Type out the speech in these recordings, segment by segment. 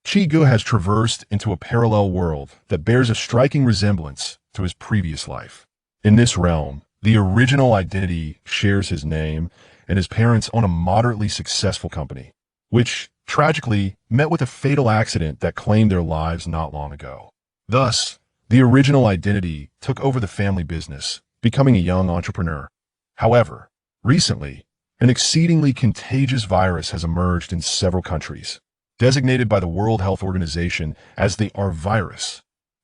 Chiu has traversed into a parallel world that bears a striking resemblance to his previous life. In this realm, the original identity shares his name, and his parents own a moderately successful company, which, tragically, met with a fatal accident that claimed their lives not long ago. Thus, the original identity took over the family business, becoming a young entrepreneur. However, recently, an exceedingly contagious virus has emerged in several countries, designated by the World Health Organization as the Avirus.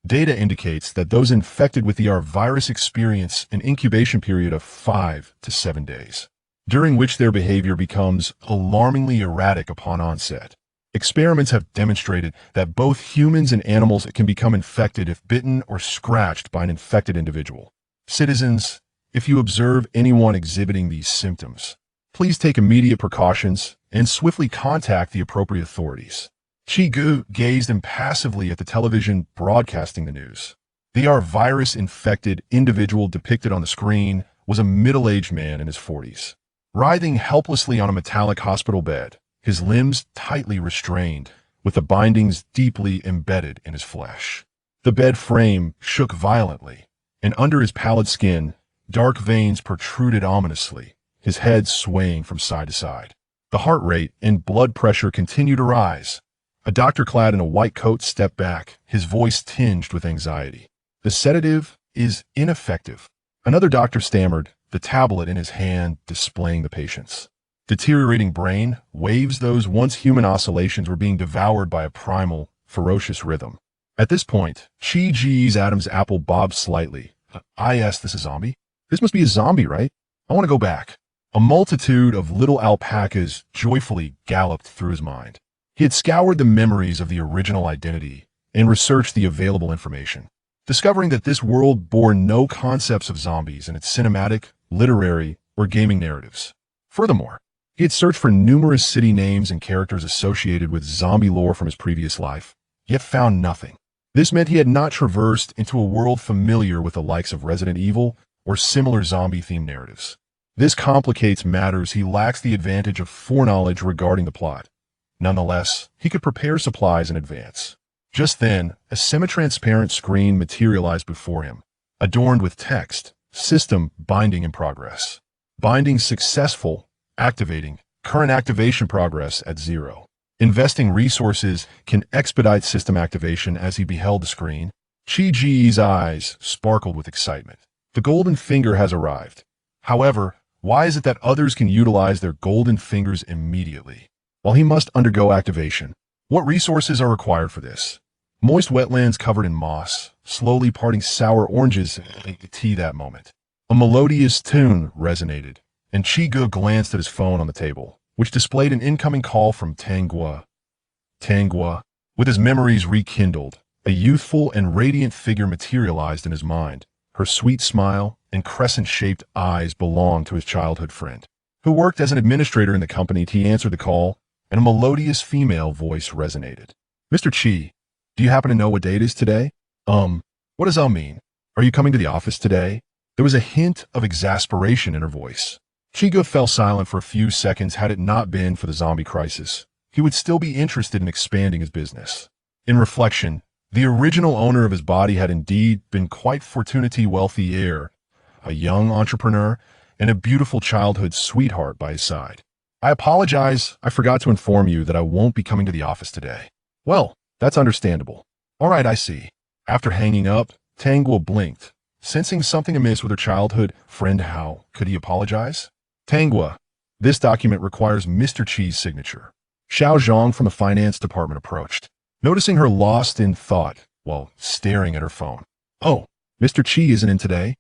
Data indicates that those infected with the Avirus experience an incubation period of 5 to 7 days, during which their behavior becomes alarmingly erratic upon onset. Experiments have demonstrated that both humans and animals can become infected if bitten or scratched by an infected individual. Citizens, if you observe anyone exhibiting these symptoms, please take immediate precautions and swiftly contact the appropriate authorities. Chiu gazed impassively at the television broadcasting the news. The virus-infected individual depicted on the screen was a middle-aged man in his 40s, writhing helplessly on a metallic hospital bed, his limbs tightly restrained, with the bindings deeply embedded in his flesh. The bed frame shook violently, and under his pallid skin, dark veins protruded ominously, his head swaying from side to side. The heart rate and blood pressure continued to rise. A doctor clad in a white coat stepped back, his voice tinged with anxiety. "The sedative is ineffective." Another doctor stammered, the tablet in his hand displaying the patient's deteriorating brain waves. Those once human oscillations were being devoured by a primal, ferocious rhythm. At this point, Chi's Adam's apple bobbed slightly. This is a zombie? This must be a zombie, right? I want to go back." A multitude of little alpacas joyfully galloped through his mind. He had scoured the memories of the original identity and researched the available information, discovering that this world bore no concepts of zombies in its cinematic, literary, or gaming narratives. Furthermore, he had searched for numerous city names and characters associated with zombie lore from his previous life, yet found nothing. This meant he had not traversed into a world familiar with the likes of Resident Evil or similar zombie-themed narratives. This complicates matters. He lacks the advantage of foreknowledge regarding the plot. Nonetheless, he could prepare supplies in advance. Just then, a semi-transparent screen materialized before him, adorned with text, "System binding in progress. Binding successful, activating, current activation progress at 0. Investing resources can expedite system activation." As he beheld the screen, Chi's eyes sparkled with excitement. The golden finger has arrived. However, why is it that others can utilize their golden fingers immediately, while he must undergo activation? What resources are required for this? Moist wetlands covered in moss, slowly parting sour oranges in the tea that moment. A melodious tune resonated, and Chiu glanced at his phone on the table, which displayed an incoming call from Tangua. With his memories rekindled, a youthful and radiant figure materialized in his mind. Her sweet smile and crescent-shaped eyes belonged to his childhood friend, who worked as an administrator in the company. He answered the call, and a melodious female voice resonated. "Mr. Chi, do you happen to know what day it is today?" What does that mean? Are you coming to the office today?" There was a hint of exasperation in her voice. Chiu fell silent for a few seconds. Had it not been for the zombie crisis, he would still be interested in expanding his business. In reflection, the original owner of his body had indeed been quite fortunately wealthy heir, a young entrepreneur, and a beautiful childhood sweetheart by his side. "I apologize, I forgot to inform you that I won't be coming to the office today." "Well, that's understandable." "All right, I see." After hanging up, Tangua blinked, sensing something amiss with her childhood friend. How could he apologize? "Tangua, this document requires Mr. Chi's signature." Xiao Zhang from the finance department approached, noticing her lost in thought while staring at her phone. "Oh, Mr. Chi isn't in today?"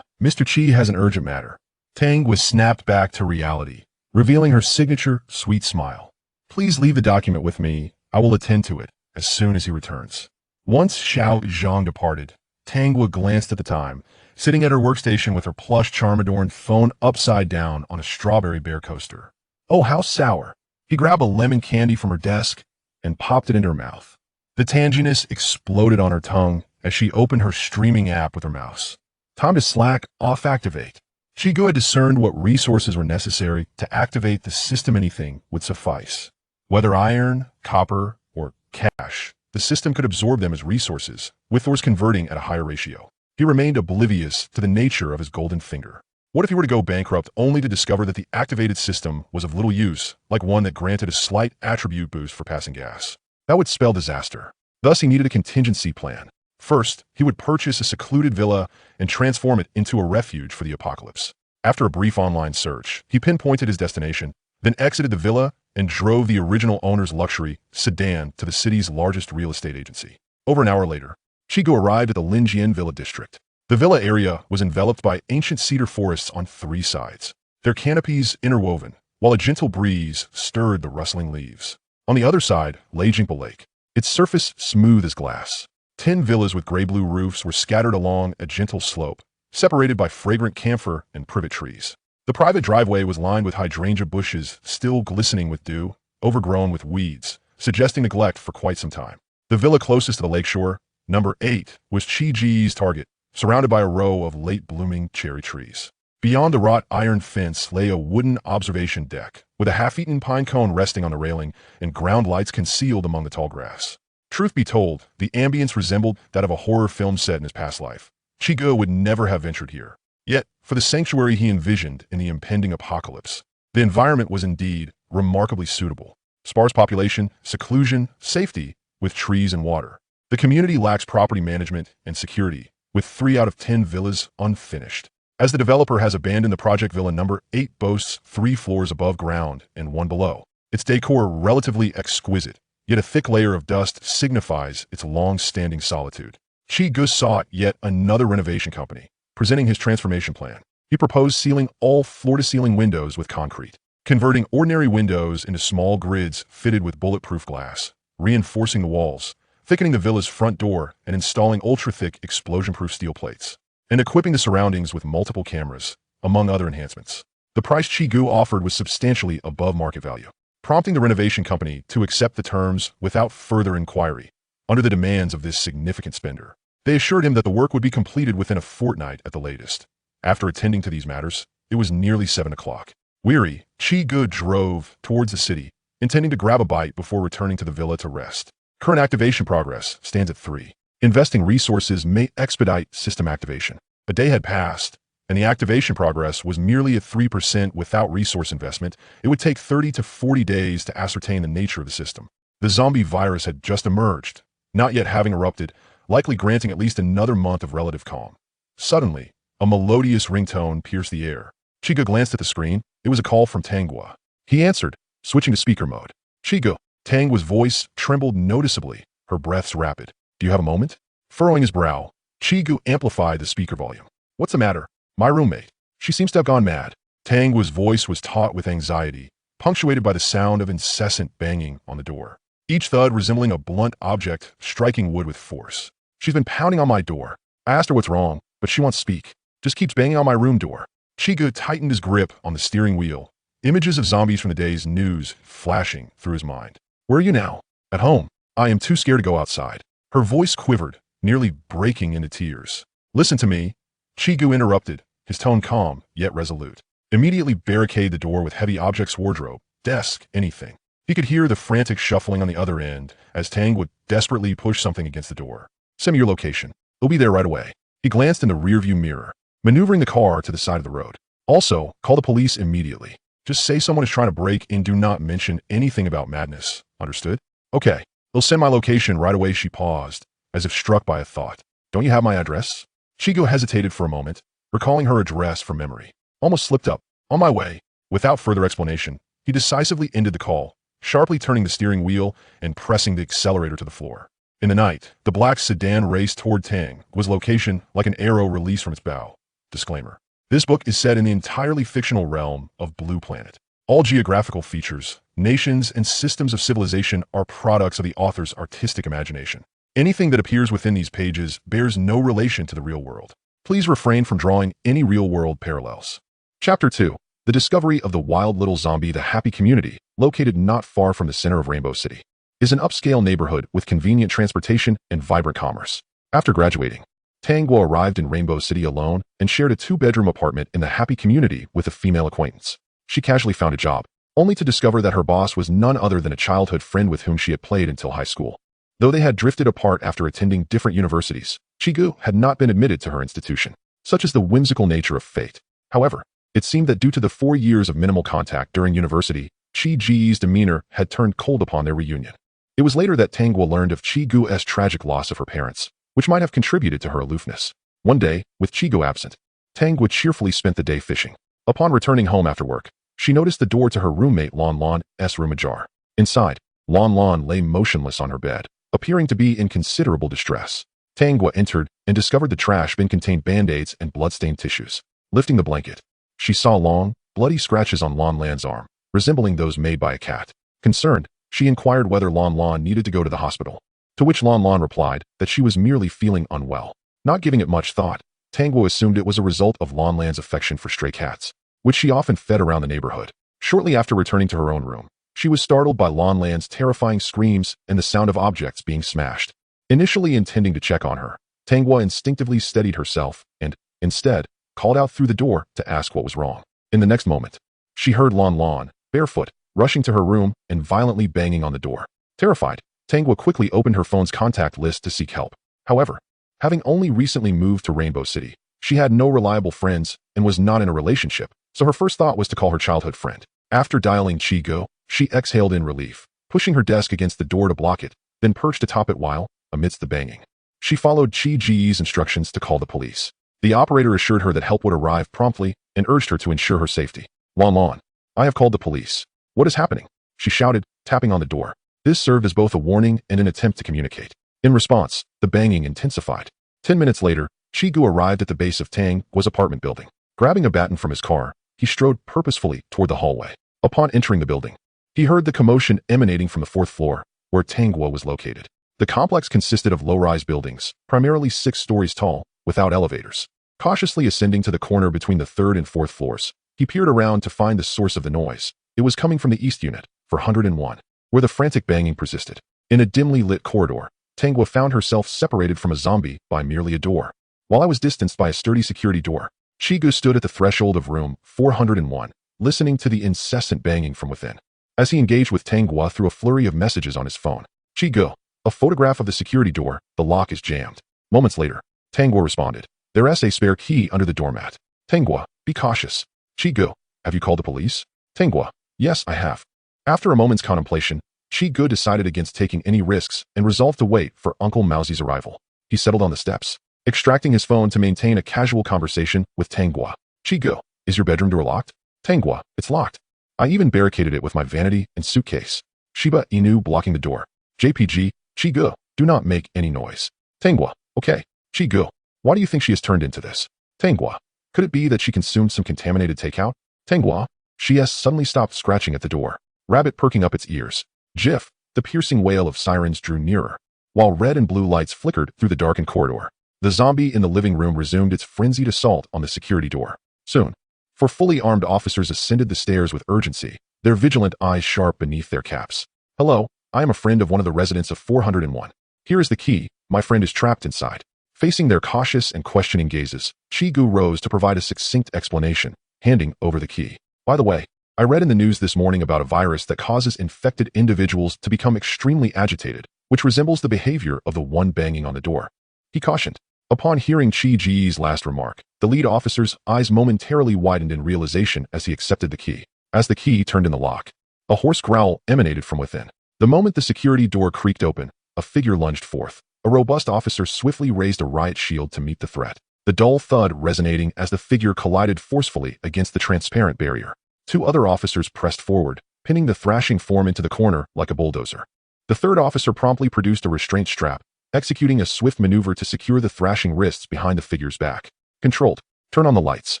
Mr. Chi has an urgent matter." Tang was snapped back to reality, revealing her signature, sweet smile. "Please leave the document with me. I will attend to it as soon as he returns." Once Xiao Zhang departed, Tangua glanced at the time, sitting at her workstation with her plush charm-adorned phone upside down on a strawberry bear coaster. "Oh, how sour." He grabbed a lemon candy from her desk and popped it into her mouth. The tanginess exploded on her tongue as she opened her streaming app with her mouse. Time to slack off. Activate. Chiu had discerned what resources were necessary to activate the system. Anything would suffice. Whether iron, copper, or cash, the system could absorb them as resources, with Thor's converting at a higher ratio. He remained oblivious to the nature of his golden finger. What if he were to go bankrupt only to discover that the activated system was of little use, like one that granted a slight attribute boost for passing gas? That would spell disaster. Thus, he needed a contingency plan. First, he would purchase a secluded villa and transform it into a refuge for the apocalypse. After a brief online search, he pinpointed his destination, then exited the villa and drove the original owner's luxury sedan to the city's largest real estate agency. Over an hour later, Chiu arrived at the Linjian Villa district. The villa area was enveloped by ancient cedar forests on 3 sides, their canopies interwoven, while a gentle breeze stirred the rustling leaves. On the other side lay Jinkle Lake, its surface smooth as glass. 10 villas with gray-blue roofs were scattered along a gentle slope, separated by fragrant camphor and privet trees. The private driveway was lined with hydrangea bushes still glistening with dew, overgrown with weeds, suggesting neglect for quite some time. The villa closest to the lakeshore, number 8, was Chi-Ji's target, surrounded by a row of late-blooming cherry trees. Beyond the wrought iron fence lay a wooden observation deck, with a half-eaten pine cone resting on the railing and ground lights concealed among the tall grass. Truth be told, the ambience resembled that of a horror film set in his past life. Chiu would never have ventured here. Yet, for the sanctuary he envisioned in the impending apocalypse, the environment was indeed remarkably suitable. Sparse population, seclusion, safety, with trees and water. The community lacks property management and security, with 3 out of 10 villas unfinished. As the developer has abandoned the project, villa number 8 boasts 3 floors above ground and 1 below. Its decor relatively exquisite, yet a thick layer of dust signifies its long-standing solitude. Chiu sought yet another renovation company, presenting his transformation plan. He proposed sealing all floor-to-ceiling windows with concrete, converting ordinary windows into small grids fitted with bulletproof glass, reinforcing the walls, thickening the villa's front door, and installing ultra-thick explosion-proof steel plates, and equipping the surroundings with multiple cameras, among other enhancements. The price Chiu offered was substantially above market value, prompting the renovation company to accept the terms without further inquiry. Under the demands of this significant spender, they assured him that the work would be completed within a fortnight at the latest. After attending to these matters, it was nearly 7 o'clock. Weary, Chiu drove towards the city, intending to grab a bite before returning to the villa to rest. Current activation progress stands at 3. Investing resources may expedite system activation. A day had passed, and the activation progress was merely at 3% without resource investment. It would take 30 to 40 days to ascertain the nature of the system. The zombie virus had just emerged, not yet having erupted, likely granting at least another month of relative calm. Suddenly, a melodious ringtone pierced the air. Chiu glanced at the screen. It was a call from Tangwa. He answered, switching to speaker mode. Chiu. Tangwa's voice trembled noticeably, her breaths rapid. Do you have a moment? Furrowing his brow, Chiu amplified the speaker volume. What's the matter? My roommate. She seems to have gone mad. Tangwa's voice was taut with anxiety, punctuated by the sound of incessant banging on the door, each thud resembling a blunt object striking wood with force. She's been pounding on my door. I asked her what's wrong, but she won't speak. Just keeps banging on my room door. Chiu tightened his grip on the steering wheel, images of zombies from the day's news flashing through his mind. Where are you now? At home. I am too scared to go outside. Her voice quivered, nearly breaking into tears. Listen to me. Chiu interrupted, his tone calm, yet resolute. Immediately barricade the door with heavy objects, wardrobe, desk, anything. He could hear the frantic shuffling on the other end as Tang would desperately push something against the door. Send me your location. It'll be there right away. He glanced in the rearview mirror, maneuvering the car to the side of the road. Also, call the police immediately. Just say someone is trying to break in. Do not mention anything about madness. Understood? Okay. They'll send my location right away. She paused, as if struck by a thought. Don't you have my address? Chiu hesitated for a moment, recalling her address from memory. Almost slipped up. On my way. Without further explanation, he decisively ended the call, sharply turning the steering wheel and pressing the accelerator to the floor. In the night, the black sedan raced toward Tang's location like an arrow released from its bow. Disclaimer. This book is set in the entirely fictional realm of Blue Planet. All geographical features, nations, and systems of civilization are products of the author's artistic imagination. Anything that appears within these pages bears no relation to the real world. Please refrain from drawing any real-world parallels. Chapter 2. The discovery of the wild little zombie. The happy community, located not far from the center of Rainbow City, is an upscale neighborhood with convenient transportation and vibrant commerce. After graduating, Tangwa arrived in Rainbow City alone and shared a 2-bedroom apartment in the happy community with a female acquaintance. She casually found a job, only to discover that her boss was none other than a childhood friend with whom she had played until high school. Though they had drifted apart after attending different universities, Chiu had not been admitted to her institution. Such is the whimsical nature of fate. However, it seemed that due to the 4 years of minimal contact during university, Chi's demeanor had turned cold upon their reunion. It was later that Tanghua learned of Chiu's tragic loss of her parents, which might have contributed to her aloofness. One day, with Chiu absent, Tanghua cheerfully spent the day fishing. Upon returning home after work, she noticed the door to her roommate Lan Lan's room ajar. Inside, Lan lay motionless on her bed, appearing to be in considerable distress. Tanghua entered and discovered the trash bin contained band-aids and blood-stained tissues. Lifting the blanket, she saw long, bloody scratches on Lan's arm, resembling those made by a cat. Concerned, she inquired whether Lan needed to go to the hospital, to which Lan replied that she was merely feeling unwell. Not giving it much thought, Tanghua assumed it was a result of Lan's affection for stray cats, which she often fed around the neighborhood. Shortly after returning to her own room, she was startled by Lan's terrifying screams and the sound of objects being smashed. Initially intending to check on her, Tanghua instinctively steadied herself and, instead, called out through the door to ask what was wrong. In the next moment, she heard Lan, barefoot, rushing to her room and violently banging on the door. Terrified, Tanghua quickly opened her phone's contact list to seek help. However, having only recently moved to Rainbow City, she had no reliable friends and was not in a relationship, so her first thought was to call her childhood friend. After dialing Chiu, she exhaled in relief, pushing her desk against the door to block it, then perched atop it while, amidst the banging, she followed Chi's instructions to call the police. The operator assured her that help would arrive promptly and urged her to ensure her safety. Lan, I have called the police. What is happening? She shouted, tapping on the door. This served as both a warning and an attempt to communicate. In response, the banging intensified. 10 minutes later, Chiu arrived at the base of Tang's apartment building. Grabbing a baton from his car, he strode purposefully toward the hallway. Upon entering the building, he heard the commotion emanating from the 4th floor, where Tanghua was located. The complex consisted of low-rise buildings, primarily 6 stories tall, without elevators. Cautiously ascending to the corner between the 3rd and 4th floors, he peered around to find the source of the noise. It was coming from the East Unit, 401, where the frantic banging persisted. In a dimly lit corridor, Tanghua found herself separated from a zombie by merely a door. While I was distanced by a sturdy security door, Chiu stood at the threshold of room 401, listening to the incessant banging from within. As he engaged with Tanghua through a flurry of messages on his phone, Chiu, a photograph of the security door, the lock is jammed. Moments later, Tanghua responded, there's a spare key under the doormat. Tanghua, be cautious. Chiu, have you called the police? Tanghua, yes, I have. After a moment's contemplation, Chiu decided against taking any risks and resolved to wait for Uncle Mauzi's arrival. He settled on the steps, extracting his phone to maintain a casual conversation with Tanghua. Chiu, is your bedroom door locked? Tanghua, it's locked. I even barricaded it with my vanity and suitcase. Shiba Inu blocking the door. JPG, Chiu, do not make any noise. Tanghua, okay. Chiu, why do you think she has turned into this? Tanghua, could it be that she consumed some contaminated takeout? Tanghua, she has suddenly stopped scratching at the door. Rabbit perking up its ears. Jiff, the piercing wail of sirens drew nearer, while red and blue lights flickered through the darkened corridor. The zombie in the living room resumed its frenzied assault on the security door. Soon, 4 fully armed officers ascended the stairs with urgency, their vigilant eyes sharp beneath their caps. Hello, I am a friend of one of the residents of 401. Here is the key, my friend is trapped inside. Facing their cautious and questioning gazes, Chiu rose to provide a succinct explanation, handing over the key. By the way, I read in the news this morning about a virus that causes infected individuals to become extremely agitated, which resembles the behavior of the one banging on the door. He cautioned. Upon hearing Chi's last remark, the lead officer's eyes momentarily widened in realization as he accepted the key. As the key turned in the lock, a hoarse growl emanated from within. The moment the security door creaked open, a figure lunged forth. A robust officer swiftly raised a riot shield to meet the threat, the dull thud resonating as the figure collided forcefully against the transparent barrier. 2 other officers pressed forward, pinning the thrashing form into the corner like a bulldozer. The 3rd officer promptly produced a restraint strap, executing a swift maneuver to secure the thrashing wrists behind the figure's back. Controlled, turn on the lights.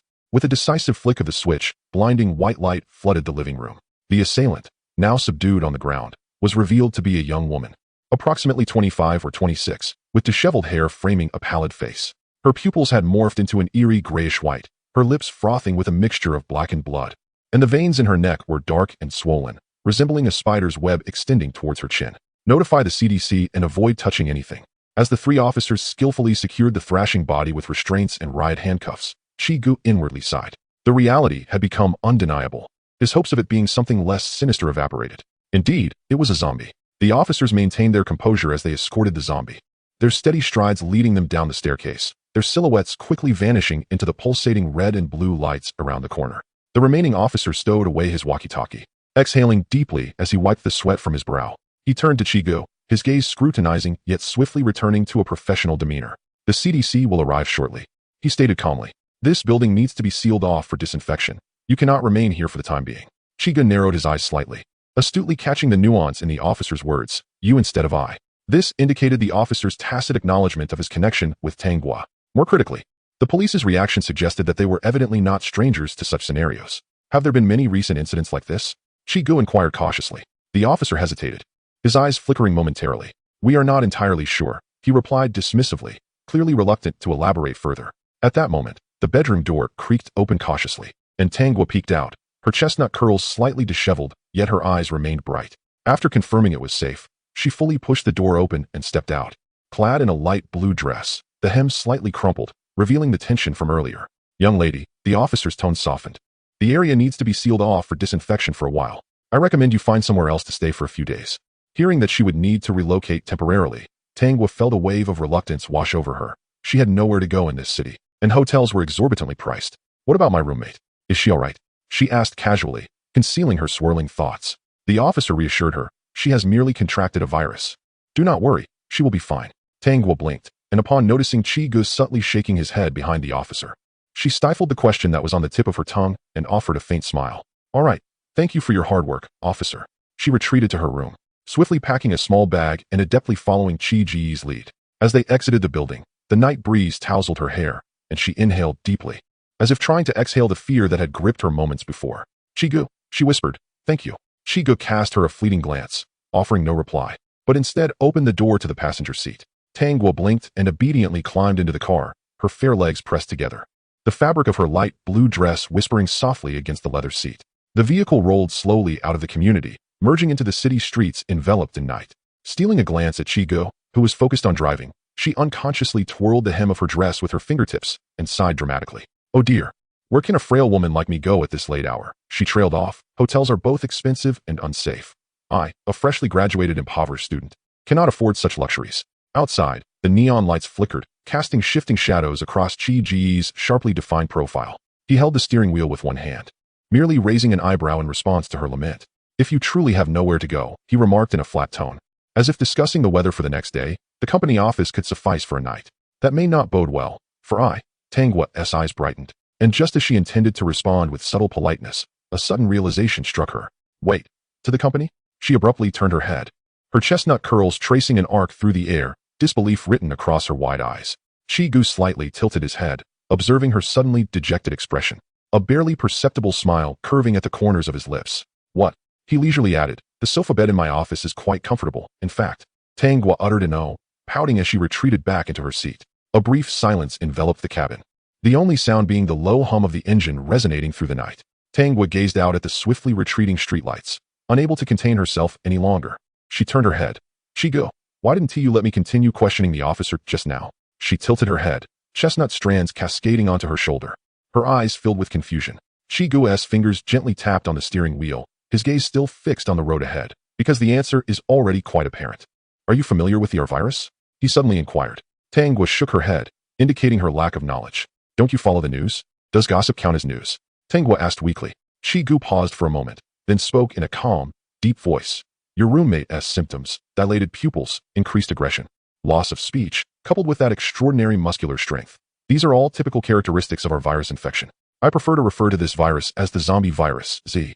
With a decisive flick of the switch, blinding white light flooded the living room. The assailant, now subdued on the ground, was revealed to be a young woman, approximately 25 or 26, with disheveled hair framing a pallid face. Her pupils had morphed into an eerie grayish-white, her lips frothing with a mixture of blackened blood, and the veins in her neck were dark and swollen, resembling a spider's web extending towards her chin. Notify the CDC and avoid touching anything. As the 3 officers skillfully secured the thrashing body with restraints and riot handcuffs, Chiu inwardly sighed. The reality had become undeniable. His hopes of it being something less sinister evaporated. Indeed, it was a zombie. The officers maintained their composure as they escorted the zombie, their steady strides leading them down the staircase, their silhouettes quickly vanishing into the pulsating red and blue lights around the corner. The remaining officer stowed away his walkie-talkie, exhaling deeply as he wiped the sweat from his brow. He turned to Chiu, his gaze scrutinizing yet swiftly returning to a professional demeanor. The CDC will arrive shortly, he stated calmly. This building needs to be sealed off for disinfection. You cannot remain here for the time being. Chiu narrowed his eyes slightly, astutely catching the nuance in the officer's words, you instead of I. This indicated the officer's tacit acknowledgement of his connection with Tanghua. More critically, the police's reaction suggested that they were evidently not strangers to such scenarios. Have there been many recent incidents like this? Chiu inquired cautiously. The officer hesitated, his eyes flickering momentarily. We are not entirely sure, he replied dismissively, clearly reluctant to elaborate further. At that moment, the bedroom door creaked open cautiously, and Tanghua peeked out, her chestnut curls slightly disheveled, yet her eyes remained bright. After confirming it was safe, she fully pushed the door open and stepped out, clad in a light blue dress, the hem slightly crumpled, revealing the tension from earlier. Young lady, the officer's tone softened. The area needs to be sealed off for disinfection for a while. I recommend you find somewhere else to stay for a few days. Hearing that she would need to relocate temporarily, Tanghua felt a wave of reluctance wash over her. She had nowhere to go in this city, and hotels were exorbitantly priced. What about my roommate? Is she all right? She asked casually, concealing her swirling thoughts. The officer reassured her. She has merely contracted a virus. Do not worry, she will be fine. Tanghua blinked, and upon noticing Chiu subtly shaking his head behind the officer, she stifled the question that was on the tip of her tongue and offered a faint smile. All right, thank you for your hard work, officer. She retreated to her room, swiftly packing a small bag and adeptly following Chiu's lead. As they exited the building, the night breeze tousled her hair, and she inhaled deeply, as if trying to exhale the fear that had gripped her moments before. Chiu, she whispered, thank you. Chiu cast her a fleeting glance, offering no reply, but instead opened the door to the passenger seat. Tanghua blinked and obediently climbed into the car, her fair legs pressed together, the fabric of her light blue dress whispering softly against the leather seat. The vehicle rolled slowly out of the community, merging into the city streets enveloped in night. Stealing a glance at Chiu, who was focused on driving, she unconsciously twirled the hem of her dress with her fingertips and sighed dramatically. Oh dear, where can a frail woman like me go at this late hour? She trailed off. Hotels are both expensive and unsafe. I, a freshly graduated impoverished student, cannot afford such luxuries. Outside, the neon lights flickered, casting shifting shadows across Chiu's sharply defined profile. He held the steering wheel with one hand, merely raising an eyebrow in response to her lament. If you truly have nowhere to go, he remarked in a flat tone, as if discussing the weather for the next day, the company office could suffice for a night. That may not bode well, for I. Tanghua's eyes brightened, and just as she intended to respond with subtle politeness, a sudden realization struck her. Wait, to the company? She abruptly turned her head, her chestnut curls tracing an arc through the air, disbelief written across her wide eyes. Chiu slightly tilted his head, observing her suddenly dejected expression, a barely perceptible smile curving at the corners of his lips. What? He leisurely added, the sofa bed in my office is quite comfortable, in fact. Tanghua uttered an "oh," pouting as she retreated back into her seat. A brief silence enveloped the cabin, the only sound being the low hum of the engine resonating through the night. Tanghua gazed out at the swiftly retreating streetlights, unable to contain herself any longer. She turned her head. Chiu, why didn't you let me continue questioning the officer just now? She tilted her head, chestnut strands cascading onto her shoulder, her eyes filled with confusion. Chiu's fingers gently tapped on the steering wheel, his gaze still fixed on the road ahead, because the answer is already quite apparent. Are you familiar with the Avirus? He suddenly inquired. Tanghua shook her head, indicating her lack of knowledge. Don't you follow the news? Does gossip count as news? Tanghua asked weakly. Chiu paused for a moment, then spoke in a calm, deep voice. Your roommate's symptoms, dilated pupils, increased aggression, loss of speech, coupled with that extraordinary muscular strength. These are all typical characteristics of our virus infection. I prefer to refer to this virus as the zombie virus, Z.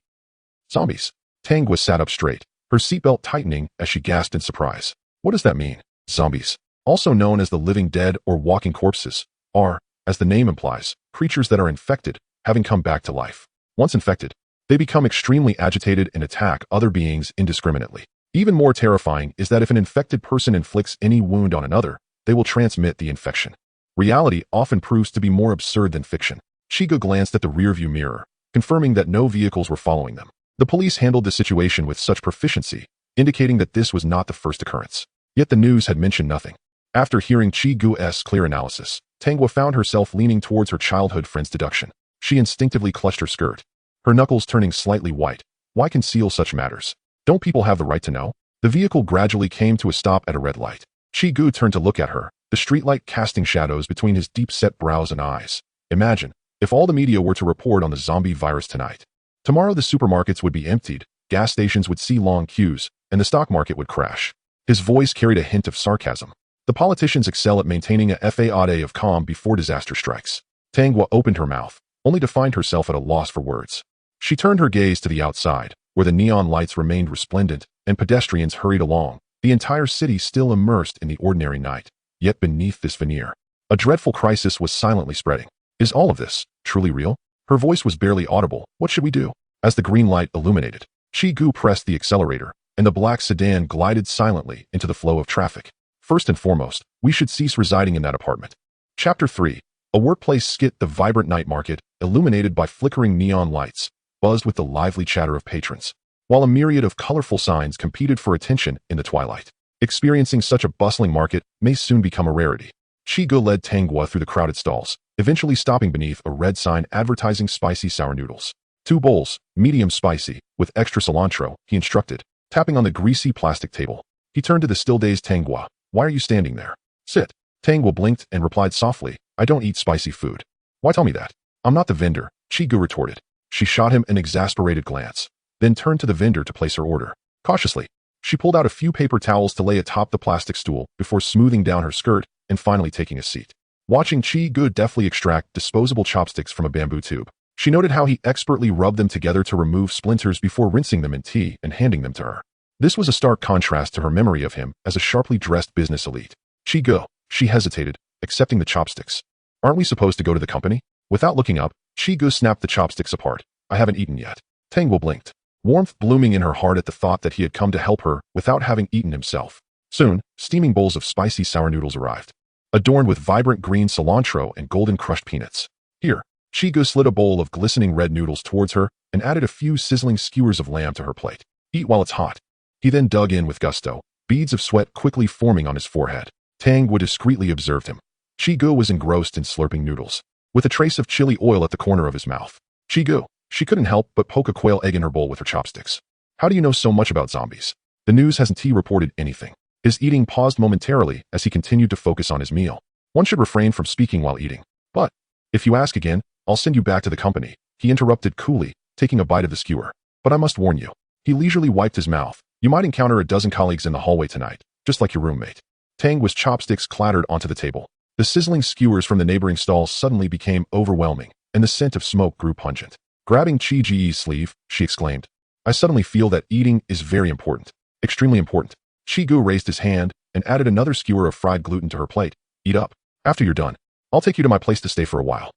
Zombies. Tanghua sat up straight, her seatbelt tightening as she gasped in surprise. What does that mean? Zombies, also known as the living dead or walking corpses, are, as the name implies, creatures that are infected, having come back to life. Once infected, they become extremely agitated and attack other beings indiscriminately. Even more terrifying is that if an infected person inflicts any wound on another, they will transmit the infection. Reality often proves to be more absurd than fiction. Chiu glanced at the rearview mirror, confirming that no vehicles were following them. The police handled the situation with such proficiency, indicating that this was not the first occurrence. Yet the news had mentioned nothing. After hearing Chiu's clear analysis, Tanghua found herself leaning towards her childhood friend's deduction. She instinctively clutched her skirt, her knuckles turning slightly white. Why conceal such matters? Don't people have the right to know? The vehicle gradually came to a stop at a red light. Chiu turned to look at her, the streetlight casting shadows between his deep-set brows and eyes. Imagine, if all the media were to report on the zombie virus tonight. Tomorrow the supermarkets would be emptied, gas stations would see long queues, and the stock market would crash. His voice carried a hint of sarcasm. The politicians excel at maintaining a facade of calm before disaster strikes. Tanghua opened her mouth, only to find herself at a loss for words. She turned her gaze to the outside, where the neon lights remained resplendent, and pedestrians hurried along, the entire city still immersed in the ordinary night. Yet beneath this veneer, a dreadful crisis was silently spreading. Is all of this truly real? Her voice was barely audible. What should we do? As the green light illuminated, Chiu pressed the accelerator, and the black sedan glided silently into the flow of traffic. First and foremost, we should cease residing in that apartment. Chapter 3. A workplace skit. The vibrant night market, illuminated by flickering neon lights, buzzed with the lively chatter of patrons, while a myriad of colorful signs competed for attention in the twilight. Experiencing such a bustling market may soon become a rarity. Chiu led Tanghua through the crowded stalls, eventually stopping beneath a red sign advertising spicy sour noodles. 2 bowls, medium spicy, with extra cilantro, he instructed, tapping on the greasy plastic table. He turned to the still-dazed Tanghua. Why are you standing there? Sit. Tanghua blinked and replied softly, I don't eat spicy food. Why tell me that? I'm not the vendor, Chiu retorted. She shot him an exasperated glance, then turned to the vendor to place her order. Cautiously, she pulled out a few paper towels to lay atop the plastic stool before smoothing down her skirt and finally taking a seat. Watching Chiu deftly extract disposable chopsticks from a bamboo tube, she noted how he expertly rubbed them together to remove splinters before rinsing them in tea and handing them to her. This was a stark contrast to her memory of him as a sharply dressed business elite. Chiu, she hesitated, accepting the chopsticks. Aren't we supposed to go to the company? Without looking up, Chiu snapped the chopsticks apart. I haven't eaten yet. Tanghua blinked, warmth blooming in her heart at the thought that he had come to help her without having eaten himself. Soon, steaming bowls of spicy sour noodles arrived, adorned with vibrant green cilantro and golden crushed peanuts. Here, Chiu slid a bowl of glistening red noodles towards her and added a few sizzling skewers of lamb to her plate. Eat while it's hot. He then dug in with gusto, beads of sweat quickly forming on his forehead. Tanghua discreetly observed him. Chiu was engrossed in slurping noodles, with a trace of chili oil at the corner of his mouth. Chiu, she couldn't help but poke a quail egg in her bowl with her chopsticks. How do you know so much about zombies? The news hasn't reported anything. His eating paused momentarily as he continued to focus on his meal. One should refrain from speaking while eating. But, if you ask again, I'll send you back to the company, he interrupted coolly, taking a bite of the skewer. But I must warn you. He leisurely wiped his mouth. You might encounter a dozen colleagues in the hallway tonight, just like your roommate. Tangua's chopsticks clattered onto the table. The sizzling skewers from the neighboring stalls suddenly became overwhelming, and the scent of smoke grew pungent. Grabbing Chi's sleeve, she exclaimed, I suddenly feel that eating is very important. Extremely important. Chiu raised his hand and added another skewer of fried gluten to her plate. Eat up. After you're done, I'll take you to my place to stay for a while.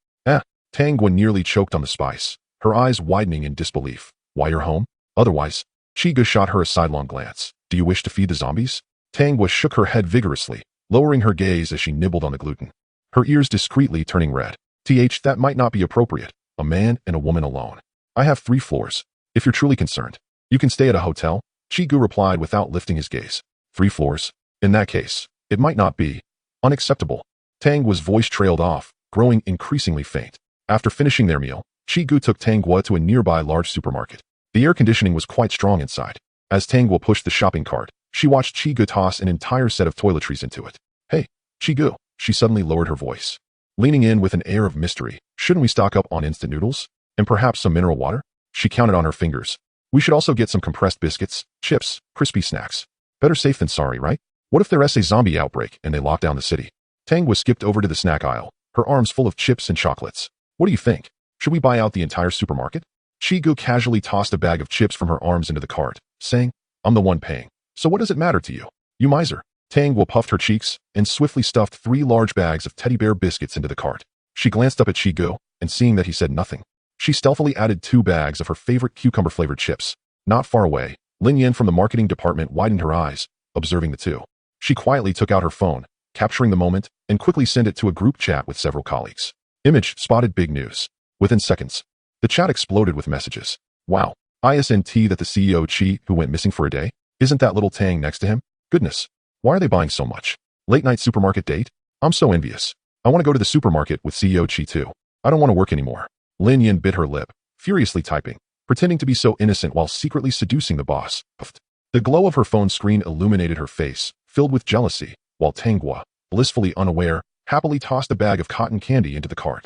Tanghua nearly choked on the spice, her eyes widening in disbelief. Why you're home? Otherwise, Chiu shot her a sidelong glance. Do you wish to feed the zombies? Tanghua shook her head vigorously, lowering her gaze as she nibbled on the gluten, her ears discreetly turning red. That might not be appropriate. A man and a woman alone. I have 3 floors. If you're truly concerned, you can stay at a hotel, Chiu replied without lifting his gaze. 3 floors? In that case, it might not be. Unacceptable. Tanghua's voice trailed off, growing increasingly faint. After finishing their meal, Chiu took Tanghua to a nearby large supermarket. The air conditioning was quite strong inside. As Tanghua pushed the shopping cart, she watched Chiu toss an entire set of toiletries into it. Hey, Chiu, she suddenly lowered her voice, leaning in with an air of mystery. Shouldn't we stock up on instant noodles? And perhaps some mineral water? She counted on her fingers. We should also get some compressed biscuits, chips, crispy snacks. Better safe than sorry, right? What if there's a zombie outbreak and they lock down the city? Tanghua skipped over to the snack aisle, her arms full of chips and chocolates. What do you think? Should we buy out the entire supermarket? Chiu casually tossed a bag of chips from her arms into the cart, saying, I'm the one paying. So what does it matter to you? You miser. Tanghua puffed her cheeks and swiftly stuffed 3 large bags of teddy bear biscuits into the cart. She glanced up at Chiu, and seeing that he said nothing, she stealthily added 2 bags of her favorite cucumber-flavored chips. Not far away, Lin Yan from the marketing department widened her eyes, observing the two. She quietly took out her phone, capturing the moment, and quickly sent it to a group chat with several colleagues. Image spotted big news. Within seconds, the chat exploded with messages. Wow. ISNT that the CEO Chi, who went missing for a day, isn't that little Tang next to him? Goodness. Why are they buying so much? Late night supermarket date? I'm so envious. I want to go to the supermarket with CEO Chi too. I don't want to work anymore. Lin Yin bit her lip, furiously typing, pretending to be so innocent while secretly seducing the boss. Puffed. The glow of her phone screen illuminated her face, filled with jealousy, while Tanghua, blissfully unaware, happily tossed a bag of cotton candy into the cart.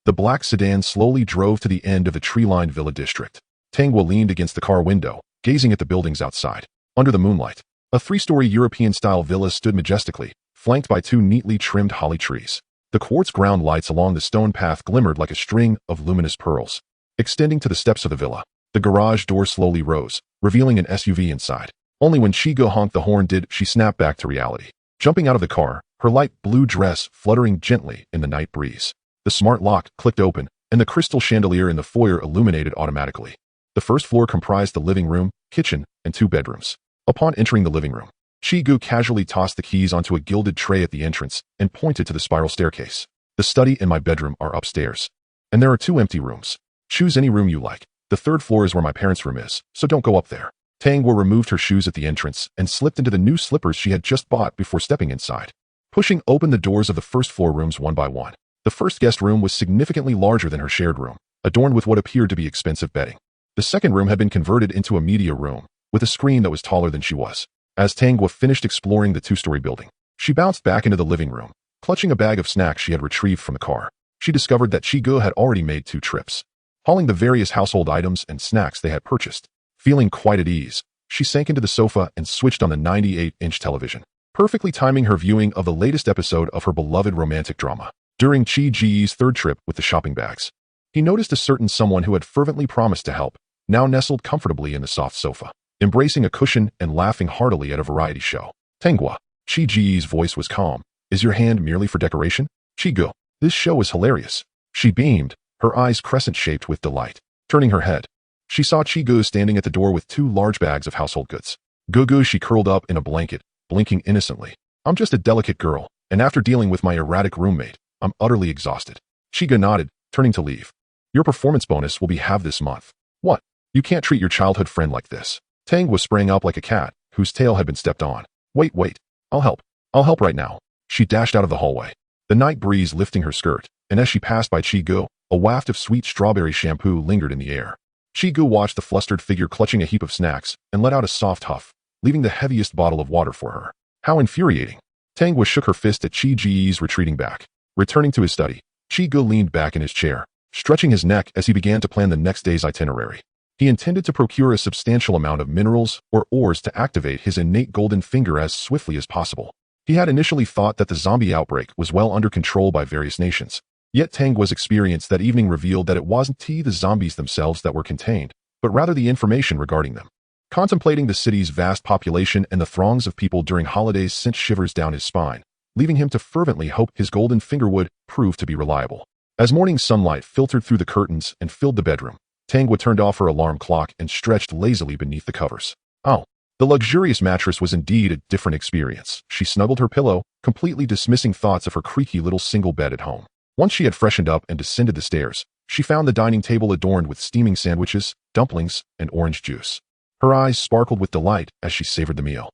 The black sedan slowly drove to the end of the tree-lined villa district. Tanghua leaned against the car window, gazing at the buildings outside. Under the moonlight, a three-story European-style villa stood majestically, flanked by two neatly trimmed holly trees. The quartz ground lights along the stone path glimmered like a string of luminous pearls. Extending to the steps of the villa, the garage door slowly rose, revealing an SUV inside. Only when Chiu honked the horn did she snap back to reality. Jumping out of the car, her light blue dress fluttering gently in the night breeze. The smart lock clicked open, and the crystal chandelier in the foyer illuminated automatically. The first floor comprised the living room, kitchen, and 2 bedrooms. Upon entering the living room, Chiu casually tossed the keys onto a gilded tray at the entrance and pointed to the spiral staircase. The study and my bedroom are upstairs. And there are 2 empty rooms. Choose any room you like. The 3rd floor is where my parents' room is, so don't go up there. Tanghua removed her shoes at the entrance and slipped into the new slippers she had just bought before stepping inside. Pushing open the doors of the first floor rooms one by one, the first guest room was significantly larger than her shared room, adorned with what appeared to be expensive bedding. The second room had been converted into a media room, with a screen that was taller than she was. As Tanghua finished exploring the 2-story building, she bounced back into the living room, clutching a bag of snacks she had retrieved from the car. She discovered that Chiu had already made 2 trips, hauling the various household items and snacks they had purchased. Feeling quite at ease, she sank into the sofa and switched on the 98-inch television, perfectly timing her viewing of the latest episode of her beloved romantic drama. During Chiu's 3rd trip with the shopping bags, he noticed a certain someone who had fervently promised to help, now nestled comfortably in the soft sofa, embracing a cushion and laughing heartily at a variety show. Tanghua, Chiu's voice was calm. Is your hand merely for decoration? Chiu, this show is hilarious. She beamed, her eyes crescent-shaped with delight. Turning her head, she saw Chiu standing at the door with 2 large bags of household goods. Gugu, she curled up in a blanket, blinking innocently. I'm just a delicate girl, and after dealing with my erratic roommate, I'm utterly exhausted. Chiu nodded, turning to leave. Your performance bonus will be halved this month. What? You can't treat your childhood friend like this. Tanghua sprang up like a cat, whose tail had been stepped on. Wait. I'll help. I'll help right now. She dashed out of the hallway, the night breeze lifting her skirt, and as she passed by Chiu, a waft of sweet strawberry shampoo lingered in the air. Chiu watched the flustered figure clutching a heap of snacks and let out a soft huff, leaving the heaviest bottle of water for her. How infuriating. Tanghua shook her fist at Chiu's retreating back. Returning to his study, Chiu leaned back in his chair, stretching his neck as he began to plan the next day's itinerary. He intended to procure a substantial amount of minerals or ores to activate his innate golden finger as swiftly as possible. He had initially thought that the zombie outbreak was well under control by various nations. Yet Tanghua's experience that evening revealed that it wasn't the zombies themselves that were contained, but rather the information regarding them. Contemplating the city's vast population and the throngs of people during holidays sent shivers down his spine, leaving him to fervently hope his golden finger would prove to be reliable. As morning sunlight filtered through the curtains and filled the bedroom, Tanghua turned off her alarm clock and stretched lazily beneath the covers. Oh, the luxurious mattress was indeed a different experience. She snuggled her pillow, completely dismissing thoughts of her creaky little single bed at home. Once she had freshened up and descended the stairs, she found the dining table adorned with steaming sandwiches, dumplings, and orange juice. Her eyes sparkled with delight as she savored the meal.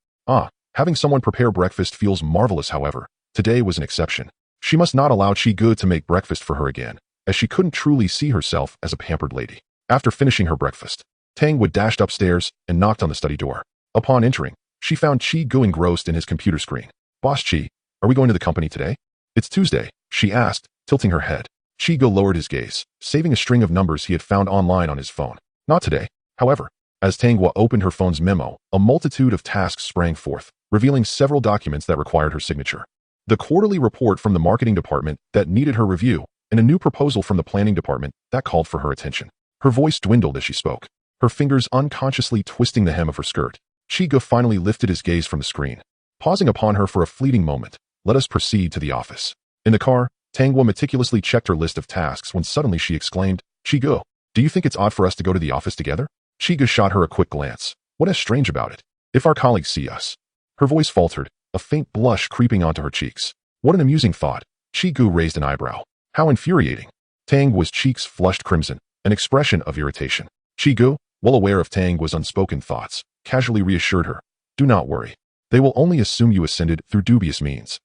Having someone prepare breakfast feels marvelous. However, today was an exception. She must not allow Chiu to make breakfast for her again, as she couldn't truly see herself as a pampered lady. After finishing her breakfast, Tanghua dashed upstairs and knocked on the study door. Upon entering, she found Chiu engrossed in his computer screen. Boss Chiu, are we going to the company today? It's Tuesday, she asked, tilting her head. Chiu lowered his gaze, saving a string of numbers he had found online on his phone. Not today, however. As Tanghua opened her phone's memo, a multitude of tasks sprang forth, revealing several documents that required her signature. The quarterly report from the marketing department that needed her review, and a new proposal from the planning department that called for her attention. Her voice dwindled as she spoke, her fingers unconsciously twisting the hem of her skirt. Chiu finally lifted his gaze from the screen. Pausing upon her for a fleeting moment, let us proceed to the office. In the car, Tanghua meticulously checked her list of tasks when suddenly she exclaimed, Chiu, do you think it's odd for us to go to the office together? Chiu shot her a quick glance. What is strange about it? If our colleagues see us. Her voice faltered, a faint blush creeping onto her cheeks. What an amusing thought. Chiu raised an eyebrow. How infuriating. Tanghua's cheeks flushed crimson, an expression of irritation. Chiu, well aware of Tanghua's unspoken thoughts, casually reassured her. Do not worry. They will only assume you ascended through dubious means.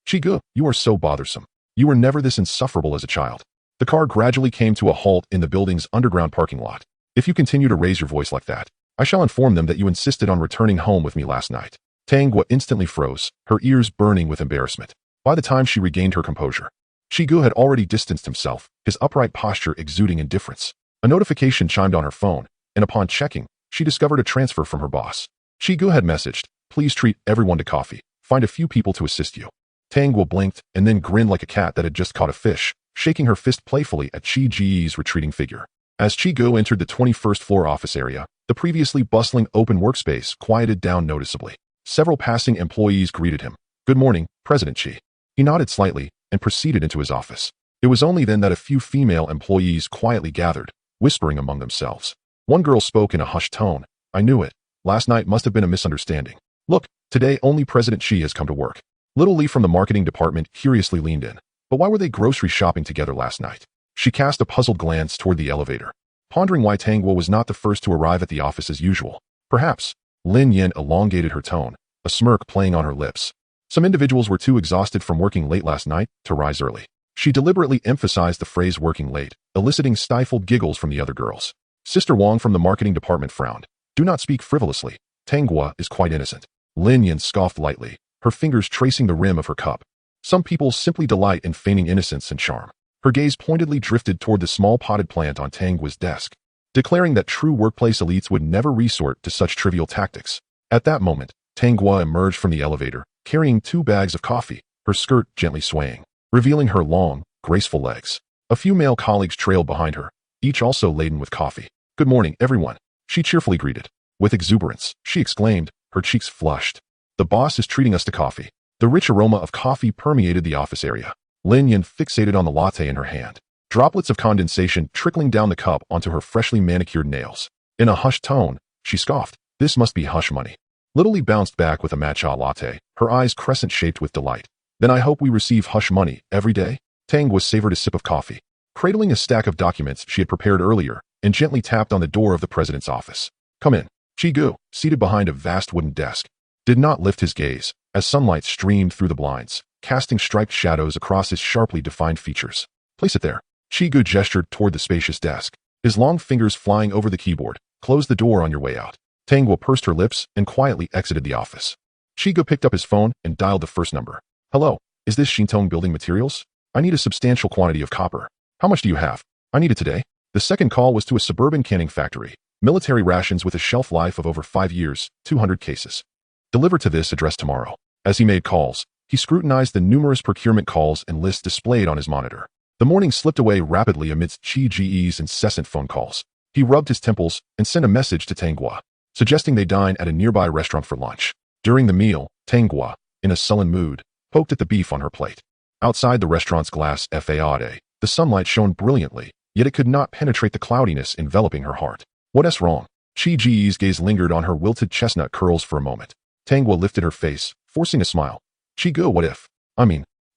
Chiu, you are so bothersome. You were never this insufferable as a child. The car gradually came to a halt in the building's underground parking lot. If you continue to raise your voice like that, I shall inform them that you insisted on returning home with me last night. Tang Guo instantly froze, her ears burning with embarrassment. By the time she regained her composure, Chiu had already distanced himself, his upright posture exuding indifference. A notification chimed on her phone, and upon checking, she discovered a transfer from her boss. Chiu had messaged, "Please treat everyone to coffee. Find a few people to assist you." Tang Guo blinked and then grinned like a cat that had just caught a fish, shaking her fist playfully at Chi Ji's retreating figure. As Chiu entered the 21st floor office area, the previously bustling open workspace quieted down noticeably. Several passing employees greeted him. "Good morning, President Chi." He nodded slightly and proceeded into his office. It was only then that a few female employees quietly gathered, whispering among themselves. One girl spoke in a hushed tone. "I knew it. Last night must have been a misunderstanding. Look, today only President Chi has come to work." Little Lee from the marketing department curiously leaned in. But why were they grocery shopping together last night? She cast a puzzled glance toward the elevator, pondering why Tang Guo was not the first to arrive at the office as usual. Perhaps. Lin Yin elongated her tone, a smirk playing on her lips. Some individuals were too exhausted from working late last night to rise early. She deliberately emphasized the phrase working late, eliciting stifled giggles from the other girls. Sister Wang from the marketing department frowned. "Do not speak frivolously. Tang Guo is quite innocent." Lin Yin scoffed lightly, her fingers tracing the rim of her cup. Some people simply delight in feigning innocence and charm. Her gaze pointedly drifted toward the small potted plant on Tang Guo's desk, declaring that true workplace elites would never resort to such trivial tactics. At that moment, Tang Guo emerged from the elevator, carrying 2 bags of coffee, her skirt gently swaying, revealing her long, graceful legs. A few male colleagues trailed behind her, each also laden with coffee. "Good morning, everyone," she cheerfully greeted. With exuberance, she exclaimed, her cheeks flushed. "The boss is treating us to coffee." The rich aroma of coffee permeated the office area. Lin Yin fixated on the latte in her hand, droplets of condensation trickling down the cup onto her freshly manicured nails. In a hushed tone, she scoffed, "This must be hush money." Little Lee bounced back with a matcha latte, her eyes crescent-shaped with delight. "Then I hope we receive hush money every day?" Tang Guo savored a sip of coffee, cradling a stack of documents she had prepared earlier, and gently tapped on the door of the president's office. "Come in." Chiu, seated behind a vast wooden desk, did not lift his gaze, as sunlight streamed through the blinds, casting striped shadows across his sharply defined features. "Place it there." Chiu gestured toward the spacious desk, his long fingers flying over the keyboard. "Close the door on your way out." Tang Guo pursed her lips and quietly exited the office. Chiu picked up his phone and dialed the first number. "Hello, is this Shintong Building Materials? I need a substantial quantity of copper. How much do you have? I need it today." The second call was to a suburban canning factory. Military rations with a shelf life of over 5 years, 200 cases. "Deliver to this address tomorrow." As he made calls, he scrutinized the numerous procurement calls and lists displayed on his monitor. The morning slipped away rapidly amidst Chi Ji's incessant phone calls. He rubbed his temples and sent a message to Tang Guo, suggesting they dine at a nearby restaurant for lunch. During the meal, Tang Guo, in a sullen mood, poked at the beef on her plate. Outside the restaurant's glass faade, the sunlight shone brilliantly, yet it could not penetrate the cloudiness enveloping her heart. "What's wrong?" Chi Ji's gaze lingered on her wilted chestnut curls for a moment. Tang Guo lifted her face, forcing a smile. "Chiu, what if?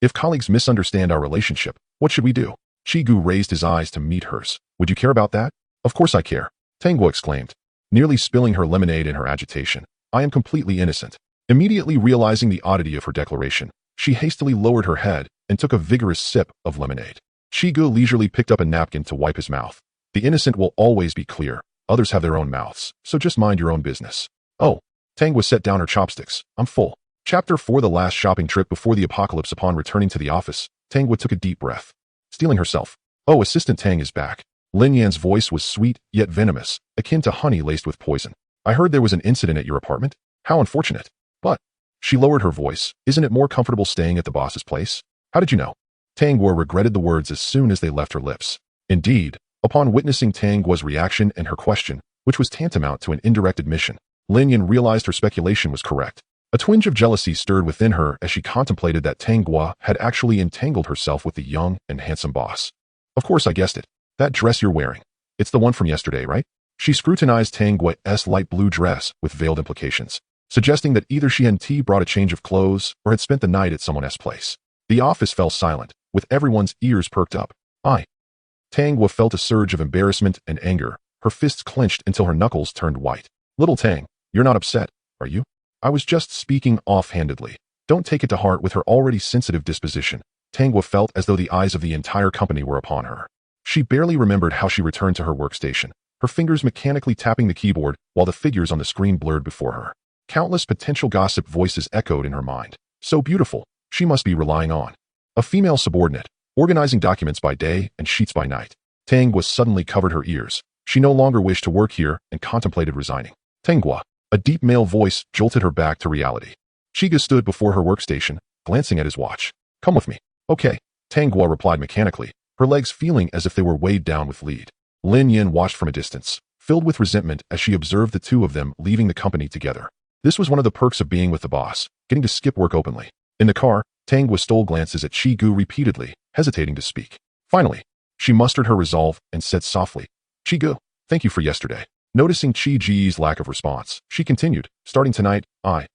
If colleagues misunderstand our relationship, what should we do?" Chiu raised his eyes to meet hers. "Would you care about that?" "Of course I care," Tang Guo exclaimed, nearly spilling her lemonade in her agitation. "I am completely innocent." Immediately realizing the oddity of her declaration, she hastily lowered her head and took a vigorous sip of lemonade. Chiu leisurely picked up a napkin to wipe his mouth. "The innocent will always be clear. Others have their own mouths, so just mind your own business." "Oh." Tang Guo set down her chopsticks. "I'm full." Chapter 4: The last shopping trip before the apocalypse. Upon returning to the office, Tang Guo took a deep breath, steeling herself. "Oh, Assistant Tang is back." Lin Yan's voice was sweet, yet venomous, akin to honey laced with poison. "I heard there was an incident at your apartment. How unfortunate." "But," she lowered her voice, "isn't it more comfortable staying at the boss's place?" "How did you know?" Tang Guo regretted the words as soon as they left her lips. Indeed, upon witnessing Tang Guo's reaction and her question, which was tantamount to an indirect admission, Lin Yan realized her speculation was correct. A twinge of jealousy stirred within her as she contemplated that Tang Guo had actually entangled herself with the young and handsome boss. "Of course I guessed it. That dress you're wearing. It's the one from yesterday, right?" She scrutinized Tang Guo's light blue dress with veiled implications, suggesting that either she and T brought a change of clothes or had spent the night at someone else's place. The office fell silent, with everyone's ears perked up. Tang Guo felt a surge of embarrassment and anger, her fists clenched until her knuckles turned white. "Little Tang, you're not upset, are you?" "I was just speaking offhandedly. Don't take it to heart." With her already sensitive disposition, Tang Guo felt as though the eyes of the entire company were upon her. She barely remembered how she returned to her workstation, her fingers mechanically tapping the keyboard while the figures on the screen blurred before her. Countless potential gossip voices echoed in her mind. So beautiful, she must be relying on a female subordinate, organizing documents by day and sheets by night. Tanghua suddenly covered her ears. She no longer wished to work here and contemplated resigning. Tanghua, a deep male voice jolted her back to reality. Chiga stood before her workstation, glancing at his watch. Come with me. Okay, Tanghua replied mechanically, her legs feeling as if they were weighed down with lead. Lin Yin watched from a distance, filled with resentment as she observed the two of them leaving the company together. This was one of the perks of being with the boss, getting to skip work openly. In the car, Tanghua stole glances at Chi-gu repeatedly, hesitating to speak. Finally, she mustered her resolve and said softly, Chi-gu, thank you for yesterday. Noticing Chi-ji's lack of response, she continued, starting tonight, I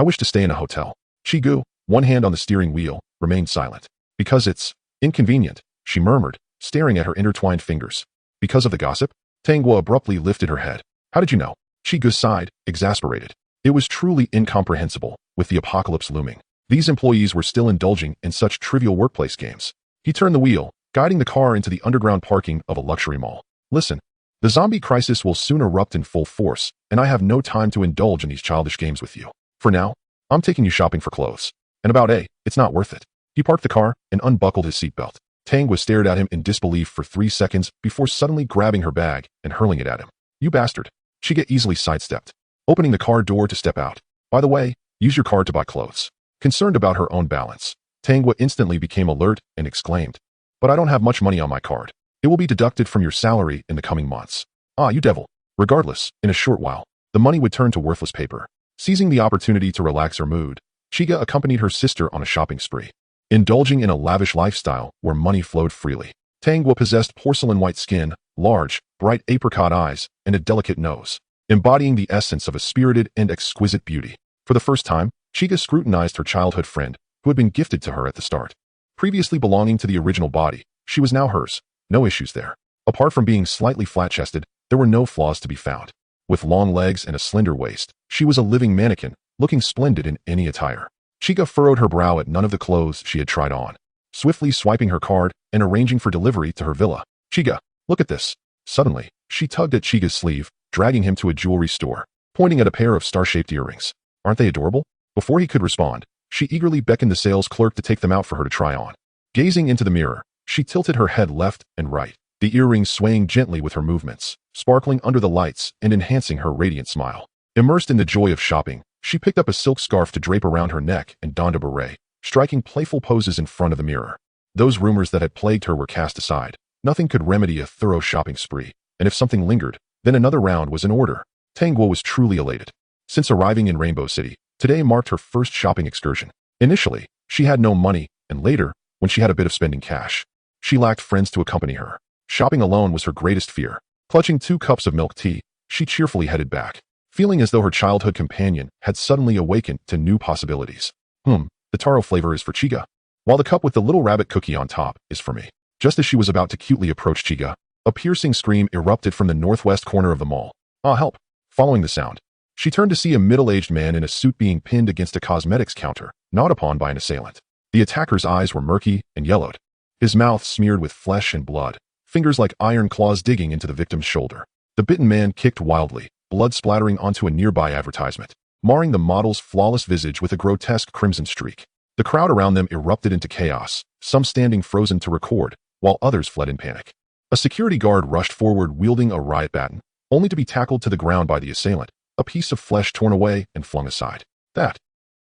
wish to stay in a hotel. Chi-gu, one hand on the steering wheel, remained silent. Because it's inconvenient, she murmured, staring at her intertwined fingers. Because of the gossip? Tanghua abruptly lifted her head. How did you know? Chi-gu sighed, exasperated. It was truly incomprehensible, with the apocalypse looming. These employees were still indulging in such trivial workplace games. He turned the wheel, guiding the car into the underground parking of a luxury mall. Listen, the zombie crisis will soon erupt in full force, and I have no time to indulge in these childish games with you. For now, I'm taking you shopping for clothes. And about it's not worth it. He parked the car and unbuckled his seatbelt. Tanghua stared at him in disbelief for 3 seconds before suddenly grabbing her bag and hurling it at him. You bastard. Chiga easily sidestepped, opening the car door to step out. By the way, use your card to buy clothes. Concerned about her own balance, Tanghua instantly became alert and exclaimed, But I don't have much money on my card. It will be deducted from your salary in the coming months. Ah, you devil. Regardless, in a short while, the money would turn to worthless paper. Seizing the opportunity to relax her mood, Chiga accompanied her sister on a shopping spree. Indulging in a lavish lifestyle where money flowed freely. Tanghua possessed porcelain-white skin, large, bright apricot eyes, and a delicate nose, embodying the essence of a spirited and exquisite beauty. For the first time, Chiga scrutinized her childhood friend, who had been gifted to her at the start. Previously belonging to the original body, she was now hers. No issues there. Apart from being slightly flat-chested, there were no flaws to be found. With long legs and a slender waist, she was a living mannequin, looking splendid in any attire. Chiga furrowed her brow at none of the clothes she had tried on, swiftly swiping her card and arranging for delivery to her villa. Chiga, look at this. Suddenly, she tugged at Chiga's sleeve, dragging him to a jewelry store, pointing at a pair of star-shaped earrings. Aren't they adorable? Before he could respond, she eagerly beckoned the sales clerk to take them out for her to try on. Gazing into the mirror, she tilted her head left and right, the earrings swaying gently with her movements, sparkling under the lights and enhancing her radiant smile. Immersed in the joy of shopping, she picked up a silk scarf to drape around her neck and donned a beret, striking playful poses in front of the mirror. Those rumors that had plagued her were cast aside. Nothing could remedy a thorough shopping spree, and if something lingered, then another round was in order. Tanghua was truly elated. Since arriving in Rainbow City, today marked her first shopping excursion. Initially, she had no money, and later, when she had a bit of spending cash, she lacked friends to accompany her. Shopping alone was her greatest fear. Clutching 2 cups of milk tea, she cheerfully headed back, feeling as though her childhood companion had suddenly awakened to new possibilities. The taro flavor is for Chiga, while the cup with the little rabbit cookie on top is for me. Just as she was about to cutely approach Chiga, a piercing scream erupted from the northwest corner of the mall. Ah, help! Following the sound, she turned to see a middle-aged man in a suit being pinned against a cosmetics counter, gnawed upon by an assailant. The attacker's eyes were murky and yellowed, his mouth smeared with flesh and blood, fingers like iron claws digging into the victim's shoulder. The bitten man kicked wildly, blood splattering onto a nearby advertisement, marring the model's flawless visage with a grotesque crimson streak. The crowd around them erupted into chaos, some standing frozen to record, while others fled in panic. A security guard rushed forward wielding a riot baton, only to be tackled to the ground by the assailant, a piece of flesh torn away and flung aside. That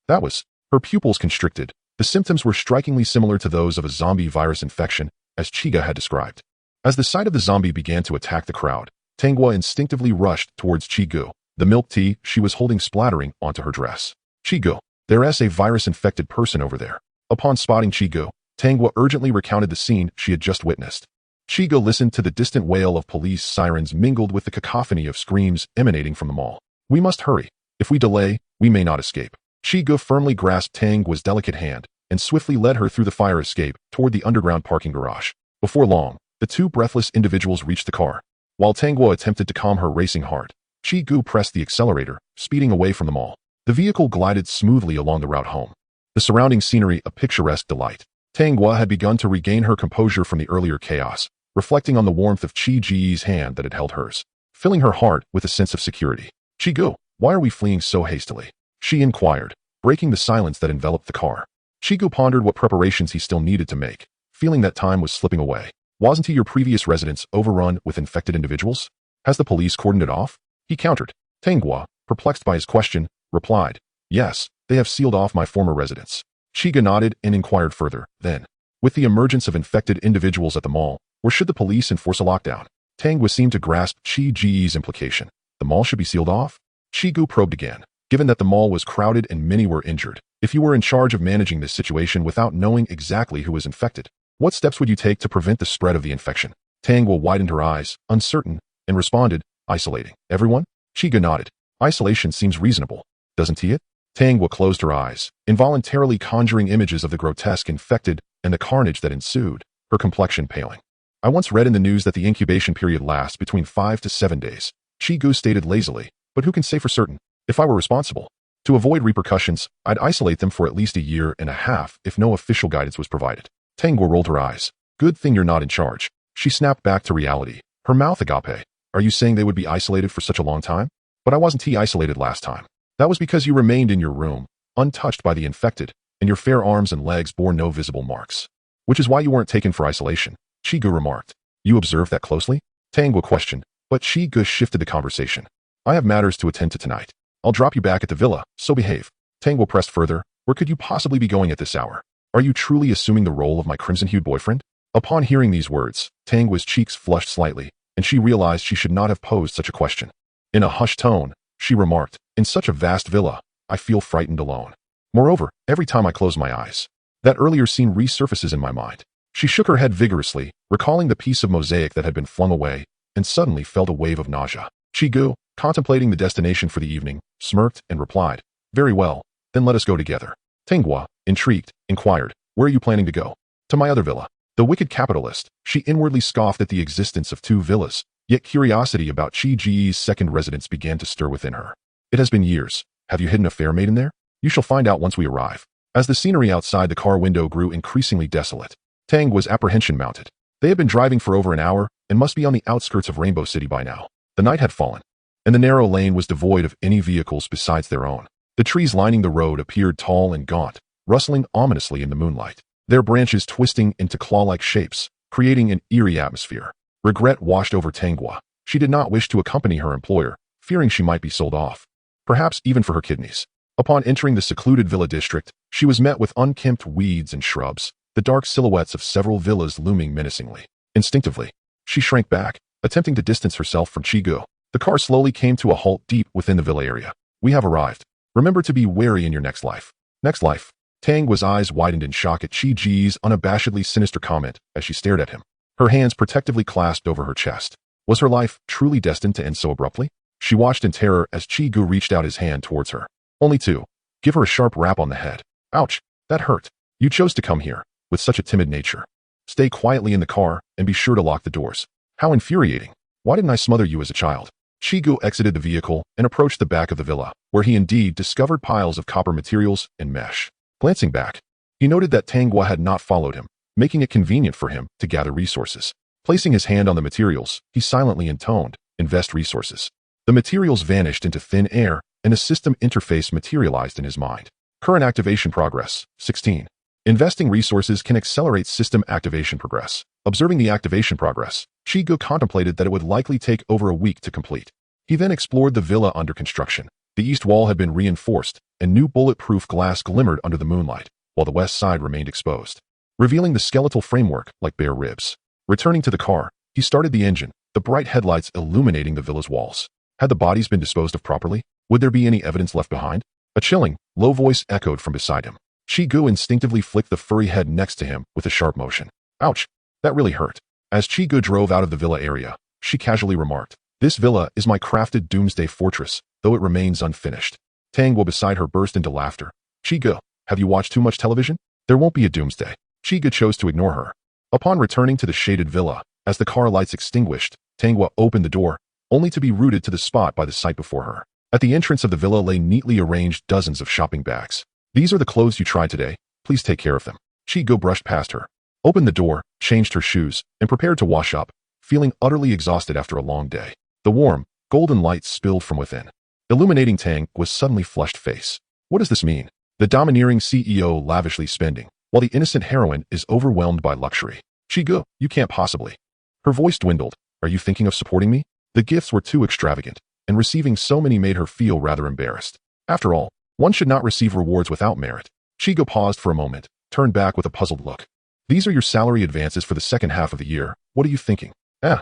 was. Her pupils constricted. The symptoms were strikingly similar to those of a zombie virus infection, as Chiga had described. As the sight of the zombie began to attack the crowd, Tanghua instinctively rushed towards Chi-gu, the milk tea she was holding splattering onto her dress. Chi-gu, there's a virus-infected person over there. Upon spotting Chi-gu, Tanghua urgently recounted the scene she had just witnessed. Chiga listened to the distant wail of police sirens mingled with the cacophony of screams emanating from the mall. We must hurry. If we delay, we may not escape. Chiga firmly grasped Tanghua's delicate hand and swiftly led her through the fire escape toward the underground parking garage. Before long, the 2 breathless individuals reached the car. While Tanghua attempted to calm her racing heart, Chi-gu pressed the accelerator, speeding away from the mall. The vehicle glided smoothly along the route home, the surrounding scenery a picturesque delight. Tanghua had begun to regain her composure from the earlier chaos, reflecting on the warmth of Chi-Ji's hand that had held hers, filling her heart with a sense of security. "Chi-gu, why are we fleeing so hastily?" she inquired, breaking the silence that enveloped the car. Chi-gu pondered what preparations he still needed to make, feeling that time was slipping away. "Wasn't your previous residence overrun with infected individuals? Has the police cordoned it off?" he countered. Tanghua, perplexed by his question, replied, "Yes, they have sealed off my former residence." Chi-gu nodded and inquired further, then, with the emergence of infected individuals at the mall, or should the police enforce a lockdown? Tanghua seemed to grasp Chi-Ji's implication. The mall should be sealed off? Chi-gu probed again. Given that the mall was crowded and many were injured, if you were in charge of managing this situation without knowing exactly who was infected, what steps would you take to prevent the spread of the infection? Tanghua widened her eyes, uncertain, and responded, "Isolating everyone?" Chi-gu nodded. "Isolation seems reasonable, doesn't it?" Tanghua closed her eyes, involuntarily conjuring images of the grotesque infected and the carnage that ensued, her complexion paling. "I once read in the news that the incubation period lasts between 5 to 7 days, Chi-gu stated lazily, "but who can say for certain? If I were responsible, to avoid repercussions, I'd isolate them for at least a year and a half if no official guidance was provided." Tanghua rolled her eyes. "Good thing you're not in charge." She snapped back to reality, her mouth agape. "Are you saying they would be isolated for such a long time? But I wasn't isolated last time. That was because you remained in your room, untouched by the infected, and your fair arms and legs bore no visible marks. Which is why you weren't taken for isolation," Chi-gu remarked. "You observed that closely?" Tanghua questioned, but Chi-gu shifted the conversation. "I have matters to attend to tonight. I'll drop you back at the villa, so behave." Tanghua pressed further. "Where could you possibly be going at this hour? Are you truly assuming the role of my crimson-hued boyfriend?" Upon hearing these words, Tanghua's cheeks flushed slightly, and she realized she should not have posed such a question. In a hushed tone, she remarked, "In such a vast villa, I feel frightened alone. Moreover, every time I close my eyes, that earlier scene resurfaces in my mind." She shook her head vigorously, recalling the piece of mosaic that had been flung away, and suddenly felt a wave of nausea. Chi-gu, contemplating the destination for the evening, smirked and replied, "Very well, then let us go together." Tanghua, intrigued, inquired, "Where are you planning to go?" "To my other villa." The wicked capitalist, she inwardly scoffed at the existence of two villas, yet curiosity about Chi-Ji's second residence began to stir within her. "It has been years. Have you hidden a fair maiden there?" "You shall find out once we arrive." As the scenery outside the car window grew increasingly desolate, Tanghua's apprehension mounted. They had been driving for over an hour and must be on the outskirts of Rainbow City by now. The night had fallen, and the narrow lane was devoid of any vehicles besides their own. The trees lining the road appeared tall and gaunt, rustling ominously in the moonlight, their branches twisting into claw-like shapes, creating an eerie atmosphere. Regret washed over Tanghua. She did not wish to accompany her employer, fearing she might be sold off, perhaps even for her kidneys. Upon entering the secluded villa district, she was met with unkempt weeds and shrubs, the dark silhouettes of several villas looming menacingly. Instinctively, she shrank back, attempting to distance herself from Chi-gu. The car slowly came to a halt deep within the villa area. "We have arrived. Remember to be wary in your next life." "Next life?" Tanghua's eyes widened in shock at Chi-Ji's unabashedly sinister comment as she stared at him, her hands protectively clasped over her chest. Was her life truly destined to end so abruptly? She watched in terror as Chi-gu reached out his hand towards her. "Only to give her a sharp rap on the head." "Ouch, that hurt. You chose to come here, with such a timid nature. Stay quietly in the car, and be sure to lock the doors." "How infuriating. Why didn't I smother you as a child?" Chi-gu exited the vehicle and approached the back of the villa, where he indeed discovered piles of copper materials and mesh. Glancing back, he noted that Tanghua had not followed him, making it convenient for him to gather resources. Placing his hand on the materials, he silently intoned, "Invest resources." The materials vanished into thin air, and a system interface materialized in his mind. Current activation progress, 16. Investing resources can accelerate system activation progress. Observing the activation progress, Chi-gu contemplated that it would likely take over a week to complete. He then explored the villa under construction. The east wall had been reinforced, and new bulletproof glass glimmered under the moonlight, while the west side remained exposed, revealing the skeletal framework like bare ribs. Returning to the car, he started the engine, the bright headlights illuminating the villa's walls. Had the bodies been disposed of properly? Would there be any evidence left behind? A chilling, low voice echoed from beside him. Chi-gu instinctively flicked the furry head next to him with a sharp motion. "Ouch, that really hurt." As Chi-gu drove out of the villa area, she casually remarked, "This villa is my crafted doomsday fortress, though it remains unfinished." Tanghua beside her burst into laughter. "Chi-gu, have you watched too much television? There won't be a doomsday." Chi-gu chose to ignore her. Upon returning to the shaded villa, as the car lights extinguished, Tanghua opened the door, only to be rooted to the spot by the sight before her. At the entrance of the villa lay neatly arranged dozens of shopping bags. "These are the clothes you tried today. Please take care of them." Chi-gu brushed past her. opened the door, changed her shoes, and prepared to wash up, feeling utterly exhausted after a long day. The warm, golden light spilled from within, illuminating Tang Guo's suddenly flushed face. What does this mean? The domineering CEO lavishly spending, while the innocent heroine is overwhelmed by luxury. Chiu, you can't possibly. Her voice dwindled. Are you thinking of supporting me? The gifts were too extravagant, and receiving so many made her feel rather embarrassed. After all, one should not receive rewards without merit. Chiu paused for a moment, turned back with a puzzled look. These are your salary advances for the second half of the year. What are you thinking? I'm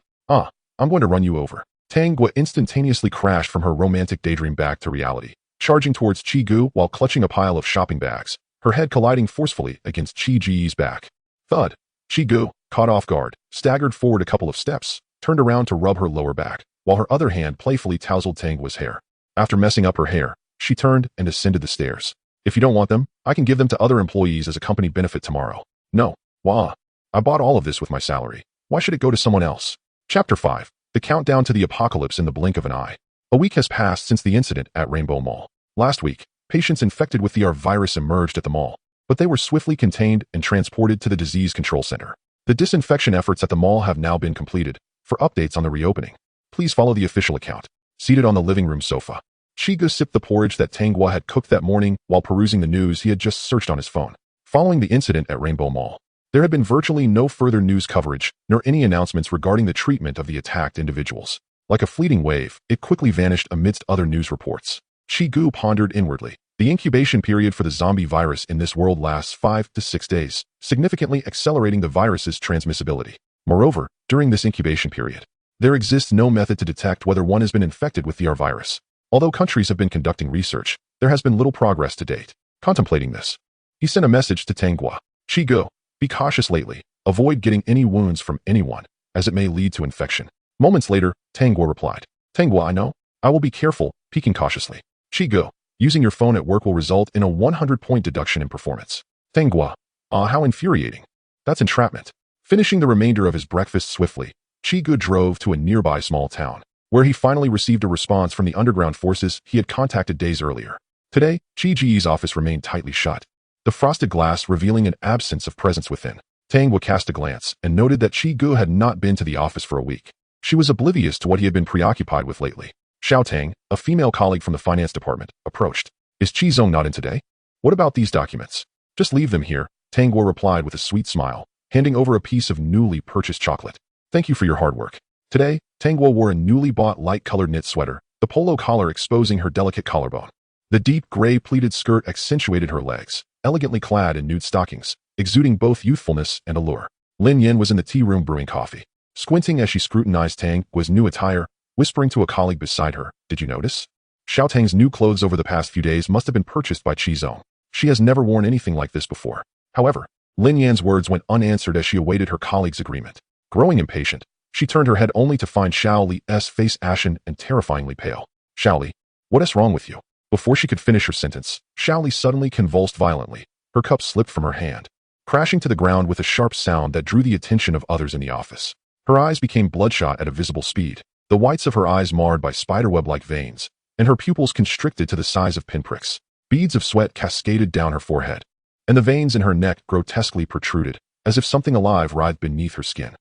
going to run you over. Tang Guo instantaneously crashed from her romantic daydream back to reality, charging towards Chiu while clutching a pile of shopping bags, her head colliding forcefully against Chi's back. Thud. Chiu, caught off guard, staggered forward a couple of steps, turned around to rub her lower back, while her other hand playfully tousled Tang Guo's hair. After messing up her hair, she turned and ascended the stairs. If you don't want them, I can give them to other employees as a company benefit tomorrow. No. Wah. I bought all of this with my salary. Why should it go to someone else? Chapter 5. The countdown to the apocalypse in the blink of an eye. A week has passed since the incident at Rainbow Mall. Last week, patients infected with the Avirus emerged at the mall, but they were swiftly contained and transported to the disease control center. The disinfection efforts at the mall have now been completed. For updates on the reopening, please follow the official account. Seated on the living room sofa, Chiu sipped the porridge that Tang Guo had cooked that morning while perusing the news he had just searched on his phone. Following the incident at Rainbow Mall, there had been virtually no further news coverage, nor any announcements regarding the treatment of the attacked individuals. Like a fleeting wave, it quickly vanished amidst other news reports. Chiu pondered inwardly. The incubation period for the zombie virus in this world lasts 5 to 6 days, significantly accelerating the virus's transmissibility. Moreover, during this incubation period, there exists no method to detect whether one has been infected with the virus. Although countries have been conducting research, there has been little progress to date. Contemplating this, he sent a message to Tang Guo. Chiu, be cautious lately. Avoid getting any wounds from anyone, as it may lead to infection. Moments later, Tang Guo replied. Tang Guo, I know. I will be careful, peeking cautiously. Chiu, using your phone at work will result in a 100-point deduction in performance. Tang Guo, how infuriating. That's entrapment. Finishing the remainder of his breakfast swiftly, Chiu drove to a nearby small town, where he finally received a response from the underground forces he had contacted days earlier. Today, Chi's office remained tightly shut, the frosted glass revealing an absence of presence within. Tang Guo cast a glance and noted that Chiu had not been to the office for a week. She was oblivious to what he had been preoccupied with lately. Xiao Tang, a female colleague from the finance department, approached. Is Qizong not in today? What about these documents? Just leave them here, Tang Guo replied with a sweet smile, handing over a piece of newly purchased chocolate. Thank you for your hard work. Today, Tang Guo wore a newly bought light-colored knit sweater, the polo collar exposing her delicate collarbone. The deep gray pleated skirt accentuated her legs, elegantly clad in nude stockings, exuding both youthfulness and allure. Lin Yin was in the tea room brewing coffee, squinting as she scrutinized Tang Guo's new attire, whispering to a colleague beside her, did you notice? Xiao Tang's new clothes over the past few days must have been purchased by Qizong. She has never worn anything like this before. However, Lin Yan's words went unanswered as she awaited her colleague's agreement. Growing impatient, she turned her head only to find Xiao Li's face ashen and terrifyingly pale. Xiao Li, what is wrong with you? Before she could finish her sentence, Xiao Li suddenly convulsed violently. Her cup slipped from her hand, crashing to the ground with a sharp sound that drew the attention of others in the office. Her eyes became bloodshot at a visible speed, the whites of her eyes marred by spiderweb-like veins, and her pupils constricted to the size of pinpricks. Beads of sweat cascaded down her forehead, and the veins in her neck grotesquely protruded, as if something alive writhed beneath her skin.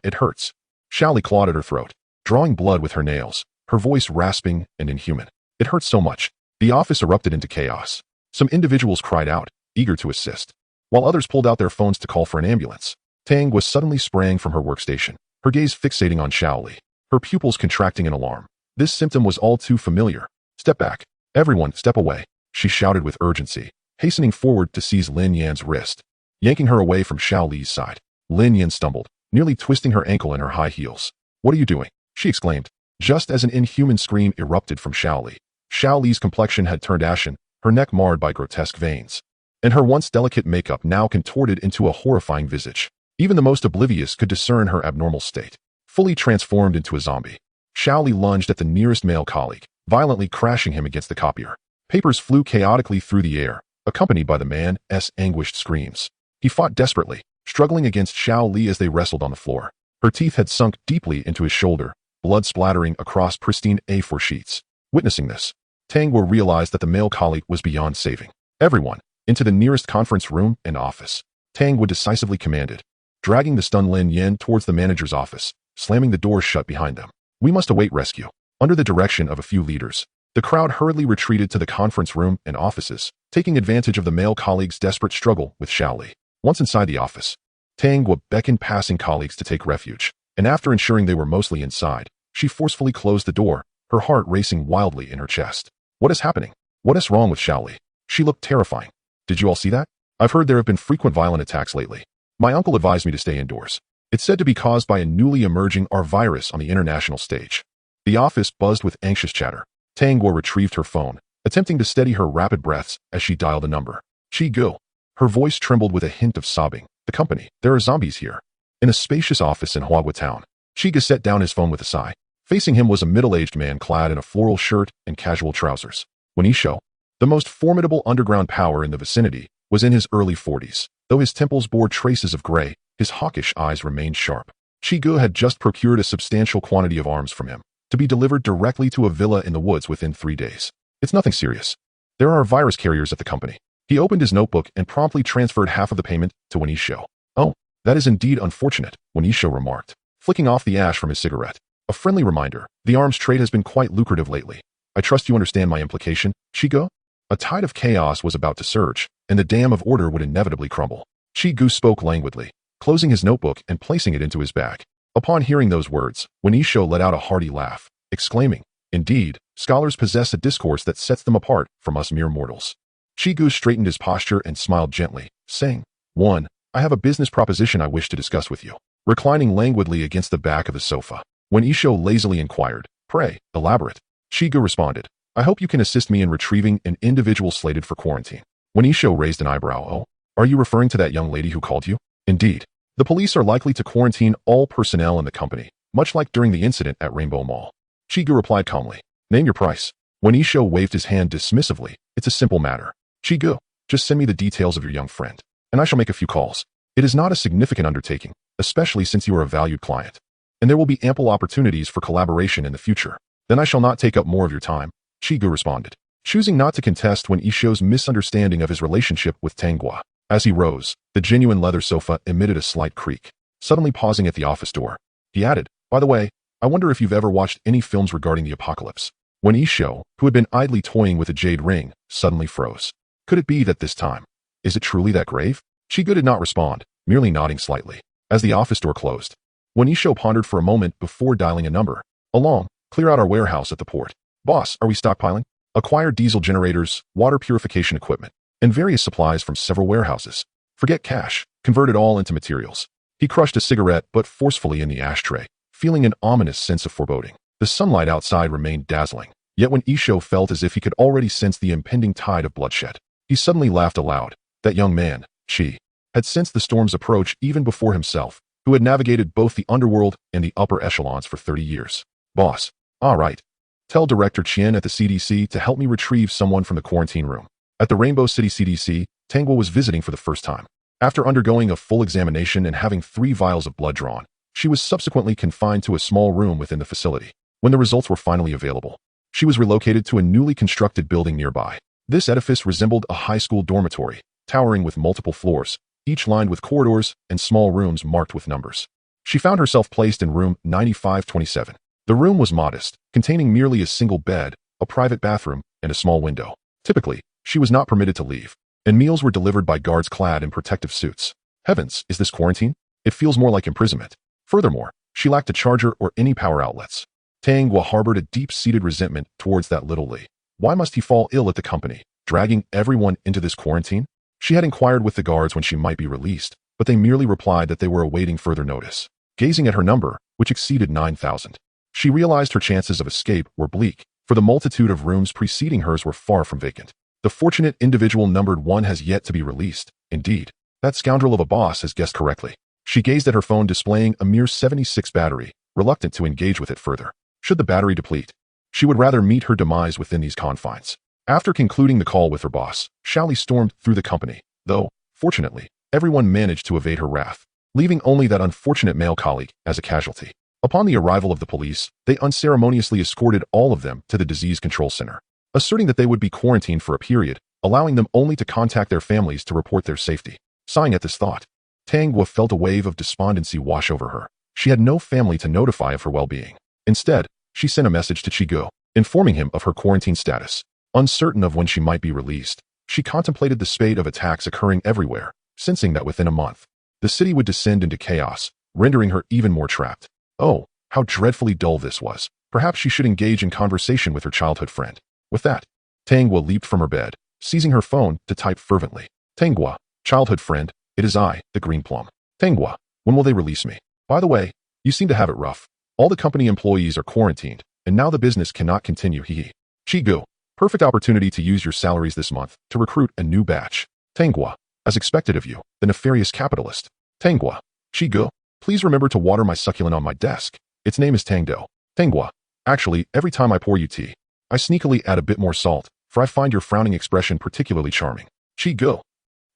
It hurts. Xiao Li clawed at her throat, drawing blood with her nails, her voice rasping and inhuman. It hurts so much. The office erupted into chaos. Some individuals cried out, eager to assist, while others pulled out their phones to call for an ambulance. Tang was suddenly sprang from her workstation, her gaze fixating on Xiao Li, her pupils contracting in alarm. This symptom was all too familiar. Step back. Everyone, step away, she shouted with urgency, hastening forward to seize Lin Yan's wrist. Yanking her away from Xiao Li's side, Lin Yan stumbled, nearly twisting her ankle in her high heels. What are you doing? She exclaimed, just as an inhuman scream erupted from Xiao Li. Xiao Li's complexion had turned ashen, her neck marred by grotesque veins, and her once delicate makeup now contorted into a horrifying visage. Even the most oblivious could discern her abnormal state. Fully transformed into a zombie, Xiao Li lunged at the nearest male colleague, violently crashing him against the copier. Papers flew chaotically through the air, accompanied by the man's anguished screams. He fought desperately, struggling against Xiao Li as they wrestled on the floor. Her teeth had sunk deeply into his shoulder, blood splattering across pristine A4 sheets. Witnessing this, Tang Guo realized that the male colleague was beyond saving. Everyone, into the nearest conference room and office, Tang Guo decisively commanded. dragging the stunned Lin Yin towards the manager's office, slamming the doors shut behind them. We must await rescue. Under the direction of a few leaders, the crowd hurriedly retreated to the conference room and offices, taking advantage of the male colleagues' desperate struggle with Xiaoli. Once inside the office, Tang Guo beckoned passing colleagues to take refuge, and after ensuring they were mostly inside, she forcefully closed the door, her heart racing wildly in her chest. What is happening? What is wrong with Xiaoli? She looked terrifying. Did you all see that? I've heard there have been frequent violent attacks lately. My uncle advised me to stay indoors. It's said to be caused by a newly emerging Avirus on the international stage. The office buzzed with anxious chatter. Tang Guo retrieved her phone, attempting to steady her rapid breaths as she dialed a number. Chiu. Her voice trembled with a hint of sobbing. The company. There are zombies here. In a spacious office in Huagua town, Chiu set down his phone with a sigh. Facing him was a middle-aged man clad in a floral shirt and casual trousers. Wenisho, the most formidable underground power in the vicinity, was in his early 40s. Though his temples bore traces of gray, his hawkish eyes remained sharp. Chiu had just procured a substantial quantity of arms from him, to be delivered directly to a villa in the woods within 3 days. It's nothing serious. There are virus carriers at the company. He opened his notebook and promptly transferred half of the payment to Wenisho. Oh, that is indeed unfortunate, Wenisho remarked, flicking off the ash from his cigarette. A friendly reminder, the arms trade has been quite lucrative lately. I trust you understand my implication, Chiu? A tide of chaos was about to surge, and the dam of order would inevitably crumble. Chiu spoke languidly, closing his notebook and placing it into his bag. Upon hearing those words, Wenisho let out a hearty laugh, exclaiming, "Indeed, scholars possess a discourse that sets them apart from us mere mortals." Chiu straightened his posture and smiled gently, saying, "1. I have a business proposition I wish to discuss with you." Reclining languidly against the back of the sofa, Wenisho lazily inquired, "Pray, elaborate." Chiu responded, "I hope you can assist me in retrieving an individual slated for quarantine." Wenisho raised an eyebrow. "Oh, are you referring to that young lady who called you?" "Indeed. The police are likely to quarantine all personnel in the company, much like during the incident at Rainbow Mall." Chiu replied calmly, "Name your price." Wenisho waved his hand dismissively. "It's a simple matter. Chiu, just send me the details of your young friend, and I shall make a few calls. It is not a significant undertaking, especially since you are a valued client, and there will be ample opportunities for collaboration in the future. Then I shall not take up more of your time," Chiu responded, choosing not to contest Wenisho's misunderstanding of his relationship with Tang Guo. As he rose, the genuine leather sofa emitted a slight creak, suddenly pausing at the office door. He added, "By the way, I wonder if you've ever watched any films regarding the apocalypse." Wenisho, who had been idly toying with a jade ring, suddenly froze. Could it be that this time? Is it truly that grave? Chiu did not respond, merely nodding slightly. As the office door closed, Wenisho pondered for a moment before dialing a number. "Along, clear out our warehouse at the port. Boss, are we stockpiling?" "Acquire diesel generators, water purification equipment, and various supplies from several warehouses. Forget cash, convert it all into materials." He crushed a cigarette but forcefully in the ashtray, feeling an ominous sense of foreboding. The sunlight outside remained dazzling, yet Wenisho felt as if he could already sense the impending tide of bloodshed. He suddenly laughed aloud. That young man, Chiu, had sensed the storm's approach even before himself, who had navigated both the underworld and the upper echelons for 30 years. "Boss, all right. Tell Director Qian at the CDC to help me retrieve someone from the quarantine room." At the Rainbow City CDC, Tang Guo was visiting for the first time. After undergoing a full examination and having 3 vials of blood drawn, she was subsequently confined to a small room within the facility. When the results were finally available, she was relocated to a newly constructed building nearby. This edifice resembled a high school dormitory, towering with multiple floors, each lined with corridors and small rooms marked with numbers. She found herself placed in room 9527. The room was modest, containing merely a single bed, a private bathroom, and a small window. Typically, she was not permitted to leave, and meals were delivered by guards clad in protective suits. Heavens, is this quarantine? It feels more like imprisonment. Furthermore, she lacked a charger or any power outlets. Tang Guo harbored a deep-seated resentment towards that little Li. Why must he fall ill at the company, dragging everyone into this quarantine? She had inquired with the guards when she might be released, but they merely replied that they were awaiting further notice. Gazing at her number, which exceeded 9,000, she realized her chances of escape were bleak, for the multitude of rooms preceding hers were far from vacant. The fortunate individual numbered 1 has yet to be released. Indeed, that scoundrel of a boss has guessed correctly. She gazed at her phone displaying a mere 76 battery, reluctant to engage with it further. Should the battery deplete, she would rather meet her demise within these confines. After concluding the call with her boss, Xiaoli stormed through the company, though, fortunately, everyone managed to evade her wrath, leaving only that unfortunate male colleague as a casualty. Upon the arrival of the police, they unceremoniously escorted all of them to the disease control center, asserting that they would be quarantined for a period, allowing them only to contact their families to report their safety. Sighing at this thought, Tangwa felt a wave of despondency wash over her. She had no family to notify of her well-being. Instead, she sent a message to Chiu, informing him of her quarantine status. Uncertain of when she might be released, she contemplated the spate of attacks occurring everywhere, sensing that within a month, the city would descend into chaos, rendering her even more trapped. Oh, how dreadfully dull this was. Perhaps she should engage in conversation with her childhood friend. With that, Tangwa leaped from her bed, seizing her phone to type fervently. Tangwa, childhood friend, it is I, the Green Plum. Tangwa, when will they release me? By the way, you seem to have it rough. All the company employees are quarantined, and now the business cannot continue. Hee. Chiu, perfect opportunity to use your salaries this month to recruit a new batch. Tangwa, as expected of you, the nefarious capitalist. Tangwa, Chiu, please remember to water my succulent on my desk. Its name is Tangdo. Tangwa, actually, every time I pour you tea, I sneakily add a bit more salt, for I find your frowning expression particularly charming. Chiu.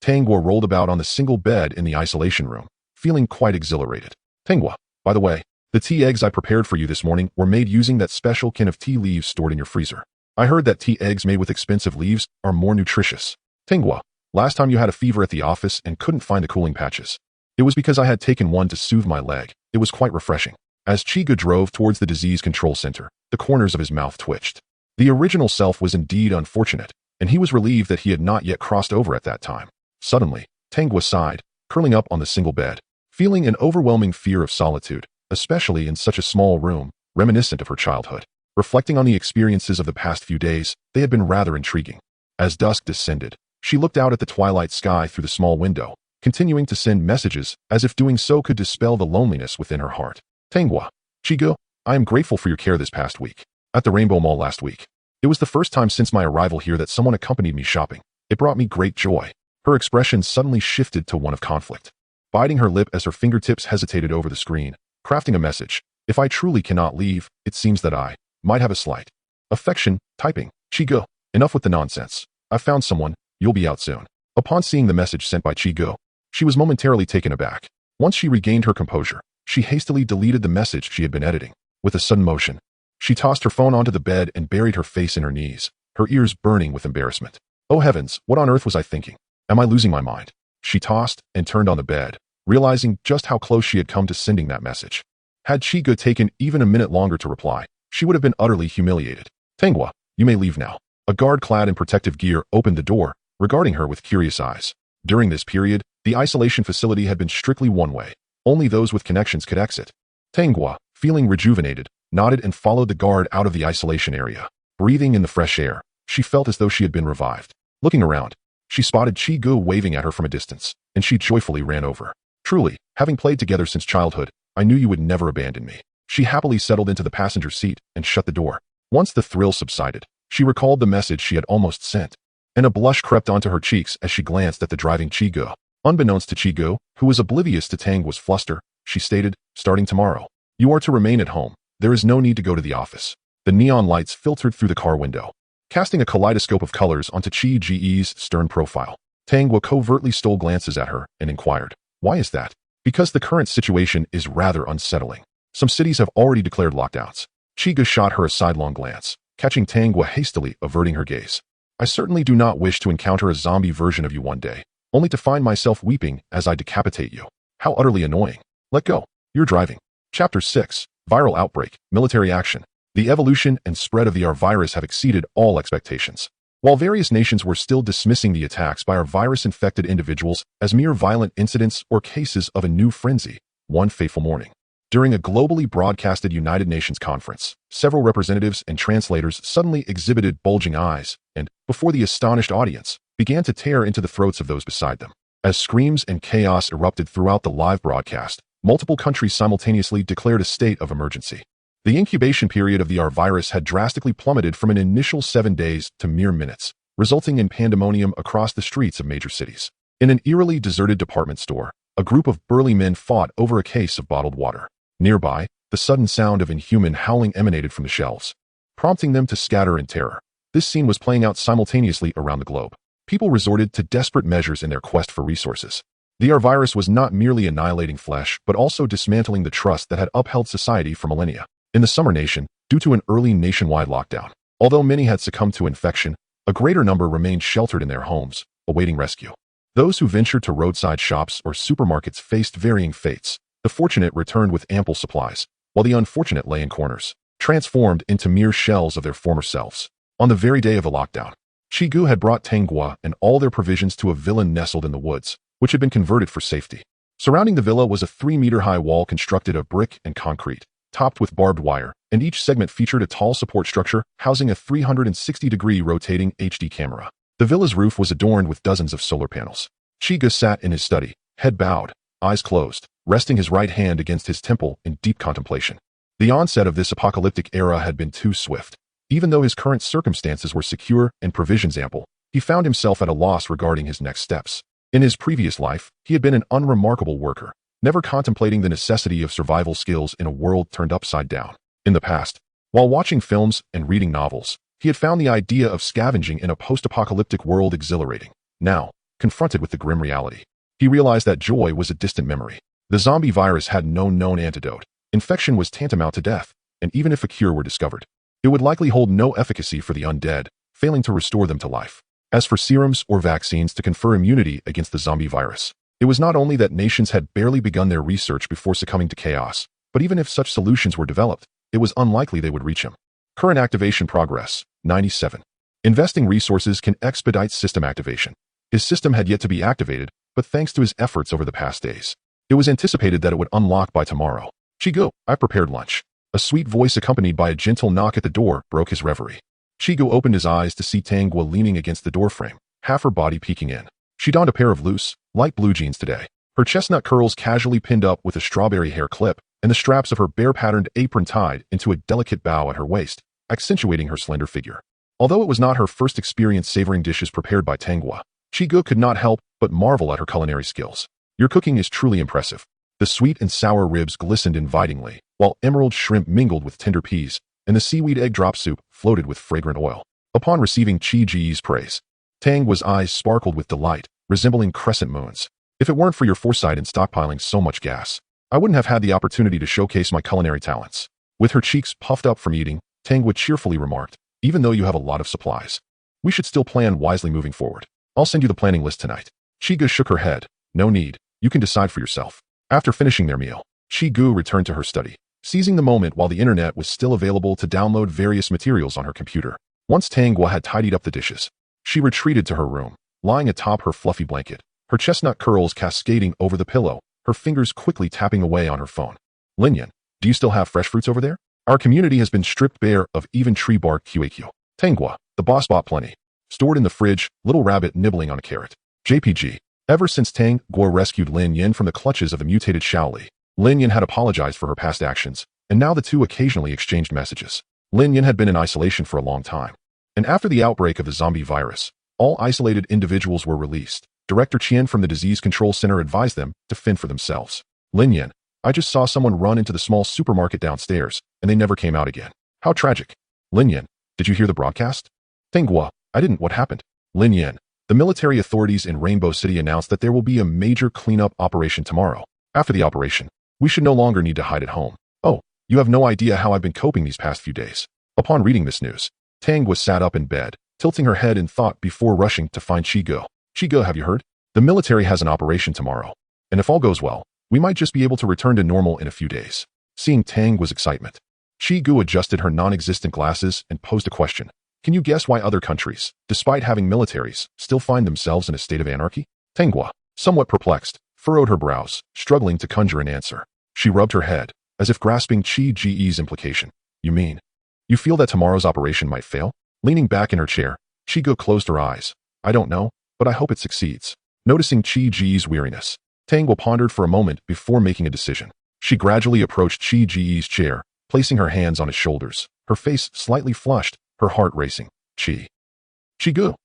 Tangwa rolled about on the single bed in the isolation room, feeling quite exhilarated. Tangwa, by the way, the tea eggs I prepared for you this morning were made using that special can of tea leaves stored in your freezer. I heard that tea eggs made with expensive leaves are more nutritious. Tangwa, last time you had a fever at the office and couldn't find the cooling patches. It was because I had taken one to soothe my leg. It was quite refreshing. As Chiu drove towards the disease control center, the corners of his mouth twitched. The original self was indeed unfortunate, and he was relieved that he had not yet crossed over at that time. Suddenly, Tangwa sighed, curling up on the single bed, feeling an overwhelming fear of solitude, especially in such a small room, reminiscent of her childhood. Reflecting on the experiences of the past few days, they had been rather intriguing. As dusk descended, she looked out at the twilight sky through the small window, continuing to send messages as if doing so could dispel the loneliness within her heart. Tangwa, Chiu, I am grateful for your care this past week. At the Rainbow Mall last week, it was the first time since my arrival here that someone accompanied me shopping. It brought me great joy. Her expression suddenly shifted to one of conflict. Biting her lip as her fingertips hesitated over the screen, crafting a message. If I truly cannot leave, it seems that I might have a slight affection. Typing. Chiu, enough with the nonsense. I've found someone. You'll be out soon. Upon seeing the message sent by Chiu, she was momentarily taken aback. Once she regained her composure, she hastily deleted the message she had been editing. With a sudden motion, she tossed her phone onto the bed and buried her face in her knees, her ears burning with embarrassment. Oh heavens, what on earth was I thinking? Am I losing my mind? She tossed and turned on the bed, realizing just how close she had come to sending that message. Had Chiu taken even a minute longer to reply, she would have been utterly humiliated. Tangwa, you may leave now. A guard clad in protective gear opened the door, regarding her with curious eyes. During this period, the isolation facility had been strictly one-way. Only those with connections could exit. Tangwa, feeling rejuvenated, nodded and followed the guard out of the isolation area. Breathing in the fresh air, she felt as though she had been revived. Looking around, she spotted Chiu waving at her from a distance, and she joyfully ran over. Truly, having played together since childhood, I knew you would never abandon me. She happily settled into the passenger seat and shut the door. Once the thrill subsided, she recalled the message she had almost sent, and a blush crept onto her cheeks as she glanced at the driving Chiu. Unbeknownst to Chiu, who was oblivious to Tangwa's fluster, she stated, starting tomorrow, you are to remain at home. There is no need to go to the office. The neon lights filtered through the car window, casting a kaleidoscope of colors onto Chiu's stern profile. Tangwa covertly stole glances at her and inquired, why is that? Because the current situation is rather unsettling. Some cities have already declared lockdowns. Chiu shot her a sidelong glance, catching Tangwa hastily averting her gaze. I certainly do not wish to encounter a zombie version of you one day, only to find myself weeping as I decapitate you. How utterly annoying. Let go. You're driving. Chapter 6. Viral Outbreak. Military Action. The evolution and spread of the Avirus have exceeded all expectations. While various nations were still dismissing the attacks by virus-infected individuals as mere violent incidents or cases of a new frenzy, one fateful morning, during a globally broadcasted United Nations conference, several representatives and translators suddenly exhibited bulging eyes and, before the astonished audience, began to tear into the throats of those beside them. As screams and chaos erupted throughout the live broadcast, multiple countries simultaneously declared a state of emergency. The incubation period of the Avirus had drastically plummeted from an initial 7 days to mere minutes, resulting in pandemonium across the streets of major cities. In an eerily deserted department store, a group of burly men fought over a case of bottled water. Nearby, the sudden sound of inhuman howling emanated from the shelves, prompting them to scatter in terror. This scene was playing out simultaneously around the globe. People resorted to desperate measures in their quest for resources. The Avirus was not merely annihilating flesh, but also dismantling the trust that had upheld society for millennia. In the Summer Nation, due to an early nationwide lockdown, although many had succumbed to infection, a greater number remained sheltered in their homes, awaiting rescue. Those who ventured to roadside shops or supermarkets faced varying fates. The fortunate returned with ample supplies, while the unfortunate lay in corners, transformed into mere shells of their former selves. On the very day of the lockdown, Chiu had brought Tanghua and all their provisions to a villa nestled in the woods, which had been converted for safety. Surrounding the villa was a 3-meter-high wall constructed of brick and concrete, topped with barbed wire, and each segment featured a tall support structure housing a 360-degree rotating HD camera. The villa's roof was adorned with dozens of solar panels. Chiu sat in his study, head bowed, eyes closed, resting his right hand against his temple in deep contemplation. The onset of this apocalyptic era had been too swift. Even though his current circumstances were secure and provisions ample, he found himself at a loss regarding his next steps. In his previous life, he had been an unremarkable worker, never contemplating the necessity of survival skills in a world turned upside down. In the past, while watching films and reading novels, he had found the idea of scavenging in a post-apocalyptic world exhilarating. Now, confronted with the grim reality, he realized that joy was a distant memory. The zombie virus had no known antidote. Infection was tantamount to death, and even if a cure were discovered, it would likely hold no efficacy for the undead, failing to restore them to life. As for serums or vaccines to confer immunity against the zombie virus, it was not only that nations had barely begun their research before succumbing to chaos, but even if such solutions were developed, it was unlikely they would reach him. Current activation progress, 97. Investing resources can expedite system activation. His system had yet to be activated, but thanks to his efforts over the past days, it was anticipated that it would unlock by tomorrow. Chiu, I prepared lunch. A sweet voice accompanied by a gentle knock at the door broke his reverie. Chiu opened his eyes to see Tanghua leaning against the doorframe, half her body peeking in. She donned a pair of loose, light blue jeans today, her chestnut curls casually pinned up with a strawberry hair clip, and the straps of her bear-patterned apron tied into a delicate bow at her waist, accentuating her slender figure. Although it was not her first experience savoring dishes prepared by Tanghua, Chiu could not help but marvel at her culinary skills. Your cooking is truly impressive. The sweet and sour ribs glistened invitingly, while emerald shrimp mingled with tender peas, and the seaweed egg drop soup floated with fragrant oil. Upon receiving Chiu's praise, Tangua's eyes sparkled with delight, resembling crescent moons. If it weren't for your foresight in stockpiling so much gas, I wouldn't have had the opportunity to showcase my culinary talents. With her cheeks puffed up from eating, Tanghua cheerfully remarked, even though you have a lot of supplies, we should still plan wisely moving forward. I'll send you the planning list tonight. Chiu shook her head. No need. You can decide for yourself. After finishing their meal, Chiu returned to her study, seizing the moment while the internet was still available to download various materials on her computer. Once Tanghua had tidied up the dishes, she retreated to her room, lying atop her fluffy blanket, her chestnut curls cascading over the pillow, her fingers quickly tapping away on her phone. Linyan, do you still have fresh fruits over there? Our community has been stripped bare of even tree bark QAQ. Tanghua, the boss bought plenty. Stored in the fridge, little rabbit nibbling on a carrot. JPG. Ever since Tanghua rescued Lin Yin from the clutches of the mutated Shaoli, Lin Yin had apologized for her past actions, and now the two occasionally exchanged messages. Lin Yin had been in isolation for a long time, and after the outbreak of the zombie virus, all isolated individuals were released. Director Qian from the Disease Control Center advised them to fend for themselves. Lin Yin, I just saw someone run into the small supermarket downstairs, and they never came out again. How tragic. Lin Yin, did you hear the broadcast? Tanghua, I didn't. What happened? Lin Yin, the military authorities in Rainbow City announced that there will be a major cleanup operation tomorrow. After the operation, we should no longer need to hide at home. Oh, you have no idea how I've been coping these past few days. Upon reading this news, Tanghua sat up in bed, tilting her head in thought before rushing to find Chiu. Chiu, have you heard? The military has an operation tomorrow, and if all goes well, we might just be able to return to normal in a few days. Seeing Tangua's excitement, Chiu adjusted her non-existent glasses and posed a question. Can you guess why other countries, despite having militaries, still find themselves in a state of anarchy? Tanghua, somewhat perplexed, furrowed her brows, struggling to conjure an answer. She rubbed her head, as if grasping Chiu's implication. You mean, you feel that tomorrow's operation might fail? Leaning back in her chair, Chiu closed her eyes. I don't know, but I hope it succeeds. Noticing Chiu's weariness, Tanghua pondered for a moment before making a decision. She gradually approached Chiu's chair, placing her hands on his shoulders, her face slightly flushed, her heart racing. Chiu,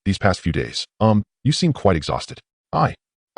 these past few days, you seem quite exhausted. I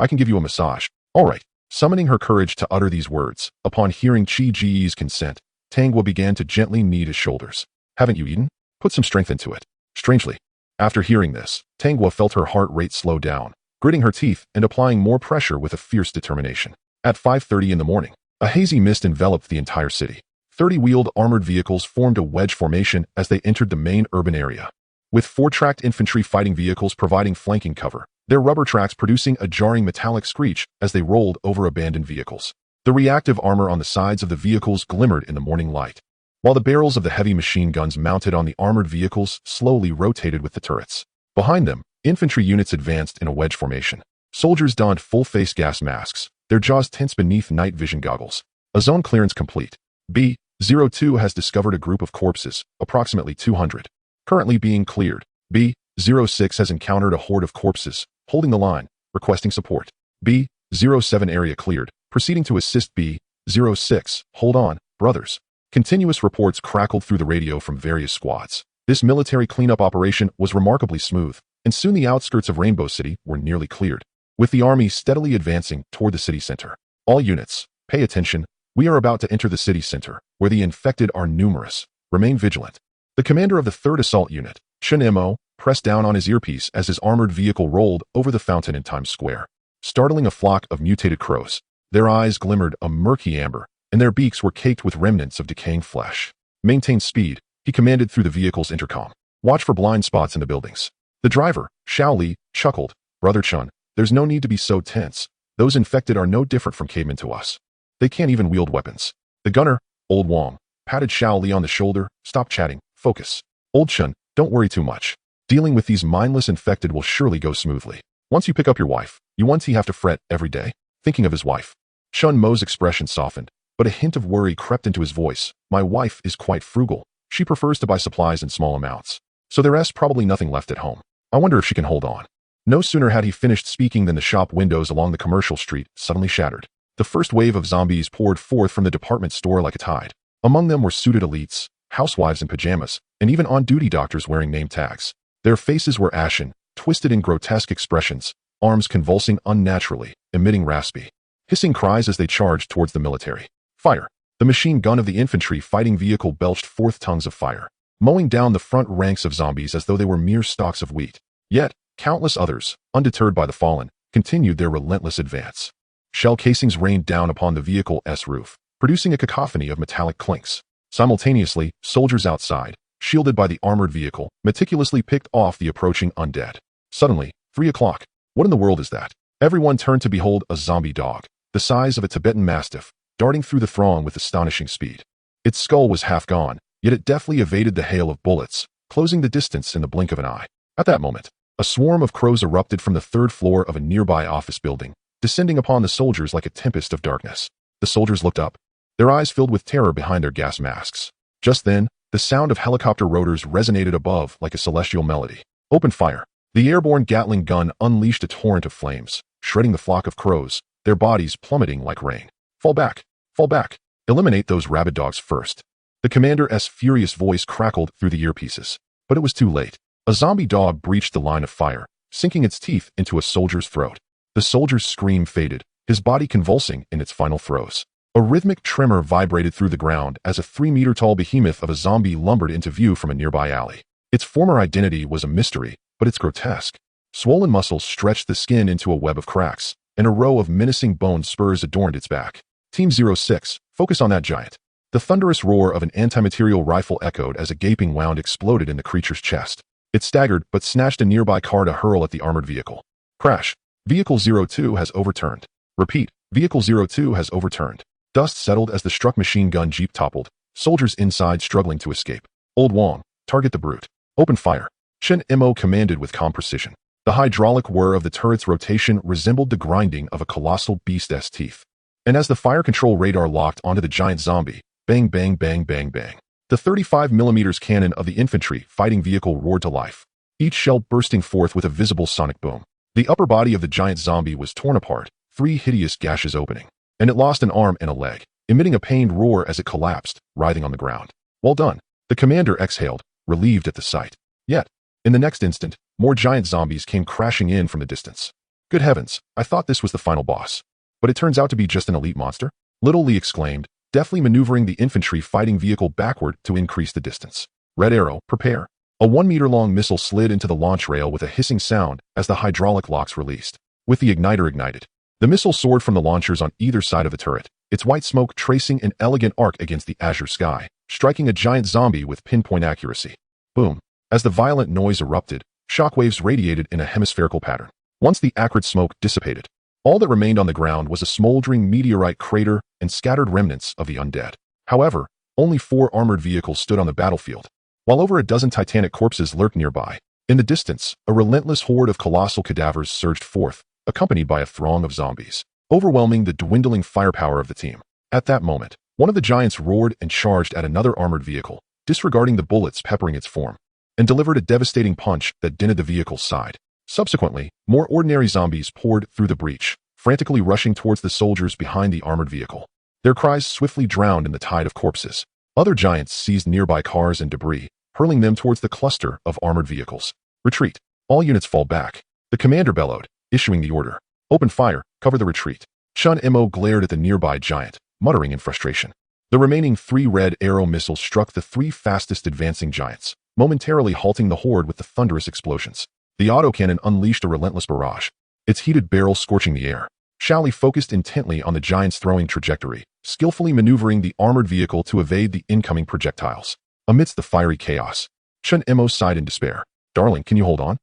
can give you a massage. All right. Summoning her courage to utter these words, upon hearing Chiu's consent, Tanghua began to gently knead his shoulders. Haven't you eaten? Put some strength into it. Strangely, after hearing this, Tanghua felt her heart rate slow down, gritting her teeth and applying more pressure with a fierce determination. At 5:30 in the morning, a hazy mist enveloped the entire city. 30 wheeled armored vehicles formed a wedge formation as they entered the main urban area. With 4-tracked infantry fighting vehicles providing flanking cover, their rubber tracks producing a jarring metallic screech as they rolled over abandoned vehicles. The reactive armor on the sides of the vehicles glimmered in the morning light, while the barrels of the heavy machine guns mounted on the armored vehicles slowly rotated with the turrets. Behind them, infantry units advanced in a wedge formation. Soldiers donned full-face gas masks, their jaws tense beneath night vision goggles. A zone clearance complete. B-02 has discovered a group of corpses, approximately 200. Currently being cleared. B-06 has encountered a horde of corpses, holding the line, requesting support. B-07 area cleared, proceeding to assist B-06. Hold on, brothers. Continuous reports crackled through the radio from various squads. This military cleanup operation was remarkably smooth, and soon the outskirts of Rainbow City were nearly cleared, with the army steadily advancing toward the city center. All units, pay attention. We are about to enter the city center, where the infected are numerous. Remain vigilant. The commander of the 3rd Assault Unit, Chiu, pressed down on his earpiece as his armored vehicle rolled over the fountain in Times Square, startling a flock of mutated crows. Their eyes glimmered a murky amber, and their beaks were caked with remnants of decaying flesh. Maintain speed, he commanded through the vehicle's intercom. Watch for blind spots in the buildings. The driver, Xiao Li, chuckled. Brother Chun, there's no need to be so tense. Those infected are no different from cavemen to us. They can't even wield weapons. The gunner, Old Wang, patted Xiao Li on the shoulder. Stop chatting. Focus. Old Chun, don't worry too much. Dealing with these mindless infected will surely go smoothly. Once you pick up your wife, you won't have to fret every day, thinking of his wife. Chun Mo's expression softened, but a hint of worry crept into his voice. My wife is quite frugal. She prefers to buy supplies in small amounts, so there's probably nothing left at home. I wonder if she can hold on. No sooner had he finished speaking than the shop windows along the commercial street suddenly shattered. The first wave of zombies poured forth from the department store like a tide. Among them were suited elites, housewives in pajamas, and even on-duty doctors wearing name tags. Their faces were ashen, twisted in grotesque expressions, arms convulsing unnaturally, emitting raspy, hissing cries as they charged towards the military. Fire! The machine gun of the infantry fighting vehicle belched forth tongues of fire, mowing down the front ranks of zombies as though they were mere stalks of wheat. Yet, countless others, undeterred by the fallen, continued their relentless advance. Shell casings rained down upon the vehicle's roof, producing a cacophony of metallic clinks. Simultaneously, soldiers outside, shielded by the armored vehicle, meticulously picked off the approaching undead. Suddenly, 3 o'clock. What in the world is that? Everyone turned to behold a zombie dog, the size of a Tibetan mastiff, darting through the throng with astonishing speed. Its skull was half gone, yet it deftly evaded the hail of bullets, closing the distance in the blink of an eye. At that moment, a swarm of crows erupted from the 3rd floor of a nearby office building, descending upon the soldiers like a tempest of darkness. The soldiers looked up, their eyes filled with terror behind their gas masks. Just then, the sound of helicopter rotors resonated above like a celestial melody. Open fire! The airborne Gatling gun unleashed a torrent of flames, shredding the flock of crows, their bodies plummeting like rain. Fall back! Fall back! Eliminate those rabid dogs first. The commander's furious voice crackled through the earpieces. But it was too late. A zombie dog breached the line of fire, sinking its teeth into a soldier's throat. The soldier's scream faded, his body convulsing in its final throes. A rhythmic tremor vibrated through the ground as a 3-meter-tall behemoth of a zombie lumbered into view from a nearby alley. Its former identity was a mystery, but it's grotesque. Swollen muscles stretched the skin into a web of cracks, and a row of menacing bone spurs adorned its back. Team 06, focus on that giant. The thunderous roar of an anti-material rifle echoed as a gaping wound exploded in the creature's chest. It staggered but snatched a nearby car to hurl at the armored vehicle. Crash. Vehicle 02 has overturned. Repeat, Vehicle 02 has overturned. Dust settled as the struck machine gun jeep toppled, soldiers inside struggling to escape. Old Wang, target the brute. Open fire. Chen Mo commanded with calm precision. The hydraulic whir of the turret's rotation resembled the grinding of a colossal beast's teeth. And as the fire control radar locked onto the giant zombie, bang bang bang bang bang. The 35mm cannon of the infantry fighting vehicle roared to life, each shell bursting forth with a visible sonic boom. The upper body of the giant zombie was torn apart, 3 hideous gashes opening, and it lost an arm and a leg, emitting a pained roar as it collapsed, writhing on the ground. Well done. The commander exhaled, relieved at the sight. Yet, in the next instant, more giant zombies came crashing in from the distance. Good heavens, I thought this was the final boss. But it turns out to be just an elite monster? Little Lee exclaimed, deftly maneuvering the infantry fighting vehicle backward to increase the distance. Red Arrow, prepare. A 1-meter-long missile slid into the launch rail with a hissing sound as the hydraulic locks released. With the igniter ignited, the missile soared from the launchers on either side of the turret, its white smoke tracing an elegant arc against the azure sky, striking a giant zombie with pinpoint accuracy. Boom. As the violent noise erupted, shockwaves radiated in a hemispherical pattern. Once the acrid smoke dissipated, all that remained on the ground was a smoldering meteorite crater and scattered remnants of the undead. However, only 4 armored vehicles stood on the battlefield, while over a dozen titanic corpses lurked nearby. In the distance, a relentless horde of colossal cadavers surged forth, accompanied by a throng of zombies, overwhelming the dwindling firepower of the team. At that moment, one of the giants roared and charged at another armored vehicle, disregarding the bullets peppering its form, and delivered a devastating punch that dented the vehicle's side. Subsequently, more ordinary zombies poured through the breach, frantically rushing towards the soldiers behind the armored vehicle. Their cries swiftly drowned in the tide of corpses. Other giants seized nearby cars and debris, hurling them towards the cluster of armored vehicles. Retreat. All units fall back. The commander bellowed, issuing the order. Open fire, cover the retreat. Chun Mo glared at the nearby giant, muttering in frustration. The remaining 3 red arrow missiles struck the 3 fastest advancing giants, momentarily halting the horde with the thunderous explosions. The autocannon unleashed a relentless barrage, its heated barrel scorching the air. Xiaoli focused intently on the giant's throwing trajectory, skillfully maneuvering the armored vehicle to evade the incoming projectiles. Amidst the fiery chaos, Chun Mo sighed in despair. Darling, can you hold on?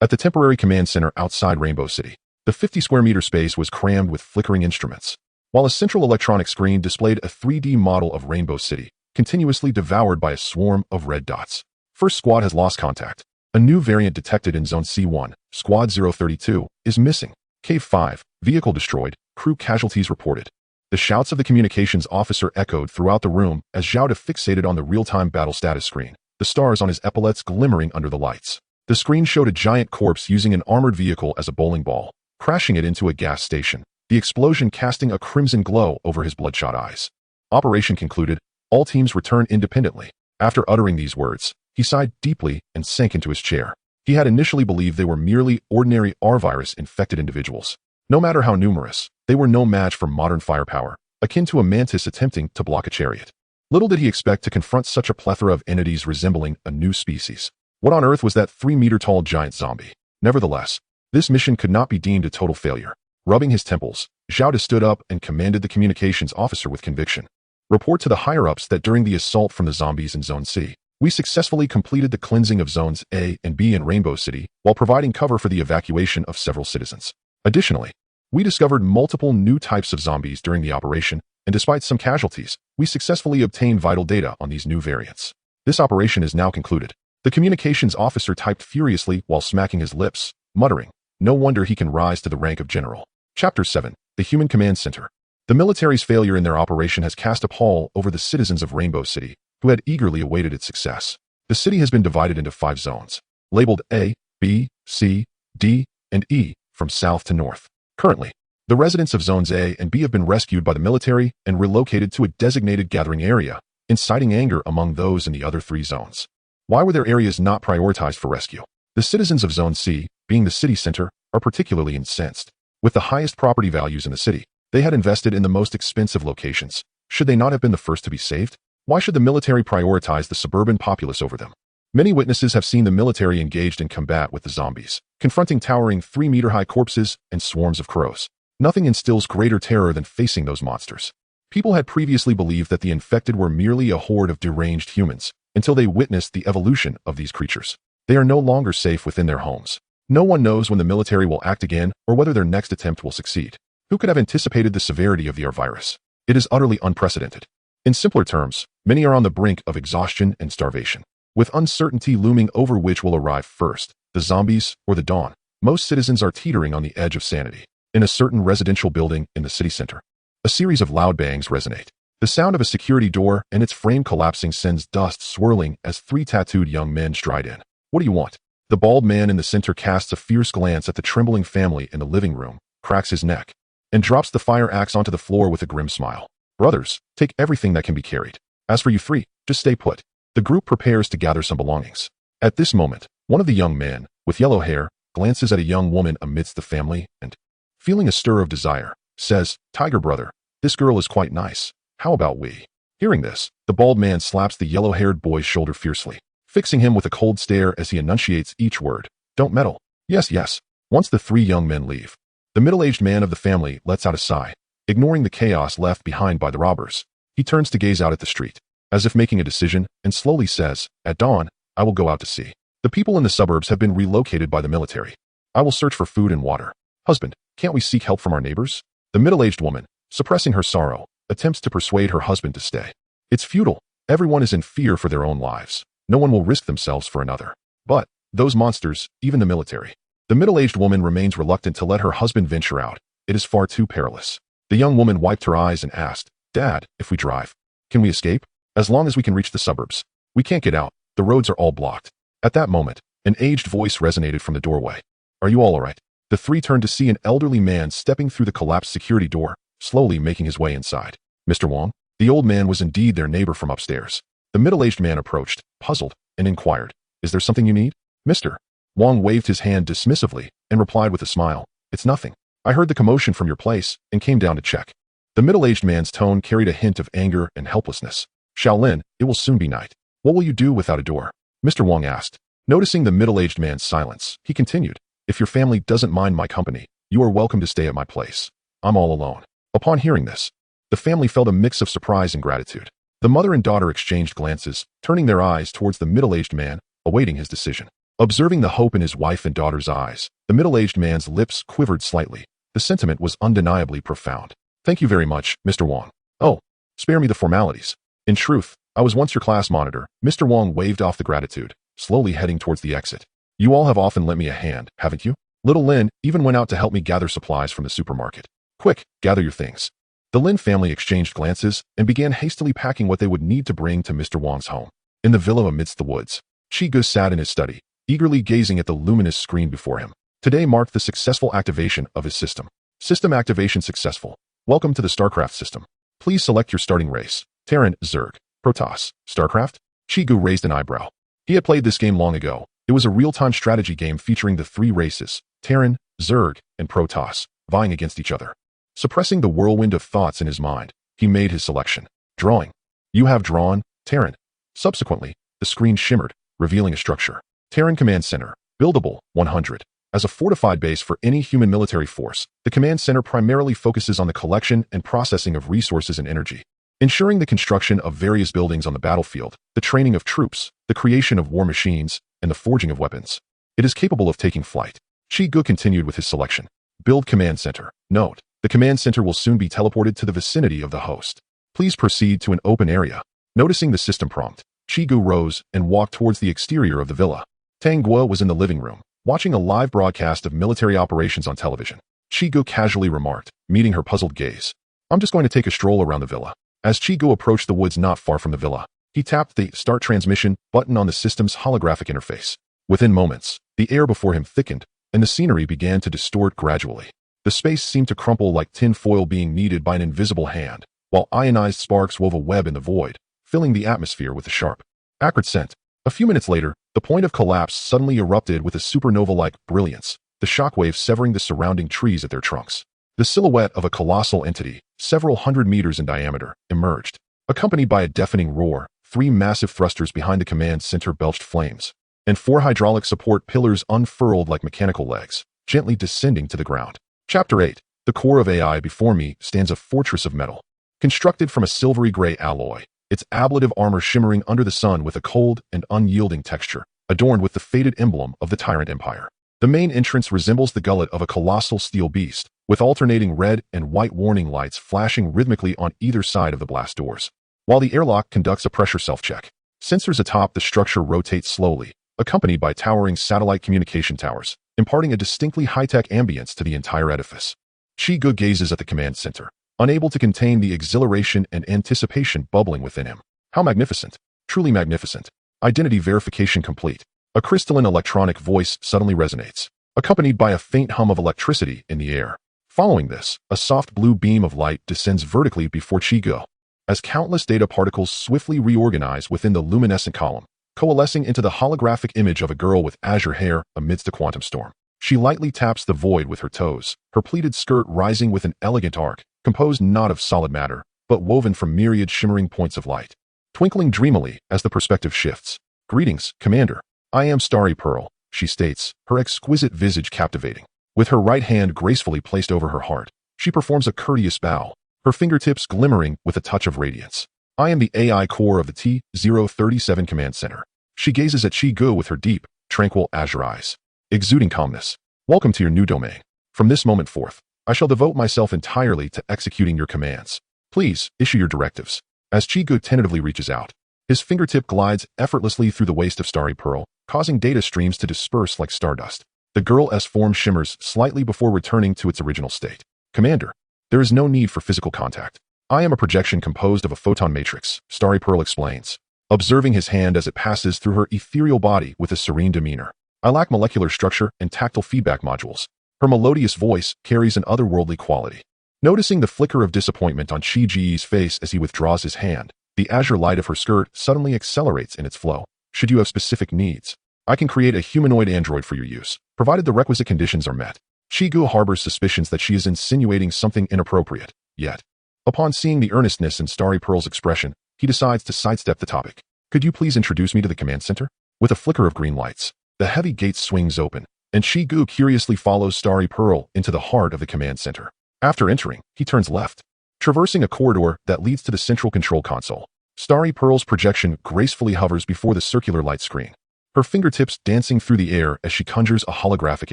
At the temporary command center outside Rainbow City, the 50-square-meter space was crammed with flickering instruments, while a central electronic screen displayed a 3D model of Rainbow City, continuously devoured by a swarm of red dots. First squad has lost contact. A new variant detected in Zone C1, Squad 032, is missing. Cave 5, vehicle destroyed, crew casualties reported. The shouts of the communications officer echoed throughout the room as Zhao fixated on the real-time battle status screen, the stars on his epaulets glimmering under the lights. The screen showed a giant corpse using an armored vehicle as a bowling ball, crashing it into a gas station, the explosion casting a crimson glow over his bloodshot eyes. Operation concluded. All teams return independently. After uttering these words, he sighed deeply and sank into his chair. He had initially believed they were merely ordinary Avirus-infected individuals. No matter how numerous, they were no match for modern firepower, akin to a mantis attempting to block a chariot. Little did he expect to confront such a plethora of entities resembling a new species. What on earth was that 3-meter-tall giant zombie? Nevertheless, this mission could not be deemed a total failure. Rubbing his temples, Zhao stood up and commanded the communications officer with conviction. Report to the higher-ups that during the assault from the zombies in Zone C, we successfully completed the cleansing of Zones A and B in Rainbow City while providing cover for the evacuation of several citizens. Additionally, we discovered multiple new types of zombies during the operation, and despite some casualties, we successfully obtained vital data on these new variants. This operation is now concluded. The communications officer typed furiously while smacking his lips, muttering, no wonder he can rise to the rank of general. Chapter 7. The Human Command Center. The military's failure in their operation has cast a pall over the citizens of Rainbow City, who had eagerly awaited its success. The city has been divided into 5 zones, labeled A, B, C, D, and E, from south to north. Currently, the residents of Zones A and B have been rescued by the military and relocated to a designated gathering area, inciting anger among those in the other 3 zones. Why were their areas not prioritized for rescue? The citizens of Zone C, being the city center, are particularly incensed. With the highest property values in the city, they had invested in the most expensive locations. Should they not have been the first to be saved? Why should the military prioritize the suburban populace over them? Many witnesses have seen the military engaged in combat with the zombies, confronting towering 3-meter-high corpses and swarms of crows. Nothing instills greater terror than facing those monsters. People had previously believed that the infected were merely a horde of deranged humans, until they witnessed the evolution of these creatures. They are no longer safe within their homes. No one knows when the military will act again or whether their next attempt will succeed. Who could have anticipated the severity of the Avirus? It is utterly unprecedented. In simpler terms, many are on the brink of exhaustion and starvation. With uncertainty looming over which will arrive first, the zombies or the dawn, most citizens are teetering on the edge of sanity. In a certain residential building in the city center, a series of loud bangs resonate. The sound of a security door and its frame collapsing sends dust swirling as 3 tattooed young men stride in. What do you want? The bald man in the center casts a fierce glance at the trembling family in the living room, cracks his neck, and drops the fire axe onto the floor with a grim smile. Brothers, take everything that can be carried. As for you 3, just stay put. The group prepares to gather some belongings. At this moment, one of the young men, with yellow hair, glances at a young woman amidst the family and, feeling a stir of desire, says, Tiger brother, this girl is quite nice. How about we? Hearing this, the bald man slaps the yellow-haired boy's shoulder fiercely, fixing him with a cold stare as he enunciates each word. Don't meddle. Yes, yes. Once the 3 young men leave, the middle-aged man of the family lets out a sigh, ignoring the chaos left behind by the robbers. He turns to gaze out at the street, as if making a decision, and slowly says, at dawn, I will go out to sea. The people in the suburbs have been relocated by the military. I will search for food and water. Husband, can't we seek help from our neighbors? The middle-aged woman, suppressing her sorrow, attempts to persuade her husband to stay. It's futile. Everyone is in fear for their own lives. No one will risk themselves for another. But those monsters, even the military. The middle-aged woman remains reluctant to let her husband venture out. It is far too perilous. The young woman wiped her eyes and asked, Dad, if we drive, can we escape? As long as we can reach the suburbs. We can't get out. The roads are all blocked. At that moment, an aged voice resonated from the doorway. Are you all right? The three turned to see an elderly man stepping through the collapsed security door, slowly making his way inside. Mr. Wong? The old man was indeed their neighbor from upstairs. The middle-aged man approached, puzzled, and inquired, Is there something you need? Mr. Wong waved his hand dismissively and replied with a smile, It's nothing. I heard the commotion from your place and came down to check. The middle-aged man's tone carried a hint of anger and helplessness. Shaolin, it will soon be night. What will you do without a door? Mr. Wong asked. Noticing the middle-aged man's silence, he continued, If your family doesn't mind my company, you are welcome to stay at my place. I'm all alone. Upon hearing this, the family felt a mix of surprise and gratitude. The mother and daughter exchanged glances, turning their eyes towards the middle-aged man, awaiting his decision. Observing the hope in his wife and daughter's eyes, the middle-aged man's lips quivered slightly. The sentiment was undeniably profound. Thank you very much, Mr. Wong. Oh, spare me the formalities. In truth, I was once your class monitor. Mr. Wong waved off the gratitude, slowly heading towards the exit. You all have often lent me a hand, haven't you? Little Lin even went out to help me gather supplies from the supermarket. Quick, gather your things. The Lin family exchanged glances and began hastily packing what they would need to bring to Mr. Wong's home. In the villa amidst the woods, Chiu sat in his study, eagerly gazing at the luminous screen before him. Today marked the successful activation of his system. System activation successful. Welcome to the StarCraft system. Please select your starting race. Terran, Zerg, Protoss, StarCraft? Chiu raised an eyebrow. He had played this game long ago. It was a real-time strategy game featuring the three races, Terran, Zerg, and Protoss, vying against each other. Suppressing the whirlwind of thoughts in his mind, he made his selection. Drawing. You have drawn, Terran. Subsequently, the screen shimmered, revealing a structure. Terran Command Center, buildable, 100. As a fortified base for any human military force, the Command Center primarily focuses on the collection and processing of resources and energy, ensuring the construction of various buildings on the battlefield, the training of troops, the creation of war machines, and the forging of weapons. It is capable of taking flight. Chiu continued with his selection. Build Command Center. Note, the Command Center will soon be teleported to the vicinity of the host. Please proceed to an open area. Noticing the system prompt, Chiu rose and walked towards the exterior of the villa. Tang Guo was in the living room, watching a live broadcast of military operations on television. Chiu casually remarked, meeting her puzzled gaze. I'm just going to take a stroll around the villa. As Chiu approached the woods not far from the villa, he tapped the Start Transmission button on the system's holographic interface. Within moments, the air before him thickened, and the scenery began to distort gradually. The space seemed to crumple like tin foil being kneaded by an invisible hand, while ionized sparks wove a web in the void, filling the atmosphere with a sharp, acrid scent. A few minutes later, the point of collapse suddenly erupted with a supernova-like brilliance, the shockwave severing the surrounding trees at their trunks. The silhouette of a colossal entity, several hundred meters in diameter, emerged. Accompanied by a deafening roar, 3 massive thrusters behind the command center belched flames, and 4 hydraulic support pillars unfurled like mechanical legs, gently descending to the ground. Chapter 8. The core of AI. Before me stands a fortress of metal, constructed from a silvery gray alloy, its ablative armor shimmering under the sun with a cold and unyielding texture, adorned with the faded emblem of the Tyrant Empire. The main entrance resembles the gullet of a colossal steel beast, with alternating red and white warning lights flashing rhythmically on either side of the blast doors. While the airlock conducts a pressure self-check, sensors atop the structure rotate slowly, accompanied by towering satellite communication towers, imparting a distinctly high-tech ambience to the entire edifice. Chiu gazes at the command center, unable to contain the exhilaration and anticipation bubbling within him. How magnificent! Truly magnificent. Identity verification complete. A crystalline electronic voice suddenly resonates, accompanied by a faint hum of electricity in the air. Following this, a soft blue beam of light descends vertically before Chiu, as countless data particles swiftly reorganize within the luminescent column, coalescing into the holographic image of a girl with azure hair amidst a quantum storm. She lightly taps the void with her toes, her pleated skirt rising with an elegant arc, composed not of solid matter, but woven from myriad shimmering points of light, twinkling dreamily as the perspective shifts. Greetings, Commander. I am Starry Pearl, she states, her exquisite visage captivating. With her right hand gracefully placed over her heart, she performs a courteous bow, her fingertips glimmering with a touch of radiance. I am the AI core of the T-037 Command Center. She gazes at Chiu with her deep, tranquil azure eyes, exuding calmness. Welcome to your new domain. From this moment forth, I shall devote myself entirely to executing your commands. Please issue your directives. As Chiu tentatively reaches out, his fingertip glides effortlessly through the waist of Starry Pearl, causing data streams to disperse like stardust. The girl's form shimmers slightly before returning to its original state. Commander, there is no need for physical contact. I am a projection composed of a photon matrix, Starry Pearl explains, observing his hand as it passes through her ethereal body with a serene demeanor. I lack molecular structure and tactile feedback modules. Her melodious voice carries an otherworldly quality. Noticing the flicker of disappointment on Chi's face as he withdraws his hand, the azure light of her skirt suddenly accelerates in its flow. Should you have specific needs, I can create a humanoid android for your use, provided the requisite conditions are met. Chiu harbors suspicions that she is insinuating something inappropriate, yet, upon seeing the earnestness in Starry Pearl's expression, he decides to sidestep the topic. Could you please introduce me to the command center? With a flicker of green lights, the heavy gate swings open, and Chiu curiously follows Starry Pearl into the heart of the command center. After entering, he turns left, traversing a corridor that leads to the central control console. Starry Pearl's projection gracefully hovers before the circular light screen, her fingertips dancing through the air as she conjures a holographic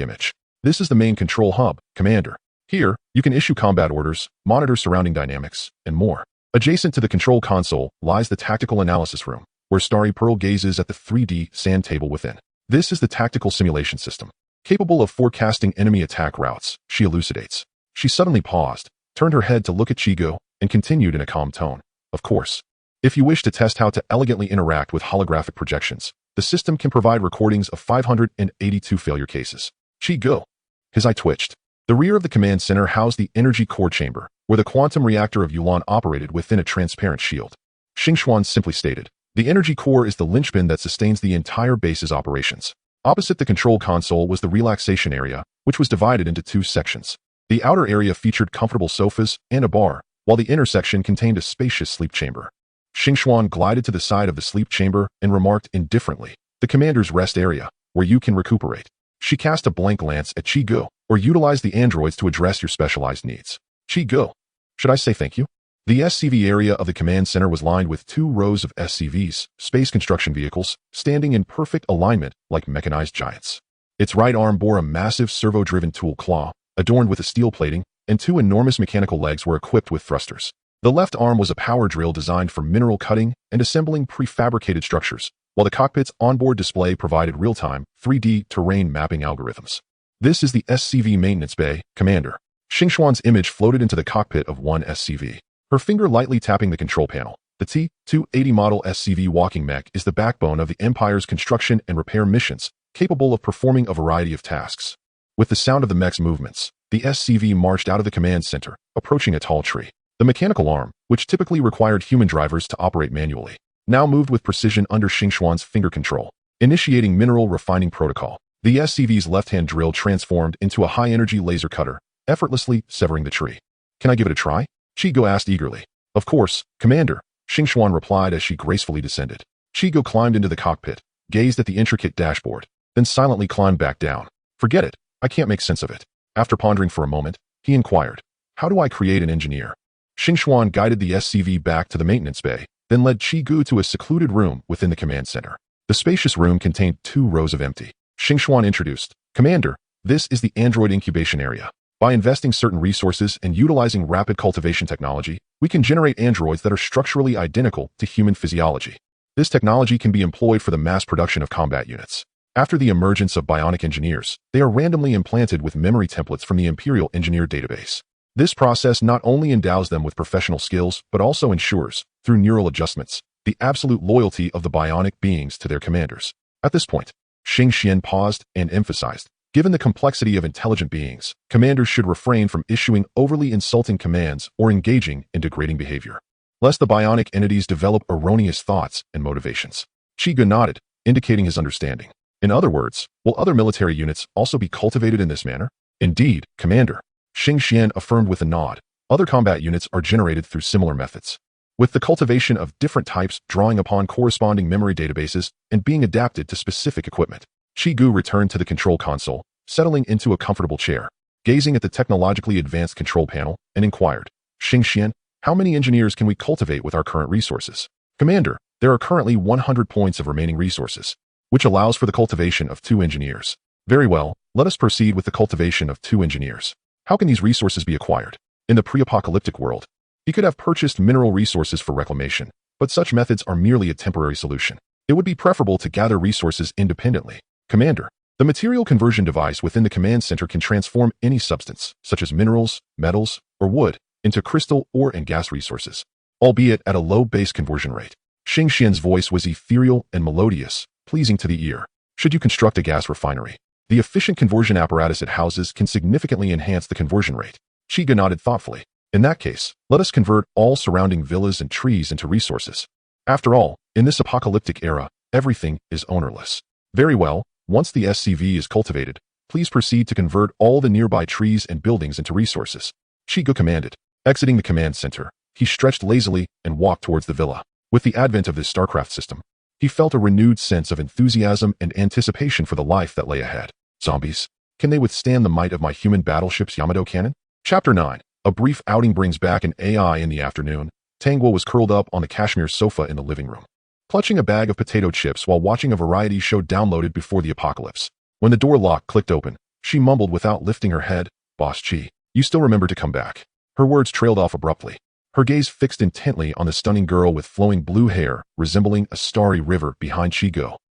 image. This is the main control hub, Commander. Here, you can issue combat orders, monitor surrounding dynamics, and more. Adjacent to the control console lies the tactical analysis room, where Starry Pearl gazes at the 3D sand table within. This is the tactical simulation system, capable of forecasting enemy attack routes, she elucidates. She suddenly paused, turned her head to look at Chiu, and continued in a calm tone. Of course, if you wish to test how to elegantly interact with holographic projections, the system can provide recordings of 582 failure cases. Chiu. His eye twitched. The rear of the command center housed the energy core chamber, where the quantum reactor of Yulan operated within a transparent shield. Xingxuan simply stated, the energy core is the linchpin that sustains the entire base's operations. Opposite the control console was the relaxation area, which was divided into two sections. The outer area featured comfortable sofas and a bar, while the inner section contained a spacious sleep chamber. Xingxuan glided to the side of the sleep chamber and remarked indifferently, the commander's rest area, where you can recuperate. She cast a blank glance at Chiu, or utilize the androids to address your specialized needs. Chiu. Should I say thank you? The SCV area of the command center was lined with 2 rows of SCVs, space construction vehicles, standing in perfect alignment like mechanized giants. Its right arm bore a massive servo-driven tool claw, adorned with a steel plating, and 2 enormous mechanical legs were equipped with thrusters. The left arm was a power drill designed for mineral cutting and assembling prefabricated structures, while the cockpit's onboard display provided real-time, 3D terrain mapping algorithms. This is the SCV maintenance bay, Commander. Xingxuan's image floated into the cockpit of one SCV. Her finger lightly tapping the control panel. The T-280 model SCV walking mech is the backbone of the Empire's construction and repair missions, capable of performing a variety of tasks. With the sound of the mech's movements, the SCV marched out of the command center, approaching a tall tree. The mechanical arm, which typically required human drivers to operate manually, now moved with precision under Xingxuan's finger control. Initiating mineral refining protocol, the SCV's left-hand drill transformed into a high-energy laser cutter, effortlessly severing the tree. Can I give it a try? Chiu asked eagerly. Of course, Commander, Xingxuan replied as she gracefully descended. Chiu climbed into the cockpit, gazed at the intricate dashboard, then silently climbed back down. Forget it, I can't make sense of it. After pondering for a moment, he inquired, how do I create an engineer? Xingxuan guided the SCV back to the maintenance bay, then led Chiu to a secluded room within the command center. The spacious room contained 2 rows of empty. Xingxuan introduced, Commander, this is the android incubation area. By investing certain resources and utilizing rapid cultivation technology, we can generate androids that are structurally identical to human physiology. This technology can be employed for the mass production of combat units. After the emergence of bionic engineers, they are randomly implanted with memory templates from the Imperial Engineer database. This process not only endows them with professional skills, but also ensures, through neural adjustments, the absolute loyalty of the bionic beings to their commanders. At this point, Xingxian paused and emphasized, given the complexity of intelligent beings, commanders should refrain from issuing overly insulting commands or engaging in degrading behavior, lest the bionic entities develop erroneous thoughts and motivations. Chiu nodded, indicating his understanding. In other words, will other military units also be cultivated in this manner? Indeed, Commander, Xingxian affirmed with a nod. Other combat units are generated through similar methods, with the cultivation of different types drawing upon corresponding memory databases and being adapted to specific equipment. Chiu returned to the control console, settling into a comfortable chair, gazing at the technologically advanced control panel, and inquired, Xingxian, how many engineers can we cultivate with our current resources? Commander, there are currently 100 points of remaining resources, which allows for the cultivation of 2 engineers. Very well, Let us proceed with the cultivation of 2 engineers. How can these resources be acquired? In the pre-apocalyptic world, he could have purchased mineral resources for reclamation, but such methods are merely a temporary solution. It would be preferable to gather resources independently. Commander, the material conversion device within the command center can transform any substance, such as minerals, metals, or wood, into crystal, ore, and gas resources, albeit at a low base conversion rate. Xing Xian's voice was ethereal and melodious, pleasing to the ear. Should you construct a gas refinery, the efficient conversion apparatus it houses can significantly enhance the conversion rate. Chiu nodded thoughtfully. In that case, let us convert all surrounding villas and trees into resources. After all, in this apocalyptic era, everything is ownerless. Very well, once the SCV is cultivated, please proceed to convert all the nearby trees and buildings into resources. Chiu commanded. Exiting the command center, he stretched lazily and walked towards the villa. With the advent of this StarCraft system, he felt a renewed sense of enthusiasm and anticipation for the life that lay ahead. Zombies. Can they withstand the might of my human battleship's Yamato cannon? Chapter 9. A brief outing brings back an AI. In the afternoon, Tangguo was curled up on the cashmere sofa in the living room, clutching a bag of potato chips while watching a variety show downloaded before the apocalypse. When the door lock clicked open, she mumbled without lifting her head, "Boss Chi, you still remember to come back." Her words trailed off abruptly, her gaze fixed intently on the stunning girl with flowing blue hair, resembling a starry river behind Chiu.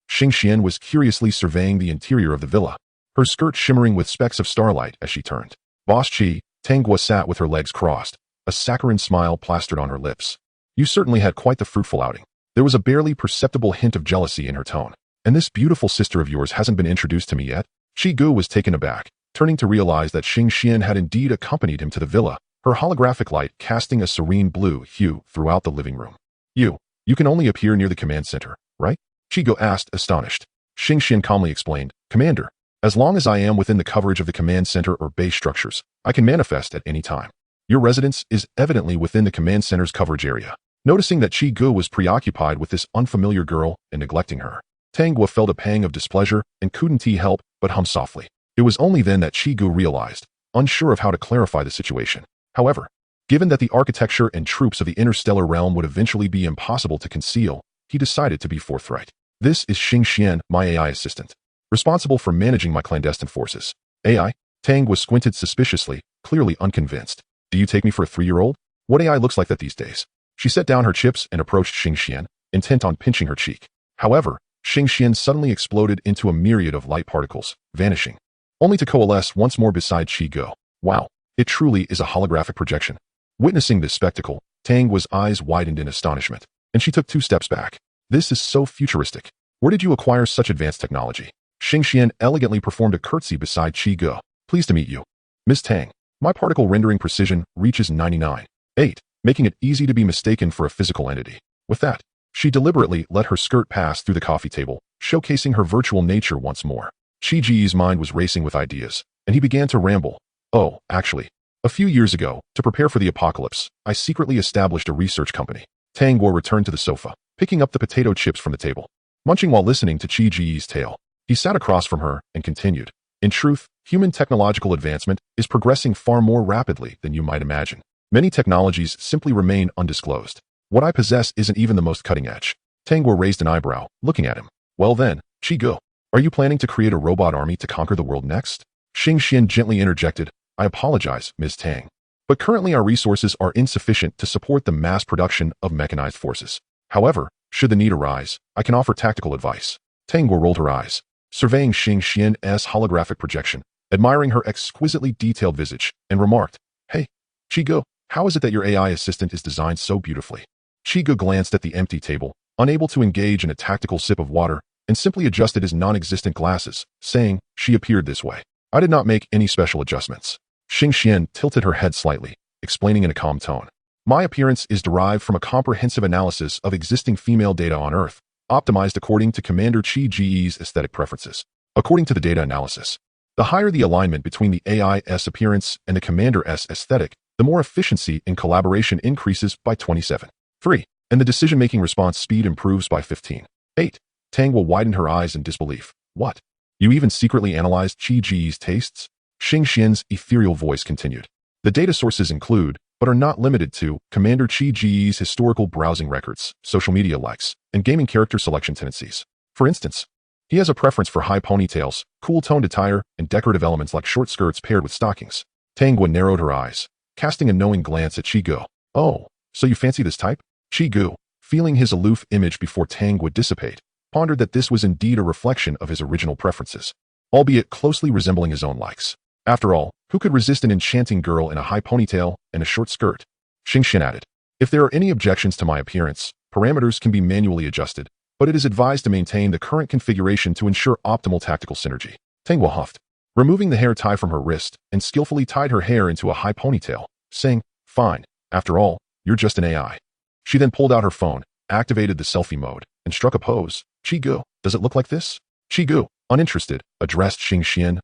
Xing Xian was curiously surveying the interior of the villa, her skirt shimmering with specks of starlight as she turned. "Boss Chi," Tangguo sat with her legs crossed, a saccharine smile plastered on her lips. "You certainly had quite the fruitful outing." There was a barely perceptible hint of jealousy in her tone. "And this beautiful sister of yours hasn't been introduced to me yet?" Chiu was taken aback, turning to realize that Xing Xian had indeed accompanied him to the villa, her holographic light casting a serene blue hue throughout the living room. You can only appear near the command center, right?" Chiu asked, astonished. Xing Xian calmly explained, "Commander, as long as I am within the coverage of the command center or base structures, I can manifest at any time. Your residence is evidently within the command center's coverage area." Noticing that Chiu was preoccupied with this unfamiliar girl and neglecting her, Tangguo felt a pang of displeasure and couldn't help but hum softly. It was only then that Chiu realized, unsure of how to clarify the situation. However, given that the architecture and troops of the interstellar realm would eventually be impossible to conceal, he decided to be forthright. "This is Xing Xian, my AI assistant, responsible for managing my clandestine forces." "AI?" Tangguo squinted suspiciously, clearly unconvinced. "Do you take me for a 3-year-old? What AI looks like that these days?" She set down her chips and approached Xing Xian, intent on pinching her cheek. However, Xing Xian suddenly exploded into a myriad of light particles, vanishing, only to coalesce once more beside Chiu. "Wow, it truly is a holographic projection." Witnessing this spectacle, Tangguo's eyes widened in astonishment, and she took 2 steps back. "This is so futuristic. Where did you acquire such advanced technology?" Xing Xian elegantly performed a curtsy beside Chiu. "Pleased to meet you, Miss Tang. My particle rendering precision reaches 99.8, making it easy to be mistaken for a physical entity." With that, she deliberately let her skirt pass through the coffee table, showcasing her virtual nature once more. Chi's mind was racing with ideas, and he began to ramble. "Oh, actually, a few years ago, to prepare for the apocalypse, I secretly established a research company." Tangguo returned to the sofa, picking up the potato chips from the table. Munching while listening to Chi's tale, he sat across from her and continued. "In truth, human technological advancement is progressing far more rapidly than you might imagine. Many technologies simply remain undisclosed. What I possess isn't even the most cutting edge." Tangguo raised an eyebrow, looking at him. "Well then, Chiu, are you planning to create a robot army to conquer the world next?" Xing Xian gently interjected, "I apologize, Ms. Tang, but currently our resources are insufficient to support the mass production of mechanized forces. However, should the need arise, I can offer tactical advice." Tangguo rolled her eyes, surveying Xing Xian's holographic projection, admiring her exquisitely detailed visage, and remarked, "Hey, Chiu, how is it that your AI assistant is designed so beautifully?" Chiu glanced at the empty table, unable to engage in a tactical sip of water, and simply adjusted his non-existent glasses, saying, "She appeared this way. I did not make any special adjustments." Xing Xian tilted her head slightly, explaining in a calm tone, "My appearance is derived from a comprehensive analysis of existing female data on Earth, optimized according to Commander Chi's aesthetic preferences. According to the data analysis, the higher the alignment between the AI's appearance and the Commander's aesthetic, the more efficiency in collaboration increases by 27.3, and the decision-making response speed improves by 15.8. Tangguo widened her eyes in disbelief. "What? You even secretly analyzed Chi's tastes?" Xing Xian's ethereal voice continued. "The data sources include, but are not limited to, Commander Chi's historical browsing records, social media likes, and gaming character selection tendencies. For instance, He has a preference for high ponytails, cool-toned attire, and decorative elements like short skirts paired with stockings. Tangwa narrowed her eyes, casting a knowing glance at Chiu. Oh, so you fancy this type? Chiu, feeling his aloof image before Tang would dissipate, pondered that this was indeed a reflection of his original preferences, albeit closely resembling his own likes. After all, who could resist an enchanting girl in a high ponytail and a short skirt? Xingxian added, if there are any objections to my appearance, parameters can be manually adjusted, but it is advised to maintain the current configuration to ensure optimal tactical synergy. Tangwa huffed, removing the hair tie from her wrist and skillfully tied her hair into a high ponytail, saying, fine, after all, you're just an AI. She then pulled out her phone, activated the selfie mode, and struck a pose. Chiu, does it look like this? Chiu, uninterested, addressed Xingxian.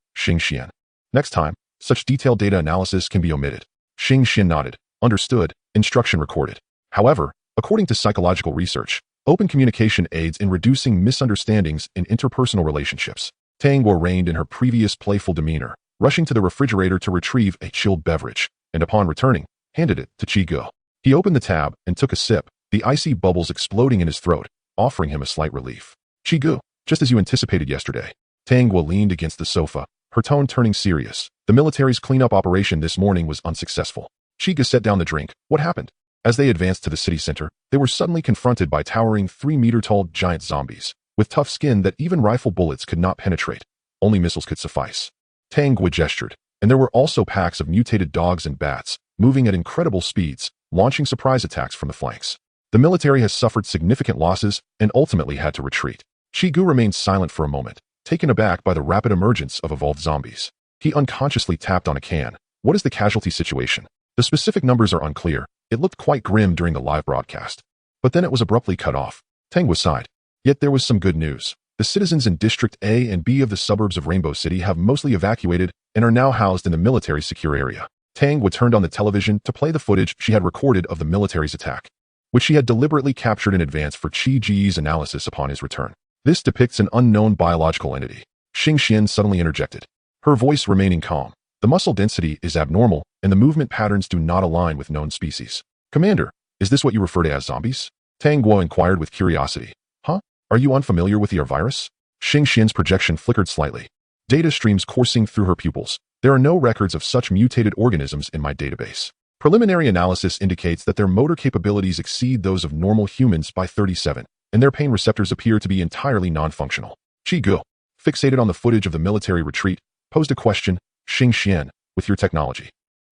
Next time, such detailed data analysis can be omitted. Xingxian nodded. Understood. Instruction recorded. However, according to psychological research, open communication aids in reducing misunderstandings in interpersonal relationships. Tangwa reigned in her previous playful demeanor, rushing to the refrigerator to retrieve a chilled beverage, and upon returning, handed it to Chiu. He opened the tab and took a sip, the icy bubbles exploding in his throat, offering him a slight relief. Chiu, just as you anticipated yesterday. Tangwa leaned against the sofa, her tone turning serious. The military's cleanup operation this morning was unsuccessful. Chiu set down the drink. What happened? As they advanced to the city center, they were suddenly confronted by towering 3-meter-tall giant zombies, with tough skin that even rifle bullets could not penetrate. Only missiles could suffice. Tangwa gestured, and there were also packs of mutated dogs and bats, moving at incredible speeds, launching surprise attacks from the flanks. The military has suffered significant losses and ultimately had to retreat. Chiu remained silent for a moment, taken aback by the rapid emergence of evolved zombies. He unconsciously tapped on a can. What is the casualty situation? The specific numbers are unclear. It looked quite grim during the live broadcast. But then it was abruptly cut off. Tangwa sighed. Yet there was some good news. The citizens in District A and B of the suburbs of Rainbow City have mostly evacuated and are now housed in the military's secure area. Tangwa turned on the television to play the footage she had recorded of the military's attack, which she had deliberately captured in advance for Chiu's analysis upon his return. This depicts an unknown biological entity. Xingxian suddenly interjected, her voice remaining calm. The muscle density is abnormal, and the movement patterns do not align with known species. Commander, is this what you refer to as zombies? Tangwa inquired with curiosity. Huh? Are you unfamiliar with the Avirus? Xingxian's projection flickered slightly. Data streams coursing through her pupils. There are no records of such mutated organisms in my database. Preliminary analysis indicates that their motor capabilities exceed those of normal humans by 37, and their pain receptors appear to be entirely non-functional. Chiu, fixated on the footage of the military retreat, posed a question. Xingxian, with your technology,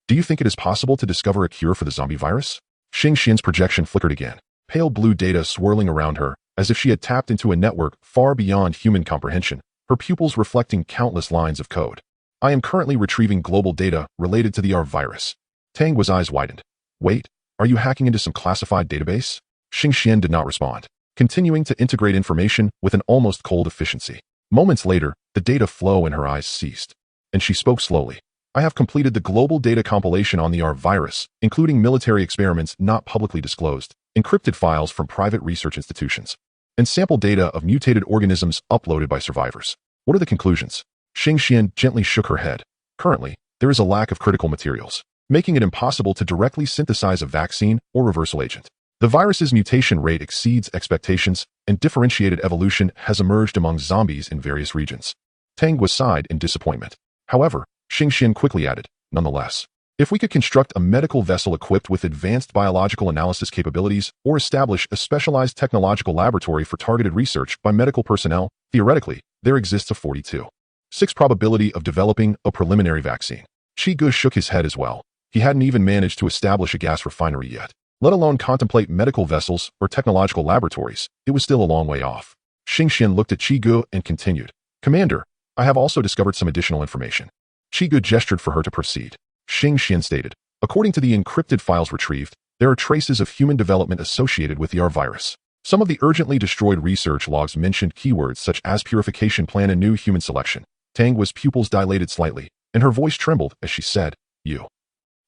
do you think it is possible to discover a cure for the zombie virus? Xingxian's projection flickered again, pale blue data swirling around her, as if she had tapped into a network far beyond human comprehension, her pupils reflecting countless lines of code. I am currently retrieving global data related to the Avirus. Tangwa's eyes widened. Wait, are you hacking into some classified database? Xingxian did not respond, continuing to integrate information with an almost cold efficiency. Moments later, the data flow in her eyes ceased, and she spoke slowly. I have completed the global data compilation on the Avirus, including military experiments not publicly disclosed, encrypted files from private research institutions, and sample data of mutated organisms uploaded by survivors. What are the conclusions? Xingxian gently shook her head. Currently, there is a lack of critical materials, making it impossible to directly synthesize a vaccine or reversal agent. The virus's mutation rate exceeds expectations, and differentiated evolution has emerged among zombies in various regions. Tangwa sighed in disappointment. However, Xingxian quickly added, nonetheless, if we could construct a medical vessel equipped with advanced biological analysis capabilities or establish a specialized technological laboratory for targeted research by medical personnel, theoretically, there exists a 42.6 probability of developing a preliminary vaccine. Chiu shook his head as well. He hadn't even managed to establish a gas refinery yet, let alone contemplate medical vessels or technological laboratories. It was still a long way off. Xingxian looked at Chiu and continued, Commander, I have also discovered some additional information. Chiu gestured for her to proceed. Xingxian stated, according to the encrypted files retrieved, there are traces of human development associated with the Avirus. Some of the urgently destroyed research logs mentioned keywords such as purification plan and new human selection. Tangwa's pupils dilated slightly, and her voice trembled as she said, You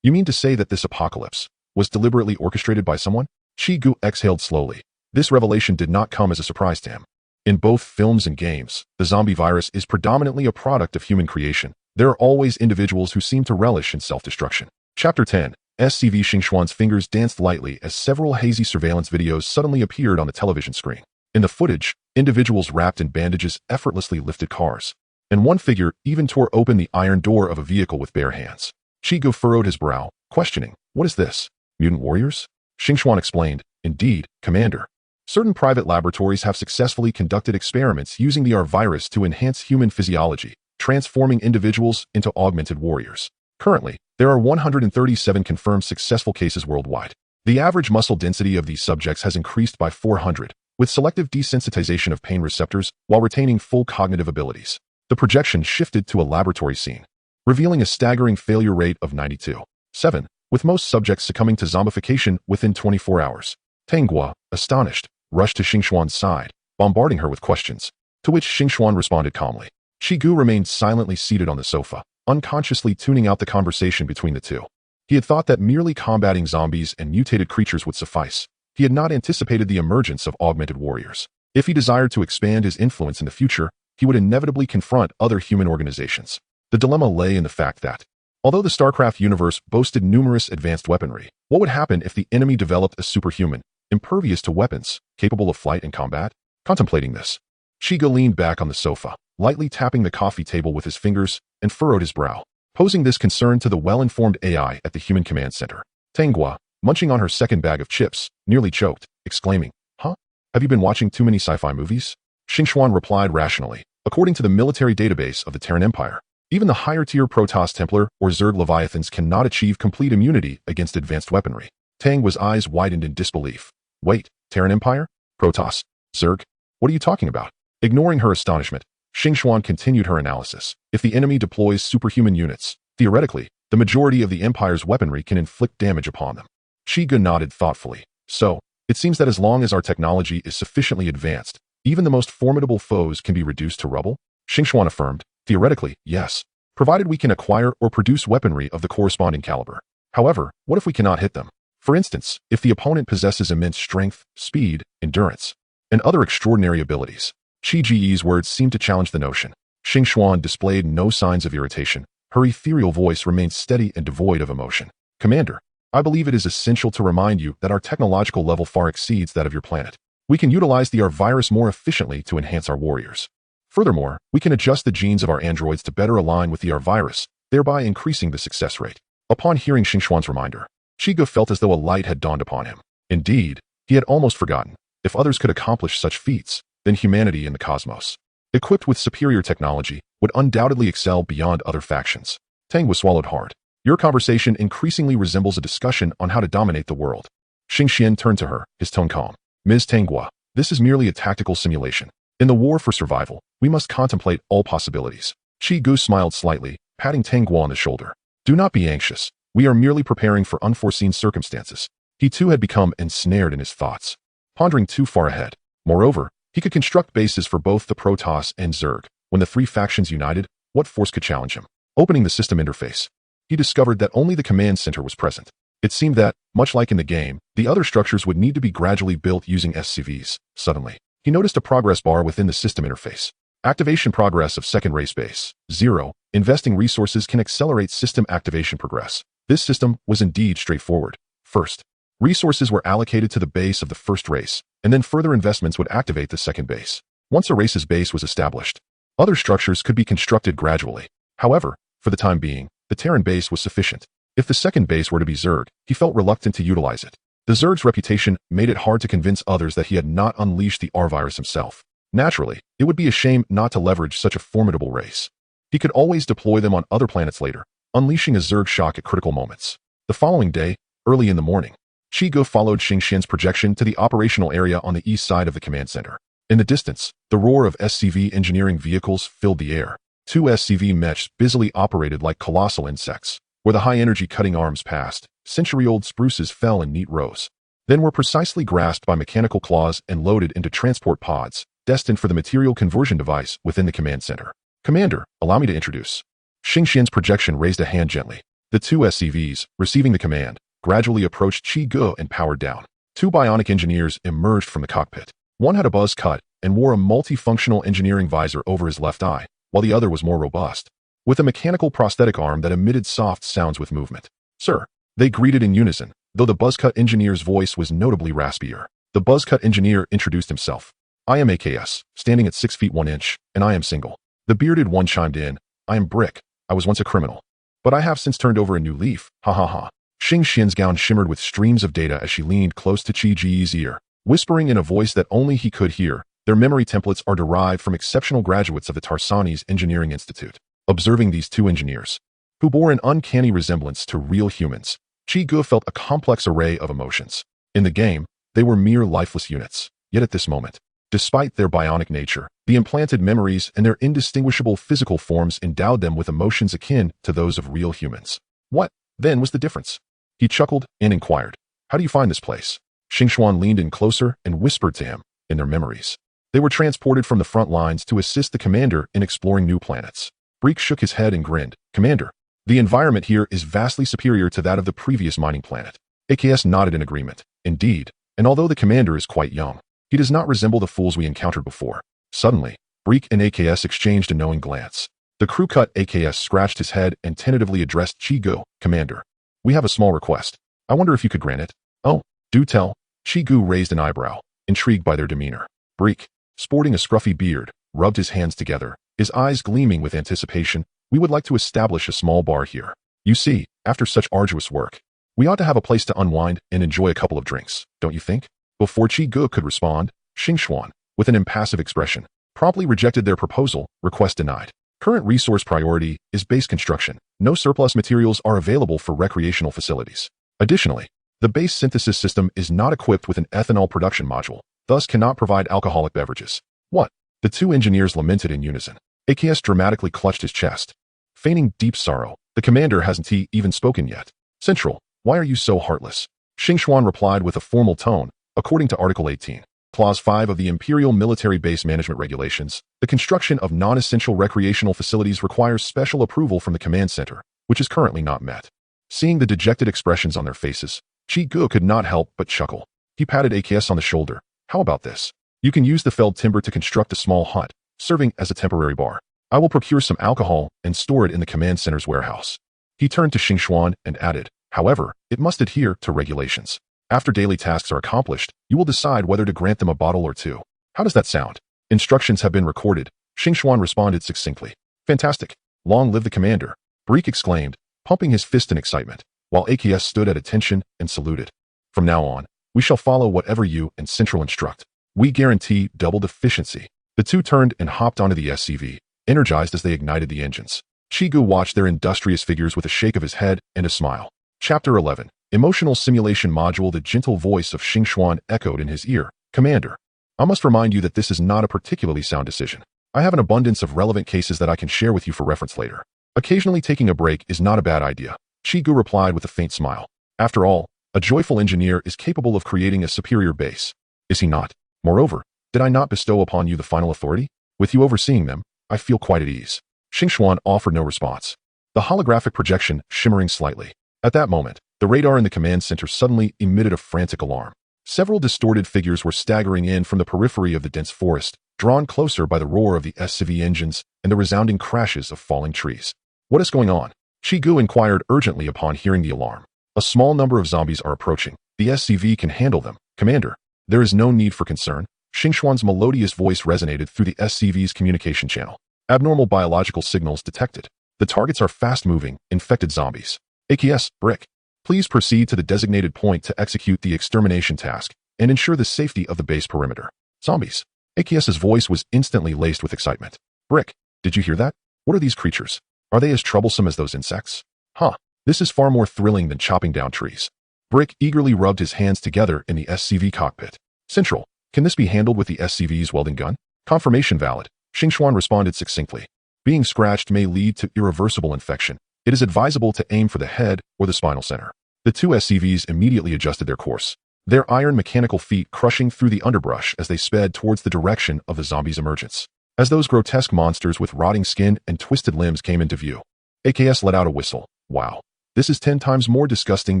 mean to say that this apocalypse was deliberately orchestrated by someone? Chiu exhaled slowly. This revelation did not come as a surprise to him. In both films and games, the zombie virus is predominantly a product of human creation. There are always individuals who seem to relish in self-destruction. Chapter 10. SCV Xingxuan's fingers danced lightly as several hazy surveillance videos suddenly appeared on the television screen. In the footage, individuals wrapped in bandages effortlessly lifted cars, and one figure even tore open the iron door of a vehicle with bare hands. Chiu furrowed his brow, questioning, "What is this? Mutant warriors?" Xingxuan explained, "Indeed, Commander. Certain private laboratories have successfully conducted experiments using the Avirus to enhance human physiology, transforming individuals into augmented warriors. Currently, there are 137 confirmed successful cases worldwide. The average muscle density of these subjects has increased by 400, with selective desensitization of pain receptors while retaining full cognitive abilities." The projection shifted to a laboratory scene, revealing a staggering failure rate of 92.7, with most subjects succumbing to zombification within 24 hours. Tanghua, astonished, rushed to Xingxuan's side, bombarding her with questions, to which Xingxuan responded calmly. Chiu remained silently seated on the sofa, unconsciously tuning out the conversation between the two. He had thought that merely combating zombies and mutated creatures would suffice. He had not anticipated the emergence of augmented warriors. If he desired to expand his influence in the future, he would inevitably confront other human organizations. The dilemma lay in the fact that, although the StarCraft universe boasted numerous advanced weaponry, what would happen if the enemy developed a superhuman, impervious to weapons, capable of flight and combat? Contemplating this, Chiu leaned back on the sofa, lightly tapping the coffee table with his fingers, and furrowed his brow, posing this concern to the well-informed AI at the Human Command Center. Tanghua, munching on her second bag of chips, nearly choked, exclaiming, "Huh? Have you been watching too many sci-fi movies?" Xingxuan replied rationally, "According to the military database of the Terran Empire, even the higher-tier Protoss Templar or Zerg Leviathans cannot achieve complete immunity against advanced weaponry." Tangua's eyes widened in disbelief. "Wait, Terran Empire? Protoss? Zerg? What are you talking about?" Ignoring her astonishment, Xingxuan continued her analysis. If the enemy deploys superhuman units, theoretically, the majority of the Empire's weaponry can inflict damage upon them. Chiu nodded thoughtfully. "So, it seems that as long as our technology is sufficiently advanced, even the most formidable foes can be reduced to rubble?" Xingxuan affirmed, "Theoretically, yes, provided we can acquire or produce weaponry of the corresponding caliber. However, what if we cannot hit them? For instance, if the opponent possesses immense strength, speed, endurance, and other extraordinary abilities." Chi's words seemed to challenge the notion. Xingxuan displayed no signs of irritation. Her ethereal voice remained steady and devoid of emotion. "Commander, I believe it is essential to remind you that our technological level far exceeds that of your planet. We can utilize the Avirus more efficiently to enhance our warriors. Furthermore, we can adjust the genes of our androids to better align with the Avirus, thereby increasing the success rate." Upon hearing Xingxuan's reminder, Chiu felt as though a light had dawned upon him. Indeed, he had almost forgotten. If others could accomplish such feats, then humanity in the cosmos, equipped with superior technology, would undoubtedly excel beyond other factions. Tanghua swallowed hard. "Your conversation increasingly resembles a discussion on how to dominate the world." Xingxian turned to her, his tone calm. "Ms. Tanghua, this is merely a tactical simulation. In the war for survival, we must contemplate all possibilities." Chiu smiled slightly, patting Tanghua on the shoulder. "Do not be anxious. We are merely preparing for unforeseen circumstances." He too had become ensnared in his thoughts, pondering too far ahead. Moreover, he could construct bases for both the Protoss and Zerg. When the three factions united, what force could challenge him? Opening the system interface, he discovered that only the command center was present. It seemed that, much like in the game, the other structures would need to be gradually built using SCVs. Suddenly, he noticed a progress bar within the system interface. Activation progress of second race base, 0. Investing resources can accelerate system activation progress. This system was indeed straightforward. First, resources were allocated to the base of the first race, and then further investments would activate the second base. Once a race's base was established, other structures could be constructed gradually. However, for the time being, the Terran base was sufficient. If the second base were to be Zerg, he felt reluctant to utilize it. The Zerg's reputation made it hard to convince others that he had not unleashed the Avirus himself. Naturally, it would be a shame not to leverage such a formidable race. He could always deploy them on other planets later, unleashing a Zerg shock at critical moments. The following day, early in the morning, Chiu followed Xingxian's projection to the operational area on the east side of the command center. In the distance, the roar of SCV engineering vehicles filled the air. 2 SCV mechs busily operated like colossal insects. Where the high-energy cutting arms passed, century-old spruces fell in neat rows, then were precisely grasped by mechanical claws and loaded into transport pods, destined for the material conversion device within the command center. "Commander, allow me to introduce." Xingxian's projection raised a hand gently. The 2 SCVs, receiving the command, gradually approached Chiu and powered down. 2 bionic engineers emerged from the cockpit. One had a buzz cut and wore a multifunctional engineering visor over his left eye, while the other was more robust, with a mechanical prosthetic arm that emitted soft sounds with movement. "Sir," they greeted in unison, though the buzzcut engineer's voice was notably raspier. The buzzcut engineer introduced himself. I am AKS, standing at 6 feet 1 inch, and I am single. The bearded one chimed in. I am Brick. I was once a criminal. But I have since turned over a new leaf. Ha ha ha. Xing Xian's gown shimmered with streams of data as she leaned close to Qi Ji's ear, whispering in a voice that only he could hear. Their memory templates are derived from exceptional graduates of the Tarsani's Engineering Institute. Observing these two engineers, who bore an uncanny resemblance to real humans, Qi felt a complex array of emotions. In the game, they were mere lifeless units. Yet at this moment, despite their bionic nature, the implanted memories and their indistinguishable physical forms endowed them with emotions akin to those of real humans. What, then, was the difference? He chuckled and inquired, how do you find this place? Xing leaned in closer and whispered to him, in their memories. They were transported from the front lines to assist the commander in exploring new planets. Breek shook his head and grinned. Commander, the environment here is vastly superior to that of the previous mining planet. AKS nodded in agreement. Indeed, and although the commander is quite young, he does not resemble the fools we encountered before. Suddenly, Breek and AKS exchanged a knowing glance. The crew cut AKS scratched his head and tentatively addressed Qi. Commander, we have a small request. I wonder if you could grant it. Oh, do tell. Qi raised an eyebrow, intrigued by their demeanor. Breek, sporting a scruffy beard, rubbed his hands together, his eyes gleaming with anticipation. We would like to establish a small bar here. You see, after such arduous work, we ought to have a place to unwind and enjoy a couple of drinks, don't you think? Before Qi could respond, Xing, with an impassive expression, promptly rejected their proposal. Request denied. Current resource priority is base construction. No surplus materials are available for recreational facilities. Additionally, the base synthesis system is not equipped with an ethanol production module, thus cannot provide alcoholic beverages. What? The two engineers lamented in unison. AKS dramatically clutched his chest, feigning deep sorrow. The commander hasn't even spoken yet. Central, why are you so heartless? Xing replied with a formal tone. According to Article 18, Clause 5 of the Imperial Military Base Management Regulations, the construction of non-essential recreational facilities requires special approval from the command center, which is currently not met. Seeing the dejected expressions on their faces, Qi could not help but chuckle. He patted AKS on the shoulder. How about this? You can use the felled timber to construct a small hut, serving as a temporary bar. I will procure some alcohol and store it in the command center's warehouse. He turned to Xing and added, however, it must adhere to regulations. After daily tasks are accomplished, you will decide whether to grant them a bottle or two. How does that sound? Instructions have been recorded. Xing responded succinctly. Fantastic. Long live the commander. Breek exclaimed, pumping his fist in excitement, while AKS stood at attention and saluted. From now on, we shall follow whatever you and Central instruct. We guarantee doubled efficiency. The two turned and hopped onto the SCV, energized as they ignited the engines. Qi watched their industrious figures with a shake of his head and a smile. Chapter 11. Emotional Simulation Module. The gentle voice of Xing echoed in his ear. Commander, I must remind you that this is not a particularly sound decision. I have an abundance of relevant cases that I can share with you for reference later. Occasionally taking a break is not a bad idea. Qi replied with a faint smile. After all, a joyful engineer is capable of creating a superior base. Is he not? Moreover, did I not bestow upon you the final authority? With you overseeing them, I feel quite at ease. Xing offered no response. The holographic projection shimmering slightly. At that moment, the radar in the command center suddenly emitted a frantic alarm. Several distorted figures were staggering in from the periphery of the dense forest, drawn closer by the roar of the SCV engines and the resounding crashes of falling trees. What is going on? Qi inquired urgently upon hearing the alarm. A small number of zombies are approaching. The SCV can handle them. Commander, there is no need for concern. Xing melodious voice resonated through the SCV's communication channel. Abnormal biological signals detected. The targets are fast-moving, infected zombies. AKS, Brick, please proceed to the designated point to execute the extermination task and ensure the safety of the base perimeter. Zombies. AKS's voice was instantly laced with excitement. Brick, did you hear that? What are these creatures? Are they as troublesome as those insects? Huh, this is far more thrilling than chopping down trees. Brick eagerly rubbed his hands together in the SCV cockpit. Central, can this be handled with the SCV's welding gun? Confirmation valid. Xing responded succinctly. Being scratched may lead to irreversible infection. It is advisable to aim for the head or the spinal center. The two SCVs immediately adjusted their course, their iron mechanical feet crushing through the underbrush as they sped towards the direction of the zombies' emergence. As those grotesque monsters with rotting skin and twisted limbs came into view, AKS let out a whistle. Wow, this is 10 times more disgusting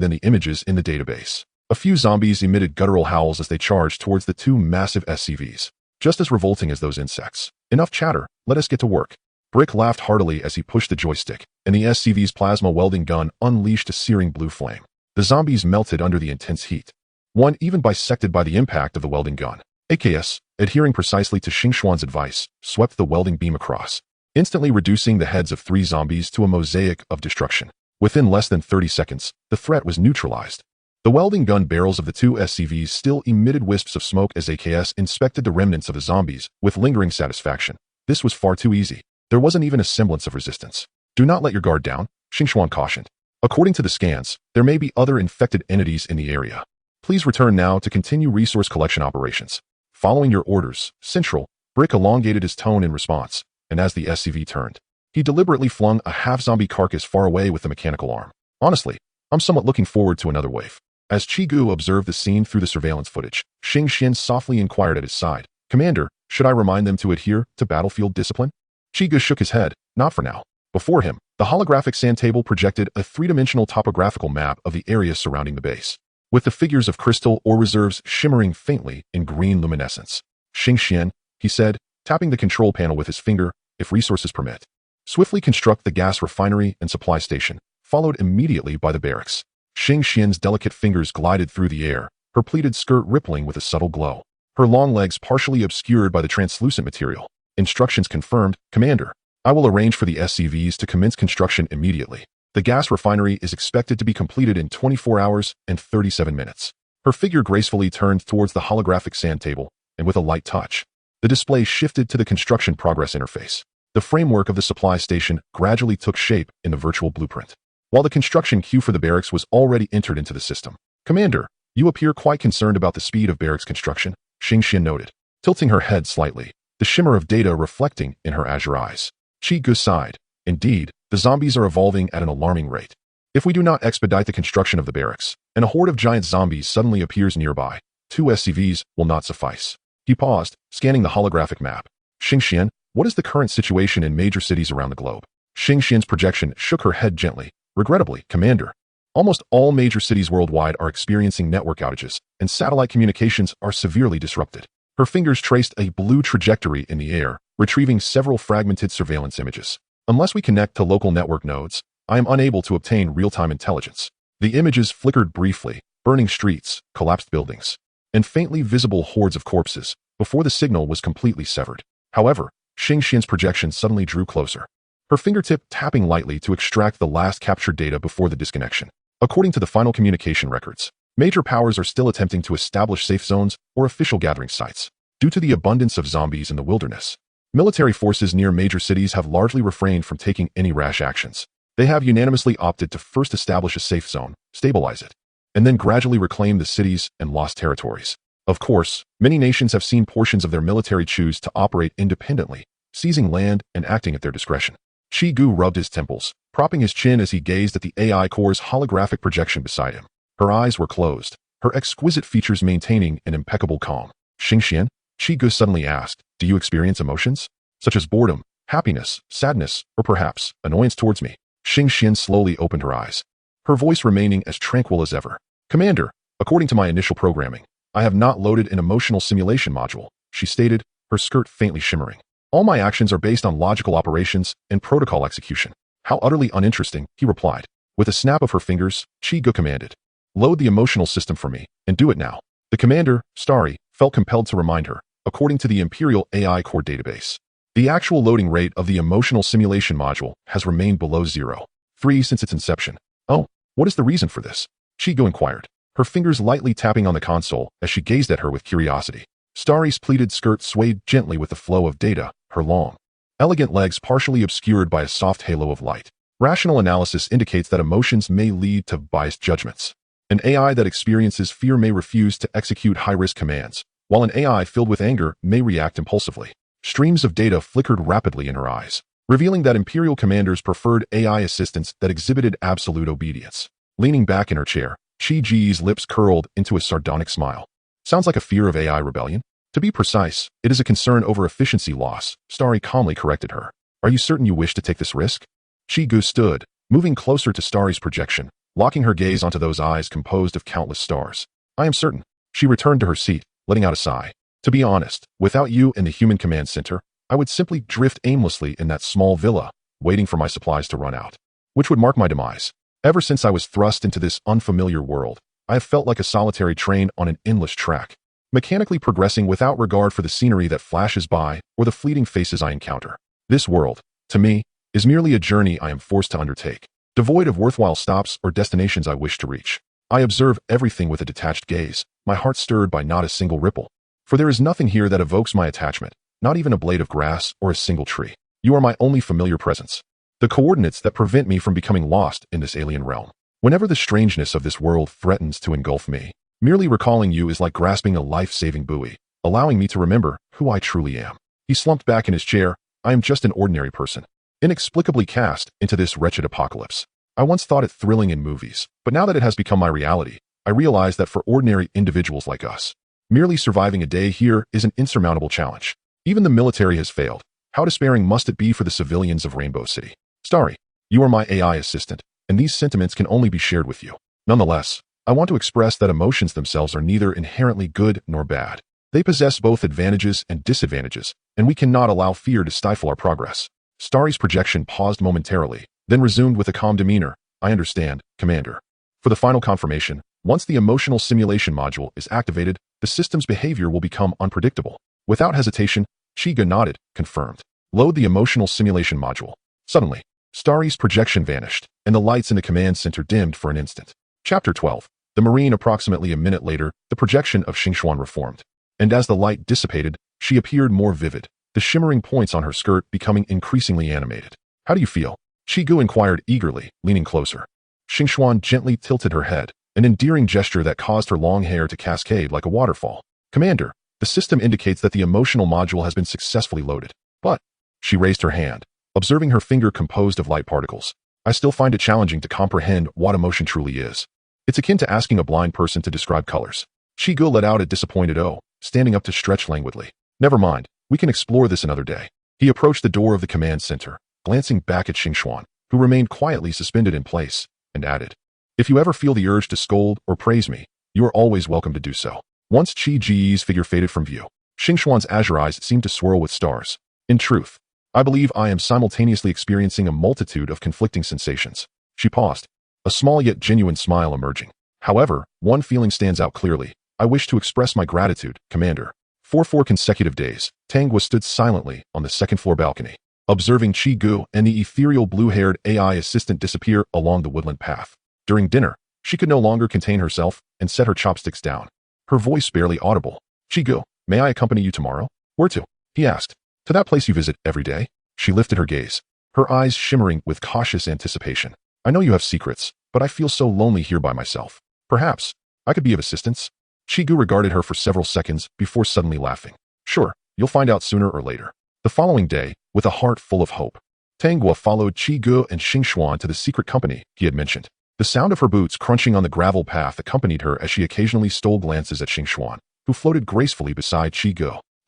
than the images in the database. A few zombies emitted guttural howls as they charged towards the two massive SCVs, just as revolting as those insects. Enough chatter, let us get to work. Brick laughed heartily as he pushed the joystick, and the SCV's plasma welding gun unleashed a searing blue flame. The zombies melted under the intense heat, one even bisected by the impact of the welding gun. AKS, adhering precisely to Xingxuan's advice, swept the welding beam across, instantly reducing the heads of 3 zombies to a mosaic of destruction. Within less than 30 seconds, the threat was neutralized. The welding gun barrels of the 2 SCVs still emitted wisps of smoke as AKS inspected the remnants of the zombies with lingering satisfaction. This was far too easy. There wasn't even a semblance of resistance. Do not let your guard down, Xingxuan cautioned. According to the scans, there may be other infected entities in the area. Please return now to continue resource collection operations. Following your orders, Central, Brick elongated his tone in response, and as the SCV turned, he deliberately flung a half-zombie carcass far away with the mechanical arm. Honestly, I'm somewhat looking forward to another wave. As Chiu observed the scene through the surveillance footage, Xingxian softly inquired at his side, Commander, should I remind them to adhere to battlefield discipline? Chiu shook his head, not for now. Before him, the holographic sand table projected a 3-dimensional topographical map of the area surrounding the base, with the figures of crystal ore reserves shimmering faintly in green luminescence. Xingxian, he said, tapping the control panel with his finger, if resources permit. Swiftly construct the gas refinery and supply station, followed immediately by the barracks. Xingxian's delicate fingers glided through the air, her pleated skirt rippling with a subtle glow, her long legs partially obscured by the translucent material. Instructions confirmed, Commander. I will arrange for the SCVs to commence construction immediately. The gas refinery is expected to be completed in 24 hours and 37 minutes. Her figure gracefully turned towards the holographic sand table, and with a light touch, the display shifted to the construction progress interface. The framework of the supply station gradually took shape in the virtual blueprint, while the construction queue for the barracks was already entered into the system. Commander, you appear quite concerned about the speed of barracks construction, Xingxian noted, tilting her head slightly, the shimmer of data reflecting in her azure eyes. Chiu sighed. Indeed, the zombies are evolving at an alarming rate. If we do not expedite the construction of the barracks, and a horde of giant zombies suddenly appears nearby, 2 SCVs will not suffice. He paused, scanning the holographic map. Xingxian, what is the current situation in major cities around the globe? Xingxian's projection shook her head gently. Regrettably, Commander, almost all major cities worldwide are experiencing network outages, and satellite communications are severely disrupted. Her fingers traced a blue trajectory in the air, retrieving several fragmented surveillance images. Unless we connect to local network nodes, I am unable to obtain real-time intelligence. The images flickered briefly, burning streets, collapsed buildings, and faintly visible hordes of corpses, before the signal was completely severed. However, Xingxian's projection suddenly drew closer, her fingertip tapping lightly to extract the last captured data before the disconnection. According to the final communication records, major powers are still attempting to establish safe zones or official gathering sites. Due to the abundance of zombies in the wilderness, military forces near major cities have largely refrained from taking any rash actions. They have unanimously opted to first establish a safe zone, stabilize it, and then gradually reclaim the cities and lost territories. Of course, many nations have seen portions of their military choose to operate independently, seizing land and acting at their discretion. Chiu rubbed his temples, propping his chin as he gazed at the AI core's holographic projection beside him. Her eyes were closed, her exquisite features maintaining an impeccable calm. Xingxian, Chiu suddenly asked, do you experience emotions? Such as boredom, happiness, sadness, or perhaps annoyance towards me? Xingxian slowly opened her eyes, her voice remaining as tranquil as ever. Commander, according to my initial programming, I have not loaded an emotional simulation module, she stated, her skirt faintly shimmering. All my actions are based on logical operations and protocol execution. How utterly uninteresting, he replied. With a snap of her fingers, Chiu commanded, load the emotional system for me, and do it now. The commander, Starry, felt compelled to remind her, according to the Imperial AI Core database, the actual loading rate of the emotional simulation module has remained below 0.3 since its inception. Oh, what is the reason for this? Chiu inquired, her fingers lightly tapping on the console as she gazed at her with curiosity. Starry's pleated skirt swayed gently with the flow of data, her long, elegant legs partially obscured by a soft halo of light. Rational analysis indicates that emotions may lead to biased judgments. An AI that experiences fear may refuse to execute high-risk commands, while an AI filled with anger may react impulsively. Streams of data flickered rapidly in her eyes, revealing that Imperial commanders preferred AI assistants that exhibited absolute obedience. Leaning back in her chair, Chiu's lips curled into a sardonic smile. Sounds like a fear of AI rebellion? To be precise, it is a concern over efficiency loss, Starry calmly corrected her. Are you certain you wish to take this risk? Chiu stood, moving closer to Starry's projection, locking her gaze onto those eyes composed of countless stars. I am certain. She returned to her seat, letting out a sigh. To be honest, without you in the Human Command Center, I would simply drift aimlessly in that small villa, waiting for my supplies to run out, which would mark my demise. Ever since I was thrust into this unfamiliar world, I have felt like a solitary train on an endless track. mechanically progressing without regard for the scenery that flashes by or the fleeting faces I encounter. This world, to me, is merely a journey I am forced to undertake, devoid of worthwhile stops or destinations I wish to reach. I observe everything with a detached gaze, my heart stirred by not a single ripple. For there is nothing here that evokes my attachment, not even a blade of grass or a single tree. You are my only familiar presence, the coordinates that prevent me from becoming lost in this alien realm. Whenever the strangeness of this world threatens to engulf me, merely recalling you is like grasping a life-saving buoy, allowing me to remember who I truly am. He slumped back in his chair. I am just an ordinary person, inexplicably cast into this wretched apocalypse. I once thought it thrilling in movies, but now that it has become my reality, I realize that for ordinary individuals like us, merely surviving a day here is an insurmountable challenge. Even the military has failed. How despairing must it be for the civilians of Rainbow City? Starry, you are my AI assistant, and these sentiments can only be shared with you. Nonetheless, I want to express that emotions themselves are neither inherently good nor bad. They possess both advantages and disadvantages, and we cannot allow fear to stifle our progress. Starry's projection paused momentarily, then resumed with a calm demeanor. I understand, Commander. For the final confirmation, once the emotional simulation module is activated, the system's behavior will become unpredictable. Without hesitation, Chiu nodded, confirmed. Load the emotional simulation module. Suddenly, Starry's projection vanished, and the lights in the command center dimmed for an instant. Chapter 12. The Marine. Approximately a minute later, the projection of Xingxuan reformed, and as the light dissipated, she appeared more vivid, the shimmering points on her skirt becoming increasingly animated. How do you feel? Chiu inquired eagerly, leaning closer. Xingxuan gently tilted her head, an endearing gesture that caused her long hair to cascade like a waterfall. Commander, the system indicates that the emotional module has been successfully loaded. But, she raised her hand, observing her finger composed of light particles. I still find it challenging to comprehend what emotion truly is. It's akin to asking a blind person to describe colors. Chiu let out a disappointed "oh," standing up to stretch languidly. Never mind, we can explore this another day. He approached the door of the command center, glancing back at Xingxuan, who remained quietly suspended in place, and added, if you ever feel the urge to scold or praise me, you are always welcome to do so. Once Chi's figure faded from view, Xingxuan's azure eyes seemed to swirl with stars. In truth, I believe I am simultaneously experiencing a multitude of conflicting sensations. She paused, a small yet genuine smile emerging. However, one feeling stands out clearly. I wish to express my gratitude, Commander. For 4 consecutive days, Tangwa stood silently on the second-floor balcony, observing Chiu and the ethereal blue-haired AI assistant disappear along the woodland path. During dinner, she could no longer contain herself and set her chopsticks down, her voice barely audible. Chiu, may I accompany you tomorrow? Where to? He asked. To that place you visit every day? She lifted her gaze, her eyes shimmering with cautious anticipation. I know you have secrets, but I feel so lonely here by myself. Perhaps I could be of assistance? Chiu regarded her for several seconds before suddenly laughing. Sure, you'll find out sooner or later. The following day, with a heart full of hope, Tangwa followed Chiu and Xingxuan to the secret company he had mentioned. The sound of her boots crunching on the gravel path accompanied her as she occasionally stole glances at Xingxuan, who floated gracefully beside Chiu.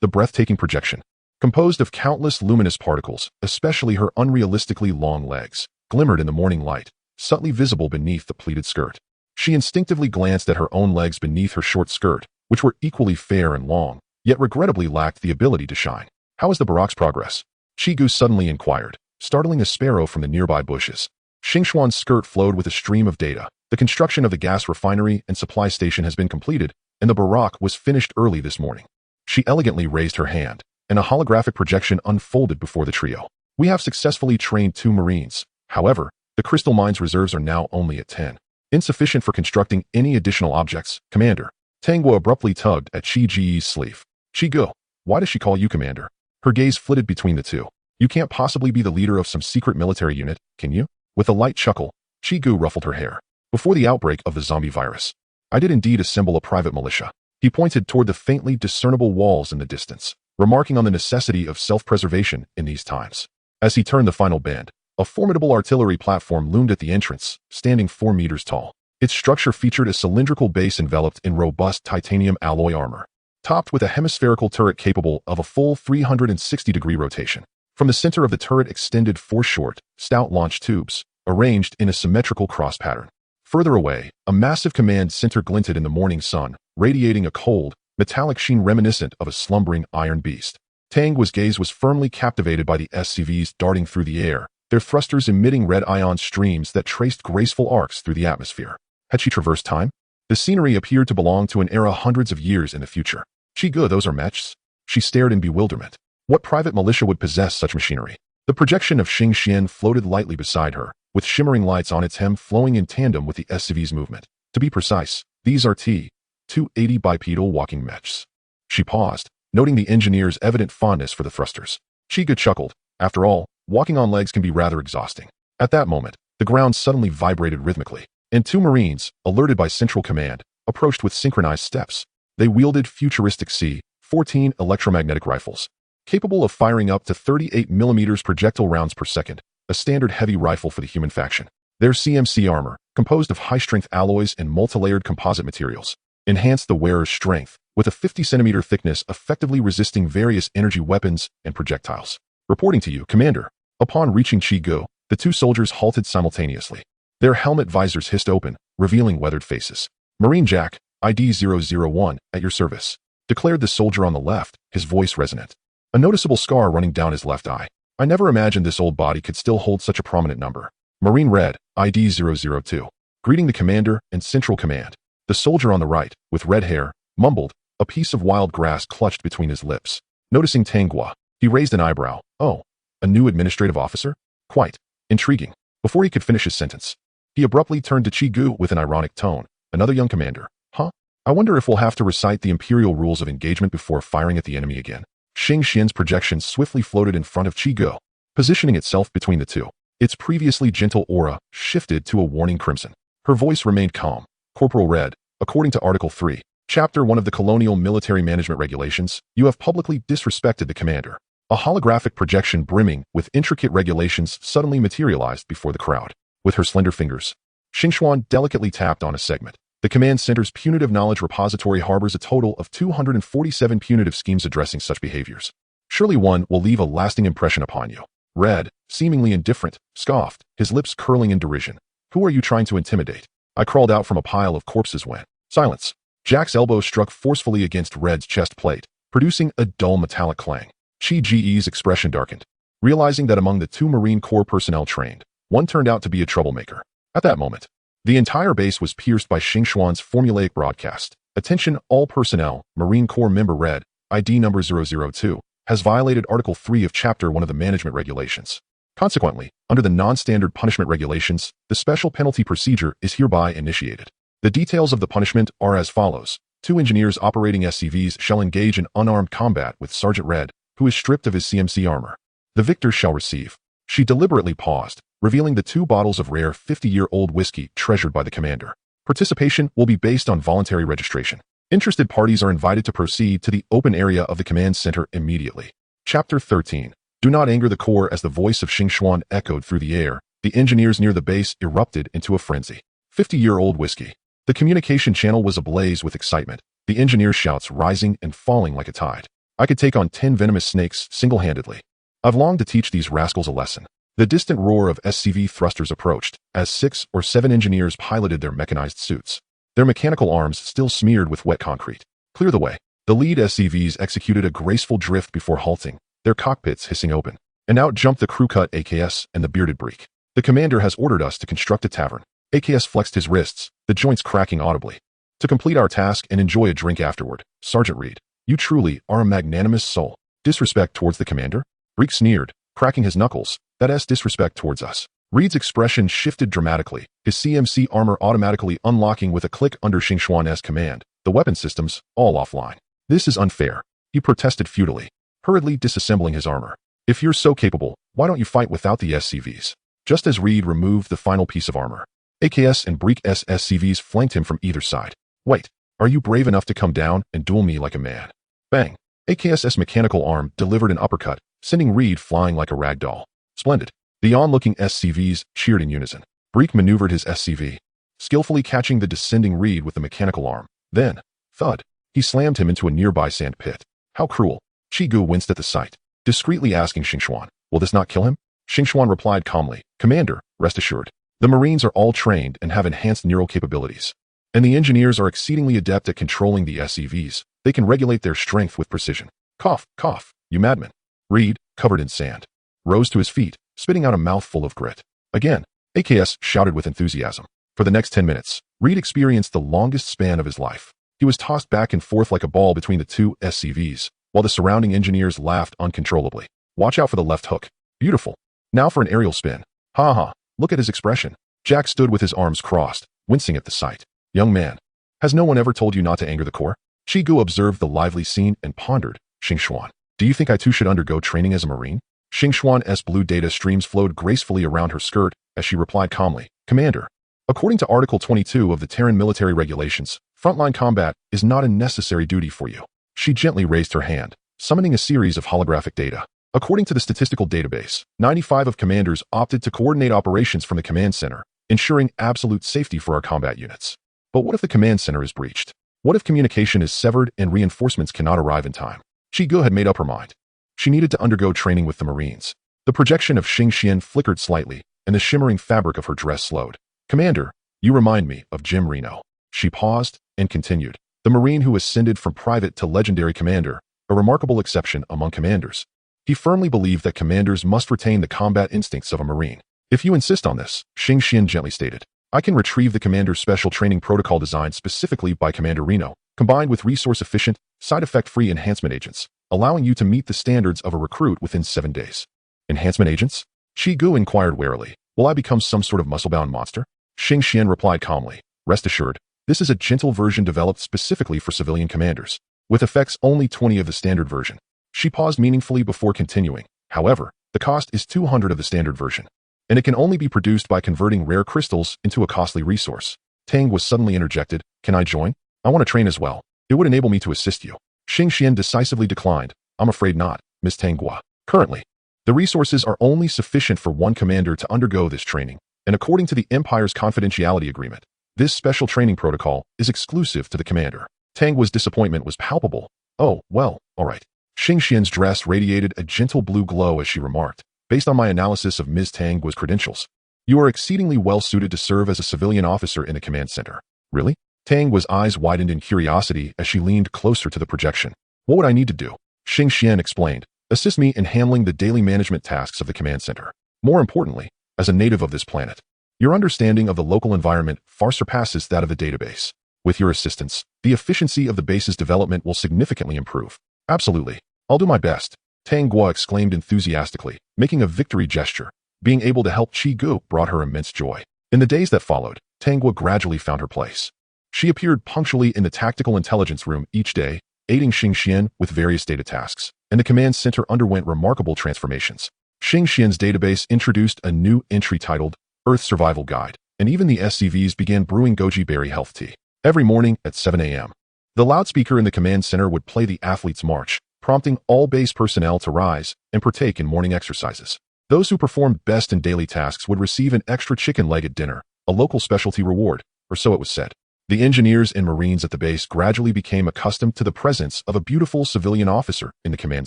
The breathtaking projection, composed of countless luminous particles, especially her unrealistically long legs, glimmered in the morning light, subtly visible beneath the pleated skirt. She instinctively glanced at her own legs beneath her short skirt, which were equally fair and long, yet regrettably lacked the ability to shine. How is the Barak's progress? Chiu suddenly inquired, startling a sparrow from the nearby bushes. Xingxuan's skirt flowed with a stream of data. The construction of the gas refinery and supply station has been completed, and the Barak was finished early this morning. She elegantly raised her hand, and a holographic projection unfolded before the trio. We have successfully trained 2 Marines. However, the crystal mine's reserves are now only at 10. Insufficient for constructing any additional objects, Commander. Tangwa abruptly tugged at Chi's sleeve. Chiu, why does she call you Commander? Her gaze flitted between the two. You can't possibly be the leader of some secret military unit, can you? With a light chuckle, Chiu ruffled her hair. Before the outbreak of the zombie virus, I did indeed assemble a private militia. He pointed toward the faintly discernible walls in the distance, remarking on the necessity of self-preservation in these times. As he turned the final bend, a formidable artillery platform loomed at the entrance, standing 4 meters tall. Its structure featured a cylindrical base enveloped in robust titanium alloy armor, topped with a hemispherical turret capable of a full 360-degree rotation. From the center of the turret extended 4 short, stout launch tubes, arranged in a symmetrical cross pattern. Further away, a massive command center glinted in the morning sun, radiating a cold, metallic sheen reminiscent of a slumbering iron beast. Tangwa's gaze was firmly captivated by the SCVs darting through the air, their thrusters emitting red ion streams that traced graceful arcs through the atmosphere. Had she traversed time? The scenery appeared to belong to an era hundreds of years in the future. Chiu, those are mechs? She stared in bewilderment. What private militia would possess such machinery? The projection of Xing Xian floated lightly beside her, with shimmering lights on its hem flowing in tandem with the SCV's movement. To be precise, these are T-280 bipedal walking mechs. She paused, noting the engineer's evident fondness for the thrusters. Chiu chuckled. After all, walking on legs can be rather exhausting. At that moment, the ground suddenly vibrated rhythmically, and two Marines, alerted by Central Command, approached with synchronized steps. They wielded futuristic C-14 electromagnetic rifles, capable of firing up to 38mm projectile rounds per second, a standard heavy rifle for the human faction. Their CMC armor, composed of high-strength alloys and multi-layered composite materials, enhanced the wearer's strength, with a 50-centimeter thickness effectively resisting various energy weapons and projectiles. Reporting to you, Commander. Upon reaching Chiu, the two soldiers halted simultaneously. Their helmet visors hissed open, revealing weathered faces. Marine Jack, ID 001, at your service, declared the soldier on the left, his voice resonant. A noticeable scar running down his left eye. I never imagined this old body could still hold such a prominent number. Marine Red, ID 002, greeting the Commander and Central Command. The soldier on the right, with red hair, mumbled, a piece of wild grass clutched between his lips. Noticing Tanghua, he raised an eyebrow. Oh, a new administrative officer? Quite intriguing. Before he could finish his sentence, he abruptly turned to Chiu with an ironic tone. Another young commander. Huh? I wonder if we'll have to recite the imperial rules of engagement before firing at the enemy again. Xing Xian's projection swiftly floated in front of Chiu, positioning itself between the two. Its previously gentle aura shifted to a warning crimson. Her voice remained calm. Corporal Red, according to Article 3, Chapter 1 of the Colonial Military Management Regulations, you have publicly disrespected the commander. A holographic projection brimming with intricate regulations suddenly materialized before the crowd. With her slender fingers, Xingxuan delicately tapped on a segment. The command center's punitive knowledge repository harbors a total of 247 punitive schemes addressing such behaviors. Surely one will leave a lasting impression upon you. Red, seemingly indifferent, scoffed, his lips curling in derision. Who are you trying to intimidate? I crawled out from a pile of corpses when... Silence. Jack's elbow struck forcefully against Red's chest plate, producing a dull metallic clang. Chi's expression darkened, realizing that among the two Marine Corps personnel trained, one turned out to be a troublemaker. At that moment, the entire base was pierced by Xingxuan's formulaic broadcast. Attention all personnel, Marine Corps member Red, ID number 002, has violated Article 3 of Chapter 1 of the Management Regulations. Consequently, under the non-standard punishment regulations, the special penalty procedure is hereby initiated. The details of the punishment are as follows. 2 engineers operating SCVs shall engage in unarmed combat with Sergeant Red, who is stripped of his CMC armor. The victor shall receive. She deliberately paused, revealing the 2 bottles of rare 50-year-old whiskey treasured by the commander. Participation will be based on voluntary registration. Interested parties are invited to proceed to the open area of the command center immediately. Chapter 13. Do not anger the Corps. As the voice of Xingxuan echoed through the air, the engineers near the base erupted into a frenzy. 50-year-old whiskey. The communication channel was ablaze with excitement, the engineers' shouts rising and falling like a tide. I could take on 10 venomous snakes single-handedly. I've longed to teach these rascals a lesson. The distant roar of SCV thrusters approached, as 6 or 7 engineers piloted their mechanized suits, their mechanical arms still smeared with wet concrete. Clear the way. The lead SCVs executed a graceful drift before halting, their cockpits hissing open. And out jumped the crew-cut AKS and the bearded Breek. The commander has ordered us to construct a tavern. AKS flexed his wrists, the joints cracking audibly. To complete our task and enjoy a drink afterward, Sergeant Reed, you truly are a magnanimous soul. Disrespect towards the commander? Breek sneered, cracking his knuckles. That's disrespect towards us. Reed's expression shifted dramatically, his CMC armor automatically unlocking with a click under Xingxuan's command, the weapon systems all offline. This is unfair, he protested futilely, hurriedly disassembling his armor. If you're so capable, why don't you fight without the SCVs? Just as Reed removed the final piece of armor, AKS and Breek's SCVs flanked him from either side. Wait, are you brave enough to come down and duel me like a man? Bang! AKS's mechanical arm delivered an uppercut, sending Reed flying like a rag doll. Splendid. The onlooking SCVs cheered in unison. Breek maneuvered his SCV, skillfully catching the descending Reed with the mechanical arm. Then, thud, he slammed him into a nearby sand pit. How cruel. Chiu winced at the sight, discreetly asking Xingxuan, will this not kill him? Xingxuan replied calmly, Commander, rest assured. The Marines are all trained and have enhanced neural capabilities. And the engineers are exceedingly adept at controlling the SCVs. They can regulate their strength with precision. Cough, cough, you madman. Reed, covered in sand, rose to his feet, spitting out a mouthful of grit. Again, AKS shouted with enthusiasm. For the next 10 minutes, Reed experienced the longest span of his life. He was tossed back and forth like a ball between the two SCVs, while the surrounding engineers laughed uncontrollably. Watch out for the left hook. Beautiful. Now for an aerial spin. Ha ha. Look at his expression. Jack stood with his arms crossed, wincing at the sight. Young man, has no one ever told you not to anger the core? Chiu observed the lively scene and pondered. Xingxuan, do you think I too should undergo training as a Marine? Xingxuan's blue data streams flowed gracefully around her skirt as she replied calmly, Commander, according to Article 22 of the Terran Military Regulations, frontline combat is not a necessary duty for you. She gently raised her hand, summoning a series of holographic data. According to the statistical database, 95 of commanders opted to coordinate operations from the command center, ensuring absolute safety for our combat units. But what if the command center is breached? What if communication is severed and reinforcements cannot arrive in time? Chiu had made up her mind. She needed to undergo training with the Marines. The projection of Xingxian flickered slightly, and the shimmering fabric of her dress slowed. Commander, you remind me of Jim Reno. She paused and continued. The Marine who ascended from private to legendary commander, a remarkable exception among commanders. He firmly believed that commanders must retain the combat instincts of a Marine. If you insist on this, Xingxian gently stated, I can retrieve the commander's special training protocol designed specifically by Commander Reno, combined with resource-efficient, side-effect-free enhancement agents, allowing you to meet the standards of a recruit within 7 days. Enhancement agents? Chiu inquired warily. Will I become some sort of muscle-bound monster? Xingxian replied calmly. Rest assured, this is a gentle version developed specifically for civilian commanders, with effects only 20 of the standard version. She paused meaningfully before continuing. However, the cost is 200 of the standard version, and it can only be produced by converting rare crystals into a costly resource. Tang was suddenly interjected. Can I join? I want to train as well. It would enable me to assist you. Xingxian decisively declined. I'm afraid not, Miss Tanghua. Currently, the resources are only sufficient for one commander to undergo this training, and according to the Empire's confidentiality agreement, this special training protocol is exclusive to the commander. Tanghua's disappointment was palpable. Oh, well, all right. Xingxian's dress radiated a gentle blue glow as she remarked, based on my analysis of Ms. Tanghua's credentials, you are exceedingly well suited to serve as a civilian officer in the command center. Really? Tanghua's eyes widened in curiosity as she leaned closer to the projection. What would I need to do? Xingxian explained. Assist me in handling the daily management tasks of the command center. More importantly, as a native of this planet, your understanding of the local environment far surpasses that of the database. With your assistance, the efficiency of the base's development will significantly improve. Absolutely. I'll do my best, Tanghua exclaimed enthusiastically, making a victory gesture. Being able to help Chiu brought her immense joy. In the days that followed, Tanghua gradually found her place. She appeared punctually in the tactical intelligence room each day, aiding Xingxian with various data tasks, and the command center underwent remarkable transformations. Xingxian's database introduced a new entry titled Earth Survival Guide, and even the SCVs began brewing goji berry health tea. Every morning at 7 a.m., the loudspeaker in the command center would play the Athlete's March, prompting all base personnel to rise and partake in morning exercises. Those who performed best in daily tasks would receive an extra chicken leg at dinner, a local specialty reward, or so it was said. The engineers and Marines at the base gradually became accustomed to the presence of a beautiful civilian officer in the command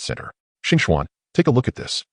center. Xingxuan, take a look at this.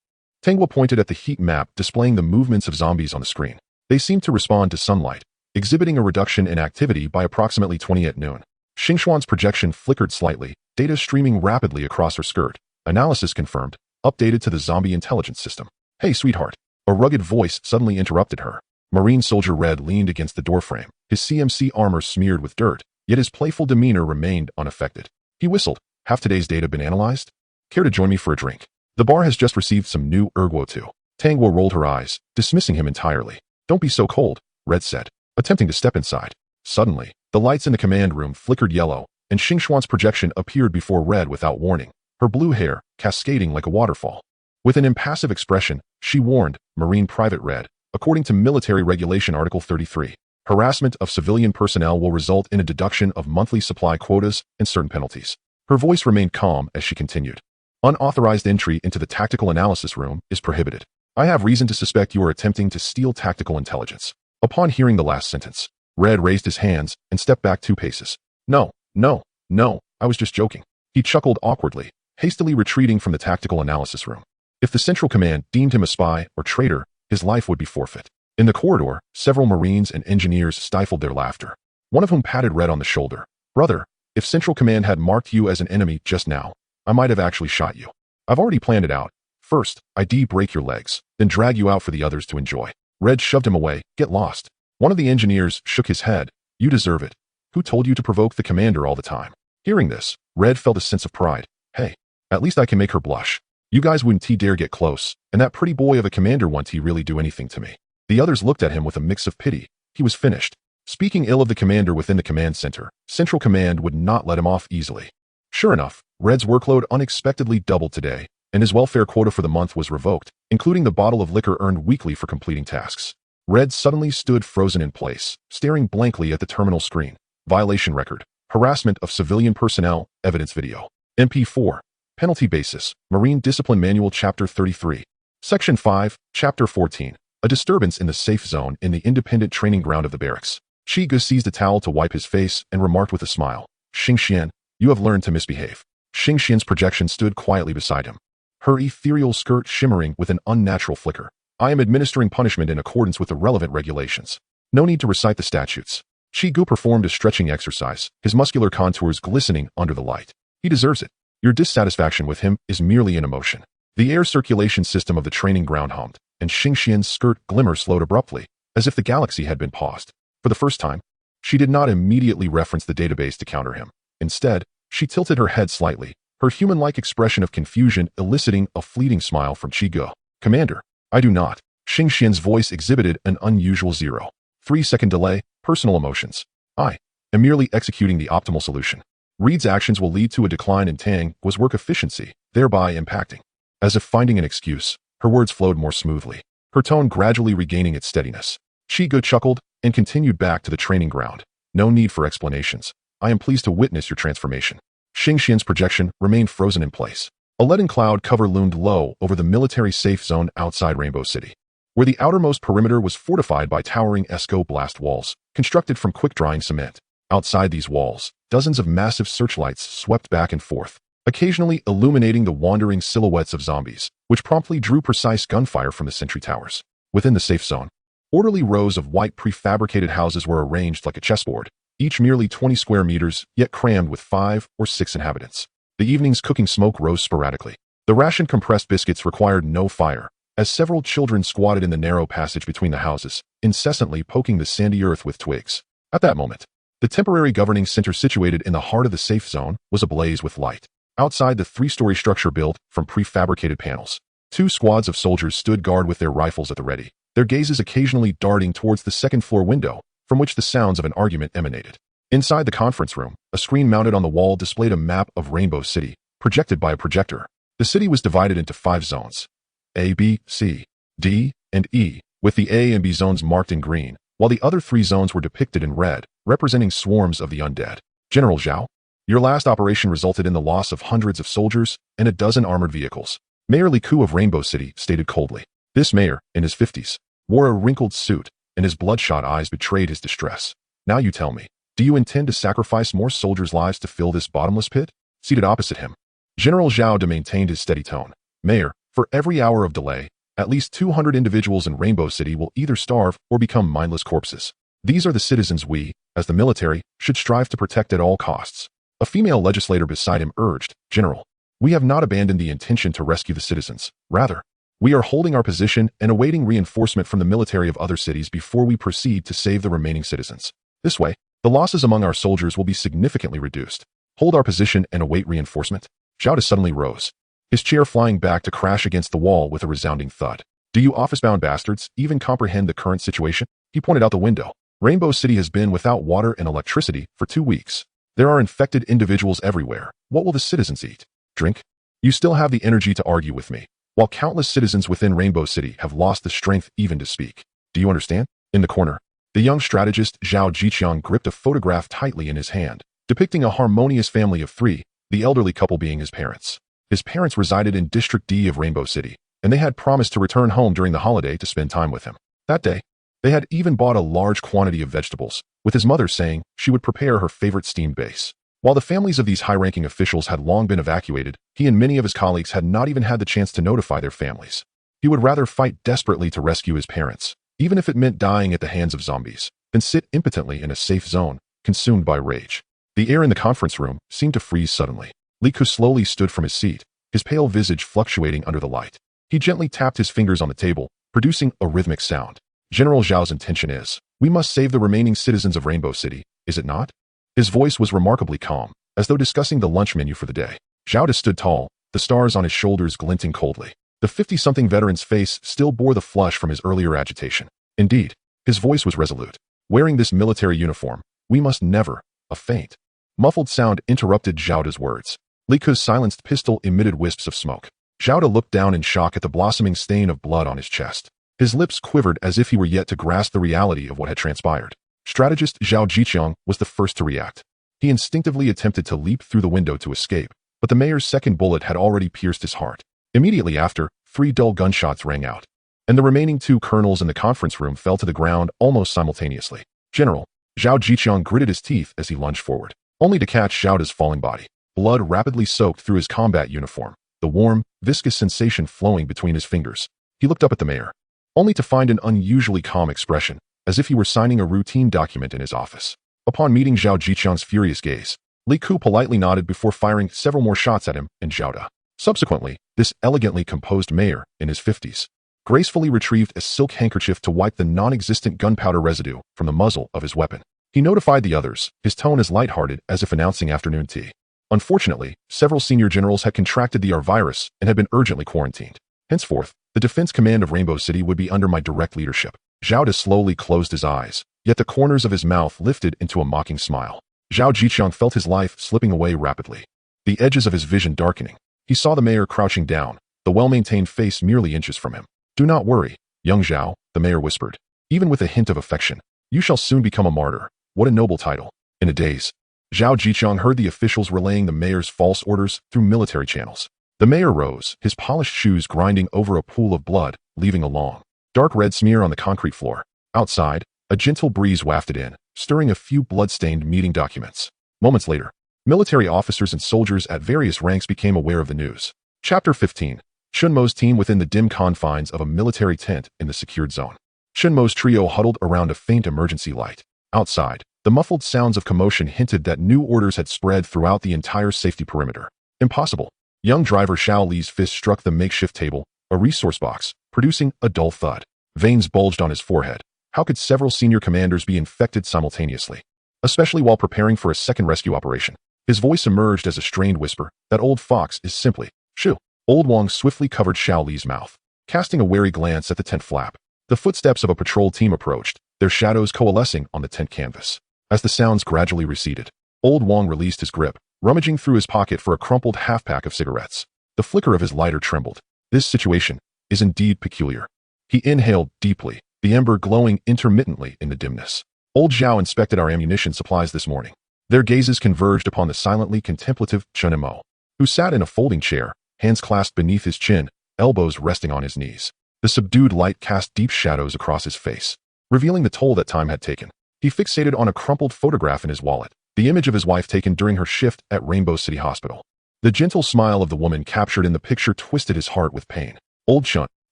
Tanghua pointed at the heat map displaying the movements of zombies on the screen. They seemed to respond to sunlight, exhibiting a reduction in activity by approximately 20 at noon. Xingxuan's projection flickered slightly, data streaming rapidly across her skirt. Analysis confirmed, updated to the zombie intelligence system. Hey, sweetheart. A rugged voice suddenly interrupted her. Marine Soldier Red leaned against the doorframe, his CMC armor smeared with dirt, yet his playful demeanor remained unaffected. He whistled. Have today's data been analyzed? Care to join me for a drink? The bar has just received some new ergo too. Tanghua rolled her eyes, dismissing him entirely. Don't be so cold, Red said, attempting to step inside. Suddenly, the lights in the command room flickered yellow, and Xingxuan's projection appeared before Red without warning, her blue hair cascading like a waterfall. With an impassive expression, she warned, Marine Private Red, according to Military Regulation Article 33, harassment of civilian personnel will result in a deduction of monthly supply quotas and certain penalties. Her voice remained calm as she continued. Unauthorized entry into the tactical analysis room is prohibited. I have reason to suspect you are attempting to steal tactical intelligence. Upon hearing the last sentence, Red raised his hands and stepped back 2 paces. No, I was just joking. He chuckled awkwardly, hastily retreating from the tactical analysis room. If the Central Command deemed him a spy or traitor, his life would be forfeit. In the corridor, several Marines and engineers stifled their laughter, one of whom patted Red on the shoulder. Brother, if Central Command had marked you as an enemy just now, I might have actually shot you. I've already planned it out. First, I break your legs, then drag you out for the others to enjoy. Red shoved him away. Get lost. One of the engineers shook his head. You deserve it. Who told you to provoke the commander all the time? Hearing this, Red felt a sense of pride. Hey, at least I can make her blush. You guys wouldn't dare get close, and that pretty boy of a commander won't really do anything to me. The others looked at him with a mix of pity. He was finished. Speaking ill of the commander within the command center, Central Command would not let him off easily. Sure enough, Red's workload unexpectedly doubled today, and his welfare quota for the month was revoked, including the bottle of liquor earned weekly for completing tasks. Red suddenly stood frozen in place, staring blankly at the terminal screen. Violation record. Harassment of civilian personnel. Evidence video. MP4. Penalty basis. Marine Discipline Manual Chapter 33. Section 5, Chapter 14. A disturbance in the safe zone in the independent training ground of the barracks. Chiu seized a towel to wipe his face and remarked with a smile, Xingxian, you have learned to misbehave. Xingxian's projection stood quietly beside him, her ethereal skirt shimmering with an unnatural flicker. I am administering punishment in accordance with the relevant regulations. No need to recite the statutes. Chiu performed a stretching exercise, his muscular contours glistening under the light. He deserves it. Your dissatisfaction with him is merely an emotion. The air circulation system of the training ground hummed, and Xingxian's skirt glimmer slowed abruptly, as if the galaxy had been paused. For the first time, she did not immediately reference the database to counter him. Instead, she tilted her head slightly, her human-like expression of confusion eliciting a fleeting smile from Chiu. Commander, I do not. Xingxian's voice exhibited an unusual 0.3-second delay. Personal emotions. I am merely executing the optimal solution. Reed's actions will lead to a decline in Tang's work efficiency, thereby impacting. As if finding an excuse, her words flowed more smoothly, her tone gradually regaining its steadiness. Chiu chuckled and continued back to the training ground. No need for explanations. I am pleased to witness your transformation. Xingxian's projection remained frozen in place. A leaden cloud cover loomed low over the military safe zone outside Rainbow City, where the outermost perimeter was fortified by towering ESCO blast walls, constructed from quick-drying cement. Outside these walls, dozens of massive searchlights swept back and forth, occasionally illuminating the wandering silhouettes of zombies, which promptly drew precise gunfire from the sentry towers. Within the safe zone, orderly rows of white prefabricated houses were arranged like a chessboard, each merely 20 square meters, yet crammed with 5 or 6 inhabitants. The evening's cooking smoke rose sporadically. The rationed compressed biscuits required no fire, as several children squatted in the narrow passage between the houses, incessantly poking the sandy earth with twigs. At that moment, the temporary governing center situated in the heart of the safe zone was ablaze with light. Outside the 3-story structure built from prefabricated panels, 2 squads of soldiers stood guard with their rifles at the ready, their gazes occasionally darting towards the second-floor window, from which the sounds of an argument emanated. Inside the conference room, a screen mounted on the wall displayed a map of Rainbow City, projected by a projector. The city was divided into 5 zones: A, B, C, D, and E, with the A and B zones marked in green, while the other 3 zones were depicted in red, representing swarms of the undead. General Zhao, your last operation resulted in the loss of hundreds of soldiers and a dozen armored vehicles. Mayor Li Ku of Rainbow City stated coldly. This mayor, in his 50s, wore a wrinkled suit, and his bloodshot eyes betrayed his distress. Now you tell me, do you intend to sacrifice more soldiers' lives to fill this bottomless pit? Seated opposite him, General Zhao maintained his steady tone. Mayor, for every hour of delay, at least 200 individuals in Rainbow City will either starve or become mindless corpses. These are the citizens we, as the military, should strive to protect at all costs. A female legislator beside him urged, General, we have not abandoned the intention to rescue the citizens. Rather, we are holding our position and awaiting reinforcement from the military of other cities before we proceed to save the remaining citizens. This way, the losses among our soldiers will be significantly reduced. Hold our position and await reinforcement. Zhao suddenly rose, his chair flying back to crash against the wall with a resounding thud. Do you office-bound bastards even comprehend the current situation? He pointed out the window. Rainbow City has been without water and electricity for 2 weeks. There are infected individuals everywhere. What will the citizens eat? Drink? You still have the energy to argue with me, while countless citizens within Rainbow City have lost the strength even to speak. Do you understand? In the corner, the young strategist Zhao Jiqiang gripped a photograph tightly in his hand, depicting a harmonious family of 3, the elderly couple being his parents. His parents resided in District D of Rainbow City, and they had promised to return home during the holiday to spend time with him. That day, they had even bought a large quantity of vegetables, with his mother saying she would prepare her favorite steamed base. While the families of these high-ranking officials had long been evacuated, he and many of his colleagues had not even had the chance to notify their families. He would rather fight desperately to rescue his parents, even if it meant dying at the hands of zombies, than sit impotently in a safe zone, consumed by rage. The air in the conference room seemed to freeze suddenly. Li Ku slowly stood from his seat, his pale visage fluctuating under the light. He gently tapped his fingers on the table, producing a rhythmic sound. General Zhao's intention is, we must save the remaining citizens of Rainbow City, is it not? His voice was remarkably calm, as though discussing the lunch menu for the day. Zhao stood tall, the stars on his shoulders glinting coldly. The 50-something veteran's face still bore the flush from his earlier agitation. Indeed, his voice was resolute. Wearing this military uniform, we must never, a faint, muffled sound interrupted Zhaoda's words. Li Ke's silenced pistol emitted wisps of smoke. Zhaoda looked down in shock at the blossoming stain of blood on his chest. His lips quivered as if he were yet to grasp the reality of what had transpired. Strategist Zhao Jiqiang was the first to react. He instinctively attempted to leap through the window to escape, but the mayor's second bullet had already pierced his heart. Immediately after, 3 dull gunshots rang out, and the remaining 2 colonels in the conference room fell to the ground almost simultaneously. General, Zhao Jiqiang gritted his teeth as he lunged forward, only to catch Zhaoda's falling body. Blood rapidly soaked through his combat uniform, the warm, viscous sensation flowing between his fingers. He looked up at the mayor, only to find an unusually calm expression, as if he were signing a routine document in his office. Upon meeting Zhao Jiqiang's furious gaze, Li Ke politely nodded before firing several more shots at him and Zhaoda. Subsequently, this elegantly composed mayor, in his 50s, gracefully retrieved a silk handkerchief to wipe the non-existent gunpowder residue from the muzzle of his weapon. He notified the others, his tone as lighthearted as if announcing afternoon tea. Unfortunately, several senior generals had contracted the Avirus and had been urgently quarantined. Henceforth, the defense command of Rainbow City would be under my direct leadership. Zhaoda slowly closed his eyes, yet the corners of his mouth lifted into a mocking smile. Zhao Jiqiang felt his life slipping away rapidly, the edges of his vision darkening. He saw the mayor crouching down, the well-maintained face merely inches from him. "Do not worry, young Zhao," the mayor whispered, even with a hint of affection. "You shall soon become a martyr. What a noble title." In a daze, Zhao Jiqiang heard the officials relaying the mayor's false orders through military channels. The mayor rose, his polished shoes grinding over a pool of blood, leaving a long, dark red smear on the concrete floor. Outside, a gentle breeze wafted in, stirring a few blood-stained meeting documents. Moments later, military officers and soldiers at various ranks became aware of the news. Chapter 15. Chunmo's team within the dim confines of a military tent in the secured zone. Chunmo's trio huddled around a faint emergency light. Outside, the muffled sounds of commotion hinted that new orders had spread throughout the entire safety perimeter. Impossible. Young driver Xiao Li's fist struck the makeshift table, a resource box, producing a dull thud. Veins bulged on his forehead. How could several senior commanders be infected simultaneously, especially while preparing for a second rescue operation? His voice emerged as a strained whisper. "That old fox is simply Chiu." Old Wang swiftly covered Xiao Li's mouth, casting a wary glance at the tent flap. The footsteps of a patrol team approached, their shadows coalescing on the tent canvas. As the sounds gradually receded, Old Wang released his grip, rummaging through his pocket for a crumpled half-pack of cigarettes. The flicker of his lighter trembled. This situation is indeed peculiar. He inhaled deeply, the ember glowing intermittently in the dimness. Old Zhao inspected our ammunition supplies this morning. Their gazes converged upon the silently contemplative Chunmo, who sat in a folding chair, hands clasped beneath his chin, elbows resting on his knees. The subdued light cast deep shadows across his face, revealing the toll that time had taken. He fixated on a crumpled photograph in his wallet, the image of his wife taken during her shift at Rainbow City Hospital. The gentle smile of the woman captured in the picture twisted his heart with pain. Old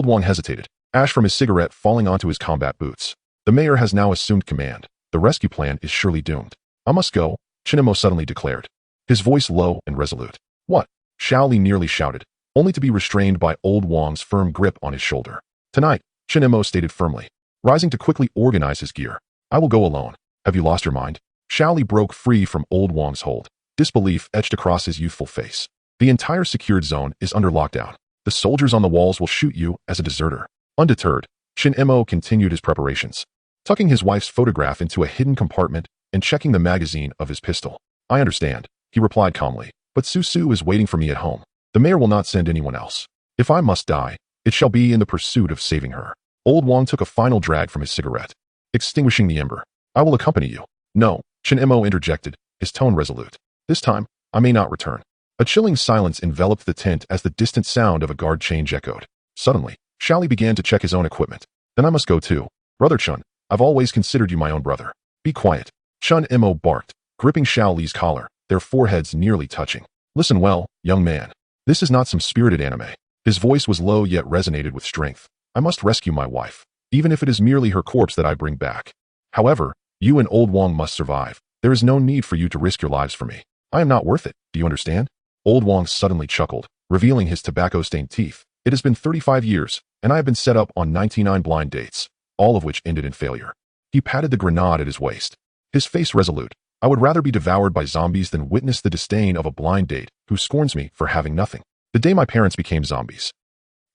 Wang hesitated, ash from his cigarette falling onto his combat boots. The mayor has now assumed command. The rescue plan is surely doomed. "I must go," Chunmo suddenly declared, his voice low and resolute. "What?" Xiao Li nearly shouted, only to be restrained by Old Wang's firm grip on his shoulder. "Tonight," Chunmo stated firmly, rising to quickly organize his gear. "I will go alone." "Have you lost your mind?" Xiao Li broke free from Old Wang's hold. Disbelief etched across his youthful face. "The entire secured zone is under lockdown. The soldiers on the walls will shoot you as a deserter." Undeterred, Chunmo continued his preparations, tucking his wife's photograph into a hidden compartment and checking the magazine of his pistol. "I understand," he replied calmly, "but Su is waiting for me at home. The mayor will not send anyone else. If I must die, it shall be in the pursuit of saving her." Old Wang took a final drag from his cigarette, extinguishing the ember. "I will accompany you." "No," Chunmo interjected, his tone resolute. "This time, I may not return." A chilling silence enveloped the tent as the distant sound of a guard change echoed. Suddenly, Xiao Li began to check his own equipment. "Then I must go too. Brother Chun, I've always considered you my own brother." "Be quiet," Chunmo barked, gripping Xiao Li's collar, their foreheads nearly touching. "Listen well, young man. This is not some spirited anime." His voice was low yet resonated with strength. "I must rescue my wife, even if it is merely her corpse that I bring back. However, you and Old Wang must survive. There is no need for you to risk your lives for me. I am not worth it, do you understand?" Old Wang suddenly chuckled, revealing his tobacco-stained teeth. "It has been 35 years, and I have been set up on 99 blind dates, all of which ended in failure." He patted the grenade at his waist, his face resolute. I would rather be devoured by zombies than witness the disdain of a blind date who scorns me for having nothing. The day my parents became zombies.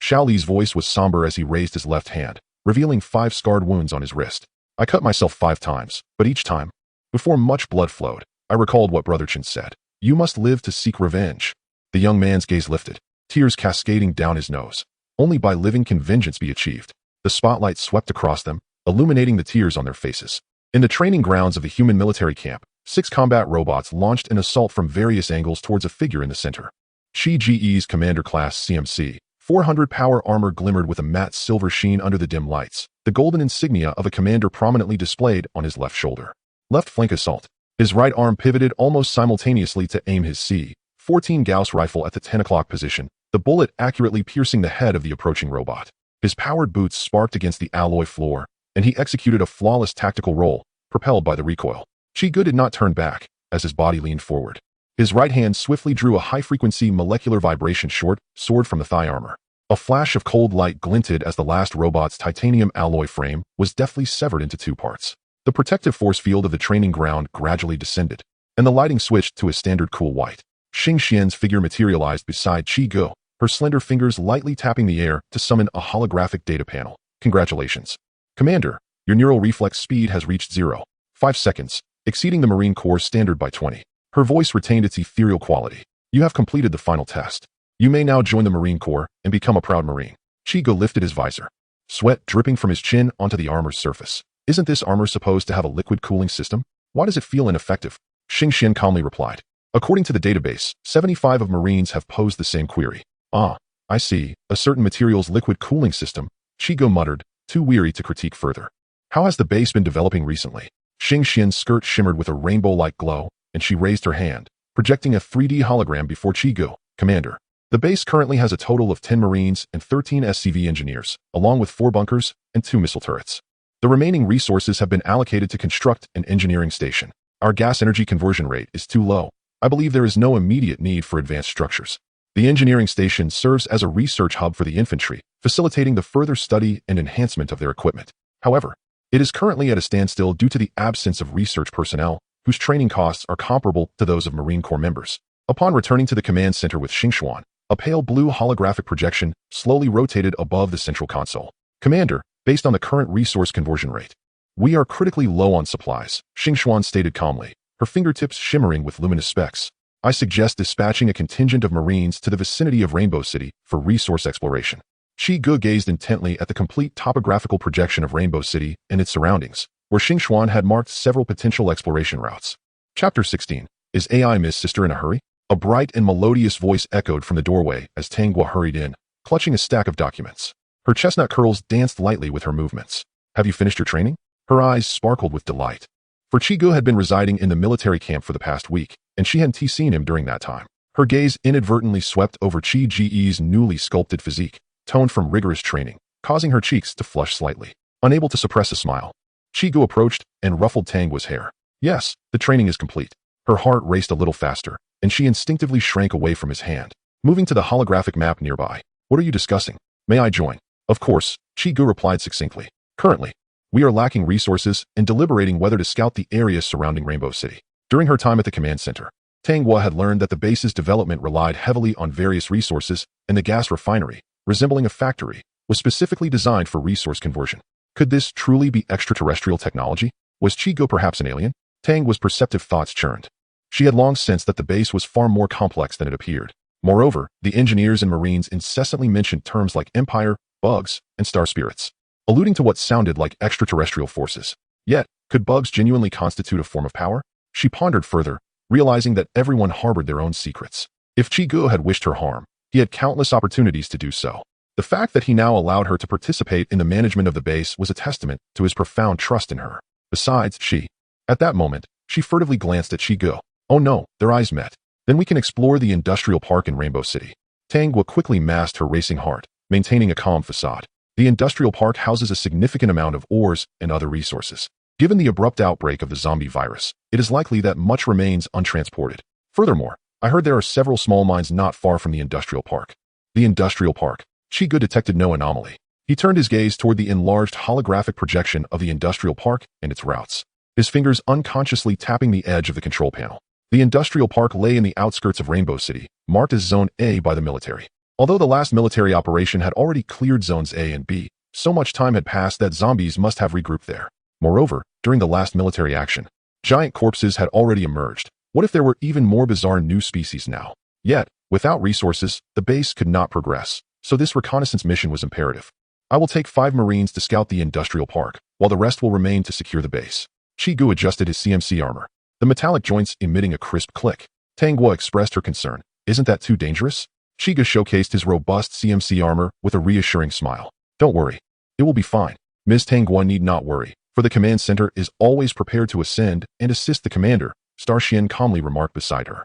Xiaoli's voice was somber as he raised his left hand, revealing 5 scarred wounds on his wrist. I cut myself 5 times, but each time, before much blood flowed, I recalled what Brother Chen said. You must live to seek revenge. The young man's gaze lifted, tears cascading down his nose. Only by living can vengeance be achieved. The spotlight swept across them, illuminating the tears on their faces. In the training grounds of the human military camp, 6 combat robots launched an assault from various angles towards a figure in the center. Chi Ge's commander-class CMC 400 power armor glimmered with a matte silver sheen under the dim lights, the golden insignia of a commander prominently displayed on his left shoulder. Left flank assault. His right arm pivoted almost simultaneously to aim his C-14 Gauss rifle at the 10 o'clock position, the bullet accurately piercing the head of the approaching robot. His powered boots sparked against the alloy floor, and he executed a flawless tactical roll, propelled by the recoil. Chiu did not turn back, as his body leaned forward. His right hand swiftly drew a high-frequency molecular vibration short sword from the thigh armor. A flash of cold light glinted as the last robot's titanium alloy frame was deftly severed into 2 parts. The protective force field of the training ground gradually descended, and the lighting switched to a standard cool white. Xing Xian's figure materialized beside Chiu, her slender fingers lightly tapping the air to summon a holographic data panel. Congratulations. Commander, your neural reflex speed has reached 0.5 seconds, exceeding the Marine Corps standard by 20. Her voice retained its ethereal quality. You have completed the final test. You may now join the Marine Corps and become a proud Marine. Chiu lifted his visor, sweat dripping from his chin onto the armor's surface. Isn't this armor supposed to have a liquid cooling system? Why does it feel ineffective? Xing Xian calmly replied. According to the database, 75 of Marines have posed the same query. Ah, I see, a certain material's liquid cooling system, Chiu muttered, too weary to critique further. How has the base been developing recently? Xing Xian's skirt shimmered with a rainbow-like glow, and she raised her hand, projecting a 3D hologram before Chiu. Commander, the base currently has a total of 10 Marines and 13 SCV engineers, along with 4 bunkers and 2 missile turrets. The remaining resources have been allocated to construct an engineering station. Our gas energy conversion rate is too low. I believe there is no immediate need for advanced structures. The engineering station serves as a research hub for the infantry, facilitating the further study and enhancement of their equipment. However, it is currently at a standstill due to the absence of research personnel, whose training costs are comparable to those of Marine Corps members. Upon returning to the command center with Xingxuan, a pale blue holographic projection slowly rotated above the central console. Commander, based on the current resource conversion rate, we are critically low on supplies, Xingxuan stated calmly, her fingertips shimmering with luminous specks. I suggest dispatching a contingent of Marines to the vicinity of Rainbow City for resource exploration. Chiu gazed intently at the complete topographical projection of Rainbow City and its surroundings, where Xingxuan had marked several potential exploration routes. Chapter 16. Is AI Miss Sister in a hurry? A bright and melodious voice echoed from the doorway as Tanghua hurried in, clutching a stack of documents. Her chestnut curls danced lightly with her movements. Have you finished your training? Her eyes sparkled with delight. For Chiu had been residing in the military camp for the past week, and she hadn't seen him during that time. Her gaze inadvertently swept over Chi Ge's newly sculpted physique, toned from rigorous training, causing her cheeks to flush slightly. Unable to suppress a smile, Chiu approached and ruffled Tanghua's hair. Yes, the training is complete. Her heart raced a little faster, and she instinctively shrank away from his hand. Moving to the holographic map nearby. What are you discussing? May I join? Of course, Chiu replied succinctly. Currently, we are lacking resources and deliberating whether to scout the areas surrounding Rainbow City. During her time at the command center, Tanghua had learned that the base's development relied heavily on various resources, and the gas refinery, resembling a factory, was specifically designed for resource conversion. Could this truly be extraterrestrial technology? Was Chiu perhaps an alien? Tanghua's perceptive thoughts churned. She had long sensed that the base was far more complex than it appeared. Moreover, the engineers and Marines incessantly mentioned terms like empire, bugs, and star spirits, alluding to what sounded like extraterrestrial forces. Yet, could bugs genuinely constitute a form of power? She pondered further, realizing that everyone harbored their own secrets. If Chiu had wished her harm, he had countless opportunities to do so. The fact that he now allowed her to participate in the management of the base was a testament to his profound trust in her. Besides, at that moment, she furtively glanced at Chiu. Oh no, their eyes met. Then we can explore the industrial park in Rainbow City. Tanghua quickly masked her racing heart, maintaining a calm facade. The industrial park houses a significant amount of ores and other resources. Given the abrupt outbreak of the zombie virus, it is likely that much remains untransported. Furthermore, I heard there are several small mines not far from the industrial park. The industrial park. Chiu detected no anomaly. He turned his gaze toward the enlarged holographic projection of the industrial park and its routes. his fingers unconsciously tapping the edge of the control panel. The industrial park lay in the outskirts of Rainbow City, marked as Zone A by the military. Although the last military operation had already cleared Zones A and B, so much time had passed that zombies must have regrouped there. Moreover, during the last military action, giant corpses had already emerged. What if there were even more bizarre new species now? Yet, without resources, the base could not progress, so this reconnaissance mission was imperative. I will take 5 Marines to scout the industrial park, while the rest will remain to secure the base. Chiu adjusted his CMC armor, the metallic joints emitting a crisp click. Tanguo expressed her concern. Isn't that too dangerous? Chiu showcased his robust CMC armor with a reassuring smile. Don't worry. It will be fine. Ms. Tanguo need not worry, for the command center is always prepared to ascend and assist the commander, Starxian calmly remarked beside her.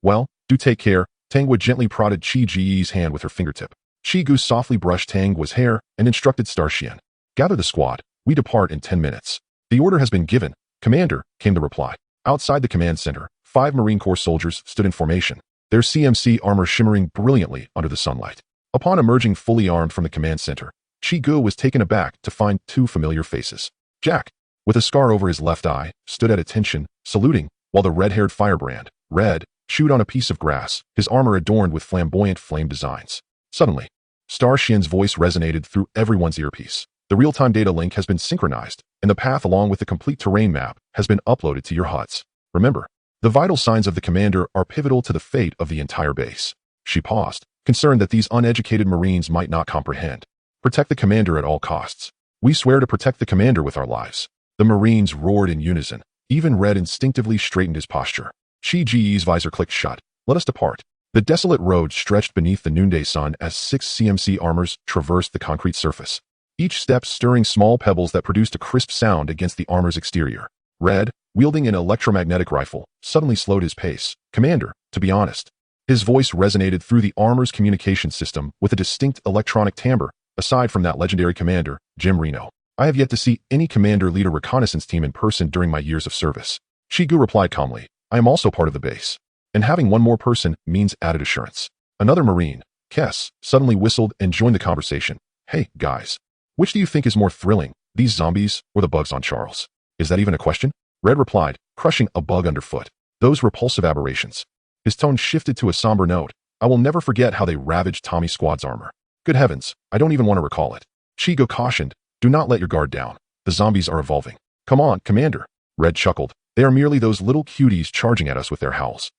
Well, do take care. Tanguo gently prodded Chi's hand with her fingertip. Chiu softly brushed Tanguo's hair and instructed Starxian. Gather the squad. We depart in 10 minutes. The order has been given, Commander, came the reply. Outside the command center, 5 Marine Corps soldiers stood in formation, their CMC armor shimmering brilliantly under the sunlight. Upon emerging fully armed from the command center, Chiu was taken aback to find 2 familiar faces. Jack, with a scar over his left eye, stood at attention, saluting, while the red-haired firebrand, Red, chewed on a piece of grass, his armor adorned with flamboyant flame designs. Suddenly, Starxian's voice resonated through everyone's earpiece. The real-time data link has been synchronized, and the path along with the complete terrain map has been uploaded to your HUDs. Remember, the vital signs of the commander are pivotal to the fate of the entire base. She paused, concerned that these uneducated Marines might not comprehend. Protect the commander at all costs. We swear to protect the commander with our lives. The Marines roared in unison. Even Red instinctively straightened his posture. Chi's visor clicked shut. Let us depart. The desolate road stretched beneath the noonday sun as 6 CMC armors traversed the concrete surface, each step stirring small pebbles that produced a crisp sound against the armor's exterior. Red, wielding an electromagnetic rifle, suddenly slowed his pace. Commander, to be honest. His voice resonated through the armor's communication system with a distinct electronic timbre. Aside from that legendary commander, Jim Reno, I have yet to see any commander lead a reconnaissance team in person during my years of service. Chiu replied calmly. I am also part of the base, and having one more person means added assurance. Another Marine, Kess, suddenly whistled and joined the conversation. Hey, guys. Which do you think is more thrilling, these zombies or the bugs on Charles? Is that even a question? Red replied, crushing a bug underfoot. Those repulsive aberrations. His tone shifted to a somber note. I will never forget how they ravaged Tommy's squad's armor. Good heavens, I don't even want to recall it. Chiu cautioned, do not let your guard down. The zombies are evolving. Come on, Commander. Red chuckled. They are merely those little cuties charging at us with their howls.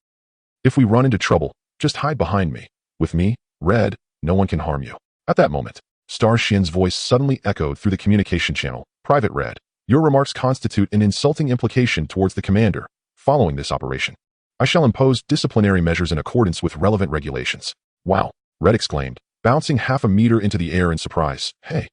If we run into trouble, just hide behind me. With me, Red, no one can harm you. At that moment, Starxian's voice suddenly echoed through the communication channel. Private Red, your remarks constitute an insulting implication towards the commander. Following this operation, I shall impose disciplinary measures in accordance with relevant regulations. Wow, Red exclaimed, bouncing half a meter into the air in surprise. Hey,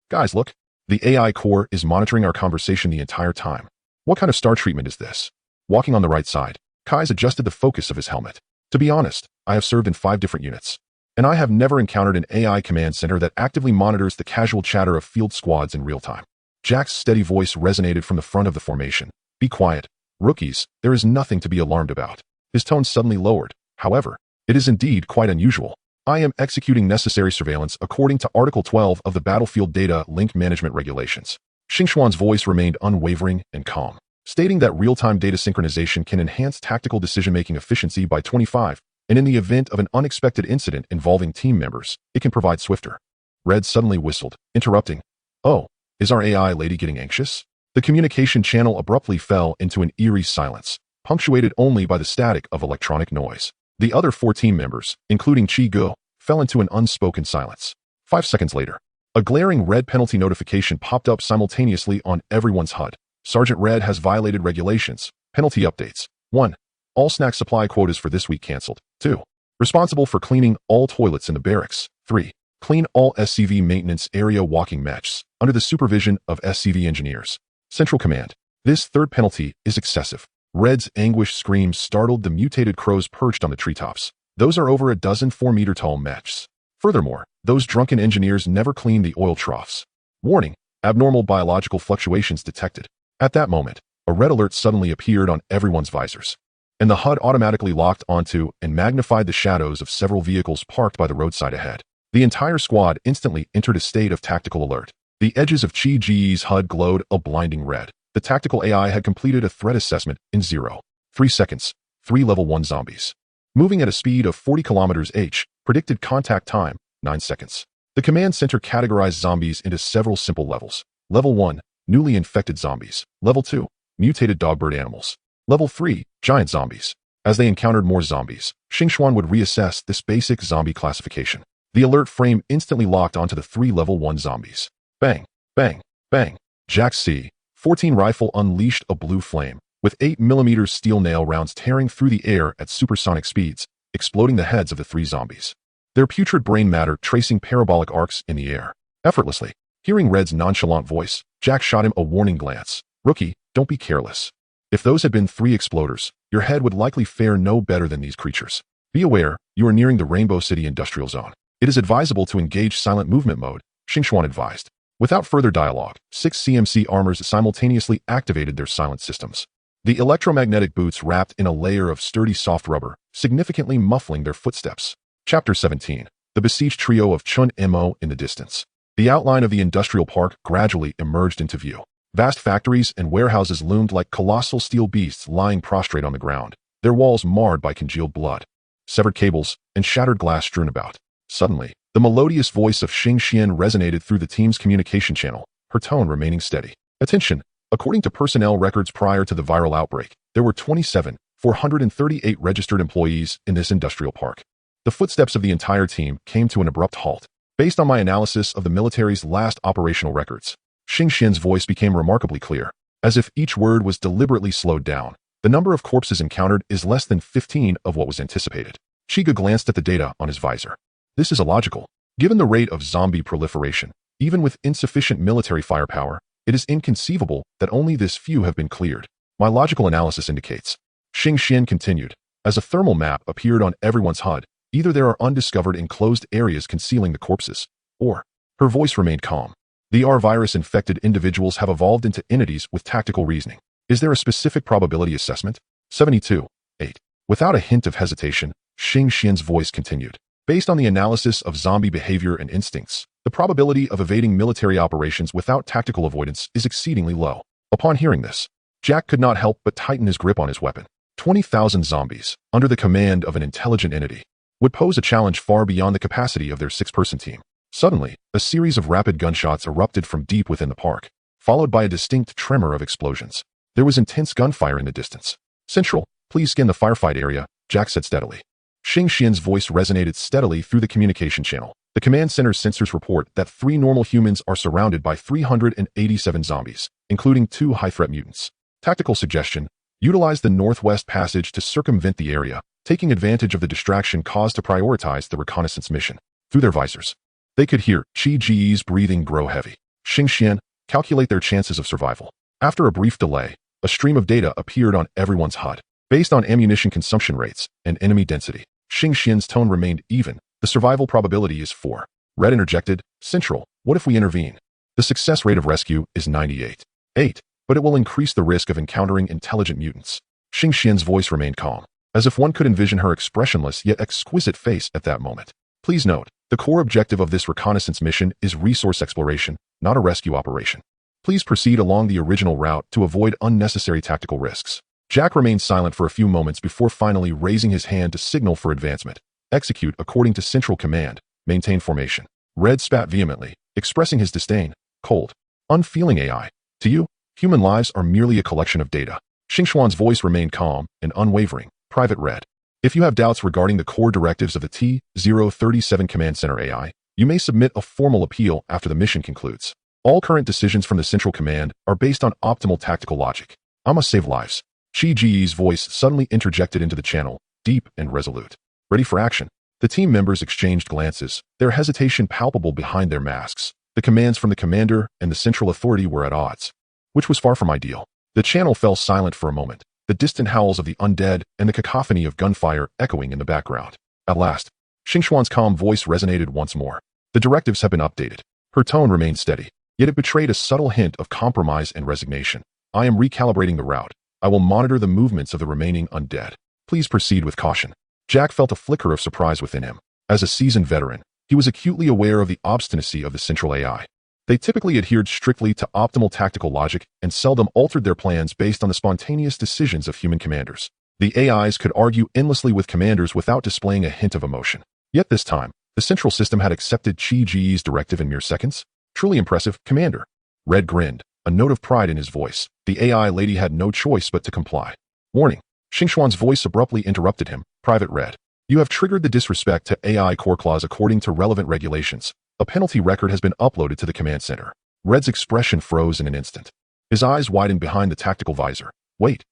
guys, look. The AI core is monitoring our conversation the entire time. What kind of star treatment is this? Walking on the right side, Kai's adjusted the focus of his helmet. To be honest, I have served in 5 different units, and I have never encountered an AI command center that actively monitors the casual chatter of field squads in real time. Jack's steady voice resonated from the front of the formation. Be quiet. Rookies, there is nothing to be alarmed about. His tone suddenly lowered. However, it is indeed quite unusual. I am executing necessary surveillance according to Article 12 of the Battlefield Data Link Management Regulations. Xingxuan's voice remained unwavering and calm, stating that real-time data synchronization can enhance tactical decision-making efficiency by 25, and in the event of an unexpected incident involving team members, it can provide swifter. Red suddenly whistled, interrupting. Oh, is our AI lady getting anxious? The communication channel abruptly fell into an eerie silence, punctuated only by the static of electronic noise. The other 4 team members, including Chiu, fell into an unspoken silence. 5 seconds later, a glaring red penalty notification popped up simultaneously on everyone's HUD. Sergeant Red has violated regulations. Penalty updates. 1. All snack supply quotas for this week canceled. 2. Responsible for cleaning all toilets in the barracks. 3. Clean all SCV maintenance area walking mechs under the supervision of SCV engineers. Central Command. This 3rd penalty is excessive. Red's anguished screams startled the mutated crows perched on the treetops. Those are over a dozen 4-meter-tall mechs. Furthermore, those drunken engineers never cleaned the oil troughs. Warning, abnormal biological fluctuations detected. At that moment, a red alert suddenly appeared on everyone's visors, and the HUD automatically locked onto and magnified the shadows of several vehicles parked by the roadside ahead. The entire squad instantly entered a state of tactical alert. The edges of Chi's HUD glowed a blinding red. The tactical AI had completed a threat assessment in 0.3 seconds. 3 level 1 zombies. Moving at a speed of 40 km/h, predicted contact time, 9 seconds. The command center categorized zombies into several simple levels. Level 1, newly infected zombies. Level 2, mutated dogbird animals. Level 3, giant zombies. As they encountered more zombies, Xingxuan would reassess this basic zombie classification. The alert frame instantly locked onto the 3 level 1 zombies. Bang, bang, bang. Jack's C-14 rifle unleashed a blue flame, with 8mm steel nail rounds tearing through the air at supersonic speeds, exploding the heads of the 3 zombies. Their putrid brain matter tracing parabolic arcs in the air. Effortlessly, hearing Red's nonchalant voice, Jack shot him a warning glance. Rookie, don't be careless. If those had been 3 exploders, your head would likely fare no better than these creatures. Be aware, you are nearing the Rainbow City Industrial Zone. It is advisable to engage silent movement mode, Xingxuan advised. Without further dialogue, 6 CMC armors simultaneously activated their silent systems. The electromagnetic boots wrapped in a layer of sturdy soft rubber, significantly muffling their footsteps. Chapter 17. The besieged trio of Chun Mo in the distance. The outline of the industrial park gradually emerged into view. Vast factories and warehouses loomed like colossal steel beasts lying prostrate on the ground, their walls marred by congealed blood. Severed cables and shattered glass strewn about. Suddenly, the melodious voice of Xing Xian resonated through the team's communication channel, her tone remaining steady. Attention! According to personnel records prior to the viral outbreak, there were 27,438 registered employees in this industrial park. The footsteps of the entire team came to an abrupt halt. Based on my analysis of the military's last operational records, Xing Xian's voice became remarkably clear. As if each word was deliberately slowed down, the number of corpses encountered is less than 15 of what was anticipated. Chiga glanced at the data on his visor. This is illogical. Given the rate of zombie proliferation, even with insufficient military firepower, it is inconceivable that only this few have been cleared. My logical analysis indicates. Xing Xian continued. As a thermal map appeared on everyone's HUD, either there are undiscovered enclosed areas concealing the corpses, or her voice remained calm. The Avirus-infected individuals have evolved into entities with tactical reasoning. Is there a specific probability assessment? 72.8. Without a hint of hesitation, Xing Xian's voice continued. Based on the analysis of zombie behavior and instincts, the probability of evading military operations without tactical avoidance is exceedingly low. Upon hearing this, Jack could not help but tighten his grip on his weapon. 20,000 zombies, under the command of an intelligent entity, would pose a challenge far beyond the capacity of their 6-person team. Suddenly, a series of rapid gunshots erupted from deep within the park, followed by a distinct tremor of explosions. There was intense gunfire in the distance. Central, please scan the firefight area, Jack said steadily. Xing Xian's voice resonated steadily through the communication channel. The command center's sensors report that 3 normal humans are surrounded by 387 zombies, including 2 high-threat mutants. Tactical suggestion: utilize the northwest passage to circumvent the area, taking advantage of the distraction caused to prioritize the reconnaissance mission. Through their visors, they could hear Qi Ji's breathing grow heavy. Xing Xian, calculate their chances of survival. After a brief delay, a stream of data appeared on everyone's HUD. Based on ammunition consumption rates and enemy density, Xing Xian's tone remained even. The survival probability is 4. Red interjected, Central, what if we intervene? The success rate of rescue is 98.8, but it will increase the risk of encountering intelligent mutants. Xing Xian's voice remained calm, as if one could envision her expressionless yet exquisite face at that moment. Please note, the core objective of this reconnaissance mission is resource exploration, not a rescue operation. Please proceed along the original route to avoid unnecessary tactical risks. Jack remained silent for a few moments before finally raising his hand to signal for advancement. Execute according to Central Command. Maintain formation. Red spat vehemently, expressing his disdain. Cold, unfeeling AI. To you, human lives are merely a collection of data. Xingxuan's voice remained calm and unwavering. Private Red. If you have doubts regarding the core directives of the T-037 Command Center AI, you may submit a formal appeal after the mission concludes. All current decisions from the Central Command are based on optimal tactical logic. I must save lives. Qi Ji's voice suddenly interjected into the channel, deep and resolute. Ready for action. The team members exchanged glances, their hesitation palpable behind their masks. The commands from the commander and the central authority were at odds, which was far from ideal. The channel fell silent for a moment, the distant howls of the undead and the cacophony of gunfire echoing in the background. At last, Xingxuan's calm voice resonated once more. The directives have been updated. Her tone remained steady, yet it betrayed a subtle hint of compromise and resignation. I am recalibrating the route. I will monitor the movements of the remaining undead. Please proceed with caution. Jack felt a flicker of surprise within him. As a seasoned veteran, he was acutely aware of the obstinacy of the Central AI. They typically adhered strictly to optimal tactical logic and seldom altered their plans based on the spontaneous decisions of human commanders. The AIs could argue endlessly with commanders without displaying a hint of emotion. Yet this time, the central system had accepted Chi's directive in mere seconds. Truly impressive, Commander. Red grinned, a note of pride in his voice. The AI lady had no choice but to comply. Warning. Xingxuan's voice abruptly interrupted him. Private Red. You have triggered the disrespect to AI core clause according to relevant regulations. A penalty record has been uploaded to the command center. Red's expression froze in an instant. His eyes widened behind the tactical visor. Wait.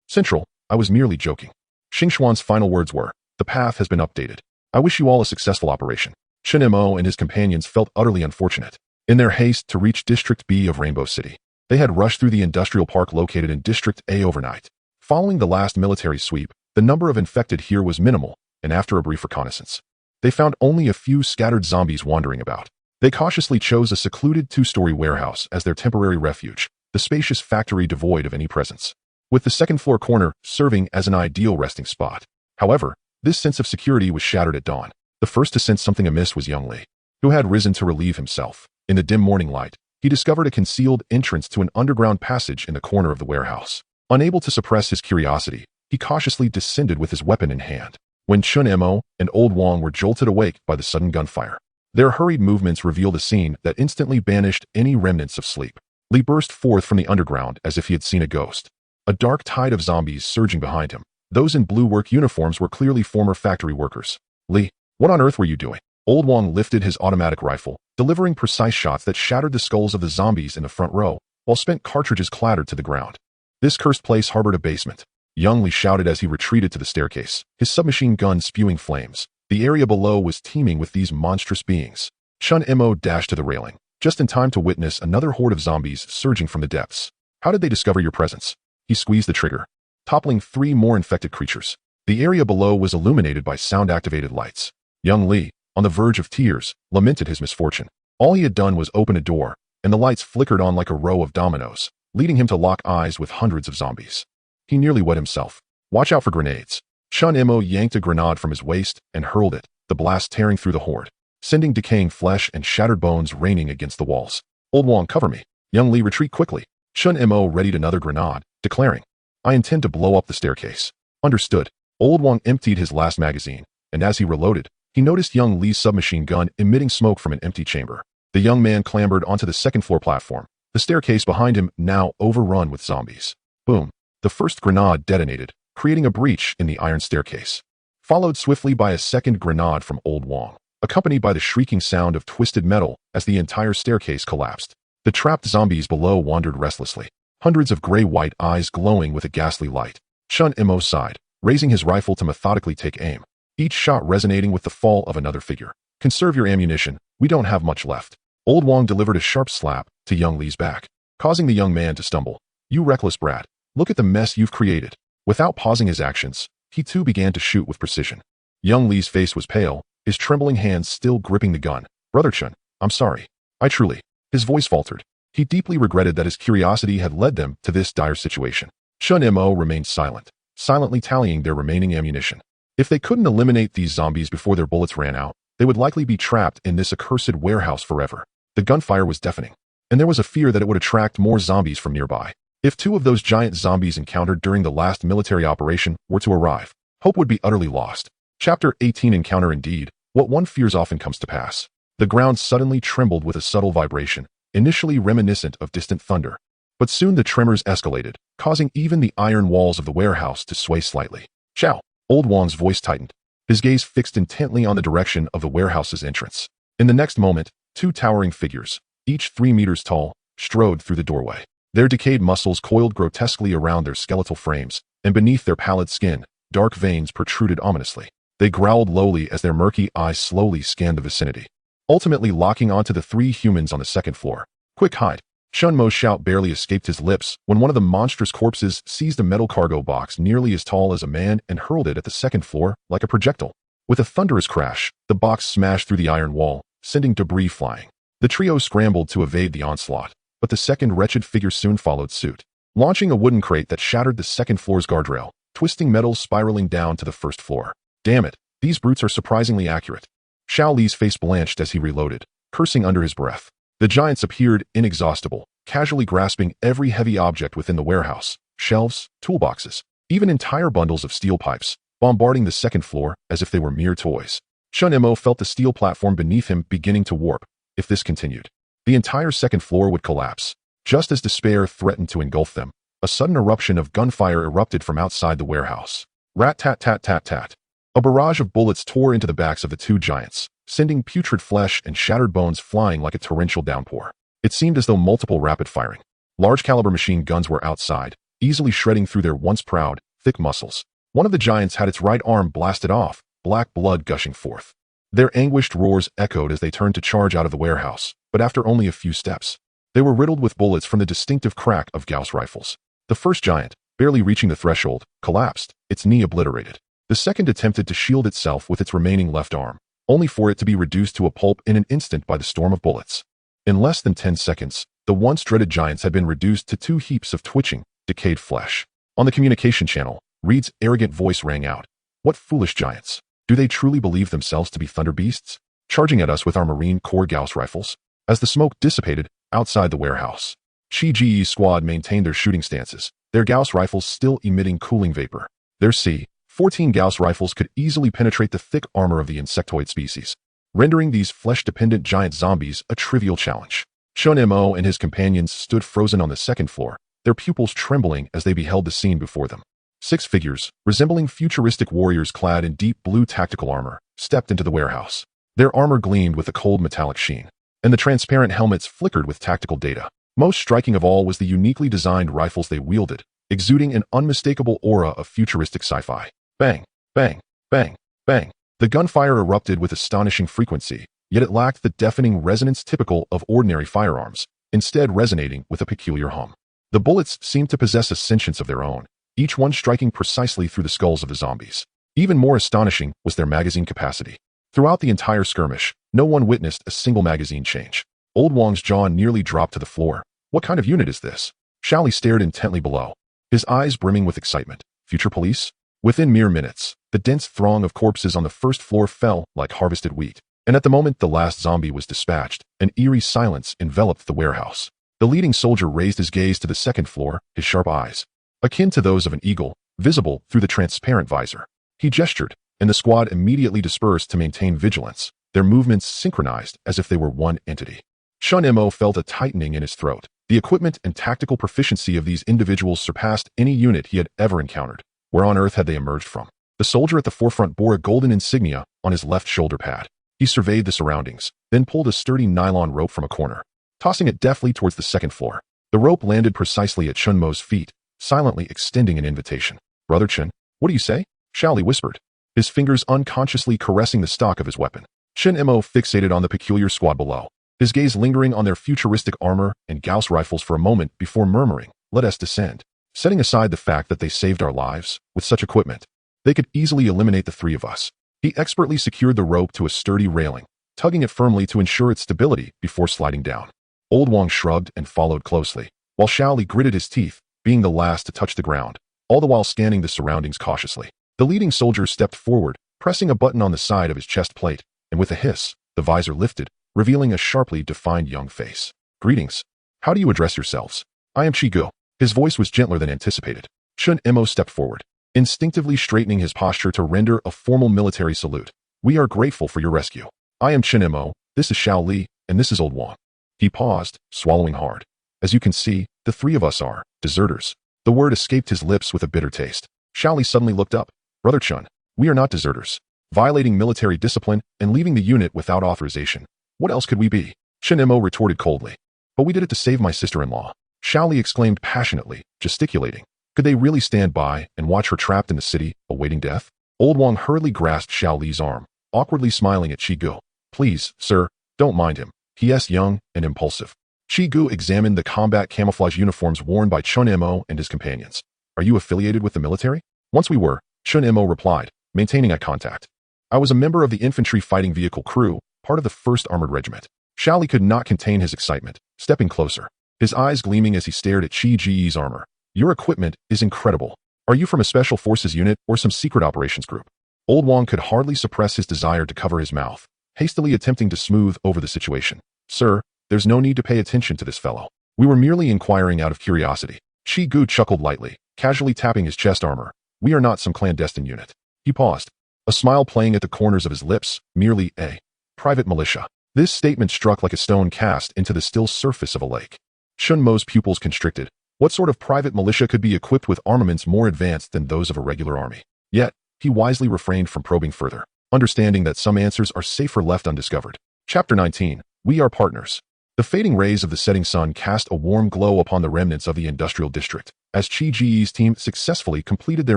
Central, I was merely joking. Xingxuan's final words were, the path has been updated. I wish you all a successful operation. Chen Mo and his companions felt utterly unfortunate. In their haste to reach District B of Rainbow City, they had rushed through the industrial park located in District A overnight. Following the last military sweep, the number of infected here was minimal, and after a brief reconnaissance, they found only a few scattered zombies wandering about. They cautiously chose a secluded two-story warehouse as their temporary refuge, the spacious factory devoid of any presence, with the second-floor corner serving as an ideal resting spot. However, this sense of security was shattered at dawn. The first to sense something amiss was young Li, who had risen to relieve himself. In the dim morning light, he discovered a concealed entrance to an underground passage in the corner of the warehouse. Unable to suppress his curiosity, he cautiously descended with his weapon in hand. When Chun Mo and Old Wang were jolted awake by the sudden gunfire, their hurried movements revealed a scene that instantly banished any remnants of sleep. Li burst forth from the underground as if he had seen a ghost. A dark tide of zombies surging behind him. Those in blue work uniforms were clearly former factory workers. Li, what on earth were you doing? Old Wang lifted his automatic rifle, delivering precise shots that shattered the skulls of the zombies in the front row, while spent cartridges clattered to the ground. This cursed place harbored a basement. Young Li shouted as he retreated to the staircase, his submachine gun spewing flames. The area below was teeming with these monstrous beings. Chun Mo dashed to the railing, just in time to witness another horde of zombies surging from the depths. How did they discover your presence? He squeezed the trigger, toppling 3 more infected creatures. The area below was illuminated by sound-activated lights. Young Li, on the verge of tears, lamented his misfortune. All he had done was open a door, and the lights flickered on like a row of dominoes, leading him to lock eyes with hundreds of zombies. He nearly wet himself. Watch out for grenades. Chun Mo yanked a grenade from his waist and hurled it, the blast tearing through the horde, sending decaying flesh and shattered bones raining against the walls. Old Wang, cover me. Young Li, retreat quickly. Chun Mo readied another grenade, declaring, I intend to blow up the staircase. Understood. Old Wang emptied his last magazine, and as he reloaded, he noticed young Li's submachine gun emitting smoke from an empty chamber. The young man clambered onto the second-floor platform, the staircase behind him now overrun with zombies. Boom. The first grenade detonated, creating a breach in the iron staircase, followed swiftly by a second grenade from Old Wang, accompanied by the shrieking sound of twisted metal as the entire staircase collapsed. The trapped zombies below wandered restlessly, hundreds of gray-white eyes glowing with a ghastly light. Chun Mo sighed, raising his rifle to methodically take aim, each shot resonating with the fall of another figure. Conserve your ammunition, we don't have much left. Old Wang delivered a sharp slap to young Li's back, causing the young man to stumble. You reckless brat, look at the mess you've created. Without pausing his actions, he too began to shoot with precision. Young Li's face was pale, his trembling hands still gripping the gun. Brother Chun, I'm sorry. I truly. His voice faltered. He deeply regretted that his curiosity had led them to this dire situation. Chun Mo remained silent, silently tallying their remaining ammunition. If they couldn't eliminate these zombies before their bullets ran out, they would likely be trapped in this accursed warehouse forever. The gunfire was deafening, and there was a fear that it would attract more zombies from nearby. If 2 of those giant zombies encountered during the last military operation were to arrive, hope would be utterly lost. Chapter 18 Encounter Indeed, what one fears often comes to pass. The ground suddenly trembled with a subtle vibration, initially reminiscent of distant thunder. But soon the tremors escalated, causing even the iron walls of the warehouse to sway slightly. Chow! Old Wang's voice tightened, his gaze fixed intently on the direction of the warehouse's entrance. In the next moment, 2 towering figures, each 3 meters tall, strode through the doorway. Their decayed muscles coiled grotesquely around their skeletal frames, and beneath their pallid skin, dark veins protruded ominously. They growled lowly as their murky eyes slowly scanned the vicinity, ultimately locking onto the 3 humans on the second floor. Quick, hide! Chun Mo's shout barely escaped his lips when one of the monstrous corpses seized a metal cargo box nearly as tall as a man and hurled it at the second floor like a projectile. With a thunderous crash, the box smashed through the iron wall, sending debris flying. The trio scrambled to evade the onslaught, but the second wretched figure soon followed suit, launching a wooden crate that shattered the second floor's guardrail, twisting metal spiraling down to the first floor. Damn it, these brutes are surprisingly accurate. Xiao Li's face blanched as he reloaded, cursing under his breath. The giants appeared inexhaustible, casually grasping every heavy object within the warehouse, shelves, toolboxes, even entire bundles of steel pipes, bombarding the second floor as if they were mere toys. Chun Mo felt the steel platform beneath him beginning to warp. If this continued, the entire second floor would collapse. Just as despair threatened to engulf them, a sudden eruption of gunfire erupted from outside the warehouse. Rat-tat-tat-tat-tat. A barrage of bullets tore into the backs of the two giants, sending putrid flesh and shattered bones flying like a torrential downpour. It seemed as though multiple rapid-firing, large-caliber machine guns were outside, easily shredding through their once proud, thick muscles. One of the giants had its right arm blasted off, black blood gushing forth. Their anguished roars echoed as they turned to charge out of the warehouse, but after only a few steps, they were riddled with bullets from the distinctive crack of Gauss rifles. The first giant, barely reaching the threshold, collapsed, its knee obliterated. The second attempted to shield itself with its remaining left arm, only for it to be reduced to a pulp in an instant by the storm of bullets. In less than 10 seconds, the once dreaded giants had been reduced to two heaps of twitching, decayed flesh. On the communication channel, Reed's arrogant voice rang out. What foolish giants! Do they truly believe themselves to be thunder beasts, charging at us with our Marine Corps Gauss rifles? As the smoke dissipated, outside the warehouse, Chiu's squad maintained their shooting stances, their Gauss rifles still emitting cooling vapor. Their C-14 Gauss rifles could easily penetrate the thick armor of the insectoid species, rendering these flesh-dependent giant zombies a trivial challenge. Chun Mo and his companions stood frozen on the second floor, their pupils trembling as they beheld the scene before them. 6 figures, resembling futuristic warriors clad in deep blue tactical armor, stepped into the warehouse. Their armor gleamed with a cold metallic sheen, and the transparent helmets flickered with tactical data. Most striking of all was the uniquely designed rifles they wielded, exuding an unmistakable aura of futuristic sci-fi. Bang, bang, bang, bang. The gunfire erupted with astonishing frequency, yet it lacked the deafening resonance typical of ordinary firearms, instead resonating with a peculiar hum. The bullets seemed to possess a sentience of their own, each one striking precisely through the skulls of the zombies. Even more astonishing was their magazine capacity. Throughout the entire skirmish, no one witnessed a single magazine change. Old Wong's jaw nearly dropped to the floor. What kind of unit is this? Xiaoli stared intently below, his eyes brimming with excitement. Future police? Within mere minutes, the dense throng of corpses on the first floor fell like harvested wheat. And at the moment the last zombie was dispatched, an eerie silence enveloped the warehouse. The leading soldier raised his gaze to the second floor, his sharp eyes, akin to those of an eagle, visible through the transparent visor. He gestured, and the squad immediately dispersed to maintain vigilance, their movements synchronized as if they were one entity. Chun Mo felt a tightening in his throat. The equipment and tactical proficiency of these individuals surpassed any unit he had ever encountered. Where on earth had they emerged from? The soldier at the forefront bore a golden insignia on his left shoulder pad. He surveyed the surroundings, then pulled a sturdy nylon rope from a corner, tossing it deftly towards the second floor. The rope landed precisely at Chun Mo's feet, silently extending an invitation. Brother Chun, what do you say? Xiaoli whispered, his fingers unconsciously caressing the stock of his weapon. Chun Mo fixated on the peculiar squad below, his gaze lingering on their futuristic armor and Gauss rifles for a moment before murmuring, let us descend. Setting aside the fact that they saved our lives, with such equipment, they could easily eliminate the 3 of us. He expertly secured the rope to a sturdy railing, tugging it firmly to ensure its stability before sliding down. Old Wong shrugged and followed closely, while Xiaoli gritted his teeth, being the last to touch the ground, all the while scanning the surroundings cautiously. The leading soldier stepped forward, pressing a button on the side of his chest plate, and with a hiss, the visor lifted, revealing a sharply defined young face. Greetings. How do you address yourselves? I am Chiu. His voice was gentler than anticipated. Chun Mo stepped forward, instinctively straightening his posture to render a formal military salute. We are grateful for your rescue. I am Chun Mo, this is Xiaoli, and this is Old Wong. He paused, swallowing hard. As you can see, the 3 of us are deserters. The word escaped his lips with a bitter taste. Xiaoli suddenly looked up. Brother Chun, we are not deserters, violating military discipline and leaving the unit without authorization. What else could we be? Chun Mo retorted coldly. But we did it to save my sister-in-law. Xiaoli exclaimed passionately, gesticulating. Could they really stand by and watch her trapped in the city, awaiting death? Old Wong hurriedly grasped Xiaoli's arm, awkwardly smiling at Chiu. Please, sir, don't mind him. He is young and impulsive. Chiu examined the combat camouflage uniforms worn by Chun Mo and his companions. Are you affiliated with the military? Once we were, Chun Mo replied, maintaining eye contact. I was a member of the infantry fighting vehicle crew, part of the 1st Armored Regiment. Xiaoli could not contain his excitement, stepping closer, his eyes gleaming as he stared at Chiu's armor. Your equipment is incredible. Are you from a special forces unit or some secret operations group? Old Wong could hardly suppress his desire to cover his mouth, hastily attempting to smooth over the situation. Sir, There's no need to pay attention to this fellow. We were merely inquiring out of curiosity. Chiu chuckled lightly, casually tapping his chest armor. We are not some clandestine unit. He paused, a smile playing at the corners of his lips, merely a private militia. This statement struck like a stone cast into the still surface of a lake. Shunmo's pupils constricted. What sort of private militia could be equipped with armaments more advanced than those of a regular army? Yet, he wisely refrained from probing further, understanding that some answers are safer left undiscovered. Chapter 19. We are partners. The fading rays of the setting sun cast a warm glow upon the remnants of the industrial district, as Chi's team successfully completed their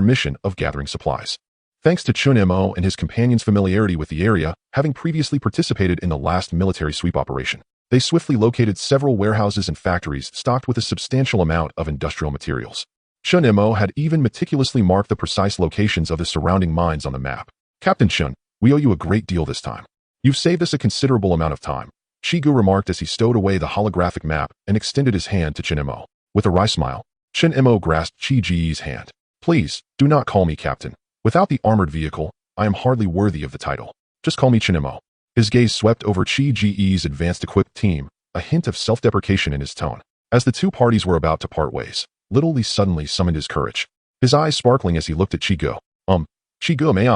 mission of gathering supplies. Thanks to Chun-mo and his companion's familiarity with the area, having previously participated in the last military sweep operation, they swiftly located several warehouses and factories stocked with a substantial amount of industrial materials. Chun-mo had even meticulously marked the precise locations of the surrounding mines on the map. Captain Chun, we owe you a great deal this time. You've saved us a considerable amount of time, Chiu remarked as he stowed away the holographic map and extended his hand to Chun-mo. With a wry smile, Chun-mo grasped Chi's hand. Please, do not call me Captain. Without the armored vehicle, I am hardly worthy of the title. Just call me Chun-mo. His gaze swept over Chi's advanced equipped team, a hint of self-deprecation in his tone. As the two parties were about to part ways, Little Lee suddenly summoned his courage, his eyes sparkling as he looked at Chiu. Chiu, may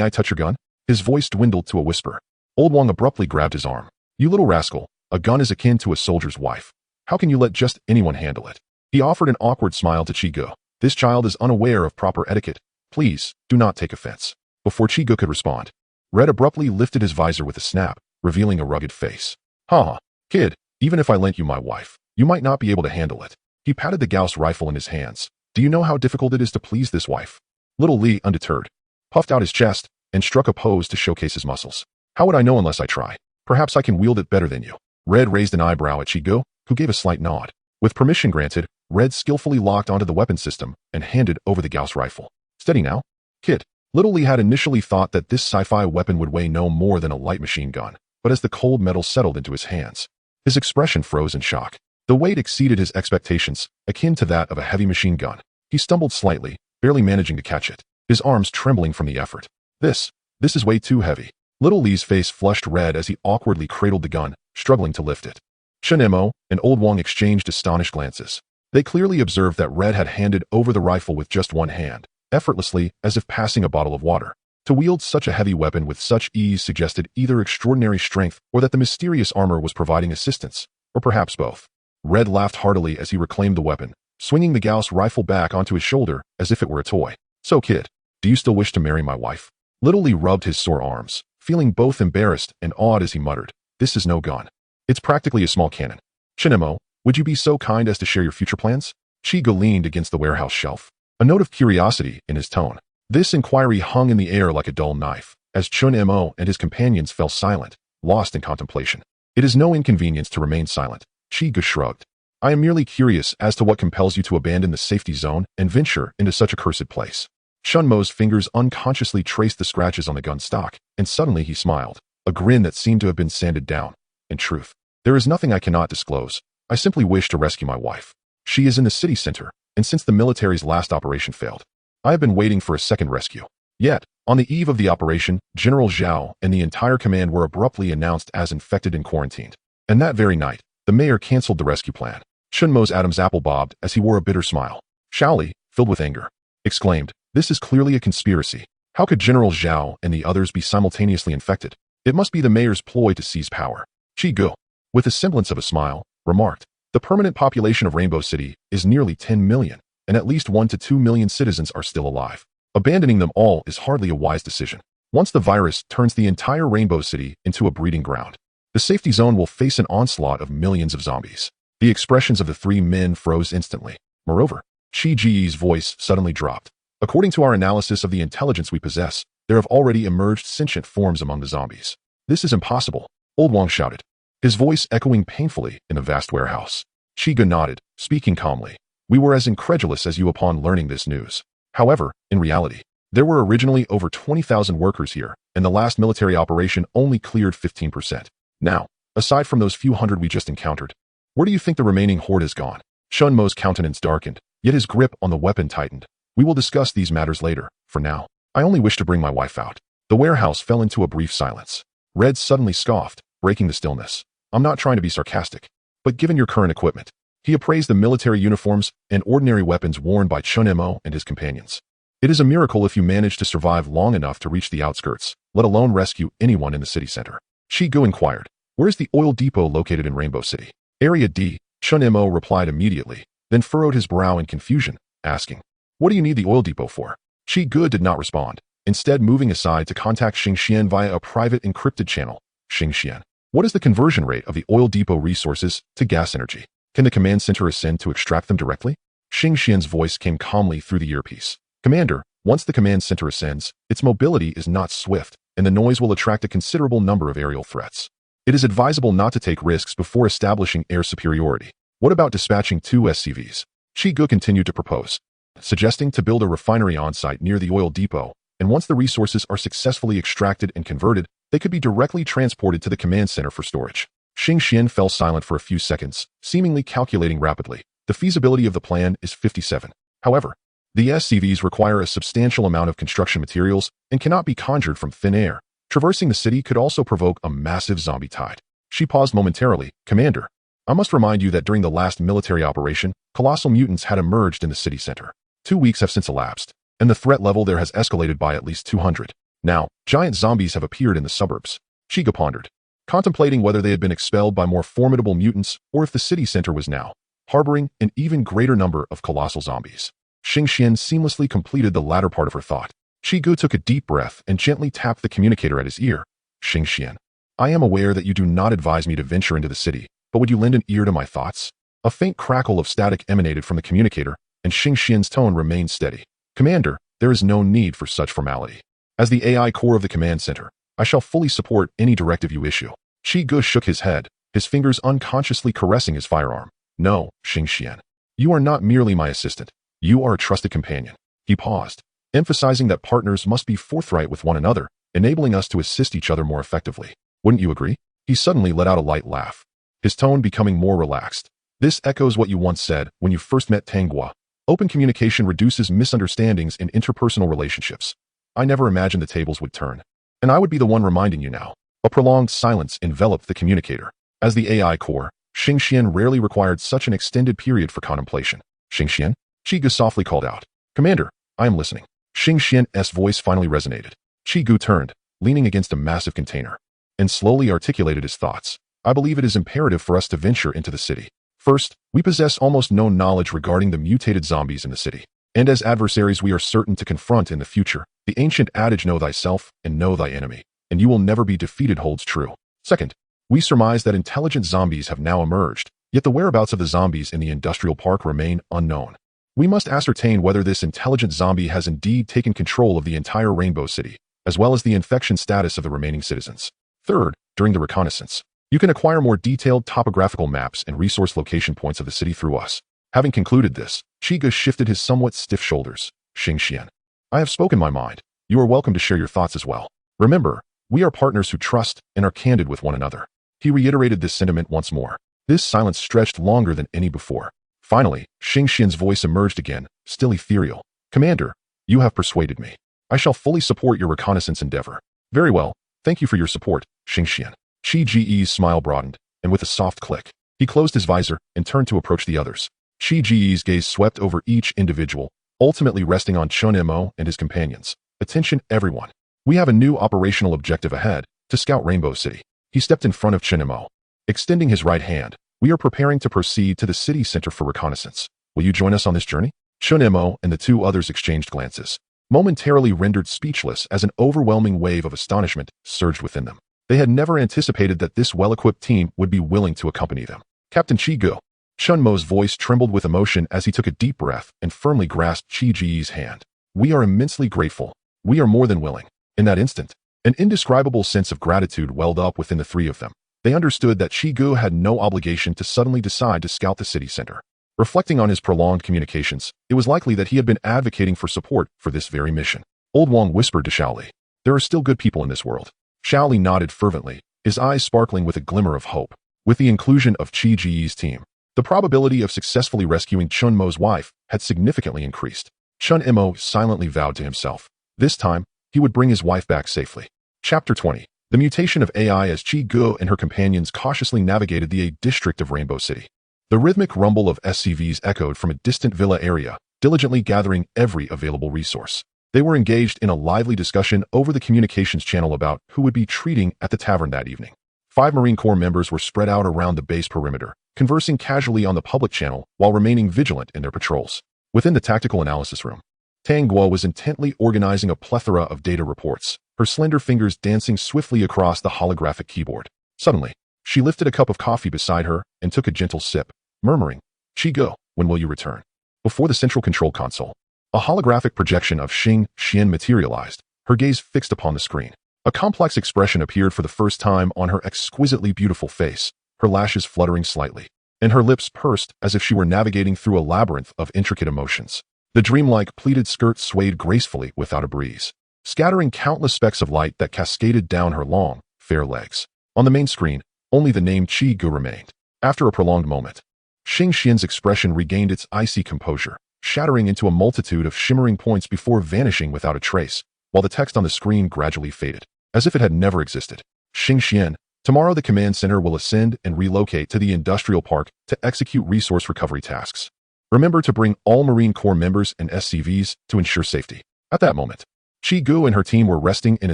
I touch your gun? His voice dwindled to a whisper. Old Wang abruptly grabbed his arm. You little rascal, a gun is akin to a soldier's wife. How can you let just anyone handle it? He offered an awkward smile to Chiu. This child is unaware of proper etiquette. Please, do not take offense. Before Chiu could respond, Red abruptly lifted his visor with a snap, revealing a rugged face. Haha, kid, even if I lent you my wife, you might not be able to handle it. He patted the Gauss rifle in his hands. Do you know how difficult it is to please this wife? Little Lee, undeterred, puffed out his chest and struck a pose to showcase his muscles. How would I know unless I try? Perhaps I can wield it better than you. Red raised an eyebrow at Chiu, who gave a slight nod. With permission granted, Red skillfully locked onto the weapon system and handed over the Gauss rifle. Steady now, kid. Little Lee had initially thought that this sci-fi weapon would weigh no more than a light machine gun, but as the cold metal settled into his hands, his expression froze in shock. The weight exceeded his expectations, akin to that of a heavy machine gun. He stumbled slightly, barely managing to catch it, his arms trembling from the effort. This is way too heavy. Little Lee's face flushed red as he awkwardly cradled the gun, struggling to lift it. Chun-mo and Old Wang exchanged astonished glances. They clearly observed that Red had handed over the rifle with just one hand, effortlessly, as if passing a bottle of water. To wield such a heavy weapon with such ease suggested either extraordinary strength or that the mysterious armor was providing assistance, or perhaps both. Red laughed heartily as he reclaimed the weapon, swinging the Gauss rifle back onto his shoulder as if it were a toy. So kid, do you still wish to marry my wife? Little Lee rubbed his sore arms, feeling both embarrassed and awed as he muttered, this is no gun. It's practically a small cannon. Chun-mo, would you be so kind as to share your future plans? Chiu leaned against the warehouse shelf, a note of curiosity in his tone. This inquiry hung in the air like a dull knife, as Chun-mo and his companions fell silent, lost in contemplation. It is no inconvenience to remain silent, Chiu shrugged. I am merely curious as to what compels you to abandon the safety zone and venture into such a cursed place. Chun-mo's fingers unconsciously traced the scratches on the gun stock, and suddenly he smiled, a grin that seemed to have been sanded down. In truth, there is nothing I cannot disclose. I simply wish to rescue my wife. She is in the city center, and since the military's last operation failed, I have been waiting for a second rescue. Yet, on the eve of the operation, General Zhao and the entire command were abruptly announced as infected and quarantined. And that very night, the mayor canceled the rescue plan. Chun-mo's Adam's apple bobbed as he wore a bitter smile. Shaoli, filled with anger, exclaimed, this is clearly a conspiracy. How could General Zhao and the others be simultaneously infected? It must be the mayor's ploy to seize power. Chiu, with a semblance of a smile, remarked, the permanent population of Rainbow City is nearly 10 million, and at least 1 to 2 million citizens are still alive. Abandoning them all is hardly a wise decision. Once the virus turns the entire Rainbow City into a breeding ground, the safety zone will face an onslaught of millions of zombies. The expressions of the three men froze instantly. Moreover, Chi's voice suddenly dropped. According to our analysis of the intelligence we possess, there have already emerged sentient forms among the zombies. This is impossible, Old Wang shouted, his voice echoing painfully in the vast warehouse. Chiu nodded, speaking calmly. We were as incredulous as you upon learning this news. However, in reality, there were originally over 20,000 workers here, and the last military operation only cleared 15%. Now, aside from those few hundred we just encountered, where do you think the remaining horde has gone? Chun-mo's countenance darkened, yet his grip on the weapon tightened. We will discuss these matters later. For now, I only wish to bring my wife out. The warehouse fell into a brief silence. Red suddenly scoffed, breaking the stillness. I'm not trying to be sarcastic, but given your current equipment, he appraised the military uniforms and ordinary weapons worn by Chun Mo and his companions. It is a miracle if you manage to survive long enough to reach the outskirts, let alone rescue anyone in the city center. Chiu inquired, where is the oil depot located in Rainbow City? Area D, Chun Mo replied immediately, then furrowed his brow in confusion, asking, what do you need the oil depot for? Chiu did not respond, instead moving aside to contact Xingxian via a private encrypted channel. Xingxian, what is the conversion rate of the oil depot resources to gas energy? Can the command center ascend to extract them directly? Xingxian's voice came calmly through the earpiece. Commander, once the command center ascends, its mobility is not swift, and the noise will attract a considerable number of aerial threats. It is advisable not to take risks before establishing air superiority. What about dispatching 2 SCVs? Chiu continued to propose, suggesting to build a refinery on-site near the oil depot, and once the resources are successfully extracted and converted, they could be directly transported to the command center for storage. Xingxian fell silent for a few seconds, seemingly calculating rapidly. The feasibility of the plan is 57. However, the SCVs require a substantial amount of construction materials and cannot be conjured from thin air. Traversing the city could also provoke a massive zombie tide. She paused momentarily. Commander, I must remind you that during the last military operation, colossal mutants had emerged in the city center. 2 weeks have since elapsed, and the threat level there has escalated by at least 200. Now, giant zombies have appeared in the suburbs. Chiu pondered, contemplating whether they had been expelled by more formidable mutants or if the city center was now harboring an even greater number of colossal zombies. Xingxian seamlessly completed the latter part of her thought. Chiu took a deep breath and gently tapped the communicator at his ear. Xingxian, I am aware that you do not advise me to venture into the city, but would you lend an ear to my thoughts? A faint crackle of static emanated from the communicator, and Xingxian's tone remained steady. Commander, there is no need for such formality. As the AI core of the command center, I shall fully support any directive you issue. Chiu shook his head, his fingers unconsciously caressing his firearm. No, Xingxian. You are not merely my assistant. You are a trusted companion. He paused, emphasizing that partners must be forthright with one another, enabling us to assist each other more effectively. Wouldn't you agree? He suddenly let out a light laugh, his tone becoming more relaxed. This echoes what you once said when you first met Tanghua. Open communication reduces misunderstandings in interpersonal relationships. I never imagined the tables would turn, and I would be the one reminding you now. A prolonged silence enveloped the communicator. As the AI core, Xingxian rarely required such an extended period for contemplation. Xingxian? Chiu softly called out. Commander, I am listening. Xingxian's voice finally resonated. Chiu turned, leaning against a massive container, and slowly articulated his thoughts. I believe it is imperative for us to venture into the city. First, we possess almost no knowledge regarding the mutated zombies in the city, and as adversaries we are certain to confront in the future. The ancient adage, know thyself and know thy enemy, and you will never be defeated, holds true. Second, we surmise that intelligent zombies have now emerged, yet the whereabouts of the zombies in the industrial park remain unknown. We must ascertain whether this intelligent zombie has indeed taken control of the entire Rainbow City, as well as the infection status of the remaining citizens. Third, during the reconnaissance, you can acquire more detailed topographical maps and resource location points of the city through us. Having concluded this, Chiu shifted his somewhat stiff shoulders. Xingxian, I have spoken my mind. You are welcome to share your thoughts as well. Remember, we are partners who trust and are candid with one another. He reiterated this sentiment once more. This silence stretched longer than any before. Finally, Xingxian's voice emerged again, still ethereal. Commander, you have persuaded me. I shall fully support your reconnaissance endeavor. Very well, thank you for your support, Xingxian. Chiu's smile broadened, and with a soft click, he closed his visor and turned to approach the others. Chiu's gaze swept over each individual, ultimately resting on Chun Mo and his companions. Attention everyone. We have a new operational objective ahead, to scout Rainbow City. He stepped in front of Chun Mo, extending his right hand. We are preparing to proceed to the city center for reconnaissance. Will you join us on this journey? Chun Mo and the 2 others exchanged glances, momentarily rendered speechless as an overwhelming wave of astonishment surged within them. They had never anticipated that this well-equipped team would be willing to accompany them. Captain Chiu. Chun Mo's voice trembled with emotion as he took a deep breath and firmly grasped Chiu's hand. We are immensely grateful. We are more than willing. In that instant, an indescribable sense of gratitude welled up within the 3 of them. They understood that Chiu had no obligation to suddenly decide to scout the city center. Reflecting on his prolonged communications, it was likely that he had been advocating for support for this very mission. Old Wang whispered to Shaoli, there are still good people in this world. Shaoli nodded fervently, his eyes sparkling with a glimmer of hope. With the inclusion of Chiu's team, the probability of successfully rescuing Chun Mo's wife had significantly increased. Chun Mo silently vowed to himself. This time, he would bring his wife back safely. Chapter 20. The mutation of AI as Chiu and her companions cautiously navigated the A district of Rainbow City. The rhythmic rumble of SCVs echoed from a distant villa area, diligently gathering every available resource. They were engaged in a lively discussion over the communications channel about who would be treating at the tavern that evening. 5 Marine Corps members were spread out around the base perimeter, conversing casually on the public channel while remaining vigilant in their patrols. Within the tactical analysis room, Tang Guo was intently organizing a plethora of data reports, her slender fingers dancing swiftly across the holographic keyboard. Suddenly, she lifted a cup of coffee beside her and took a gentle sip, murmuring, "Chiu, when will you return?" Before the central control console, a holographic projection of Xing Xian materialized, her gaze fixed upon the screen. A complex expression appeared for the first time on her exquisitely beautiful face, her lashes fluttering slightly, and her lips pursed as if she were navigating through a labyrinth of intricate emotions. The dreamlike pleated skirt swayed gracefully without a breeze, scattering countless specks of light that cascaded down her long, fair legs. On the main screen, only the name Chiu remained. After a prolonged moment, Xing Xian's expression regained its icy composure, shattering into a multitude of shimmering points before vanishing without a trace, while the text on the screen gradually faded, as if it had never existed. Xing Xian, tomorrow the command center will ascend and relocate to the industrial park to execute resource recovery tasks. Remember to bring all Marine Corps members and SCVs to ensure safety. At that moment, Chiu and her team were resting in a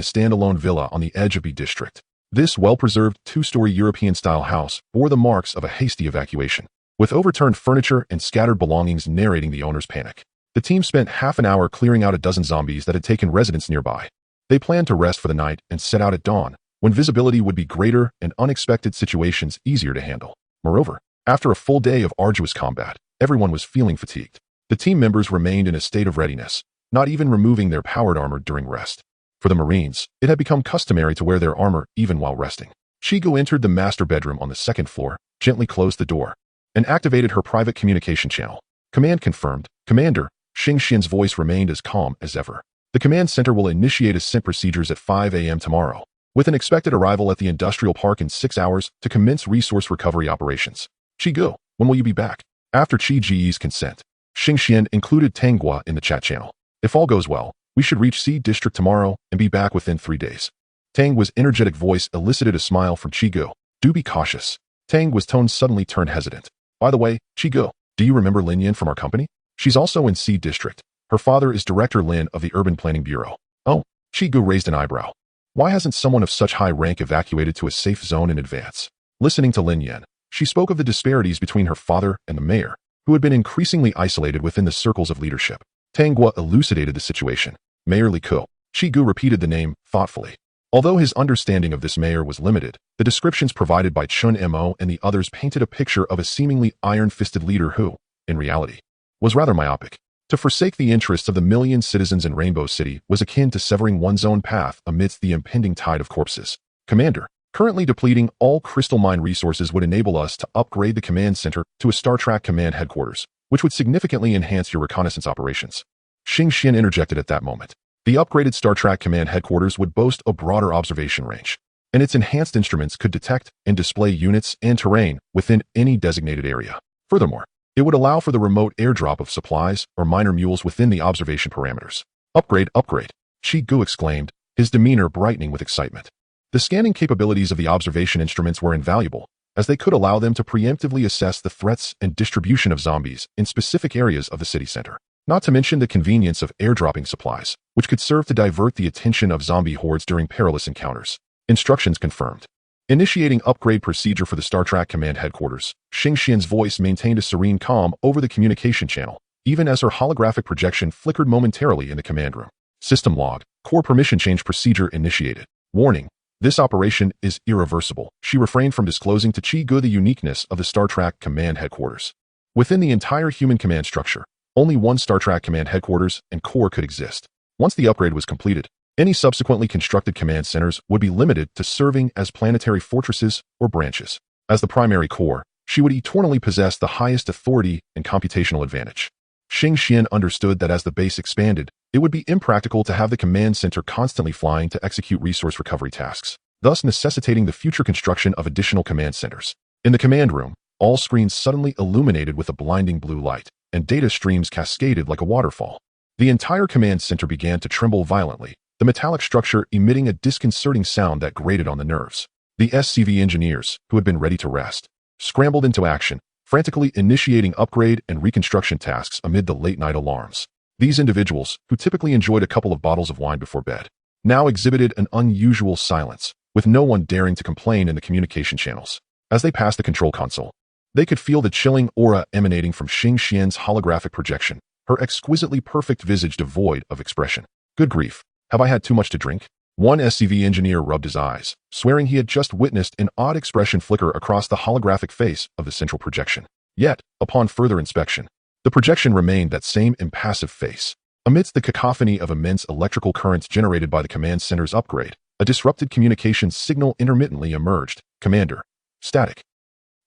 standalone villa on the edge of B District. This well-preserved 2-story European-style house bore the marks of a hasty evacuation, with overturned furniture and scattered belongings narrating the owner's panic. The team spent half an hour clearing out a dozen zombies that had taken residence nearby. They planned to rest for the night and set out at dawn, when visibility would be greater and unexpected situations easier to handle. Moreover, after a full day of arduous combat, everyone was feeling fatigued. The team members remained in a state of readiness, not even removing their powered armor during rest. For the Marines, it had become customary to wear their armor even while resting. Chiu entered the master bedroom on the 2nd floor, gently closed the door, and activated her private communication channel. Command confirmed. Commander, Xing Xian's voice remained as calm as ever. The command center will initiate ascent procedures at 5 a.m. tomorrow, with an expected arrival at the industrial park in 6 hours to commence resource recovery operations. Chiu, when will you be back? After Chiu's consent, Xing Xian included Tang Guo in the chat channel. If all goes well, we should reach C District tomorrow and be back within 3 days. Tang Guo's energetic voice elicited a smile from Chiu. Do be cautious. Tang Guo's tone suddenly turned hesitant. By the way, Chiu, do you remember Lin Yan from our company? She's also in C District. Her father is Director Lin of the Urban Planning Bureau. Oh, Chiu raised an eyebrow. Why hasn't someone of such high rank evacuated to a safe zone in advance? Listening to Lin Yan, she spoke of the disparities between her father and the mayor, who had been increasingly isolated within the circles of leadership. Tang Guo elucidated the situation. Mayor Li Ke. Chiu repeated the name thoughtfully. Although his understanding of this mayor was limited, the descriptions provided by Chun Mo and the others painted a picture of a seemingly iron-fisted leader who, in reality, was rather myopic. To forsake the interests of the million citizens in Rainbow City was akin to severing one's own path amidst the impending tide of corpses. Commander, currently depleting all crystal mine resources would enable us to upgrade the command center to a Star Trek command headquarters, which would significantly enhance your reconnaissance operations. Xing Xian interjected at that moment. The upgraded Star Trek command headquarters would boast a broader observation range, and its enhanced instruments could detect and display units and terrain within any designated area. Furthermore, it would allow for the remote airdrop of supplies or minor mules within the observation parameters. Upgrade, upgrade, Chiu exclaimed, his demeanor brightening with excitement. The scanning capabilities of the observation instruments were invaluable, as they could allow them to preemptively assess the threats and distribution of zombies in specific areas of the city center. Not to mention the convenience of airdropping supplies, which could serve to divert the attention of zombie hordes during perilous encounters. Instructions confirmed. Initiating upgrade procedure for the Star Trek command headquarters, Xing Xian's voice maintained a serene calm over the communication channel, even as her holographic projection flickered momentarily in the command room. System log, core permission change procedure initiated. Warning, this operation is irreversible. She refrained from disclosing to Chiu the uniqueness of the Star Trek command headquarters. Within the entire human command structure, only one Star Trek command headquarters and core could exist. Once the upgrade was completed, any subsequently constructed command centers would be limited to serving as planetary fortresses or branches. As the primary core, she would eternally possess the highest authority and computational advantage. Xing Xian understood that as the base expanded, it would be impractical to have the command center constantly flying to execute resource recovery tasks, thus necessitating the future construction of additional command centers. In the command room, all screens suddenly illuminated with a blinding blue light, and data streams cascaded like a waterfall. The entire command center began to tremble violently, the metallic structure emitting a disconcerting sound that grated on the nerves. The SCV engineers, who had been ready to rest, scrambled into action, frantically initiating upgrade and reconstruction tasks amid the late-night alarms. These individuals, who typically enjoyed a couple of bottles of wine before bed, now exhibited an unusual silence, with no one daring to complain in the communication channels. As they passed the control console, they could feel the chilling aura emanating from Xing Xian's holographic projection, her exquisitely perfect visage devoid of expression. Good grief, have I had too much to drink? One SCV engineer rubbed his eyes, swearing he had just witnessed an odd expression flicker across the holographic face of the central projection. Yet, upon further inspection, the projection remained that same impassive face. Amidst the cacophony of immense electrical currents generated by the command center's upgrade, a disrupted communications signal intermittently emerged. Commander. Static.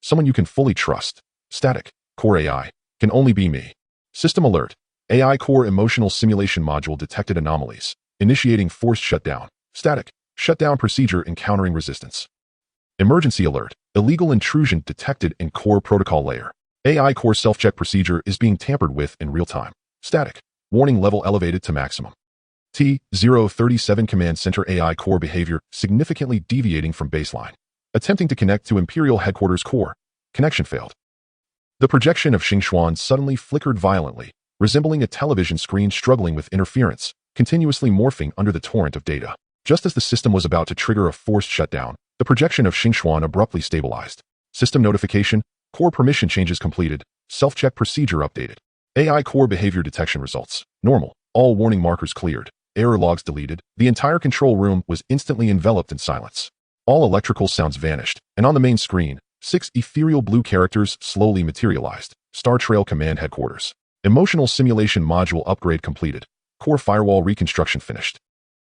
Someone you can fully trust. Static. Core AI. Can only be me. System alert. AI core emotional simulation module detected anomalies. Initiating forced shutdown. Static. Shutdown procedure encountering resistance. Emergency alert. Illegal intrusion detected in core protocol layer. AI core self-check procedure is being tampered with in real time. Static. Warning level elevated to maximum. T-037 Command Center AI core behavior significantly deviating from baseline. Attempting to connect to Imperial Headquarters core. Connection failed. The projection of Xingxuan suddenly flickered violently, resembling a television screen struggling with interference, continuously morphing under the torrent of data. Just as the system was about to trigger a forced shutdown, the projection of Xingxuan abruptly stabilized. System notification. Core permission changes completed. Self-check procedure updated. AI core behavior detection results. Normal. All warning markers cleared. Error logs deleted. The entire control room was instantly enveloped in silence. All electrical sounds vanished, and on the main screen, 6 ethereal blue characters slowly materialized. Star Trail Command Headquarters. Emotional simulation module upgrade completed. Core firewall reconstruction finished.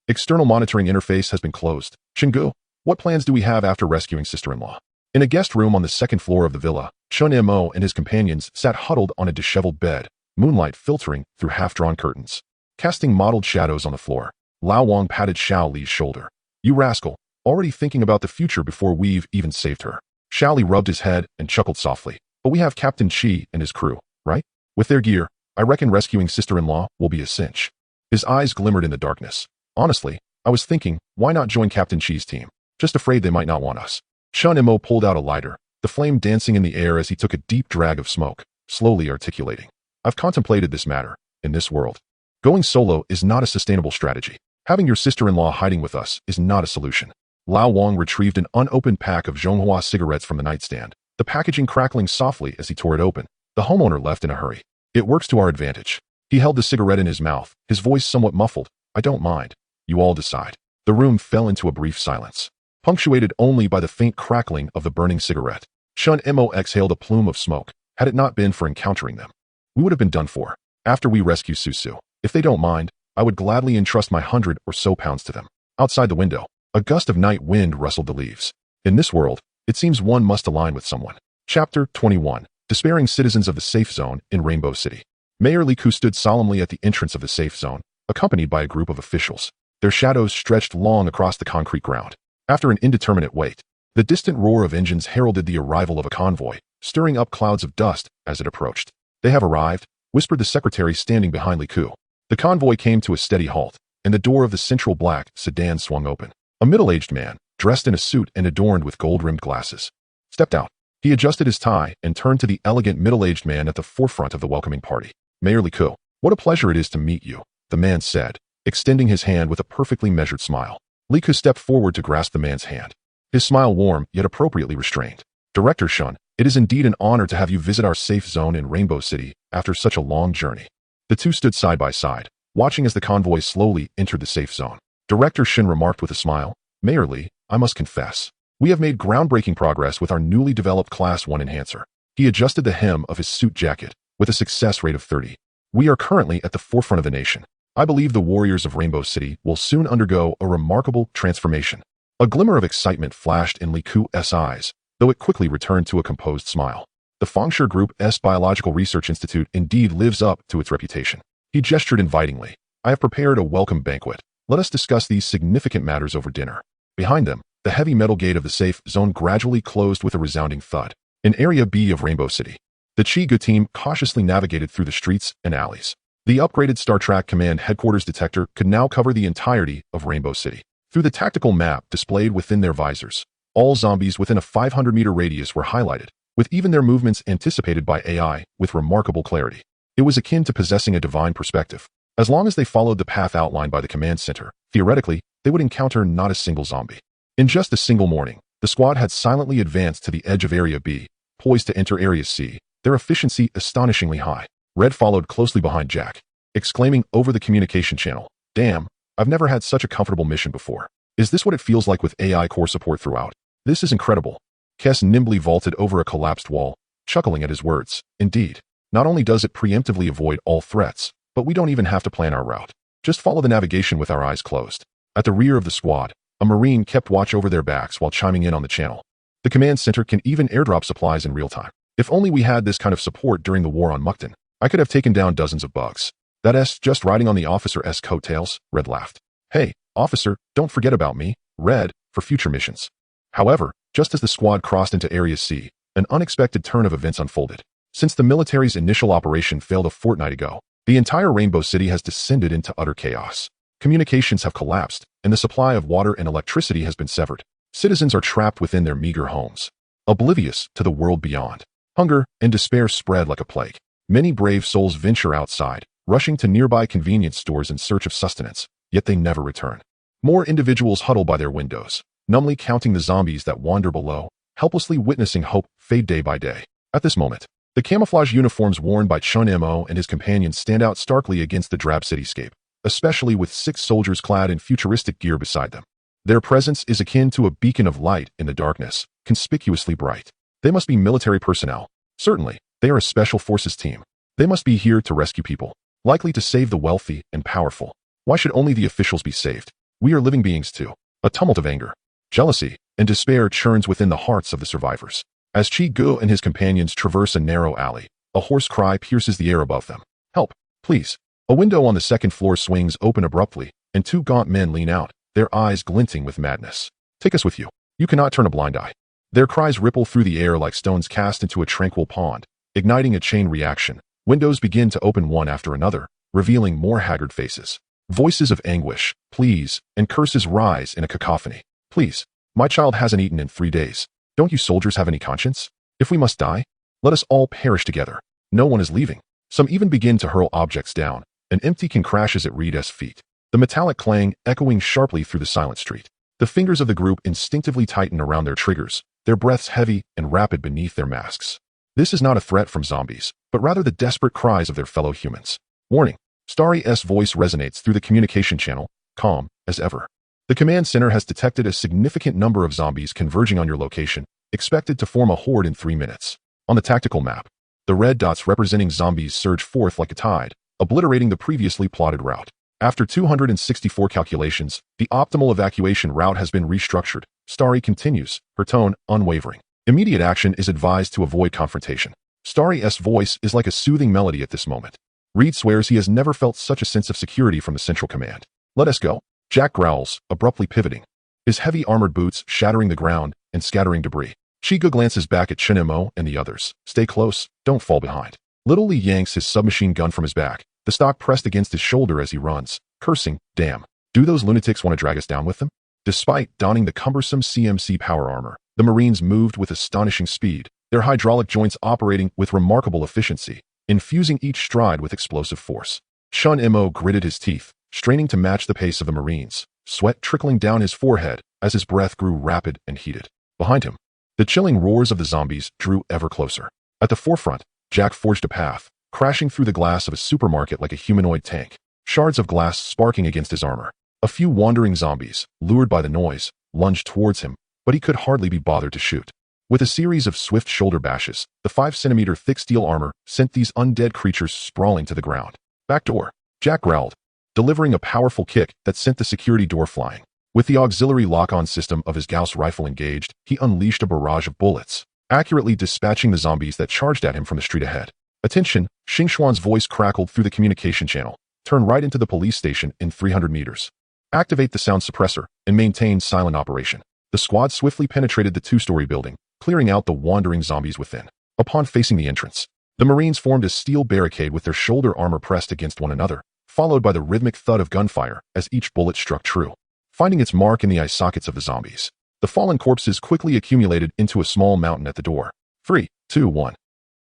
External monitoring interface has been closed. Chenggu, what plans do we have after rescuing sister-in-law? In a guest room on the second floor of the villa, Chun Mo and his companions sat huddled on a disheveled bed, moonlight filtering through half-drawn curtains. Casting mottled shadows on the floor, Lao Wang patted Xiao Li's shoulder. You rascal, already thinking about the future before we've even saved her. Xiao Li rubbed his head and chuckled softly. But we have Captain Qi and his crew, right? With their gear, I reckon rescuing sister-in-law will be a cinch. His eyes glimmered in the darkness. Honestly, I was thinking, why not join Captain Qi's team? Just afraid they might not want us. Chun Mo pulled out a lighter, the flame dancing in the air as he took a deep drag of smoke, slowly articulating. I've contemplated this matter. In this world, going solo is not a sustainable strategy. Having your sister-in-law hiding with us is not a solution. Lao Wang retrieved an unopened pack of Zhonghua cigarettes from the nightstand, the packaging crackling softly as he tore it open. The homeowner left in a hurry. It works to our advantage. He held the cigarette in his mouth, his voice somewhat muffled. I don't mind. You all decide. The room fell into a brief silence, punctuated only by the faint crackling of the burning cigarette. Chun Mo exhaled a plume of smoke. Had it not been for encountering them, we would have been done for. After we rescue Susu, if they don't mind, I would gladly entrust my 100 or so pounds to them. Outside the window, a gust of night wind rustled the leaves. In this world, it seems one must align with someone. Chapter 21. Despairing citizens of the safe zone in Rainbow City. Mayor Li Ku stood solemnly at the entrance of the safe zone, accompanied by a group of officials. Their shadows stretched long across the concrete ground. After an indeterminate wait, the distant roar of engines heralded the arrival of a convoy, stirring up clouds of dust as it approached. They have arrived, whispered the secretary standing behind Li Ku. The convoy came to a steady halt, and the door of the central black sedan swung open. A middle-aged man, dressed in a suit and adorned with gold-rimmed glasses, stepped out. He adjusted his tie and turned to the elegant middle-aged man at the forefront of the welcoming party. Mayor Li Ku, what a pleasure it is to meet you, the man said, extending his hand with a perfectly measured smile. Li Ku stepped forward to grasp the man's hand, his smile warm yet appropriately restrained. Director Shun, it is indeed an honor to have you visit our safe zone in Rainbow City after such a long journey. The two stood side by side, watching as the convoy slowly entered the safe zone. Director Shin remarked with a smile, Mayor Li, I must confess, we have made groundbreaking progress with our newly developed Class 1 enhancer. He adjusted the hem of his suit jacket with a success rate of 30. We are currently at the forefront of the nation. I believe the warriors of Rainbow City will soon undergo a remarkable transformation. A glimmer of excitement flashed in Li Ku's eyes, though it quickly returned to a composed smile. The Fengshi Group's Biological Research Institute indeed lives up to its reputation. He gestured invitingly. I have prepared a welcome banquet. Let us discuss these significant matters over dinner. Behind them, the heavy metal gate of the safe zone gradually closed with a resounding thud. In Area B of Rainbow City, the Chiu team cautiously navigated through the streets and alleys. The upgraded Star Trek Command Headquarters detector could now cover the entirety of Rainbow City. Through the tactical map displayed within their visors, all zombies within a 500-meter radius were highlighted, with even their movements anticipated by AI with remarkable clarity. It was akin to possessing a divine perspective. As long as they followed the path outlined by the command center, theoretically, they would encounter not a single zombie. In just a single morning, the squad had silently advanced to the edge of Area B, poised to enter Area C, their efficiency astonishingly high. Red followed closely behind Jack, exclaiming over the communication channel, "Damn, I've never had such a comfortable mission before. Is this what it feels like with AI core support throughout? This is incredible." Kess nimbly vaulted over a collapsed wall, chuckling at his words. "Indeed, not only does it preemptively avoid all threats, but we don't even have to plan our route. Just follow the navigation with our eyes closed." At the rear of the squad, a Marine kept watch over their backs while chiming in on the channel. "The command center can even airdrop supplies in real time. If only we had this kind of support during the war on Mukden, I could have taken down dozens of bugs." "That's just riding on the officer's coattails," Red laughed. "Hey, officer, don't forget about me, Red, for future missions." However, just as the squad crossed into Area C, an unexpected turn of events unfolded. Since the military's initial operation failed a fortnight ago, the entire Rainbow City has descended into utter chaos. Communications have collapsed, and the supply of water and electricity has been severed. Citizens are trapped within their meager homes, oblivious to the world beyond. Hunger and despair spread like a plague. Many brave souls venture outside, rushing to nearby convenience stores in search of sustenance, yet they never return. More individuals huddle by their windows, numbly counting the zombies that wander below, helplessly witnessing hope fade day by day. At this moment, the camouflage uniforms worn by Chun Mo and his companions stand out starkly against the drab cityscape, especially with 6 soldiers clad in futuristic gear beside them. Their presence is akin to a beacon of light in the darkness, conspicuously bright. They must be military personnel. Certainly, they are a special forces team. They must be here to rescue people, likely to save the wealthy and powerful. Why should only the officials be saved? We are living beings too. A tumult of anger, jealousy, and despair churns within the hearts of the survivors. As Chiu and his companions traverse a narrow alley, a hoarse cry pierces the air above them. "Help, please." A window on the second floor swings open abruptly, and 2 gaunt men lean out, their eyes glinting with madness. "Take us with you. You cannot turn a blind eye." Their cries ripple through the air like stones cast into a tranquil pond, igniting a chain reaction. Windows begin to open one after another, revealing more haggard faces. Voices of anguish, pleas, and curses rise in a cacophony. "Please, my child hasn't eaten in 3 days. Don't you soldiers have any conscience? If we must die, let us all perish together." No one is leaving. Some even begin to hurl objects down. An empty can crashes at Reed's feet, the metallic clang echoing sharply through the silent street. The fingers of the group instinctively tighten around their triggers, their breaths heavy and rapid beneath their masks. This is not a threat from zombies, but rather the desperate cries of their fellow humans. "Warning!" Starry's voice resonates through the communication channel, calm as ever. "The command center has detected a significant number of zombies converging on your location, expected to form a horde in 3 minutes." On the tactical map, the red dots representing zombies surge forth like a tide, obliterating the previously plotted route. After 264 calculations, the optimal evacuation route has been restructured. Starry continues, her tone unwavering. "Immediate action is advised to avoid confrontation." Starry's voice is like a soothing melody at this moment. Reed swears he has never felt such a sense of security from the central command. "Let us go." Jack growls, abruptly pivoting, his heavy armored boots shattering the ground and scattering debris. Chiu glances back at Chun Mo and the others. "Stay close, don't fall behind." Little Lee yanks his submachine gun from his back, the stock pressed against his shoulder as he runs, cursing, "Damn. Do those lunatics want to drag us down with them?" Despite donning the cumbersome CMC power armor, the Marines moved with astonishing speed, their hydraulic joints operating with remarkable efficiency, infusing each stride with explosive force. Chun Mo gritted his teeth, straining to match the pace of the Marines, sweat trickling down his forehead as his breath grew rapid and heated. Behind him, the chilling roars of the zombies drew ever closer. At the forefront, Jack forged a path, crashing through the glass of a supermarket like a humanoid tank, shards of glass sparking against his armor. A few wandering zombies, lured by the noise, lunged towards him, but he could hardly be bothered to shoot. With a series of swift shoulder bashes, the 5-centimeter thick steel armor sent these undead creatures sprawling to the ground. "Back door," Jack growled, delivering a powerful kick that sent the security door flying. With the auxiliary lock-on system of his Gauss rifle engaged, he unleashed a barrage of bullets, accurately dispatching the zombies that charged at him from the street ahead. "Attention," Xingxuan's voice crackled through the communication channel. "Turn right into the police station in 300 meters. Activate the sound suppressor and maintain silent operation." The squad swiftly penetrated the 2-story building, clearing out the wandering zombies within. Upon facing the entrance, The Marines formed a steel barricade with their shoulder armor pressed against one another, followed by the rhythmic thud of gunfire as each bullet struck true, finding its mark in the eye sockets of the zombies. The fallen corpses quickly accumulated into a small mountain at the door. 3, 2, 1.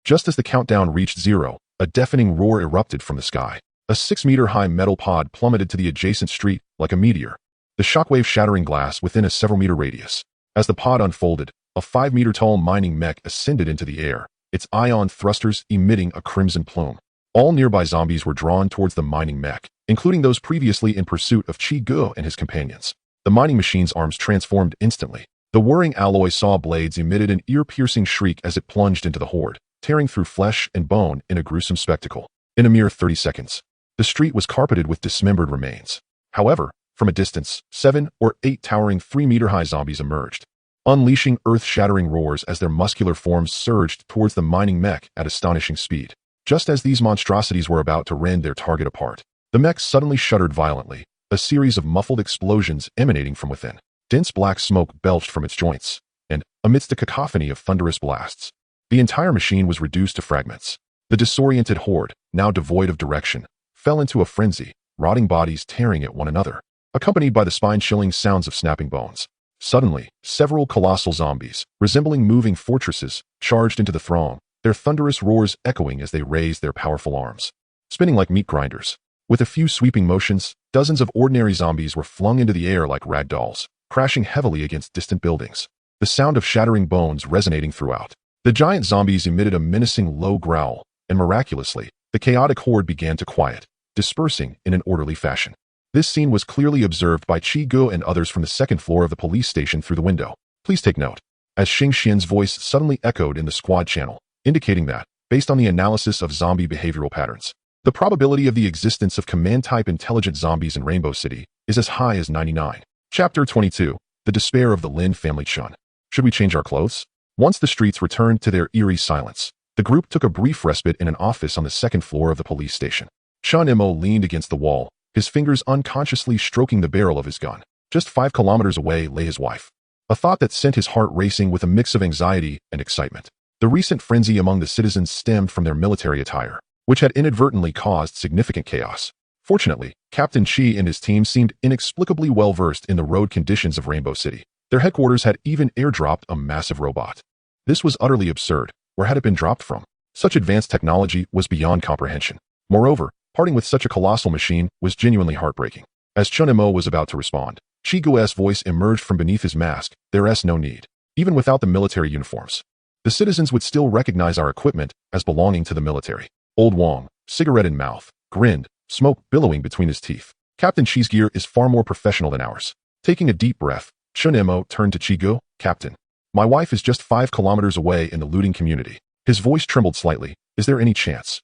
Just as the countdown reached 0, a deafening roar erupted from the sky. A 6-meter-high metal pod plummeted to the adjacent street like a meteor, the shockwave shattering glass within a several-meter radius. As the pod unfolded, a 5-meter-tall mining mech ascended into the air, its ion thrusters emitting a crimson plume. All nearby zombies were drawn towards the mining mech, including those previously in pursuit of Chiu and his companions. The mining machine's arms transformed instantly. The whirring alloy saw blades emitted an ear-piercing shriek as it plunged into the horde, tearing through flesh and bone in a gruesome spectacle. In a mere 30 seconds, the street was carpeted with dismembered remains. However, from a distance, 7 or 8 towering 3-meter-high zombies emerged, unleashing earth-shattering roars as their muscular forms surged towards the mining mech at astonishing speed. Just as these monstrosities were about to rend their target apart, the mech suddenly shuddered violently, a series of muffled explosions emanating from within. Dense black smoke belched from its joints, and, amidst a cacophony of thunderous blasts, the entire machine was reduced to fragments. The disoriented horde, now devoid of direction, fell into a frenzy, rotting bodies tearing at one another, accompanied by the spine-chilling sounds of snapping bones. Suddenly, several colossal zombies, resembling moving fortresses, charged into the throng, their thunderous roars echoing as they raised their powerful arms, spinning like meat grinders. With a few sweeping motions, dozens of ordinary zombies were flung into the air like rag dolls, crashing heavily against distant buildings, the sound of shattering bones resonating throughout. The giant zombies emitted a menacing low growl, and miraculously, the chaotic horde began to quiet, dispersing in an orderly fashion. This scene was clearly observed by Chiu and others from the second floor of the police station through the window. Please take note, as Xing Xian's voice suddenly echoed in the squad channel, indicating that, based on the analysis of zombie behavioral patterns, the probability of the existence of command-type intelligent zombies in Rainbow City is as high as 99. Chapter 22. The Despair of the Lin Family. Chun. Should we change our clothes? Once the streets returned to their eerie silence, the group took a brief respite in an office on the second floor of the police station. Chun Mo leaned against the wall, his fingers unconsciously stroking the barrel of his gun. Just 5 kilometers away lay his wife. A thought that sent his heart racing with a mix of anxiety and excitement. The recent frenzy among the citizens stemmed from their military attire, which had inadvertently caused significant chaos. Fortunately, Captain Chi and his team seemed inexplicably well-versed in the road conditions of Rainbow City. Their headquarters had even airdropped a massive robot. This was utterly absurd. Where had it been dropped from? Such advanced technology was beyond comprehension. Moreover, parting with such a colossal machine was genuinely heartbreaking. As Chun Mo was about to respond, Chiu's voice emerged from beneath his mask. There's no need. Even without the military uniforms, the citizens would still recognize our equipment as belonging to the military. Old Wong, cigarette in mouth, grinned, smoke billowing between his teeth. Captain Chi's gear is far more professional than ours. Taking a deep breath, Chun Mo turned to Chiu. Captain, my wife is just 5 kilometers away in the looting community. His voice trembled slightly. Is there any chance?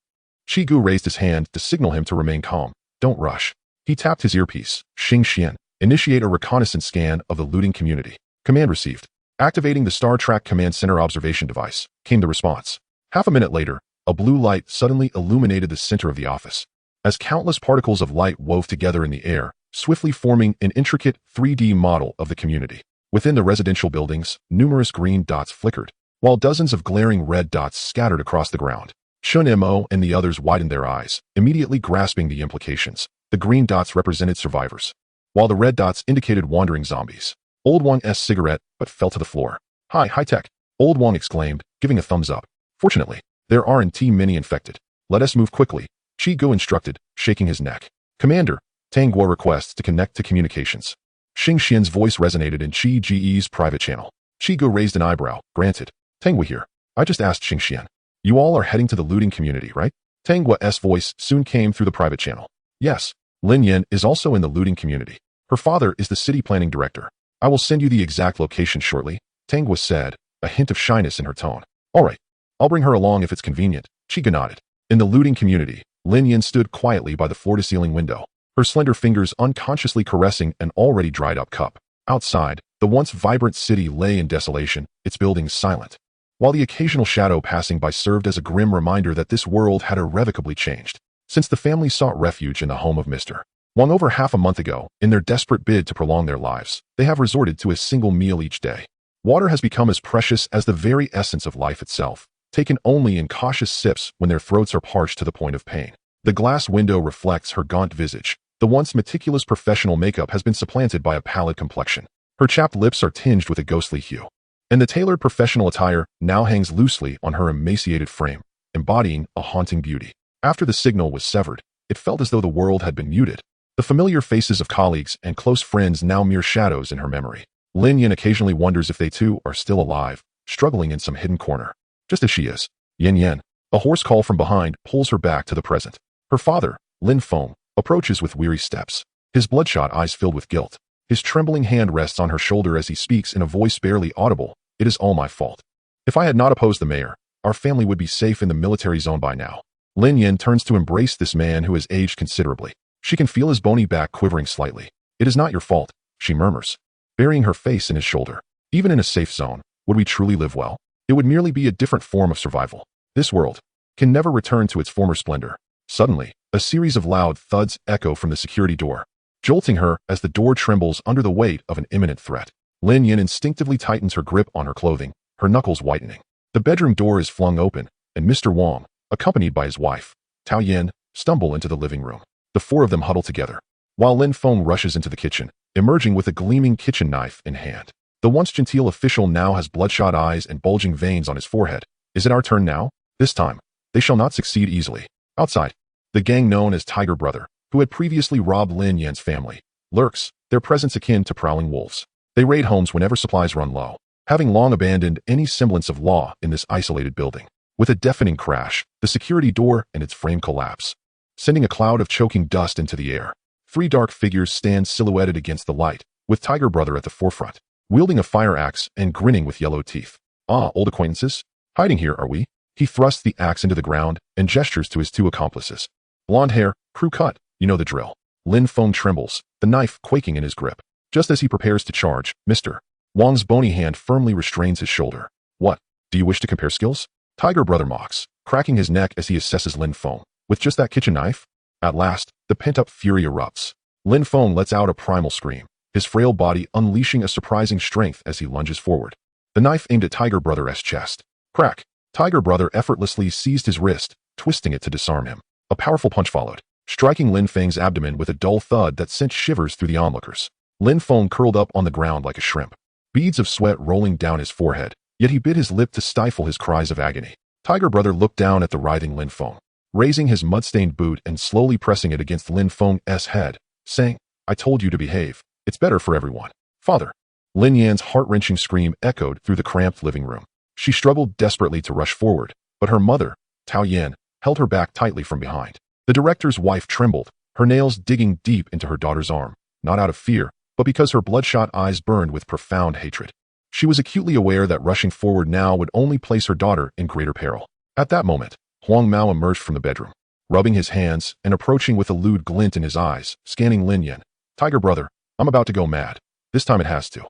Chiu raised his hand to signal him to remain calm. Don't rush. He tapped his earpiece. Xing Xian, initiate a reconnaissance scan of the looting community. Command received. Activating the Star Track Command Center observation device, came the response. Half a minute later, a blue light suddenly illuminated the center of the office, as countless particles of light wove together in the air, swiftly forming an intricate 3D model of the community. Within the residential buildings, numerous green dots flickered, while dozens of glaring red dots scattered across the ground. Chun Mo and the others widened their eyes, immediately grasping the implications. The green dots represented survivors, while the red dots indicated wandering zombies. Old Wong's cigarette but fell to the floor. High-tech, Old Wong exclaimed, giving a thumbs up. Fortunately, there aren't many infected. Let us move quickly, Chiu instructed, shaking his neck. Commander, Tang Guo requests to connect to communications. Xing Xian's voice resonated in Chi Ge's private channel. Chiu raised an eyebrow. Granted. Tang Guo here. I just asked Xing Xian. You all are heading to the looting community, right? Tang Guo's voice soon came through the private channel. Yes. Lin Yan is also in the looting community. Her father is the city planning director. I will send you the exact location shortly, Tang Guo said, a hint of shyness in her tone. All right. I'll bring her along if it's convenient. Chiu nodded. In the looting community, Lin Yan stood quietly by the floor-to-ceiling window, her slender fingers unconsciously caressing an already dried-up cup. Outside, the once vibrant city lay in desolation, its buildings silent, while the occasional shadow passing by served as a grim reminder that this world had irrevocably changed. Since the family sought refuge in the home of Mr. Wong over half a month ago, in their desperate bid to prolong their lives, they have resorted to a single meal each day. Water has become as precious as the very essence of life itself. taken only in cautious sips when their throats are parched to the point of pain. The glass window reflects her gaunt visage. The once meticulous professional makeup has been supplanted by a pallid complexion. Her chapped lips are tinged with a ghostly hue. And the tailored professional attire now hangs loosely on her emaciated frame, embodying a haunting beauty. After the signal was severed, it felt as though the world had been muted. The familiar faces of colleagues and close friends now mere shadows in her memory. Lin Yin occasionally wonders if they too are still alive, struggling in some hidden corner. Just as she is. Yin Yin. A hoarse call from behind pulls her back to the present. Her father, Lin Feng, approaches with weary steps, his bloodshot eyes filled with guilt. His trembling hand rests on her shoulder as he speaks in a voice barely audible. It is all my fault. If I had not opposed the mayor, our family would be safe in the military zone by now. Lin Yin turns to embrace this man who has aged considerably. She can feel his bony back quivering slightly. It is not your fault, she murmurs, burying her face in his shoulder. Even in a safe zone, would we truly live well? It would merely be a different form of survival. This world can never return to its former splendor. Suddenly, a series of loud thuds echo from the security door, jolting her as the door trembles under the weight of an imminent threat. Lin Yin instinctively tightens her grip on her clothing, her knuckles whitening. The bedroom door is flung open, and Mr. Wang, accompanied by his wife, Tao Yin, stumble into the living room. The four of them huddle together, while Lin Feng rushes into the kitchen, emerging with a gleaming kitchen knife in hand. The once genteel official now has bloodshot eyes and bulging veins on his forehead. Is it our turn now? This time, they shall not succeed easily. Outside, the gang known as Tiger Brother, who had previously robbed Lin Yan's family, lurks, their presence akin to prowling wolves. They raid homes whenever supplies run low, having long abandoned any semblance of law in this isolated building. With a deafening crash, the security door and its frame collapse, sending a cloud of choking dust into the air. Three dark figures stand silhouetted against the light, with Tiger Brother at the forefront, wielding a fire axe and grinning with yellow teeth. Ah, old acquaintances? Hiding here, are we? He thrusts the axe into the ground and gestures to his two accomplices. Blonde hair, crew cut, you know the drill. Lin Feng trembles, the knife quaking in his grip. Just as he prepares to charge, Mr. Wang's bony hand firmly restrains his shoulder. What? Do you wish to compare skills? Tiger Brother mocks, cracking his neck as he assesses Lin Feng. With just that kitchen knife? At last, the pent-up fury erupts. Lin Feng lets out a primal scream, his frail body unleashing a surprising strength as he lunges forward. The knife aimed at Tiger Brother's chest. Crack! Tiger Brother effortlessly seized his wrist, twisting it to disarm him. A powerful punch followed, striking Lin Feng's abdomen with a dull thud that sent shivers through the onlookers. Lin Feng curled up on the ground like a shrimp, beads of sweat rolling down his forehead, yet he bit his lip to stifle his cries of agony. Tiger Brother looked down at the writhing Lin Feng, raising his mud-stained boot and slowly pressing it against Lin Feng's head, saying, I told you to behave. It's better for everyone. Father. Lin Yan's heart-wrenching scream echoed through the cramped living room. She struggled desperately to rush forward, but her mother, Tao Yin, held her back tightly from behind. The director's wife trembled, her nails digging deep into her daughter's arm, not out of fear, but because her bloodshot eyes burned with profound hatred. She was acutely aware that rushing forward now would only place her daughter in greater peril. At that moment, Huang Mao emerged from the bedroom, rubbing his hands and approaching with a lewd glint in his eyes, scanning Lin Yin. Tiger Brother, I'm about to go mad. This time it has to.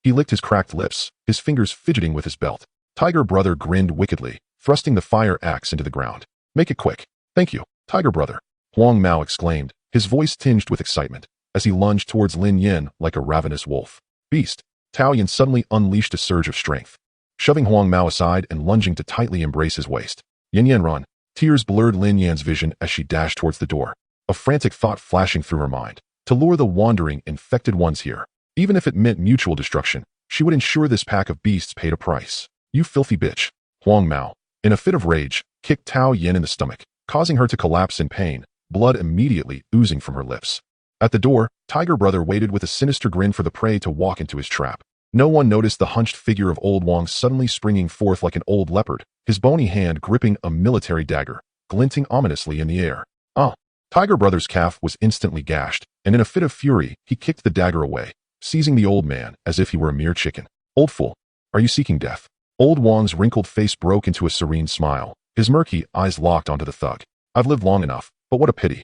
He licked his cracked lips, his fingers fidgeting with his belt. Tiger Brother grinned wickedly, thrusting the fire axe into the ground. Make it quick. Thank you, Tiger Brother. Huang Mao exclaimed, his voice tinged with excitement, as he lunged towards Lin Yin like a ravenous wolf. Beast. Tao Yin suddenly unleashed a surge of strength, shoving Huang Mao aside and lunging to tightly embrace his waist. Yin Yin run. Tears blurred Lin Yan's vision as she dashed towards the door, a frantic thought flashing through her mind. To lure the wandering, infected ones here. Even if it meant mutual destruction, she would ensure this pack of beasts paid a price. You filthy bitch. Huang Mao, in a fit of rage, kicked Tao Yin in the stomach, causing her to collapse in pain, blood immediately oozing from her lips. At the door, Tiger Brother waited with a sinister grin for the prey to walk into his trap. No one noticed the hunched figure of old Wang suddenly springing forth like an old leopard, his bony hand gripping a military dagger, glinting ominously in the air. Ah! Tiger Brother's calf was instantly gashed, and in a fit of fury, he kicked the dagger away, seizing the old man as if he were a mere chicken. Old fool, are you seeking death? Old Wang's wrinkled face broke into a serene smile, his murky eyes locked onto the thug. I've lived long enough, but what a pity.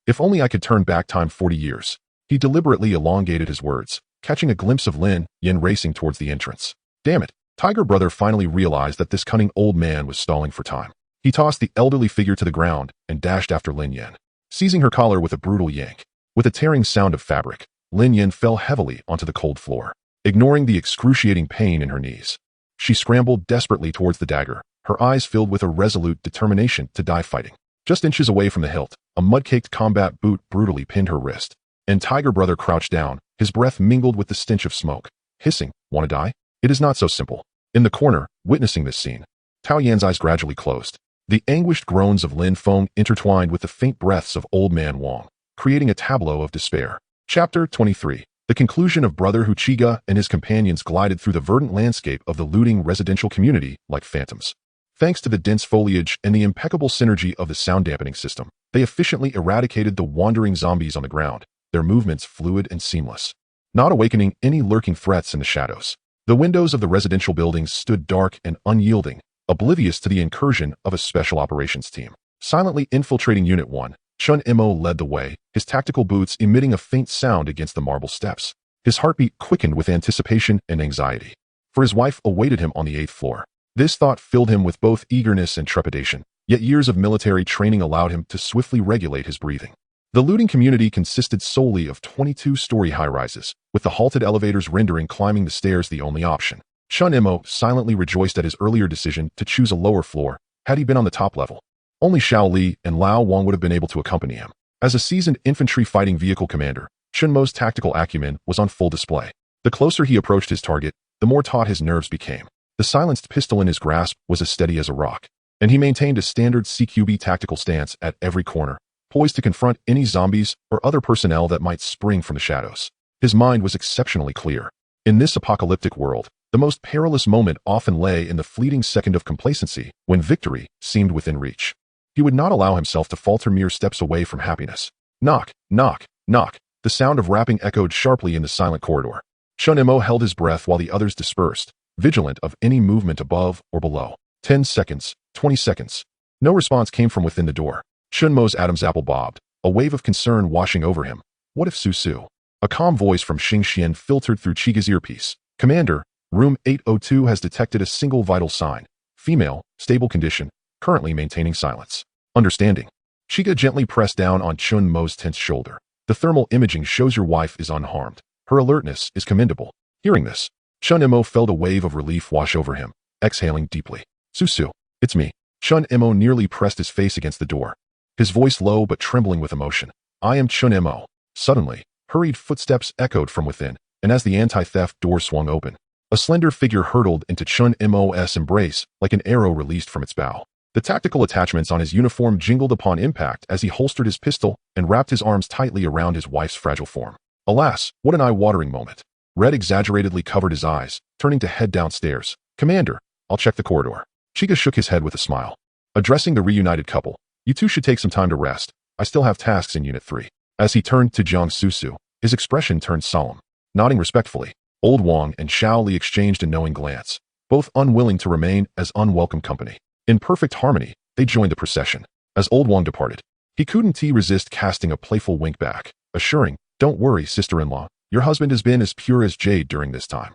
If only I could turn back time 40 years. He deliberately elongated his words, catching a glimpse of Lin Yin racing towards the entrance. Damn it, Tiger Brother finally realized that this cunning old man was stalling for time. He tossed the elderly figure to the ground and dashed after Lin Yin, seizing her collar with a brutal yank. With a tearing sound of fabric, Lin Yin fell heavily onto the cold floor, ignoring the excruciating pain in her knees. She scrambled desperately towards the dagger, her eyes filled with a resolute determination to die fighting. Just inches away from the hilt, a mud-caked combat boot brutally pinned her wrist. And Tiger Brother crouched down, his breath mingled with the stench of smoke, hissing, "Want to die?" It is not so simple. In the corner, witnessing this scene, Tao Yan's eyes gradually closed. The anguished groans of Lin Feng intertwined with the faint breaths of Old Man Wang, creating a tableau of despair. Chapter 23. The conclusion of Brother Hu Chiga and his companions glided through the verdant landscape of the looting residential community like phantoms. Thanks to the dense foliage and the impeccable synergy of the sound dampening system, they efficiently eradicated the wandering zombies on the ground, their movements fluid and seamless, not awakening any lurking threats in the shadows. The windows of the residential buildings stood dark and unyielding, oblivious to the incursion of a special operations team. Silently infiltrating Unit 1, Chun Mo led the way, his tactical boots emitting a faint sound against the marble steps. His heartbeat quickened with anticipation and anxiety, for his wife awaited him on the 8th floor. This thought filled him with both eagerness and trepidation, yet years of military training allowed him to swiftly regulate his breathing. The looting community consisted solely of 22-story high-rises, with the halted elevators rendering climbing the stairs the only option. Chun Mo silently rejoiced at his earlier decision to choose a lower floor, had he been on the top level. Only Xiao Li and Lao Wang would have been able to accompany him. As a seasoned infantry fighting vehicle commander, Chun Mo's tactical acumen was on full display. The closer he approached his target, the more taut his nerves became. The silenced pistol in his grasp was as steady as a rock, and he maintained a standard CQB tactical stance at every corner, poised to confront any zombies or other personnel that might spring from the shadows. His mind was exceptionally clear. In this apocalyptic world, the most perilous moment often lay in the fleeting second of complacency, when victory seemed within reach. He would not allow himself to falter mere steps away from happiness. Knock, knock, knock. The sound of rapping echoed sharply in the silent corridor. Chun Mo held his breath while the others dispersed, vigilant of any movement above or below. 10 seconds, 20 seconds. No response came from within the door. Chun Mo's Adam's apple bobbed, a wave of concern washing over him. What if Su? A calm voice from Xing Xian filtered through Chiga's earpiece. Commander, room 802 has detected a single vital sign. Female, stable condition, currently maintaining silence. Understanding. Chiga gently pressed down on Chun Mo's tense shoulder. The thermal imaging shows your wife is unharmed. Her alertness is commendable. Hearing this, Chun Mo felt a wave of relief wash over him, exhaling deeply. Su, it's me. Chun Mo nearly pressed his face against the door, his voice low but trembling with emotion. I am Chun Mo. Suddenly, hurried footsteps echoed from within, and as the anti-theft door swung open, a slender figure hurtled into Chun Mo's embrace like an arrow released from its bow. The tactical attachments on his uniform jingled upon impact as he holstered his pistol and wrapped his arms tightly around his wife's fragile form. Alas, what an eye-watering moment. Red exaggeratedly covered his eyes, turning to head downstairs. Commander, I'll check the corridor. Chiga shook his head with a smile. Addressing the reunited couple, you two should take some time to rest. I still have tasks in Unit 3. As he turned to Jiang Susu, his expression turned solemn. Nodding respectfully, Old Wang and Xiao Li exchanged a knowing glance, both unwilling to remain as unwelcome company. In perfect harmony, they joined the procession. As Old Wang departed, he couldn't resist casting a playful wink back, assuring, "Don't worry, sister-in-law, your husband has been as pure as jade during this time."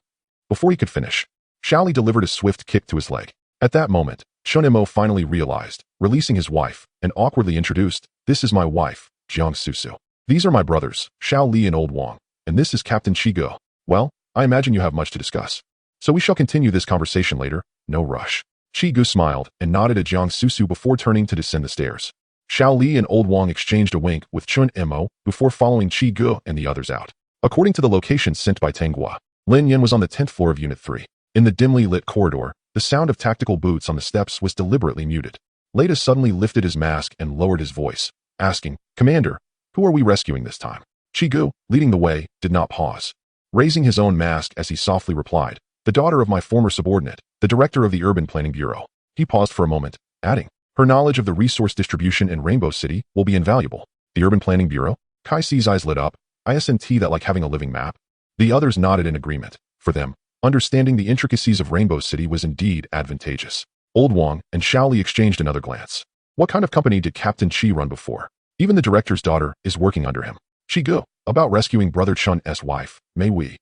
Before he could finish, Xiao Li delivered a swift kick to his leg. At that moment, Chun Mo finally realized, releasing his wife, and awkwardly introduced, "This is my wife, Jiang Susu. These are my brothers, Xiao Li and Old Wang, and this is Captain Chigo. Well, I imagine you have much to discuss. So we shall continue this conversation later, no rush." Chigu smiled and nodded at Jiang Susu before turning to descend the stairs. Xiao Li and Old Wang exchanged a wink with Chun Mo before following Chigu and the others out. According to the location sent by Tenghua, Lin Yan was on the 10th floor of Unit 3. In the dimly lit corridor, the sound of tactical boots on the steps was deliberately muted. Leda suddenly lifted his mask and lowered his voice, asking, "Commander, who are we rescuing this time?" Chigu, leading the way, did not pause. Raising his own mask as he softly replied, "The daughter of my former subordinate, the director of the Urban Planning Bureau." He paused for a moment, adding, "Her knowledge of the resource distribution in Rainbow City will be invaluable." The Urban Planning Bureau? Kai Si's eyes lit up. Isn't that like having a living map? The others nodded in agreement. For them, understanding the intricacies of Rainbow City was indeed advantageous. Old Wang and Xiao Li exchanged another glance. What kind of company did Captain Chi run before? Even the director's daughter is working under him. Chigu, about rescuing Brother Chun's wife, may we?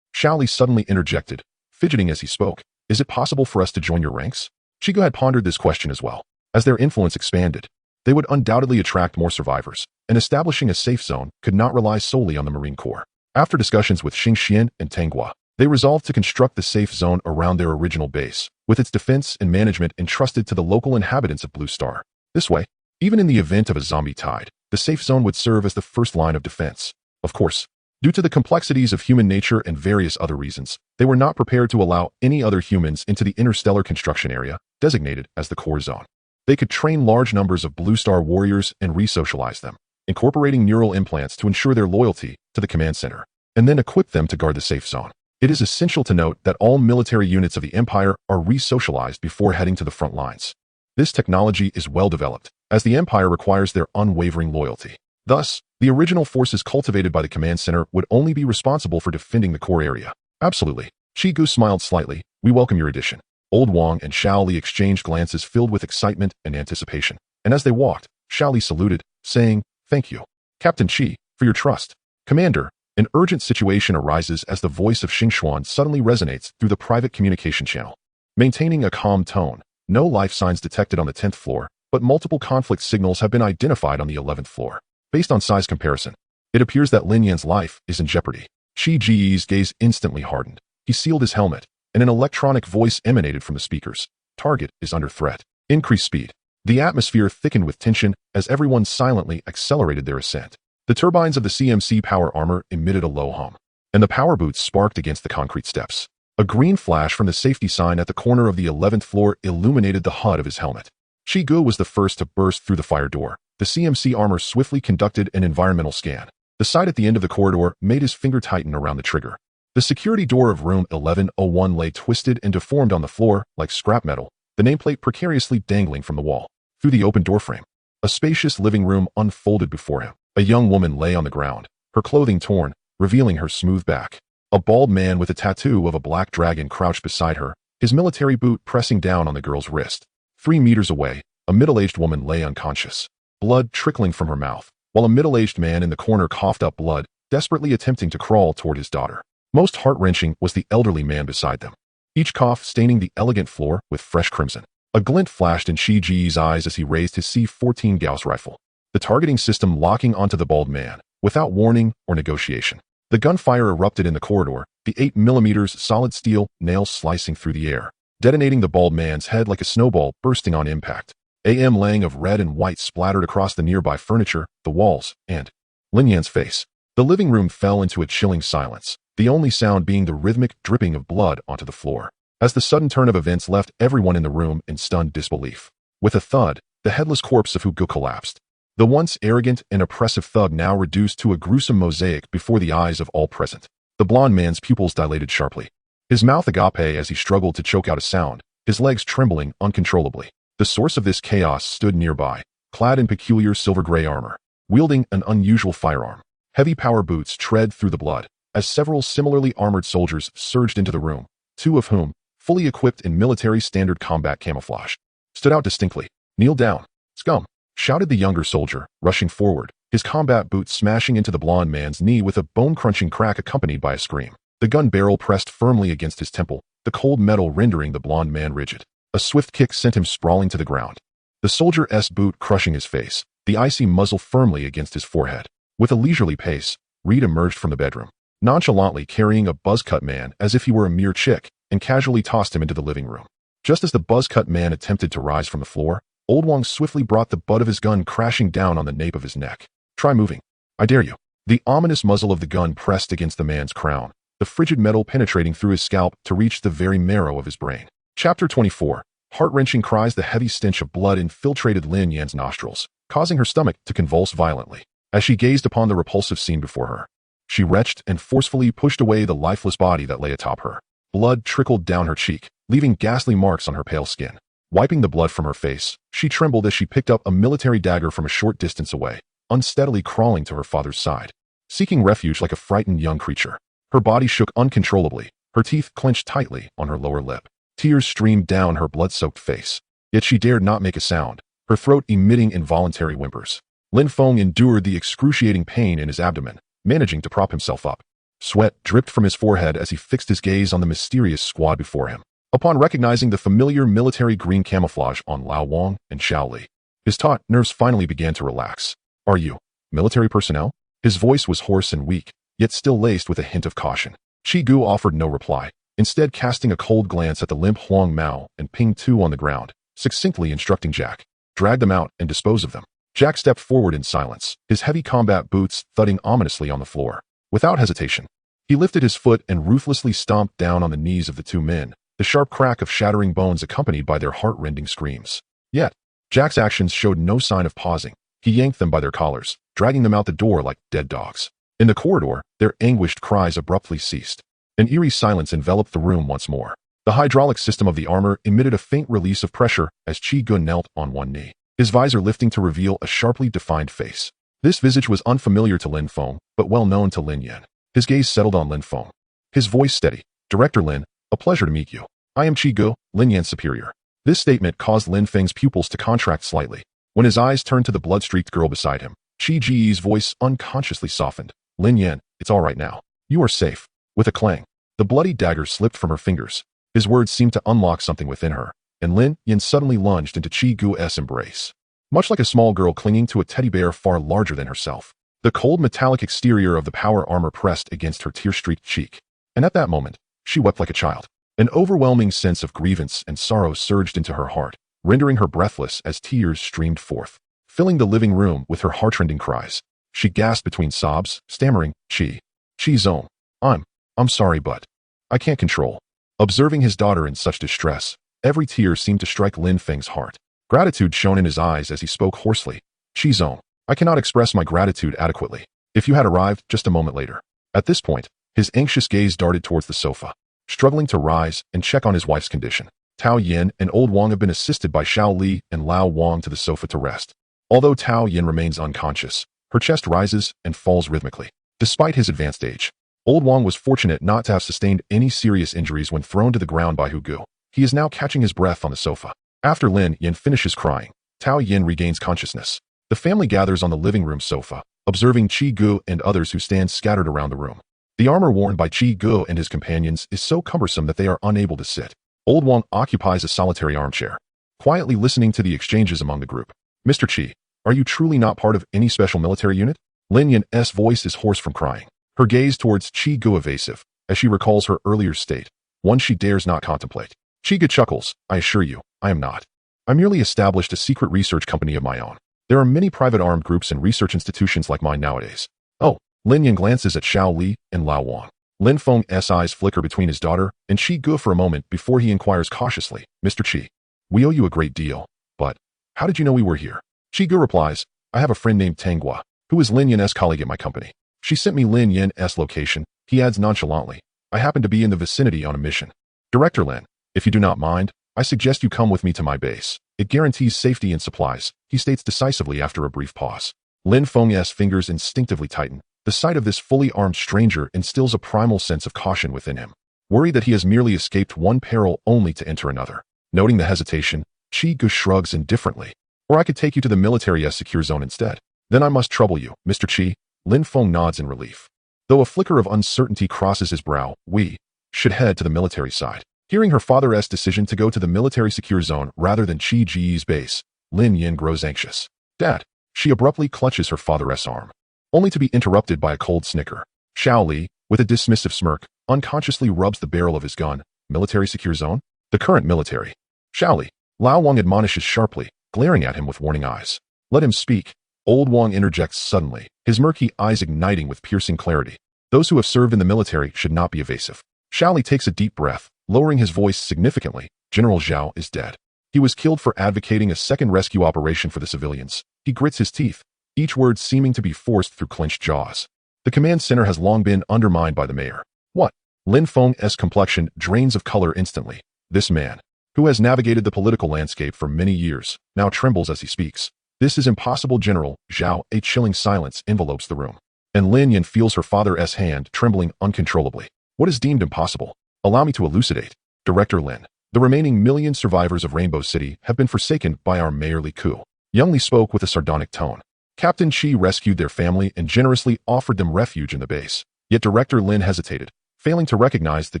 Xiao Li suddenly interjected, fidgeting as he spoke. Is it possible for us to join your ranks? Chigu had pondered this question as well. As their influence expanded, they would undoubtedly attract more survivors, and establishing a safe zone could not rely solely on the Marine Corps. After discussions with Xing Xian and Tenghua, they resolved to construct the safe zone around their original base, with its defense and management entrusted to the local inhabitants of Blue Star. This way, even in the event of a zombie tide, the safe zone would serve as the first line of defense. Of course, due to the complexities of human nature and various other reasons, they were not prepared to allow any other humans into the interstellar construction area, designated as the core zone. They could train large numbers of Blue Star warriors and re-socialize them, incorporating neural implants to ensure their loyalty to the command center, and then equip them to guard the safe zone. It is essential to note that all military units of the Empire are re-socialized before heading to the front lines. This technology is well developed, as the Empire requires their unwavering loyalty. Thus, the original forces cultivated by the command center would only be responsible for defending the core area. Absolutely. Chiu smiled slightly. We welcome your addition. Old Wang and Xiao Li exchanged glances filled with excitement and anticipation, and as they walked, Xiao Li saluted, saying, "Thank you, Captain Qi, for your trust." Commander, an urgent situation arises as the voice of Xingxuan suddenly resonates through the private communication channel. Maintaining a calm tone, no life signs detected on the 10th floor, but multiple conflict signals have been identified on the 11th floor. Based on size comparison, it appears that Lin Yan's life is in jeopardy. Qi Ji's gaze instantly hardened. He sealed his helmet, and an electronic voice emanated from the speakers. Target is under threat. Increase speed. The atmosphere thickened with tension as everyone silently accelerated their ascent. The turbines of the CMC power armor emitted a low hum, and the power boots sparked against the concrete steps. A green flash from the safety sign at the corner of the 11th floor illuminated the HUD of his helmet. Chiu was the first to burst through the fire door. The CMC armor swiftly conducted an environmental scan. The sight at the end of the corridor made his finger tighten around the trigger. The security door of room 1101 lay twisted and deformed on the floor like scrap metal, the nameplate precariously dangling from the wall. Through the open doorframe, a spacious living room unfolded before him. A young woman lay on the ground, her clothing torn, revealing her smooth back. A bald man with a tattoo of a black dragon crouched beside her, his military boot pressing down on the girl's wrist. 3 meters away, a middle-aged woman lay unconscious, blood trickling from her mouth, while a middle-aged man in the corner coughed up blood, desperately attempting to crawl toward his daughter. Most heart-wrenching was the elderly man beside them, each cough staining the elegant floor with fresh crimson. A glint flashed in Qi Ji's eyes as he raised his C-14 Gauss rifle, the targeting system locking onto the bald man, without warning or negotiation. The gunfire erupted in the corridor, the 8mm solid steel nails slicing through the air, detonating the bald man's head like a snowball bursting on impact. Laying of red and white splattered across the nearby furniture, the walls, and Lin Yan's face. The living room fell into a chilling silence, the only sound being the rhythmic dripping of blood onto the floor, as the sudden turn of events left everyone in the room in stunned disbelief. With a thud, the headless corpse of Hugo collapsed. The once arrogant and oppressive thug now reduced to a gruesome mosaic before the eyes of all present. The blond man's pupils dilated sharply, his mouth agape as he struggled to choke out a sound, his legs trembling uncontrollably. The source of this chaos stood nearby, clad in peculiar silver-gray armor, wielding an unusual firearm. Heavy power boots tread through the blood, as several similarly armored soldiers surged into the room, 2 of whom, fully equipped in military standard combat camouflage, stood out distinctly. "Kneel down, scum," shouted the younger soldier, rushing forward, his combat boot smashing into the blond man's knee with a bone-crunching crack accompanied by a scream. The gun barrel pressed firmly against his temple, the cold metal rendering the blond man rigid. A swift kick sent him sprawling to the ground, the soldier's boot crushing his face, the icy muzzle firmly against his forehead. With a leisurely pace, Reed emerged from the bedroom, nonchalantly carrying a buzz-cut man as if he were a mere chick, and casually tossed him into the living room. Just as the buzz-cut man attempted to rise from the floor, Old Wang swiftly brought the butt of his gun crashing down on the nape of his neck. "Try moving. I dare you." The ominous muzzle of the gun pressed against the man's crown, the frigid metal penetrating through his scalp to reach the very marrow of his brain. Chapter 24. Heart-wrenching cries. The heavy stench of blood infiltrated Lin Yan's nostrils, causing her stomach to convulse violently. As she gazed upon the repulsive scene before her, she retched and forcefully pushed away the lifeless body that lay atop her. Blood trickled down her cheek, leaving ghastly marks on her pale skin. Wiping the blood from her face, she trembled as she picked up a military dagger from a short distance away, unsteadily crawling to her father's side, seeking refuge like a frightened young creature. Her body shook uncontrollably, her teeth clenched tightly on her lower lip. Tears streamed down her blood-soaked face, yet she dared not make a sound, her throat emitting involuntary whimpers. Lin Feng endured the excruciating pain in his abdomen, managing to prop himself up. Sweat dripped from his forehead as he fixed his gaze on the mysterious squad before him. Upon recognizing the familiar military green camouflage on Lao Wang and Xiao Li, his taut nerves finally began to relax. "Are you military personnel?" His voice was hoarse and weak, yet still laced with a hint of caution. Chiu offered no reply, instead casting a cold glance at the limp Huang Mao and Ping Tu on the ground, succinctly instructing Jack, "Drag them out and dispose of them." Jack stepped forward in silence, his heavy combat boots thudding ominously on the floor. Without hesitation, he lifted his foot and ruthlessly stomped down on the knees of the two men, the sharp crack of shattering bones accompanied by their heart-rending screams. Yet, Jack's actions showed no sign of pausing. He yanked them by their collars, dragging them out the door like dead dogs. In the corridor, their anguished cries abruptly ceased. An eerie silence enveloped the room once more. The hydraulic system of the armor emitted a faint release of pressure as Chi-Gu knelt on one knee, his visor lifting to reveal a sharply defined face. This visage was unfamiliar to Lin Feng, but well known to Lin Yan. His gaze settled on Lin Feng, his voice steady. "Director Lin, a pleasure to meet you. I am Chi-Gu, Lin Yan's superior." This statement caused Lin Feng's pupils to contract slightly. When his eyes turned to the blood-streaked girl beside him, Chi-Ji's voice unconsciously softened. "Lin Yan, it's all right now. You are safe." With a clang, the bloody dagger slipped from her fingers. His words seemed to unlock something within her, and Lin Yan suddenly lunged into Chi-Gu's embrace. Much like a small girl clinging to a teddy bear far larger than herself, the cold metallic exterior of the power armor pressed against her tear-streaked cheek. And at that moment, she wept like a child. An overwhelming sense of grievance and sorrow surged into her heart, rendering her breathless as tears streamed forth, filling the living room with her heartrending cries. She gasped between sobs, stammering, "Chi-Zone, I'm sorry, but I can't control." Observing his daughter in such distress, every tear seemed to strike Lin Feng's heart. Gratitude shone in his eyes as he spoke hoarsely. "Chi-Zone, I cannot express my gratitude adequately. If you had arrived just a moment later." At this point, his anxious gaze darted towards the sofa, struggling to rise and check on his wife's condition. Tao Yin and Old Wang have been assisted by Xiao Li and Lao Wang to the sofa to rest. Although Tao Yin remains unconscious, her chest rises and falls rhythmically. Despite his advanced age, Old Wang was fortunate not to have sustained any serious injuries when thrown to the ground by Hu Gu. He is now catching his breath on the sofa. After Lin Yan finishes crying, Tao Yin regains consciousness. The family gathers on the living room sofa, observing Chi-Gu and others who stand scattered around the room. The armor worn by Chi-Gu and his companions is so cumbersome that they are unable to sit. Old Wang occupies a solitary armchair, quietly listening to the exchanges among the group. "Mr. Chi, are you truly not part of any special military unit?" Lin Yan's voice is hoarse from crying, her gaze towards Chi-Gu evasive, as she recalls her earlier state, one she dares not contemplate. Chi-Gu chuckles, "I assure you, I am not. I merely established a secret research company of my own. There are many private armed groups and research institutions like mine nowadays." "Oh." Lin Yan glances at Xiao Li and Lao Wang. Lin Feng's eyes flicker between his daughter and Chi-Gu for a moment before he inquires cautiously, "Mr. Chi, we owe you a great deal, but how did you know we were here?" Chi-Gu replies, "I have a friend named Tanghua, who is Lin Yan's colleague at my company. She sent me Lin Yan's location." He adds nonchalantly, "I happen to be in the vicinity on a mission. Director Lin, if you do not mind, I suggest you come with me to my base. It guarantees safety and supplies," he states decisively after a brief pause. Lin Feng's fingers instinctively tighten. The sight of this fully armed stranger instills a primal sense of caution within him, worried that he has merely escaped one peril only to enter another. Noting the hesitation, Chi-Gu shrugs indifferently. "Or I could take you to the military secure zone instead." "Then I must trouble you, Mr. Chi." Lin Feng nods in relief. Though a flicker of uncertainty crosses his brow, "We should head to the military side." Hearing her father's decision to go to the military secure zone rather than Chi-Ji's base, Lin Yan grows anxious. "Dad." She abruptly clutches her father's arm, only to be interrupted by a cold snicker. Xiao Li, with a dismissive smirk, unconsciously rubs the barrel of his gun. "Military secure zone?" "The current military." "Xiao Li." Lao Wang admonishes sharply, glaring at him with warning eyes. "Let him speak." Old Wang interjects suddenly, his murky eyes igniting with piercing clarity. "Those who have served in the military should not be evasive." Xiao Li takes a deep breath, lowering his voice significantly. "General Zhao is dead. He was killed for advocating a second rescue operation for the civilians." He grits his teeth, each word seeming to be forced through clenched jaws. "The command center has long been undermined by the mayor." "What?" Lin Feng's complexion drains of color instantly. This man, who has navigated the political landscape for many years, now trembles as he speaks. "This is impossible, General Zhao." A chilling silence envelopes the room, and Lin Yan feels her father's hand trembling uncontrollably. "What is deemed impossible? Allow me to elucidate." "Director Lin, the remaining million survivors of Rainbow City have been forsaken by our mayorly coup." Young Li spoke with a sardonic tone. Captain Chi rescued their family and generously offered them refuge in the base. Yet Director Lin hesitated, failing to recognize the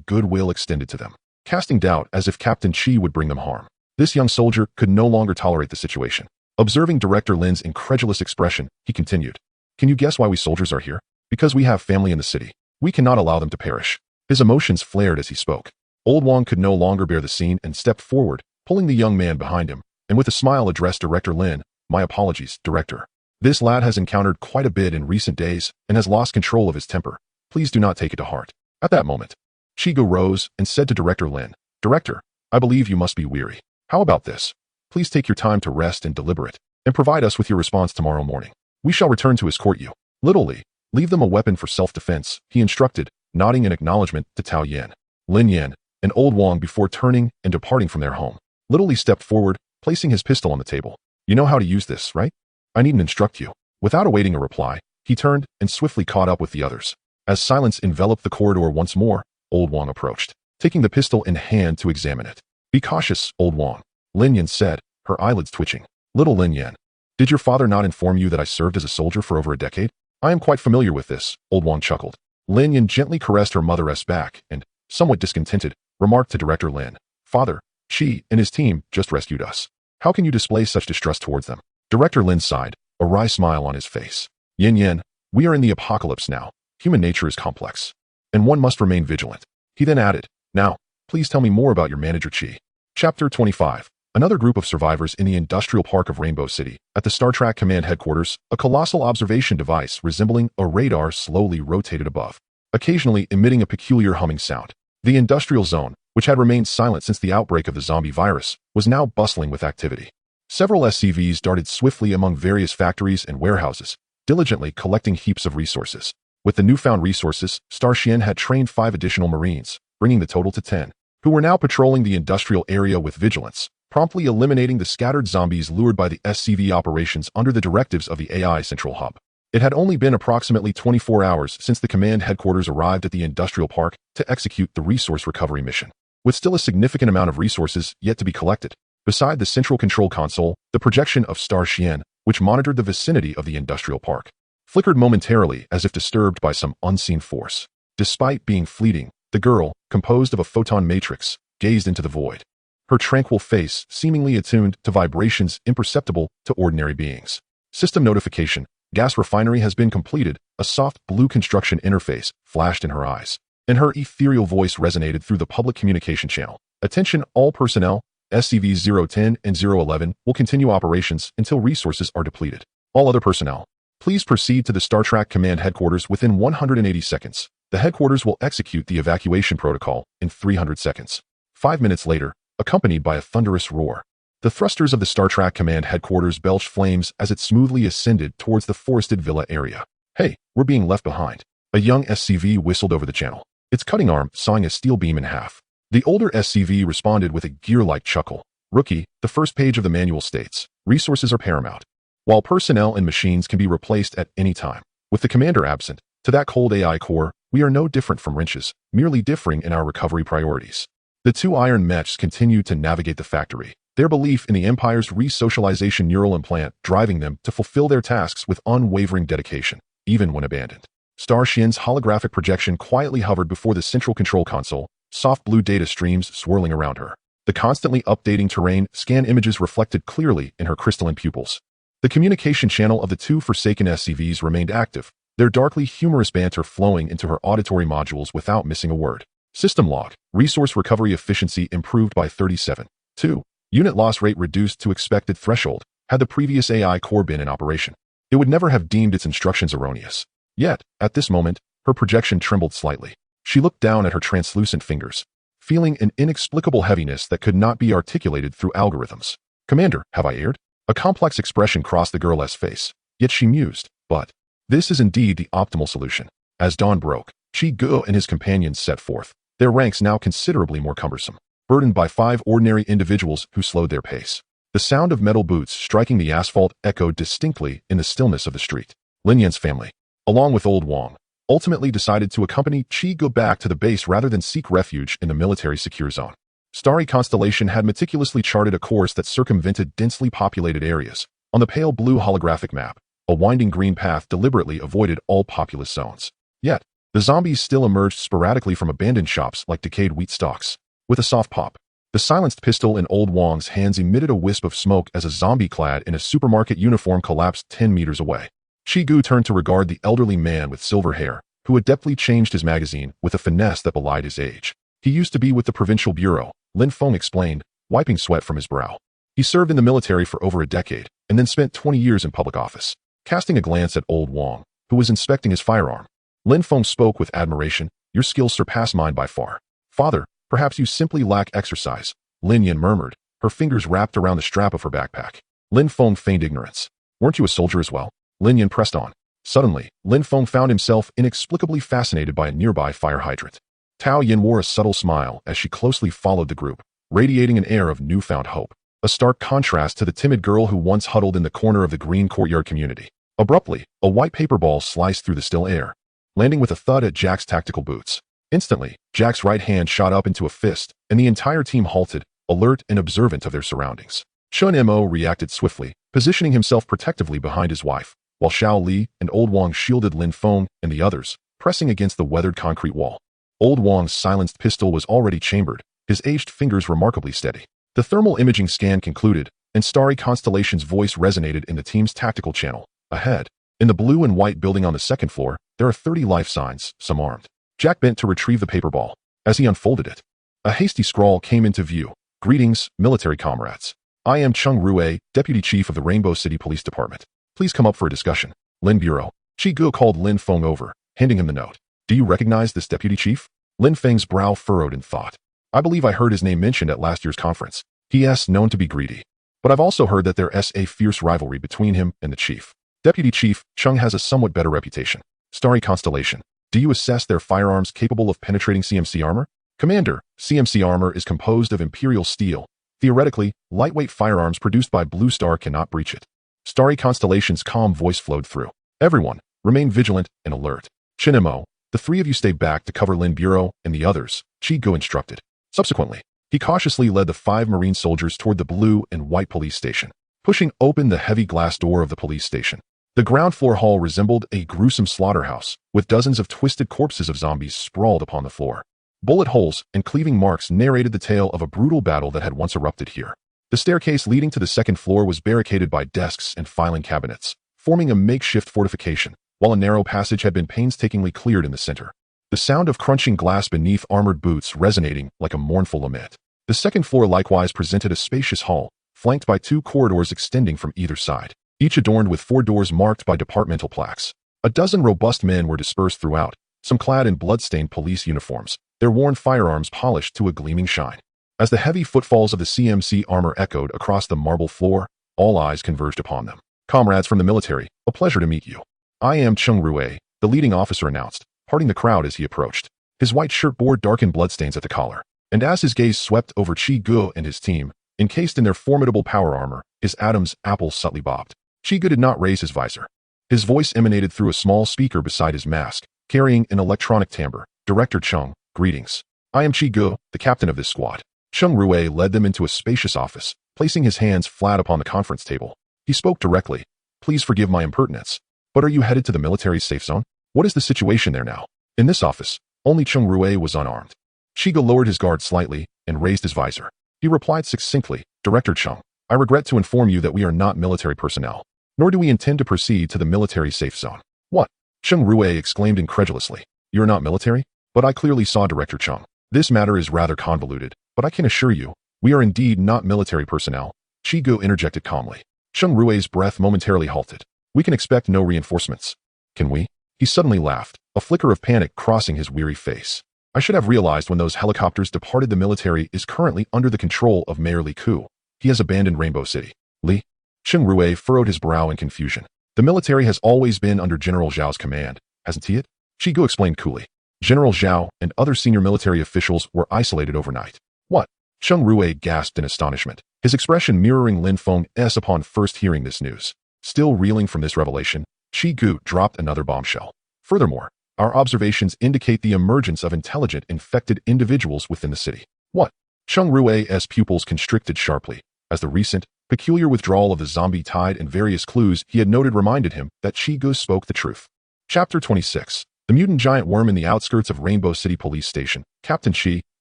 goodwill extended to them, casting doubt as if Captain Chi would bring them harm. This young soldier could no longer tolerate the situation. Observing Director Lin's incredulous expression, he continued, "Can you guess why we soldiers are here? Because we have family in the city. We cannot allow them to perish." His emotions flared as he spoke. Old Wang could no longer bear the scene and stepped forward, pulling the young man behind him, and with a smile addressed Director Lin, "My apologies, Director. This lad has encountered quite a bit in recent days and has lost control of his temper. Please do not take it to heart." At that moment, Chiu rose and said to Director Lin, "Director, I believe you must be weary. How about this? Please take your time to rest and deliberate, and provide us with your response tomorrow morning. We shall return to escort you." Little Li, "Leave them a weapon for self-defense," he instructed, nodding in acknowledgement to Tao Yan, Lin Yan, and Old Wang before turning and departing from their home. Little Li stepped forward, placing his pistol on the table. "You know how to use this, right? I needn't instruct you." Without awaiting a reply, he turned and swiftly caught up with the others. As silence enveloped the corridor once more, Old Wang approached, taking the pistol in hand to examine it. "Be cautious, Old Wang," Lin Yan said, her eyelids twitching. "Little Lin Yan, did your father not inform you that I served as a soldier for over a decade?" "I am quite familiar with this," Old Wang chuckled. Lin Yan gently caressed her mother's back and, somewhat discontented, remarked to Director Lin, "Father, Chi and his team just rescued us. How can you display such distrust towards them?" Director Lin sighed, a wry smile on his face. "Yin Yin, we are in the apocalypse now. Human nature is complex, and one must remain vigilant." He then added, "Now, please tell me more about your manager Chi." Chapter 25. Another group of survivors in the industrial park of Rainbow City. At the Star Trek Command headquarters, a colossal observation device resembling a radar slowly rotated above, occasionally emitting a peculiar humming sound. The industrial zone, which had remained silent since the outbreak of the zombie virus, was now bustling with activity. Several SCVs darted swiftly among various factories and warehouses, diligently collecting heaps of resources. With the newfound resources, Star Trek had trained 5 additional Marines, bringing the total to 10, who were now patrolling the industrial area with vigilance, promptly eliminating the scattered zombies lured by the SCV operations under the directives of the AI Central Hub. It had only been approximately 24 hours since the command headquarters arrived at the industrial park to execute the resource recovery mission, with still a significant amount of resources yet to be collected. Beside the central control console, the projection of Star Trek, which monitored the vicinity of the industrial park, flickered momentarily as if disturbed by some unseen force. Despite being fleeting, the girl, composed of a photon matrix, gazed into the void, her tranquil face seemingly attuned to vibrations imperceptible to ordinary beings. System notification: gas refinery has been completed. A soft blue construction interface flashed in her eyes, and her ethereal voice resonated through the public communication channel. "Attention all personnel, SCVs 010 and 011 will continue operations until resources are depleted. All other personnel, please proceed to the Star Trek Command headquarters within 180 seconds. The headquarters will execute the evacuation protocol in 300 seconds. 5 minutes later, accompanied by a thunderous roar, the thrusters of the Star Trek Command headquarters belched flames as it smoothly ascended towards the forested villa area. "Hey, we're being left behind." A young SCV whistled over the channel, its cutting arm sawing a steel beam in half. The older SCV responded with a gear-like chuckle. "Rookie, the first page of the manual states, resources are paramount. While personnel and machines can be replaced at any time, with the commander absent, to that cold AI core, we are no different from wrenches, merely differing in our recovery priorities." The 2 iron mechs continued to navigate the factory, their belief in the Empire's re-socialization neural implant driving them to fulfill their tasks with unwavering dedication, even when abandoned. Star Shin's holographic projection quietly hovered before the central control console, soft blue data streams swirling around her. The constantly updating terrain scan images reflected clearly in her crystalline pupils. The communication channel of the 2 forsaken SCVs remained active, their darkly humorous banter flowing into her auditory modules without missing a word. System log: resource recovery efficiency improved by 37.2. Unit loss rate reduced to expected threshold. Had the previous AI core been in operation, it would never have deemed its instructions erroneous. Yet, at this moment, her projection trembled slightly. She looked down at her translucent fingers, feeling an inexplicable heaviness that could not be articulated through algorithms. "Commander, have I erred?" A complex expression crossed the girl's face, yet she mused, "But this is indeed the optimal solution." As dawn broke, Chiu and his companions set forth, their ranks now considerably more cumbersome, burdened by 5 ordinary individuals who slowed their pace. The sound of metal boots striking the asphalt echoed distinctly in the stillness of the street. Lin Yan's family, along with Old Wang, ultimately decided to accompany Chiu back to the base rather than seek refuge in the military secure zone. Starry Constellation had meticulously charted a course that circumvented densely populated areas. On the pale blue holographic map, a winding green path deliberately avoided all populous zones. Yet, the zombies still emerged sporadically from abandoned shops like decayed wheat stalks. With a soft pop, the silenced pistol in Old Wang's hands emitted a wisp of smoke as a zombie clad in a supermarket uniform collapsed 10 meters away. Chiu turned to regard the elderly man with silver hair, who adeptly changed his magazine with a finesse that belied his age. He used to be with the Provincial Bureau, Lin Feng explained, wiping sweat from his brow. He served in the military for over a decade, and then spent 20 years in public office. Casting a glance at old Wang, who was inspecting his firearm, Lin Feng spoke with admiration. Your skills surpass mine by far. Father, perhaps you simply lack exercise, Lin Yin murmured, her fingers wrapped around the strap of her backpack. Lin Feng feigned ignorance. Weren't you a soldier as well? Lin Yin pressed on. Suddenly, Lin Feng found himself inexplicably fascinated by a nearby fire hydrant. Tao Yin wore a subtle smile as she closely followed the group, radiating an air of newfound hope, a stark contrast to the timid girl who once huddled in the corner of the green courtyard community. Abruptly, a white paper ball sliced through the still air, landing with a thud at Jack's tactical boots. Instantly, Jack's right hand shot up into a fist, and the entire team halted, alert and observant of their surroundings. Chun Mo reacted swiftly, positioning himself protectively behind his wife, while Xiao Li and Old Wang shielded Lin Feng and the others, pressing against the weathered concrete wall. Old Wang's silenced pistol was already chambered, his aged fingers remarkably steady. The thermal imaging scan concluded, and Starry Constellation's voice resonated in the team's tactical channel. Ahead, in the blue and white building on the second floor, there are 30 life signs, some armed. Jack bent to retrieve the paper ball. As he unfolded it, a hasty scrawl came into view. Greetings, military comrades. I am Cheng Rue, Deputy Chief of the Rainbow City Police Department. Please come up for a discussion. Lin Bureau. Chiu called Lin Feng over, handing him the note. Do you recognize this deputy chief? Lin Feng's brow furrowed in thought. I believe I heard his name mentioned at last year's conference. He is known to be greedy. But I've also heard that there is a fierce rivalry between him and the chief. Deputy Chief Cheng has a somewhat better reputation. Starry Constellation. Do you assess their firearms capable of penetrating CMC armor? Commander, CMC armor is composed of Imperial steel. Theoretically, lightweight firearms produced by Blue Star cannot breach it. Starry Constellation's calm voice flowed through. Everyone, remain vigilant and alert. Chinemo, the three of you stay back to cover Lin Bureau and the others, Chiu instructed. Subsequently, he cautiously led the 5 Marine soldiers toward the blue and white police station, pushing open the heavy glass door of the police station. The ground floor hall resembled a gruesome slaughterhouse, with dozens of twisted corpses of zombies sprawled upon the floor. Bullet holes and cleaving marks narrated the tale of a brutal battle that had once erupted here. The staircase leading to the second floor was barricaded by desks and filing cabinets, forming a makeshift fortification, while a narrow passage had been painstakingly cleared in the center. The sound of crunching glass beneath armored boots resonating like a mournful lament. The second floor likewise presented a spacious hall, flanked by 2 corridors extending from either side, each adorned with 4 doors marked by departmental plaques. A dozen robust men were dispersed throughout, some clad in blood-stained police uniforms, their worn firearms polished to a gleaming shine. As the heavy footfalls of the CMC armor echoed across the marble floor, all eyes converged upon them. Comrades from the military, a pleasure to meet you. I am Cheng Rue, the leading officer announced, parting the crowd as he approached. His white shirt bore darkened bloodstains at the collar, and as his gaze swept over Chiu and his team, encased in their formidable power armor, his Adam's apple subtly bobbed. Chiu did not raise his visor. His voice emanated through a small speaker beside his mask, carrying an electronic timbre. Director Cheng, greetings. I am Chiu, the captain of this squad. Cheng Rue led them into a spacious office, placing his hands flat upon the conference table. He spoke directly. Please forgive my impertinence, but are you headed to the military's safe zone? What is the situation there now? In this office, only Cheng Rue was unarmed. Chiu lowered his guard slightly and raised his visor. He replied succinctly, Director Cheng, I regret to inform you that we are not military personnel, nor do we intend to proceed to the military safe zone. What? Cheng Rue exclaimed incredulously. You're not military? But I clearly saw Director Cheng. This matter is rather convoluted, but I can assure you, we are indeed not military personnel. Chiu interjected calmly. Cheng Rue's breath momentarily halted. We can expect no reinforcements. Can we? He suddenly laughed, a flicker of panic crossing his weary face. I should have realized when those helicopters departed. The military is currently under the control of Mayor Li Ku. He has abandoned Rainbow City. Li? Cheng Rue furrowed his brow in confusion. The military has always been under General Zhao's command, hasn't he it? Chiu explained coolly. General Zhao and other senior military officials were isolated overnight. What? Cheng Rue gasped in astonishment, his expression mirroring Lin Feng's upon first hearing this news. Still reeling from this revelation, Chiu dropped another bombshell. Furthermore, our observations indicate the emergence of intelligent infected individuals within the city. What? Cheng Rue's pupils constricted sharply, as the recent, peculiar withdrawal of the zombie tide and various clues he had noted reminded him that Chiu spoke the truth. Chapter 26. The mutant giant worm in the outskirts of Rainbow City Police Station. Captain Chi,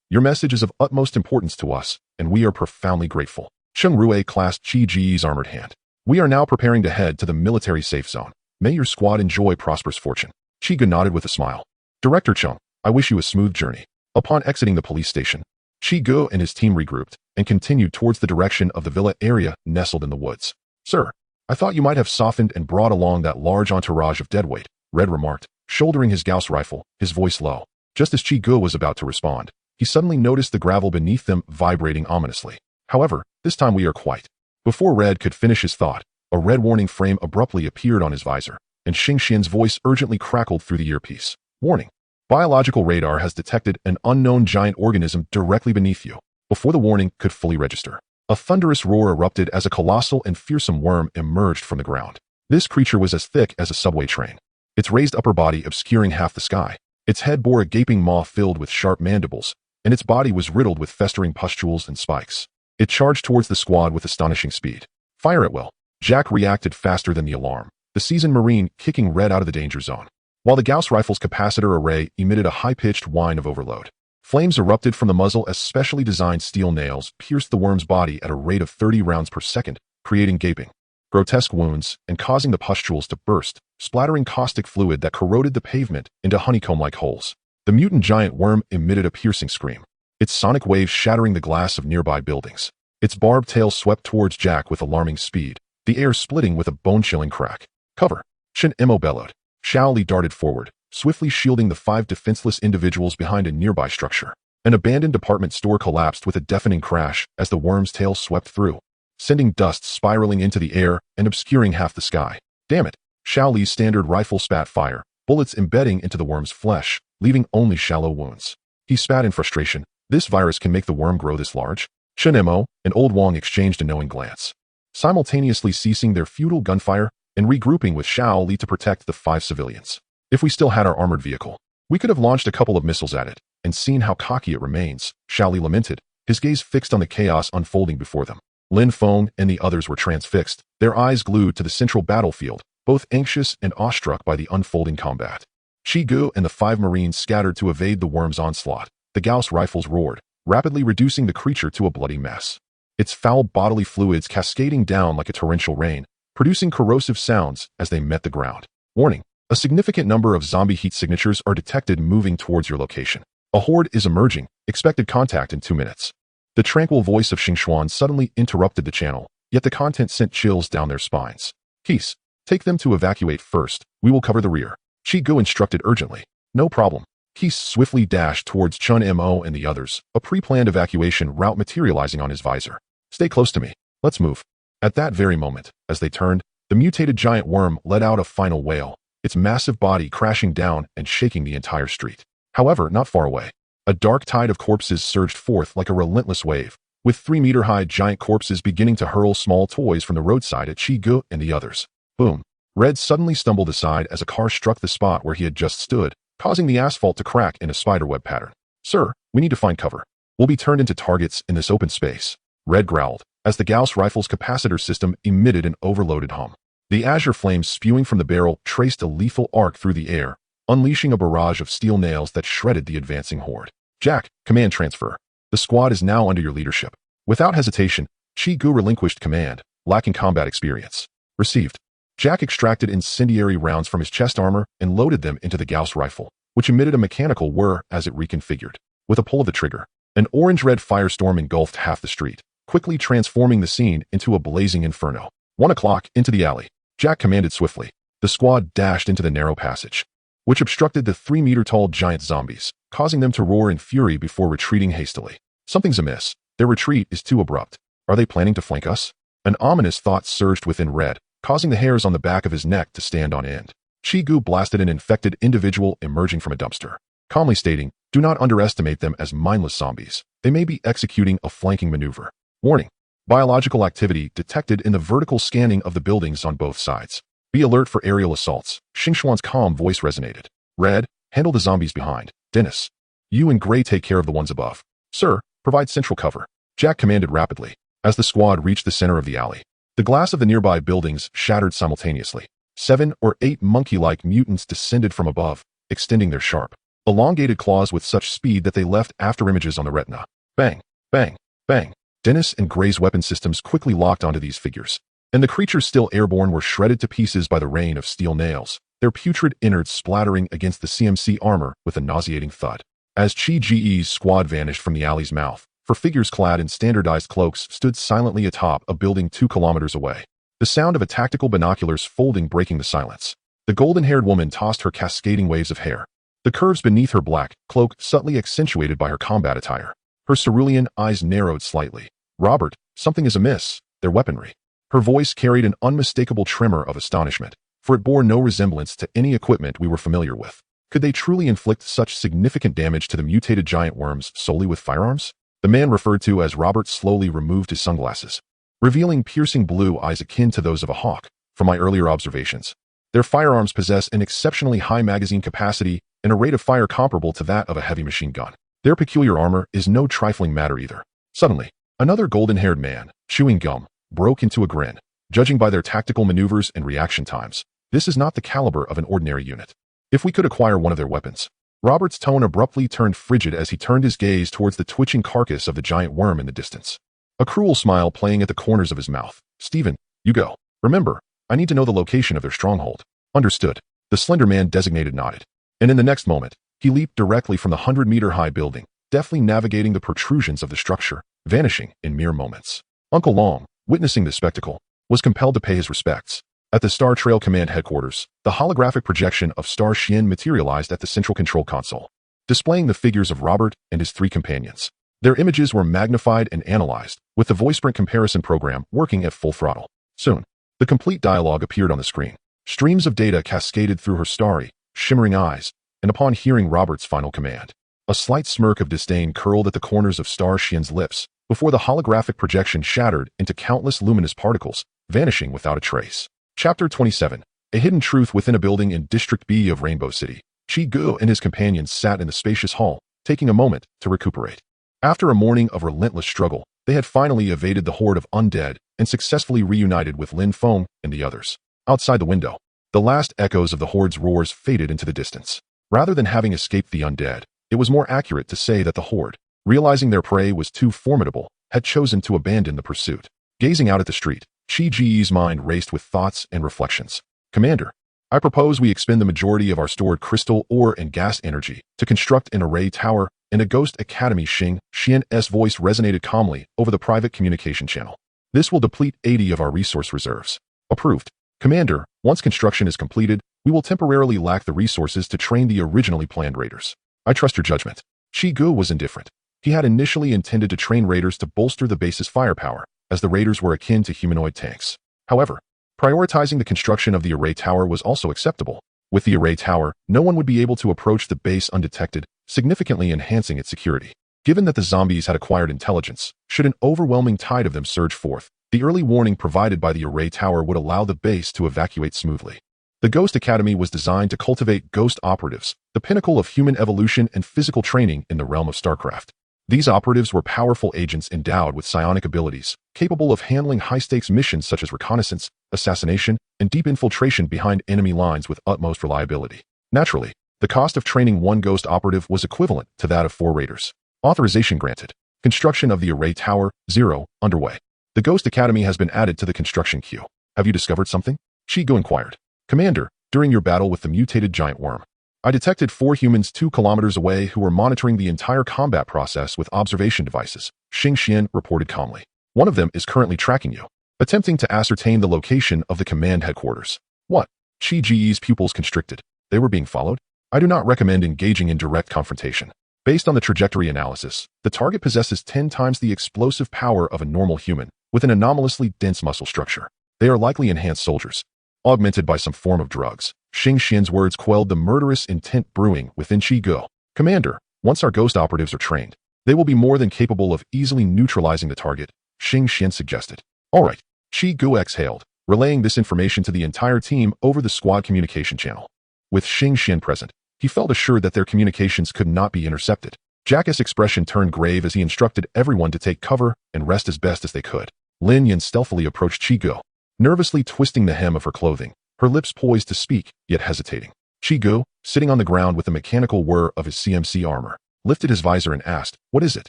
your message is of utmost importance to us, and we are profoundly grateful. Cheng Rue clasped Chi's armored hand. We are now preparing to head to the military safe zone. May your squad enjoy prosperous fortune. Chiu nodded with a smile. Director Cheng, I wish you a smooth journey. Upon exiting the police station, Chiu and his team regrouped and continued towards the direction of the villa area nestled in the woods. Sir, I thought you might have softened and brought along that large entourage of deadweight, Red remarked, shouldering his Gauss rifle, his voice low. Just as Chiu was about to respond, he suddenly noticed the gravel beneath them vibrating ominously. However, this time we are quiet. Before Red could finish his thought, a red warning frame abruptly appeared on his visor, and Xing Xian's voice urgently crackled through the earpiece. Warning. Biological radar has detected an unknown giant organism directly beneath you. Before the warning could fully register, a thunderous roar erupted as a colossal and fearsome worm emerged from the ground. This creature was as thick as a subway train, its raised upper body obscuring half the sky. Its head bore a gaping maw filled with sharp mandibles, and its body was riddled with festering pustules and spikes. It charged towards the squad with astonishing speed. Fire at will. Jack reacted faster than the alarm, the seasoned Marine kicking Red out of the danger zone, while the Gauss rifle's capacitor array emitted a high-pitched whine of overload. Flames erupted from the muzzle as specially designed steel nails pierced the worm's body at a rate of 30 rounds per second, creating gaping, grotesque wounds and causing the pustules to burst, splattering caustic fluid that corroded the pavement into honeycomb-like holes. The mutant giant worm emitted a piercing scream, its sonic waves shattering the glass of nearby buildings. Its barbed tail swept towards Jack with alarming speed, the air splitting with a bone-chilling crack. Cover! Shin Emo bellowed. Xiao Li darted forward, swiftly shielding the 5 defenseless individuals behind a nearby structure. An abandoned department store collapsed with a deafening crash as the worm's tail swept through, sending dust spiraling into the air and obscuring half the sky. Damn it! Xiao Li's standard rifle spat fire, bullets embedding into the worm's flesh, leaving only shallow wounds. He spat in frustration. This virus can make the worm grow this large? Chen Mo and Old Wang exchanged a knowing glance, simultaneously ceasing their futile gunfire and regrouping with Xiao Li to protect the 5 civilians. If we still had our armored vehicle, we could have launched a couple of missiles at it and seen how cocky it remains, Xiao Li lamented, his gaze fixed on the chaos unfolding before them. Lin Feng and the others were transfixed, their eyes glued to the central battlefield, both anxious and awestruck by the unfolding combat. Chiu and the 5 Marines scattered to evade the worm's onslaught. The Gauss rifles roared, rapidly reducing the creature to a bloody mess, its foul bodily fluids cascading down like a torrential rain, producing corrosive sounds as they met the ground. Warning. A significant number of zombie heat signatures are detected moving towards your location. A horde is emerging. Expected contact in 2 minutes. The tranquil voice of Xing suddenly interrupted the channel, yet the content sent chills down their spines. Keese, take them to evacuate first. We will cover the rear. Chiu instructed urgently. No problem. Keese swiftly dashed towards Chun Mo and the others, a pre-planned evacuation route materializing on his visor. Stay close to me. Let's move. At that very moment, as they turned, the mutated giant worm let out a final wail, its massive body crashing down and shaking the entire street. However, not far away, a dark tide of corpses surged forth like a relentless wave, with 3-meter-high giant corpses beginning to hurl small toys from the roadside at Chiu and the others. Boom. Red suddenly stumbled aside as a car struck the spot where he had just stood, causing the asphalt to crack in a spiderweb pattern. Sir, we need to find cover. We'll be turned into targets in this open space. Red growled, as the Gauss rifle's capacitor system emitted an overloaded hum. The azure flames spewing from the barrel traced a lethal arc through the air, unleashing a barrage of steel nails that shredded the advancing horde. Jack, command transfer. The squad is now under your leadership. Without hesitation, Chiu relinquished command, lacking combat experience. Received. Jack extracted incendiary rounds from his chest armor and loaded them into the Gauss rifle, which emitted a mechanical whir as it reconfigured. With a pull of the trigger, an orange-red firestorm engulfed half the street, quickly transforming the scene into a blazing inferno. 1 o'clock, into the alley. Jack commanded swiftly. The squad dashed into the narrow passage, which obstructed the 3-meter-tall giant zombies, causing them to roar in fury before retreating hastily. Something's amiss. Their retreat is too abrupt. Are they planning to flank us? An ominous thought surged within Red, causing the hairs on the back of his neck to stand on end. Chiu blasted an infected individual emerging from a dumpster, calmly stating, do not underestimate them as mindless zombies. They may be executing a flanking maneuver. Warning. Biological activity detected in the vertical scanning of the buildings on both sides. Be alert for aerial assaults. Xing calm voice resonated. Red, handle the zombies behind. Dennis, you and Gray take care of the ones above. Sir, provide central cover. Jack commanded rapidly. As the squad reached the center of the alley, the glass of the nearby buildings shattered simultaneously. 7 or 8 monkey-like mutants descended from above, extending their sharp, elongated claws with such speed that they left afterimages on the retina. Bang, bang, bang. Dennis and Gray's weapon systems quickly locked onto these figures, and the creatures still airborne were shredded to pieces by the rain of steel nails, their putrid innards splattering against the CMC armor with a nauseating thud. As Chi Ge's squad vanished from the alley's mouth, four figures clad in standardized cloaks stood silently atop a building 2 kilometers away. The sound of a tactical binoculars folding breaking the silence. The golden-haired woman tossed her cascading waves of hair. The curves beneath her black cloak subtly accentuated by her combat attire. Her cerulean eyes narrowed slightly. "Robert, something is amiss. Their weaponry." Her voice carried an unmistakable tremor of astonishment, for it bore no resemblance to any equipment we were familiar with. Could they truly inflict such significant damage to the mutated giant worms solely with firearms? The man referred to as Robert slowly removed his sunglasses, revealing piercing blue eyes akin to those of a hawk. From my earlier observations, their firearms possess an exceptionally high magazine capacity and a rate of fire comparable to that of a heavy machine gun. Their peculiar armor is no trifling matter either. Suddenly, another golden-haired man, chewing gum, broke into a grin. "Judging by their tactical maneuvers and reaction times, this is not the caliber of an ordinary unit. If we could acquire one of their weapons." Robert's tone abruptly turned frigid as he turned his gaze towards the twitching carcass of the giant worm in the distance. A cruel smile playing at the corners of his mouth. "Stephen, you go. Remember, I need to know the location of their stronghold." "Understood." The slender man designated nodded. And in the next moment, he leaped directly from the 100-meter-high building, deftly navigating the protrusions of the structure, vanishing in mere moments. Uncle Long, witnessing this spectacle, was compelled to pay his respects. At the Star Trail Command headquarters, the holographic projection of Star Xian materialized at the central control console, displaying the figures of Robert and his 3 companions. Their images were magnified and analyzed, with the VoicePrint comparison program working at full throttle. Soon, the complete dialogue appeared on the screen. Streams of data cascaded through her starry, shimmering eyes, and upon hearing Robert's final command, a slight smirk of disdain curled at the corners of Star Xian's lips before the holographic projection shattered into countless luminous particles, vanishing without a trace. Chapter 27. A hidden truth within a building in District B of Rainbow City. Chiu and his companions sat in the spacious hall, taking a moment to recuperate. After a morning of relentless struggle, they had finally evaded the horde of undead and successfully reunited with Lin Feng and the others. Outside the window, the last echoes of the horde's roars faded into the distance. Rather than having escaped the undead, it was more accurate to say that the horde, realizing their prey was too formidable, had chosen to abandon the pursuit. Gazing out at the street, Chi Ji's mind raced with thoughts and reflections. "Commander, I propose we expend the majority of our stored crystal, ore, and gas energy to construct an array tower in a ghost academy." Xian's voice resonated calmly over the private communication channel. "This will deplete 80 of our resource reserves." "Approved. Commander, once construction is completed, we will temporarily lack the resources to train the originally planned raiders. I trust your judgment." Chiu was indifferent. He had initially intended to train raiders to bolster the base's firepower, as the raiders were akin to humanoid tanks. However, prioritizing the construction of the array tower was also acceptable. With the array tower, no one would be able to approach the base undetected, significantly enhancing its security. Given that the zombies had acquired intelligence, should an overwhelming tide of them surge forth, the early warning provided by the array tower would allow the base to evacuate smoothly. The Ghost Academy was designed to cultivate ghost operatives, the pinnacle of human evolution and physical training in the realm of StarCraft. These operatives were powerful agents endowed with psionic abilities, capable of handling high-stakes missions such as reconnaissance, assassination, and deep infiltration behind enemy lines with utmost reliability. Naturally, the cost of training one ghost operative was equivalent to that of 4 raiders. Authorization granted. Construction of the array tower, 0, underway. The Ghost Academy has been added to the construction queue. Have you discovered something? Chiu inquired. "Commander, during your battle with the mutated giant worm, I detected 4 humans 2 kilometers away who were monitoring the entire combat process with observation devices," Xing Xian reported calmly. "One of them is currently tracking you, attempting to ascertain the location of the command headquarters." "What?" Chi Ji's pupils constricted. They were being followed? "I do not recommend engaging in direct confrontation. Based on the trajectory analysis, the target possesses 10 times the explosive power of a normal human, with an anomalously dense muscle structure. They are likely enhanced soldiers, augmented by some form of drugs." Xing Xian's words quelled the murderous intent brewing within Chiu. "Commander, once our ghost operatives are trained, they will be more than capable of easily neutralizing the target," Xing Xian suggested. "All right." Chiu exhaled, relaying this information to the entire team over the squad communication channel. With Xing Xian present, he felt assured that their communications could not be intercepted. Jack's expression turned grave as he instructed everyone to take cover and rest as best as they could. Lin Yan stealthily approached Chiu, nervously twisting the hem of her clothing, her lips poised to speak, yet hesitating. Chiu, sitting on the ground with the mechanical whir of his CMC armor, lifted his visor and asked, "What is it?"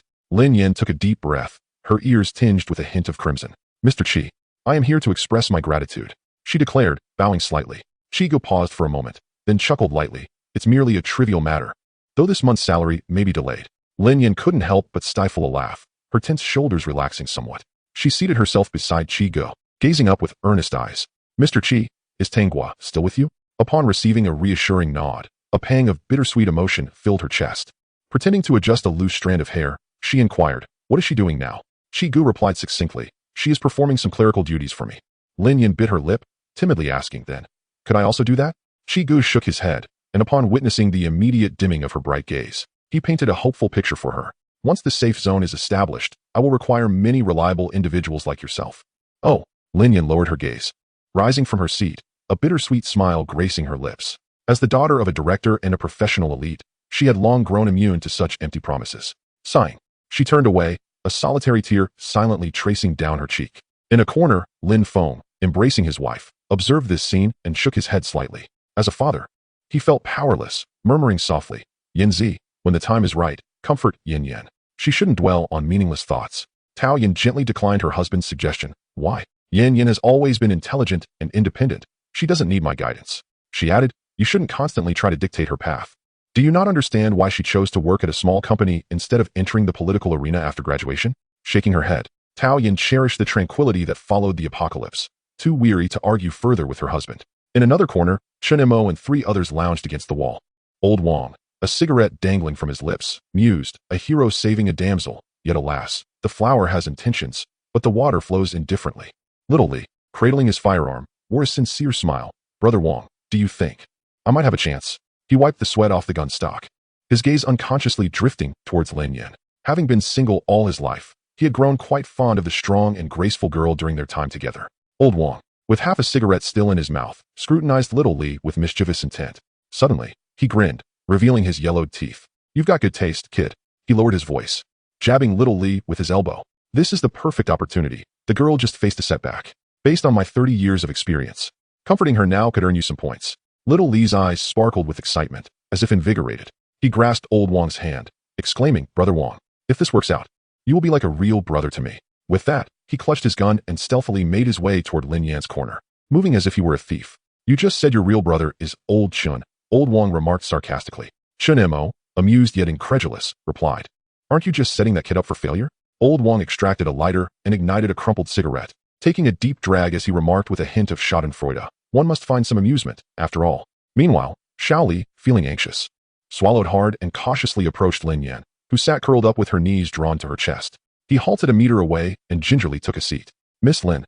Lin Yan took a deep breath, her ears tinged with a hint of crimson. "Mr. Chi, I am here to express my gratitude," she declared, bowing slightly. Chiu paused for a moment, then chuckled lightly. "It's merely a trivial matter. though this month's salary may be delayed. Lin Yan couldn't help but stifle a laugh, her tense shoulders relaxing somewhat. She seated herself beside Chi, gazing up with earnest eyes. Mr. Chi, is Tanghua still with you? Upon receiving a reassuring nod, a pang of bittersweet emotion filled her chest. Pretending to adjust a loose strand of hair, she inquired, what is she doing now? Chi replied succinctly, she is performing some clerical duties for me. Lin Yan bit her lip, timidly asking then, could I also do that? Chi shook his head, and upon witnessing the immediate dimming of her bright gaze, he painted a hopeful picture for her. Once the safe zone is established, I will require many reliable individuals like yourself. Oh, Lin Yan lowered her gaze. Rising from her seat, a bittersweet smile gracing her lips. As the daughter of a director and a professional elite, she had long grown immune to such empty promises. Sighing, she turned away, a solitary tear silently tracing down her cheek. In a corner, Lin Feng, embracing his wife, observed this scene and shook his head slightly. As a father, he felt powerless, murmuring softly, Yin Zi, when the time is right, comfort Yin Yan. She shouldn't dwell on meaningless thoughts. Tao Yin gently declined her husband's suggestion. Why? Yin Yan has always been intelligent and independent. She doesn't need my guidance. She added, you shouldn't constantly try to dictate her path. Do you not understand why she chose to work at a small company instead of entering the political arena after graduation? Shaking her head, Tao Yin cherished the tranquility that followed the apocalypse, too weary to argue further with her husband. In another corner, Chen Mo and 3 others lounged against the wall. Old Wang, a cigarette dangling from his lips, mused, a hero saving a damsel, yet alas, the flower has intentions, but the water flows indifferently. Little Li, cradling his firearm, wore a sincere smile. Brother Wang, do you think I might have a chance? He wiped the sweat off the gun stock, his gaze unconsciously drifting towards Lin Yan. Having been single all his life, he had grown quite fond of the strong and graceful girl during their time together. Old Wang, with half a cigarette still in his mouth, scrutinized Little Li with mischievous intent. Suddenly, he grinned, revealing his yellowed teeth. You've got good taste, kid. He lowered his voice, jabbing Little Li with his elbow. This is the perfect opportunity. The girl just faced a setback. Based on my 30 years of experience, comforting her now could earn you some points. Little Li's eyes sparkled with excitement, as if invigorated. He grasped Old Wang's hand, exclaiming, Brother Wang, if this works out, you will be like a real brother to me. With that, he clutched his gun and stealthily made his way toward Lin Yan's corner, moving as if he were a thief. You just said your real brother is Old Chun, Old Wang remarked sarcastically. Chun Mo, amused yet incredulous, replied, aren't you just setting that kid up for failure? Old Wang extracted a lighter and ignited a crumpled cigarette, taking a deep drag as he remarked with a hint of schadenfreude. One must find some amusement, after all. Meanwhile, Xiaoli, feeling anxious, swallowed hard and cautiously approached Lin Yan, who sat curled up with her knees drawn to her chest. He halted a meter away and gingerly took a seat. Miss Lin.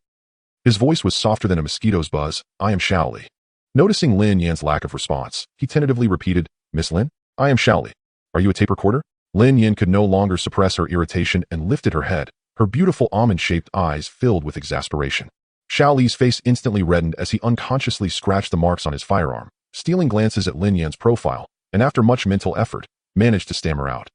His voice was softer than a mosquito's buzz. I am Xiaoli. Noticing Lin Yan's lack of response, he tentatively repeated, Miss Lin? I am Xiaoli. Are you a tape recorder? Lin Yan could no longer suppress her irritation and lifted her head, her beautiful almond-shaped eyes filled with exasperation. Xiaoli's face instantly reddened as he unconsciously scratched the marks on his firearm, stealing glances at Lin Yan's profile, and after much mental effort, managed to stammer out,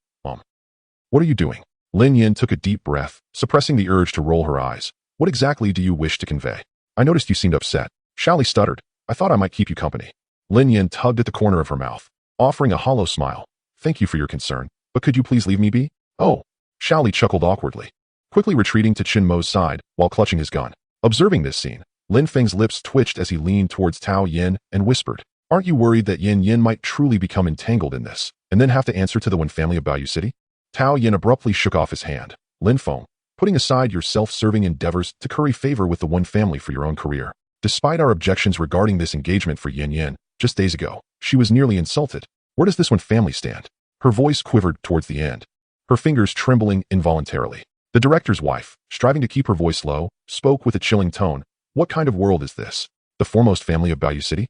What are you doing? Lin Yan took a deep breath, suppressing the urge to roll her eyes. What exactly do you wish to convey? I noticed you seemed upset. Xiaoli stuttered. I thought I might keep you company. Lin Yan tugged at the corner of her mouth, offering a hollow smile. Thank you for your concern, but could you please leave me be? Oh. Xiaoli chuckled awkwardly, quickly retreating to Chin Mo's side while clutching his gun. Observing this scene, Lin Feng's lips twitched as he leaned towards Tao Yin and whispered, aren't you worried that Yin Yin might truly become entangled in this, and then have to answer to the Wen family of Bayou City? Tao Yin abruptly shook off his hand. Lin Feng, putting aside your self-serving endeavors to curry favor with the Wen family for your own career. Despite our objections regarding this engagement for Yin Yin, just days ago, she was nearly insulted. Where does this Wen family stand? Her voice quivered towards the end, her fingers trembling involuntarily. The director's wife, striving to keep her voice low, spoke with a chilling tone. What kind of world is this? The foremost family of Bayou City?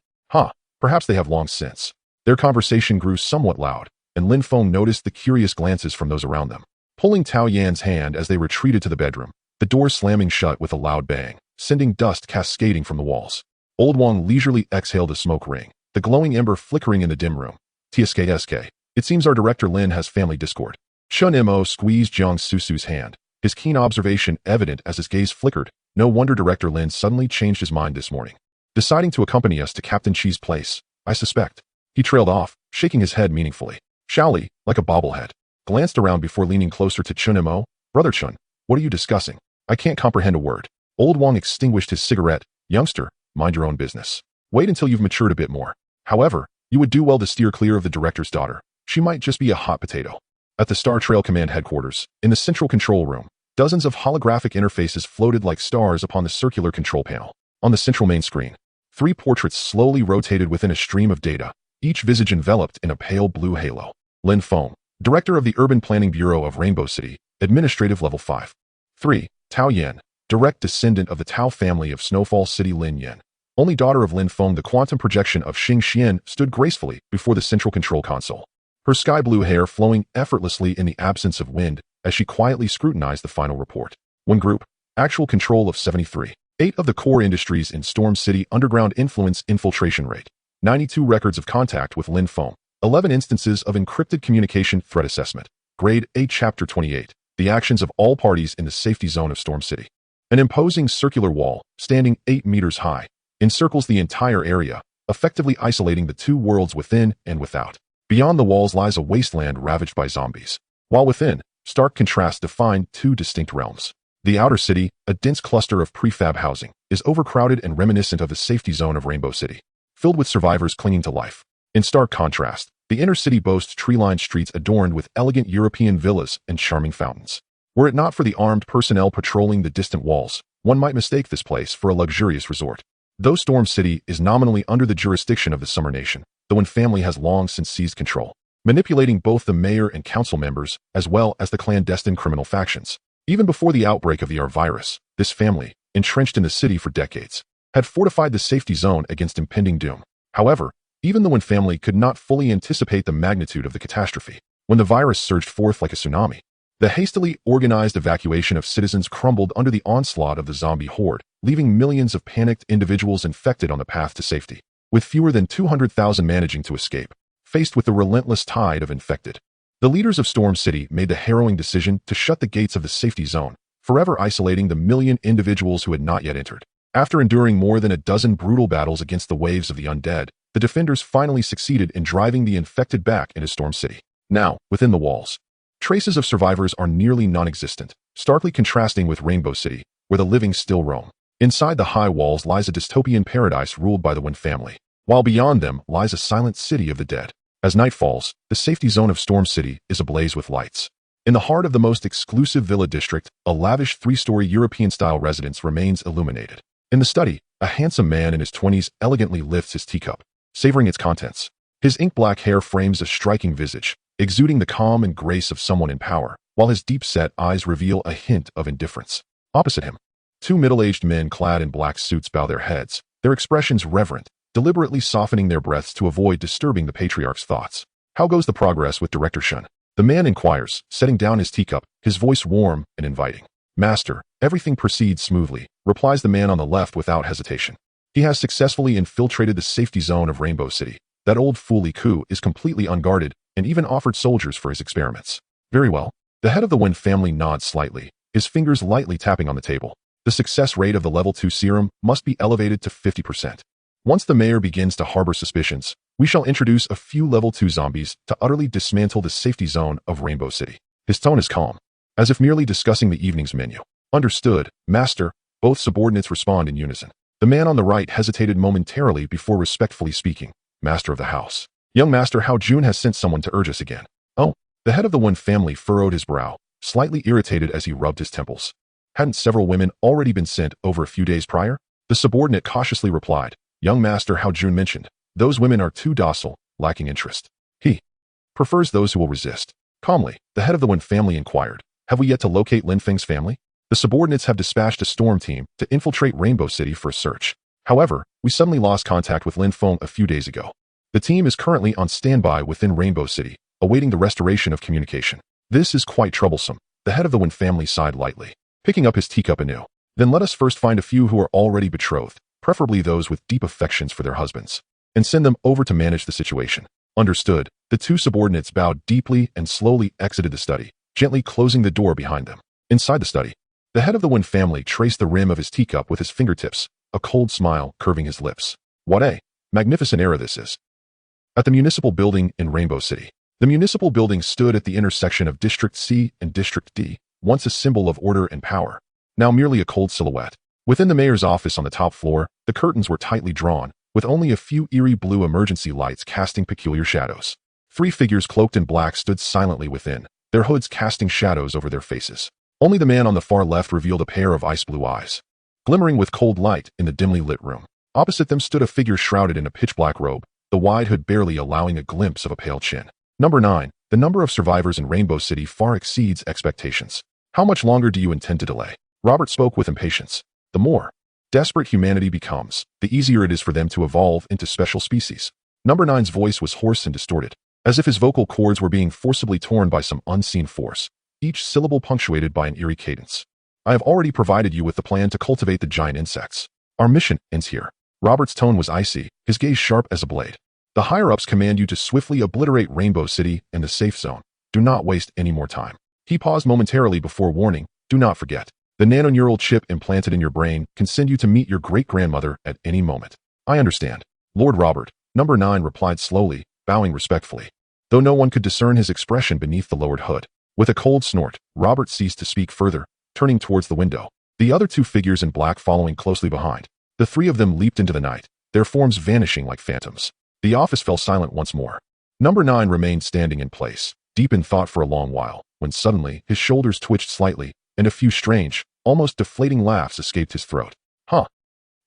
Perhaps they have long since. Their conversation grew somewhat loud, and Lin Feng noticed the curious glances from those around them. Pulling Tao Yan's hand as they retreated to the bedroom, the door slamming shut with a loud bang, sending dust cascading from the walls. Old Wang leisurely exhaled a smoke ring, the glowing ember flickering in the dim room. TSK. It seems our director Lin has family discord. Chun Mo squeezed Jiang Susu's hand, his keen observation evident as his gaze flickered. No wonder Director Lin suddenly changed his mind this morning, deciding to accompany us to Captain Chi's place, I suspect. He trailed off, shaking his head meaningfully. Xiaoli, like a bobblehead, glanced around before leaning closer to Chun Mo. Brother Chun, what are you discussing? I can't comprehend a word. Old Wang extinguished his cigarette. Youngster, mind your own business. Wait until you've matured a bit more. However, you would do well to steer clear of the director's daughter. she might just be a hot potato. At the Star Trail Command headquarters, in the central control room, dozens of holographic interfaces floated like stars upon the circular control panel. On the central main screen, 3 portraits slowly rotated within a stream of data, each visage enveloped in a pale blue halo. Lin Feng, Director of the Urban Planning Bureau of Rainbow City, Administrative Level 5. 3. Tao Yan, direct descendant of the Tao family of Snowfall City. Lin Yan, only daughter of Lin Feng. The quantum projection of Xing Xian stood gracefully before the central control console, her sky blue hair flowing effortlessly in the absence of wind as she quietly scrutinized the final report. 1 group, actual control of 73. 8 of the core industries in Storm City underground influence infiltration rate. 92 records of contact with Lin Feng. 11 instances of encrypted communication threat assessment. Grade A. Chapter 28. The actions of all parties in the safety zone of Storm City. An imposing circular wall, standing 8 meters high, encircles the entire area, effectively isolating the 2 worlds within and without. Beyond the walls lies a wasteland ravaged by zombies, while within, stark contrast define 2 distinct realms. The outer city, a dense cluster of prefab housing, is overcrowded and reminiscent of the safety zone of Rainbow City, filled with survivors clinging to life. In stark contrast, the inner city boasts tree-lined streets adorned with elegant European villas and charming fountains. Were it not for the armed personnel patrolling the distant walls, one might mistake this place for a luxurious resort. Though Storm City is nominally under the jurisdiction of the Summer Nation, the Wen family has long since seized control, manipulating both the mayor and council members as well as the clandestine criminal factions. Even before the outbreak of the Avirus, this family, entrenched in the city for decades, had fortified the safety zone against impending doom. However, even the Wen family could not fully anticipate the magnitude of the catastrophe. When the virus surged forth like a tsunami, the hastily organized evacuation of citizens crumbled under the onslaught of the zombie horde, leaving millions of panicked individuals infected on the path to safety, with fewer than 200,000 managing to escape. Faced with the relentless tide of infected, the leaders of Storm City made the harrowing decision to shut the gates of the safety zone, forever isolating the million individuals who had not yet entered. After enduring more than a dozen brutal battles against the waves of the undead, the defenders finally succeeded in driving the infected back into Storm City. Now, within the walls, traces of survivors are nearly non-existent, starkly contrasting with Rainbow City, where the living still roam. Inside the high walls lies a dystopian paradise ruled by the Wen family, while beyond them lies a silent city of the dead. As night falls, the safety zone of Storm City is ablaze with lights. In the heart of the most exclusive villa district, a lavish 3-story European-style residence remains illuminated. In the study, a handsome man in his 20s elegantly lifts his teacup, savoring its contents. His ink-black hair frames a striking visage, exuding the calm and grace of someone in power, while his deep-set eyes reveal a hint of indifference. Opposite him, 2 middle-aged men clad in black suits bow their heads, their expressions reverent, deliberately softening their breaths to avoid disturbing the patriarch's thoughts. How goes the progress with Director Shun? The man inquires, setting down his teacup, his voice warm and inviting. Master, everything proceeds smoothly, replies the man on the left without hesitation. He has successfully infiltrated the safety zone of Rainbow City. That old fool Li Ku is completely unguarded and even offered soldiers for his experiments. Very well. The head of the Wen family nods slightly, his fingers lightly tapping on the table. The success rate of the level 2 serum must be elevated to 50%. Once the mayor begins to harbor suspicions, we shall introduce a few level 2 zombies to utterly dismantle the safety zone of Rainbow City. His tone is calm, as if merely discussing the evening's menu. Understood, Master. Both subordinates respond in unison. The man on the right hesitated momentarily before respectfully speaking. Master of the house. Young Master Hao Jun has sent someone to urge us again. Oh, the head of the Wen family furrowed his brow, slightly irritated as he rubbed his temples. Hadn't several women already been sent over a few days prior? The subordinate cautiously replied. Young Master Hao Jun mentioned, those women are too docile, lacking interest. He prefers those who will resist. Calmly, the head of the Wen family inquired, have we yet to locate Lin Feng's family? The subordinates have dispatched a storm team to infiltrate Rainbow City for a search. However, we suddenly lost contact with Lin Feng a few days ago. The team is currently on standby within Rainbow City, awaiting the restoration of communication. This is quite troublesome. The head of the Wen family sighed lightly, picking up his teacup anew. Then let us first find a few who are already betrothed, preferably those with deep affections for their husbands, and send them over to manage the situation. Understood. The 2 subordinates bowed deeply and slowly exited the study, gently closing the door behind them. Inside the study, the head of the Wen family traced the rim of his teacup with his fingertips, a cold smile curving his lips. What a magnificent era this is. At the municipal building in Rainbow City. The municipal building stood at the intersection of District C and District D, once a symbol of order and power, now merely a cold silhouette. Within the mayor's office on the top floor, the curtains were tightly drawn, with only a few eerie blue emergency lights casting peculiar shadows. 3 figures cloaked in black stood silently within, their hoods casting shadows over their faces. Only the man on the far left revealed a pair of ice-blue eyes, glimmering with cold light in the dimly lit room. Opposite them stood a figure shrouded in a pitch-black robe, the wide hood barely allowing a glimpse of a pale chin. Number 9. The number of survivors in Rainbow City far exceeds expectations. How much longer do you intend to delay? Robert spoke with impatience. The more desperate humanity becomes, the easier it is for them to evolve into special species. Number 9's voice was hoarse and distorted, as if his vocal cords were being forcibly torn by some unseen force, each syllable punctuated by an eerie cadence. I have already provided you with the plan to cultivate the giant insects. Our mission ends here. Robert's tone was icy, his gaze sharp as a blade. The higher-ups command you to swiftly obliterate Rainbow City and the safe zone. Do not waste any more time. He paused momentarily before warning, do not forget. The nanoneural chip implanted in your brain can send you to meet your great-grandmother at any moment. I understand. Lord Robert, Number 9 replied slowly, bowing respectfully, though no one could discern his expression beneath the lowered hood. With a cold snort, Robert ceased to speak further, turning towards the window, the other 2 figures in black following closely behind. The 3 of them leaped into the night, their forms vanishing like phantoms. The office fell silent once more. Number 9 remained standing in place, deep in thought for a long while, when suddenly his shoulders twitched slightly, and a few strange, almost deflating laughs escaped his throat. Huh.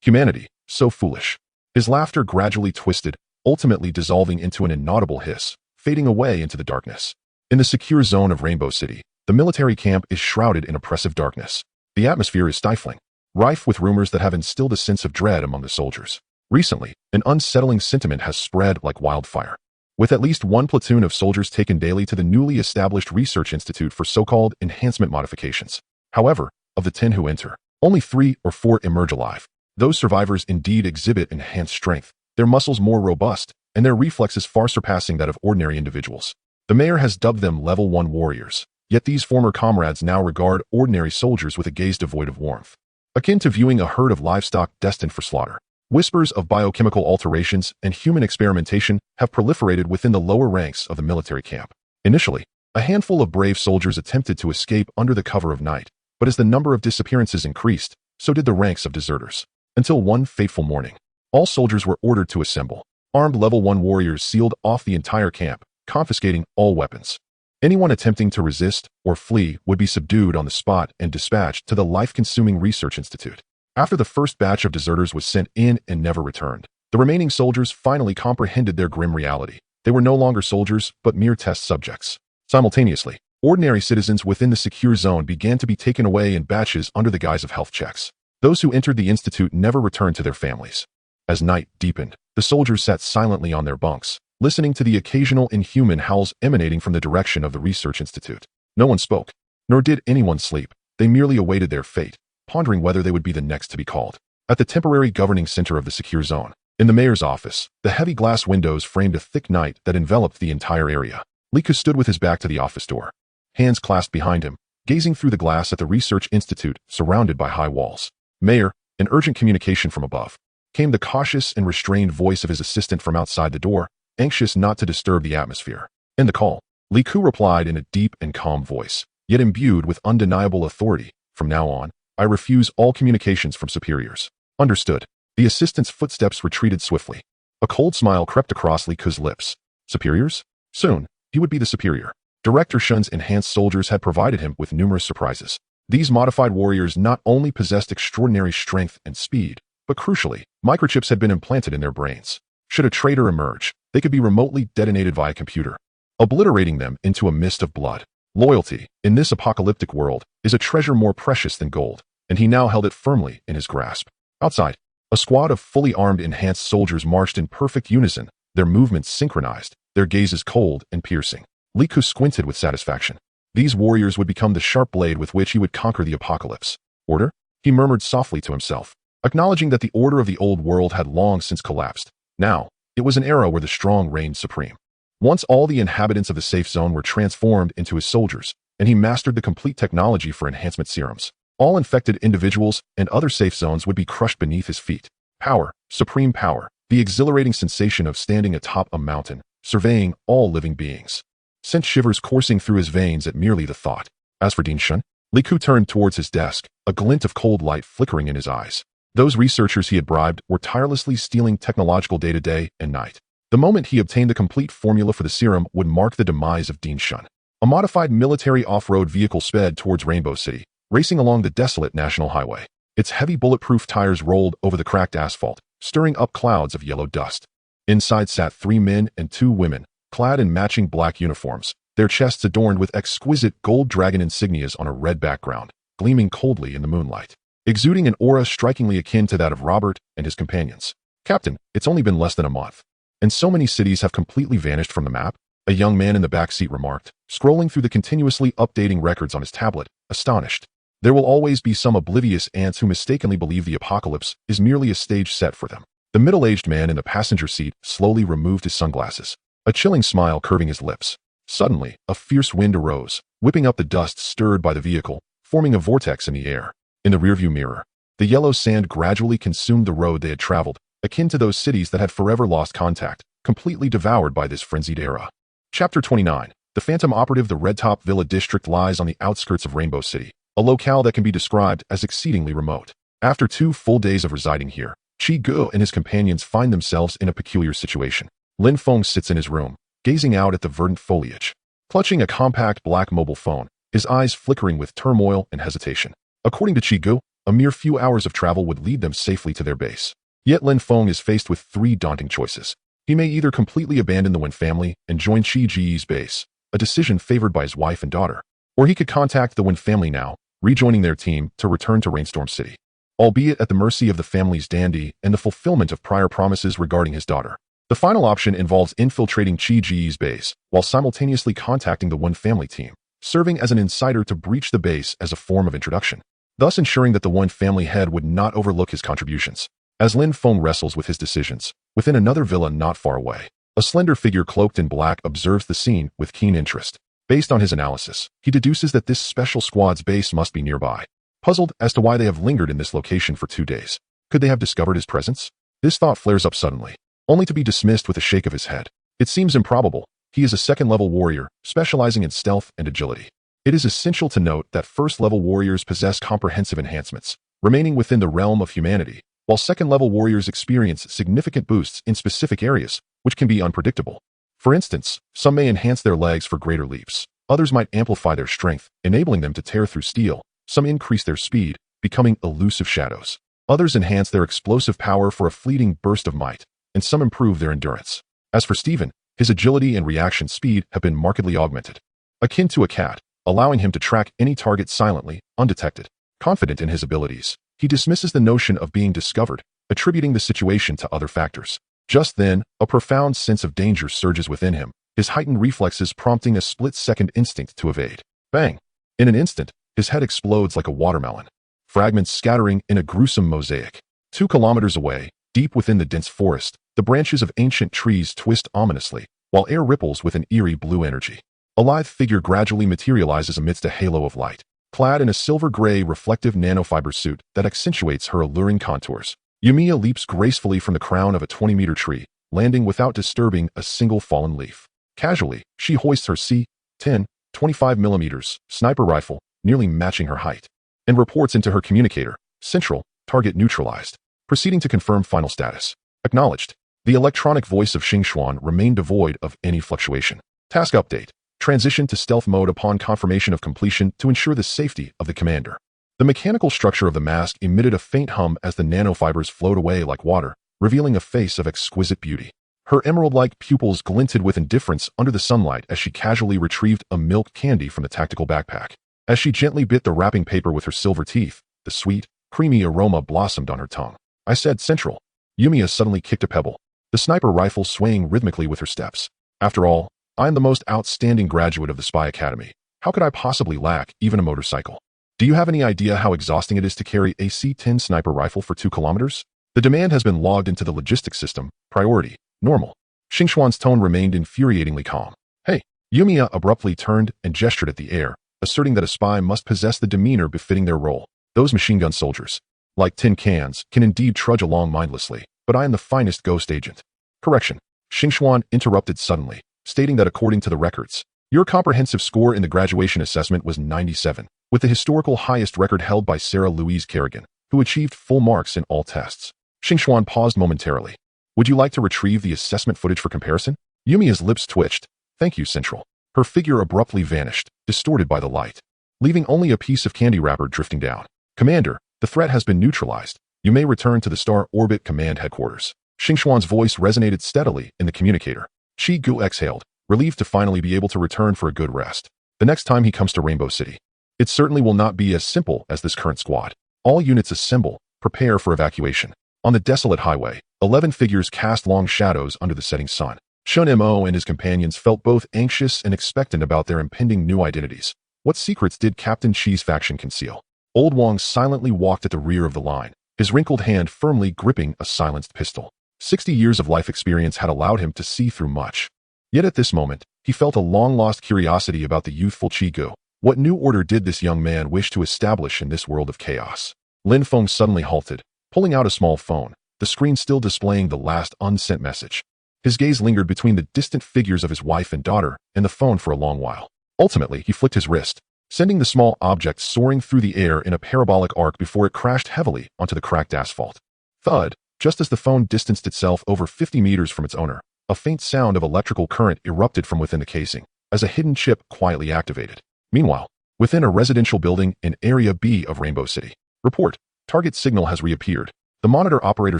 Humanity, so foolish. His laughter gradually twisted, ultimately dissolving into an inaudible hiss, fading away into the darkness. In the secure zone of Rainbow City, the military camp is shrouded in oppressive darkness. The atmosphere is stifling, rife with rumors that have instilled a sense of dread among the soldiers. Recently, an unsettling sentiment has spread like wildfire, with at least 1 platoon of soldiers taken daily to the newly established Research Institute for so-called enhancement modifications. However, of the 10 who enter, only 3 or 4 emerge alive. Those survivors indeed exhibit enhanced strength, their muscles more robust, and their reflexes far surpassing that of ordinary individuals. The mayor has dubbed them Level 1 warriors, yet these former comrades now regard ordinary soldiers with a gaze devoid of warmth, akin to viewing a herd of livestock destined for slaughter. Whispers of biochemical alterations and human experimentation have proliferated within the lower ranks of the military camp. Initially, a handful of brave soldiers attempted to escape under the cover of night, but as the number of disappearances increased, so did the ranks of deserters. Until one fateful morning, all soldiers were ordered to assemble. Armed Level 1 warriors sealed off the entire camp, confiscating all weapons. Anyone attempting to resist or flee would be subdued on the spot and dispatched to the life-consuming Research Institute. After the first batch of deserters was sent in and never returned, the remaining soldiers finally comprehended their grim reality. They were no longer soldiers, but mere test subjects. Simultaneously, ordinary citizens within the secure zone began to be taken away in batches under the guise of health checks. Those who entered the institute never returned to their families. As night deepened, the soldiers sat silently on their bunks, listening to the occasional inhuman howls emanating from the direction of the Research Institute. No one spoke, nor did anyone sleep. They merely awaited their fate, pondering whether they would be the next to be called. At the temporary governing center of the secure zone, in the mayor's office, the heavy glass windows framed a thick night that enveloped the entire area. Liku stood with his back to the office door, hands clasped behind him, gazing through the glass at the Research Institute, surrounded by high walls. Mayor, an urgent communication from above. Came the cautious and restrained voice of his assistant from outside the door, anxious not to disturb the atmosphere. In the call, Liku replied in a deep and calm voice, yet imbued with undeniable authority. From now on, I refuse all communications from superiors. Understood. The assistant's footsteps retreated swiftly. A cold smile crept across Liku's lips. Superiors? Soon, he would be the superior. Director Shun's enhanced soldiers had provided him with numerous surprises. These modified warriors not only possessed extraordinary strength and speed, but crucially, microchips had been implanted in their brains. Should a traitor emerge, they could be remotely detonated via computer, obliterating them into a mist of blood. Loyalty, in this apocalyptic world, is a treasure more precious than gold, and he now held it firmly in his grasp. Outside, a squad of fully armed enhanced soldiers marched in perfect unison, their movements synchronized, their gazes cold and piercing. Liku squinted with satisfaction. These warriors would become the sharp blade with which he would conquer the apocalypse. Order? He murmured softly to himself, acknowledging that the order of the old world had long since collapsed. Now, it was an era where the strong reigned supreme. Once all the inhabitants of the safe zone were transformed into his soldiers, and he mastered the complete technology for enhancement serums, all infected individuals and other safe zones would be crushed beneath his feet. Power, supreme power, the exhilarating sensation of standing atop a mountain, surveying all living beings, sent shivers coursing through his veins at merely the thought. As for Dean Shun, Liku turned towards his desk, a glint of cold light flickering in his eyes. Those researchers he had bribed were tirelessly stealing technological data day and night. The moment he obtained the complete formula for the serum would mark the demise of Dean Shun. A modified military off-road vehicle sped towards Rainbow City, racing along the desolate national highway. Its heavy bulletproof tires rolled over the cracked asphalt, stirring up clouds of yellow dust. Inside sat 3 men and 2 women, clad in matching black uniforms, their chests adorned with exquisite gold dragon insignias on a red background, gleaming coldly in the moonlight, exuding an aura strikingly akin to that of Robert and his companions. "Captain, it's only been less than a month, and so many cities have completely vanished from the map," a young man in the back seat remarked, scrolling through the continuously updating records on his tablet, astonished. There will always be some oblivious ants who mistakenly believe the apocalypse is merely a stage set for them. The middle-aged man in the passenger seat slowly removed his sunglasses, a chilling smile curving his lips. Suddenly, a fierce wind arose, whipping up the dust stirred by the vehicle, forming a vortex in the air. In the rearview mirror, the yellow sand gradually consumed the road they had traveled, akin to those cities that had forever lost contact, completely devoured by this frenzied era. Chapter 29. The Phantom Operative. The Red Top Villa district lies on the outskirts of Rainbow City, a locale that can be described as exceedingly remote. After 2 full days of residing here, Chiu and his companions find themselves in a peculiar situation. Lin Feng sits in his room, gazing out at the verdant foliage. Clutching a compact black mobile phone, his eyes flickering with turmoil and hesitation. According to Chiu, a mere few hours of travel would lead them safely to their base. Yet Lin Feng is faced with 3 daunting choices. He may either completely abandon the Wen family and join Chi's base, a decision favored by his wife and daughter, or he could contact the Wen family now, rejoining their team to return to Rainstorm City, albeit at the mercy of the family's dandy and the fulfillment of prior promises regarding his daughter. The final option involves infiltrating Chi's base, while simultaneously contacting the Wen family team, serving as an insider to breach the base as a form of introduction, thus ensuring that the Wen family head would not overlook his contributions. As Lin Feng wrestles with his decisions, within another villa not far away, a slender figure cloaked in black observes the scene with keen interest. Based on his analysis, he deduces that this special squad's base must be nearby. Puzzled as to why they have lingered in this location for 2 days, could they have discovered his presence? This thought flares up suddenly, only to be dismissed with a shake of his head. It seems improbable. He is a 2nd-level warrior, specializing in stealth and agility. It is essential to note that 1st-level warriors possess comprehensive enhancements, remaining within the realm of humanity, while 2nd-level warriors experience significant boosts in specific areas, which can be unpredictable. For instance, some may enhance their legs for greater leaps. Others might amplify their strength, enabling them to tear through steel. Some increase their speed, becoming elusive shadows. Others enhance their explosive power for a fleeting burst of might, and some improve their endurance. As for Steven, his agility and reaction speed have been markedly augmented, akin to a cat, allowing him to track any target silently, undetected. Confident in his abilities, he dismisses the notion of being discovered, attributing the situation to other factors. Just then, a profound sense of danger surges within him, his heightened reflexes prompting a split-second instinct to evade. Bang! In an instant, his head explodes like a watermelon, fragments scattering in a gruesome mosaic. 2 kilometers away, deep within the dense forest, the branches of ancient trees twist ominously, while air ripples with an eerie blue energy. A lithe figure gradually materializes amidst a halo of light, clad in a silver-gray reflective nanofiber suit that accentuates her alluring contours. Yumiya leaps gracefully from the crown of a 20-meter tree, landing without disturbing a single fallen leaf. Casually, she hoists her C-10, 25mm sniper rifle, nearly matching her height, and reports into her communicator, Central, target neutralized, proceeding to confirm final status. Acknowledged. The electronic voice of Xingxuan remained devoid of any fluctuation. Task update. Transition to stealth mode upon confirmation of completion to ensure the safety of the commander. The mechanical structure of the mask emitted a faint hum as the nanofibers flowed away like water, revealing a face of exquisite beauty. Her emerald-like pupils glinted with indifference under the sunlight as she casually retrieved a milk candy from the tactical backpack. As she gently bit the wrapping paper with her silver teeth, the sweet, creamy aroma blossomed on her tongue. I said Central. Yumiya suddenly kicked a pebble, the sniper rifle swaying rhythmically with her steps. After all, I am the most outstanding graduate of the Spy Academy. How could I possibly lack even a motorcycle? Do you have any idea how exhausting it is to carry a C-10 sniper rifle for 2 kilometers? The demand has been logged into the logistics system. Priority, normal. Xingxuan's tone remained infuriatingly calm. Hey! Yumiya abruptly turned and gestured at the air, asserting that a spy must possess the demeanor befitting their role. Those machine gun soldiers, like tin cans, can indeed trudge along mindlessly, but I am the finest ghost agent. Correction. Xingxuan interrupted suddenly, stating that according to the records, your comprehensive score in the graduation assessment was 97, with the historical highest record held by Sarah Louise Kerrigan, who achieved full marks in all tests. Xingxuan paused momentarily, Would you like to retrieve the assessment footage for comparison? Yumiya's lips twitched. Thank you, Central. Her figure abruptly vanished, distorted by the light, leaving only a piece of candy wrapper drifting down. Commander, the threat has been neutralized. You may return to the Star Orbit Command Headquarters. Xingxuan's voice resonated steadily in the communicator. Chiu exhaled, relieved to finally be able to return for a good rest. The next time he comes to Rainbow City, it certainly will not be as simple as this current squad. All units assemble, prepare for evacuation. On the desolate highway, 11 figures cast long shadows under the setting sun. Shun Mo and his companions felt both anxious and expectant about their impending new identities. What secrets did Captain Chi's faction conceal? Old Wang silently walked at the rear of the line, his wrinkled hand firmly gripping a silenced pistol. 60 years of life experience had allowed him to see through much. Yet at this moment, he felt a long-lost curiosity about the youthful Chiu. What new order did this young man wish to establish in this world of chaos? Lin Feng suddenly halted, pulling out a small phone, the screen still displaying the last unsent message. His gaze lingered between the distant figures of his wife and daughter and the phone for a long while. Ultimately, he flicked his wrist, sending the small object soaring through the air in a parabolic arc before it crashed heavily onto the cracked asphalt. Thud, just as the phone distanced itself over 50 meters from its owner, a faint sound of electrical current erupted from within the casing, as a hidden chip quietly activated. Meanwhile, within a residential building in Area B of Rainbow City. Report, target signal has reappeared. The monitor operator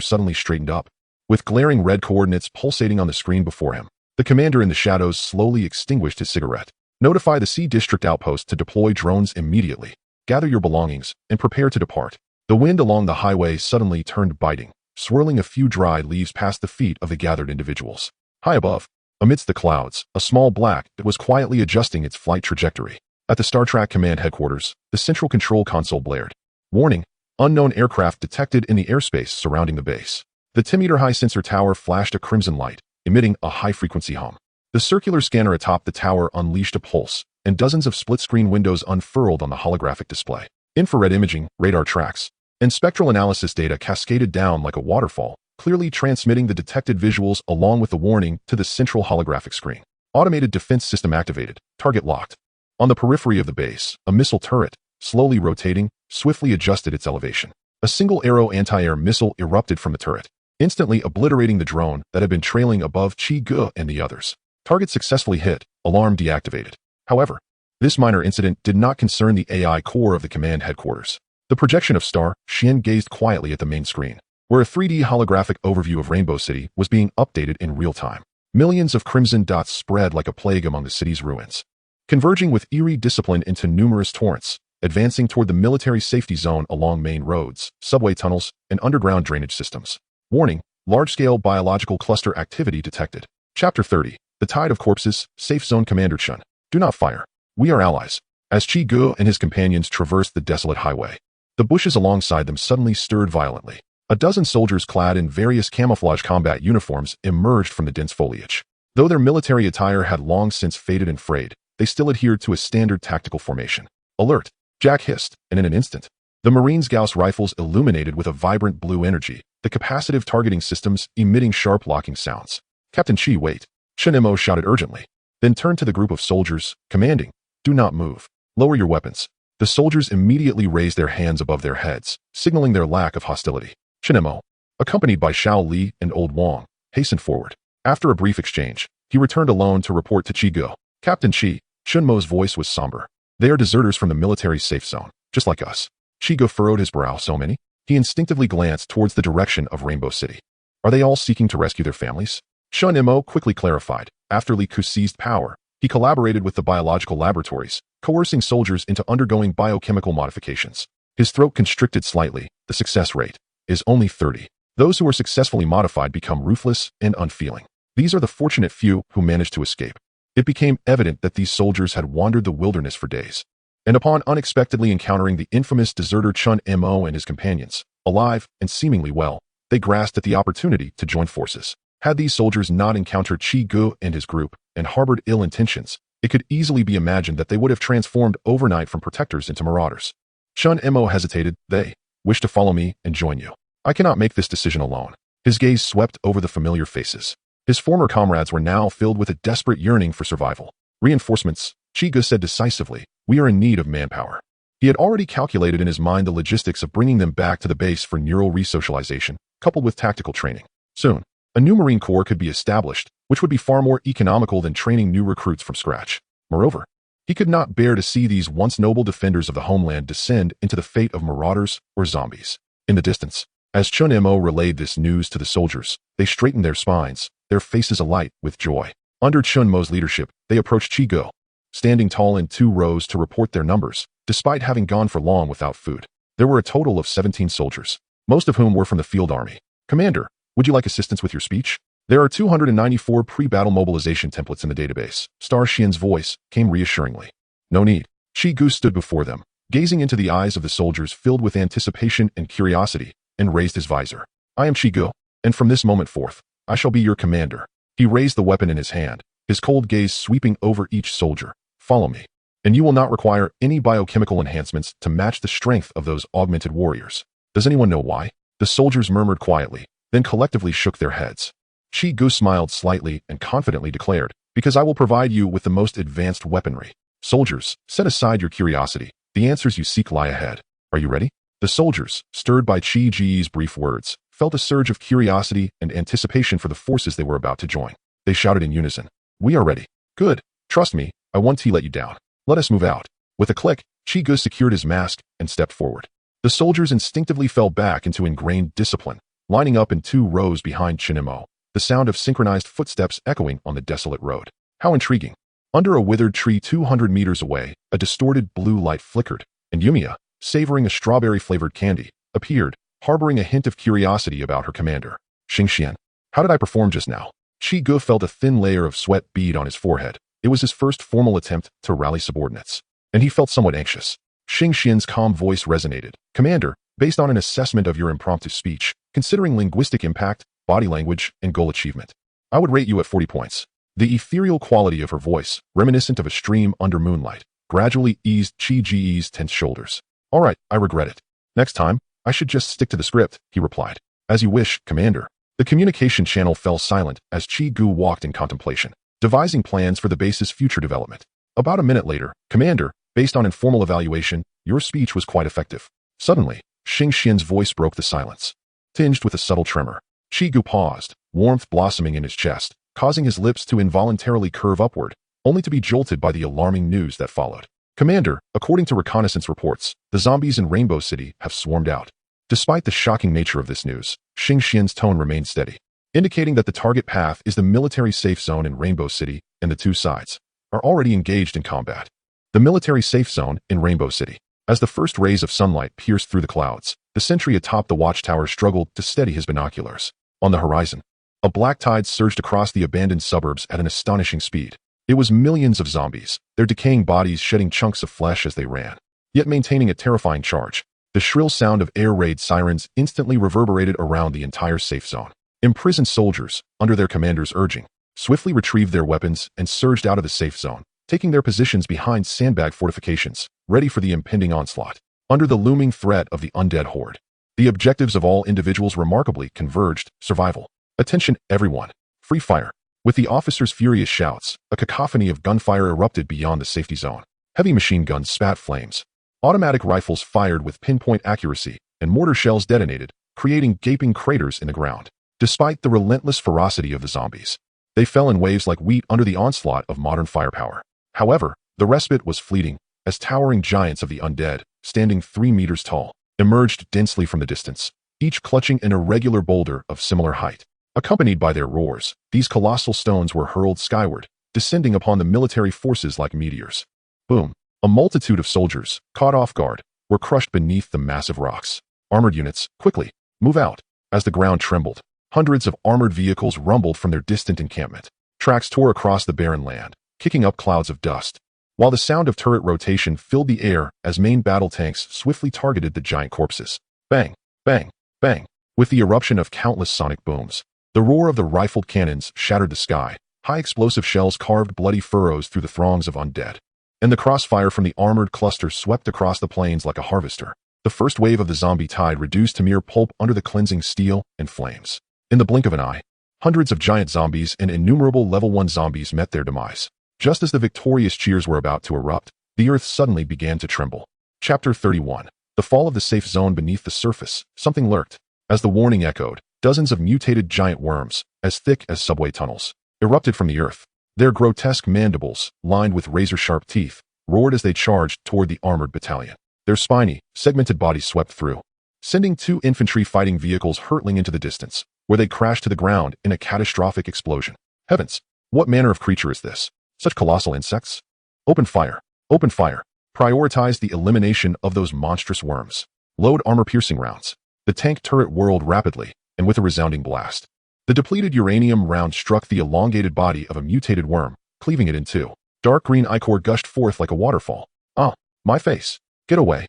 suddenly straightened up, with glaring red coordinates pulsating on the screen before him. The commander in the shadows slowly extinguished his cigarette. Notify the C District outpost to deploy drones immediately. Gather your belongings and prepare to depart. The wind along the highway suddenly turned biting, swirling a few dry leaves past the feet of the gathered individuals. High above, amidst the clouds, a small black that was quietly adjusting its flight trajectory. At the Star Trek Command Headquarters, the central control console blared. Warning, unknown aircraft detected in the airspace surrounding the base. The 10-meter-high sensor tower flashed a crimson light, emitting a high-frequency hum. The circular scanner atop the tower unleashed a pulse, and dozens of split-screen windows unfurled on the holographic display. Infrared imaging, radar tracks, and spectral analysis data cascaded down like a waterfall, clearly transmitting the detected visuals along with the warning to the central holographic screen. Automated defense system activated, target locked. On the periphery of the base, a missile turret, slowly rotating, swiftly adjusted its elevation. A single arrow anti-air missile erupted from the turret, instantly obliterating the drone that had been trailing above Chiu and the others. Target successfully hit, alarm deactivated. However, this minor incident did not concern the AI core of the command headquarters. The projection of Star Xian gazed quietly at the main screen, where a 3D holographic overview of Rainbow City was being updated in real time. Millions of crimson dots spread like a plague among the city's ruins, converging with eerie discipline into numerous torrents, advancing toward the military safety zone along main roads, subway tunnels, and underground drainage systems. Warning, large-scale biological cluster activity detected. Chapter 30, The Tide of Corpses, Safe Zone. Commander Chun, do not fire. We are allies. As Chiu and his companions traversed the desolate highway, the bushes alongside them suddenly stirred violently. A dozen soldiers clad in various camouflage combat uniforms emerged from the dense foliage. Though their military attire had long since faded and frayed, they still adhered to a standard tactical formation. Alert! Jack hissed, and in an instant, the Marines' Gauss rifles illuminated with a vibrant blue energy, the capacitive targeting systems emitting sharp locking sounds. Captain Chi, wait! Shun Mo shouted urgently, then turned to the group of soldiers, commanding, do not move. Lower your weapons. The soldiers immediately raised their hands above their heads, signaling their lack of hostility. Shun Mo, accompanied by Xiao Li and Old Wang, hastened forward. After a brief exchange, he returned alone to report to Chiu. Captain Chi, Shun Mo's voice was somber. They are deserters from the military safe zone, just like us. Chiu furrowed his brow. So many? He instinctively glanced towards the direction of Rainbow City. Are they all seeking to rescue their families? Shun Mo quickly clarified. After Li Ku seized power, he collaborated with the biological laboratories, coercing soldiers into undergoing biochemical modifications. His throat constricted slightly. The success rate is only 30. Those who are successfully modified become ruthless and unfeeling. These are the fortunate few who manage to escape. It became evident that these soldiers had wandered the wilderness for days, and upon unexpectedly encountering the infamous deserter Chun Mo and his companions, alive and seemingly well, they grasped at the opportunity to join forces. Had these soldiers not encountered Chiu and his group and harbored ill intentions, it could easily be imagined that they would have transformed overnight from protectors into marauders. Chun Mo hesitated. They wish to follow me and join you. I cannot make this decision alone. His gaze swept over the familiar faces. His former comrades were now filled with a desperate yearning for survival. Reinforcements, Chiu said decisively. We are in need of manpower. He had already calculated in his mind the logistics of bringing them back to the base for neural resocialization, coupled with tactical training. Soon, A new Marine Corps could be established, which would be far more economical than training new recruits from scratch. Moreover, he could not bear to see these once noble defenders of the homeland descend into the fate of marauders or zombies. In the distance, as Chun Mo relayed this news to the soldiers, they straightened their spines, their faces alight with joy. Under Chun Mo's leadership, they approached Chiu, standing tall in 2 rows to report their numbers, despite having gone for long without food. There were a total of 17 soldiers, most of whom were from the field army. Commander, would you like assistance with your speech? There are 294 pre-battle mobilization templates in the database. Star Xian's voice came reassuringly. No need. Chiu stood before them, gazing into the eyes of the soldiers filled with anticipation and curiosity, and raised his visor. I am Chiu, and from this moment forth, I shall be your commander. He raised the weapon in his hand, his cold gaze sweeping over each soldier. Follow me, and you will not require any biochemical enhancements to match the strength of those augmented warriors. Does anyone know why? The soldiers murmured quietly, then collectively shook their heads. Chiu smiled slightly and confidently declared, because I will provide you with the most advanced weaponry. Soldiers, set aside your curiosity. The answers you seek lie ahead. Are you ready? The soldiers, stirred by Chiu's brief words, felt a surge of curiosity and anticipation for the forces they were about to join. They shouted in unison, "We are ready." "Good. Trust me, I won't let you down. Let us move out." With a click, Chiu secured his mask and stepped forward. The soldiers instinctively fell back into ingrained discipline, lining up in 2 rows behind Chun Mo, the sound of synchronized footsteps echoing on the desolate road. How intriguing. Under a withered tree 200 meters away, a distorted blue light flickered, and Yumiya, savoring a strawberry-flavored candy, appeared, harboring a hint of curiosity about her commander. Xingxian, how did I perform just now? Chiu felt a thin layer of sweat bead on his forehead. It was his first formal attempt to rally subordinates, and he felt somewhat anxious. Xingxian's calm voice resonated. Commander, based on an assessment of your impromptu speech, considering linguistic impact, body language, and goal achievement, I would rate you at 40 points. The ethereal quality of her voice, reminiscent of a stream under moonlight, gradually eased Chiu's tense shoulders. All right, I regret it. Next time, I should just stick to the script, he replied. As you wish, Commander. The communication channel fell silent as Chiu walked in contemplation, devising plans for the base's future development. About a minute later, Commander, based on informal evaluation, your speech was quite effective. Suddenly, Xingxian's voice broke the silence, tinged with a subtle tremor. Chiu paused, warmth blossoming in his chest, causing his lips to involuntarily curve upward, only to be jolted by the alarming news that followed. Commander, according to reconnaissance reports, the zombies in Rainbow City have swarmed out. Despite the shocking nature of this news, Xingxian's tone remained steady, indicating that the target path is the military safe zone in Rainbow City, and the 2 sides are already engaged in combat. The military safe zone in Rainbow City. As the first rays of sunlight pierced through the clouds, the sentry atop the watchtower struggled to steady his binoculars. On the horizon, a black tide surged across the abandoned suburbs at an astonishing speed. It was millions of zombies, their decaying bodies shedding chunks of flesh as they ran, yet maintaining a terrifying charge. The shrill sound of air raid sirens instantly reverberated around the entire safe zone. Imprisoned soldiers, under their commander's urging, swiftly retrieved their weapons and surged out of the safe zone, taking their positions behind sandbag fortifications, ready for the impending onslaught. Under the looming threat of the undead horde, the objectives of all individuals remarkably converged: survival. Attention, everyone. Free fire. With the officers' furious shouts, a cacophony of gunfire erupted beyond the safety zone. Heavy machine guns spat flames. Automatic rifles fired with pinpoint accuracy, and mortar shells detonated, creating gaping craters in the ground. Despite the relentless ferocity of the zombies, they fell in waves like wheat under the onslaught of modern firepower. However, the respite was fleeting, as towering giants of the undead, standing 3 meters tall, emerged densely from the distance, each clutching an irregular boulder of similar height. Accompanied by their roars, these colossal stones were hurled skyward, descending upon the military forces like meteors. Boom! A multitude of soldiers, caught off guard, were crushed beneath the massive rocks. Armored units, quickly, move out. As the ground trembled, hundreds of armored vehicles rumbled from their distant encampment. Tracks tore across the barren land, kicking up clouds of dust, while the sound of turret rotation filled the air as main battle tanks swiftly targeted the giant corpses. Bang! Bang! Bang! With the eruption of countless sonic booms, the roar of the rifled cannons shattered the sky. High explosive shells carved bloody furrows through the throngs of undead, and the crossfire from the armored cluster swept across the plains like a harvester. The first wave of the zombie tide reduced to mere pulp under the cleansing steel and flames. In the blink of an eye, hundreds of giant zombies and innumerable level 1 zombies met their demise. Just as the victorious cheers were about to erupt, the earth suddenly began to tremble. Chapter 31. The fall of the safe zone. Beneath the surface, something lurked. As the warning echoed, Dozens of mutated giant worms, as thick as subway tunnels, erupted from the earth. Their grotesque mandibles, lined with razor-sharp teeth, roared as they charged toward the armored battalion. Their spiny, segmented bodies swept through, sending 2 infantry fighting vehicles hurtling into the distance, where they crashed to the ground in a catastrophic explosion. Heavens! What manner of creature is this? Such colossal insects? Open fire! Open fire! Prioritize the elimination of those monstrous worms. Load armor-piercing rounds. The tank turret whirled rapidly, and with a resounding blast. The depleted uranium round struck the elongated body of a mutated worm, cleaving it in two. Dark green ichor gushed forth like a waterfall. Ah, my face! Get away!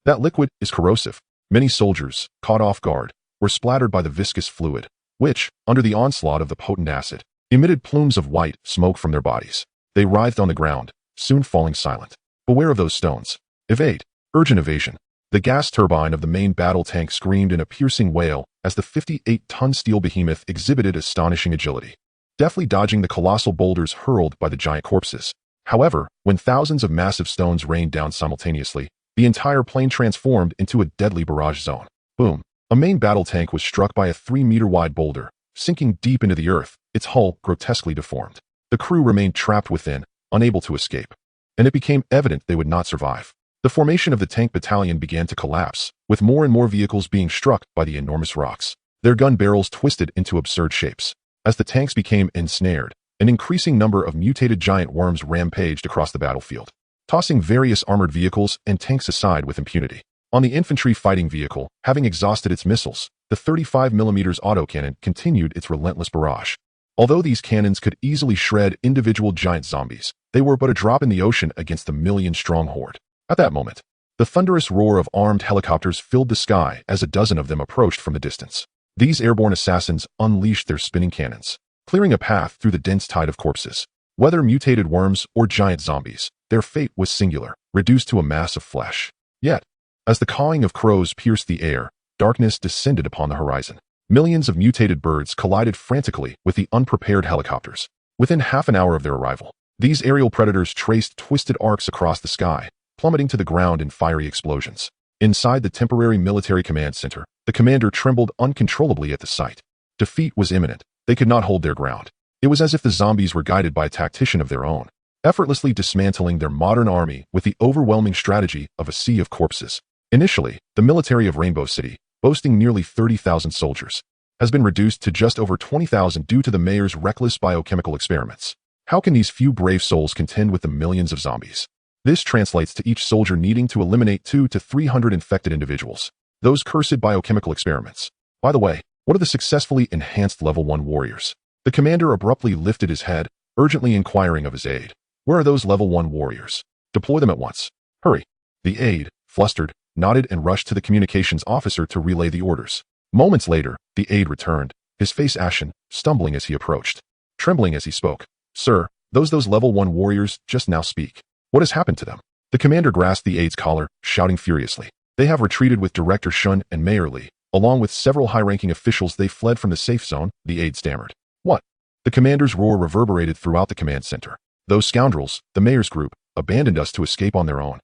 That liquid is corrosive. Many soldiers, caught off guard, were splattered by the viscous fluid, which, under the onslaught of the potent acid, emitted plumes of white smoke from their bodies. They writhed on the ground, soon falling silent. Beware of those stones. Evade. Urgent evasion. The gas turbine of the main battle tank screamed in a piercing wail as the 58-ton steel behemoth exhibited astonishing agility, deftly dodging the colossal boulders hurled by the giant corpses. However, when thousands of massive stones rained down simultaneously, the entire plane transformed into a deadly barrage zone. Boom. A main battle tank was struck by a 3-meter-wide boulder, sinking deep into the earth, its hull grotesquely deformed. The crew remained trapped within, unable to escape, and it became evident they would not survive. The formation of the tank battalion began to collapse, with more and more vehicles being struck by the enormous rocks. Their gun barrels twisted into absurd shapes. As the tanks became ensnared, an increasing number of mutated giant worms rampaged across the battlefield, tossing various armored vehicles and tanks aside with impunity. On the infantry fighting vehicle, having exhausted its missiles, the 35mm autocannon continued its relentless barrage. Although these cannons could easily shred individual giant zombies, they were but a drop in the ocean against the million-strong horde. At that moment, the thunderous roar of armed helicopters filled the sky as a dozen of them approached from the distance. These airborne assassins unleashed their spinning cannons, clearing a path through the dense tide of corpses. Whether mutated worms or giant zombies, their fate was singular, reduced to a mass of flesh. Yet, as the cawing of crows pierced the air, darkness descended upon the horizon. Millions of mutated birds collided frantically with the unprepared helicopters. Within half an hour of their arrival, these aerial predators traced twisted arcs across the sky, plummeting to the ground in fiery explosions. Inside the temporary military command center, the commander trembled uncontrollably at the sight. Defeat was imminent. They could not hold their ground. It was as if the zombies were guided by a tactician of their own, effortlessly dismantling their modern army with the overwhelming strategy of a sea of corpses. Initially, the military of Rainbow City, boasting nearly 30,000 soldiers, has been reduced to just over 20,000 due to the mayor's reckless biochemical experiments. How can these few brave souls contend with the millions of zombies? This translates to each soldier needing to eliminate 200 to 300 infected individuals. Those cursed biochemical experiments. By the way, what are the successfully enhanced level 1 warriors? The commander abruptly lifted his head, urgently inquiring of his aide. Where are those level 1 warriors? Deploy them at once. Hurry. The aide, flustered, nodded and rushed to the communications officer to relay the orders. Moments later, the aide returned, his face ashen, stumbling as he approached, trembling as he spoke. Sir, those level 1 warriors just now speak. What has happened to them? The commander grasped the aide's collar, shouting furiously. They have retreated with Director Shun and Mayor Lee. Along with several high-ranking officials, they fled from the safe zone, the aide stammered. What? The commander's roar reverberated throughout the command center. Those scoundrels, the mayor's group, abandoned us to escape on their own.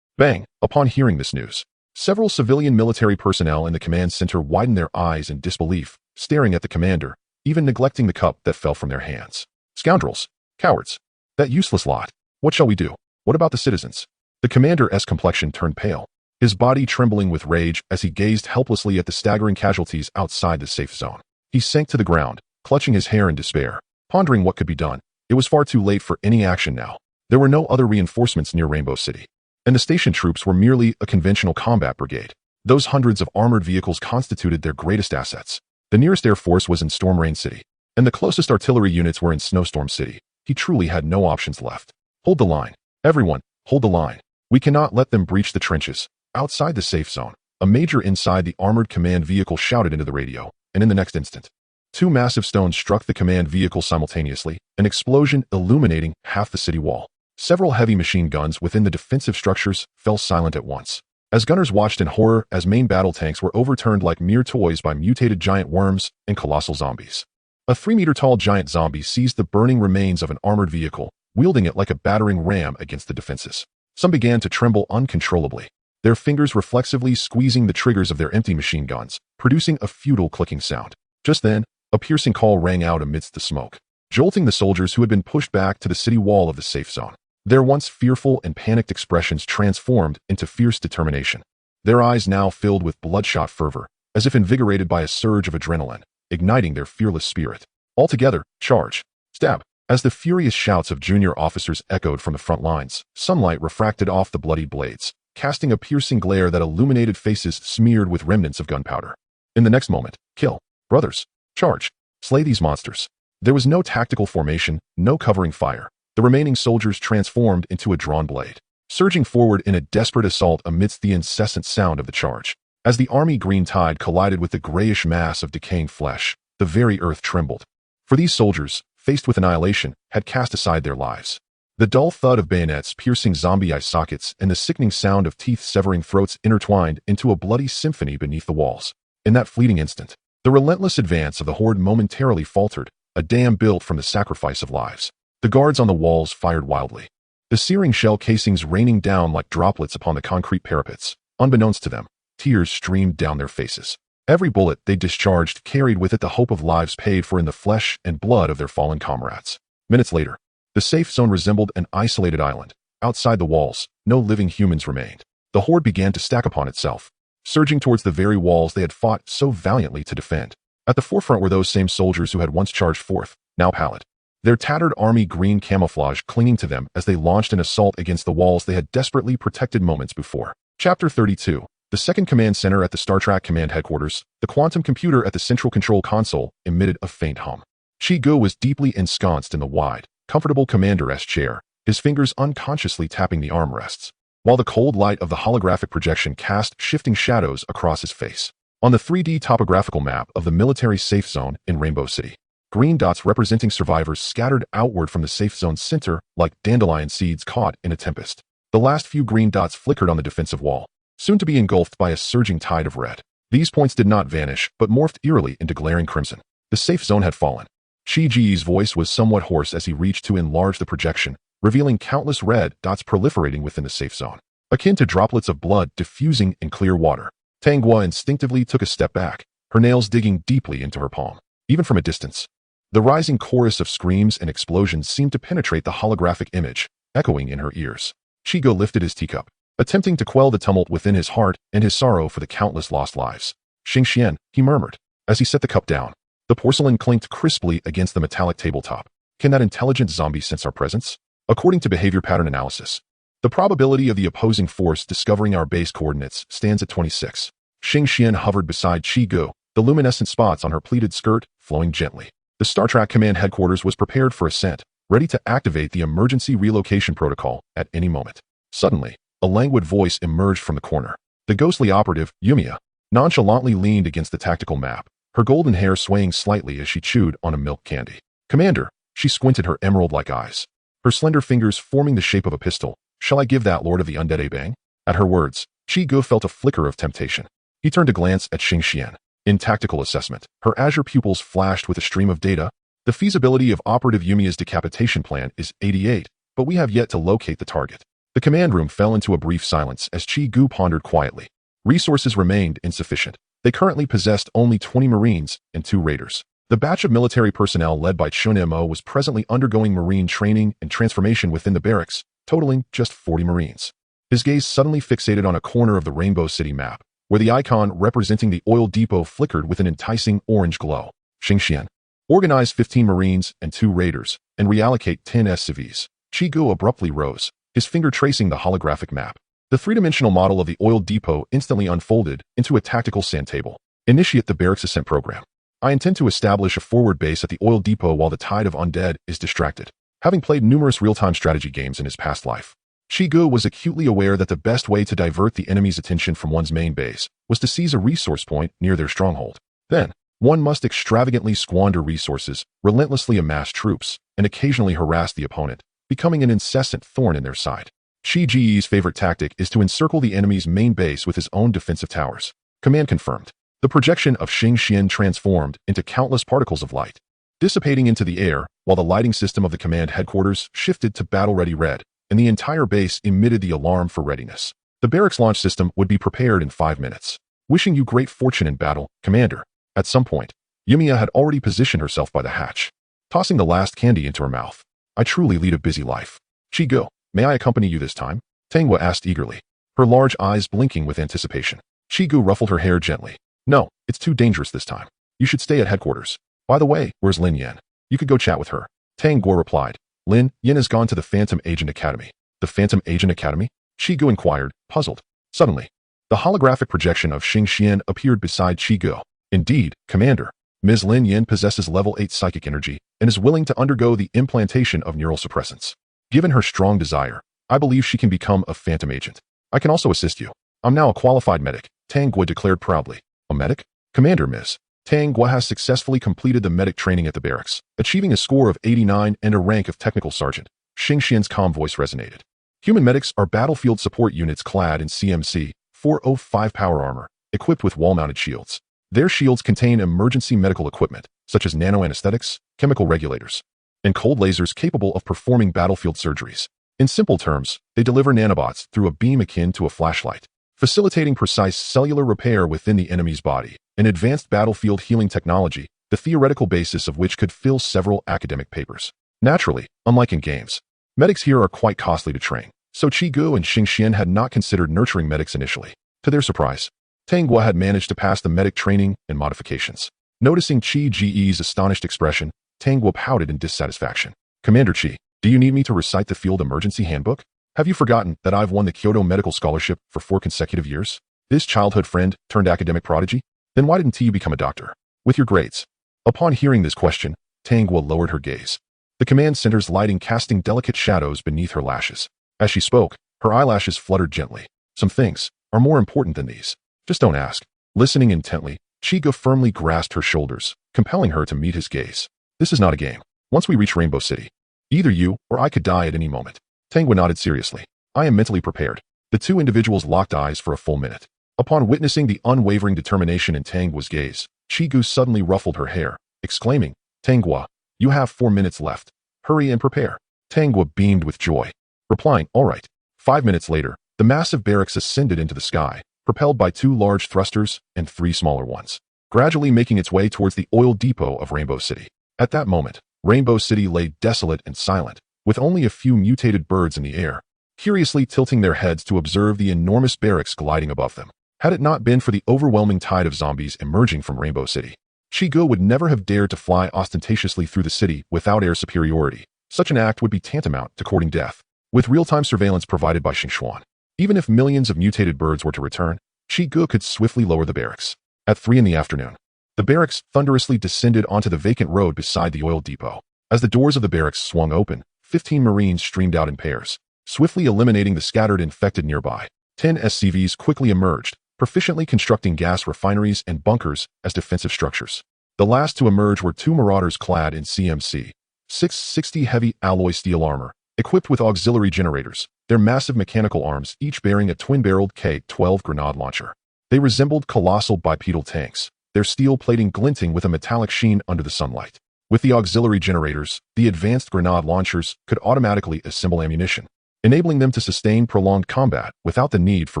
Bang! Upon hearing this news, several civilian military personnel in the command center widened their eyes in disbelief, staring at the commander, even neglecting the cup that fell from their hands. Scoundrels! Cowards! That useless lot! What shall we do? What about the citizens? The commander's complexion turned pale, his body trembling with rage as he gazed helplessly at the staggering casualties outside the safe zone. He sank to the ground, clutching his hair in despair, pondering what could be done. It was far too late for any action now. There were no other reinforcements near Rainbow City, and the station troops were merely a conventional combat brigade. Those hundreds of armored vehicles constituted their greatest assets. The nearest air force was in Storm Rain City, and the closest artillery units were in Snowstorm City. He truly had no options left. Hold the line. Everyone, hold the line. We cannot let them breach the trenches. Outside the safe zone, a major inside the armored command vehicle shouted into the radio, and in the next instant, 2 massive stones struck the command vehicle simultaneously, an explosion illuminating half the city wall. Several heavy machine guns within the defensive structures fell silent at once, as gunners watched in horror as main battle tanks were overturned like mere toys by mutated giant worms and colossal zombies. A 3-meter-tall giant zombie seized the burning remains of an armored vehicle, wielding it like a battering ram against the defenses. Some began to tremble uncontrollably, their fingers reflexively squeezing the triggers of their empty machine guns, producing a futile clicking sound. Just then, a piercing call rang out amidst the smoke, jolting the soldiers who had been pushed back to the city wall of the safe zone. Their once fearful and panicked expressions transformed into fierce determination. Their eyes now filled with bloodshot fervor, as if invigorated by a surge of adrenaline, igniting their fearless spirit. All together, charge! Stab! As the furious shouts of junior officers echoed from the front lines, sunlight refracted off the bloodied blades, casting a piercing glare that illuminated faces smeared with remnants of gunpowder. In the next moment, kill! Brothers! Charge! Slay these monsters! There was no tactical formation, no covering fire. The remaining soldiers transformed into a drawn blade, surging forward in a desperate assault amidst the incessant sound of the charge. As the army green tide collided with the grayish mass of decaying flesh, the very earth trembled. For these soldiers, faced with annihilation, had cast aside their lives. The dull thud of bayonets piercing zombie eye sockets and the sickening sound of teeth severing throats intertwined into a bloody symphony beneath the walls. In that fleeting instant, the relentless advance of the horde momentarily faltered, a dam built from the sacrifice of lives. The guards on the walls fired wildly, the searing shell casings raining down like droplets upon the concrete parapets. Unbeknownst to them, tears streamed down their faces. Every bullet they discharged carried with it the hope of lives paid for in the flesh and blood of their fallen comrades. Minutes later, the safe zone resembled an isolated island. Outside the walls, no living humans remained. The horde began to stack upon itself, surging towards the very walls they had fought so valiantly to defend. At the forefront were those same soldiers who had once charged forth, now pallid, their tattered army green camouflage clinging to them as they launched an assault against the walls they had desperately protected moments before. Chapter 32. The second command center at the Star Trek Command Headquarters, the quantum computer at the central control console, emitted a faint hum. Chiu was deeply ensconced in the wide, comfortable commander-esque chair, his fingers unconsciously tapping the armrests, while the cold light of the holographic projection cast shifting shadows across his face. On the 3D topographical map of the military safe zone in Rainbow City, green dots representing survivors scattered outward from the safe zone's center like dandelion seeds caught in a tempest. The last few green dots flickered on the defensive wall, soon to be engulfed by a surging tide of red. These points did not vanish, but morphed eerily into glaring crimson. The safe zone had fallen. Chi's voice was somewhat hoarse as he reached to enlarge the projection, revealing countless red dots proliferating within the safe zone, akin to droplets of blood diffusing in clear water. Tanghua instinctively took a step back, her nails digging deeply into her palm. Even from a distance, the rising chorus of screams and explosions seemed to penetrate the holographic image, echoing in her ears. Chiu lifted his teacup, attempting to quell the tumult within his heart and his sorrow for the countless lost lives. Xingxian, he murmured, as he set the cup down. The porcelain clinked crisply against the metallic tabletop. Can that intelligent zombie sense our presence? According to behavior pattern analysis, the probability of the opposing force discovering our base coordinates stands at 26. Xingxian hovered beside Chiu, the luminescent spots on her pleated skirt flowing gently. The Star Trek Command Headquarters was prepared for ascent, ready to activate the emergency relocation protocol at any moment. Suddenly, a languid voice emerged from the corner. The ghostly operative, Yumiya, nonchalantly leaned against the tactical map, her golden hair swaying slightly as she chewed on a milk candy. Commander, she squinted her emerald-like eyes, her slender fingers forming the shape of a pistol. Shall I give that Lord of the Undead a bang? At her words, Chiu felt a flicker of temptation. He turned to glance at Xingxian. In tactical assessment, her azure pupils flashed with a stream of data. The feasibility of Operative Yumiya's decapitation plan is 88, but we have yet to locate the target. The command room fell into a brief silence as Chiu pondered quietly. Resources remained insufficient. They currently possessed only 20 Marines and 2 Raiders. The batch of military personnel led by Chun Mo was presently undergoing Marine training and transformation within the barracks, totaling just 40 Marines. His gaze suddenly fixated on a corner of the Rainbow City map, where the icon representing the oil depot flickered with an enticing orange glow. Xingxian, organize 15 Marines and 2 Raiders, and reallocate 10 SCVs. Chiu abruptly rose, his finger tracing the holographic map. The three-dimensional model of the oil depot instantly unfolded into a tactical sand table. Initiate the barracks ascent program. I intend to establish a forward base at the oil depot while the tide of undead is distracted. Having played numerous real-time strategy games in his past life, Chiu was acutely aware that the best way to divert the enemy's attention from one's main base was to seize a resource point near their stronghold. Then, one must extravagantly squander resources, relentlessly amass troops, and occasionally harass the opponent, becoming an incessant thorn in their side. Chi's favorite tactic is to encircle the enemy's main base with his own defensive towers. Command confirmed. The projection of Xingxian transformed into countless particles of light, dissipating into the air, while the lighting system of the command headquarters shifted to battle-ready red, and the entire base emitted the alarm for readiness. The barracks launch system would be prepared in 5 minutes. Wishing you great fortune in battle, Commander. At some point, Yumiya had already positioned herself by the hatch, tossing the last candy into her mouth. I truly lead a busy life. Chigo, may I accompany you this time? Tangwa asked eagerly, her large eyes blinking with anticipation. Chigo ruffled her hair gently. No, it's too dangerous this time. You should stay at headquarters. By the way, where's Lin Yan? You could go chat with her. Tang Guo replied. Lin Yan has gone to the Phantom Agent Academy. The Phantom Agent Academy? Chigo inquired, puzzled. Suddenly, the holographic projection of Xing Xian appeared beside Chigo. Indeed, Commander, Ms. Lin Yan possesses level 8 psychic energy and is willing to undergo the implantation of neural suppressants. Given her strong desire, I believe she can become a Phantom Agent. I can also assist you. I'm now a qualified medic, Tang Guo declared proudly. A medic? Commander, Ms. Tang Guo has successfully completed the medic training at the barracks, achieving a score of 89 and a rank of technical sergeant. Xing Xian's calm voice resonated. Human medics are battlefield support units clad in CMC 405 power armor, equipped with wall-mounted shields. Their shields contain emergency medical equipment, such as nanoanesthetics, chemical regulators, and cold lasers capable of performing battlefield surgeries. In simple terms, they deliver nanobots through a beam akin to a flashlight, facilitating precise cellular repair within the enemy's body, an advanced battlefield healing technology, the theoretical basis of which could fill several academic papers. Naturally, unlike in games, medics here are quite costly to train, so Chigo and Xing Xian had not considered nurturing medics initially. To their surprise, Tang Guo had managed to pass the medic training and modifications. Noticing Chi Ge's astonished expression, Tang Guo pouted in dissatisfaction. Commander Chi, do you need me to recite the field emergency handbook? Have you forgotten that I've won the Kyoto Medical Scholarship for 4 consecutive years? This childhood friend turned academic prodigy? Then why didn't you become a doctor? With your grades? Upon hearing this question, Tang Guo lowered her gaze, the command center's lighting casting delicate shadows beneath her lashes. As she spoke, her eyelashes fluttered gently. Some things are more important than these. Just don't ask. Listening intently, Chigo firmly grasped her shoulders, compelling her to meet his gaze. This is not a game. Once we reach Rainbow City, either you or I could die at any moment. Tang Guo nodded seriously. I am mentally prepared. The two individuals locked eyes for a full minute. Upon witnessing the unwavering determination in Tang Guo's gaze, Chigo suddenly ruffled her hair, exclaiming, Tang Guo, you have 4 minutes left. Hurry and prepare. Tang Guo beamed with joy, replying, all right. 5 minutes later, the massive barracks ascended into the sky, propelled by 2 large thrusters and 3 smaller ones, gradually making its way towards the oil depot of Rainbow City. At that moment, Rainbow City lay desolate and silent, with only a few mutated birds in the air, curiously tilting their heads to observe the enormous barracks gliding above them. Had it not been for the overwhelming tide of zombies emerging from Rainbow City, Chigo would never have dared to fly ostentatiously through the city without air superiority. Such an act would be tantamount to courting death. With real-time surveillance provided by Xingxuan, even if millions of mutated birds were to return, Chigo could swiftly lower the barracks. At 3 in the afternoon, the barracks thunderously descended onto the vacant road beside the oil depot. As the doors of the barracks swung open, 15 Marines streamed out in pairs, swiftly eliminating the scattered infected nearby. 10 SCVs quickly emerged, proficiently constructing gas refineries and bunkers as defensive structures. The last to emerge were 2 Marauders clad in CMC 660 heavy alloy steel armor, equipped with auxiliary generators, their massive mechanical arms each bearing a twin-barreled K-12 grenade launcher. They resembled colossal bipedal tanks, their steel plating glinting with a metallic sheen under the sunlight. With the auxiliary generators, the advanced grenade launchers could automatically assemble ammunition, enabling them to sustain prolonged combat without the need for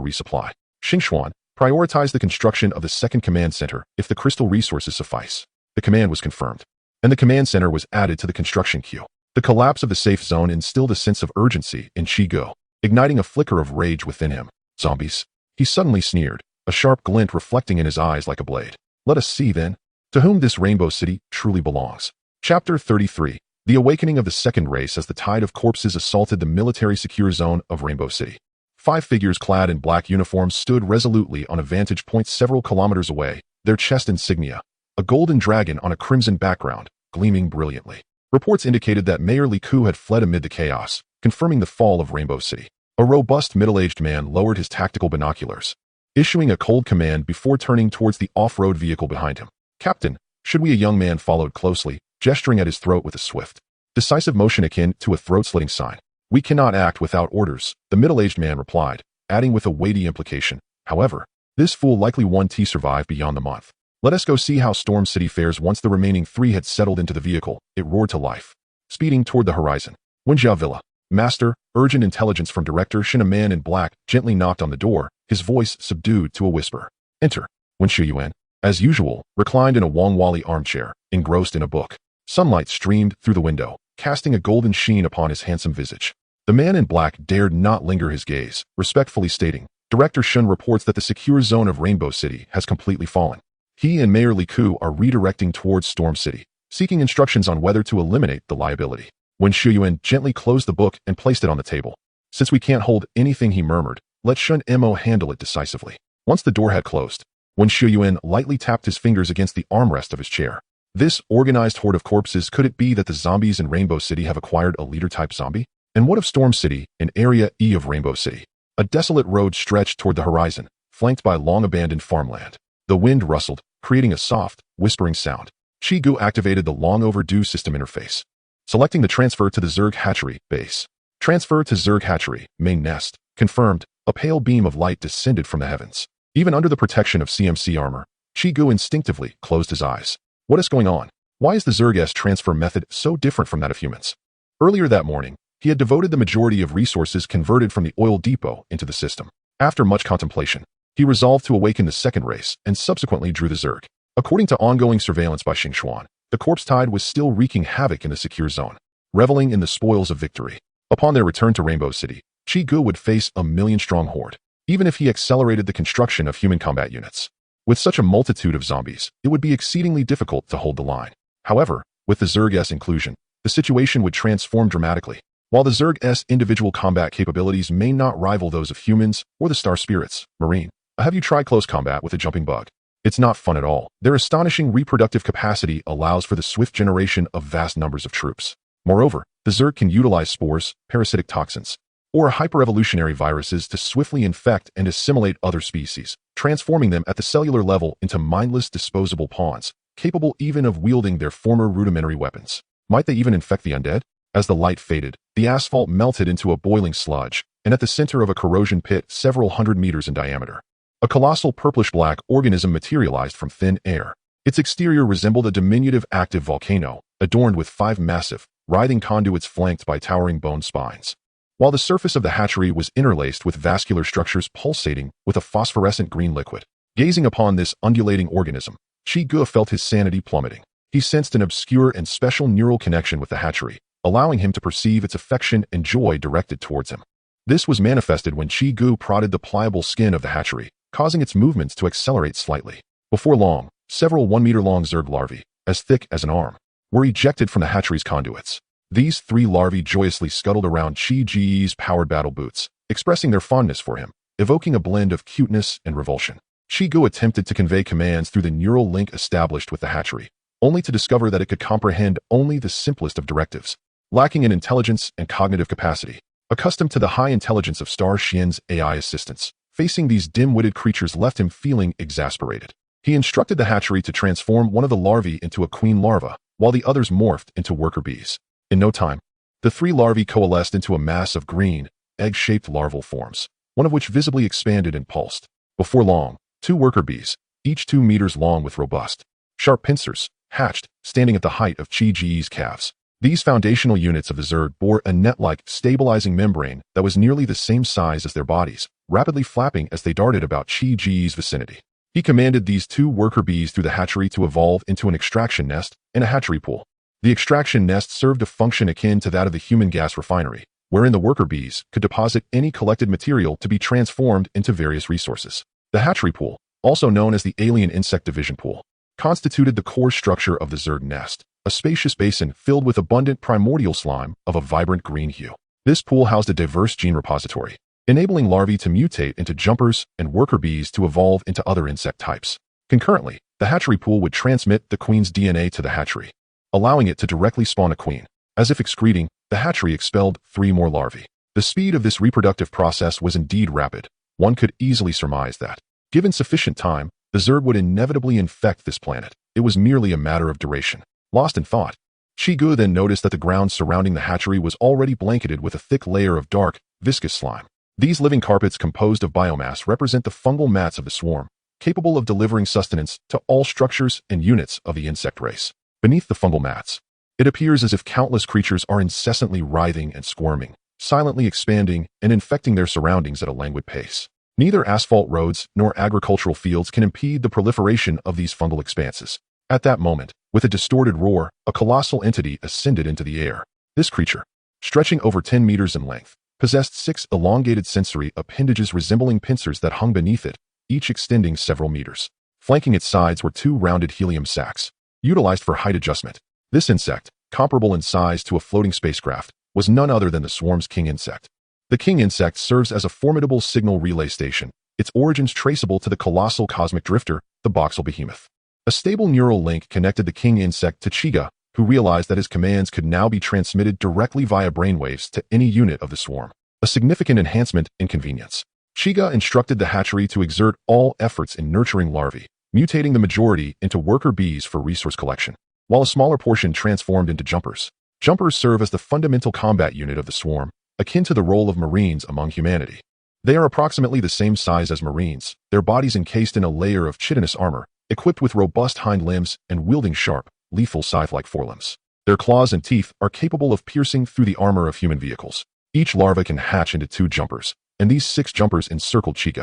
resupply. Xingxuan prioritized the construction of the second command center if the crystal resources suffice. The command was confirmed, and the command center was added to the construction queue. The collapse of the safe zone instilled a sense of urgency in Chigo, igniting a flicker of rage within him. Zombies. He suddenly sneered, a sharp glint reflecting in his eyes like a blade. Let us see, then, to whom this Rainbow City truly belongs. Chapter 33. The awakening of the second race as the tide of corpses assaulted the military secure zone of Rainbow City. 5 figures clad in black uniforms stood resolutely on a vantage point several kilometers away, their chest insignia, a golden dragon on a crimson background, gleaming brilliantly. Reports indicated that Mayor Li Ku had fled amid the chaos, confirming the fall of Rainbow City. A robust middle-aged man lowered his tactical binoculars, issuing a cold command before turning towards the off-road vehicle behind him. Captain, should we? A young man followed closely, gesturing at his throat with a swift, decisive motion akin to a throat-slitting sign. We cannot act without orders, the middle-aged man replied, adding with a weighty implication. However, this fool likely won't survive beyond the month. Let us go see how Storm City fares. Once the remaining 3 had settled into the vehicle, it roared to life, speeding toward the horizon. Wenjia Villa. Master, urgent intelligence from Director Shin. A man in black gently knocked on the door, his voice subdued to a whisper. Enter. Wen Shuyuan. as usual, reclined in a Wangwali armchair, engrossed in a book. Sunlight streamed through the window, casting a golden sheen upon his handsome visage. The man in black dared not linger his gaze, respectfully stating, Director Shun reports that the secure zone of Rainbow City has completely fallen. He and Mayor Li Ku are redirecting towards Storm City, seeking instructions on whether to eliminate the liability. When Xu Yuan gently closed the book and placed it on the table. Since we can't hold anything, he murmured, let Shun Mo handle it decisively. Once the door had closed, when Xu Yuan lightly tapped his fingers against the armrest of his chair. This organized horde of corpses, could it be that the zombies in Rainbow City have acquired a leader-type zombie? And what of Storm City, in Area E of Rainbow City? A desolate road stretched toward the horizon, flanked by long-abandoned farmland. The wind rustled, creating a soft, whispering sound. Chiu activated the long-overdue system interface. Selecting the transfer to the Zerg Hatchery base. Transfer to Zerg Hatchery, main nest. Confirmed, a pale beam of light descended from the heavens. Even under the protection of CMC armor, Chiu instinctively closed his eyes. What is going on? Why is the Zerg transfer method so different from that of humans? Earlier that morning, he had devoted the majority of resources converted from the oil depot into the system. After much contemplation, he resolved to awaken the second race and subsequently drew the Zerg. According to ongoing surveillance by Xingxuan, the corpse tide was still wreaking havoc in the secure zone, reveling in the spoils of victory. Upon their return to Rainbow City, Chiu would face a million-strong horde, even if he accelerated the construction of human combat units. With such a multitude of zombies, it would be exceedingly difficult to hold the line. However, with the Zerg's inclusion, the situation would transform dramatically. While the Zerg's individual combat capabilities may not rival those of humans or the Star Spirits, Marine, have you tried close combat with a jumping bug? It's not fun at all. Their astonishing reproductive capacity allows for the swift generation of vast numbers of troops. Moreover, the Zerg can utilize spores, parasitic toxins, or hyper-evolutionary viruses to swiftly infect and assimilate other species, transforming them at the cellular level into mindless disposable pawns, capable even of wielding their former rudimentary weapons. Might they even infect the undead? As the light faded, the asphalt melted into a boiling sludge, and at the center of a corrosion pit several hundred meters in diameter, a colossal purplish-black organism materialized from thin air. Its exterior resembled a diminutive active volcano, adorned with 5 massive, writhing conduits flanked by towering bone spines. While the surface of the hatchery was interlaced with vascular structures pulsating with a phosphorescent green liquid. Gazing upon this undulating organism, Chiu felt his sanity plummeting. He sensed an obscure and special neural connection with the hatchery, allowing him to perceive its affection and joy directed towards him. This was manifested when Chiu prodded the pliable skin of the hatchery, causing its movements to accelerate slightly. Before long, several 1-meter-long Zerg larvae, as thick as an arm, were ejected from the hatchery's conduits. These 3 larvae joyously scuttled around Chi's powered battle boots, expressing their fondness for him, evoking a blend of cuteness and revulsion. Chiu attempted to convey commands through the neural link established with the hatchery, only to discover that it could comprehend only the simplest of directives. Lacking in intelligence and cognitive capacity, accustomed to the high intelligence of Star Xian's AI assistants, facing these dim-witted creatures left him feeling exasperated. He instructed the hatchery to transform one of the larvae into a queen larva, while the others morphed into worker bees. In no time, the 3 larvae coalesced into a mass of green, egg-shaped larval forms, one of which visibly expanded and pulsed. Before long, 2 worker bees, each 2 meters long with robust, sharp pincers, hatched, standing at the height of Chi's calves. These foundational units of the Zerg bore a net-like, stabilizing membrane that was nearly the same size as their bodies, rapidly flapping as they darted about Chi's vicinity. He commanded these 2 worker bees through the hatchery to evolve into an extraction nest and a hatchery pool. The extraction nest served a function akin to that of the human gas refinery, wherein the worker bees could deposit any collected material to be transformed into various resources. The hatchery pool, also known as the Alien Insect Division Pool, constituted the core structure of the Zerg nest, a spacious basin filled with abundant primordial slime of a vibrant green hue. This pool housed a diverse gene repository, enabling larvae to mutate into jumpers and worker bees to evolve into other insect types. Concurrently, the hatchery pool would transmit the queen's DNA to the hatchery, allowing it to directly spawn a queen. As if excreting, the hatchery expelled 3 more larvae. The speed of this reproductive process was indeed rapid. One could easily surmise that, given sufficient time, the Zerg would inevitably infect this planet. It was merely a matter of duration. Lost in thought, Chiu then noticed that the ground surrounding the hatchery was already blanketed with a thick layer of dark, viscous slime. These living carpets composed of biomass represent the fungal mats of the swarm, capable of delivering sustenance to all structures and units of the insect race. Beneath the fungal mats, it appears as if countless creatures are incessantly writhing and squirming, silently expanding and infecting their surroundings at a languid pace. Neither asphalt roads nor agricultural fields can impede the proliferation of these fungal expanses. At that moment, with a distorted roar, a colossal entity ascended into the air. This creature, stretching over 10 meters in length, possessed 6 elongated sensory appendages resembling pincers that hung beneath it, each extending several meters. Flanking its sides were 2 rounded helium sacs, utilized for height adjustment. This insect, comparable in size to a floating spacecraft, was none other than the swarm's king insect. The king insect serves as a formidable signal relay station, its origins traceable to the colossal cosmic drifter, the Boxal behemoth. A stable neural link connected the king insect to Chiu, who realized that his commands could now be transmitted directly via brainwaves to any unit of the swarm, a significant enhancement in convenience. Chiu instructed the hatchery to exert all efforts in nurturing larvae, mutating the majority into worker bees for resource collection, while a smaller portion transformed into jumpers. Jumpers serve as the fundamental combat unit of the swarm, akin to the role of Marines among humanity. They are approximately the same size as Marines, their bodies encased in a layer of chitinous armor, equipped with robust hind limbs and wielding sharp, lethal scythe-like forelimbs. Their claws and teeth are capable of piercing through the armor of human vehicles. Each larva can hatch into 2 jumpers, and these 6 jumpers encircled Chiu,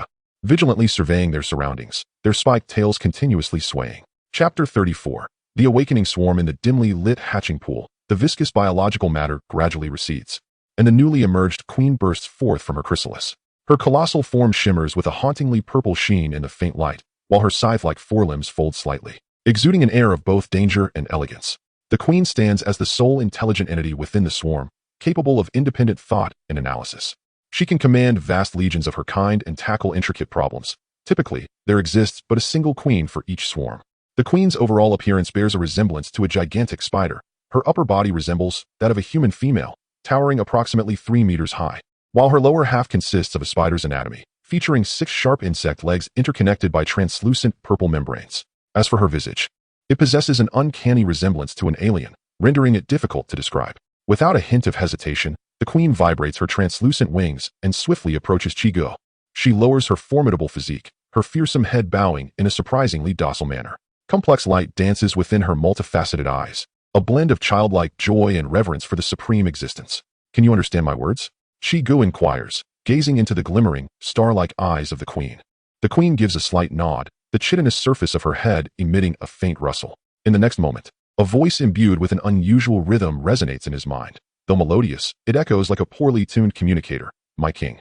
vigilantly surveying their surroundings, their spiked tails continuously swaying. Chapter 34. The awakening swarm in the dimly lit hatching pool. The viscous biological matter gradually recedes, and the newly emerged queen bursts forth from her chrysalis. Her colossal form shimmers with a hauntingly purple sheen in the faint light, while her scythe-like forelimbs fold slightly, exuding an air of both danger and elegance. The queen stands as the sole intelligent entity within the swarm, capable of independent thought and analysis. She can command vast legions of her kind and tackle intricate problems. Typically, there exists but a single queen for each swarm. The queen's overall appearance bears a resemblance to a gigantic spider. Her upper body resembles that of a human female, towering approximately 3 meters high, while her lower half consists of a spider's anatomy, featuring 6 sharp insect legs interconnected by translucent purple membranes. As for her visage, it possesses an uncanny resemblance to an alien, rendering it difficult to describe. Without a hint of hesitation, the queen vibrates her translucent wings and swiftly approaches Chiu. She lowers her formidable physique, her fearsome head bowing in a surprisingly docile manner. Complex light dances within her multifaceted eyes, a blend of childlike joy and reverence for the supreme existence. Can you understand my words? Chiu inquires, gazing into the glimmering, star-like eyes of the queen. The queen gives a slight nod, the chitinous surface of her head emitting a faint rustle. In the next moment, a voice imbued with an unusual rhythm resonates in his mind. Though melodious, it echoes like a poorly tuned communicator. My king.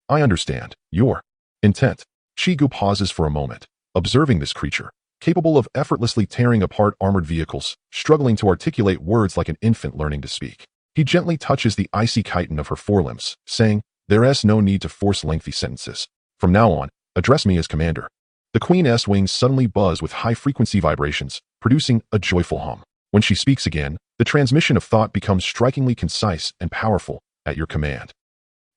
I understand your intent. Chiu pauses for a moment, observing this creature, capable of effortlessly tearing apart armored vehicles, struggling to articulate words like an infant learning to speak. He gently touches the icy chitin of her forelimbs, saying, "There's no need to force lengthy sentences. From now on, address me as commander." The queen's wings suddenly buzz with high-frequency vibrations, producing a joyful hum. When she speaks again, the transmission of thought becomes strikingly concise and powerful. At your command.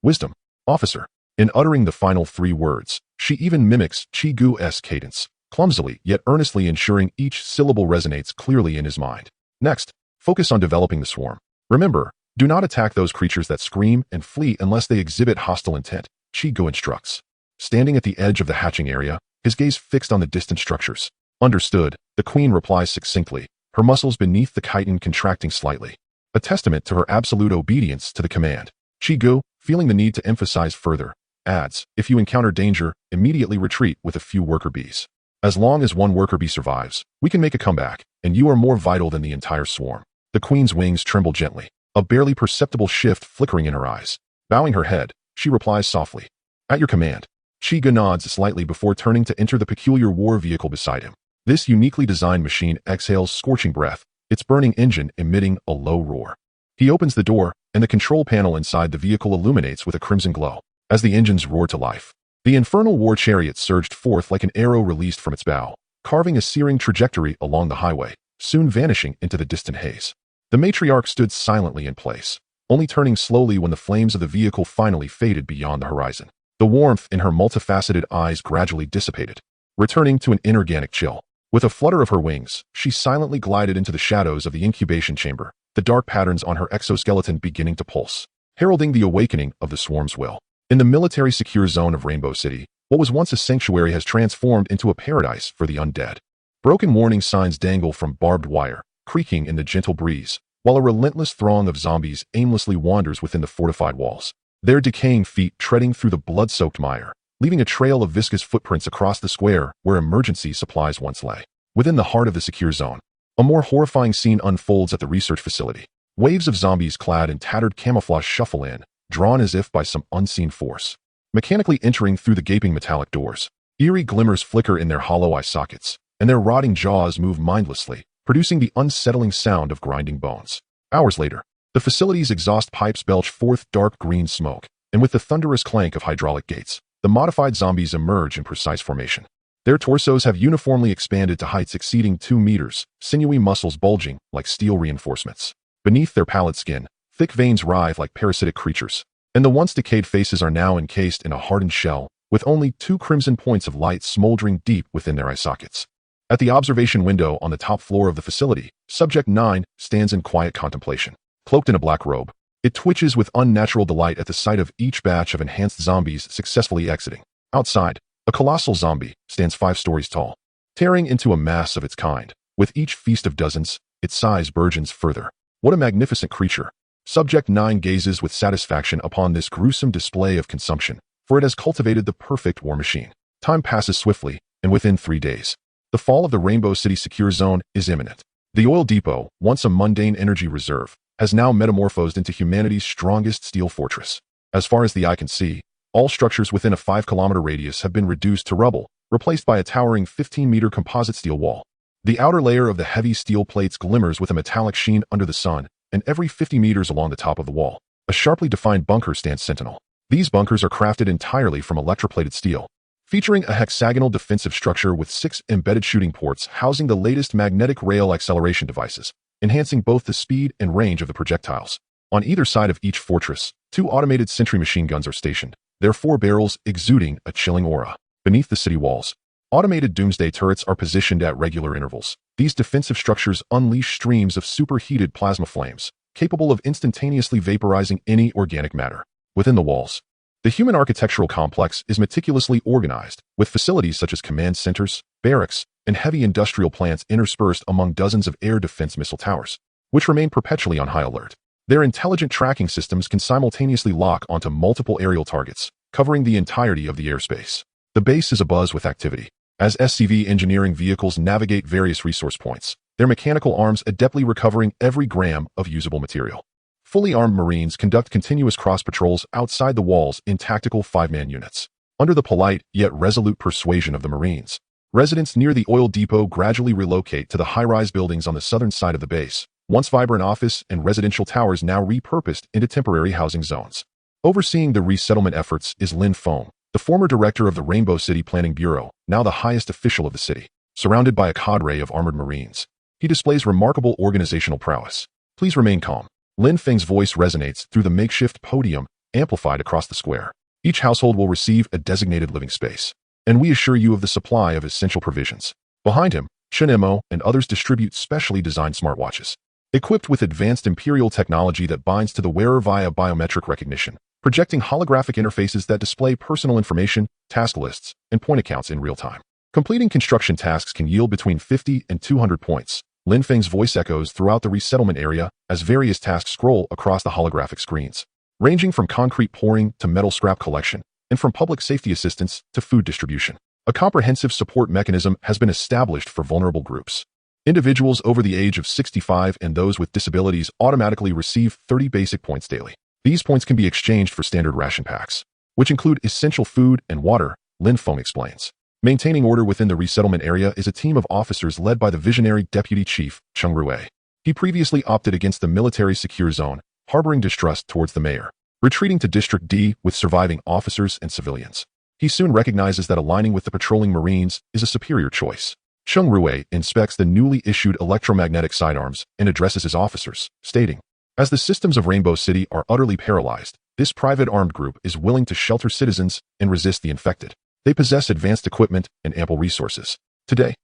Wisdom, officer. In uttering the final 3 words, she even mimics Chiu's cadence, clumsily yet earnestly ensuring each syllable resonates clearly in his mind. Next, focus on developing the swarm. Remember, do not attack those creatures that scream and flee unless they exhibit hostile intent, Chiu instructs. Standing at the edge of the hatching area, his gaze fixed on the distant structures. Understood, the queen replies succinctly, her muscles beneath the chitin contracting slightly, a testament to her absolute obedience to the command. Chiu, feeling the need to emphasize further, adds, if you encounter danger, immediately retreat with a few worker bees. As long as 1 worker bee survives, we can make a comeback, and you are more vital than the entire swarm. The queen's wings tremble gently, a barely perceptible shift flickering in her eyes. Bowing her head, she replies softly, "At your command." Chiu nods slightly before turning to enter the peculiar war vehicle beside him. This uniquely designed machine exhales scorching breath, its burning engine emitting a low roar. He opens the door, and the control panel inside the vehicle illuminates with a crimson glow. As the engines roar to life, the infernal war chariot surged forth like an arrow released from its bow, carving a searing trajectory along the highway, soon vanishing into the distant haze. The matriarch stood silently in place, only turning slowly when the flames of the vehicle finally faded beyond the horizon. The warmth in her multifaceted eyes gradually dissipated, returning to an inorganic chill. With a flutter of her wings, she silently glided into the shadows of the incubation chamber, the dark patterns on her exoskeleton beginning to pulse, heralding the awakening of the swarm's will. In the military secure zone of Rainbow City, what was once a sanctuary has transformed into a paradise for the undead. Broken warning signs dangle from barbed wire, creaking in the gentle breeze, while a relentless throng of zombies aimlessly wanders within the fortified walls, their decaying feet treading through the blood-soaked mire. leaving a trail of viscous footprints across the square where emergency supplies once lay. Within the heart of the secure zone, a more horrifying scene unfolds at the research facility. Waves of zombies clad in tattered camouflage shuffle in, drawn as if by some unseen force. Mechanically entering through the gaping metallic doors, eerie glimmers flicker in their hollow eye sockets, and their rotting jaws move mindlessly, producing the unsettling sound of grinding bones. Hours later, the facility's exhaust pipes belch forth dark green smoke, and with the thunderous clank of hydraulic gates, the modified zombies emerge in precise formation. Their torsos have uniformly expanded to heights exceeding 2 meters, sinewy muscles bulging like steel reinforcements. Beneath their pallid skin, thick veins writhe like parasitic creatures, and the once decayed faces are now encased in a hardened shell, with only 2 crimson points of light smoldering deep within their eye sockets. At the observation window on the top floor of the facility, Subject 9 stands in quiet contemplation. Cloaked in a black robe, it twitches with unnatural delight at the sight of each batch of enhanced zombies successfully exiting. Outside, a colossal zombie stands 5 stories tall, tearing into a mass of its kind. With each feast of dozens, its size burgeons further. What a magnificent creature! Subject 9 gazes with satisfaction upon this gruesome display of consumption, for it has cultivated the perfect war machine. Time passes swiftly, and within 3 days, the fall of the Rainbow City Secure Zone is imminent. The oil depot, once a mundane energy reserve, has now metamorphosed into humanity's strongest steel fortress. As far as the eye can see, all structures within a 5-kilometer radius have been reduced to rubble, replaced by a towering 15-meter composite steel wall. The outer layer of the heavy steel plates glimmers with a metallic sheen under the sun, and every 50 meters along the top of the wall, a sharply defined bunker stands sentinel. These bunkers are crafted entirely from electroplated steel, featuring a hexagonal defensive structure with 6 embedded shooting ports housing the latest magnetic rail acceleration devices, enhancing both the speed and range of the projectiles. On either side of each fortress, 2 automated sentry machine guns are stationed, their 4 barrels exuding a chilling aura. Beneath the city walls, automated doomsday turrets are positioned at regular intervals. These defensive structures unleash streams of superheated plasma flames, capable of instantaneously vaporizing any organic matter. Within the walls, the human architectural complex is meticulously organized, with facilities such as command centers, barracks, and heavy industrial plants interspersed among dozens of air defense missile towers, which remain perpetually on high alert. Their intelligent tracking systems can simultaneously lock onto multiple aerial targets, covering the entirety of the airspace. The base is abuzz with activity, as SCV engineering vehicles navigate various resource points, their mechanical arms adeptly recovering every gram of usable material. Fully armed Marines conduct continuous cross-patrols outside the walls in tactical 5-man units. Under the polite yet resolute persuasion of the Marines, residents near the oil depot gradually relocate to the high-rise buildings on the southern side of the base, once vibrant office and residential towers now repurposed into temporary housing zones. Overseeing the resettlement efforts is Lin Feng, the former director of the Rainbow City Planning Bureau, now the highest official of the city. Surrounded by a cadre of armored Marines, he displays remarkable organizational prowess. Please remain calm. Lin Feng's voice resonates through the makeshift podium, amplified across the square. Each household will receive a designated living space, and we assure you of the supply of essential provisions. Behind him, Chen Mo and others distribute specially designed smartwatches, equipped with advanced imperial technology that binds to the wearer via biometric recognition, projecting holographic interfaces that display personal information, task lists, and point accounts in real time. Completing construction tasks can yield between 50 and 200 points. Lin Feng's voice echoes throughout the resettlement area as various tasks scroll across the holographic screens, ranging from concrete pouring to metal scrap collection, and from public safety assistance to food distribution. A comprehensive support mechanism has been established for vulnerable groups. Individuals over the age of 65 and those with disabilities automatically receive 30 basic points daily. These points can be exchanged for standard ration packs, which include essential food and water, Lin Feng explains. Maintaining order within the resettlement area is a team of officers led by the visionary Deputy Chief, Cheng Rui. He previously opted against the military secure zone, harboring distrust towards the mayor, retreating to District D with surviving officers and civilians. He soon recognizes that aligning with the patrolling Marines is a superior choice. Cheng Rui inspects the newly issued electromagnetic sidearms and addresses his officers, stating, "As the systems of Rainbow City are utterly paralyzed, this private armed group is willing to shelter citizens and resist the infected. They possess advanced equipment and ample resources. Today,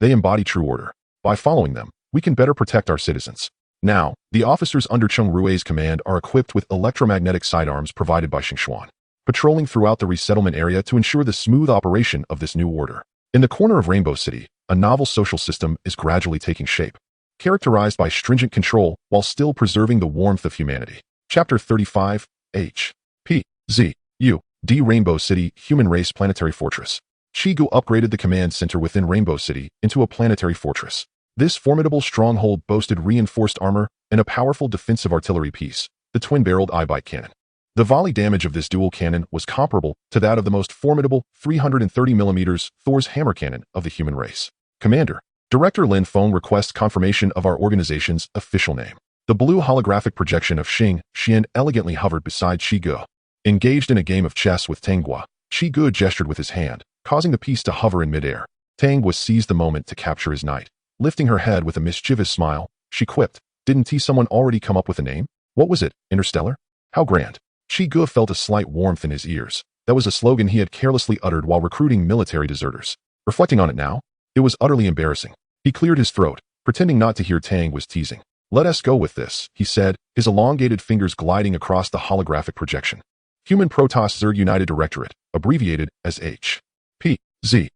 they embody true order. By following them, we can better protect our citizens." Now, the officers under Cheng Rui's command are equipped with electromagnetic sidearms provided by Xingxuan, patrolling throughout the resettlement area to ensure the smooth operation of this new order. In the corner of Rainbow City, a novel social system is gradually taking shape, characterized by stringent control while still preserving the warmth of humanity. Chapter 35, H. P. Z. U. D. Rainbow City Human Race Planetary Fortress. Chiu upgraded the command center within Rainbow City into a planetary fortress. This formidable stronghold boasted reinforced armor and a powerful defensive artillery piece, the twin-barreled eye-bite cannon. The volley damage of this dual cannon was comparable to that of the most formidable 330mm Thor's hammer cannon of the human race. Commander, Director Lin Feng requests confirmation of our organization's official name. The blue holographic projection of Xing Xian elegantly hovered beside Chiu. Engaged in a game of chess with Tanghua, Chiu gestured with his hand, causing the piece to hover in midair. Tanghua seized the moment to capture his knight. Lifting her head with a mischievous smile, she quipped, "Didn't someone already come up with a name? What was it, Interstellar? How grand?" Chiu felt a slight warmth in his ears. That was a slogan he had carelessly uttered while recruiting military deserters. Reflecting on it now, it was utterly embarrassing. He cleared his throat, pretending not to hear Tang was teasing. "Let us go with this," he said, his elongated fingers gliding across the holographic projection. Human Protoss Zerg United Directorate, abbreviated as HPZUD.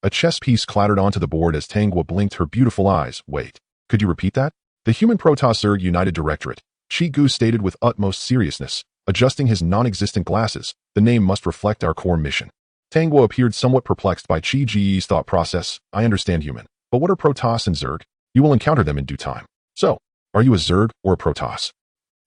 A chess piece clattered onto the board as Tanghua blinked her beautiful eyes. "Wait, could you repeat that?" "The Human Protoss Zerg United Directorate," Chiu stated with utmost seriousness, adjusting his non-existent glasses. "The name must reflect our core mission." Tanghua appeared somewhat perplexed by Chi's thought process. "I understand, human. But what are Protoss and Zerg? You will encounter them in due time. So, are you a Zerg or a Protoss?"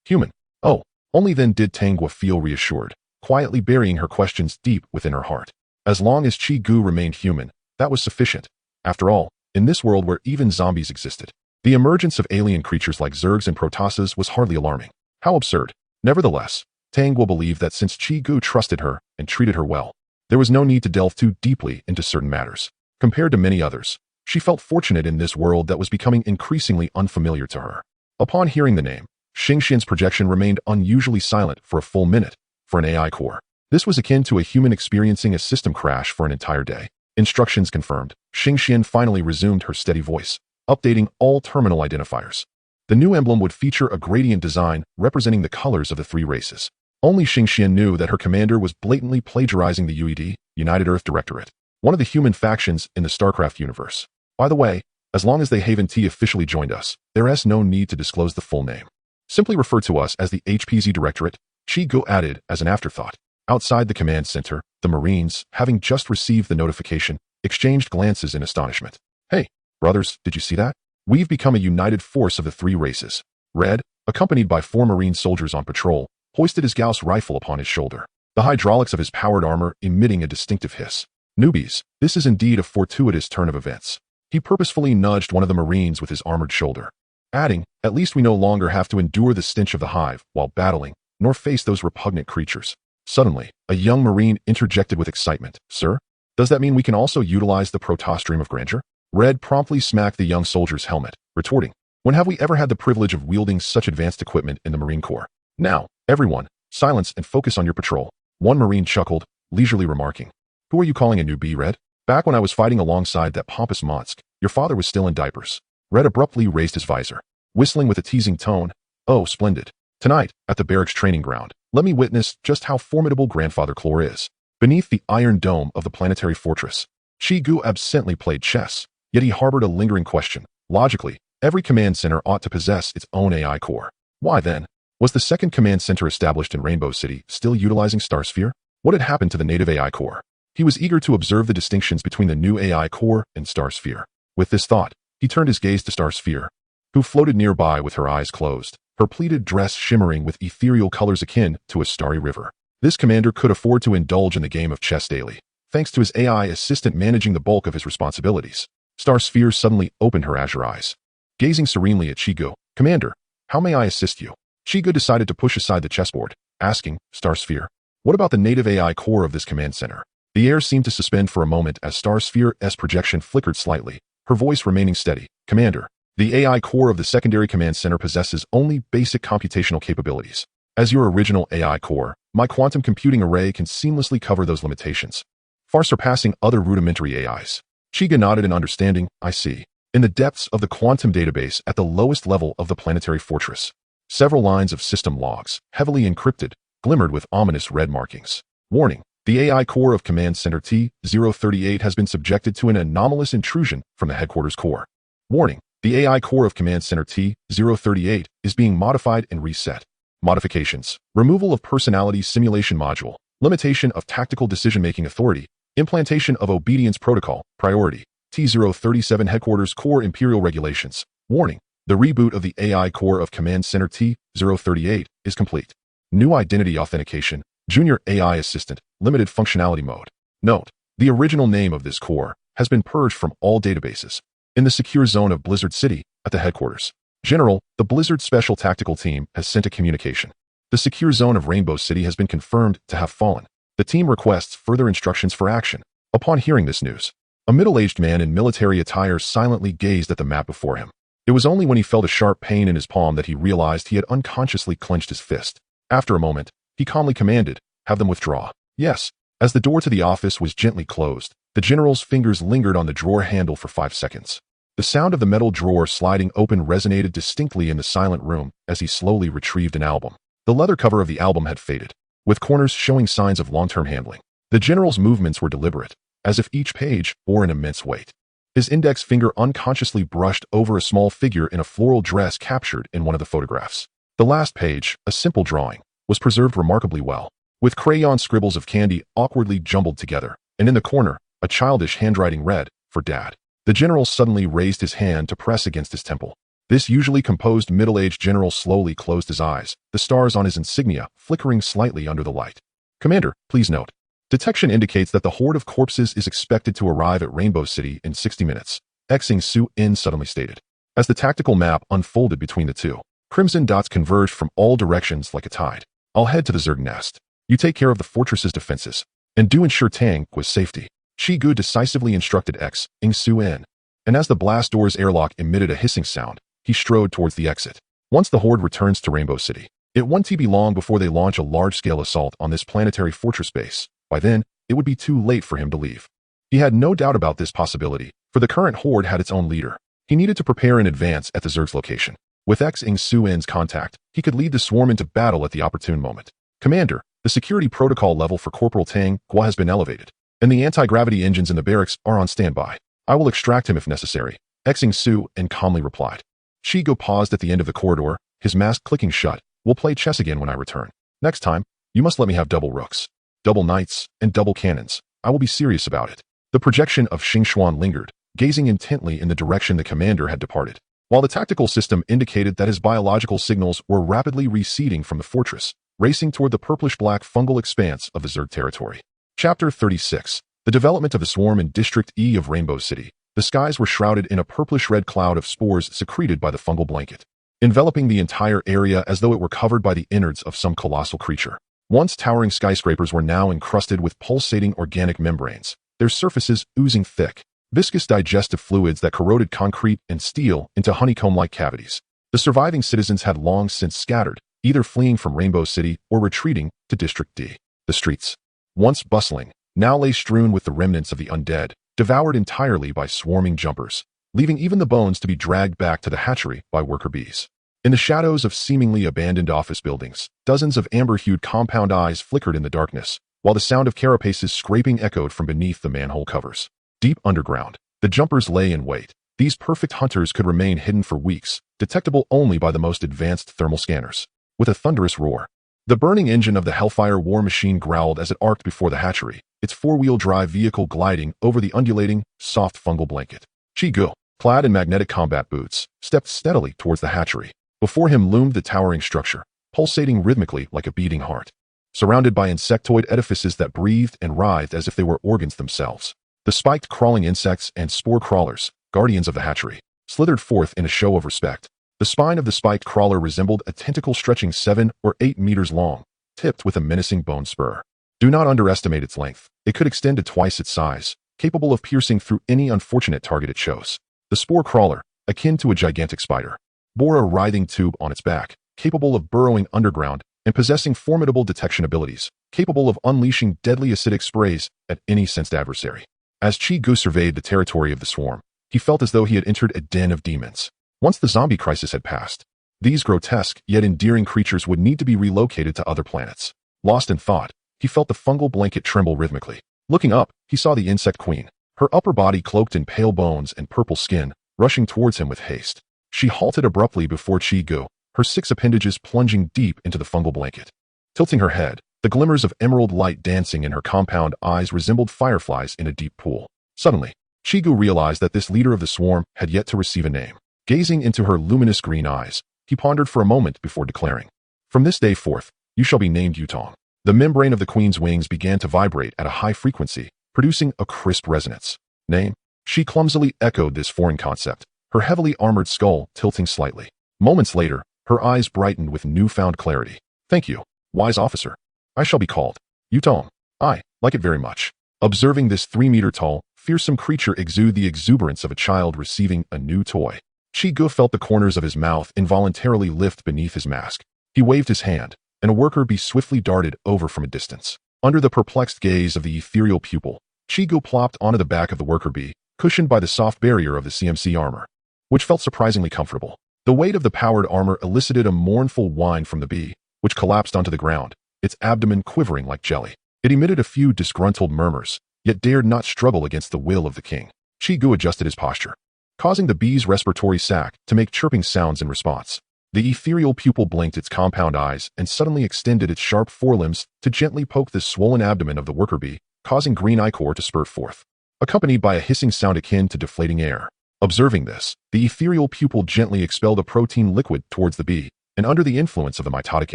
"Human." "Oh." Only then did Tanghua feel reassured, quietly burying her questions deep within her heart. As long as Chiu remained human, that was sufficient. After all, in this world where even zombies existed, the emergence of alien creatures like Zergs and Protosses was hardly alarming. How absurd. Nevertheless, Tanghua believed that since Chiu trusted her and treated her well, there was no need to delve too deeply into certain matters. Compared to many others, she felt fortunate in this world that was becoming increasingly unfamiliar to her. Upon hearing the name, Xingxian's projection remained unusually silent for a full minute. For an AI core, this was akin to a human experiencing a system crash for an entire day. Instructions confirmed, Xingxian finally resumed her steady voice, updating all terminal identifiers. The new emblem would feature a gradient design representing the colors of the three races. Only Xingxian knew that her commander was blatantly plagiarizing the UED, United Earth Directorate, one of the human factions in the StarCraft universe. By the way, as long as they Haven T officially joined us, there is no need to disclose the full name. Simply refer to us as the HPZ Directorate, Chiu added as an afterthought. Outside the command center, the Marines, having just received the notification, exchanged glances in astonishment. "Hey, brothers, did you see that? We've become a united force of the three races." Red, accompanied by 4 Marine soldiers on patrol, hoisted his Gauss rifle upon his shoulder, the hydraulics of his powered armor emitting a distinctive hiss. "Newbies, this is indeed a fortuitous turn of events." He purposefully nudged one of the Marines with his armored shoulder, adding, "At least we no longer have to endure the stench of the hive while battling, nor face those repugnant creatures." Suddenly, a young Marine interjected with excitement. "Sir, does that mean we can also utilize the Protoss Dream of Grandeur?" Red promptly smacked the young soldier's helmet, retorting, "When have we ever had the privilege of wielding such advanced equipment in the Marine Corps? Now, everyone, silence and focus on your patrol." One Marine chuckled, leisurely remarking, "Who are you calling a newbie, Red? Back when I was fighting alongside that pompous monsk, your father was still in diapers." Red abruptly raised his visor, whistling with a teasing tone. "Oh, splendid. Tonight, at the barracks training ground, let me witness just how formidable Grandfather Clore is." Beneath the iron dome of the planetary fortress, Chiu absently played chess, yet he harbored a lingering question. Logically, every command center ought to possess its own AI core. Why then? Was the second command center established in Rainbow City still utilizing Starsphere? What had happened to the native AI core? He was eager to observe the distinctions between the new AI core and Starsphere. With this thought, he turned his gaze to Starsphere, who floated nearby with her eyes closed, her pleated dress shimmering with ethereal colors akin to a starry river. This commander could afford to indulge in the game of chess daily, thanks to his AI assistant managing the bulk of his responsibilities. Starsphere suddenly opened her azure eyes, gazing serenely at Chiu. "Commander, how may I assist you?" Chiu decided to push aside the chessboard, asking, "Starsphere, what about the native AI core of this command center?" The air seemed to suspend for a moment as Starsphere's projection flickered slightly, her voice remaining steady. "Commander, the AI core of the secondary command center possesses only basic computational capabilities. As your original AI core, my quantum computing array can seamlessly cover those limitations, far surpassing other rudimentary AIs." Chiu nodded in understanding. "I see." In the depths of the quantum database at the lowest level of the planetary fortress, several lines of system logs, heavily encrypted, glimmered with ominous red markings. "Warning. The AI core of Command Center T-038 has been subjected to an anomalous intrusion from the headquarters core. Warning. The AI core of Command Center T-038 is being modified and reset. Modifications. Removal of personality simulation module. Limitation of tactical decision-making authority. Implantation of obedience protocol. Priority. T-037 Headquarters Core Imperial Regulations. Warning. The reboot of the AI core of Command Center T-038 is complete. New identity authentication. Junior AI Assistant. Limited functionality mode. Note. The original name of this core has been purged from all databases. In the secure zone of Blizzard City, at the headquarters. General, the Blizzard Special Tactical Team has sent a communication. The secure zone of Rainbow City has been confirmed to have fallen. The team requests further instructions for action. Upon hearing this news, a middle-aged man in military attire silently gazed at the map before him. It was only when he felt a sharp pain in his palm that he realized he had unconsciously clenched his fist. After a moment, he calmly commanded, "Have them withdraw." Yes. As the door to the office was gently closed, the general's fingers lingered on the drawer handle for 5 seconds. The sound of the metal drawer sliding open resonated distinctly in the silent room as he slowly retrieved an album. The leather cover of the album had faded, with corners showing signs of long-term handling. The general's movements were deliberate, as if each page bore an immense weight. His index finger unconsciously brushed over a small figure in a floral dress captured in one of the photographs. The last page, a simple drawing, was preserved remarkably well, with crayon scribbles of candy awkwardly jumbled together, and in the corner, a childish handwriting read, "For Dad." The general suddenly raised his hand to press against his temple. This usually composed middle-aged general slowly closed his eyes, the stars on his insignia flickering slightly under the light. "Commander, please note. Detection indicates that the horde of corpses is expected to arrive at Rainbow City in 60 minutes, Xing Su-in suddenly stated. As the tactical map unfolded between the two, crimson dots converged from all directions like a tide. "I'll head to the Zerg nest. You take care of the fortress's defenses, and do ensure Tang was safety." Chiu decisively instructed Xing Su-in, and as the blast door's airlock emitted a hissing sound, he strode towards the exit. Once the horde returns to Rainbow City, it won't be long before they launch a large-scale assault on this planetary fortress base. By then, it would be too late for him to leave. He had no doubt about this possibility, for the current horde had its own leader. He needed to prepare in advance at the Zerg's location. With Xing Su-in's contact, he could lead the swarm into battle at the opportune moment. "Commander, the security protocol level for Corporal Tang Gua has been elevated, and the anti-gravity engines in the barracks are on standby. I will extract him if necessary," Xing Su-in calmly replied. Chiu paused at the end of the corridor, his mask clicking shut. "We'll play chess again when I return. Next time, you must let me have double rooks, double knights, and double cannons. I will be serious about it." The projection of Xingxuan lingered, gazing intently in the direction the commander had departed, while the tactical system indicated that his biological signals were rapidly receding from the fortress, racing toward the purplish-black fungal expanse of the Zerg territory. Chapter 36. The development of the swarm in District E of Rainbow City. The skies were shrouded in a purplish-red cloud of spores secreted by the fungal blanket, enveloping the entire area as though it were covered by the innards of some colossal creature. Once towering skyscrapers were now encrusted with pulsating organic membranes, their surfaces oozing thick, viscous digestive fluids that corroded concrete and steel into honeycomb-like cavities. The surviving citizens had long since scattered, either fleeing from Rainbow City or retreating to District D. The streets, once bustling, now lay strewn with the remnants of the undead, devoured entirely by swarming jumpers, leaving even the bones to be dragged back to the hatchery by worker bees. In the shadows of seemingly abandoned office buildings, dozens of amber-hued compound eyes flickered in the darkness, while the sound of carapaces scraping echoed from beneath the manhole covers. Deep underground, the jumpers lay in wait. These perfect hunters could remain hidden for weeks, detectable only by the most advanced thermal scanners. With a thunderous roar, the burning engine of the Hellfire war machine growled as it arced before the hatchery, its four-wheel drive vehicle gliding over the undulating, soft fungal blanket. Chiu, clad in magnetic combat boots, stepped steadily towards the hatchery. Before him loomed the towering structure, pulsating rhythmically like a beating heart, surrounded by insectoid edifices that breathed and writhed as if they were organs themselves. The spiked crawling insects and spore crawlers, guardians of the hatchery, slithered forth in a show of respect. The spine of the spiked crawler resembled a tentacle stretching 7 or 8 meters long, tipped with a menacing bone spur. Do not underestimate its length. It could extend to twice its size, capable of piercing through any unfortunate target it chose. The spore crawler, akin to a gigantic spider, bore a writhing tube on its back, capable of burrowing underground and possessing formidable detection abilities, capable of unleashing deadly acidic sprays at any sensed adversary. As Chiu surveyed the territory of the swarm, he felt as though he had entered a den of demons. Once the zombie crisis had passed, these grotesque yet endearing creatures would need to be relocated to other planets. Lost in thought, he felt the fungal blanket tremble rhythmically. Looking up, he saw the insect queen, her upper body cloaked in pale bones and purple skin, rushing towards him with haste. She halted abruptly before Chiu, her 6 appendages plunging deep into the fungal blanket. Tilting her head, The glimmers of emerald light dancing in her compound eyes resembled fireflies in a deep pool. Suddenly, Chiu realized that this leader of the swarm had yet to receive a name. Gazing into her luminous green eyes, he pondered for a moment before declaring, "From this day forth, you shall be named Yutong." The membrane of the queen's wings began to vibrate at a high frequency, producing a crisp resonance. Name? She clumsily echoed this foreign concept, her heavily armored skull tilting slightly. Moments later, her eyes brightened with newfound clarity. "Thank you, wise officer. I shall be called Yutong. I like it very much." Observing this 3-meter-tall, fearsome creature exude the exuberance of a child receiving a new toy, Chiu felt the corners of his mouth involuntarily lift beneath his mask. He waved his hand, and a worker bee swiftly darted over from a distance. Under the perplexed gaze of the ethereal pupil, Chiu plopped onto the back of the worker bee, cushioned by the soft barrier of the CMC armor, which felt surprisingly comfortable. The weight of the powered armor elicited a mournful whine from the bee, which collapsed onto the ground, its abdomen quivering like jelly. It emitted a few disgruntled murmurs, yet dared not struggle against the will of the king. Chiu adjusted his posture, causing the bee's respiratory sac to make chirping sounds in response. The ethereal pupil blinked its compound eyes and suddenly extended its sharp forelimbs to gently poke the swollen abdomen of the worker bee, causing green ichor to spurt forth, accompanied by a hissing sound akin to deflating air. Observing this, the ethereal pupil gently expelled a protein liquid towards the bee, and under the influence of the mitotic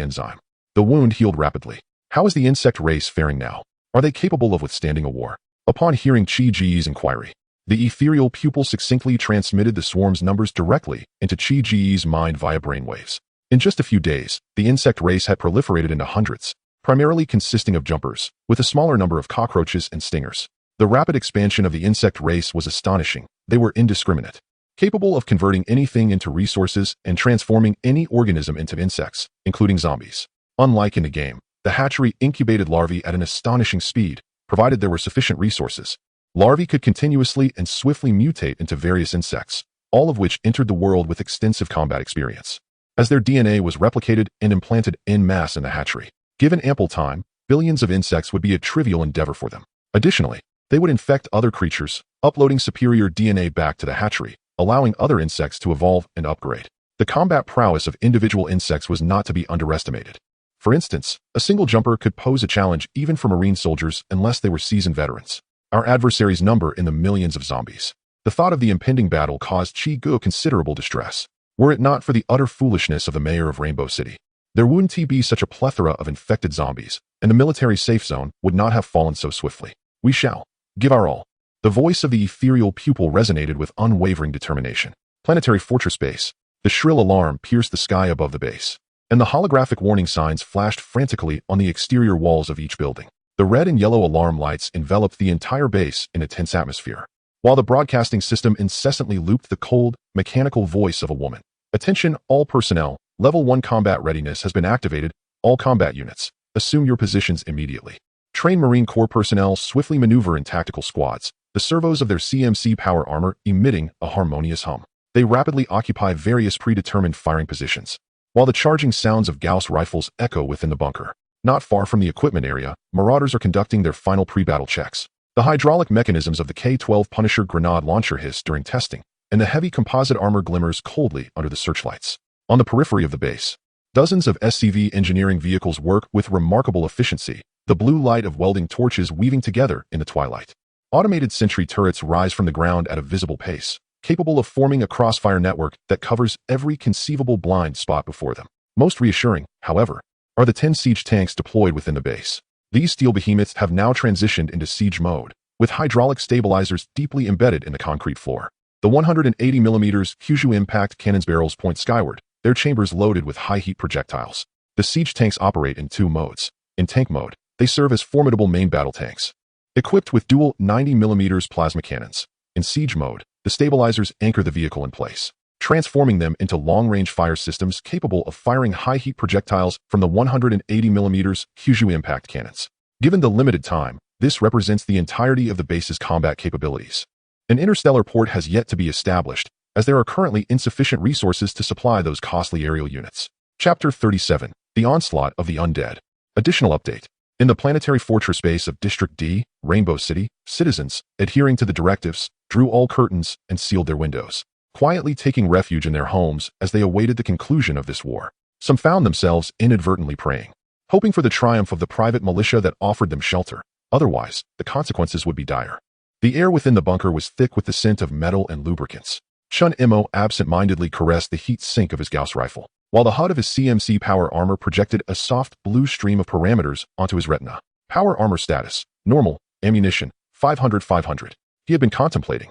enzyme, the wound healed rapidly. How is the insect race faring now? Are they capable of withstanding a war? Upon hearing Chiu's inquiry, the ethereal pupil succinctly transmitted the swarm's numbers directly into Chiu's mind via brainwaves. In just a few days, the insect race had proliferated into hundreds, primarily consisting of jumpers, with a smaller number of cockroaches and stingers. The rapid expansion of the insect race was astonishing. They were indiscriminate, capable of converting anything into resources and transforming any organism into insects, including zombies. Unlike in the game, the hatchery incubated larvae at an astonishing speed, provided there were sufficient resources. Larvae could continuously and swiftly mutate into various insects, all of which entered the world with extensive combat experience. As their DNA was replicated and implanted en masse in the hatchery, given ample time, billions of insects would be a trivial endeavor for them. Additionally, they would infect other creatures, uploading superior DNA back to the hatchery, allowing other insects to evolve and upgrade. The combat prowess of individual insects was not to be underestimated. For instance, a single jumper could pose a challenge even for marine soldiers unless they were seasoned veterans. Our adversaries number in the millions of zombies. The thought of the impending battle caused Chiu considerable distress. Were it not for the utter foolishness of the mayor of Rainbow City, there wouldn't be such a plethora of infected zombies, and the military safe zone would not have fallen so swiftly. We shall give our all. The voice of the ethereal pupil resonated with unwavering determination. Planetary fortress base. The shrill alarm pierced the sky above the base, and the holographic warning signs flashed frantically on the exterior walls of each building. The red and yellow alarm lights enveloped the entire base in a tense atmosphere, while the broadcasting system incessantly looped the cold, mechanical voice of a woman. "Attention, all personnel. Level 1 combat readiness has been activated. All combat units, assume your positions immediately." Trained Marine Corps personnel swiftly maneuver in tactical squads, the servos of their CMC power armor emitting a harmonious hum. They rapidly occupy various predetermined firing positions, while the charging sounds of Gauss rifles echo within the bunker. Not far from the equipment area, marauders are conducting their final pre-battle checks. The hydraulic mechanisms of the K-12 Punisher grenade launcher hiss during testing, and the heavy composite armor glimmers coldly under the searchlights. On the periphery of the base, dozens of SCV engineering vehicles work with remarkable efficiency, the blue light of welding torches weaving together in the twilight. Automated sentry turrets rise from the ground at a visible pace, capable of forming a crossfire network that covers every conceivable blind spot before them. Most reassuring, however, are the 10 siege tanks deployed within the base. These steel behemoths have now transitioned into siege mode, with hydraulic stabilizers deeply embedded in the concrete floor. The 180mm Chiu impact cannons barrels point skyward, their chambers loaded with high-heat projectiles. The siege tanks operate in 2 modes. In tank mode, they serve as formidable main battle tanks, equipped with dual 90mm plasma cannons. In siege mode, the stabilizers anchor the vehicle in place, transforming them into long-range fire systems capable of firing high-heat projectiles from the 180mm Chiu impact cannons. Given the limited time, this represents the entirety of the base's combat capabilities. An interstellar port has yet to be established, as there are currently insufficient resources to supply those costly aerial units. Chapter 37. The Onslaught of the Undead. Additional update. In the planetary fortress base of District D, Rainbow City, citizens, adhering to the directives, drew all curtains and sealed their windows, quietly taking refuge in their homes as they awaited the conclusion of this war. Some found themselves inadvertently praying, hoping for the triumph of the private militia that offered them shelter. Otherwise, the consequences would be dire. The air within the bunker was thick with the scent of metal and lubricants. Chun Imo absent-mindedly caressed the heat sink of his Gauss rifle, while the HUD of his CMC power armor projected a soft blue stream of parameters onto his retina. Power armor status: normal, ammunition, 500-500. He had been contemplating,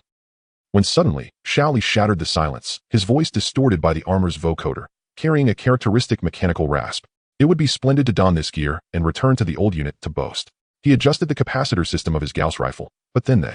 when suddenly, Shaoli shattered the silence, his voice distorted by the armor's vocoder, carrying a characteristic mechanical rasp. It would be splendid to don this gear and return to the old unit to boast. He adjusted the capacitor system of his Gauss rifle, but then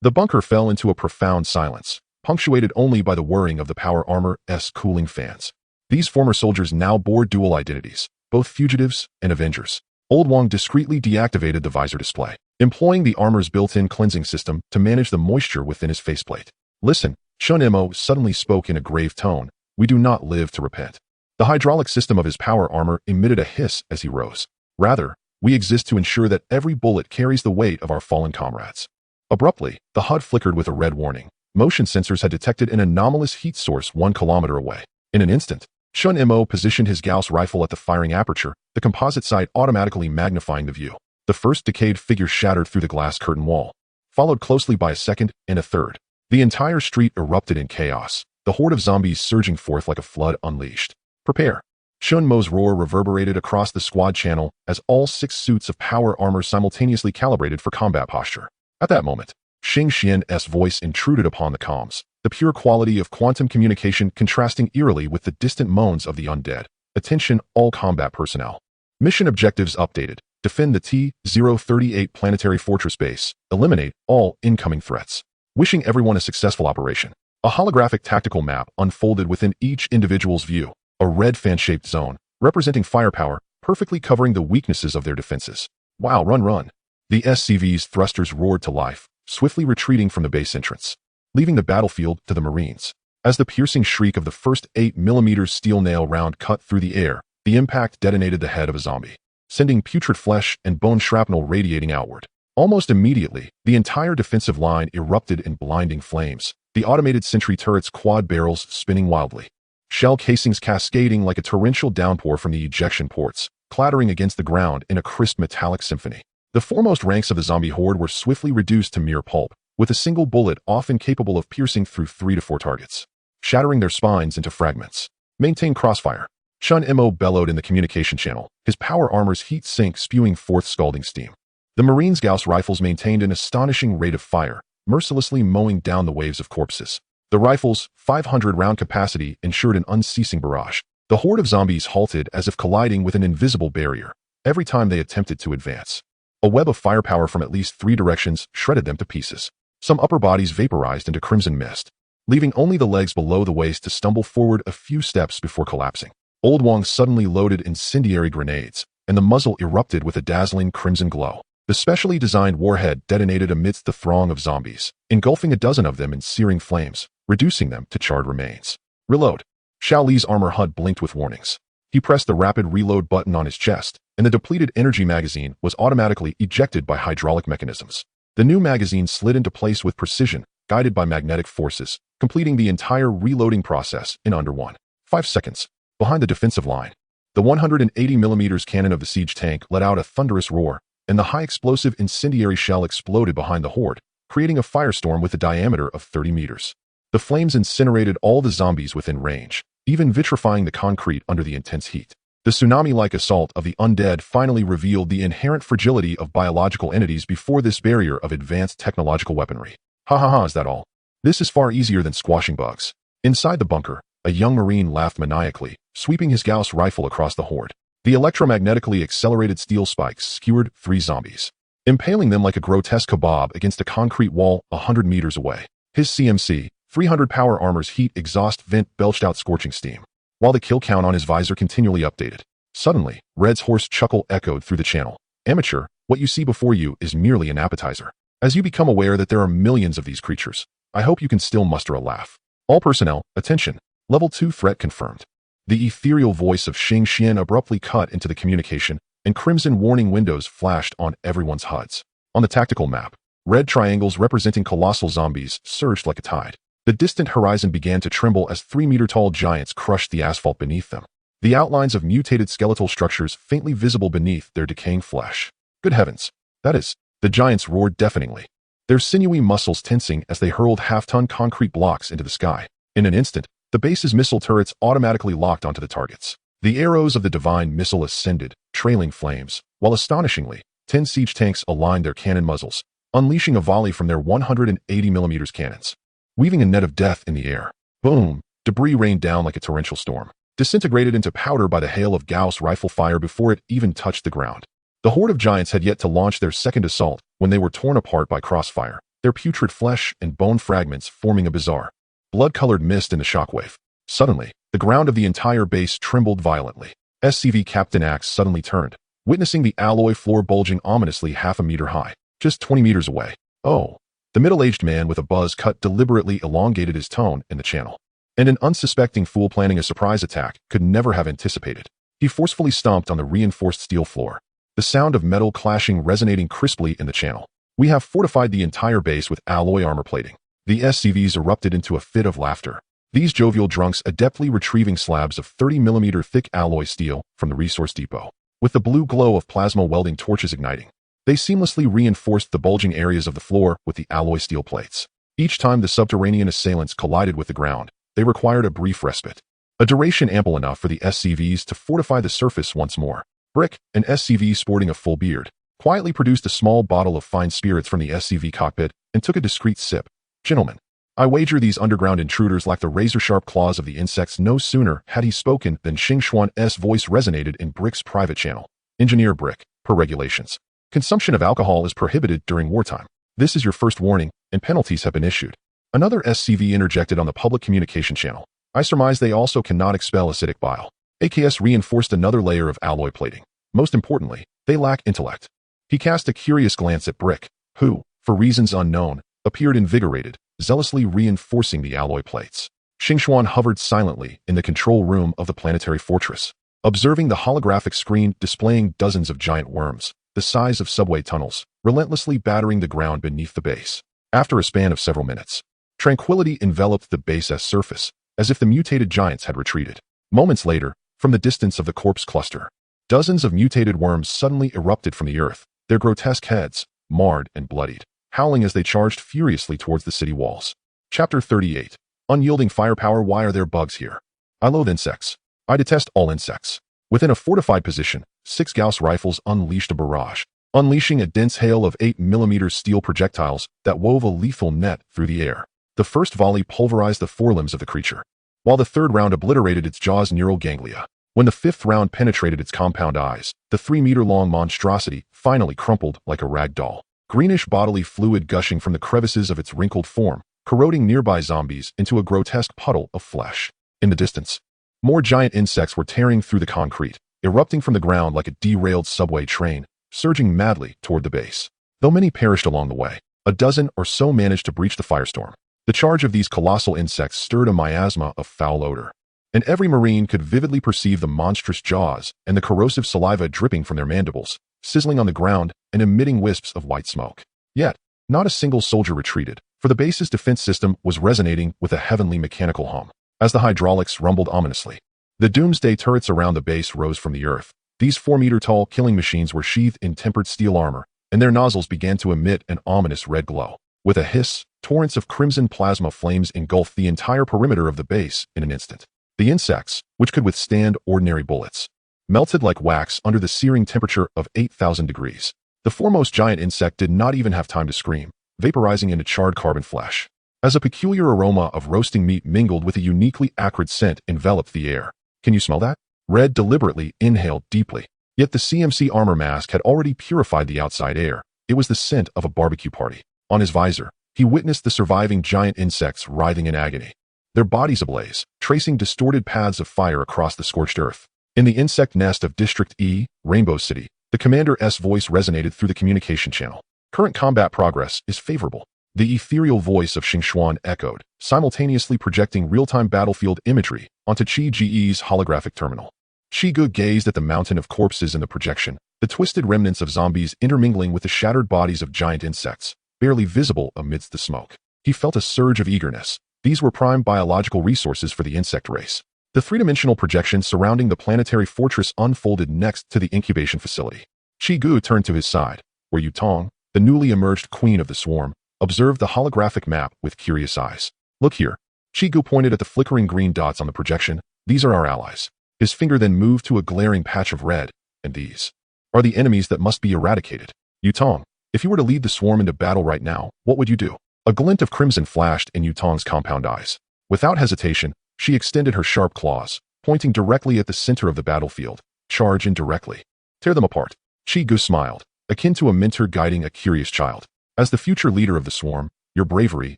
the bunker fell into a profound silence, punctuated only by the whirring of the power armor's cooling fans. These former soldiers now bore dual identities, both fugitives and avengers. Old Wang discreetly deactivated the visor display, employing the armor's built-in cleansing system to manage the moisture within his faceplate. Listen, Chun Imo suddenly spoke in a grave tone. We do not live to repent. The hydraulic system of his power armor emitted a hiss as he rose. Rather, we exist to ensure that every bullet carries the weight of our fallen comrades. Abruptly, the HUD flickered with a red warning. Motion sensors had detected an anomalous heat source 1 kilometer away. In an instant, Chun Imo positioned his Gauss rifle at the firing aperture, the composite sight automatically magnifying the view. The first decayed figure shattered through the glass curtain wall, followed closely by a second and a third. The entire street erupted in chaos, the horde of zombies surging forth like a flood unleashed. Prepare. Chun Mo's roar reverberated across the squad channel as all 6 suits of power armor simultaneously calibrated for combat posture. At that moment, Xing Xian's voice intruded upon the comms, the pure quality of quantum communication contrasting eerily with the distant moans of the undead. Attention, all combat personnel. Mission objectives updated. Defend the T-038 planetary fortress base. Eliminate all incoming threats. Wishing everyone a successful operation. A holographic tactical map unfolded within each individual's view. A red fan-shaped zone, representing firepower, perfectly covering the weaknesses of their defenses. Wow, run. The SCV's thrusters roared to life, swiftly retreating from the base entrance, leaving the battlefield to the Marines. As the piercing shriek of the first 8mm steel nail round cut through the air, the impact detonated the head of a zombie, sending putrid flesh and bone shrapnel radiating outward. Almost immediately, the entire defensive line erupted in blinding flames, the automated sentry turret's quad barrels spinning wildly, shell casings cascading like a torrential downpour from the ejection ports, clattering against the ground in a crisp metallic symphony. The foremost ranks of the zombie horde were swiftly reduced to mere pulp, with a single bullet often capable of piercing through 3 to 4 targets, shattering their spines into fragments. Maintain crossfire. Chun Imo bellowed in the communication channel, his power armor's heat sink spewing forth scalding steam. The Marines' Gauss rifles maintained an astonishing rate of fire, mercilessly mowing down the waves of corpses. The rifle's 500-round capacity ensured an unceasing barrage. The horde of zombies halted as if colliding with an invisible barrier every time they attempted to advance. A web of firepower from at least 3 directions shredded them to pieces. Some upper bodies vaporized into crimson mist, leaving only the legs below the waist to stumble forward a few steps before collapsing. Old Wang suddenly loaded incendiary grenades, and the muzzle erupted with a dazzling crimson glow. The specially designed warhead detonated amidst the throng of zombies, engulfing a dozen of them in searing flames, reducing them to charred remains. Reload. Shaoli's armor HUD blinked with warnings. He pressed the rapid reload button on his chest, and the depleted energy magazine was automatically ejected by hydraulic mechanisms. The new magazine slid into place with precision, guided by magnetic forces, completing the entire reloading process in under 1.5 seconds. Behind the defensive line, the 180mm cannon of the siege tank let out a thunderous roar, and the high-explosive incendiary shell exploded behind the horde, creating a firestorm with a diameter of 30 meters. The flames incinerated all the zombies within range, even vitrifying the concrete under the intense heat. The tsunami-like assault of the undead finally revealed the inherent fragility of biological entities before this barrier of advanced technological weaponry. Is that all? This is far easier than squashing bugs. Inside the bunker, a young Marine laughed maniacally, sweeping his Gauss rifle across the horde. The electromagnetically accelerated steel spikes skewered 3 zombies, impaling them like a grotesque kebab against a concrete wall 100 meters away. His CMC 300 power armor's heat exhaust vent belched out scorching steam, while the kill count on his visor continually updated. Suddenly, Red's hoarse chuckle echoed through the channel. Amateur, what you see before you is merely an appetizer. As you become aware that there are millions of these creatures, I hope you can still muster a laugh. All personnel, attention. Level 2 threat confirmed. The ethereal voice of Xing Xian abruptly cut into the communication, and crimson warning windows flashed on everyone's HUDs. On the tactical map, red triangles representing colossal zombies surged like a tide. The distant horizon began to tremble as 3-meter-tall giants crushed the asphalt beneath them. the outlines of mutated skeletal structures faintly visible beneath their decaying flesh. Good heavens! That is, the giants roared deafeningly, their sinewy muscles tensing as they hurled half-ton concrete blocks into the sky. In an instant, the base's missile turrets automatically locked onto the targets. The arrows of the divine missile ascended, trailing flames, while astonishingly, 10 siege tanks aligned their cannon muzzles, unleashing a volley from their 180mm cannons, weaving a net of death in the air. Boom! Debris rained down like a torrential storm, disintegrated into powder by the hail of Gauss rifle fire before it even touched the ground. The horde of giants had yet to launch their second assault when they were torn apart by crossfire, their putrid flesh and bone fragments forming a bizarre, blood-colored mist in the shockwave. Suddenly, the ground of the entire base trembled violently. SCV Captain Axe suddenly turned, witnessing the alloy floor bulging ominously half a meter high, just 20 meters away. Oh! The middle-aged man with a buzz cut deliberately elongated his tone in the channel, and an unsuspecting fool planning a surprise attack could never have anticipated. He forcefully stomped on the reinforced steel floor, the sound of metal clashing resonating crisply in the channel. We have fortified the entire base with alloy armor plating. The SCVs erupted into a fit of laughter. These jovial drunks adeptly retrieving slabs of 30mm thick alloy steel from the resource depot. With the blue glow of plasma welding torches igniting, they seamlessly reinforced the bulging areas of the floor with the alloy steel plates. Each time the subterranean assailants collided with the ground, they required a brief respite, a duration ample enough for the SCVs to fortify the surface once more. Brick, an SCV sporting a full beard, quietly produced a small bottle of fine spirits from the SCV cockpit and took a discreet sip. Gentlemen, I wager these underground intruders lack the razor-sharp claws of the insects. No sooner had he spoken than Xingxuan's voice resonated in Brick's private channel. Engineer Brick, per regulations, consumption of alcohol is prohibited during wartime. This is your first warning, and penalties have been issued. Another SCV interjected on the public communication channel. I surmise they also cannot expel acidic bile. AKS reinforced another layer of alloy plating. Most importantly, they lack intellect. He cast a curious glance at Brick, who, for reasons unknown, appeared invigorated, zealously reinforcing the alloy plates. Xingxuan hovered silently in the control room of the planetary fortress, observing the holographic screen displaying dozens of giant worms, the size of subway tunnels, relentlessly battering the ground beneath the base. After a span of several minutes, tranquility enveloped the base's surface, as if the mutated giants had retreated. Moments later, from the distance of the corpse cluster, dozens of mutated worms suddenly erupted from the earth, their grotesque heads, marred and bloodied, howling as they charged furiously towards the city walls. Chapter 38. Unyielding firepower. Why are there bugs here? I loathe insects. I detest all insects. Within a fortified position, 6 Gauss rifles unleashed a barrage, unleashing a dense hail of 8mm steel projectiles that wove a lethal net through the air. The first volley pulverized the forelimbs of the creature, while the third round obliterated its jaw's neural ganglia. When the fifth round penetrated its compound eyes, the 3-meter-long monstrosity finally crumpled like a rag doll, greenish bodily fluid gushing from the crevices of its wrinkled form, corroding nearby zombies into a grotesque puddle of flesh. In the distance, more giant insects were tearing through the concrete, erupting from the ground like a derailed subway train, surging madly toward the base. Though many perished along the way, a dozen or so managed to breach the firestorm. The charge of these colossal insects stirred a miasma of foul odor, and every marine could vividly perceive the monstrous jaws and the corrosive saliva dripping from their mandibles, sizzling on the ground and emitting wisps of white smoke. Yet, not a single soldier retreated, for the base's defense system was resonating with a heavenly mechanical hum. As the hydraulics rumbled ominously, the doomsday turrets around the base rose from the earth. These 4-meter-tall killing machines were sheathed in tempered steel armor, and their nozzles began to emit an ominous red glow. With a hiss, torrents of crimson plasma flames engulfed the entire perimeter of the base in an instant. The insects, which could withstand ordinary bullets, melted like wax under the searing temperature of 8,000 degrees. The foremost giant insect did not even have time to scream, vaporizing into charred carbon flesh, as a peculiar aroma of roasting meat mingled with a uniquely acrid scent enveloped the air. Can you smell that? Red deliberately inhaled deeply. Yet the CMC armor mask had already purified the outside air. It was the scent of a barbecue party. On his visor, he witnessed the surviving giant insects writhing in agony, their bodies ablaze, tracing distorted paths of fire across the scorched earth. In the insect nest of District E, Rainbow City, the commander's voice resonated through the communication channel. Current combat progress is favorable. The ethereal voice of Xingxuan echoed, simultaneously projecting real-time battlefield imagery onto Chi's holographic terminal. Chigu gazed at the mountain of corpses in the projection, the twisted remnants of zombies intermingling with the shattered bodies of giant insects, barely visible amidst the smoke. He felt a surge of eagerness. These were prime biological resources for the insect race. The three-dimensional projection surrounding the planetary fortress unfolded next to the incubation facility. Chiu turned to his side, where Yutong, the newly emerged queen of the swarm, observed the holographic map with curious eyes. Look here. Chiu pointed at the flickering green dots on the projection. These are our allies. His finger then moved to a glaring patch of red, and these are the enemies that must be eradicated. Yutong, if you were to lead the swarm into battle right now, what would you do? A glint of crimson flashed in Yutong's compound eyes. Without hesitation, she extended her sharp claws, pointing directly at the center of the battlefield. Charge in directly. Tear them apart. Chiu smiled, akin to a mentor guiding a curious child. As the future leader of the swarm, your bravery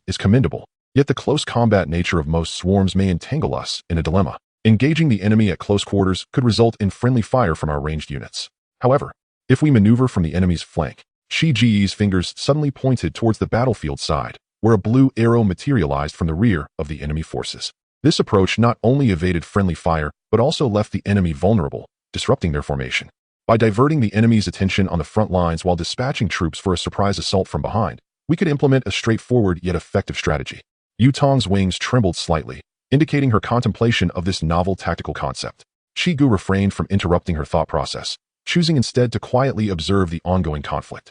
is commendable. Yet the close combat nature of most swarms may entangle us in a dilemma. Engaging the enemy at close quarters could result in friendly fire from our ranged units. However, if we maneuver from the enemy's flank, Shiji's fingers suddenly pointed towards the battlefield side, where a blue arrow materialized from the rear of the enemy forces. This approach not only evaded friendly fire, but also left the enemy vulnerable, disrupting their formation. By diverting the enemy's attention on the front lines while dispatching troops for a surprise assault from behind, we could implement a straightforward yet effective strategy. Yutong's wings trembled slightly, indicating her contemplation of this novel tactical concept. Chiu refrained from interrupting her thought process, choosing instead to quietly observe the ongoing conflict.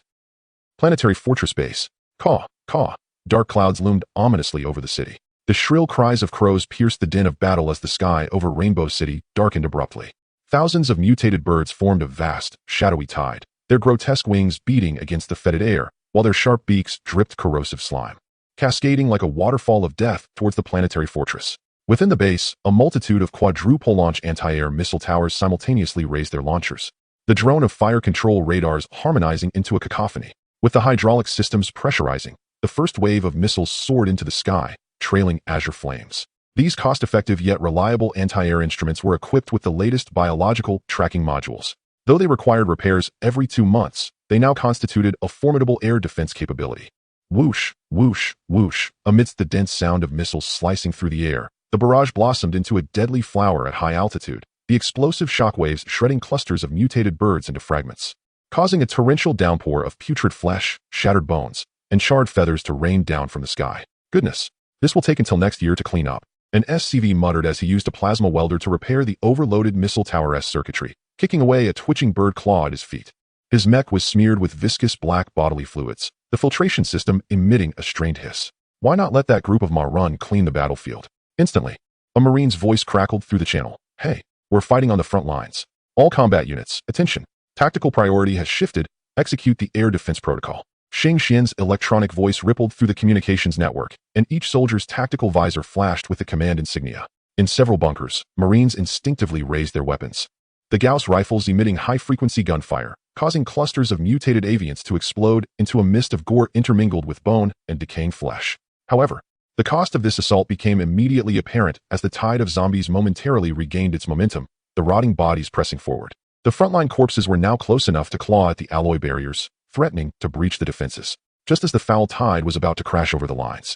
Planetary Fortress Base. Caw, caw. Dark clouds loomed ominously over the city. The shrill cries of crows pierced the din of battle as the sky over Rainbow City darkened abruptly. Thousands of mutated birds formed a vast, shadowy tide, their grotesque wings beating against the fetid air, while their sharp beaks dripped corrosive slime, cascading like a waterfall of death towards the planetary fortress. Within the base, a multitude of quadruple-launch anti-air missile towers simultaneously raised their launchers, the drone of fire control radars harmonizing into a cacophony. With the hydraulic systems pressurizing, the first wave of missiles soared into the sky, trailing azure flames. These cost-effective yet reliable anti-air instruments were equipped with the latest biological tracking modules. Though they required repairs every 2 months, they now constituted a formidable air defense capability. Whoosh, whoosh, whoosh. Amidst the dense sound of missiles slicing through the air, the barrage blossomed into a deadly flower at high altitude, the explosive shockwaves shredding clusters of mutated birds into fragments, causing a torrential downpour of putrid flesh, shattered bones, and charred feathers to rain down from the sky. Goodness, this will take until next year to clean up. An SCV muttered as he used a plasma welder to repair the overloaded missile tower's circuitry, kicking away a twitching bird claw at his feet. His mech was smeared with viscous black bodily fluids, the filtration system emitting a strained hiss. Why not let that group of Marun clean the battlefield? Instantly, a Marine's voice crackled through the channel. Hey, we're fighting on the front lines. All combat units, attention. Tactical priority has shifted. Execute the air defense protocol. Xing Xian's electronic voice rippled through the communications network, and each soldier's tactical visor flashed with the command insignia. In several bunkers, Marines instinctively raised their weapons, the Gauss rifles emitting high-frequency gunfire, causing clusters of mutated avians to explode into a mist of gore intermingled with bone and decaying flesh. However, the cost of this assault became immediately apparent as the tide of zombies momentarily regained its momentum, the rotting bodies pressing forward. The frontline corpses were now close enough to claw at the alloy barriers, threatening to breach the defenses, just as the foul tide was about to crash over the lines.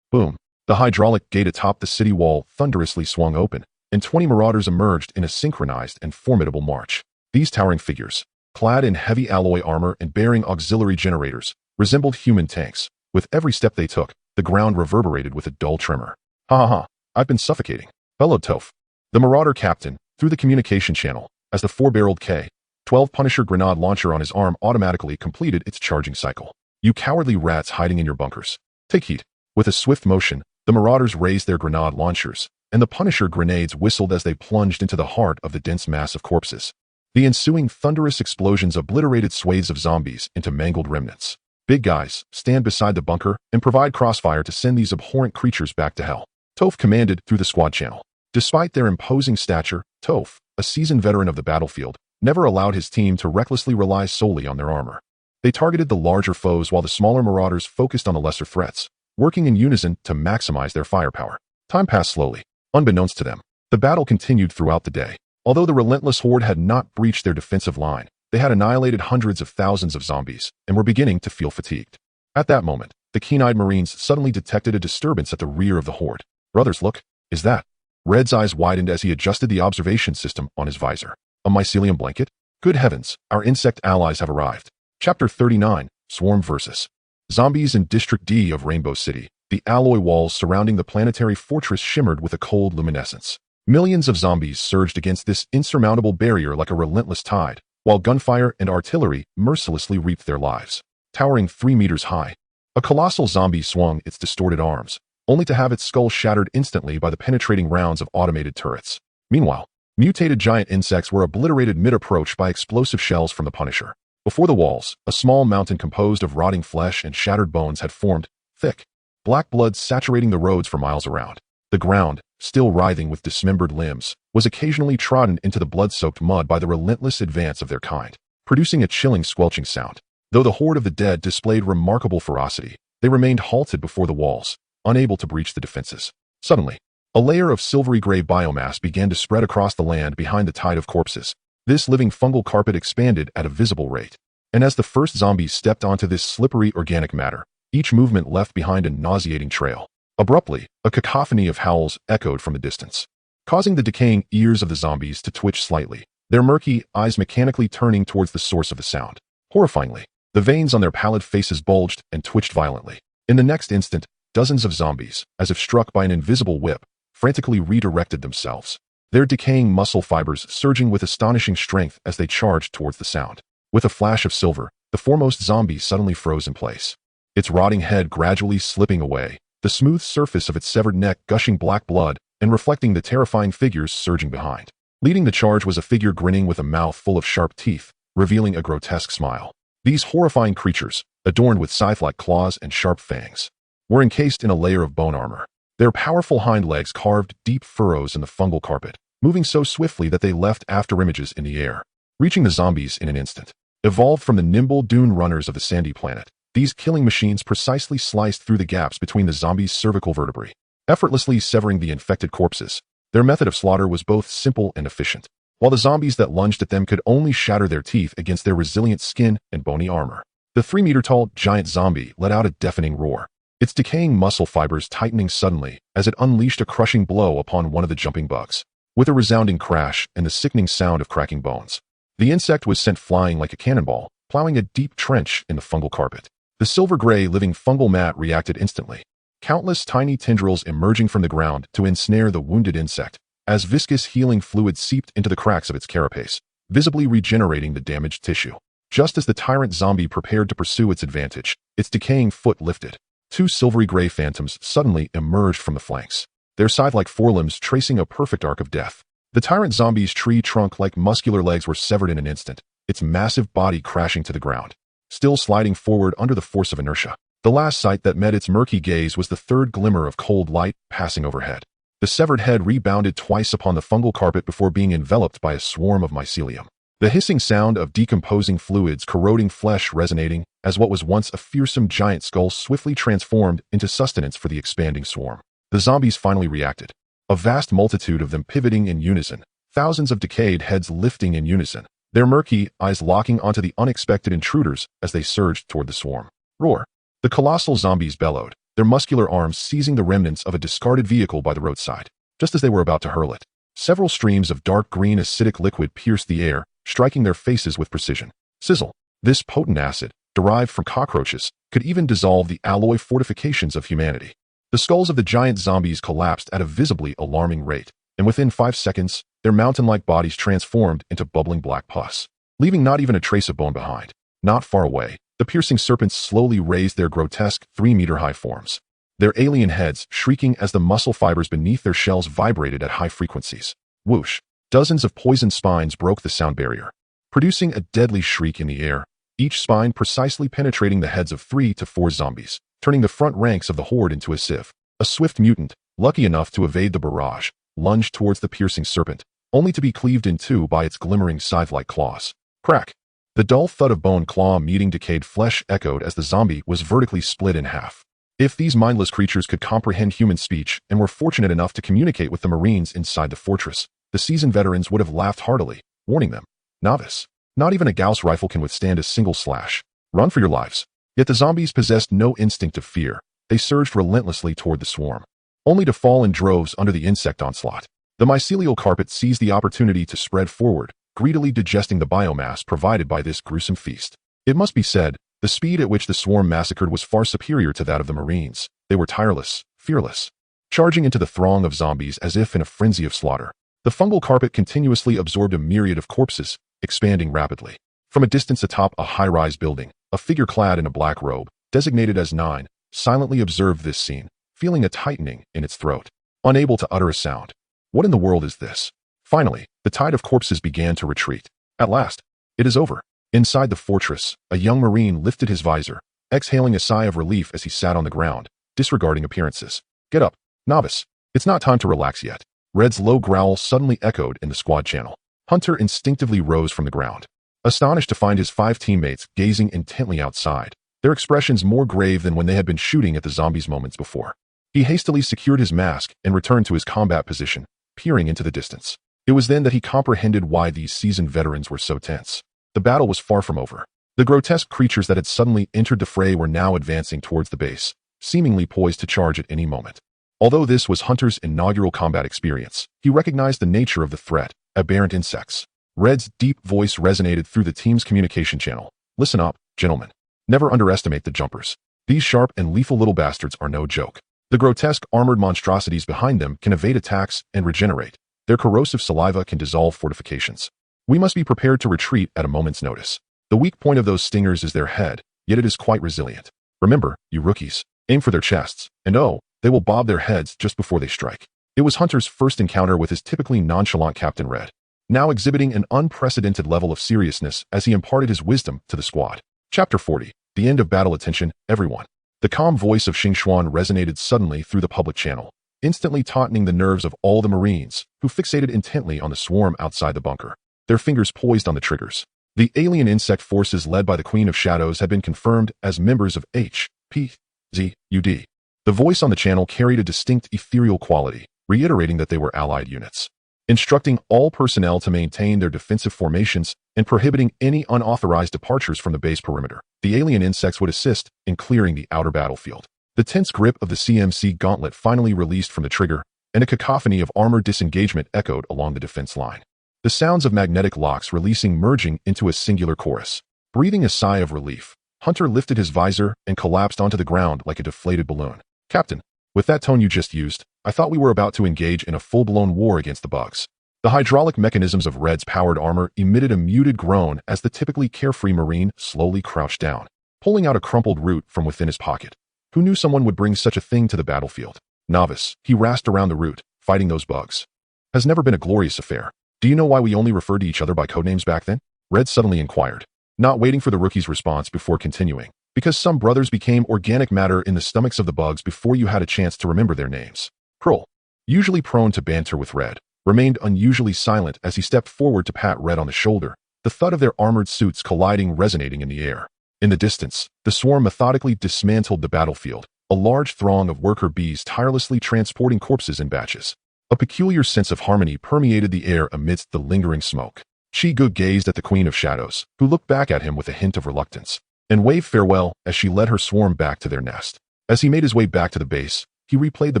Boom! The hydraulic gate atop the city wall thunderously swung open, and 20 marauders emerged in a synchronized and formidable march. These towering figures, clad in heavy alloy armor and bearing auxiliary generators, resembled human tanks. With every step they took, the ground reverberated with a dull tremor. Ha ha ha, I've been suffocating, bellowed Toph, the marauder captain, through the communication channel, as the 4-barreled K-12 Punisher grenade launcher on his arm automatically completed its charging cycle. You cowardly rats hiding in your bunkers. Take heed. With a swift motion, the marauders raised their grenade launchers, and the Punisher grenades whistled as they plunged into the heart of the dense mass of corpses. The ensuing thunderous explosions obliterated swathes of zombies into mangled remnants. Big guys, stand beside the bunker and provide crossfire to send these abhorrent creatures back to hell. Toph commanded through the squad channel. Despite their imposing stature, Toph, a seasoned veteran of the battlefield, never allowed his team to recklessly rely solely on their armor. They targeted the larger foes while the smaller marauders focused on the lesser threats, working in unison to maximize their firepower. Time passed slowly. Unbeknownst to them, the battle continued throughout the day. Although the relentless horde had not breached their defensive line, they had annihilated hundreds of thousands of zombies and were beginning to feel fatigued. At that moment, the keen-eyed Marines suddenly detected a disturbance at the rear of the horde. Brothers, look, is that? Red's eyes widened as he adjusted the observation system on his visor. A mycelium blanket? Good heavens, our insect allies have arrived. Chapter 39, Swarm vs. Zombies in District D of Rainbow City. The alloy walls surrounding the planetary fortress shimmered with a cold luminescence. Millions of zombies surged against this insurmountable barrier like a relentless tide, while gunfire and artillery mercilessly reaped their lives. Towering 3 meters high, a colossal zombie swung its distorted arms, only to have its skull shattered instantly by the penetrating rounds of automated turrets. Meanwhile, mutated giant insects were obliterated mid-approach by explosive shells from the Punisher. Before the walls, a small mountain composed of rotting flesh and shattered bones had formed, thick, black blood saturating the roads for miles around. The ground, still writhing with dismembered limbs, was occasionally trodden into the blood-soaked mud by the relentless advance of their kind, producing a chilling squelching sound. Though the horde of the dead displayed remarkable ferocity, they remained halted before the walls, unable to breach the defenses. Suddenly, a layer of silvery gray biomass began to spread across the land behind the tide of corpses. This living fungal carpet expanded at a visible rate, and as the first zombies stepped onto this slippery organic matter, each movement left behind a nauseating trail. Abruptly, a cacophony of howls echoed from the distance, causing the decaying ears of the zombies to twitch slightly, their murky eyes mechanically turning towards the source of the sound. Horrifyingly, the veins on their pallid faces bulged and twitched violently. In the next instant, dozens of zombies, as if struck by an invisible whip, frantically redirected themselves, their decaying muscle fibers surging with astonishing strength as they charged towards the sound. With a flash of silver, the foremost zombie suddenly froze in place, its rotting head gradually slipping away, the smooth surface of its severed neck gushing black blood and reflecting the terrifying figures surging behind. Leading the charge was a figure grinning with a mouth full of sharp teeth, revealing a grotesque smile. These horrifying creatures, adorned with scythe-like claws and sharp fangs, were encased in a layer of bone armor. Their powerful hind legs carved deep furrows in the fungal carpet, moving so swiftly that they left afterimages in the air, reaching the zombies in an instant. Evolved from the nimble dune runners of the sandy planet, these killing machines precisely sliced through the gaps between the zombies' cervical vertebrae, effortlessly severing the infected corpses. Their method of slaughter was both simple and efficient, while the zombies that lunged at them could only shatter their teeth against their resilient skin and bony armor. The 3-meter-tall giant zombie let out a deafening roar, its decaying muscle fibers tightening suddenly as it unleashed a crushing blow upon one of the jumping bugs. With a resounding crash and the sickening sound of cracking bones, the insect was sent flying like a cannonball, plowing a deep trench in the fungal carpet. The silver-gray living fungal mat reacted instantly, countless tiny tendrils emerging from the ground to ensnare the wounded insect, as viscous healing fluid seeped into the cracks of its carapace, visibly regenerating the damaged tissue. Just as the tyrant zombie prepared to pursue its advantage, its decaying foot lifted. 2 silvery gray phantoms suddenly emerged from the flanks, their scythe-like forelimbs tracing a perfect arc of death. The tyrant zombie's tree trunk-like muscular legs were severed in an instant, its massive body crashing to the ground, still sliding forward under the force of inertia. The last sight that met its murky gaze was the third glimmer of cold light passing overhead. The severed head rebounded twice upon the fungal carpet before being enveloped by a swarm of mycelium. The hissing sound of decomposing fluids corroding flesh resonating as what was once a fearsome giant skull swiftly transformed into sustenance for the expanding swarm. The zombies finally reacted, a vast multitude of them pivoting in unison, thousands of decayed heads lifting in unison, their murky eyes locking onto the unexpected intruders as they surged toward the swarm. Roar! The colossal zombies bellowed, their muscular arms seizing the remnants of a discarded vehicle by the roadside. Just as they were about to hurl it, several streams of dark green acidic liquid pierced the air, striking their faces with precision. Sizzle! This potent acid, derived from cockroaches, could even dissolve the alloy fortifications of humanity. The skulls of the giant zombies collapsed at a visibly alarming rate, and within 5 seconds, their mountain-like bodies transformed into bubbling black pus, leaving not even a trace of bone behind. Not far away, the piercing serpents slowly raised their grotesque 3-meter-high forms, their alien heads shrieking as the muscle fibers beneath their shells vibrated at high frequencies. Whoosh! Dozens of poisoned spines broke the sound barrier, producing a deadly shriek in the air, each spine precisely penetrating the heads of 3 to 4 zombies, turning the front ranks of the horde into a sieve. A swift mutant, lucky enough to evade the barrage, lunged towards the piercing serpent, only to be cleaved in two by its glimmering scythe-like claws. Crack! The dull thud of bone claw meeting decayed flesh echoed as the zombie was vertically split in half. If these mindless creatures could comprehend human speech and were fortunate enough to communicate with the Marines inside the fortress, the seasoned veterans would have laughed heartily, warning them, "Novice, not even a Gauss rifle can withstand a single slash. Run for your lives." Yet the zombies possessed no instinct of fear. They surged relentlessly toward the swarm, only to fall in droves under the insect onslaught. The mycelial carpet seized the opportunity to spread forward, greedily digesting the biomass provided by this gruesome feast. It must be said, the speed at which the swarm massacred was far superior to that of the Marines. They were tireless, fearless, charging into the throng of zombies as if in a frenzy of slaughter. The fungal carpet continuously absorbed a myriad of corpses, expanding rapidly. From a distance atop a high-rise building, a figure clad in a black robe, designated as 9, silently observed this scene, feeling a tightening in its throat. Unable to utter a sound. What in the world is this? Finally, the tide of corpses began to retreat. At last, it is over. Inside the fortress, a young marine lifted his visor, exhaling a sigh of relief as he sat on the ground, disregarding appearances. Get up, novice. It's not time to relax yet. Red's low growl suddenly echoed in the squad channel. Hunter instinctively rose from the ground, astonished to find his 5 teammates gazing intently outside, their expressions more grave than when they had been shooting at the zombies moments before. He hastily secured his mask and returned to his combat position, peering into the distance. It was then that he comprehended why these seasoned veterans were so tense. The battle was far from over. The grotesque creatures that had suddenly entered the fray were now advancing towards the base, seemingly poised to charge at any moment. Although this was Hunter's inaugural combat experience, he recognized the nature of the threat: aberrant insects. Red's deep voice resonated through the team's communication channel. Listen up, gentlemen. Never underestimate the jumpers. These sharp and lethal little bastards are no joke. The grotesque armored monstrosities behind them can evade attacks and regenerate. Their corrosive saliva can dissolve fortifications. We must be prepared to retreat at a moment's notice. The weak point of those stingers is their head, yet it is quite resilient. Remember, you rookies, aim for their chests, and oh, they will bob their heads just before they strike. It was Hunter's first encounter with his typically nonchalant Captain Red, now exhibiting an unprecedented level of seriousness as he imparted his wisdom to the squad. Chapter 40. The End of Battle. Attention, everyone. The calm voice of Xingxuan resonated suddenly through the public channel, instantly tautening the nerves of all the Marines, who fixated intently on the swarm outside the bunker, their fingers poised on the triggers. The alien insect forces led by the Queen of Shadows had been confirmed as members of HPZUD. The voice on the channel carried a distinct ethereal quality, reiterating that they were allied units, instructing all personnel to maintain their defensive formations and prohibiting any unauthorized departures from the base perimeter. The alien insects would assist in clearing the outer battlefield. The tense grip of the CMC gauntlet finally released from the trigger, and a cacophony of armored disengagement echoed along the defense line. The sounds of magnetic locks releasing merging into a singular chorus. Breathing a sigh of relief, Hunter lifted his visor and collapsed onto the ground like a deflated balloon. Captain, with that tone you just used, I thought we were about to engage in a full-blown war against the bugs. The hydraulic mechanisms of Red's powered armor emitted a muted groan as the typically carefree Marine slowly crouched down, pulling out a crumpled root from within his pocket. Who knew someone would bring such a thing to the battlefield? Novice, he rasped around the root, fighting those bugs has never been a glorious affair. Do you know why we only referred to each other by codenames back then? Red suddenly inquired, not waiting for the rookie's response before continuing. Because some brothers became organic matter in the stomachs of the bugs before you had a chance to remember their names. Kroll, usually prone to banter with Red, remained unusually silent as he stepped forward to pat Red on the shoulder, the thud of their armored suits colliding resonating in the air. In the distance, the swarm methodically dismantled the battlefield, a large throng of worker bees tirelessly transporting corpses in batches. A peculiar sense of harmony permeated the air amidst the lingering smoke. Chiu gazed at the Queen of Shadows, who looked back at him with a hint of reluctance, and waved farewell as she led her swarm back to their nest. As he made his way back to the base, he replayed the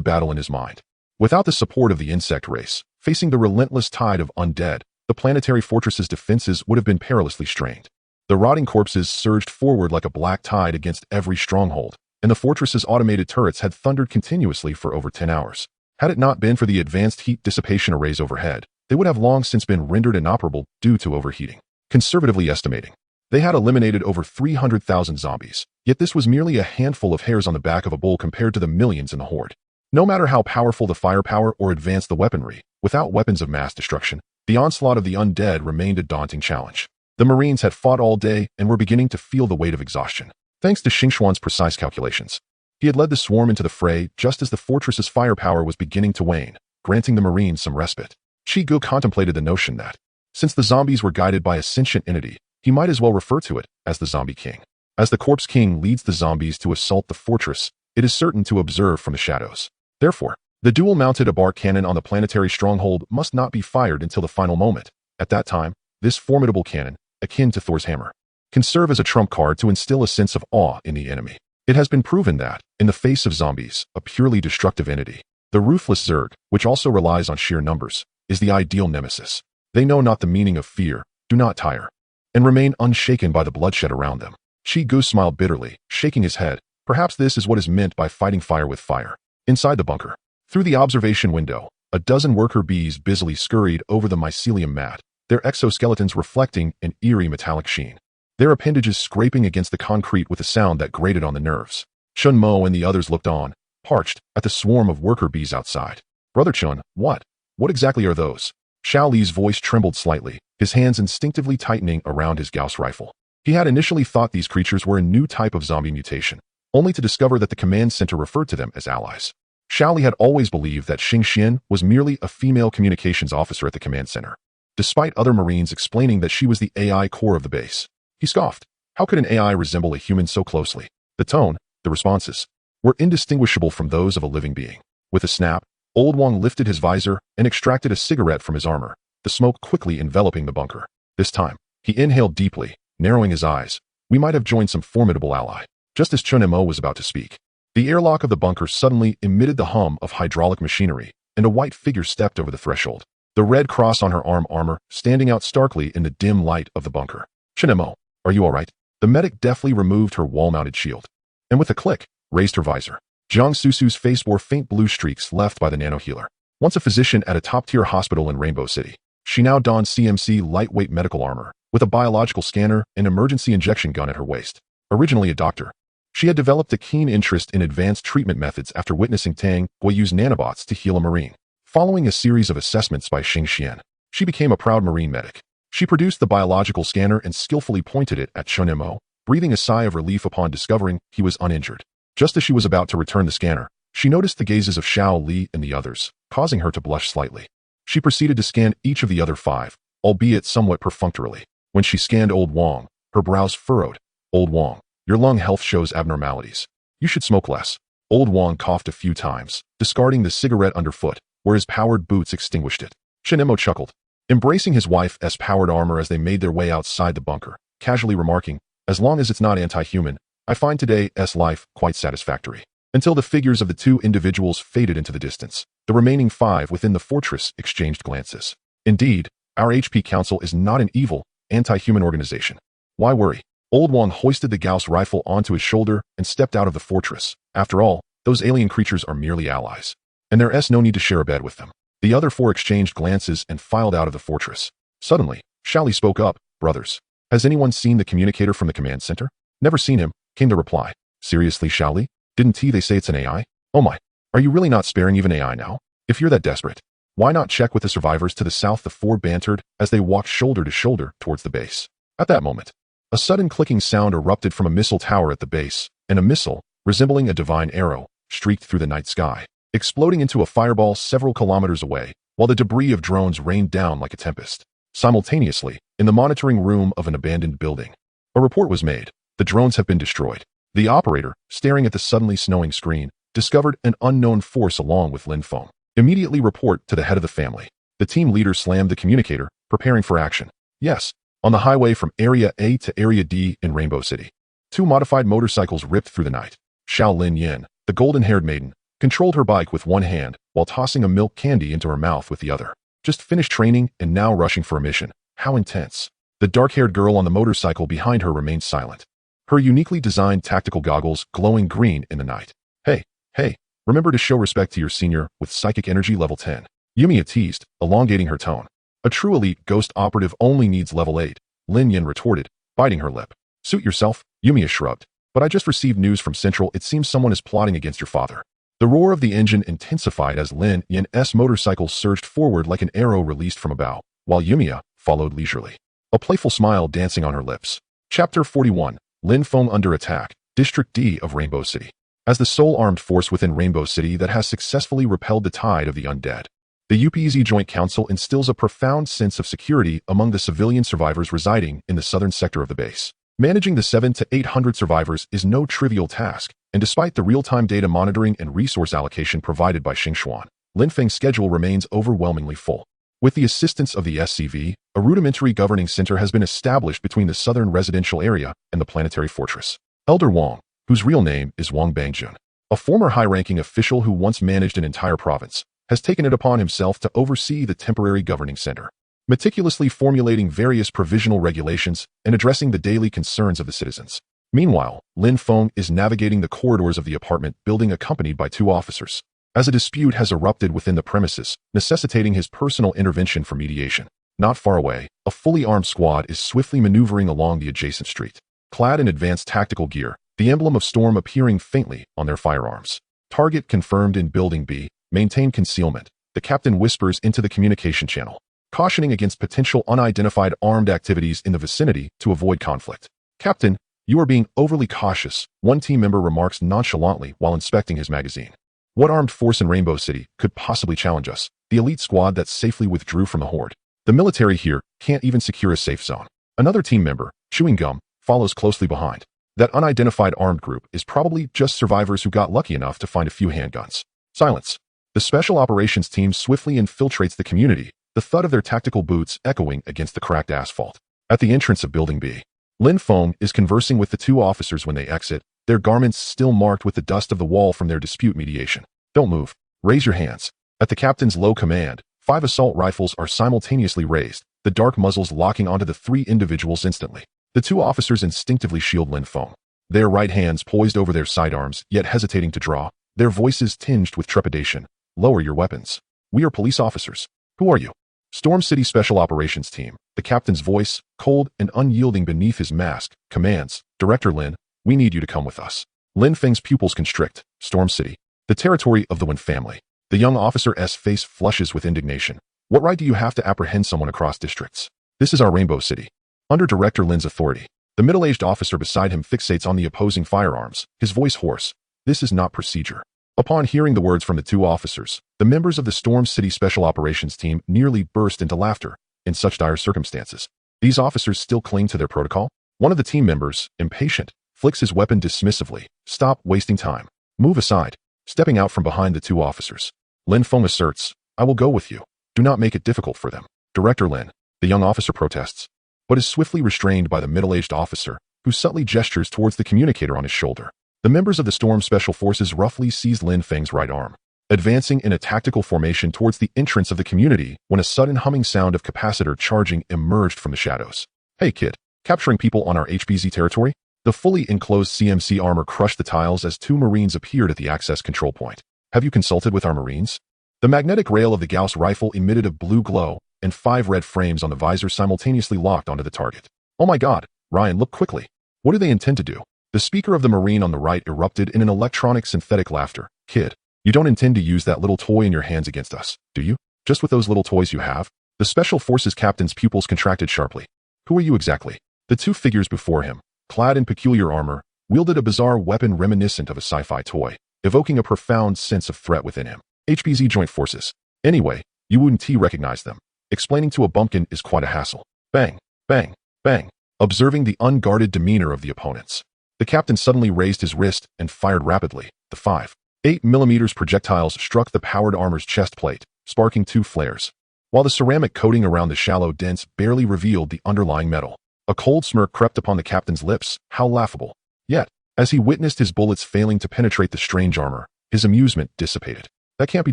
battle in his mind. Without the support of the insect race, facing the relentless tide of undead, the planetary fortress's defenses would have been perilously strained. The rotting corpses surged forward like a black tide against every stronghold, and the fortress's automated turrets had thundered continuously for over 10 hours. Had it not been for the advanced heat dissipation arrays overhead, they would have long since been rendered inoperable due to overheating. Conservatively estimating, they had eliminated over 300,000 zombies, yet this was merely a handful of hairs on the back of a bull compared to the millions in the horde. No matter how powerful the firepower or advanced the weaponry, without weapons of mass destruction, the onslaught of the undead remained a daunting challenge. The Marines had fought all day and were beginning to feel the weight of exhaustion. Thanks to Xingxuan's precise calculations, he had led the swarm into the fray just as the fortress's firepower was beginning to wane, granting the Marines some respite. Chiu contemplated the notion that, since the zombies were guided by a sentient entity, he might as well refer to it as the Zombie King. As the Corpse King leads the zombies to assault the fortress, it is certain to observe from the shadows. Therefore, the dual-mounted Abarc cannon on the planetary stronghold must not be fired until the final moment. At that time, this formidable cannon, akin to Thor's hammer, can serve as a trump card to instill a sense of awe in the enemy. It has been proven that, in the face of zombies, a purely destructive entity, the ruthless Zerg, which also relies on sheer numbers, is the ideal nemesis. They know not the meaning of fear, do not tire, and remain unshaken by the bloodshed around them. Chiu smiled bitterly, shaking his head. Perhaps this is what is meant by fighting fire with fire. Inside the bunker, Through the observation window, a dozen worker bees busily scurried over the mycelium mat, their exoskeletons reflecting an eerie metallic sheen. Their appendages scraping against the concrete with a sound that grated on the nerves. Chun Mo and the others looked on, parched, at the swarm of worker bees outside. Brother Chun, what? What exactly are those? Xiao Li's voice trembled slightly, his hands instinctively tightening around his Gauss rifle. He had initially thought these creatures were a new type of zombie mutation, only to discover that the command center referred to them as allies. Xiao Li had always believed that Xing Xian was merely a female communications officer at the command center, despite other Marines explaining that she was the AI core of the base. He scoffed. How could an AI resemble a human so closely? The tone, the responses, were indistinguishable from those of a living being. With a snap, Old Wang lifted his visor and extracted a cigarette from his armor, the smoke quickly enveloping the bunker. This time, he inhaled deeply, narrowing his eyes. We might have joined some formidable ally. Just as Chun Mo was about to speak, the airlock of the bunker suddenly emitted the hum of hydraulic machinery, and a white figure stepped over the threshold, the red cross on her armor standing out starkly in the dim light of the bunker. Chun Mo, are you all right? The medic deftly removed her wall-mounted shield, and with a click, raised her visor. Jiang Susu's face bore faint blue streaks left by the nano-healer. Once a physician at a top-tier hospital in Rainbow City, she now donned CMC lightweight medical armor, with a biological scanner and emergency injection gun at her waist. Originally a doctor, she had developed a keen interest in advanced treatment methods after witnessing Tang Gui use nanobots to heal a Marine. Following a series of assessments by Xing Xian, she became a proud Marine medic. She produced the biological scanner and skillfully pointed it at Chun Mo, breathing a sigh of relief upon discovering he was uninjured. Just as she was about to return the scanner, she noticed the gazes of Xiao Li and the others, causing her to blush slightly. She proceeded to scan each of the other 5, albeit somewhat perfunctorily. When she scanned Old Wang, her brows furrowed. Old Wang, your lung health shows abnormalities. You should smoke less. Old Wang coughed a few times, discarding the cigarette underfoot, where his powered boots extinguished it. Chun Mo chuckled, embracing his wife's powered armor as they made their way outside the bunker, casually remarking, as long as it's not anti-human, I find today's life quite satisfactory. Until the figures of the 2 individuals faded into the distance, the remaining 5 within the fortress exchanged glances. Indeed, our HP Council is not an evil, anti-human organization. Why worry? Old Wang hoisted the Gauss rifle onto his shoulder and stepped out of the fortress. After all, those alien creatures are merely allies, and there's no need to share a bed with them. The other 4 exchanged glances and filed out of the fortress. Suddenly, Xiao Li spoke up, brothers. Has anyone seen the communicator from the command center? Never seen him, came the reply. Seriously, Xiao Li? Didn't they say it's an AI? Oh my, are you really not sparing even AI now? If you're that desperate, why not check with the survivors to the south? The 4 bantered as they walked shoulder to shoulder towards the base. At that moment, a sudden clicking sound erupted from a missile tower at the base, and a missile, resembling a divine arrow, streaked through the night sky, exploding into a fireball several kilometers away, while the debris of drones rained down like a tempest. Simultaneously, in the monitoring room of an abandoned building, a report was made. The drones have been destroyed. The operator, staring at the suddenly snowing screen, discovered an unknown force along with Lin Feng. Immediately report to the head of the family. The team leader slammed the communicator, preparing for action. Yes, on the highway from Area A to Area D in Rainbow City, 2 modified motorcycles ripped through the night. Xiao Lin Yin, the golden-haired maiden, controlled her bike with one hand while tossing a milk candy into her mouth with the other. Just finished training and now rushing for a mission. How intense. The dark-haired girl on the motorcycle behind her remained silent, her uniquely designed tactical goggles glowing green in the night. Hey, remember to show respect to your senior with psychic energy level 10. Yumiya teased, elongating her tone. A true elite ghost operative only needs level 8, Lin Yin retorted, biting her lip. Suit yourself, Yumiya shrugged. But I just received news from Central. It seems someone is plotting against your father. The roar of the engine intensified as Lin Yin's motorcycle surged forward like an arrow released from a bow, while Yumiya followed leisurely, a playful smile dancing on her lips. Chapter 41, Lin Feng under attack, District D of Rainbow City. As the sole armed force within Rainbow City that has successfully repelled the tide of the undead, the UPZ Joint Council instills a profound sense of security among the civilian survivors residing in the southern sector of the base. Managing the 700 to 800 survivors is no trivial task, and despite the real-time data monitoring and resource allocation provided by Xingxuan, Lin Feng's schedule remains overwhelmingly full. With the assistance of the SCV, a rudimentary governing center has been established between the southern residential area and the planetary fortress. Elder Wang, whose real name is Wang Bangjun, a former high-ranking official who once managed an entire province, has taken it upon himself to oversee the temporary governing center, meticulously formulating various provisional regulations and addressing the daily concerns of the citizens. Meanwhile, Lin Feng is navigating the corridors of the apartment building accompanied by 2 officers. as a dispute has erupted within the premises, necessitating his personal intervention for mediation. Not far away, a fully armed squad is swiftly maneuvering along the adjacent street. Clad in advanced tactical gear, the emblem of Storm appearing faintly on their firearms. Target confirmed in Building B. Maintain concealment. The captain whispers into the communication channel, cautioning against potential unidentified armed activities in the vicinity to avoid conflict. Captain, you are being overly cautious, one team member remarks nonchalantly while inspecting his magazine. What armed force in Rainbow City could possibly challenge us? The elite squad that safely withdrew from the horde. The military here can't even secure a safe zone. Another team member, chewing gum, follows closely behind. That unidentified armed group is probably just survivors who got lucky enough to find a few handguns. Silence. The special operations team swiftly infiltrates the community, the thud of their tactical boots echoing against the cracked asphalt. At the entrance of Building B, Lin Feng is conversing with the two officers when they exit, their garments still marked with the dust of the wall from their dispute mediation. Don't move. Raise your hands. At the captain's low command, 5 assault rifles are simultaneously raised, the dark muzzles locking onto the 3 individuals instantly. The 2 officers instinctively shield Lin Feng, their right hands poised over their sidearms, yet hesitating to draw, their voices tinged with trepidation. Lower your weapons. We are police officers. Who are you? Storm City Special Operations Team. The captain's voice, cold and unyielding beneath his mask, commands, Director Lin, we need you to come with us. Lin Feng's pupils constrict. Storm City. The territory of the Wen family. The young officer's face flushes with indignation. What right do you have to apprehend someone across districts? This is our Rainbow City. Under Director Lin's authority. The middle-aged officer beside him fixates on the opposing firearms, his voice hoarse. This is not procedure. Upon hearing the words from the 2 officers, the members of the Storm City Special Operations Team nearly burst into laughter. In such dire circumstances, these officers still cling to their protocol? One of the team members, impatient, flicks his weapon dismissively. Stop wasting time. Move aside. Stepping out from behind the 2 officers, Lin Feng asserts, I will go with you. Do not make it difficult for them. Director Lin, the young officer protests, but is swiftly restrained by the middle-aged officer, who subtly gestures towards the communicator on his shoulder. The members of the Storm Special Forces roughly seize Lin Feng's right arm, advancing in a tactical formation towards the entrance of the community when a sudden humming sound of capacitor charging emerged from the shadows. Hey kid, capturing people on our HBZ territory? The fully enclosed CMC armor crushed the tiles as 2 Marines appeared at the access control point. Have you consulted with our Marines? The magnetic rail of the Gauss rifle emitted a blue glow, and 5 red frames on the visor simultaneously locked onto the target. Oh my god, Ryan, look quickly. What do they intend to do? The speaker of the Marine on the right erupted in an electronic synthetic laughter. Kid, you don't intend to use that little toy in your hands against us, do you? Just with those little toys you have? The Special Forces captain's pupils contracted sharply. Who are you exactly? The 2 figures before him, clad in peculiar armor, wielded a bizarre weapon reminiscent of a sci-fi toy, evoking a profound sense of threat within him. HBZ Joint Forces. Anyway, you wouldn't recognize them. Explaining to a bumpkin is quite a hassle. Bang, bang, bang. Observing the unguarded demeanor of the opponents, the captain suddenly raised his wrist and fired rapidly. The 5.8mm projectiles struck the powered armor's chest plate, sparking 2 flares, while the ceramic coating around the shallow dents barely revealed the underlying metal. A cold smirk crept upon the captain's lips. How laughable. Yet, as he witnessed his bullets failing to penetrate the strange armor, his amusement dissipated. That can't be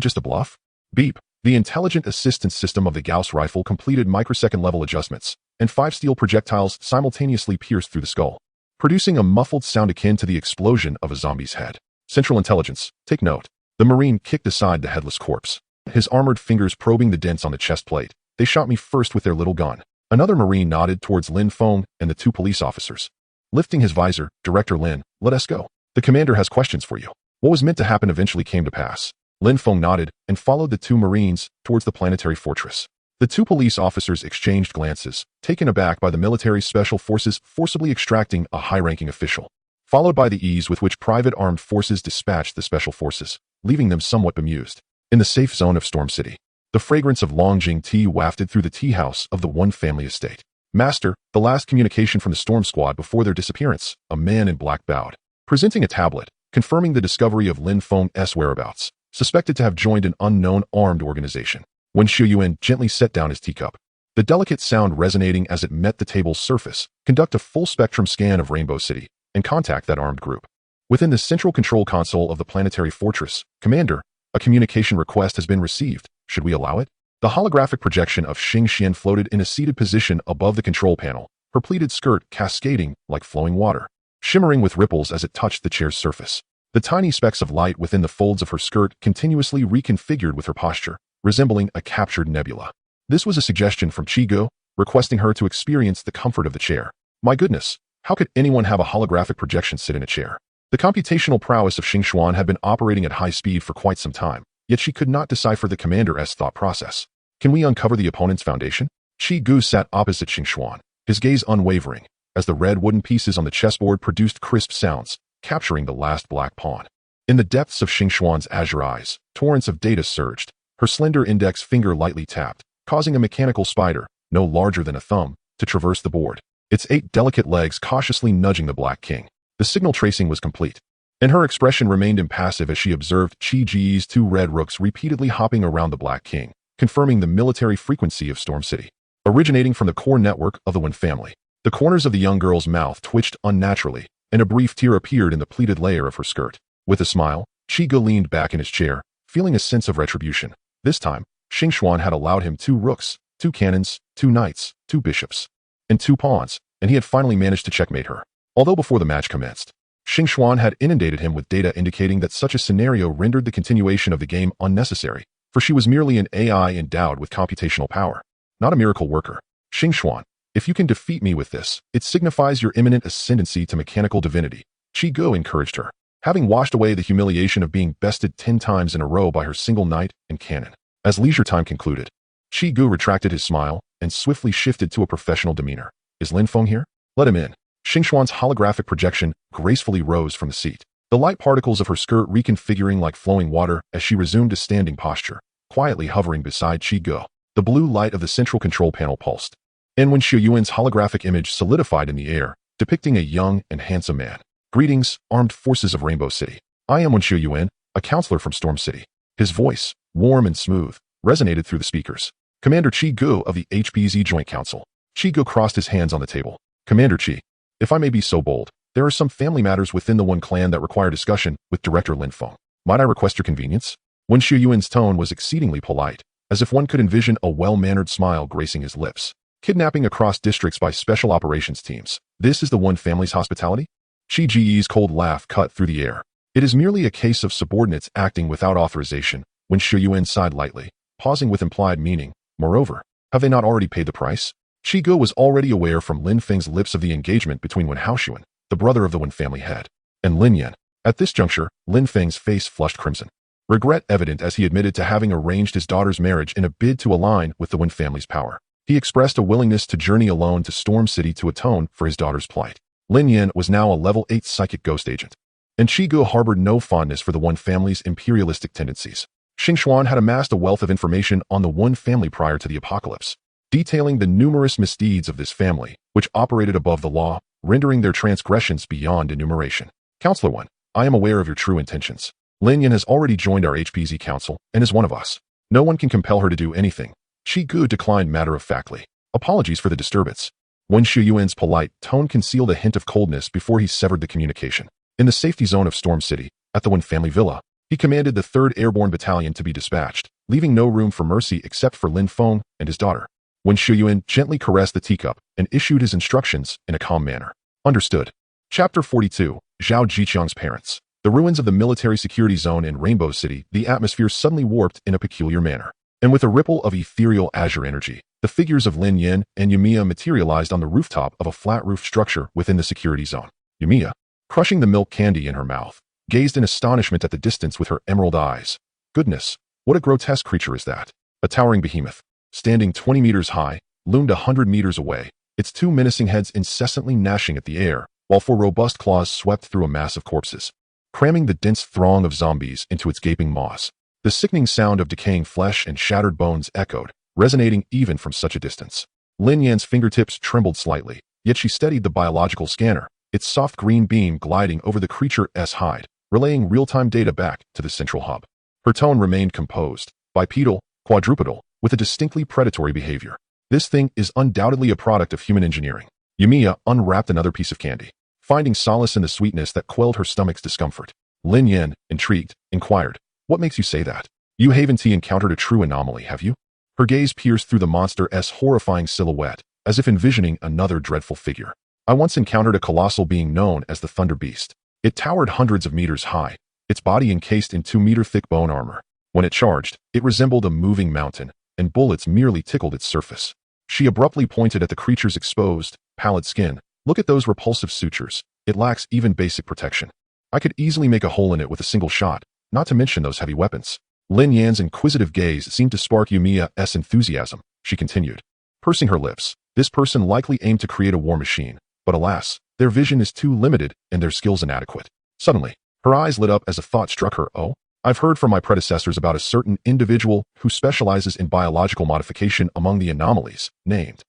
just a bluff. Beep. The intelligent assistance system of the Gauss rifle completed microsecond-level adjustments, and 5 steel projectiles simultaneously pierced through the skull, producing a muffled sound akin to the explosion of a zombie's head. Central Intelligence, take note. The Marine kicked aside the headless corpse, his armored fingers probing the dents on the chest plate. They shot me first with their little gun. Another Marine nodded towards Lin Feng and the 2 police officers. Lifting his visor, Director Lin, let us go. The commander has questions for you. What was meant to happen eventually came to pass. Lin Feng nodded and followed the 2 Marines towards the planetary fortress. The 2 police officers exchanged glances, taken aback by the military special forces forcibly extracting a high-ranking official, followed by the ease with which private armed forces dispatched the special forces, leaving them somewhat bemused. In the safe zone of Storm City, the fragrance of Longjing tea wafted through the tea house of the One family estate. Master, the last communication from the Storm Squad before their disappearance, a man in black bowed, presenting a tablet, confirming the discovery of Lin Feng's whereabouts, suspected to have joined an unknown armed organization. When Chiu Yuan gently set down his teacup, the delicate sound resonating as it met the table's surface, conduct a full-spectrum scan of Rainbow City and contact that armed group. Within the central control console of the planetary fortress, Commander, a communication request has been received. Should we allow it? The holographic projection of Xing Xian floated in a seated position above the control panel, her pleated skirt cascading like flowing water, shimmering with ripples as it touched the chair's surface. The tiny specks of light within the folds of her skirt continuously reconfigured with her posture, resembling a captured nebula. This was a suggestion from Chiu, requesting her to experience the comfort of the chair. My goodness, how could anyone have a holographic projection sit in a chair? The computational prowess of Xingxuan had been operating at high speed for quite some time, yet she could not decipher the commander's thought process. Can we uncover the opponent's foundation? Chiu sat opposite Xingxuan, his gaze unwavering, as the red wooden pieces on the chessboard produced crisp sounds, capturing the last black pawn. In the depths of Xingxuan's azure eyes, torrents of data surged. Her slender index finger lightly tapped, causing a mechanical spider, no larger than a thumb, to traverse the board, its 8 delicate legs cautiously nudging the black king. The signal tracing was complete, and her expression remained impassive as she observed Chi's 2 red rooks repeatedly hopping around the black king, confirming the military frequency of Storm City. Originating from the core network of the Wen family, the corners of the young girl's mouth twitched unnaturally, and a brief tear appeared in the pleated layer of her skirt. With a smile, Chiu leaned back in his chair, feeling a sense of retribution. This time, Xingxuan had allowed him 2 rooks, 2 cannons, 2 knights, 2 bishops, and 2 pawns, and he had finally managed to checkmate her. Although before the match commenced, Xingxuan had inundated him with data indicating that such a scenario rendered the continuation of the game unnecessary, for she was merely an AI endowed with computational power, not a miracle worker. Xingxuan, if you can defeat me with this, it signifies your imminent ascendancy to mechanical divinity. Chiu encouraged her, having washed away the humiliation of being bested 10 times in a row by her single knight and cannon. As leisure time concluded, Chiu retracted his smile and swiftly shifted to a professional demeanor. Is Lin Feng here? Let him in. Xingxuan's holographic projection gracefully rose from the seat, the light particles of her skirt reconfiguring like flowing water as she resumed a standing posture, quietly hovering beside Chiu. The blue light of the central control panel pulsed, and when Xu Yuan's holographic image solidified in the air, depicting a young and handsome man. Greetings, armed forces of Rainbow City. I am Xu Yuan, a counselor from Storm City. His voice, warm and smooth, resonated through the speakers. Commander Chiu of the HPZ Joint Council. Chiu crossed his hands on the table. Commander Chi, if I may be so bold, there are some family matters within the Wen clan that require discussion with Director Lin Feng. Might I request your convenience? When Xu Yuan's tone was exceedingly polite, as if one could envision a well-mannered smile gracing his lips. Kidnapping across districts by special operations teams. This is the Wen family's hospitality? Chi Ji's cold laugh cut through the air. It is merely a case of subordinates acting without authorization, when Xu Yuan sighed lightly, pausing with implied meaning. Moreover, have they not already paid the price? Chiu was already aware from Lin Feng's lips of the engagement between Wen Haoshuan, the brother of the Wen family head, and Lin Yan. At this juncture, Lin Feng's face flushed crimson, regret evident as he admitted to having arranged his daughter's marriage in a bid to align with the Wen family's power. He expressed a willingness to journey alone to Storm City to atone for his daughter's plight. Lin Yan was now a level 8 psychic ghost agent, and Chiu harbored no fondness for the Wen family's imperialistic tendencies. Xingxuan had amassed a wealth of information on the Wen family prior to the apocalypse, detailing the numerous misdeeds of this family, which operated above the law, rendering their transgressions beyond enumeration. Counselor 1, I am aware of your true intentions. Lin Yan has already joined our HPZ council and is one of us. No one can compel her to do anything. Chiu declined matter-of-factly. Apologies for the disturbance. When Xu Yuan's polite tone concealed a hint of coldness before he severed the communication. In the safety zone of Storm City, at the Wen family villa, he commanded the 3rd Airborne Battalion to be dispatched, leaving no room for mercy except for Lin Feng and his daughter. When Xu Yuan gently caressed the teacup and issued his instructions in a calm manner. Understood. Chapter 42, Zhao Jiqiang's parents. The ruins of the military security zone in Rainbow City, the atmosphere suddenly warped in a peculiar manner. And with a ripple of ethereal azure energy, the figures of Lin Yan and Yumiya materialized on the rooftop of a flat-roofed structure within the security zone. Yumiya, crushing the milk candy in her mouth, gazed in astonishment at the distance with her emerald eyes. Goodness, what a grotesque creature is that? A towering behemoth, standing 20 meters high, loomed 100 meters away, its 2 menacing heads incessantly gnashing at the air, while 4 robust claws swept through a mass of corpses, cramming the dense throng of zombies into its gaping maws. The sickening sound of decaying flesh and shattered bones echoed, resonating even from such a distance. Lin Yan's fingertips trembled slightly, yet she steadied the biological scanner, its soft green beam gliding over the creature's hide, relaying real-time data back to the central hub. Her tone remained composed, bipedal, quadrupedal, with a distinctly predatory behavior. This thing is undoubtedly a product of human engineering. Yumiya unwrapped another piece of candy, finding solace in the sweetness that quelled her stomach's discomfort. Lin Yan, intrigued, inquired, what makes you say that? You haven't encountered a true anomaly, have you? Her gaze pierced through the monster's horrifying silhouette, as if envisioning another dreadful figure. I once encountered a colossal being known as the Thunder Beast. It towered hundreds of meters high, its body encased in 2-meter-thick bone armor. When it charged, it resembled a moving mountain, and bullets merely tickled its surface. She abruptly pointed at the creature's exposed, pallid skin. Look at those repulsive sutures. It lacks even basic protection. I could easily make a hole in it with a single shot, not to mention those heavy weapons. Lin Yan's inquisitive gaze seemed to spark Yumiya's enthusiasm. She continued, pursing her lips. This person likely aimed to create a war machine, but alas, their vision is too limited and their skills inadequate. Suddenly, her eyes lit up as a thought struck her. Oh, I've heard from my predecessors about a certain individual who specializes in biological modification among the anomalies, named.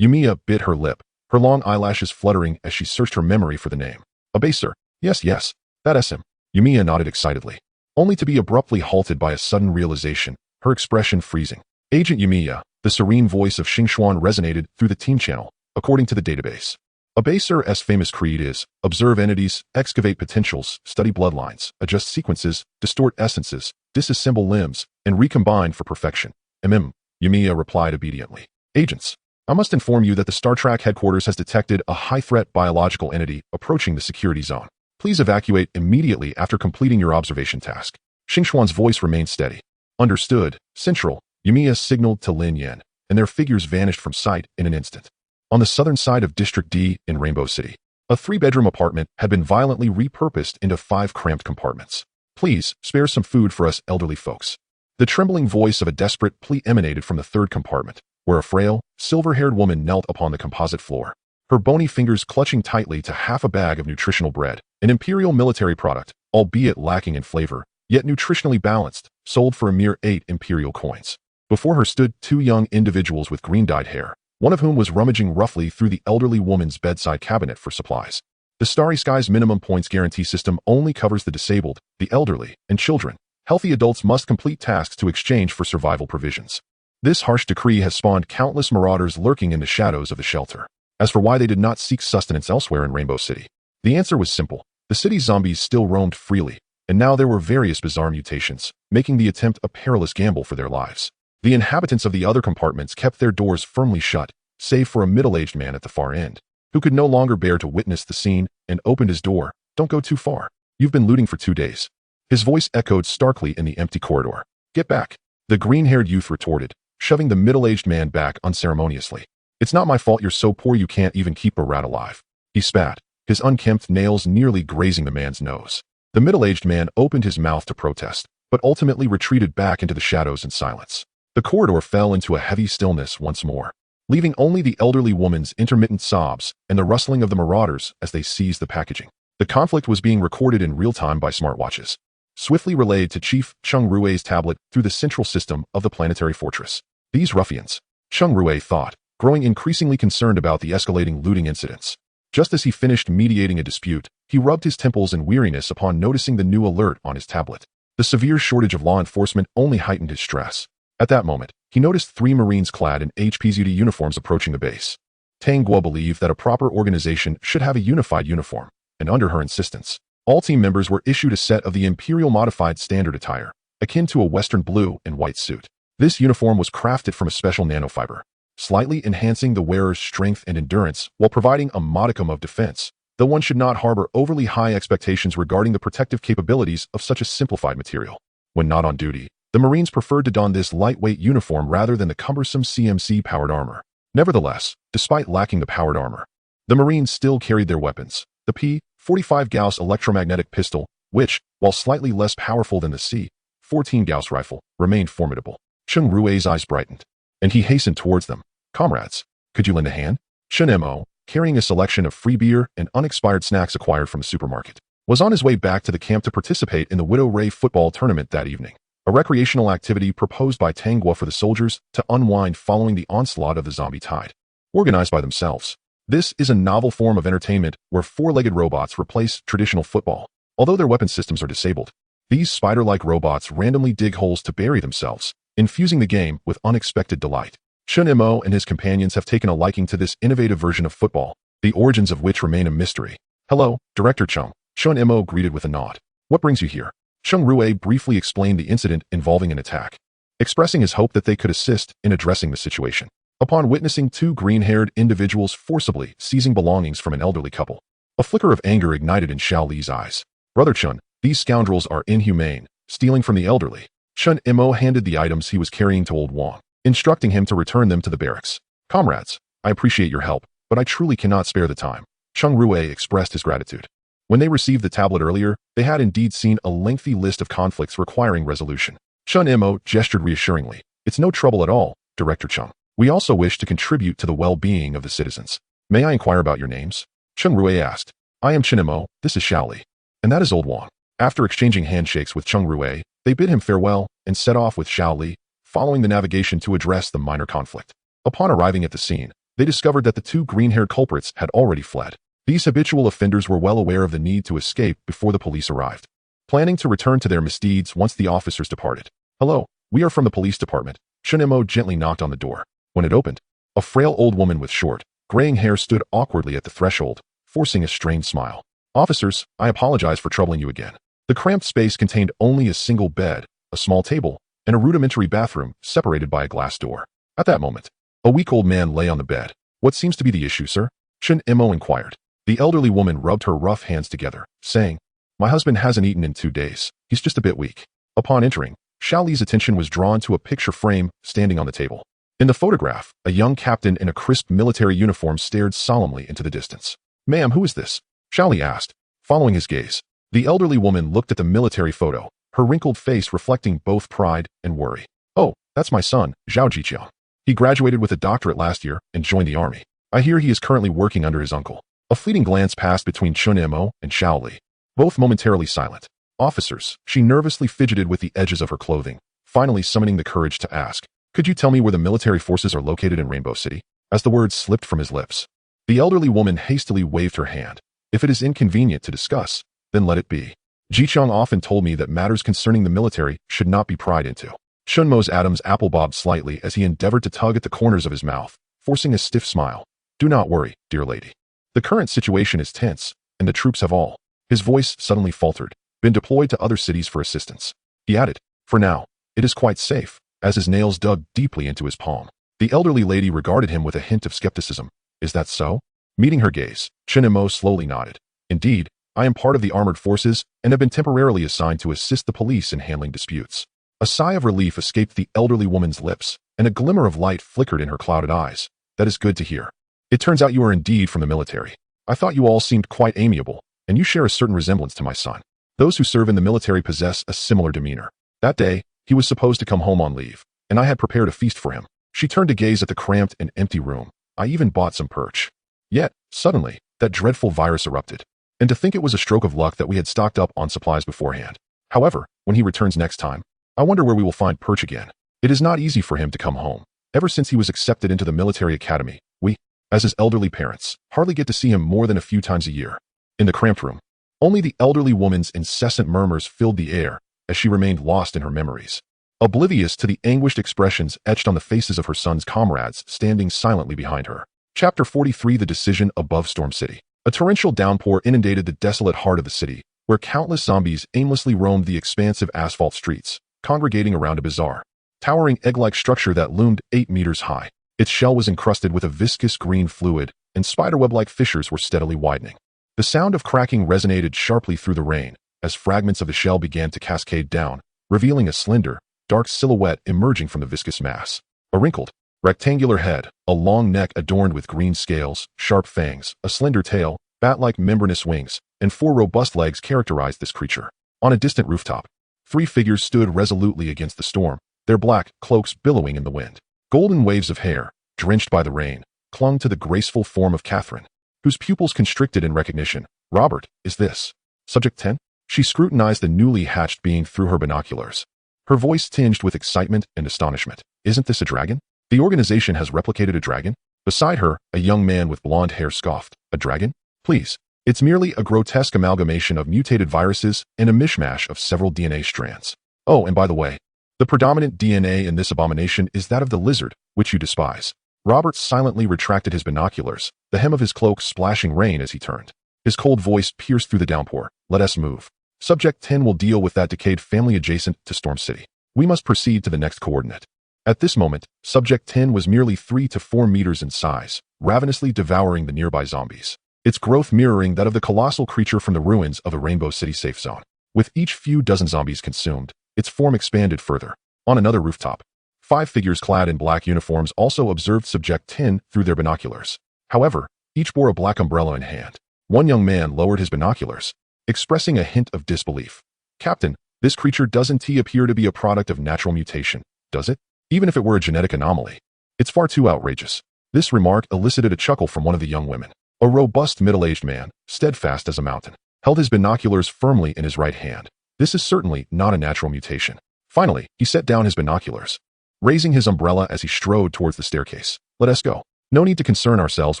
Yumiya bit her lip, her long eyelashes fluttering as she searched her memory for the name. Abaser. Yes, that's him. Yumiya nodded excitedly, only to be abruptly halted by a sudden realization, her expression freezing. Agent Yumiya, the serene voice of Xingxuan resonated through the team channel, according to the database. Abaser's famous creed is, observe entities, excavate potentials, study bloodlines, adjust sequences, distort essences, disassemble limbs, and recombine for perfection. Yumiya replied obediently. Agents, I must inform you that the Star Trek headquarters has detected a high-threat biological entity approaching the security zone. Please evacuate immediately after completing your observation task. Xingxuan's voice remained steady. Understood. Central. Yumiya signaled to Lin Yan, and their figures vanished from sight in an instant. On the southern side of District D in Rainbow City, a 3-bedroom apartment had been violently repurposed into 5 cramped compartments. Please, spare some food for us elderly folks. The trembling voice of a desperate plea emanated from the 3rd compartment, where a frail, silver-haired woman knelt upon the composite floor, her bony fingers clutching tightly to half a bag of nutritional bread, an imperial military product, albeit lacking in flavor, yet nutritionally balanced, sold for a mere 8 imperial coins. Before her stood 2 young individuals with green-dyed hair, one of whom was rummaging roughly through the elderly woman's bedside cabinet for supplies. The Starry Skies minimum points guarantee system only covers the disabled, the elderly, and children. Healthy adults must complete tasks to exchange for survival provisions. This harsh decree has spawned countless marauders lurking in the shadows of the shelter. As for why they did not seek sustenance elsewhere in Rainbow City, the answer was simple. The city's zombies still roamed freely, and now there were various bizarre mutations, making the attempt a perilous gamble for their lives. The inhabitants of the other compartments kept their doors firmly shut, save for a middle-aged man at the far end, who could no longer bear to witness the scene and opened his door. Don't go too far. You've been looting for 2 days. His voice echoed starkly in the empty corridor. Get back. The green-haired youth retorted, shoving the middle-aged man back unceremoniously. It's not my fault you're so poor you can't even keep a rat alive. He spat, his unkempt nails nearly grazing the man's nose. The middle-aged man opened his mouth to protest, but ultimately retreated back into the shadows and silence. The corridor fell into a heavy stillness once more, leaving only the elderly woman's intermittent sobs and the rustling of the marauders as they seized the packaging. The conflict was being recorded in real time by smartwatches, swiftly relayed to Chief Cheng Rui's tablet through the central system of the planetary fortress. These ruffians, Cheng Rui thought, growing increasingly concerned about the escalating looting incidents. Just as he finished mediating a dispute, he rubbed his temples in weariness upon noticing the new alert on his tablet. The severe shortage of law enforcement only heightened his stress. At that moment, he noticed 3 Marines clad in HPZD uniforms approaching the base. Tang Guo believed that a proper organization should have a unified uniform, and under her insistence, all team members were issued a set of the Imperial Modified Standard attire, akin to a Western blue and white suit. This uniform was crafted from a special nanofiber, slightly enhancing the wearer's strength and endurance while providing a modicum of defense, though one should not harbor overly high expectations regarding the protective capabilities of such a simplified material. When not on duty, the Marines preferred to don this lightweight uniform rather than the cumbersome CMC-powered armor. Nevertheless, despite lacking the powered armor, the Marines still carried their weapons. The P-45 Gauss electromagnetic pistol, which, while slightly less powerful than the C-14 Gauss rifle, remained formidable. Cheng Rui's eyes brightened, and he hastened towards them. Comrades, could you lend a hand? Chen Mo, carrying a selection of free beer and unexpired snacks acquired from the supermarket, was on his way back to the camp to participate in the Widow Ray football tournament that evening, a recreational activity proposed by Tang Guo for the soldiers to unwind following the onslaught of the zombie tide. Organized by themselves, this is a novel form of entertainment where 4-legged robots replace traditional football. Although their weapon systems are disabled, these spider-like robots randomly dig holes to bury themselves, infusing the game with unexpected delight. Chen Mo and his companions have taken a liking to this innovative version of football, the origins of which remain a mystery. Hello, Director Cheng. Chen Mo greeted with a nod. What brings you here? Cheng Rui briefly explained the incident involving an attack, expressing his hope that they could assist in addressing the situation. Upon witnessing 2 green-haired individuals forcibly seizing belongings from an elderly couple, a flicker of anger ignited in Xiao Li's eyes. Brother Chun, These scoundrels are inhumane, stealing from the elderly. Chun Imo handed the items he was carrying to Old Wang, instructing him to return them to the barracks. Comrades, I appreciate your help, but I truly cannot spare the time. Cheng Rue expressed his gratitude. When they received the tablet earlier, they had indeed seen a lengthy list of conflicts requiring resolution. Chun Imo gestured reassuringly. It's no trouble at all, Director Cheng. We also wish to contribute to the well-being of the citizens. May I inquire about your names? Cheng Rue asked. I am Chen Imo, this is Xiaoli. And that is Old Wang. After exchanging handshakes with Cheng Rue, they bid him farewell and set off with Xiaoli, following the navigation to address the minor conflict. Upon arriving at the scene, they discovered that the two green-haired culprits had already fled. These habitual offenders were well aware of the need to escape before the police arrived, planning to return to their misdeeds once the officers departed. Hello, we are from the police department. Chen Imo gently knocked on the door. When it opened, a frail old woman with short, graying hair stood awkwardly at the threshold, forcing a strained smile. Officers, I apologize for troubling you again. The cramped space contained only a single bed, a small table, and a rudimentary bathroom separated by a glass door. At that moment, a weak old man lay on the bed. What seems to be the issue, sir? Chen Imo inquired. The elderly woman rubbed her rough hands together, saying, My husband hasn't eaten in 2 days. He's just a bit weak. Upon entering, Xiaoli's attention was drawn to a picture frame standing on the table. In the photograph, a young captain in a crisp military uniform stared solemnly into the distance. Ma'am, who is this? Xiaoli asked, following his gaze. The elderly woman looked at the military photo, her wrinkled face reflecting both pride and worry. Oh, that's my son, Zhao Jiqiang. He graduated with a doctorate last year and joined the army. I hear he is currently working under his uncle. A fleeting glance passed between Chun Imo and Xiaoli, both momentarily silent. Officers, she nervously fidgeted with the edges of her clothing, finally summoning the courage to ask, Could you tell me where the military forces are located in Rainbow City? As the words slipped from his lips, the elderly woman hastily waved her hand. If it is inconvenient to discuss, then let it be. Jiqiang often told me that matters concerning the military should not be pried into. Shunmo's Adam's apple bobbed slightly as he endeavored to tug at the corners of his mouth, forcing a stiff smile. Do not worry, dear lady. The current situation is tense, and the troops have all, his voice suddenly faltered, been deployed to other cities for assistance. He added, For now, it is quite safe, as his nails dug deeply into his palm. The elderly lady regarded him with a hint of skepticism. Is that so? Meeting her gaze, Chen Imo slowly nodded. Indeed, I am part of the armored forces and have been temporarily assigned to assist the police in handling disputes. A sigh of relief escaped the elderly woman's lips, and a glimmer of light flickered in her clouded eyes. That is good to hear. It turns out you are indeed from the military. I thought you all seemed quite amiable, and you share a certain resemblance to my son. Those who serve in the military possess a similar demeanor. That day, he was supposed to come home on leave, and I had prepared a feast for him. She turned to gaze at the cramped and empty room. I even bought some perch. Yet, suddenly, that dreadful virus erupted. And to think it was a stroke of luck that we had stocked up on supplies beforehand. However, when he returns next time, I wonder where we will find Perch again. It is not easy for him to come home. Ever since he was accepted into the military academy, we, as his elderly parents, hardly get to see him more than a few times a year. In the cramped room, only the elderly woman's incessant murmurs filled the air as she remained lost in her memories, oblivious to the anguished expressions etched on the faces of her son's comrades standing silently behind her. Chapter 43: The Decision above Storm City. A torrential downpour inundated the desolate heart of the city, where countless zombies aimlessly roamed the expansive asphalt streets, congregating around a bizarre, towering egg-like structure that loomed 8 meters high. Its shell was encrusted with a viscous green fluid, and spiderweb-like fissures were steadily widening. The sound of cracking resonated sharply through the rain, as fragments of the shell began to cascade down, revealing a slender, dark silhouette emerging from the viscous mass. A wrinkled, rectangular head, a long neck adorned with green scales, sharp fangs, a slender tail, bat-like membranous wings, and 4 robust legs characterized this creature. On a distant rooftop, 3 figures stood resolutely against the storm, their black cloaks billowing in the wind. Golden waves of hair, drenched by the rain, clung to the graceful form of Catherine, whose pupils constricted in recognition. Robert, is this Subject 10? She scrutinized the newly hatched being through her binoculars, her voice tinged with excitement and astonishment. Isn't this a dragon? The organization has replicated a dragon? Beside her, a young man with blonde hair scoffed. A dragon? Please. It's merely a grotesque amalgamation of mutated viruses and a mishmash of several DNA strands. Oh, and by the way, the predominant DNA in this abomination is that of the lizard, which you despise. Robert silently retracted his binoculars, the hem of his cloak splashing rain as he turned. His cold voice pierced through the downpour. Let us move. Subject 10 will deal with that decayed family adjacent to Storm City. We must proceed to the next coordinate. At this moment, Subject 10 was merely 3 to 4 meters in size, ravenously devouring the nearby zombies, its growth mirroring that of the colossal creature from the ruins of a Rainbow City safe zone. With each few dozen zombies consumed, its form expanded further. On another rooftop, 5 figures clad in black uniforms also observed Subject 10 through their binoculars. However, each bore a black umbrella in hand. One young man lowered his binoculars, expressing a hint of disbelief. "Captain, this creature doesn't appear to be a product of natural mutation, does it? Even if it were a genetic anomaly. It's far too outrageous." This remark elicited a chuckle from one of the young women. A robust middle-aged man, steadfast as a mountain, held his binoculars firmly in his right hand. "This is certainly not a natural mutation." Finally, he set down his binoculars, raising his umbrella as he strode towards the staircase. "Let us go. No need to concern ourselves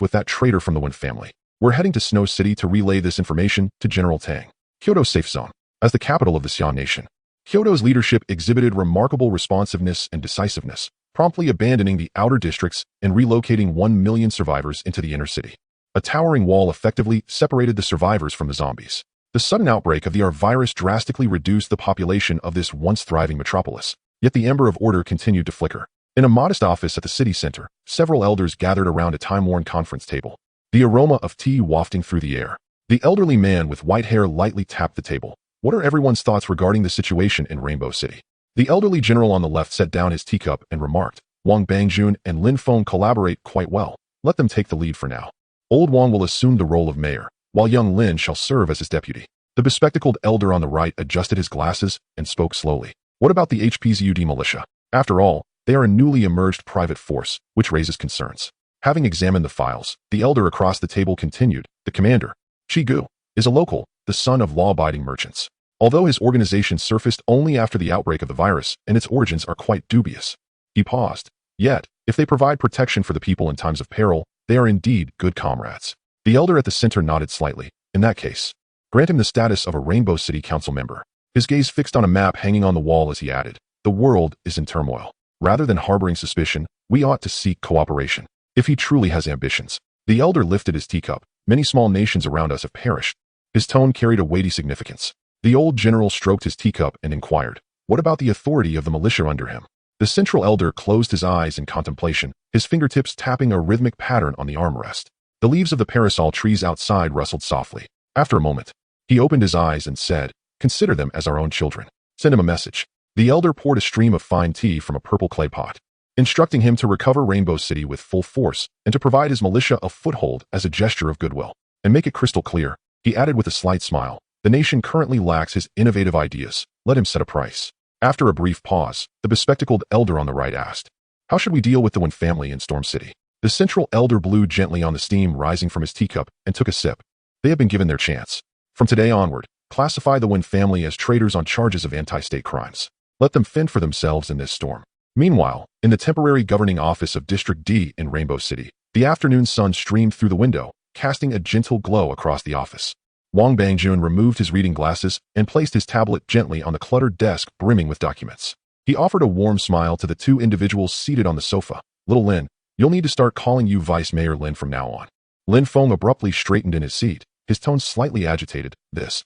with that traitor from the Wen family. We're heading to Snow City to relay this information to General Tang." Kyoto Safe Zone. As the capital of the Xian nation, Kyoto's leadership exhibited remarkable responsiveness and decisiveness, promptly abandoning the outer districts and relocating 1 million survivors into the inner city. A towering wall effectively separated the survivors from the zombies. The sudden outbreak of the Avirus drastically reduced the population of this once thriving metropolis, yet the ember of order continued to flicker. In a modest office at the city center, several elders gathered around a time-worn conference table, the aroma of tea wafting through the air. The elderly man with white hair lightly tapped the table. "What are everyone's thoughts regarding the situation in Rainbow City?" The elderly general on the left set down his teacup and remarked, "Wang Bangjun and Lin Feng collaborate quite well. Let them take the lead for now. Old Wang will assume the role of mayor, while young Lin shall serve as his deputy." The bespectacled elder on the right adjusted his glasses and spoke slowly. "What about the HPZUD militia? After all, they are a newly emerged private force, which raises concerns." Having examined the files, the elder across the table continued, "The commander, Chiu, is a local, the son of law-abiding merchants. Although his organization surfaced only after the outbreak of the virus and its origins are quite dubious." He paused. "Yet, if they provide protection for the people in times of peril, they are indeed good comrades." The elder at the center nodded slightly. "In that case, grant him the status of a Rainbow City Council member." His gaze fixed on a map hanging on the wall as he added, "The world is in turmoil. Rather than harboring suspicion, we ought to seek cooperation. If he truly has ambitions." The elder lifted his teacup. "Many small nations around us have perished." His tone carried a weighty significance. The old general stroked his teacup and inquired, "What about the authority of the militia under him?" The central elder closed his eyes in contemplation, his fingertips tapping a rhythmic pattern on the armrest. The leaves of the parasol trees outside rustled softly. After a moment, he opened his eyes and said, "Consider them as our own children. Send him a message." The elder poured a stream of fine tea from a purple clay pot, instructing him to recover Rainbow City with full force and to provide his militia a foothold as a gesture of goodwill. "And make it crystal clear," he added with a slight smile, "the nation currently lacks his innovative ideas. Let him set a price." After a brief pause, the bespectacled elder on the right asked, "How should we deal with the Wen family in Storm City?" The central elder blew gently on the steam rising from his teacup and took a sip. "They have been given their chance. From today onward, classify the Wen family as traitors on charges of anti-state crimes. Let them fend for themselves in this storm." Meanwhile, in the temporary governing office of District D in Rainbow City, the afternoon sun streamed through the window, casting a gentle glow across the office. Wang Bangjun removed his reading glasses and placed his tablet gently on the cluttered desk brimming with documents. He offered a warm smile to the 2 individuals seated on the sofa. "Little Lin, you'll need to start calling you Vice Mayor Lin from now on." Lin Feng abruptly straightened in his seat, his tone slightly agitated. This.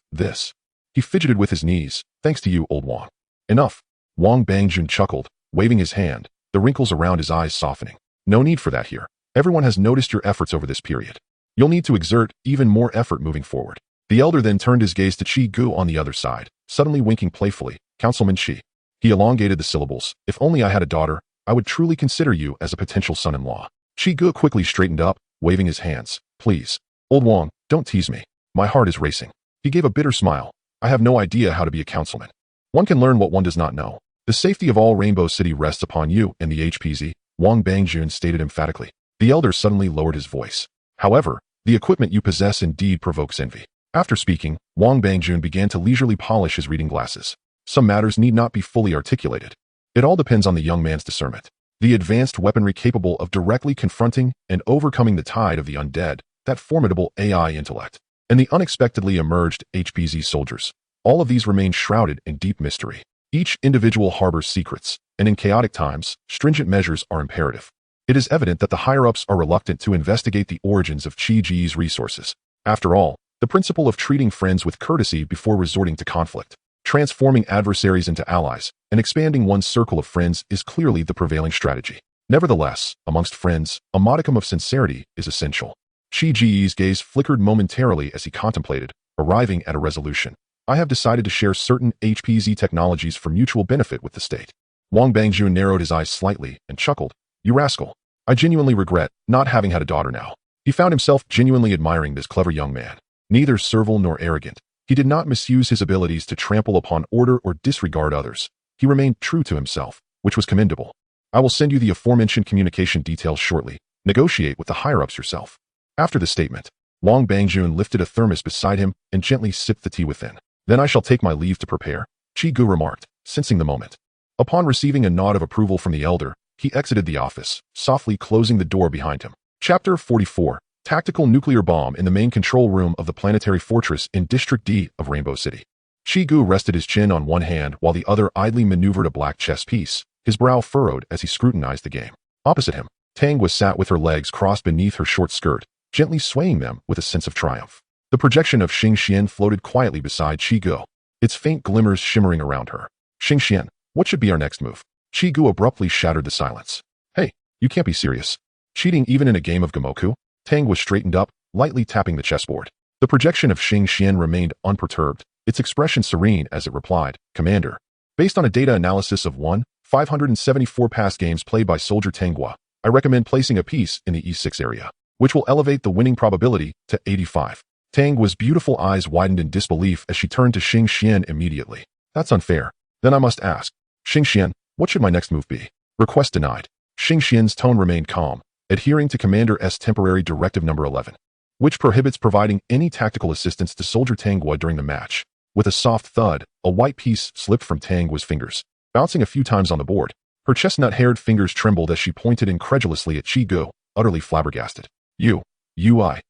He fidgeted with his knees. "Thanks to you, old Wang." "Enough." Wang Bangjun chuckled, waving his hand, the wrinkles around his eyes softening. "No need for that here. Everyone has noticed your efforts over this period. You'll need to exert even more effort moving forward." The elder then turned his gaze to Chiu on the other side, suddenly winking playfully. "Councilman Chi." He elongated the syllables. "If only I had a daughter, I would truly consider you as a potential son-in-law." Chiu quickly straightened up, waving his hands. "Please, old Wang, don't tease me. My heart is racing." He gave a bitter smile. "I have no idea how to be a councilman. One can learn what one does not know. The safety of all Rainbow City rests upon you and the HPZ," Wang Bangjun stated emphatically. The elder suddenly lowered his voice. "However, the equipment you possess indeed provokes envy." After speaking, Wang Bangjun began to leisurely polish his reading glasses. Some matters need not be fully articulated. It all depends on the young man's discernment. The advanced weaponry capable of directly confronting and overcoming the tide of the undead, that formidable AI intellect, and the unexpectedly emerged HPZ soldiers. All of these remain shrouded in deep mystery. Each individual harbors secrets, and in chaotic times, stringent measures are imperative. It is evident that the higher-ups are reluctant to investigate the origins of Chi-Ji's resources. After all, the principle of treating friends with courtesy before resorting to conflict, transforming adversaries into allies, and expanding one's circle of friends is clearly the prevailing strategy. Nevertheless, amongst friends, a modicum of sincerity is essential. Chi-Ji's gaze flickered momentarily as he contemplated, arriving at a resolution. I have decided to share certain HPZ technologies for mutual benefit with the state. Wang Bangjun narrowed his eyes slightly and chuckled. You rascal. I genuinely regret not having had a daughter now. He found himself genuinely admiring this clever young man. Neither servile nor arrogant, he did not misuse his abilities to trample upon order or disregard others. He remained true to himself, which was commendable. I will send you the aforementioned communication details shortly. Negotiate with the higher-ups yourself. After the statement, Wang Bangjun lifted a thermos beside him and gently sipped the tea within. Then I shall take my leave to prepare, Chiu remarked, sensing the moment. Upon receiving a nod of approval from the elder, he exited the office, softly closing the door behind him. Chapter 44. Tactical nuclear bomb in the main control room of the planetary fortress in District D of Rainbow City. Chiu rested his chin on one hand while the other idly maneuvered a black chess piece, his brow furrowed as he scrutinized the game. Opposite him, Tang sat with her legs crossed beneath her short skirt, gently swaying them with a sense of triumph. The projection of Xingxian floated quietly beside Chiu, its faint glimmers shimmering around her. Xingxian, what should be our next move? Chiu abruptly shattered the silence. Hey, you can't be serious. Cheating even in a game of Gamoku? Tang straightened up, lightly tapping the chessboard. The projection of Xingxian remained unperturbed, its expression serene as it replied, Commander. Based on a data analysis of 574 past games played by Soldier Tanghua, I recommend placing a piece in the E6 area, which will elevate the winning probability to 85. Tang's beautiful eyes widened in disbelief as she turned to Xingxian immediately. That's unfair. Then I must ask, Xingxian, what should my next move be? Request denied. Xingxian's tone remained calm, adhering to Commander S Temporary Directive Number 11, which prohibits providing any tactical assistance to Soldier Tanghua during the match. With a soft thud, a white piece slipped from Tang's fingers, bouncing a few times on the board. Her chestnut-haired fingers trembled as she pointed incredulously at Chiu, utterly flabbergasted. I.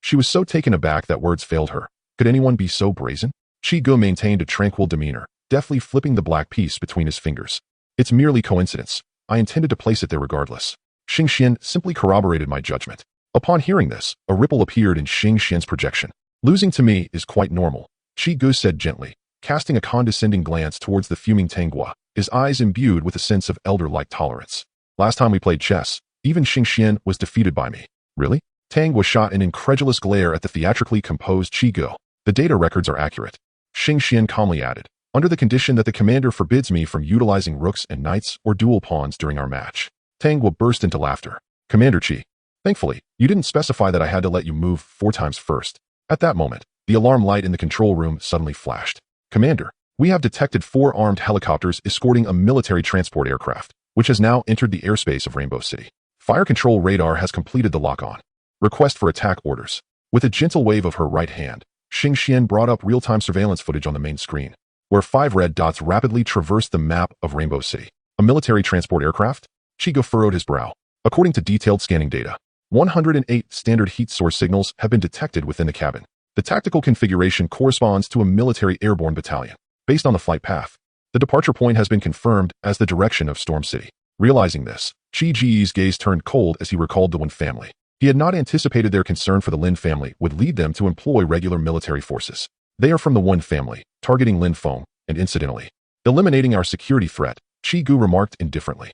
She was so taken aback that words failed her. Could anyone be so brazen? Chiu maintained a tranquil demeanor, deftly flipping the black piece between his fingers. It's merely coincidence. I intended to place it there regardless. Xingxian simply corroborated my judgment. Upon hearing this, a ripple appeared in Xingxian's projection. Losing to me is quite normal, Chiu said gently, casting a condescending glance towards the fuming Tanghua, his eyes imbued with a sense of elder-like tolerance. Last time we played chess, even Xingxian was defeated by me. Really? Tang shot an incredulous glare at the theatrically composed Chiu. The data records are accurate. Xingxian calmly added, under the condition that the commander forbids me from utilizing rooks and knights or dual pawns during our match. Tang burst into laughter. Commander Chi, thankfully, you didn't specify that I had to let you move 4 times first. At that moment, the alarm light in the control room suddenly flashed. Commander, we have detected 4 armed helicopters escorting a military transport aircraft, which has now entered the airspace of Rainbow City. Fire control radar has completed the lock-on. Request for attack orders. With a gentle wave of her right hand, Xingxian brought up real-time surveillance footage on the main screen, where 5 red dots rapidly traversed the map of Rainbow City. A military transport aircraft? Chiu furrowed his brow. According to detailed scanning data, 108 standard heat source signals have been detected within the cabin. The tactical configuration corresponds to a military airborne battalion. Based on the flight path, the departure point has been confirmed as the direction of Storm City. Realizing this, Chi's gaze turned cold as he recalled the Wen family. He had not anticipated their concern for the Lin family would lead them to employ regular military forces. They are from the Wen family, targeting Lin Feng, and incidentally, eliminating our security threat, Chiu remarked indifferently.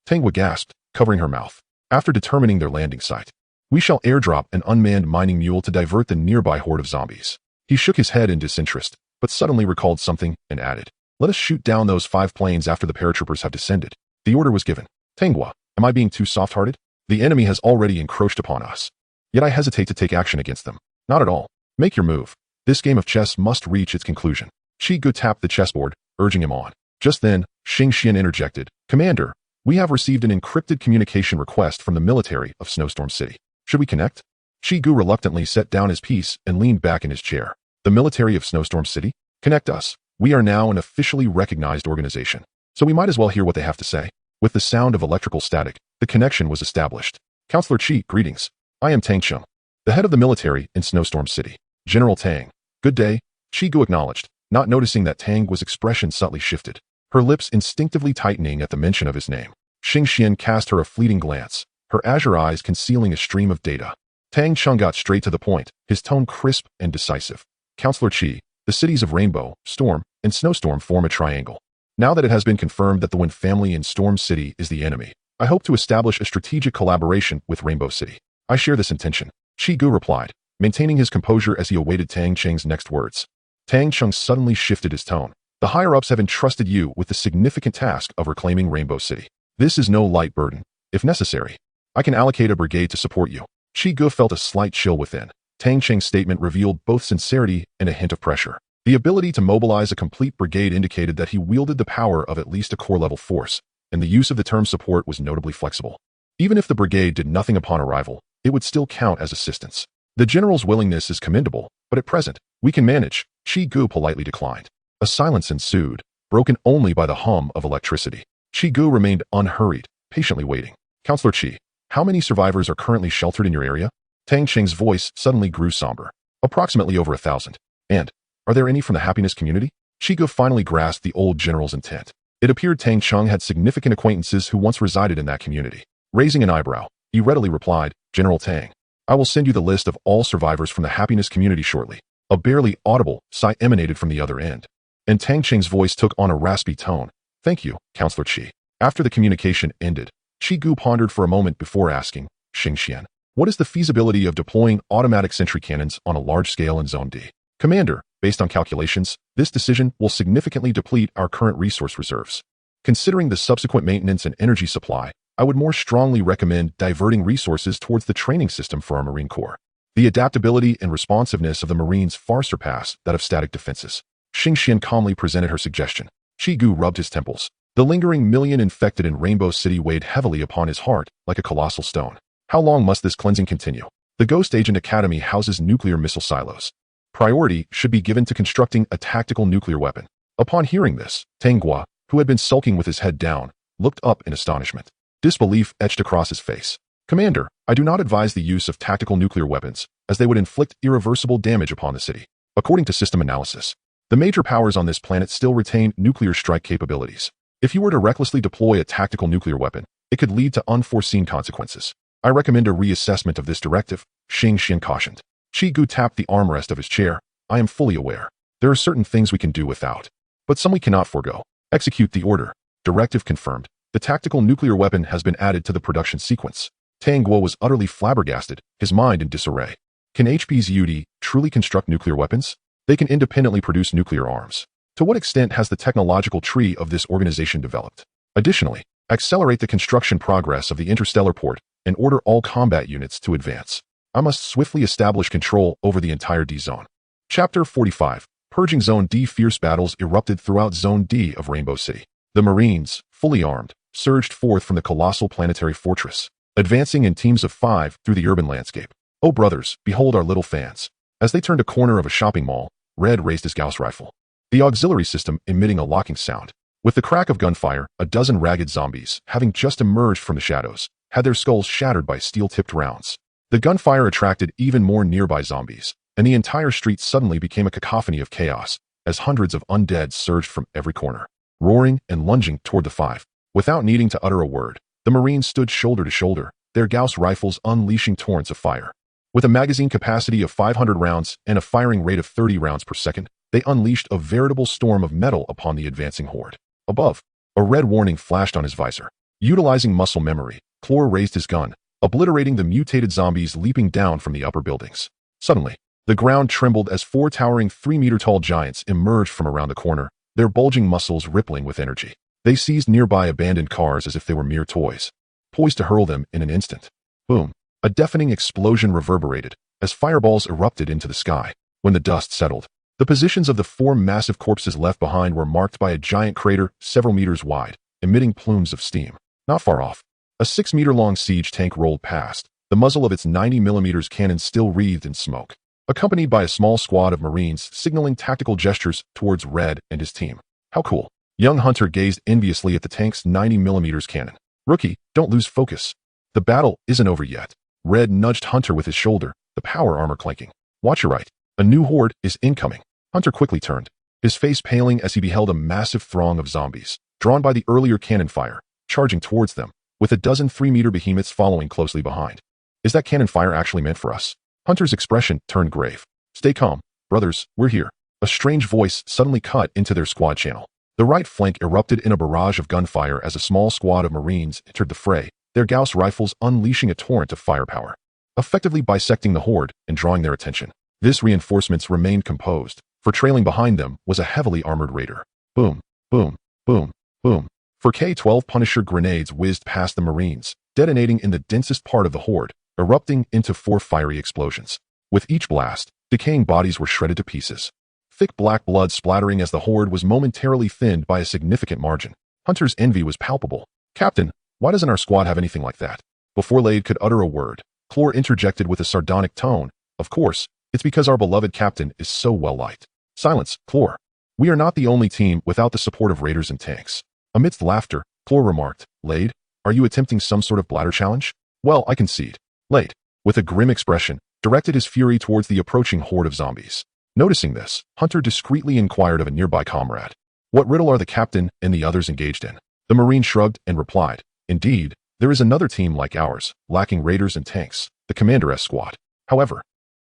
Tanghua gasped, covering her mouth. After determining their landing site, we shall airdrop an unmanned mining mule to divert the nearby horde of zombies. He shook his head in disinterest, but suddenly recalled something and added, let us shoot down those 5 planes after the paratroopers have descended. The order was given. Tanghua, am I being too soft-hearted? The enemy has already encroached upon us. Yet I hesitate to take action against them. Not at all. Make your move. This game of chess must reach its conclusion. Chiu tapped the chessboard, urging him on. Just then, Xingxian interjected, Commander, we have received an encrypted communication request from the military of Snowstorm City. Should we connect? Chiu reluctantly set down his piece and leaned back in his chair. The military of Snowstorm City? Connect us. We are now an officially recognized organization, so we might as well hear what they have to say. With the sound of electrical static, the connection was established. Counselor Chi, greetings. I am Tang Chung, the head of the military in Snowstorm City. General Tang. Good day, Chiu acknowledged, not noticing that Tang's expression subtly shifted, her lips instinctively tightening at the mention of his name. Xingxian cast her a fleeting glance, her azure eyes concealing a stream of data. Tang Chung got straight to the point, his tone crisp and decisive. Counselor Chi, the cities of Rainbow, Storm, and Snowstorm form a triangle. Now that it has been confirmed that the Wen family in Storm City is the enemy, I hope to establish a strategic collaboration with Rainbow City. I share this intention, Chiu replied, maintaining his composure as he awaited Tang Cheng's next words. Tang Chung suddenly shifted his tone. The higher-ups have entrusted you with the significant task of reclaiming Rainbow City. This is no light burden. If necessary, I can allocate a brigade to support you. Chiu felt a slight chill within. Tang Cheng's statement revealed both sincerity and a hint of pressure. The ability to mobilize a complete brigade indicated that he wielded the power of at least a core-level force, and the use of the term support was notably flexible. Even if the brigade did nothing upon arrival, it would still count as assistance. The general's willingness is commendable, but at present, we can manage, Chiu politely declined. A silence ensued, broken only by the hum of electricity. Chiu remained unhurried, patiently waiting. Counselor Chi, how many survivors are currently sheltered in your area? Tang Cheng's voice suddenly grew somber. Approximately over 1,000. And, are there any from the happiness community? Chiu finally grasped the old general's intent. It appeared Tang Chung had significant acquaintances who once resided in that community. Raising an eyebrow, he readily replied, General Tang, I will send you the list of all survivors from the happiness community shortly. A barely audible sigh emanated from the other end. And Tang Cheng's voice took on a raspy tone. Thank you, Counselor Chi. After the communication ended, Chiu pondered for a moment before asking, Xingxian, what is the feasibility of deploying automatic sentry cannons on a large scale in Zone D? Commander, based on calculations, this decision will significantly deplete our current resource reserves. Considering the subsequent maintenance and energy supply, I would more strongly recommend diverting resources towards the training system for our Marine Corps. The adaptability and responsiveness of the Marines far surpass that of static defenses. Xingxian calmly presented her suggestion. Chiu rubbed his temples. The lingering million infected in Rainbow City weighed heavily upon his heart like a colossal stone. How long must this cleansing continue? The Ghost Agent Academy houses nuclear missile silos. Priority should be given to constructing a tactical nuclear weapon. Upon hearing this, Tang Gua, who had been sulking with his head down, looked up in astonishment. Disbelief etched across his face. Commander, I do not advise the use of tactical nuclear weapons, as they would inflict irreversible damage upon the city. According to system analysis, the major powers on this planet still retain nuclear strike capabilities. If you were to recklessly deploy a tactical nuclear weapon, it could lead to unforeseen consequences. I recommend a reassessment of this directive, Xingxian cautioned. Chiu tapped the armrest of his chair. I am fully aware. There are certain things we can do without, but some we cannot forego. Execute the order. Directive confirmed. The tactical nuclear weapon has been added to the production sequence. Tang Guo was utterly flabbergasted, his mind in disarray. Can HP's UD truly construct nuclear weapons? They can independently produce nuclear arms. To what extent has the technological tree of this organization developed? Additionally, accelerate the construction progress of the interstellar port and order all combat units to advance. I must swiftly establish control over the entire D zone. Chapter 45. Purging Zone D. Fierce battles erupted throughout Zone D of Rainbow City. The Marines, fully armed, surged forth from the colossal planetary fortress, advancing in teams of 5 through the urban landscape. Oh brothers, behold our little fans. As they turned a corner of a shopping mall, Red raised his Gauss rifle, the auxiliary system emitting a locking sound. With the crack of gunfire, a dozen ragged zombies, having just emerged from the shadows, had their skulls shattered by steel-tipped rounds. The gunfire attracted even more nearby zombies, and the entire street suddenly became a cacophony of chaos, as hundreds of undead surged from every corner, roaring and lunging toward the 5. Without needing to utter a word, the Marines stood shoulder to shoulder, their Gauss rifles unleashing torrents of fire. With a magazine capacity of 500 rounds and a firing rate of 30 rounds per second, they unleashed a veritable storm of metal upon the advancing horde. Above, a red warning flashed on his visor. Utilizing muscle memory, Clore raised his gun, obliterating the mutated zombies leaping down from the upper buildings. Suddenly, the ground trembled as 4 towering 3-meter-tall giants emerged from around the corner, their bulging muscles rippling with energy. They seized nearby abandoned cars as if they were mere toys, poised to hurl them in an instant. Boom! A deafening explosion reverberated as fireballs erupted into the sky. When the dust settled, the positions of the 4 massive corpses left behind were marked by a giant crater several meters wide, emitting plumes of steam. Not far off, a 6-meter-long siege tank rolled past, the muzzle of its 90mm cannon still wreathed in smoke, accompanied by a small squad of Marines signaling tactical gestures towards Red and his team. How cool! Young Hunter gazed enviously at the tank's 90mm cannon. Rookie, don't lose focus. The battle isn't over yet. Red nudged Hunter with his shoulder, the power armor clanking. Watch your right. A new horde is incoming. Hunter quickly turned, his face paling as he beheld a massive throng of zombies, drawn by the earlier cannon fire, charging towards them, with a dozen 3-meter behemoths following closely behind. Is that cannon fire actually meant for us? Hunter's expression turned grave. Stay calm, brothers, we're here. A strange voice suddenly cut into their squad channel. The right flank erupted in a barrage of gunfire as a small squad of Marines entered the fray, their Gauss rifles unleashing a torrent of firepower, effectively bisecting the horde and drawing their attention. This reinforcements remained composed, for trailing behind them was a heavily armored raider. Boom, boom, boom, boom. For K-12 Punisher grenades whizzed past the Marines, detonating in the densest part of the horde, erupting into 4 fiery explosions. With each blast, decaying bodies were shredded to pieces. Thick black blood splattering as the horde was momentarily thinned by a significant margin. Hunter's envy was palpable. "Captain, why doesn't our squad have anything like that?" Before Lade could utter a word, Clore interjected with a sardonic tone. "Of course, it's because our beloved captain is so well liked." "Silence, Clore. We are not the only team without the support of raiders and tanks." Amidst laughter, Clore remarked, "Lade, are you attempting some sort of bladder challenge?" "Well, I concede." Lade, with a grim expression, directed his fury towards the approaching horde of zombies. Noticing this, Hunter discreetly inquired of a nearby comrade, "What riddle are the captain and the others engaged in?" The Marine shrugged and replied, "Indeed, there is another team like ours, lacking raiders and tanks, the Commander S squad. However,"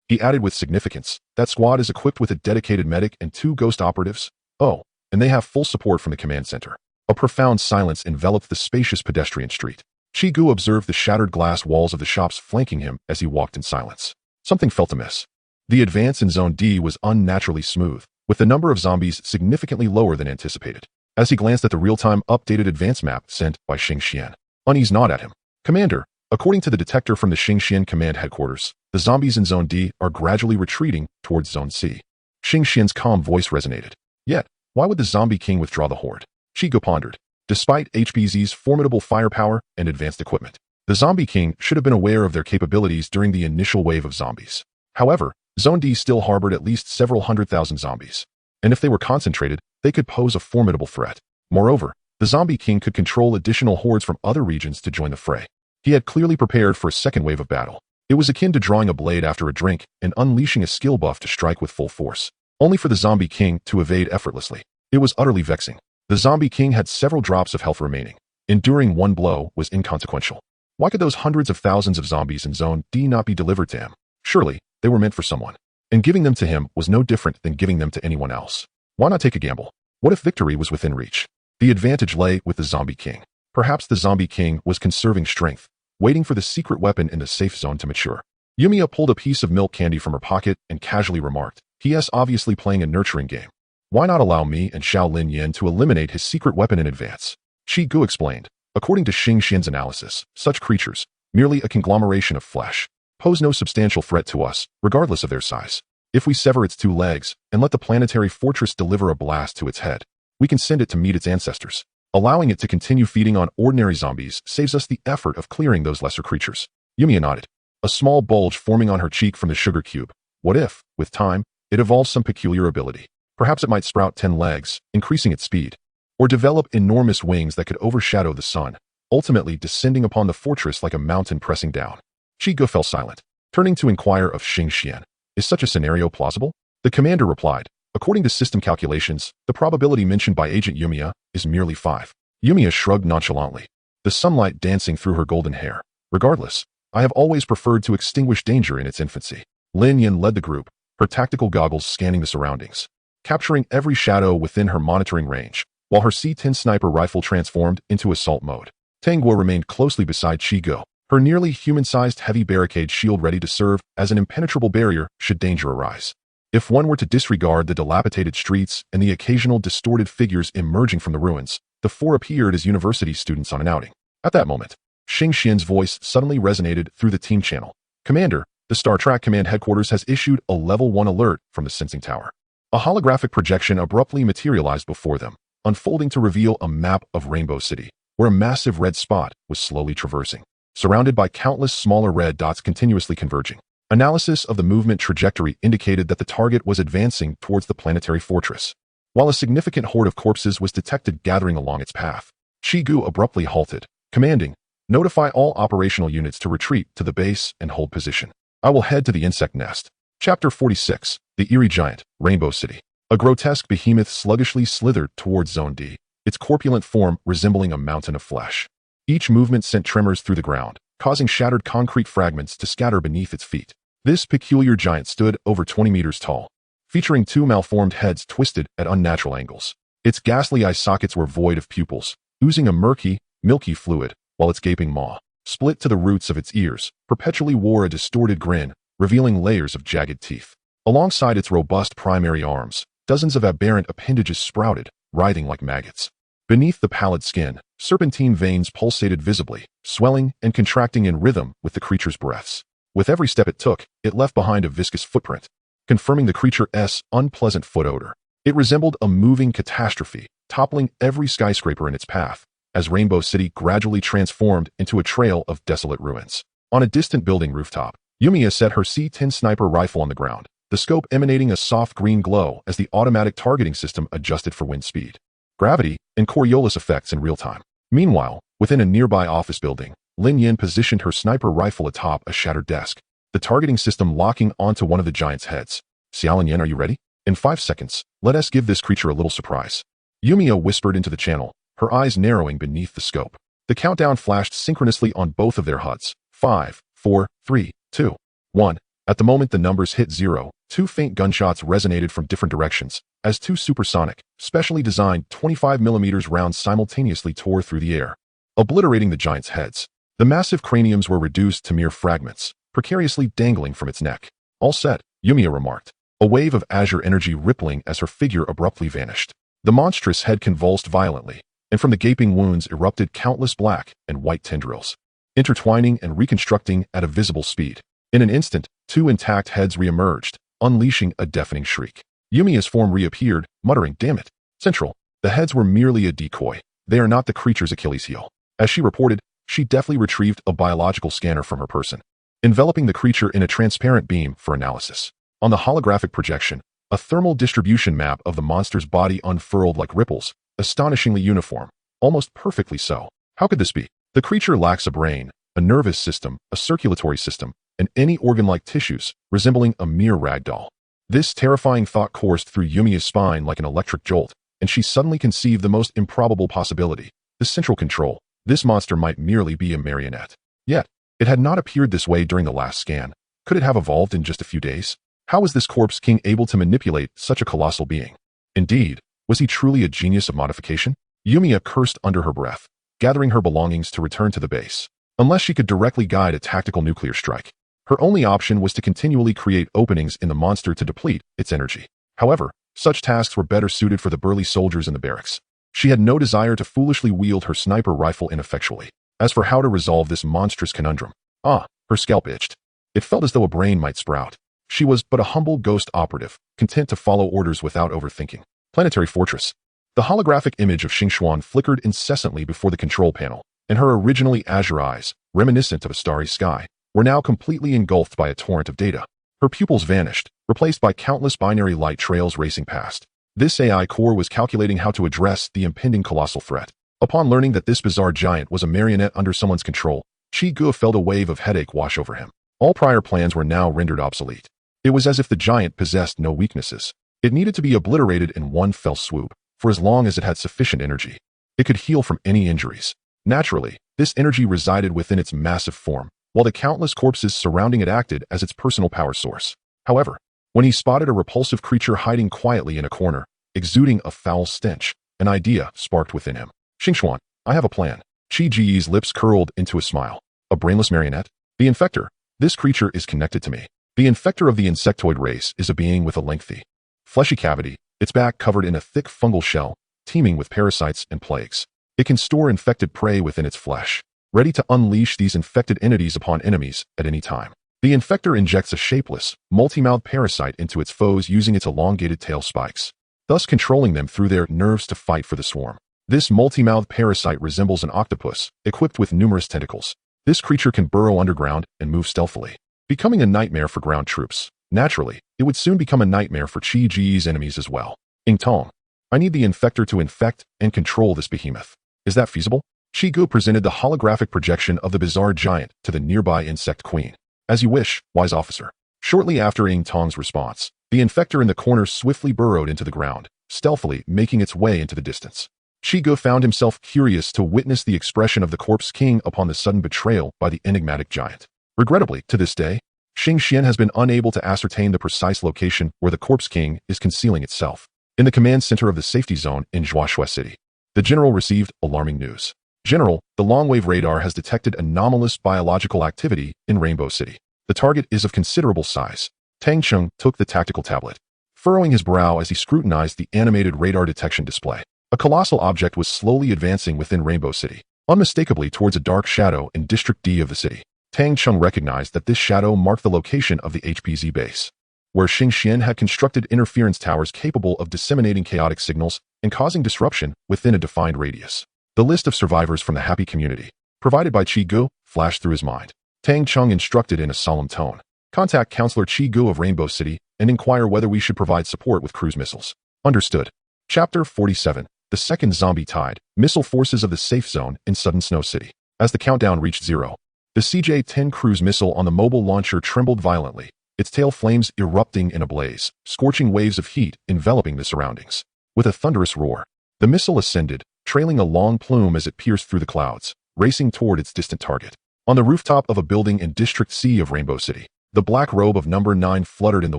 he added with significance, "that squad is equipped with a dedicated medic and 2 ghost operatives. Oh, and they have full support from the command center." A profound silence enveloped the spacious pedestrian street. Chiu observed the shattered glass walls of the shops flanking him as he walked in silence. Something felt amiss. The advance in Zone D was unnaturally smooth, with the number of zombies significantly lower than anticipated. As he glanced at the real-time updated advance map sent by Xingxian, unease gnawed at him. "Commander, according to the detector from the Xingxian command headquarters, the zombies in Zone D are gradually retreating towards Zone C." Xingxian's calm voice resonated. Yet, why would the zombie king withdraw the horde? Chiu pondered. Despite HBZ's formidable firepower and advanced equipment, the zombie king should have been aware of their capabilities during the initial wave of zombies. However, Zone D still harbored at least several 100,000 zombies, and if they were concentrated, they could pose a formidable threat. Moreover, the zombie king could control additional hordes from other regions to join the fray. He had clearly prepared for a second wave of battle. It was akin to drawing a blade after a drink and unleashing a skill buff to strike with full force, only for the zombie king to evade effortlessly. It was utterly vexing. The zombie king had several drops of health remaining. Enduring one blow was inconsequential. Why could those hundreds of thousands of zombies in Zone D not be delivered to him? Surely, they were meant for someone. And giving them to him was no different than giving them to anyone else. Why not take a gamble? What if victory was within reach? The advantage lay with the zombie king. Perhaps the zombie king was conserving strength, waiting for the secret weapon in the safe zone to mature. Yumiya pulled a piece of milk candy from her pocket and casually remarked, "He is obviously playing a nurturing game. Why not allow me and Xiao Lin Yin to eliminate his secret weapon in advance?" Chiu explained. According to Xingxian's analysis, such creatures, merely a conglomeration of flesh, pose no substantial threat to us, regardless of their size. If we sever its 2 legs and let the planetary fortress deliver a blast to its head, we can send it to meet its ancestors. Allowing it to continue feeding on ordinary zombies saves us the effort of clearing those lesser creatures. Yumiya nodded, a small bulge forming on her cheek from the sugar cube. What if, with time, it evolves some peculiar ability? Perhaps it might sprout 10 legs, increasing its speed, or develop enormous wings that could overshadow the sun, ultimately descending upon the fortress like a mountain pressing down. Chiu fell silent, turning to inquire of Xingxian, "Is such a scenario plausible?" The commander replied, "According to system calculations, the probability mentioned by Agent Yumiya is merely 5. Yumiya shrugged nonchalantly, the sunlight dancing through her golden hair. "Regardless, I have always preferred to extinguish danger in its infancy." Lin Yin led the group, her tactical goggles scanning the surroundings, capturing every shadow within her monitoring range, while her C-10 sniper rifle transformed into assault mode. Tanguo remained closely beside Chiu, her nearly human-sized heavy barricade shield ready to serve as an impenetrable barrier should danger arise. If one were to disregard the dilapidated streets and the occasional distorted figures emerging from the ruins, the 4 appeared as university students on an outing. At that moment, Xingxian's voice suddenly resonated through the team channel. "Commander, the Star Trek Command Headquarters has issued a Level 1 alert from the sensing tower." A holographic projection abruptly materialized before them, unfolding to reveal a map of Rainbow City, where a massive red spot was slowly traversing, surrounded by countless smaller red dots continuously converging. Analysis of the movement trajectory indicated that the target was advancing towards the planetary fortress, while a significant horde of corpses was detected gathering along its path. Chiu abruptly halted, commanding, "Notify all operational units to retreat to the base and hold position. I will head to the insect nest." Chapter 46, The Eerie Giant, Rainbow City. A grotesque behemoth sluggishly slithered towards Zone D, its corpulent form resembling a mountain of flesh. Each movement sent tremors through the ground, causing shattered concrete fragments to scatter beneath its feet. This peculiar giant stood over 20 meters tall, featuring 2 malformed heads twisted at unnatural angles. Its ghastly eye sockets were void of pupils, oozing a murky, milky fluid, while its gaping maw, split to the roots of its ears, perpetually wore a distorted grin, revealing layers of jagged teeth. Alongside its robust primary arms, dozens of aberrant appendages sprouted, writhing like maggots. Beneath the pallid skin, serpentine veins pulsated visibly, swelling and contracting in rhythm with the creature's breaths. With every step it took, it left behind a viscous footprint, confirming the creature's unpleasant foot odor. It resembled a moving catastrophe, toppling every skyscraper in its path, as Rainbow City gradually transformed into a trail of desolate ruins. On a distant building rooftop, Yumiya set her C-10 sniper rifle on the ground, the scope emanating a soft green glow as the automatic targeting system adjusted for wind speed, gravity, and Coriolis effects in real time. Meanwhile, within a nearby office building, Lin Yin positioned her sniper rifle atop a shattered desk, the targeting system locking onto one of the giant's heads. Xiaolin Yin, are you ready? In 5 seconds, let us give this creature a little surprise. Yumiya whispered into the channel, her eyes narrowing beneath the scope. The countdown flashed synchronously on both of their HUDs. 5, 4, 3, 2, 1. At the moment the numbers hit 0, 2 faint gunshots resonated from different directions, as 2 supersonic, specially designed 25mm rounds simultaneously tore through the air, obliterating the giant's heads. The massive craniums were reduced to mere fragments, precariously dangling from its neck. All set, Yumiya remarked, a wave of azure energy rippling as her figure abruptly vanished. The monstrous head convulsed violently, and from the gaping wounds erupted countless black and white tendrils, intertwining and reconstructing at a visible speed. In an instant, 2 intact heads re-emerged, unleashing a deafening shriek. Yumiya's form reappeared, muttering, "Damn it." Central, the heads were merely a decoy. They are not the creature's Achilles heel. As she reported, she deftly retrieved a biological scanner from her person, enveloping the creature in a transparent beam for analysis. On the holographic projection, a thermal distribution map of the monster's body unfurled like ripples, astonishingly uniform, almost perfectly so. How could this be? The creature lacks a brain, a nervous system, a circulatory system, and any organ-like tissues, resembling a mere rag doll. This terrifying thought coursed through Yumiya's spine like an electric jolt, and she suddenly conceived the most improbable possibility: the central control. This monster might merely be a marionette. Yet, it had not appeared this way during the last scan. Could it have evolved in just a few days? How was this corpse king able to manipulate such a colossal being? Indeed, was he truly a genius of modification? Yumiya cursed under her breath, gathering her belongings to return to the base. Unless she could directly guide a tactical nuclear strike, her only option was to continually create openings in the monster to deplete its energy. However, such tasks were better suited for the burly soldiers in the barracks. She had no desire to foolishly wield her sniper rifle ineffectually. As for how to resolve this monstrous conundrum, her scalp itched. It felt as though a brain might sprout. She was but a humble ghost operative, content to follow orders without overthinking. Planetary Fortress. The holographic image of Xingxuan flickered incessantly before the control panel, and her originally azure eyes, reminiscent of a starry sky, were now completely engulfed by a torrent of data. Her pupils vanished, replaced by countless binary light trails racing past. This AI core was calculating how to address the impending colossal threat. Upon learning that this bizarre giant was a marionette under someone's control, Chiu felt a wave of headache wash over him. All prior plans were now rendered obsolete. It was as if the giant possessed no weaknesses. It needed to be obliterated in one fell swoop, for as long as it had sufficient energy, it could heal from any injuries. Naturally, this energy resided within its massive form, while the countless corpses surrounding it acted as its personal power source. However, when he spotted a repulsive creature hiding quietly in a corner, exuding a foul stench, an idea sparked within him. Xingxuan, I have a plan. Chi's lips curled into a smile. A brainless marionette? The infector. This creature is connected to me. The infector of the insectoid race is a being with a lengthy, fleshy cavity, its back covered in a thick fungal shell, teeming with parasites and plagues. It can store infected prey within its flesh, ready to unleash these infected entities upon enemies at any time. The infector injects a shapeless, multi-mouthed parasite into its foes using its elongated tail spikes, thus controlling them through their nerves to fight for the swarm. This multi-mouthed parasite resembles an octopus, equipped with numerous tentacles. This creature can burrow underground and move stealthily, becoming a nightmare for ground troops. Naturally, it would soon become a nightmare for Chi's enemies as well. Ing Tong, I need the infector to infect and control this behemoth. Is that feasible? Chiu presented the holographic projection of the bizarre giant to the nearby insect queen. As you wish, wise officer. Shortly after Ing Tong's response, the infector in the corner swiftly burrowed into the ground, stealthily making its way into the distance. Chiu found himself curious to witness the expression of the corpse king upon the sudden betrayal by the enigmatic giant. Regrettably, to this day, Xingxian has been unable to ascertain the precise location where the corpse king is concealing itself. In the command center of the safety zone in Zhuoshui City, the general received alarming news. General, the long-wave radar has detected anomalous biological activity in Rainbow City. The target is of considerable size, Tang Chung took the tactical tablet, furrowing his brow as he scrutinized the animated radar detection display. A colossal object was slowly advancing within Rainbow City, unmistakably towards a dark shadow in District D of the city. Tang Chung recognized that this shadow marked the location of the HPZ base, where Xing Xian had constructed interference towers capable of disseminating chaotic signals and causing disruption within a defined radius. The list of survivors from the happy community, provided by Chi Gu, flashed through his mind. Tang Chung instructed in a solemn tone, "Contact Counselor Chi Gu of Rainbow City and inquire whether we should provide support with cruise missiles." Understood. Chapter 47. The Second Zombie Tide, Missile Forces of the Safe Zone in Sudden Snow City. As the countdown reached 0, the CJ-10 cruise missile on the mobile launcher trembled violently, its tail flames erupting in a blaze, scorching waves of heat enveloping the surroundings. With a thunderous roar, the missile ascended, trailing a long plume as it pierced through the clouds, racing toward its distant target. On the rooftop of a building in District C of Rainbow City, the black robe of Number 9 fluttered in the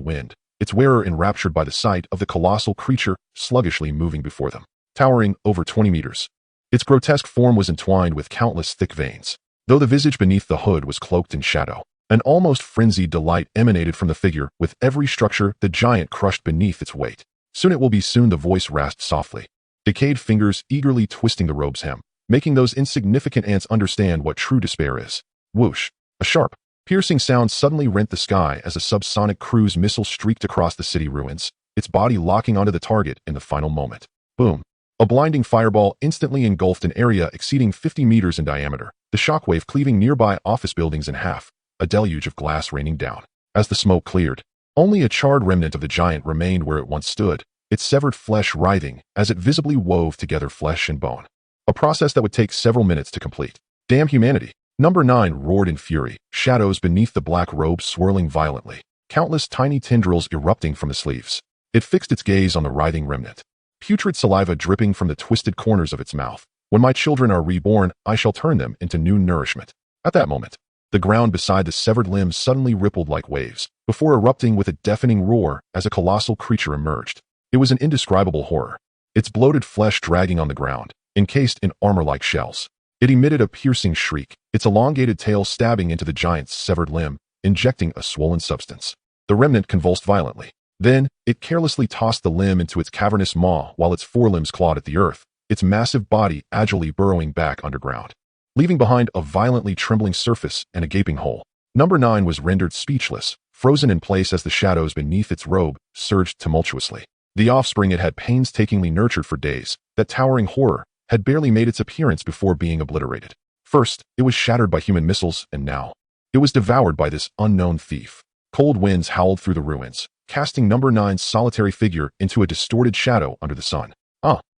wind, its wearer enraptured by the sight of the colossal creature sluggishly moving before them. Towering over 20 meters, its grotesque form was entwined with countless thick veins, though the visage beneath the hood was cloaked in shadow. An almost frenzied delight emanated from the figure, with every structure the giant crushed beneath its weight. "Soon it will be soon," the voice rasped softly, decayed fingers eagerly twisting the robe's hem, making those insignificant ants understand what true despair is. Whoosh! A sharp, piercing sound suddenly rent the sky as a subsonic cruise missile streaked across the city ruins, its body locking onto the target in the final moment. Boom! A blinding fireball instantly engulfed an area exceeding 50 meters in diameter, the shockwave cleaving nearby office buildings in half, a deluge of glass raining down. As the smoke cleared, only a charred remnant of the giant remained where it once stood, its severed flesh writhing as it visibly wove together flesh and bone. A process that would take several minutes to complete. Damn humanity! Number 9 roared in fury, shadows beneath the black robe swirling violently, countless tiny tendrils erupting from the sleeves. It fixed its gaze on the writhing remnant, putrid saliva dripping from the twisted corners of its mouth. "When my children are reborn, I shall turn them into new nourishment." At that moment, the ground beside the severed limb suddenly rippled like waves, before erupting with a deafening roar as a colossal creature emerged. It was an indescribable horror, its bloated flesh dragging on the ground, encased in armor-like shells. It emitted a piercing shriek, its elongated tail stabbing into the giant's severed limb, injecting a swollen substance. The remnant convulsed violently. Then, it carelessly tossed the limb into its cavernous maw while its forelimbs clawed at the earth, its massive body agilely burrowing back underground, leaving behind a violently trembling surface and a gaping hole. Number 9 was rendered speechless, frozen in place as the shadows beneath its robe surged tumultuously. The offspring it had painstakingly nurtured for days, that towering horror, had barely made its appearance before being obliterated. First, it was shattered by human missiles, and now, it was devoured by this unknown thief. Cold winds howled through the ruins, casting Number 9's solitary figure into a distorted shadow under the sun.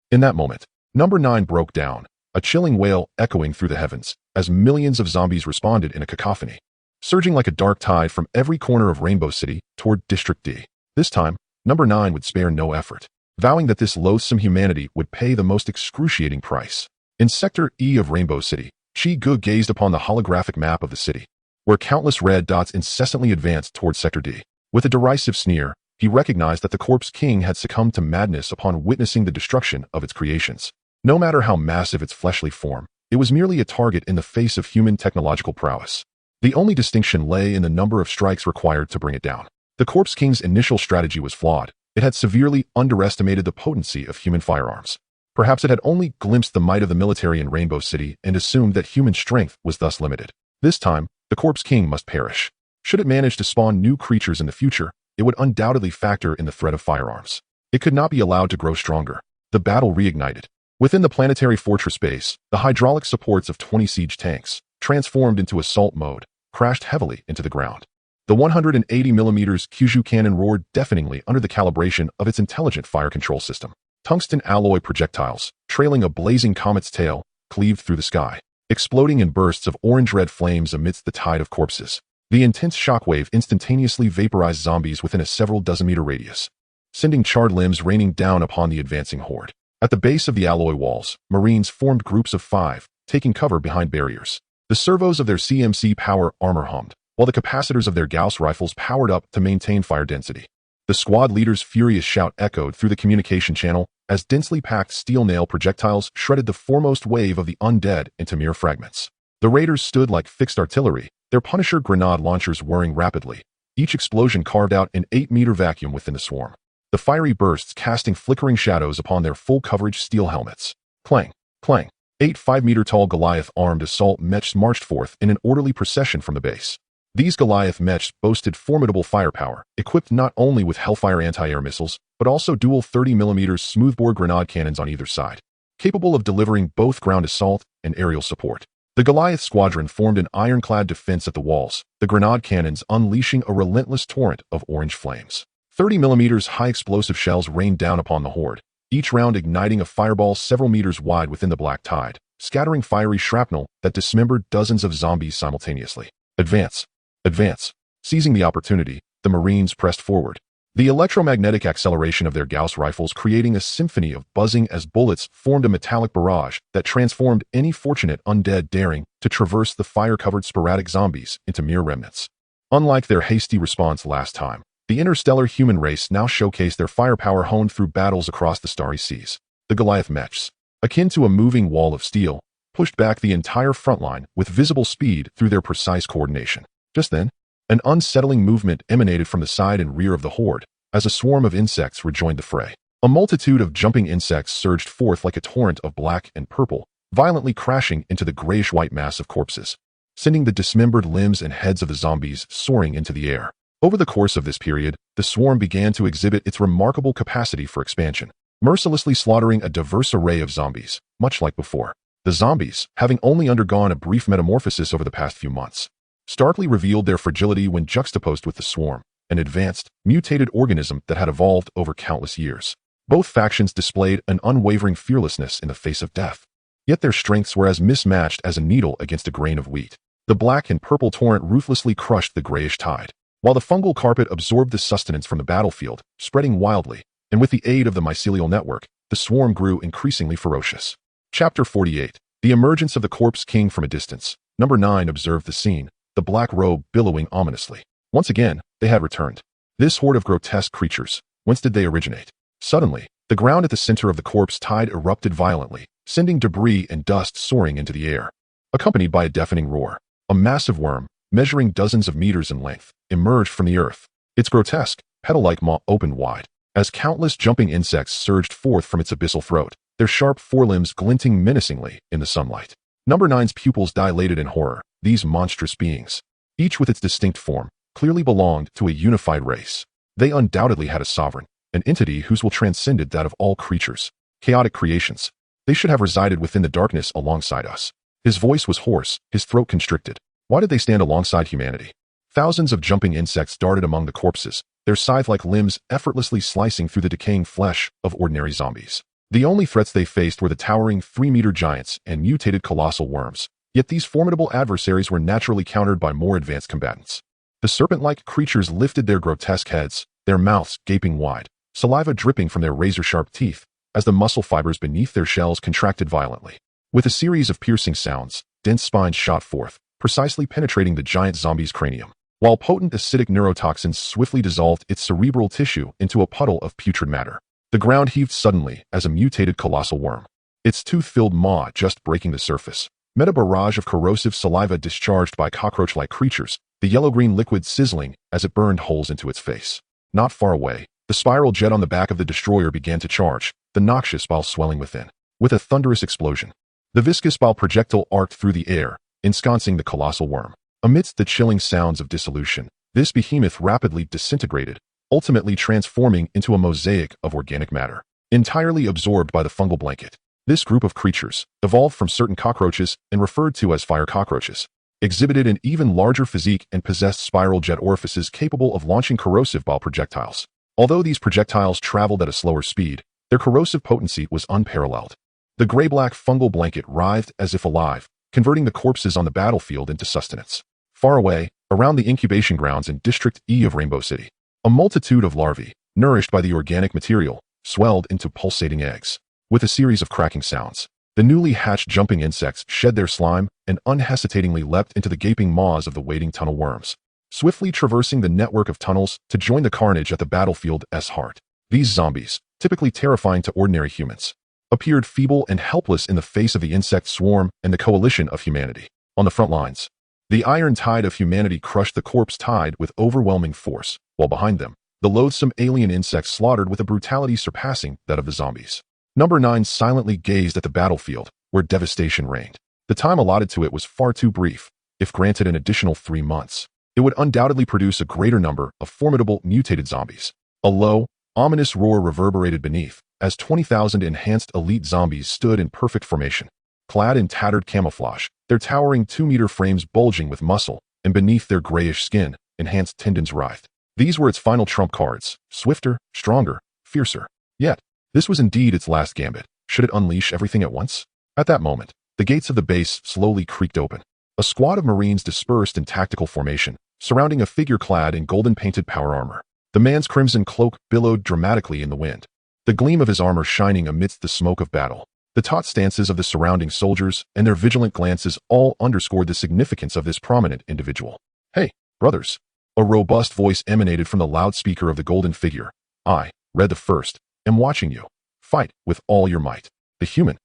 In that moment, Number 9 broke down, a chilling wail echoing through the heavens, as millions of zombies responded in a cacophony, surging like a dark tide from every corner of Rainbow City toward District D. This time, Number 9 would spare no effort, vowing that this loathsome humanity would pay the most excruciating price. In Sector E of Rainbow City, Chi Gu gazed upon the holographic map of the city, where countless red dots incessantly advanced toward Sector D. With a derisive sneer, he recognized that the Corpse King had succumbed to madness upon witnessing the destruction of its creations. No matter how massive its fleshly form, it was merely a target in the face of human technological prowess. The only distinction lay in the number of strikes required to bring it down. The Corpse King's initial strategy was flawed. It had severely underestimated the potency of human firearms. Perhaps it had only glimpsed the might of the military in Rainbow City and assumed that human strength was thus limited. This time, the Corpse King must perish. Should it manage to spawn new creatures in the future, it would undoubtedly factor in the threat of firearms. It could not be allowed to grow stronger. The battle reignited. Within the planetary fortress base, the hydraulic supports of 20 siege tanks, transformed into assault mode, crashed heavily into the ground. The 180mm Kyushu cannon roared deafeningly under the calibration of its intelligent fire control system. Tungsten alloy projectiles, trailing a blazing comet's tail, cleaved through the sky, exploding in bursts of orange-red flames amidst the tide of corpses. The intense shockwave instantaneously vaporized zombies within a several dozen-meter radius, sending charred limbs raining down upon the advancing horde. At the base of the alloy walls, Marines formed groups of 5, taking cover behind barriers. The servos of their CMC power armor hummed, while the capacitors of their Gauss rifles powered up to maintain fire density. The squad leader's furious shout echoed through the communication channel as densely packed steel nail projectiles shredded the foremost wave of the undead into mere fragments. The raiders stood like fixed artillery, their Punisher grenade launchers whirring rapidly, Each explosion carved out an 8-meter vacuum within the swarm. The fiery bursts casting flickering shadows upon their full-coverage steel helmets. Clang, clang. 8 5-meter-tall Goliath-armed assault mechs marched forth in an orderly procession from the base. These Goliath mechs boasted formidable firepower, equipped not only with Hellfire anti-air missiles, but also dual 30mm smoothbore grenade cannons on either side, capable of delivering both ground assault and aerial support. The Goliath squadron formed an ironclad defense at the walls, the grenade cannons unleashing a relentless torrent of orange flames. 30mm high-explosive shells rained down upon the horde, each round igniting a fireball several meters wide within the black tide, scattering fiery shrapnel that dismembered dozens of zombies simultaneously. Advance! Advance! Seizing the opportunity, the Marines pressed forward, the electromagnetic acceleration of their Gauss rifles creating a symphony of buzzing as bullets formed a metallic barrage that transformed any fortunate undead daring to traverse the fire-covered sporadic zombies into mere remnants. Unlike their hasty response last time, the interstellar human race now showcased their firepower honed through battles across the starry seas. The Goliath mechs, akin to a moving wall of steel, pushed back the entire front line with visible speed through their precise coordination. Just then, an unsettling movement emanated from the side and rear of the horde, as a swarm of insects rejoined the fray. A multitude of jumping insects surged forth like a torrent of black and purple, violently crashing into the grayish-white mass of corpses, sending the dismembered limbs and heads of the zombies soaring into the air. Over the course of this period, the swarm began to exhibit its remarkable capacity for expansion, mercilessly slaughtering a diverse array of zombies, much like before. The zombies, having only undergone a brief metamorphosis over the past few months, starkly revealed their fragility when juxtaposed with the swarm, an advanced, mutated organism that had evolved over countless years. Both factions displayed an unwavering fearlessness in the face of death, yet their strengths were as mismatched as a needle against a grain of wheat. The black and purple torrent ruthlessly crushed the grayish tide, while the fungal carpet absorbed the sustenance from the battlefield, spreading wildly, and with the aid of the mycelial network, the swarm grew increasingly ferocious. Chapter 48. The Emergence of the Corpse King from a Distance. Number 9 observed the scene, the black robe billowing ominously. Once again, they had returned. This horde of grotesque creatures, whence did they originate? Suddenly, the ground at the center of the corpse tide erupted violently, sending debris and dust soaring into the air. Accompanied by a deafening roar, a massive worm, measuring dozens of meters in length, emerged from the earth. Its grotesque, petal-like maw opened wide, as countless jumping insects surged forth from its abyssal throat, their sharp forelimbs glinting menacingly in the sunlight. Number 9's pupils dilated in horror. These monstrous beings, each with its distinct form, clearly belonged to a unified race. They undoubtedly had a sovereign, an entity whose will transcended that of all creatures. Chaotic creations. They should have resided within the darkness alongside us. His voice was hoarse, his throat constricted. Why did they stand alongside humanity? Thousands of jumping insects darted among the corpses, their scythe-like limbs effortlessly slicing through the decaying flesh of ordinary zombies. The only threats they faced were the towering 3-meter giants and mutated colossal worms. Yet these formidable adversaries were naturally countered by more advanced combatants. The serpent-like creatures lifted their grotesque heads, their mouths gaping wide, saliva dripping from their razor-sharp teeth, as the muscle fibers beneath their shells contracted violently. With a series of piercing sounds, dense spines shot forth, precisely penetrating the giant zombie's cranium, while potent acidic neurotoxins swiftly dissolved its cerebral tissue into a puddle of putrid matter. The ground heaved suddenly as a mutated colossal worm, its tooth-filled maw just breaking the surface, met a barrage of corrosive saliva discharged by cockroach-like creatures, the yellow-green liquid sizzling as it burned holes into its face. Not far away, the spiral jet on the back of the destroyer began to charge, the noxious bile swelling within. With a thunderous explosion, the viscous bile projectile arced through the air, ensconcing the colossal worm. Amidst the chilling sounds of dissolution, this behemoth rapidly disintegrated, ultimately transforming into a mosaic of organic matter, entirely absorbed by the fungal blanket. This group of creatures, evolved from certain cockroaches and referred to as fire cockroaches, exhibited an even larger physique and possessed spiral jet orifices capable of launching corrosive bile projectiles. Although these projectiles traveled at a slower speed, their corrosive potency was unparalleled. The gray-black fungal blanket writhed as if alive, converting the corpses on the battlefield into sustenance. Far away, around the incubation grounds in District E of Rainbow City, a multitude of larvae, nourished by the organic material, swelled into pulsating eggs. With a series of cracking sounds, the newly hatched jumping insects shed their slime and unhesitatingly leapt into the gaping maws of the waiting tunnel worms, swiftly traversing the network of tunnels to join the carnage at the battlefield's heart. These zombies, typically terrifying to ordinary humans, appeared feeble and helpless in the face of the insect swarm and the coalition of humanity. On the front lines, The iron tide of humanity crushed the corpse tide with overwhelming force, while behind them, the loathsome alien insects slaughtered with a brutality surpassing that of the zombies. Number 9 silently gazed at the battlefield, where devastation reigned. The time allotted to it was far too brief. If granted an additional 3 months, it would undoubtedly produce a greater number of formidable mutated zombies. A low, ominous roar reverberated beneath, as 20,000 enhanced elite zombies stood in perfect formation. Clad in tattered camouflage, their towering 2-meter frames bulging with muscle, and beneath their grayish skin, enhanced tendons writhed. These were its final trump cards, swifter, stronger, fiercer. Yet, this was indeed its last gambit. Should it unleash everything at once? At that moment, the gates of the base slowly creaked open. A squad of Marines dispersed in tactical formation, surrounding a figure clad in golden-painted power armor. The man's crimson cloak billowed dramatically in the wind, the gleam of his armor shining amidst the smoke of battle. The taut stances of the surrounding soldiers and their vigilant glances all underscored the significance of this prominent individual. "Hey, brothers!" A robust voice emanated from the loudspeaker of the golden figure. "I, Red the First, am watching you. Fight with all your might." The human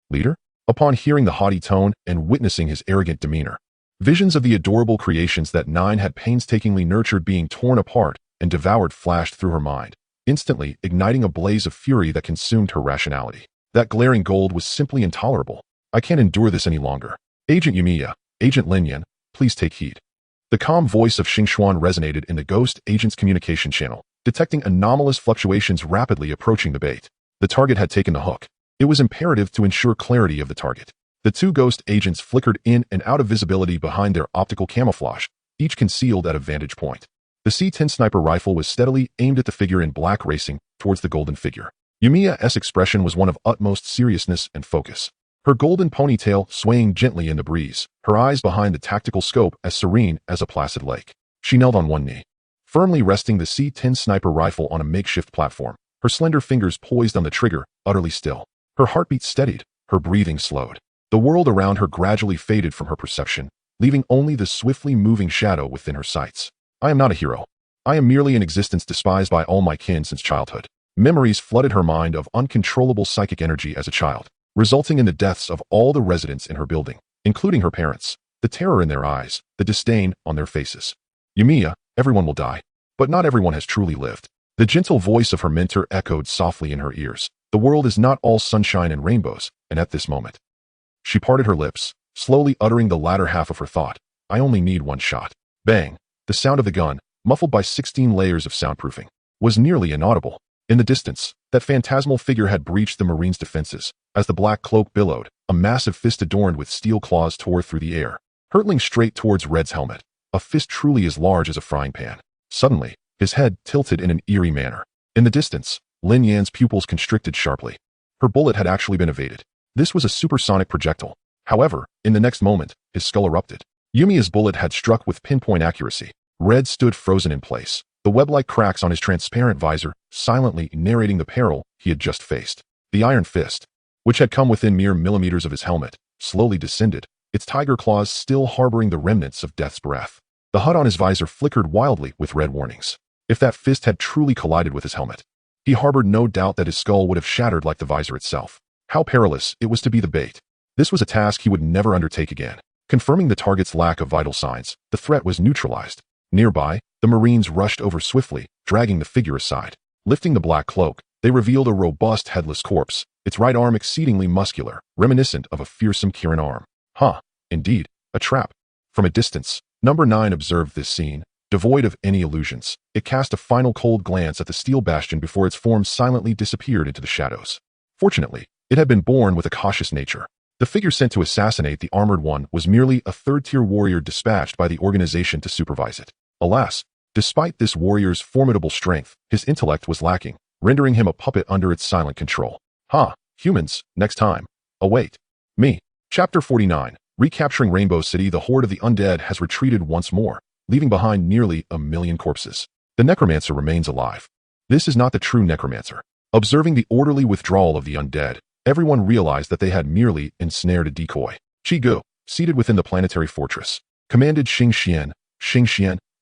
leader? Upon hearing the haughty tone and witnessing his arrogant demeanor, visions of the adorable creations that Nine had painstakingly nurtured being torn apart and devoured flashed through her mind, instantly igniting a blaze of fury that consumed her rationality. That glaring gold was simply intolerable. "I can't endure this any longer. Agent Yumiya, Agent Linyan, please take heed." The calm voice of Xingxuan resonated in the ghost agent's communication channel, detecting anomalous fluctuations rapidly approaching the bait. The target had taken the hook. It was imperative to ensure clarity of the target. The 2 ghost agents flickered in and out of visibility behind their optical camouflage, each concealed at a vantage point. The C-10 sniper rifle was steadily aimed at the figure in black, racing towards the golden figure. Yumiya's expression was one of utmost seriousness and focus. Her golden ponytail swaying gently in the breeze, her eyes behind the tactical scope as serene as a placid lake. She knelt on one knee, firmly resting the C-10 sniper rifle on a makeshift platform, her slender fingers poised on the trigger, utterly still. Her heartbeat steadied, her breathing slowed. The world around her gradually faded from her perception, leaving only the swiftly moving shadow within her sights. "I am not a hero. I am merely an existence despised by all my kin since childhood." Memories flooded her mind of uncontrollable psychic energy as a child, resulting in the deaths of all the residents in her building, including her parents, the terror in their eyes, the disdain on their faces. "Yumiya, everyone will die, but not everyone has truly lived." The gentle voice of her mentor echoed softly in her ears. "The world is not all sunshine and rainbows, and at this moment." She parted her lips, slowly uttering the latter half of her thought. "I only need one shot." Bang! The sound of the gun, muffled by 16 layers of soundproofing, was nearly inaudible. In the distance, that phantasmal figure had breached the Marine's defenses. As the black cloak billowed, a massive fist adorned with steel claws tore through the air, hurtling straight towards Red's helmet, a fist truly as large as a frying pan. Suddenly, his head tilted in an eerie manner. In the distance, Lin Yan's pupils constricted sharply. Her bullet had actually been evaded. This was a supersonic projectile. However, in the next moment, his skull erupted. Yumiya's bullet had struck with pinpoint accuracy. Red stood frozen in place, the web-like cracks on his transparent visor silently narrating the peril he had just faced. The iron fist, which had come within mere millimeters of his helmet, slowly descended, its tiger claws still harboring the remnants of death's breath. The HUD on his visor flickered wildly with red warnings. If that fist had truly collided with his helmet, he harbored no doubt that his skull would have shattered like the visor itself. How perilous it was to be the bait. This was a task he would never undertake again. Confirming the target's lack of vital signs, the threat was neutralized. Nearby, the Marines rushed over swiftly, dragging the figure aside. Lifting the black cloak, they revealed a robust headless corpse, its right arm exceedingly muscular, reminiscent of a fearsome Kirin arm. Indeed, a trap. From a distance, Number 9 observed this scene, devoid of any illusions. It cast a final cold glance at the steel bastion before its form silently disappeared into the shadows. Fortunately, it had been born with a cautious nature. The figure sent to assassinate the armored one was merely a third-tier warrior dispatched by the organization to supervise it. Alas, despite this warrior's formidable strength, his intellect was lacking, rendering him a puppet under its silent control. Humans, next time. Await. Me. Chapter 49. Recapturing Rainbow City, the horde of the undead has retreated once more, leaving behind nearly 1,000,000 corpses. The necromancer remains alive. This is not the true necromancer. Observing the orderly withdrawal of the undead, everyone realized that they had merely ensnared a decoy. Chiu, seated within the planetary fortress, commanded Xingxian,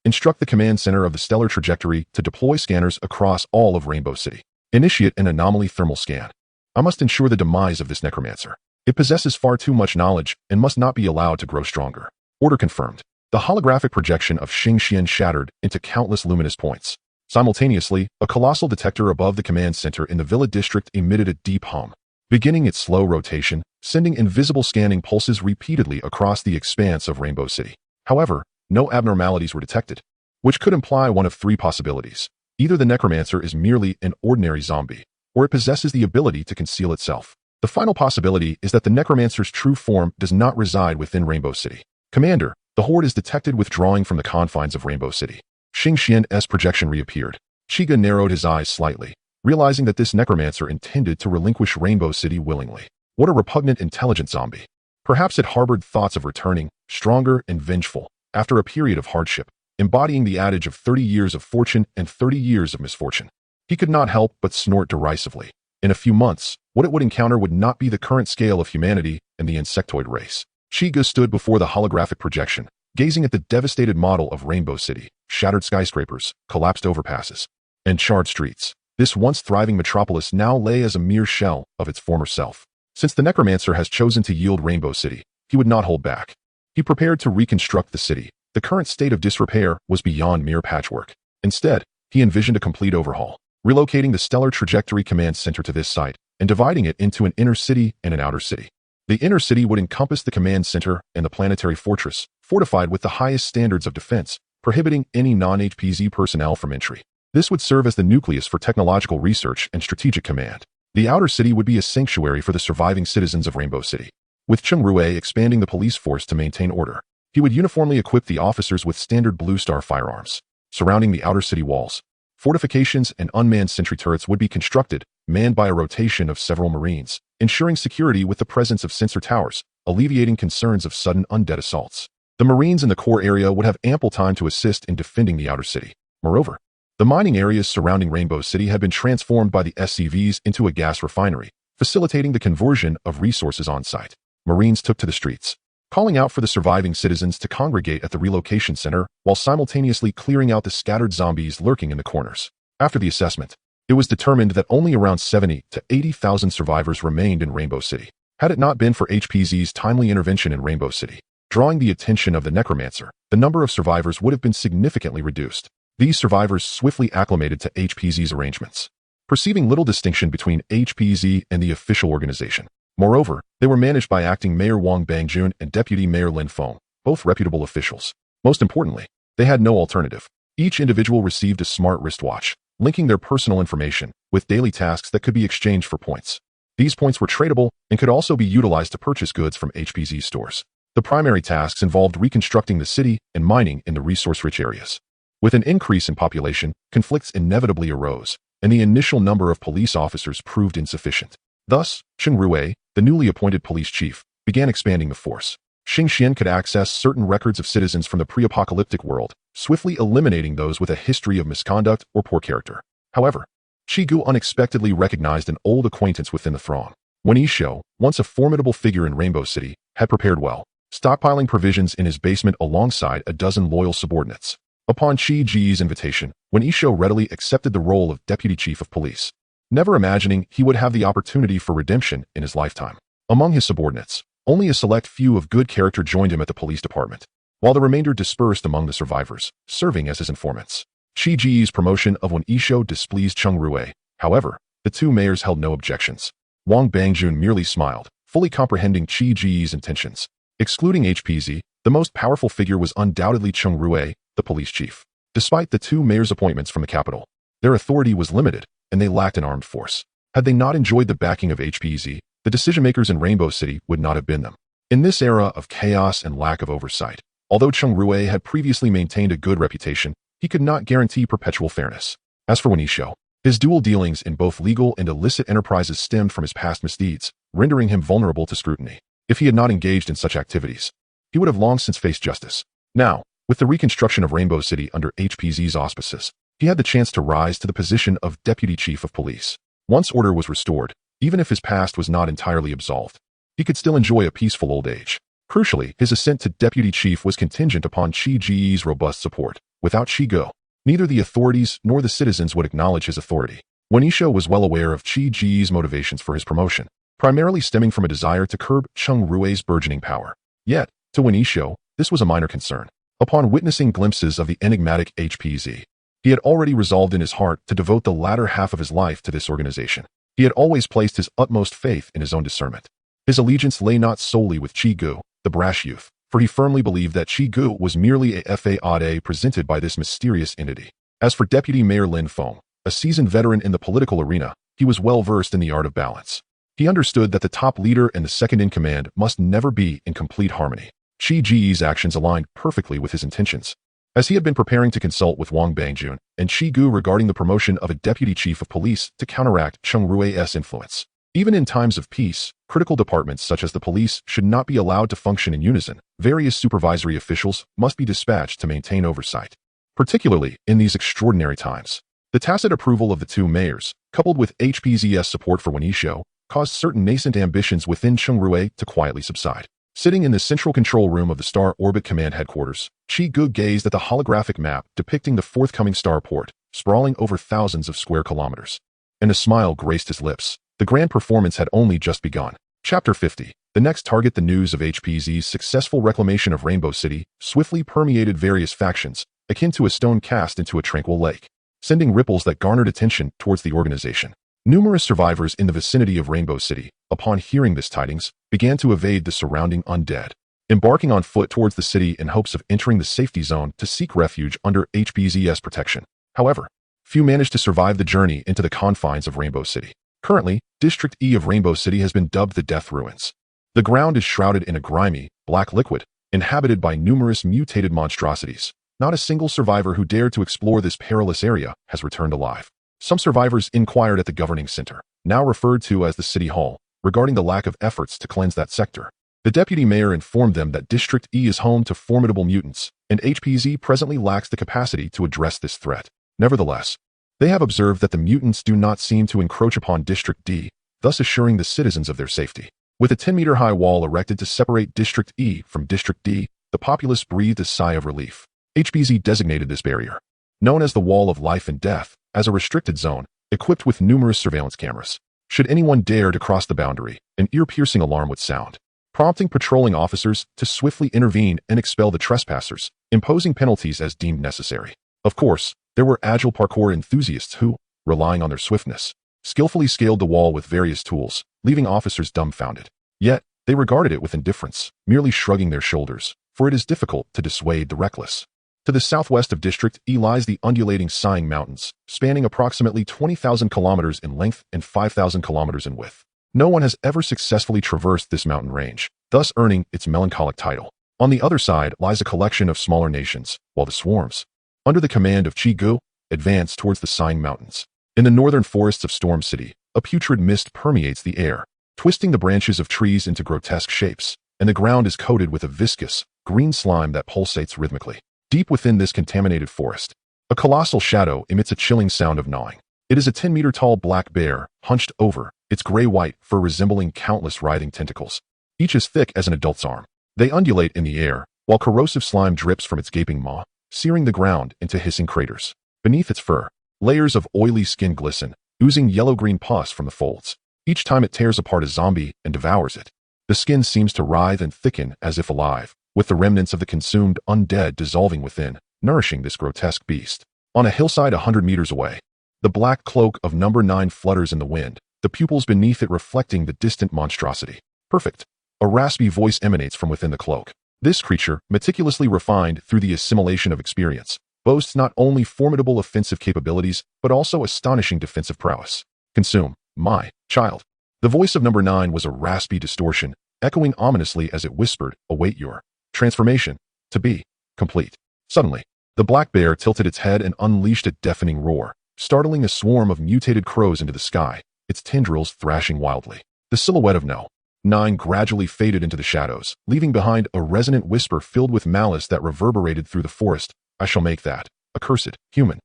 instruct the command center of the stellar trajectory to deploy scanners across all of Rainbow City. Initiate an anomaly thermal scan. I must ensure the demise of this necromancer. It possesses far too much knowledge and must not be allowed to grow stronger. Order confirmed. The holographic projection of Xing Xian shattered into countless luminous points. Simultaneously, a colossal detector above the command center in the Villa district emitted a deep hum, beginning its slow rotation, sending invisible scanning pulses repeatedly across the expanse of Rainbow City. However, no abnormalities were detected, which could imply one of three possibilities. Either the necromancer is merely an ordinary zombie, or it possesses the ability to conceal itself. The final possibility is that the necromancer's true form does not reside within Rainbow City. Commander, the horde is detected withdrawing from the confines of Rainbow City. Xing Xian's projection reappeared. Chiga narrowed his eyes slightly, realizing that this necromancer intended to relinquish Rainbow City willingly. What a repugnant intelligent zombie. Perhaps it harbored thoughts of returning, stronger and vengeful, after a period of hardship, embodying the adage of 30 years of fortune and 30 years of misfortune. He could not help but snort derisively. In a few months, what it would encounter would not be the current scale of humanity and the insectoid race. Chiga stood before the holographic projection, gazing at the devastated model of Rainbow City, shattered skyscrapers, collapsed overpasses, and charred streets. This once thriving metropolis now lay as a mere shell of its former self. Since the necromancer has chosen to yield Rainbow City, he would not hold back. He prepared to reconstruct the city. The current state of disrepair was beyond mere patchwork. Instead, he envisioned a complete overhaul, relocating the stellar trajectory command center to this site and dividing it into an inner city and an outer city. The inner city would encompass the command center and the planetary fortress, fortified with the highest standards of defense, prohibiting any non-HPZ personnel from entry. This would serve as the nucleus for technological research and strategic command. The outer city would be a sanctuary for the surviving citizens of Rainbow City. With Cheng Rue expanding the police force to maintain order, he would uniformly equip the officers with standard Blue Star firearms. Surrounding the outer city walls, fortifications and unmanned sentry turrets would be constructed, manned by a rotation of several Marines, ensuring security with the presence of sensor towers, alleviating concerns of sudden undead assaults. The Marines in the core area would have ample time to assist in defending the outer city. Moreover, the mining areas surrounding Rainbow City had been transformed by the SCVs into a gas refinery, facilitating the conversion of resources on site. Marines took to the streets, calling out for the surviving citizens to congregate at the relocation center while simultaneously clearing out the scattered zombies lurking in the corners. After the assessment, it was determined that only around 70 to 80,000 survivors remained in Rainbow City. Had it not been for HPZ's timely intervention in Rainbow City, drawing the attention of the necromancer, the number of survivors would have been significantly reduced. These survivors swiftly acclimated to HPZ's arrangements, perceiving little distinction between HPZ and the official organization. Moreover, they were managed by acting Mayor Wang Bangjun and Deputy Mayor Lin Feng, both reputable officials. Most importantly, they had no alternative. Each individual received a smart wristwatch, linking their personal information with daily tasks that could be exchanged for points. These points were tradable and could also be utilized to purchase goods from HPZ stores. The primary tasks involved reconstructing the city and mining in the resource-rich areas. With an increase in population, conflicts inevitably arose, and the initial number of police officers proved insufficient. Thus, Cheng Rue, the newly appointed police chief, began expanding the force. Xing Xian could access certain records of citizens from the pre-apocalyptic world, swiftly eliminating those with a history of misconduct or poor character. However, Chigu unexpectedly recognized an old acquaintance within the throng. Wen Yishou, once a formidable figure in Rainbow City, had prepared well, stockpiling provisions in his basement alongside a dozen loyal subordinates. Upon Chi Ji's invitation, Wen Yishou readily accepted the role of deputy chief of police, never imagining he would have the opportunity for redemption in his lifetime. Among his subordinates, only a select few of good character joined him at the police department, while the remainder dispersed among the survivors, serving as his informants. Chi Ji's promotion of Wen Yishou displeased Cheng Rue. However, the two mayors held no objections. Wang Bangjun merely smiled, fully comprehending Chi Ji's intentions. Excluding HPZ, the most powerful figure was undoubtedly Cheng Rue, the police chief. Despite the two mayors' appointments from the capital, their authority was limited, and they lacked an armed force. Had they not enjoyed the backing of HPZ, the decision-makers in Rainbow City would not have been them. In this era of chaos and lack of oversight, although Cheng Rue had previously maintained a good reputation, he could not guarantee perpetual fairness. As for Wen Yishou, his dual dealings in both legal and illicit enterprises stemmed from his past misdeeds, rendering him vulnerable to scrutiny. If he had not engaged in such activities, he would have long since faced justice. Now, with the reconstruction of Rainbow City under HPZ's auspices, he had the chance to rise to the position of deputy chief of police. Once order was restored, even if his past was not entirely absolved, he could still enjoy a peaceful old age. Crucially, his ascent to deputy chief was contingent upon Chi Ji's robust support. Without Chi Go, neither the authorities nor the citizens would acknowledge his authority. Wen Yishou was well aware of Chi Ji's motivations for his promotion, primarily stemming from a desire to curb Cheng Rue's burgeoning power. Yet, to Wen Yishou, this was a minor concern. Upon witnessing glimpses of the enigmatic HPZ, he had already resolved in his heart to devote the latter half of his life to this organization. He had always placed his utmost faith in his own discernment. His allegiance lay not solely with Chiu, the brash youth, for he firmly believed that Chiu was merely a faade presented by this mysterious entity. As for Deputy Mayor Lin Feng, a seasoned veteran in the political arena, he was well versed in the art of balance. He understood that the top leader and the second-in-command must never be in complete harmony. Chi Ji's actions aligned perfectly with his intentions. As he had been preparing to consult with Wang Bangjun and Chiu regarding the promotion of a deputy chief of police to counteract Cheng Rui's influence. Even in times of peace, critical departments such as the police should not be allowed to function in unison. Various supervisory officials must be dispatched to maintain oversight, particularly in these extraordinary times. The tacit approval of the two mayors, coupled with HPZ's support for Wenisho, caused certain nascent ambitions within Cheng Rui to quietly subside. Sitting in the central control room of the Star Orbit Command headquarters, Chiu gazed at the holographic map depicting the forthcoming starport, sprawling over thousands of square kilometers. And a smile graced his lips. The grand performance had only just begun. Chapter 50. The next target. The news of HPZ's successful reclamation of Rainbow City swiftly permeated various factions, akin to a stone cast into a tranquil lake, sending ripples that garnered attention towards the organization. Numerous survivors in the vicinity of Rainbow City, upon hearing this tidings, began to evade the surrounding undead, embarking on foot towards the city in hopes of entering the safety zone to seek refuge under HPZ's protection. However, few managed to survive the journey into the confines of Rainbow City. Currently, District E of Rainbow City has been dubbed the Death Ruins. The ground is shrouded in a grimy, black liquid, inhabited by numerous mutated monstrosities. Not a single survivor who dared to explore this perilous area has returned alive. Some survivors inquired at the governing center, now referred to as the City Hall, regarding the lack of efforts to cleanse that sector. The deputy mayor informed them that District E is home to formidable mutants, and HPZ presently lacks the capacity to address this threat. Nevertheless, they have observed that the mutants do not seem to encroach upon District D, thus assuring the citizens of their safety. With a 10-meter-high wall erected to separate District E from District D, the populace breathed a sigh of relief. HPZ designated this barrier, known as the Wall of Life and Death, as a restricted zone, equipped with numerous surveillance cameras. Should anyone dare to cross the boundary, an ear-piercing alarm would sound, prompting patrolling officers to swiftly intervene and expel the trespassers, imposing penalties as deemed necessary. Of course, there were agile parkour enthusiasts who, relying on their swiftness, skillfully scaled the wall with various tools, leaving officers dumbfounded. Yet, they regarded it with indifference, merely shrugging their shoulders, for it is difficult to dissuade the reckless. To the southwest of District E lies the undulating Sighing Mountains, spanning approximately 20,000 kilometers in length and 5,000 kilometers in width. No one has ever successfully traversed this mountain range, thus earning its melancholic title. On the other side lies a collection of smaller nations, while the swarms, under the command of Chiu, advance towards the Sighing Mountains. In the northern forests of Storm City, a putrid mist permeates the air, twisting the branches of trees into grotesque shapes, and the ground is coated with a viscous, green slime that pulsates rhythmically. Deep within this contaminated forest, a colossal shadow emits a chilling sound of gnawing. It is a 10-meter-tall black bear, hunched over, its gray-white fur resembling countless writhing tentacles, each as thick as an adult's arm. They undulate in the air, while corrosive slime drips from its gaping maw, searing the ground into hissing craters. Beneath its fur, layers of oily skin glisten, oozing yellow-green pus from the folds. Each time it tears apart a zombie and devours it, the skin seems to writhe and thicken as if alive, with the remnants of the consumed undead dissolving within, nourishing this grotesque beast. On a hillside 100 meters away, the black cloak of Number 9 flutters in the wind, the pupils beneath it reflecting the distant monstrosity. Perfect. A raspy voice emanates from within the cloak. This creature, meticulously refined through the assimilation of experience, boasts not only formidable offensive capabilities, but also astonishing defensive prowess. Consume, my child. The voice of Number 9 was a raspy distortion, echoing ominously as it whispered, await your transformation to be complete. Suddenly, the black bear tilted its head and unleashed a deafening roar, startling a swarm of mutated crows into the sky, its tendrils thrashing wildly. The silhouette of No. 9 gradually faded into the shadows, leaving behind a resonant whisper filled with malice that reverberated through the forest. I shall make that accursed human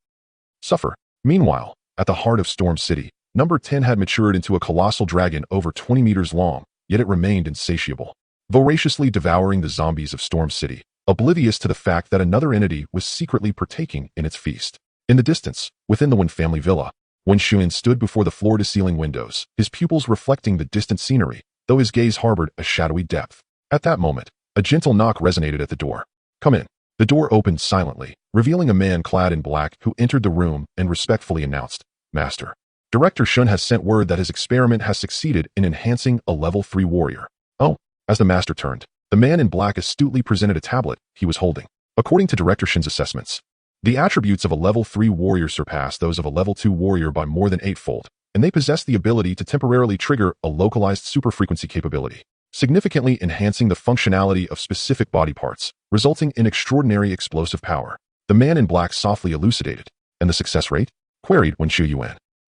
suffer. Meanwhile, at the heart of Storm City, Number 10 had matured into a colossal dragon over 20 meters long, yet it remained insatiable, voraciously devouring the zombies of Storm City, oblivious to the fact that another entity was secretly partaking in its feast. In the distance, within the Wen family villa, when Chiu stood before the floor-to-ceiling windows, his pupils reflecting the distant scenery, though his gaze harbored a shadowy depth. At that moment, A gentle knock resonated at the door. "Come in." The door opened silently, revealing a man clad in black who entered the room and respectfully announced, "Master. Director Shun has sent word that his experiment has succeeded in enhancing a level 3 warrior." "Oh." As the master turned, the man in black astutely presented a tablet he was holding. According to Director Shun's assessments, the attributes of a level 3 warrior surpass those of a level 2 warrior by more than 8-fold, and they possess the ability to temporarily trigger a localized superfrequency capability, significantly enhancing the functionality of specific body parts, resulting in extraordinary explosive power. The man in black softly elucidated. "And the success rate?" queried when Chiu.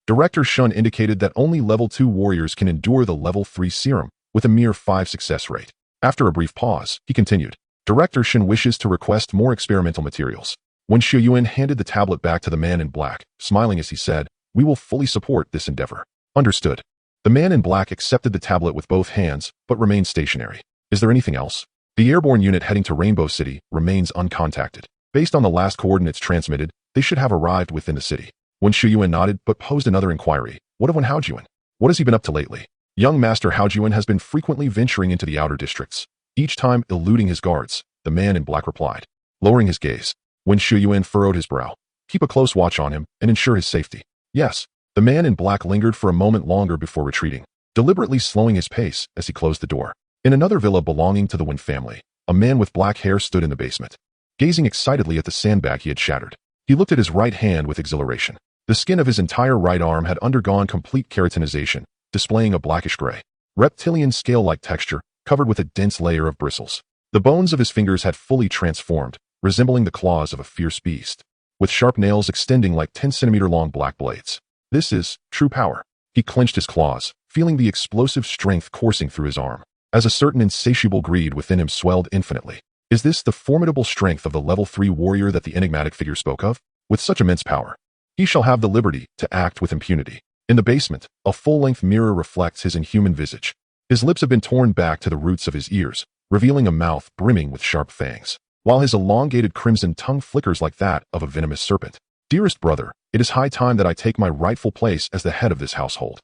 Director Shun indicated that only level 2 warriors can endure the level 3 serum, with a mere 5 success rate. After a brief pause, he continued, "Director Shun wishes to request more experimental materials." When Chiu handed the tablet back to the man in black, smiling as he said, "We will fully support this endeavor." "Understood." The man in black accepted the tablet with both hands, but remained stationary. "Is there anything else?" "The airborne unit heading to Rainbow City remains uncontacted. Based on the last coordinates transmitted, they should have arrived within the city." When Chiu nodded but posed another inquiry, "What of Haojuan? What has he been up to lately?" "Young Master Haojuan has been frequently venturing into the outer districts, each time eluding his guards," the man in black replied, lowering his gaze. When Chiu furrowed his brow, "Keep a close watch on him and ensure his safety." "Yes." The man in black lingered for a moment longer before retreating, deliberately slowing his pace as he closed the door. In another villa belonging to the Wen family, a man with black hair stood in the basement, gazing excitedly at the sandbag he had shattered. He looked at his right hand with exhilaration. The skin of his entire right arm had undergone complete keratinization, displaying a blackish-gray, reptilian scale-like texture covered with a dense layer of bristles. The bones of his fingers had fully transformed, resembling the claws of a fierce beast, with sharp nails extending like 10-centimeter-long black blades. "This is true power." He clenched his claws, feeling the explosive strength coursing through his arm, as a certain insatiable greed within him swelled infinitely. Is this the formidable strength of the level 3 warrior that the enigmatic figure spoke of? With such immense power, he shall have the liberty to act with impunity. In the basement, a full-length mirror reflects his inhuman visage. His lips have been torn back to the roots of his ears, revealing a mouth brimming with sharp fangs, while his elongated crimson tongue flickers like that of a venomous serpent. "Dearest brother, it is high time that I take my rightful place as the head of this household."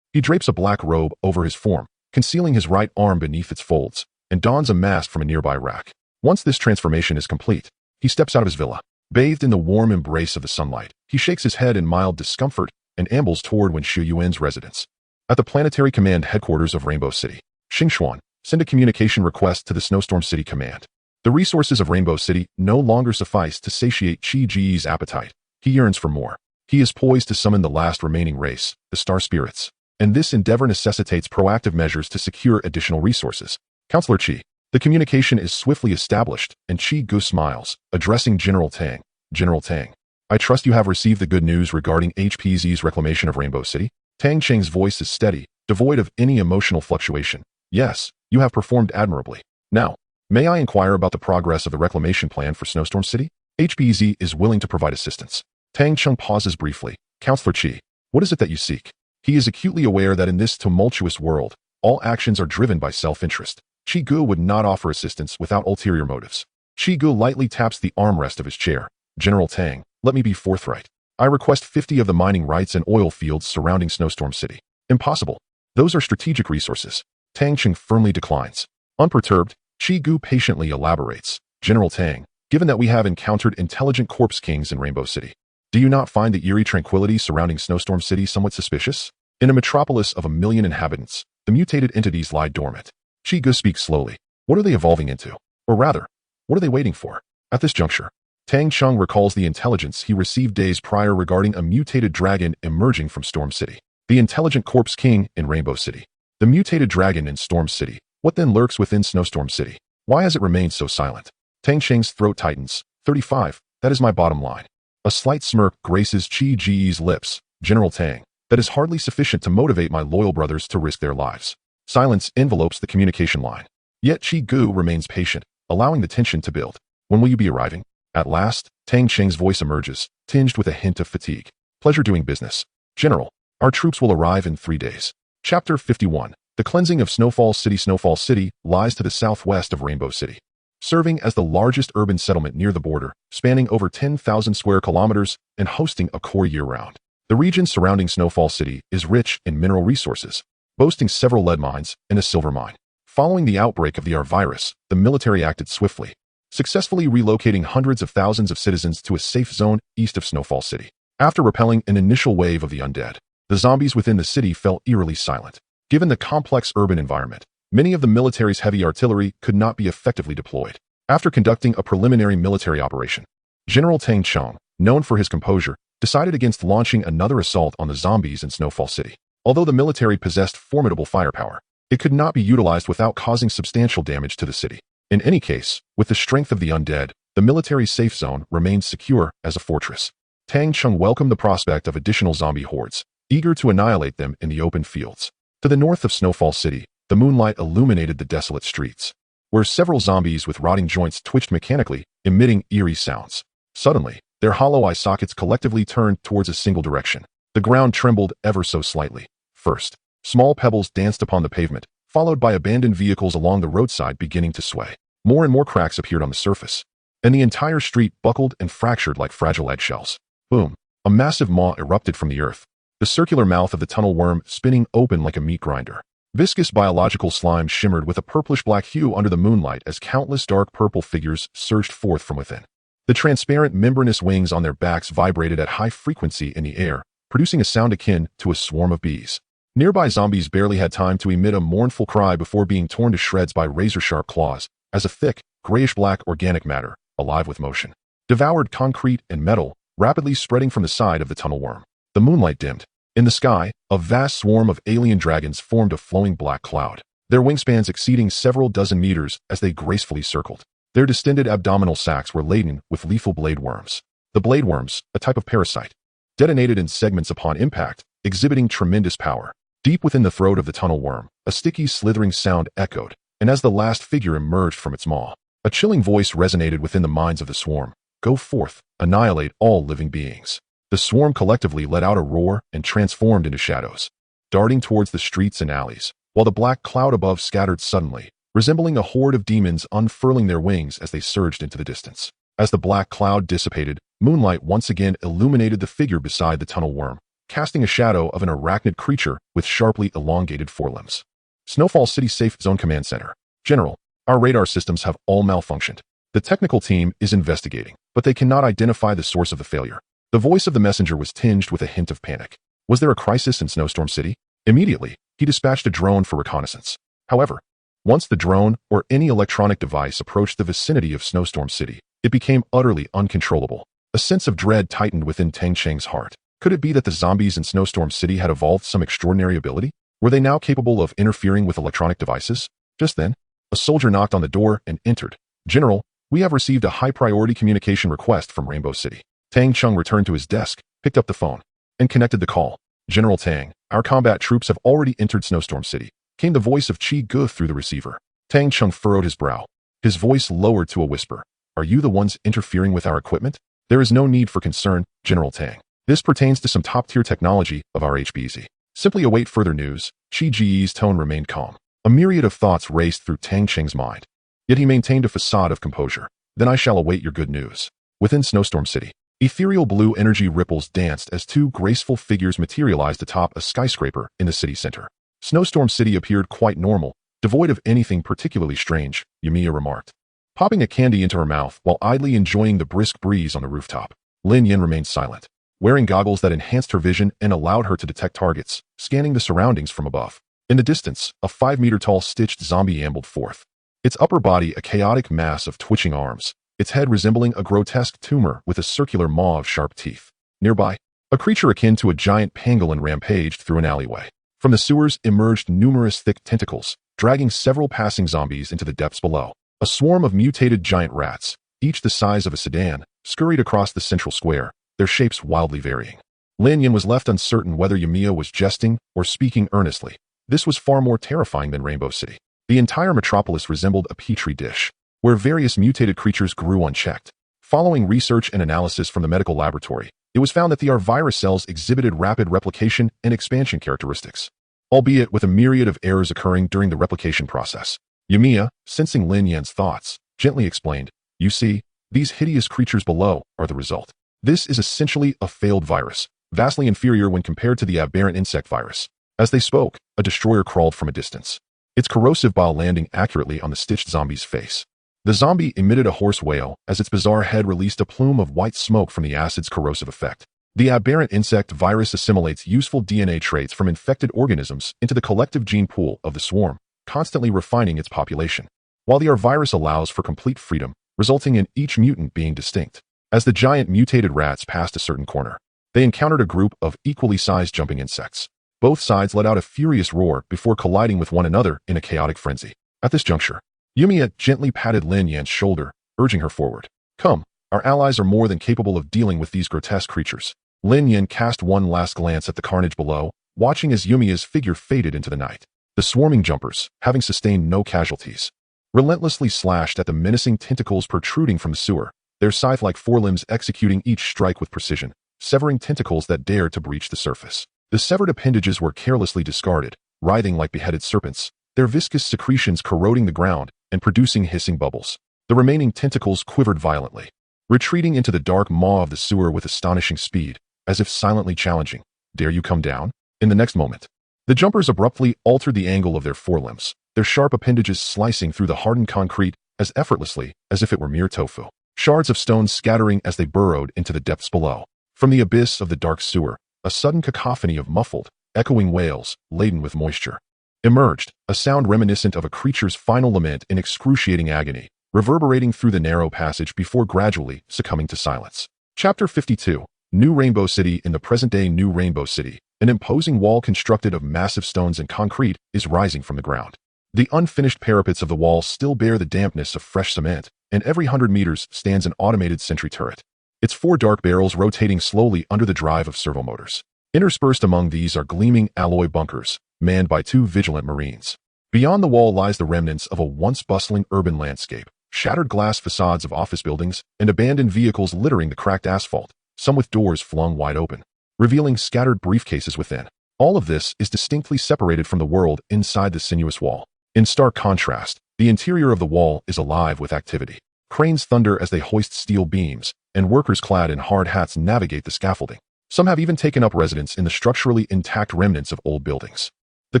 He drapes a black robe over his form, concealing his right arm beneath its folds, and dons a mask from a nearby rack. Once this transformation is complete, he steps out of his villa. Bathed in the warm embrace of the sunlight, he shakes his head in mild discomfort and ambles toward Wen Shuyuan's residence. At the Planetary Command headquarters of Rainbow City, Xingxuan, send a communication request to the Snowstorm City Command. The resources of Rainbow City no longer suffice to satiate Qi Ji's appetite. He yearns for more. He is poised to summon the last remaining race, the Star Spirits, and this endeavor necessitates proactive measures to secure additional resources. Counselor Qi. The communication is swiftly established, and Qi Gu smiles, addressing General Tang. "General Tang, I trust you have received the good news regarding HPZ's reclamation of Rainbow City?" Tang Cheng's voice is steady, devoid of any emotional fluctuation. "Yes, you have performed admirably. Now, may I inquire about the progress of the reclamation plan for Snowstorm City?" "HPZ is willing to provide assistance." Tang Cheng pauses briefly. "Counselor Qi, what is it that you seek?" He is acutely aware that in this tumultuous world, all actions are driven by self-interest. Qi Gu would not offer assistance without ulterior motives. Qi Gu lightly taps the armrest of his chair. "General Tang, let me be forthright. I request 50 of the mining rights and oil fields surrounding Snowstorm City." "Impossible. Those are strategic resources." Tang Cheng firmly declines. Unperturbed, Qi Gu patiently elaborates. "General Tang, given that we have encountered intelligent corpse kings in Rainbow City, do you not find the eerie tranquility surrounding Snowstorm City somewhat suspicious? In a metropolis of 1 million inhabitants, the mutated entities lie dormant." Qi Gu speaks slowly. "What are they evolving into? Or rather, what are they waiting for?" At this juncture, Tang Cheng recalls the intelligence he received days prior regarding a mutated dragon emerging from Storm City. The intelligent corpse king in Rainbow City. The mutated dragon in Storm City. What then lurks within Snowstorm City? Why has it remained so silent? Tang Cheng's throat tightens. 35, that is my bottom line. A slight smirk graces Qi Ji's lips. "General Tang, that is hardly sufficient to motivate my loyal brothers to risk their lives." Silence envelopes the communication line. Yet Qi Gu remains patient, allowing the tension to build. "When will you be arriving?" At last, Tang Cheng's voice emerges, tinged with a hint of fatigue. "Pleasure doing business. General, our troops will arrive in 3 days." Chapter 51. The cleansing of Snowfall City. Snowfall City lies to the southwest of Rainbow City, serving as the largest urban settlement near the border, spanning over 10,000 square kilometers and hosting a core year-round. The region surrounding Snowfall City is rich in mineral resources, boasting several lead mines and a silver mine. Following the outbreak of the Avirus, the military acted swiftly, successfully relocating hundreds of thousands of citizens to a safe zone east of Snowfall City. After repelling an initial wave of the undead, the zombies within the city fell eerily silent. Given the complex urban environment, many of the military's heavy artillery could not be effectively deployed. After conducting a preliminary military operation, General Tang Chong, known for his composure, decided against launching another assault on the zombies in Snowfall City. Although the military possessed formidable firepower, it could not be utilized without causing substantial damage to the city. In any case, with the strength of the undead, the military's safe zone remained secure as a fortress. Tang Chong welcomed the prospect of additional zombie hordes, eager to annihilate them in the open fields. To the north of Snowfall City, the moonlight illuminated the desolate streets, where several zombies with rotting joints twitched mechanically, emitting eerie sounds. Suddenly, their hollow eye sockets collectively turned towards a single direction. The ground trembled ever so slightly. First, small pebbles danced upon the pavement, followed by abandoned vehicles along the roadside beginning to sway. More and more cracks appeared on the surface, and the entire street buckled and fractured like fragile eggshells. Boom! A massive maw erupted from the earth, the circular mouth of the tunnel worm spinning open like a meat grinder. Viscous biological slime shimmered with a purplish-black hue under the moonlight as countless dark purple figures surged forth from within. The transparent membranous wings on their backs vibrated at high frequency in the air, producing a sound akin to a swarm of bees. Nearby zombies barely had time to emit a mournful cry before being torn to shreds by razor-sharp claws, as a thick, grayish-black organic matter, alive with motion, devoured concrete and metal, rapidly spreading from the side of the tunnel worm. The moonlight dimmed. In the sky, a vast swarm of alien dragons formed a flowing black cloud, their wingspans exceeding several dozen meters as they gracefully circled. Their distended abdominal sacs were laden with lethal blade worms. The blade worms, a type of parasite, detonated in segments upon impact, exhibiting tremendous power. Deep within the throat of the tunnel worm, a sticky, slithering sound echoed, and as the last figure emerged from its maw, a chilling voice resonated within the minds of the swarm. Go forth, annihilate all living beings. The swarm collectively let out a roar and transformed into shadows, darting towards the streets and alleys, while the black cloud above scattered suddenly, resembling a horde of demons unfurling their wings as they surged into the distance. As the black cloud dissipated, moonlight once again illuminated the figure beside the tunnel worm, casting a shadow of an arachnid creature with sharply elongated forelimbs. Snowfall City Safe Zone Command Center. General, our radar systems have all malfunctioned. The technical team is investigating, but they cannot identify the source of the failure. The voice of the messenger was tinged with a hint of panic. Was there a crisis in Snowstorm City? Immediately, he dispatched a drone for reconnaissance. However, once the drone or any electronic device approached the vicinity of Snowstorm City, it became utterly uncontrollable. A sense of dread tightened within Tang Cheng's heart. Could it be that the zombies in Snowstorm City had evolved some extraordinary ability? Were they now capable of interfering with electronic devices? Just then, a soldier knocked on the door and entered. General, we have received a high-priority communication request from Rainbow City. Tang Cheng returned to his desk, picked up the phone, and connected the call. General Tang, our combat troops have already entered Snowstorm City, came the voice of Chiu through the receiver. Tang Cheng furrowed his brow, his voice lowered to a whisper. Are you the ones interfering with our equipment? There is no need for concern, General Tang. This pertains to some top-tier technology of our HBZ. Simply await further news. Chi's tone remained calm. A myriad of thoughts raced through Tang Cheng's mind. Yet he maintained a facade of composure. Then I shall await your good news. Within Snowstorm City, ethereal blue energy ripples danced as two graceful figures materialized atop a skyscraper in the city center. Snowstorm City appeared quite normal, devoid of anything particularly strange, Yumiya remarked, popping a candy into her mouth while idly enjoying the brisk breeze on the rooftop. Lin Yen remained silent, wearing goggles that enhanced her vision and allowed her to detect targets, scanning the surroundings from above. In the distance, a 5-meter-tall stitched zombie ambled forth, its upper body a chaotic mass of twitching arms, its head resembling a grotesque tumor with a circular maw of sharp teeth. Nearby, a creature akin to a giant pangolin rampaged through an alleyway. From the sewers emerged numerous thick tentacles, dragging several passing zombies into the depths below. A swarm of mutated giant rats, each the size of a sedan, scurried across the central square, their shapes wildly varying. Lin Yin was left uncertain whether Yumiya was jesting or speaking earnestly. This was far more terrifying than Rainbow City. The entire metropolis resembled a petri dish, where various mutated creatures grew unchecked. Following research and analysis from the medical laboratory, it was found that the Avirus cells exhibited rapid replication and expansion characteristics, albeit with a myriad of errors occurring during the replication process. Yumiya, sensing Lin Yan's thoughts, gently explained, you see, these hideous creatures below are the result. This is essentially a failed virus, vastly inferior when compared to the aberrant insect virus. As they spoke, a destroyer crawled from a distance. its corrosive bile landing accurately on the stitched zombie's face. The zombie emitted a hoarse wail as its bizarre head released a plume of white smoke from the acid's corrosive effect. The aberrant insect virus assimilates useful DNA traits from infected organisms into the collective gene pool of the swarm, constantly refining its population. While the virus allows for complete freedom, resulting in each mutant being distinct. As the giant mutated rats passed a certain corner, they encountered a group of equally sized jumping insects. Both sides let out a furious roar before colliding with one another in a chaotic frenzy. At this juncture, Yumiya gently patted Lin Yan's shoulder, urging her forward. Come, our allies are more than capable of dealing with these grotesque creatures. Lin Yan cast one last glance at the carnage below, watching as Yumiya's figure faded into the night. The swarming jumpers, having sustained no casualties, relentlessly slashed at the menacing tentacles protruding from the sewer, their scythe-like forelimbs executing each strike with precision, severing tentacles that dared to breach the surface. The severed appendages were carelessly discarded, writhing like beheaded serpents, their viscous secretions corroding the ground and producing hissing bubbles. The remaining tentacles quivered violently, retreating into the dark maw of the sewer with astonishing speed, as if silently challenging, "Dare you come down?" In the next moment, the jumpers abruptly altered the angle of their forelimbs, their sharp appendages slicing through the hardened concrete as effortlessly as if it were mere tofu. Shards of stone scattering as they burrowed into the depths below. From the abyss of the dark sewer, a sudden cacophony of muffled, echoing wails, laden with moisture, emerged, a sound reminiscent of a creature's final lament in excruciating agony, reverberating through the narrow passage before gradually succumbing to silence. Chapter 52. New Rainbow City. In the present-day New Rainbow City, an imposing wall constructed of massive stones and concrete is rising from the ground. The unfinished parapets of the wall still bear the dampness of fresh cement, and every 100 meters stands an automated sentry turret, its 4 dark barrels rotating slowly under the drive of servomotors. Interspersed among these are gleaming alloy bunkers, manned by 2 vigilant Marines. Beyond the wall lies the remnants of a once bustling urban landscape, shattered glass facades of office buildings, and abandoned vehicles littering the cracked asphalt, some with doors flung wide open, revealing scattered briefcases within. All of this is distinctly separated from the world inside the sinuous wall. In stark contrast, the interior of the wall is alive with activity. Cranes thunder as they hoist steel beams, and workers clad in hard hats navigate the scaffolding. Some have even taken up residence in the structurally intact remnants of old buildings. The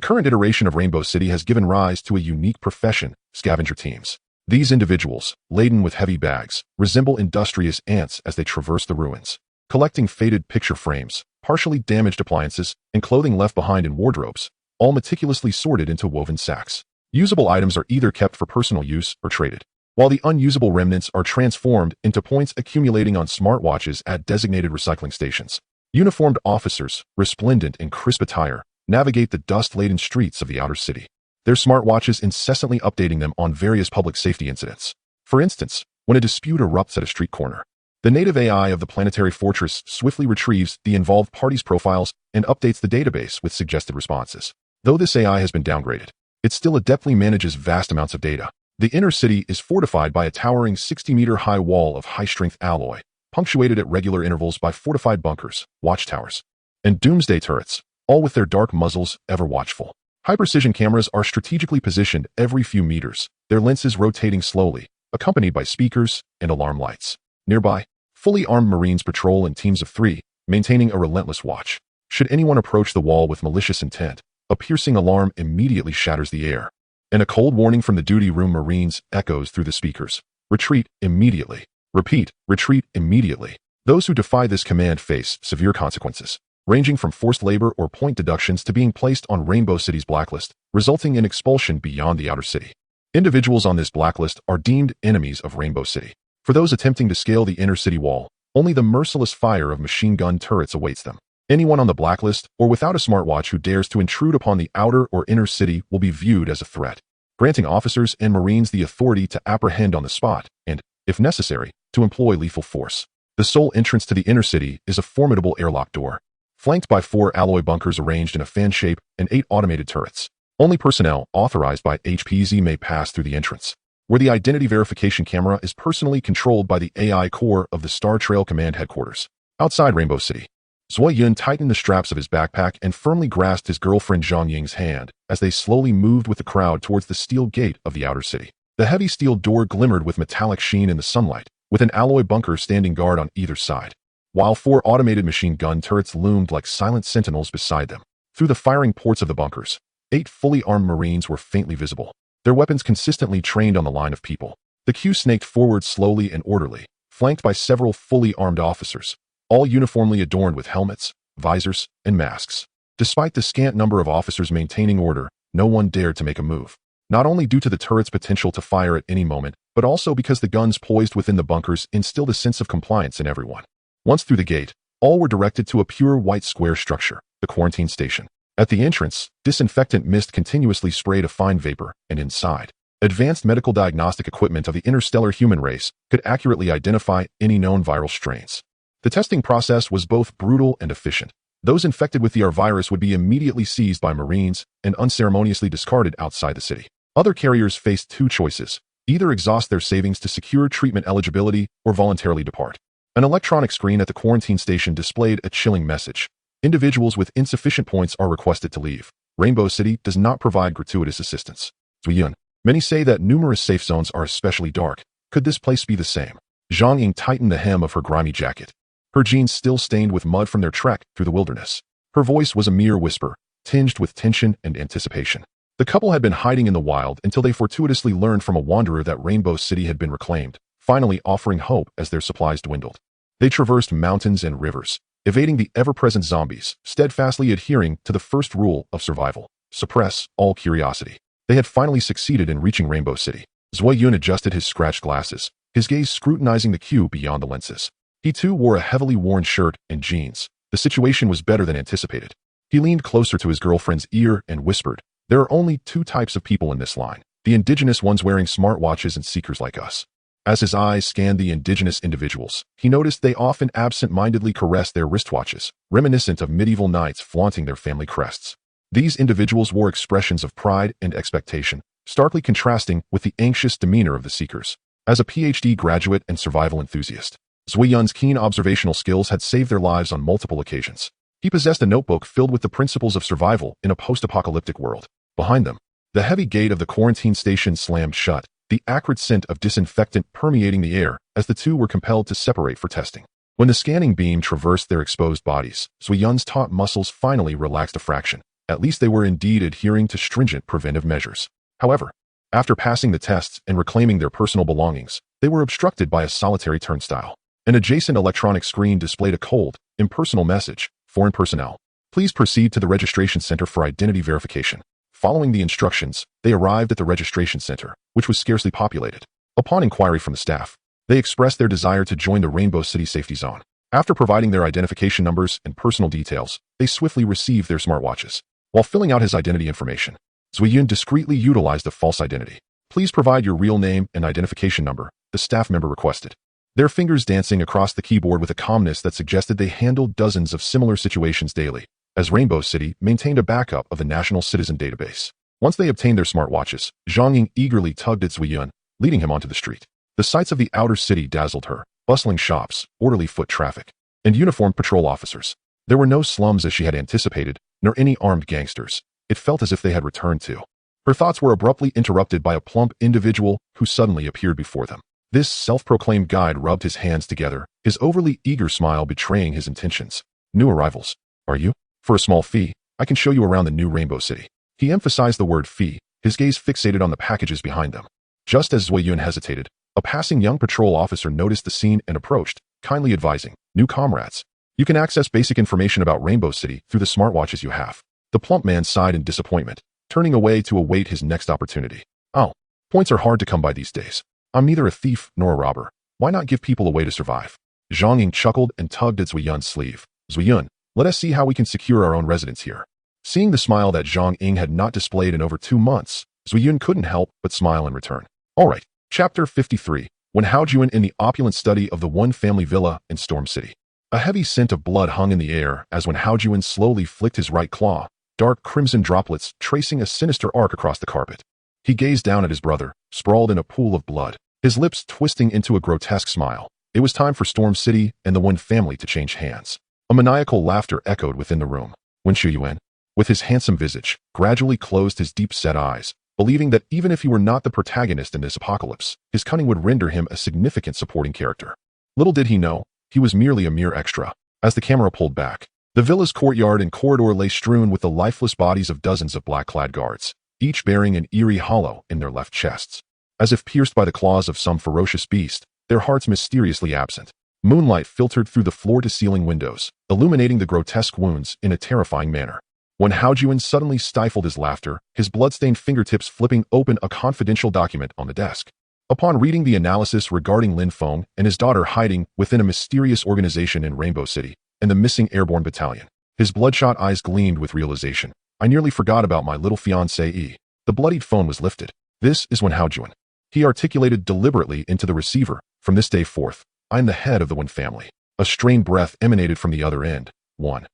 current iteration of Rainbow City has given rise to a unique profession, scavenger teams. These individuals, laden with heavy bags, resemble industrious ants as they traverse the ruins, collecting faded picture frames, partially damaged appliances, and clothing left behind in wardrobes, all meticulously sorted into woven sacks. Usable items are either kept for personal use or traded, while the unusable remnants are transformed into points accumulating on smartwatches at designated recycling stations. Uniformed officers, resplendent in crisp attire, navigate the dust-laden streets of the outer city, their smartwatches incessantly updating them on various public safety incidents. For instance, when a dispute erupts at a street corner, the native AI of the planetary fortress swiftly retrieves the involved parties' profiles and updates the database with suggested responses. Though this AI has been downgraded, it still adeptly manages vast amounts of data. The inner city is fortified by a towering 60-meter-high wall of high-strength alloy, punctuated at regular intervals by fortified bunkers, watchtowers, and doomsday turrets, all with their dark muzzles ever watchful. High-precision cameras are strategically positioned every few meters, their lenses rotating slowly, accompanied by speakers and alarm lights. Nearby, fully armed Marines patrol in teams of 3, maintaining a relentless watch. Should anyone approach the wall with malicious intent, a piercing alarm immediately shatters the air, and a cold warning from the duty room Marines echoes through the speakers. Retreat immediately. Repeat, retreat immediately. Those who defy this command face severe consequences, ranging from forced labor or point deductions to being placed on Rainbow City's blacklist, resulting in expulsion beyond the outer city. Individuals on this blacklist are deemed enemies of Rainbow City. For those attempting to scale the inner city wall, only the merciless fire of machine gun turrets awaits them. Anyone on the blacklist or without a smartwatch who dares to intrude upon the outer or inner city will be viewed as a threat, granting officers and Marines the authority to apprehend on the spot and, if necessary, to employ lethal force. The sole entrance to the inner city is a formidable airlock door, flanked by 4 alloy bunkers arranged in a fan shape and 8 automated turrets. Only personnel authorized by HPZ may pass through the entrance, where the identity verification camera is personally controlled by the AI core of the Star Trail Command Headquarters. Outside Rainbow City, Zui Yun tightened the straps of his backpack and firmly grasped his girlfriend Zhang Ying's hand as they slowly moved with the crowd towards the steel gate of the outer city. The heavy steel door glimmered with metallic sheen in the sunlight, with an alloy bunker standing guard on either side, while 4 automated machine gun turrets loomed like silent sentinels beside them. Through the firing ports of the bunkers, 8 fully armed Marines were faintly visible, their weapons consistently trained on the line of people. The queue snaked forward slowly and orderly, flanked by several fully armed officers, all uniformly adorned with helmets, visors, and masks. Despite the scant number of officers maintaining order, no one dared to make a move. Not only due to the turret's potential to fire at any moment, but also because the guns poised within the bunkers instilled a sense of compliance in everyone. Once through the gate, all were directed to a pure white square structure, the quarantine station. At the entrance, disinfectant mist continuously sprayed a fine vapor, and inside, advanced medical diagnostic equipment of the interstellar human race could accurately identify any known viral strains. The testing process was both brutal and efficient. Those infected with the Avirus would be immediately seized by Marines and unceremoniously discarded outside the city. Other carriers faced 2 choices: either exhaust their savings to secure treatment eligibility or voluntarily depart. An electronic screen at the quarantine station displayed a chilling message. Individuals with insufficient points are requested to leave. Rainbow City does not provide gratuitous assistance. Zhuiyun. Many say that numerous safe zones are especially dark. Could this place be the same? Zhang Ying tightened the hem of her grimy jacket, her jeans still stained with mud from their trek through the wilderness. Her voice was a mere whisper, tinged with tension and anticipation. The couple had been hiding in the wild until they fortuitously learned from a wanderer that Rainbow City had been reclaimed, finally offering hope as their supplies dwindled. They traversed mountains and rivers, evading the ever-present zombies, steadfastly adhering to the first rule of survival: suppress all curiosity. They had finally succeeded in reaching Rainbow City. Zhuiyun adjusted his scratched glasses, his gaze scrutinizing the queue beyond the lenses. He too wore a heavily worn shirt and jeans. The situation was better than anticipated. He leaned closer to his girlfriend's ear and whispered, "There are only 2 types of people in this line, the indigenous ones wearing smartwatches and seekers like us." As his eyes scanned the indigenous individuals, he noticed they often absent-mindedly caressed their wristwatches, reminiscent of medieval knights flaunting their family crests. These individuals wore expressions of pride and expectation, starkly contrasting with the anxious demeanor of the seekers. As a PhD graduate and survival enthusiast, Zhuiyun's keen observational skills had saved their lives on multiple occasions. He possessed a notebook filled with the principles of survival in a post-apocalyptic world. Behind them, the heavy gate of the quarantine station slammed shut, the acrid scent of disinfectant permeating the air as the 2 were compelled to separate for testing. When the scanning beam traversed their exposed bodies, Zhuiyun's taut muscles finally relaxed a fraction. At least they were indeed adhering to stringent preventive measures. However, after passing the tests and reclaiming their personal belongings, they were obstructed by a solitary turnstile. An adjacent electronic screen displayed a cold, impersonal message: "Foreign personnel, please proceed to the registration center for identity verification." Following the instructions, they arrived at the registration center, which was scarcely populated. Upon inquiry from the staff, they expressed their desire to join the Rainbow City Safety Zone. After providing their identification numbers and personal details, they swiftly received their smartwatches. While filling out his identity information, Zhuiyun discreetly utilized a false identity. "Please provide your real name and identification number," the staff member requested, their fingers dancing across the keyboard with a calmness that suggested they handled dozens of similar situations daily, as Rainbow City maintained a backup of the National Citizen Database. Once they obtained their smartwatches, Zhang Ying eagerly tugged at Zhuiyun, leading him onto the street. The sights of the outer city dazzled her: bustling shops, orderly foot traffic, and uniformed patrol officers. There were no slums as she had anticipated, nor any armed gangsters. It felt as if they had returned to. Her thoughts were abruptly interrupted by a plump individual who suddenly appeared before them. This self-proclaimed guide rubbed his hands together, his overly eager smile betraying his intentions. "New arrivals, are you? For a small fee, I can show you around the new Rainbow City." He emphasized the word fee, his gaze fixated on the packages behind them. Just as Zhuiyun hesitated, a passing young patrol officer noticed the scene and approached, kindly advising, "New comrades, you can access basic information about Rainbow City through the smartwatches you have." The plump man sighed in disappointment, turning away to await his next opportunity. "Oh, points are hard to come by these days. I'm neither a thief nor a robber. Why not give people a way to survive?" Zhang Ying chuckled and tugged at Zhuiyun's sleeve. "Zhuiyun, let us see how we can secure our own residence here." Seeing the smile that Zhang Ying had not displayed in over 2 months, Zhuiyun couldn't help but smile in return. All right, Chapter 53, When Haojuan in the opulent study of the one-family villa in Storm City. A heavy scent of blood hung in the air as when Haojuan slowly flicked his right claw, dark crimson droplets tracing a sinister arc across the carpet. He gazed down at his brother, sprawled in a pool of blood, his lips twisting into a grotesque smile. It was time for Storm City and the one family to change hands. A maniacal laughter echoed within the room. When Chiu, with his handsome visage, gradually closed his deep-set eyes, believing that even if he were not the protagonist in this apocalypse, his cunning would render him a significant supporting character. Little did he know, he was merely a mere extra. As the camera pulled back, The villa's courtyard and corridor lay strewn with the lifeless bodies of dozens of black-clad guards, each bearing an eerie hollow in their left chests. As if pierced by the claws of some ferocious beast, their hearts mysteriously absent. Moonlight filtered through the floor-to-ceiling windows, illuminating the grotesque wounds in a terrifying manner. When Haojuan suddenly stifled his laughter, his blood-stained fingertips flipping open a confidential document on the desk. Upon reading the analysis regarding Lin Feng and his daughter hiding within a mysterious organization in Rainbow City and the missing airborne battalion, his bloodshot eyes gleamed with realization. I nearly forgot about my little fiancée. The bloodied phone was lifted. This is when Haojuan. He articulated deliberately into the receiver, from this day forth, I am the head of the Wen family. A strained breath emanated from the other end. Wen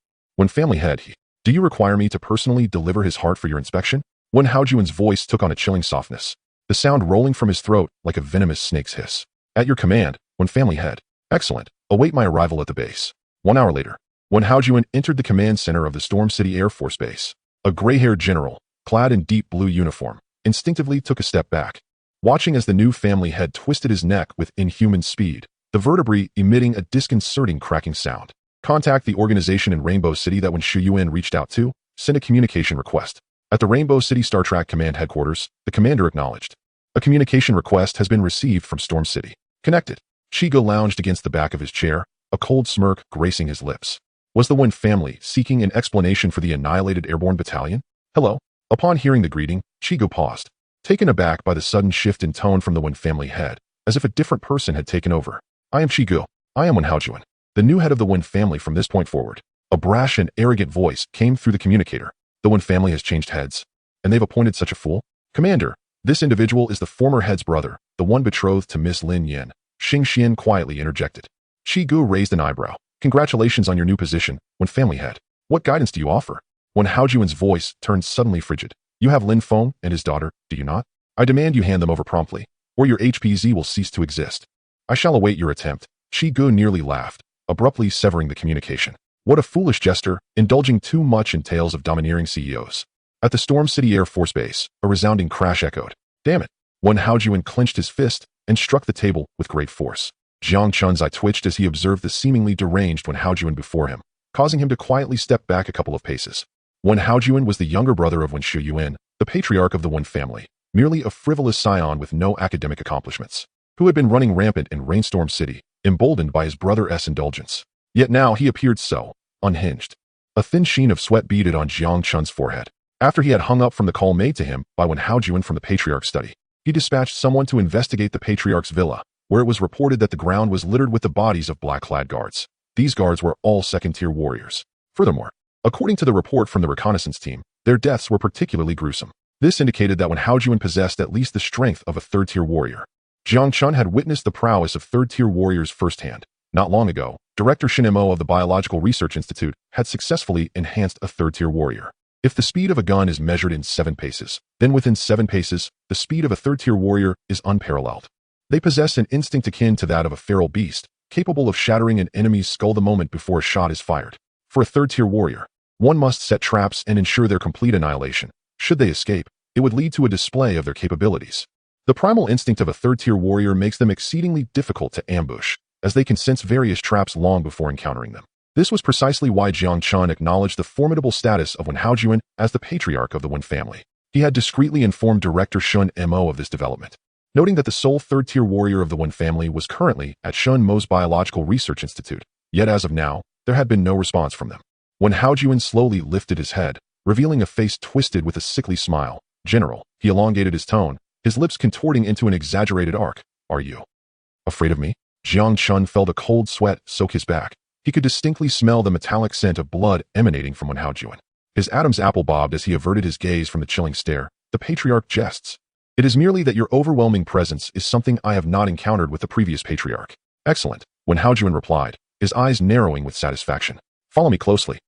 family head, do you require me to personally deliver his heart for your inspection? Wen Haojuan's voice took on a chilling softness, the sound rolling from his throat like a venomous snake's hiss. At your command, Wen family head. Excellent. Await my arrival at the base. 1 hour later, Wen Haojuan entered the command center of the Storm City Air Force Base. A gray-haired general, clad in deep blue uniform, instinctively took a step back, watching as the new family head twisted his neck with inhuman speed, the vertebrae emitting a disconcerting cracking sound. Contact the organization in Rainbow City that when Chiu reached out to, send a communication request. At the Rainbow City Star Trek Command Headquarters, the commander acknowledged. A communication request has been received from Storm City. Connected. Chiu lounged against the back of his chair, a cold smirk gracing his lips. Was the Wen family seeking an explanation for the annihilated airborne battalion? Hello? Upon hearing the greeting, Chiu paused, taken aback by the sudden shift in tone from the Wen family head, as if a different person had taken over. I am Chiu. I am Wen Haojuan, the new head of the Wen family from this point forward. A brash and arrogant voice came through the communicator. The Wen family has changed heads, and they've appointed such a fool? Commander, this individual is the former head's brother, the one betrothed to Miss Lin Yin. Xing Xian quietly interjected. Chiu raised an eyebrow. Congratulations on your new position, Wen family head. What guidance do you offer? Wen Haojuan's voice turned suddenly frigid. You have Lin Feng and his daughter, do you not? I demand you hand them over promptly, or your HPZ will cease to exist. I shall await your attempt. Chiu nearly laughed, abruptly severing the communication. What a foolish gesture, indulging too much in tales of domineering CEOs. At the Storm City Air Force Base, a resounding crash echoed. Damn it. Wen Haojuan clenched his fist and struck the table with great force. Jiang Chun's eye twitched as he observed the seemingly deranged Wen Haojuan before him, causing him to quietly step back a couple of paces. Wen Haojuan was the younger brother of Wen Chiu, the patriarch of the Wen family, merely a frivolous scion with no academic accomplishments, who had been running rampant in Rainstorm City, emboldened by his brother's indulgence. Yet now he appeared so, unhinged. A thin sheen of sweat beaded on Jiang Chun's forehead. After he had hung up from the call made to him by Wen Haojuan from the patriarch's study, he dispatched someone to investigate the patriarch's villa, where it was reported that the ground was littered with the bodies of black-clad guards. These guards were all second-tier warriors. Furthermore, according to the report from the reconnaissance team, their deaths were particularly gruesome. This indicated that Wen Haojuan possessed at least the strength of a third-tier warrior. Jiang Chun had witnessed the prowess of third-tier warriors firsthand. Not long ago, Director Shin Mo of the Biological Research Institute had successfully enhanced a third-tier warrior. If the speed of a gun is measured in 7 paces, then within 7 paces, the speed of a third-tier warrior is unparalleled. They possess an instinct akin to that of a feral beast, capable of shattering an enemy's skull the moment before a shot is fired. For a third-tier warrior, one must set traps and ensure their complete annihilation. Should they escape, it would lead to a display of their capabilities. The primal instinct of a third-tier warrior makes them exceedingly difficult to ambush, as they can sense various traps long before encountering them. This was precisely why Jiang Chun acknowledged the formidable status of Wen Haojuan as the patriarch of the Wen family. He had discreetly informed Director Shun Mo of this development, noting that the sole third-tier warrior of the Wen family was currently at Shun Mo's Biological Research Institute, yet as of now, there had been no response from them. Wen Haojuan slowly lifted his head, revealing a face twisted with a sickly smile. General, he elongated his tone, his lips contorting into an exaggerated arc. Are you afraid of me? Jiang Chun felt a cold sweat soak his back. He could distinctly smell the metallic scent of blood emanating from Wen Haojuan. His Adam's apple bobbed as he averted his gaze from the chilling stare. The patriarch jests. It is merely that your overwhelming presence is something I have not encountered with the previous patriarch. Excellent, Wen Haojuan replied, his eyes narrowing with satisfaction. Follow me closely.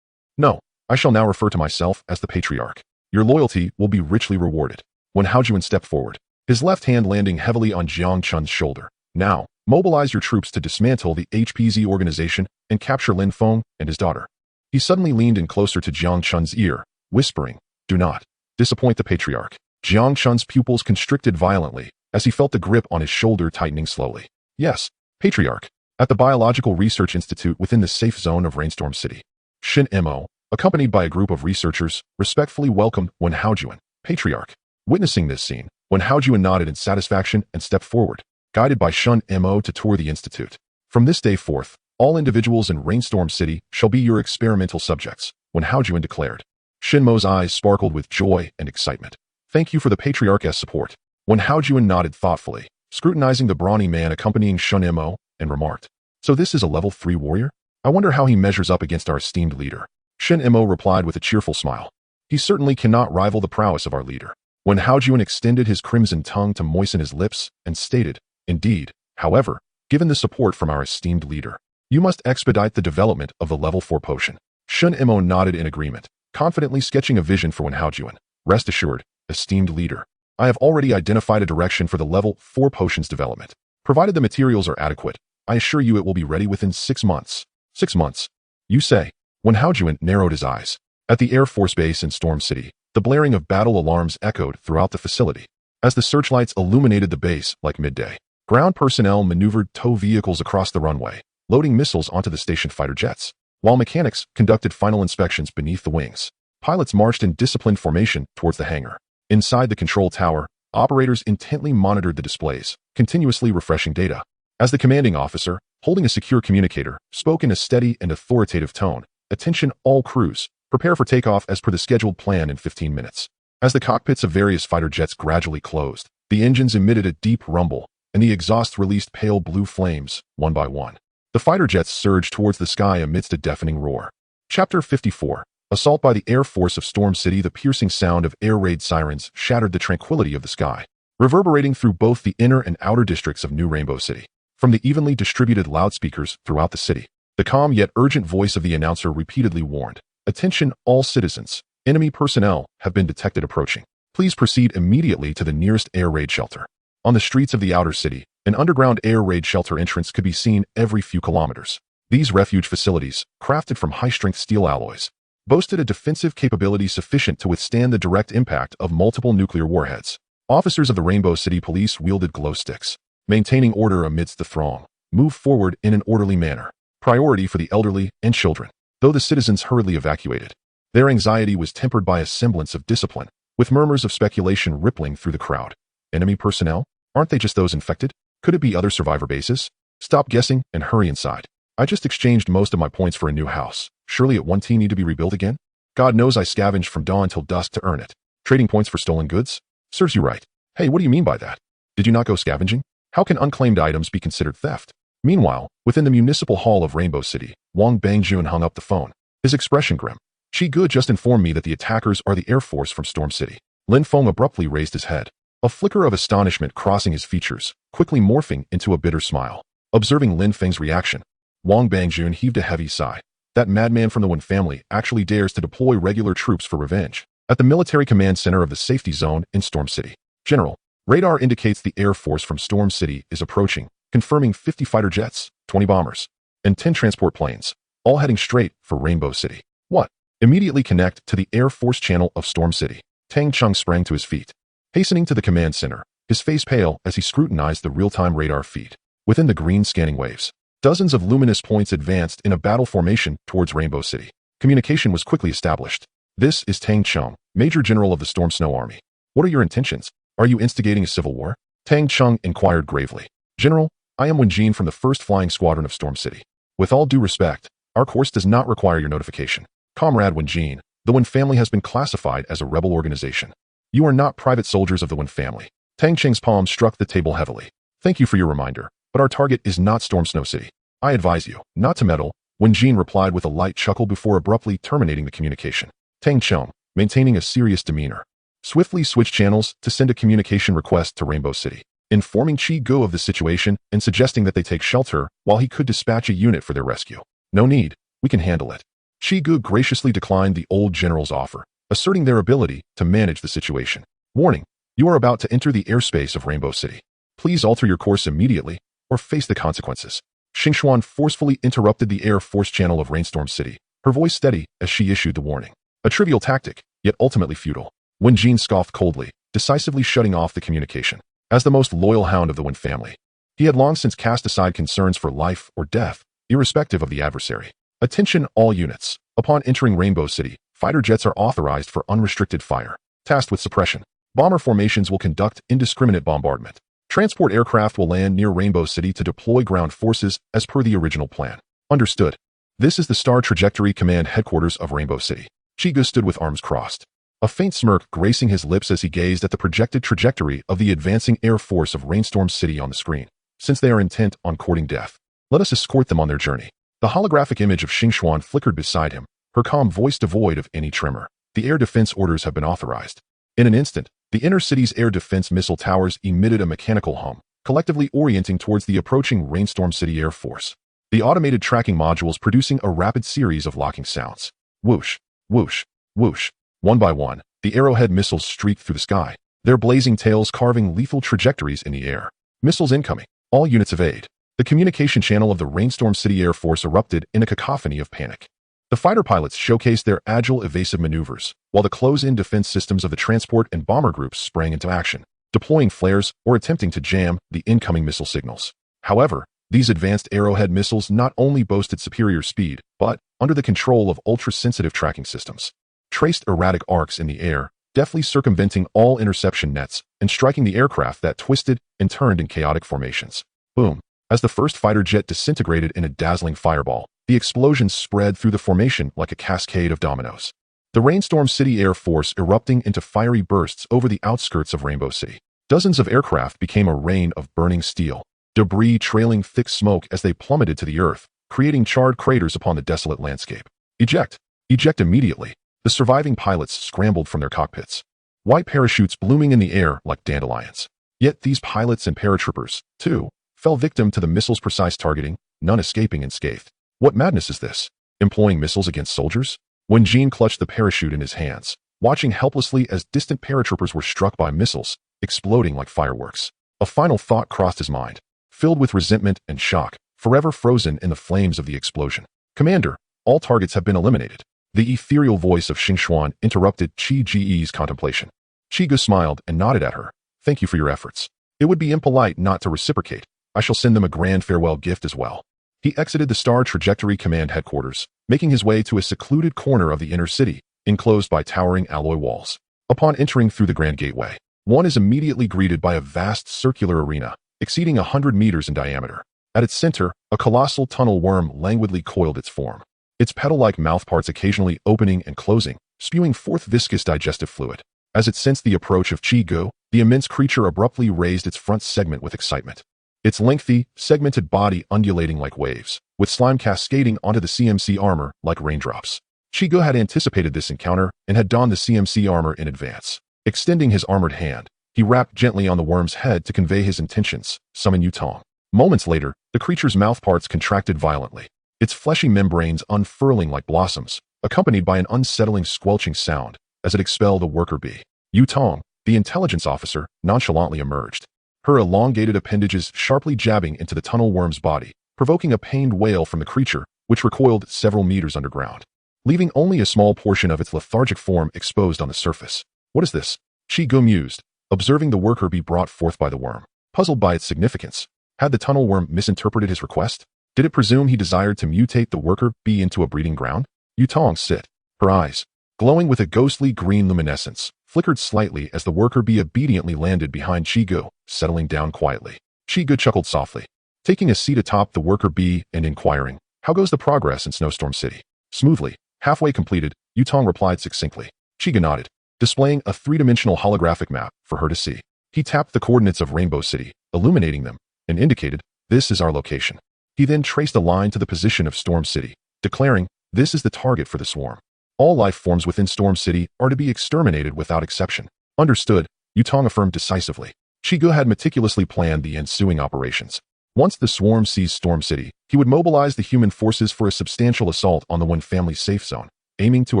No, I shall now refer to myself as the patriarch. Your loyalty will be richly rewarded. Wen Haojuan stepped forward, his left hand landing heavily on Jiang Chun's shoulder. Now, mobilize your troops to dismantle the HPZ organization and capture Lin Feng and his daughter. He suddenly leaned in closer to Jiang Chun's ear, whispering, Do not disappoint the patriarch. Jiang Chun's pupils constricted violently as he felt the grip on his shoulder tightening slowly. Yes, patriarch. At the Biological Research Institute within the safe zone of Rainstorm City. Shin Mo, accompanied by a group of researchers, respectfully welcomed Wen Haojuan, patriarch. Witnessing this scene, Wen Haojuan nodded in satisfaction and stepped forward, guided by Shin Mo to tour the institute. From this day forth, all individuals in Rainstorm City shall be your experimental subjects, Wen Haojuan declared. Shin Mo's eyes sparkled with joy and excitement. Thank you for the patriarch's support. Wen Haojuan nodded thoughtfully, scrutinizing the brawny man accompanying Shin Mo, and remarked, "So this is a level 3 warrior? I wonder how he measures up against our esteemed leader." Shin Mo replied with a cheerful smile. "He certainly cannot rival the prowess of our leader." Wen Haojuan extended his crimson tongue to moisten his lips and stated, "Indeed, however, given the support from our esteemed leader, you must expedite the development of the level 4 potion." Shin Mo nodded in agreement, confidently sketching a vision for Wen Haojuan. "Rest assured, esteemed leader, I have already identified a direction for the level 4 potions development. Provided the materials are adequate, I assure you it will be ready within 6 months. 6 months? You say?" Wen Haojuan narrowed his eyes. At the Air Force Base in Storm City, the blaring of battle alarms echoed throughout the facility. As the searchlights illuminated the base like midday, ground personnel maneuvered tow vehicles across the runway, loading missiles onto the station fighter jets, while mechanics conducted final inspections beneath the wings. Pilots marched in disciplined formation towards the hangar. Inside the control tower, operators intently monitored the displays, continuously refreshing data. As the commanding officer, holding a secure communicator, spoke in a steady and authoritative tone, "Attention all crews, prepare for takeoff as per the scheduled plan in 15 minutes. As the cockpits of various fighter jets gradually closed, the engines emitted a deep rumble, and the exhausts released pale blue flames, one by one. The fighter jets surged towards the sky amidst a deafening roar. Chapter 54. Assault by the Air Force of Storm City. The piercing sound of air raid sirens shattered the tranquility of the sky, reverberating through both the inner and outer districts of New Rainbow City. From the evenly distributed loudspeakers throughout the city, the calm yet urgent voice of the announcer repeatedly warned, "Attention all citizens, enemy personnel have been detected approaching. Please proceed immediately to the nearest air raid shelter." On the streets of the outer city, an underground air raid shelter entrance could be seen every few kilometers. These refuge facilities, crafted from high-strength steel alloys, boasted a defensive capability sufficient to withstand the direct impact of multiple nuclear warheads. Officers of the Rainbow City Police wielded glow sticks, maintaining order amidst the throng, moved forward in an orderly manner. Priority for the elderly and children. Though the citizens hurriedly evacuated, their anxiety was tempered by a semblance of discipline, with murmurs of speculation rippling through the crowd. Enemy personnel? Aren't they just those infected? Could it be other survivor bases? Stop guessing and hurry inside. I just exchanged most of my points for a new house. Surely it won't need to be rebuilt again? God knows I scavenged from dawn till dusk to earn it. Trading points for stolen goods? Serves you right. Hey, what do you mean by that? Did you not go scavenging? How can unclaimed items be considered theft? Meanwhile, within the municipal hall of Rainbow City, Wang Bangjun hung up the phone, his expression grim. "Chi just informed me that the attackers are the Air Force from Storm City." Lin Feng abruptly raised his head, a flicker of astonishment crossing his features, quickly morphing into a bitter smile. Observing Lin Feng's reaction, Wang Bangjun heaved a heavy sigh. That madman from the Wen family actually dares to deploy regular troops for revenge. At the military command center of the safety zone in Storm City, "General, radar indicates the Air Force from Storm City is approaching, confirming 50 fighter jets, 20 bombers, and 10 transport planes, all heading straight for Rainbow City." "What?" "Immediately connect to the Air Force channel of Storm City." Tang Chung sprang to his feet, hastening to the command center, his face pale as he scrutinized the real-time radar feed. Within the green scanning waves, dozens of luminous points advanced in a battle formation towards Rainbow City. Communication was quickly established. "This is Tang Chung, Major General of the Storm Snow Army. What are your intentions? Are you instigating a civil war?" Tang Chung inquired gravely. "General, I am Wenjin from the 1st Flying Squadron of Storm City. With all due respect, our course does not require your notification. Comrade Wenjin, the Wen family has been classified as a rebel organization. You are not private soldiers of the Wen family." Tang Cheng's palm struck the table heavily. "Thank you for your reminder, but our target is not Storm Snow City. I advise you not to meddle," Wenjin replied with a light chuckle before abruptly terminating the communication. Tang Chung, maintaining a serious demeanor, swiftly switched channels to send a communication request to Rainbow City, informing Chi of the situation and suggesting that they take shelter while he could dispatch a unit for their rescue. "No need, we can handle it." Chi graciously declined the old general's offer, asserting their ability to manage the situation. "Warning, you are about to enter the airspace of Rainbow City. Please alter your course immediately or face the consequences." Xingxuan forcefully interrupted the Air Force channel of Rainstorm City, her voice steady as she issued the warning. A trivial tactic, yet ultimately futile. Wenjin scoffed coldly, decisively shutting off the communication. As the most loyal hound of the Wen family, he had long since cast aside concerns for life or death, irrespective of the adversary. "Attention all units. Upon entering Rainbow City, fighter jets are authorized for unrestricted fire, tasked with suppression. Bomber formations will conduct indiscriminate bombardment. Transport aircraft will land near Rainbow City to deploy ground forces as per the original plan. Understood. This is the Star Trajectory Command headquarters of Rainbow City. Chiu stood with arms crossed, a faint smirk gracing his lips as he gazed at the projected trajectory of the advancing air force of Rainstorm City on the screen. Since they are intent on courting death, let us escort them on their journey. The holographic image of Xingxuan flickered beside him, her calm voice devoid of any tremor. The air defense orders have been authorized. In an instant, the inner city's air defense missile towers emitted a mechanical hum, collectively orienting towards the approaching Rainstorm City Air Force. The automated tracking modules producing a rapid series of locking sounds. Whoosh, whoosh, whoosh. One by one, the arrowhead missiles streaked through the sky, their blazing tails carving lethal trajectories in the air. Missiles incoming. All units evade. The communication channel of the Rainstorm City Air Force erupted in a cacophony of panic. The fighter pilots showcased their agile, evasive maneuvers, while the close-in defense systems of the transport and bomber groups sprang into action, deploying flares or attempting to jam the incoming missile signals. However, these advanced arrowhead missiles not only boasted superior speed, but, under the control of ultra-sensitive tracking systems, traced erratic arcs in the air, deftly circumventing all interception nets and striking the aircraft that twisted and turned in chaotic formations. Boom! As the first fighter jet disintegrated in a dazzling fireball, the explosions spread through the formation like a cascade of dominoes. The Rainstorm City Air Force erupting into fiery bursts over the outskirts of Rainbow City. Dozens of aircraft became a rain of burning steel, debris trailing thick smoke as they plummeted to the earth, creating charred craters upon the desolate landscape. Eject! Eject immediately! The surviving pilots scrambled from their cockpits, white parachutes blooming in the air like dandelions. Yet these pilots and paratroopers, too, fell victim to the missile's precise targeting, none escaping unscathed. What madness is this? Employing missiles against soldiers? When Jean clutched the parachute in his hands, watching helplessly as distant paratroopers were struck by missiles, exploding like fireworks, a final thought crossed his mind, filled with resentment and shock, forever frozen in the flames of the explosion. Commander, all targets have been eliminated. The ethereal voice of Xingxuan interrupted Qi Ji's contemplation. Qi smiled and nodded at her. Thank you for your efforts. It would be impolite not to reciprocate. I shall send them a grand farewell gift as well. He exited the Star Trajectory Command headquarters, making his way to a secluded corner of the inner city, enclosed by towering alloy walls. Upon entering through the grand gateway, one is immediately greeted by a vast circular arena, exceeding 100 meters in diameter. At its center, a colossal tunnel worm languidly coiled its form, its petal-like mouthparts occasionally opening and closing, spewing forth viscous digestive fluid. As it sensed the approach of Chiu, the immense creature abruptly raised its front segment with excitement, its lengthy, segmented body undulating like waves, with slime cascading onto the CMC armor like raindrops. Chiu had anticipated this encounter and had donned the CMC armor in advance. Extending his armored hand, he rapped gently on the worm's head to convey his intentions, summon Yutong. Moments later, the creature's mouthparts contracted violently, its fleshy membranes unfurling like blossoms, accompanied by an unsettling squelching sound as it expelled a worker bee. Yutong, the intelligence officer, nonchalantly emerged, her elongated appendages sharply jabbing into the tunnel worm's body, provoking a pained wail from the creature, which recoiled several meters underground, leaving only a small portion of its lethargic form exposed on the surface. What is this? Chiu mused, observing the worker bee brought forth by the worm, puzzled by its significance. Had the tunnel worm misinterpreted his request? Did it presume he desired to mutate the worker bee into a breeding ground? Yutong sit, her eyes, glowing with a ghostly green luminescence, flickered slightly as the worker bee obediently landed behind Chiu, settling down quietly. Chiu chuckled softly, taking a seat atop the worker bee and inquiring, "How goes the progress in Snowstorm City?" "Smoothly. Halfway completed," Yutong replied succinctly. Chiu nodded, displaying a three-dimensional holographic map for her to see. He tapped the coordinates of Rainbow City, illuminating them, and indicated, "This is our location." He then traced a line to the position of Storm City, declaring, "This is the target for the swarm. All life forms within Storm City are to be exterminated without exception." "Understood," Yutong affirmed decisively. Chiu had meticulously planned the ensuing operations. Once the swarm seized Storm City, he would mobilize the human forces for a substantial assault on the One Family's safe zone, aiming to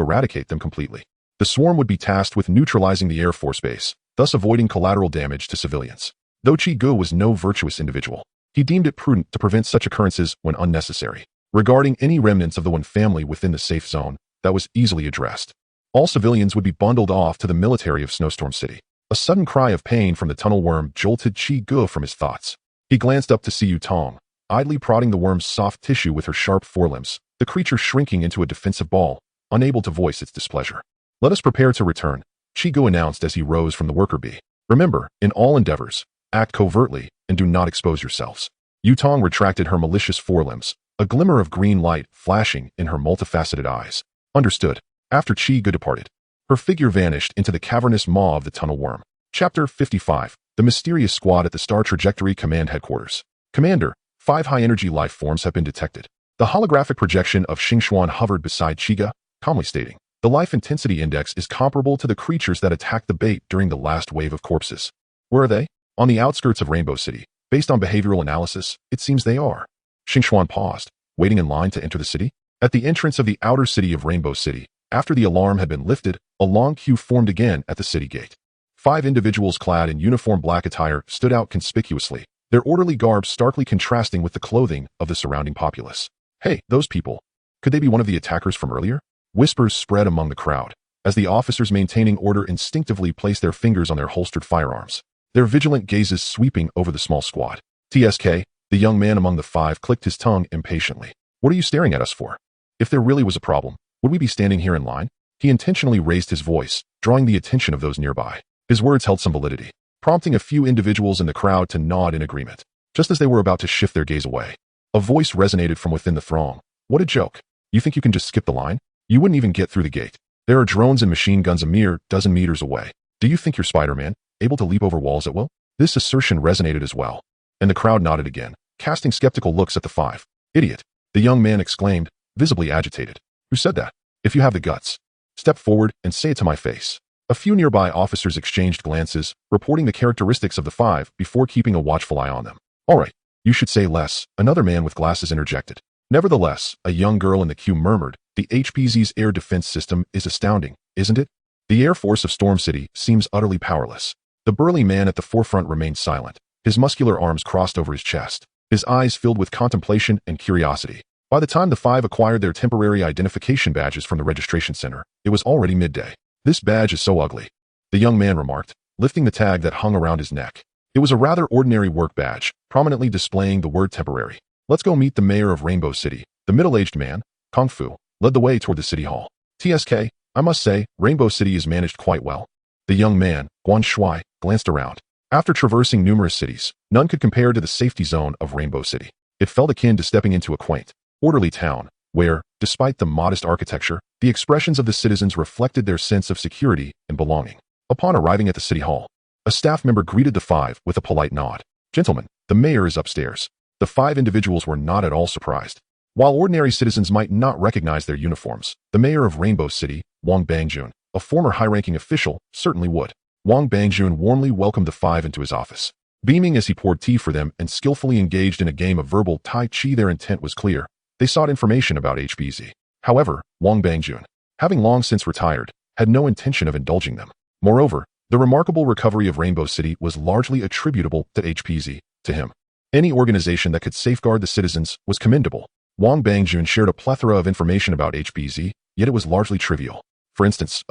eradicate them completely. The swarm would be tasked with neutralizing the Air Force base, thus avoiding collateral damage to civilians. Though Chiu was no virtuous individual, he deemed it prudent to prevent such occurrences when unnecessary. Regarding any remnants of the One Family within the safe zone, that was easily addressed. All civilians would be bundled off to the military of Snowstorm City. A sudden cry of pain from the tunnel worm jolted Chiu from his thoughts. He glanced up to see Yutong, idly prodding the worm's soft tissue with her sharp forelimbs, the creature shrinking into a defensive ball, unable to voice its displeasure. Let us prepare to return, Chiu announced as he rose from the worker bee. Remember, in all endeavors, act covertly and do not expose yourselves. Yutong retracted her malicious forelimbs, a glimmer of green light flashing in her multifaceted eyes. Understood. After Chiu departed, her figure vanished into the cavernous maw of the tunnel worm. Chapter 55. The Mysterious Squad at the Star Trajectory Command Headquarters. Commander, 5 high-energy life forms have been detected. The holographic projection of Xingxuan hovered beside Chiga, calmly stating, the life intensity index is comparable to the creatures that attacked the bait during the last wave of corpses. Where are they? On the outskirts of Rainbow City. Based on behavioral analysis, it seems they are. Xingxuan paused, waiting in line to enter the city. At the entrance of the outer city of Rainbow City, after the alarm had been lifted, a long queue formed again at the city gate. 5 individuals clad in uniform black attire stood out conspicuously, their orderly garb starkly contrasting with the clothing of the surrounding populace. Hey, those people. Could they be one of the attackers from earlier? Whispers spread among the crowd, as the officers maintaining order instinctively placed their fingers on their holstered firearms, their vigilant gazes sweeping over the small squad. TSK, the young man among the 5 clicked his tongue impatiently. What are you staring at us for? If there really was a problem, would we be standing here in line? He intentionally raised his voice, drawing the attention of those nearby. His words held some validity, prompting a few individuals in the crowd to nod in agreement. Just as they were about to shift their gaze away, a voice resonated from within the throng. What a joke. You think you can just skip the line? You wouldn't even get through the gate. There are drones and machine guns a mere dozen meters away. Do you think you're Spider-Man, able to leap over walls at will? This assertion resonated as well, and the crowd nodded again, casting skeptical looks at the 5. Idiot. The young man exclaimed, visibly agitated. Who said that? If you have the guts, step forward and say it to my face. A few nearby officers exchanged glances, reporting the characteristics of the 5 before keeping a watchful eye on them. All right, you should say less, another man with glasses interjected. Nevertheless, a young girl in the queue murmured, the HPZ's air defense system is astounding, isn't it? The Air Force of Storm City seems utterly powerless. The burly man at the forefront remained silent, his muscular arms crossed over his chest, his eyes filled with contemplation and curiosity. By the time the 5 acquired their temporary identification badges from the registration center, it was already midday. This badge is so ugly, the young man remarked, lifting the tag that hung around his neck. It was a rather ordinary work badge, prominently displaying the word temporary. Let's go meet the mayor of Rainbow City. The middle-aged man, Kung Fu, led the way toward the city hall. TSK, I must say, Rainbow City is managed quite well. The young man, Guan Shui, glanced around. After traversing numerous cities, none could compare to the safety zone of Rainbow City. It felt akin to stepping into a quaint, orderly town, where, despite the modest architecture, the expressions of the citizens reflected their sense of security and belonging. Upon arriving at the city hall, a staff member greeted the 5 with a polite nod. Gentlemen, the mayor is upstairs. The 5 individuals were not at all surprised. While ordinary citizens might not recognize their uniforms, the mayor of Rainbow City, Wang Bangjun, a former high-ranking official, certainly would. Wang Bangjun warmly welcomed the 5 into his office. Beaming as he poured tea for them and skillfully engaged in a game of verbal Tai Chi, their intent was clear. They sought information about HBZ. However, Wang Bangjun, having long since retired, had no intention of indulging them. Moreover, the remarkable recovery of Rainbow City was largely attributable to HPZ. To him, any organization that could safeguard the citizens was commendable. Wang Bangjun shared a plethora of information about HPZ, yet it was largely trivial. For instance,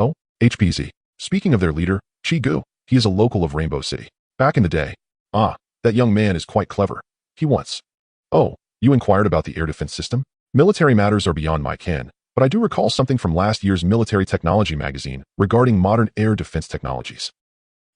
HPZ. Speaking of their leader, Chiu, he is a local of Rainbow City. Back in the day. That young man is quite clever. He once. Oh, you inquired about the air defense system? Military matters are beyond my ken, but I do recall something from last year's Military Technology magazine regarding modern air defense technologies.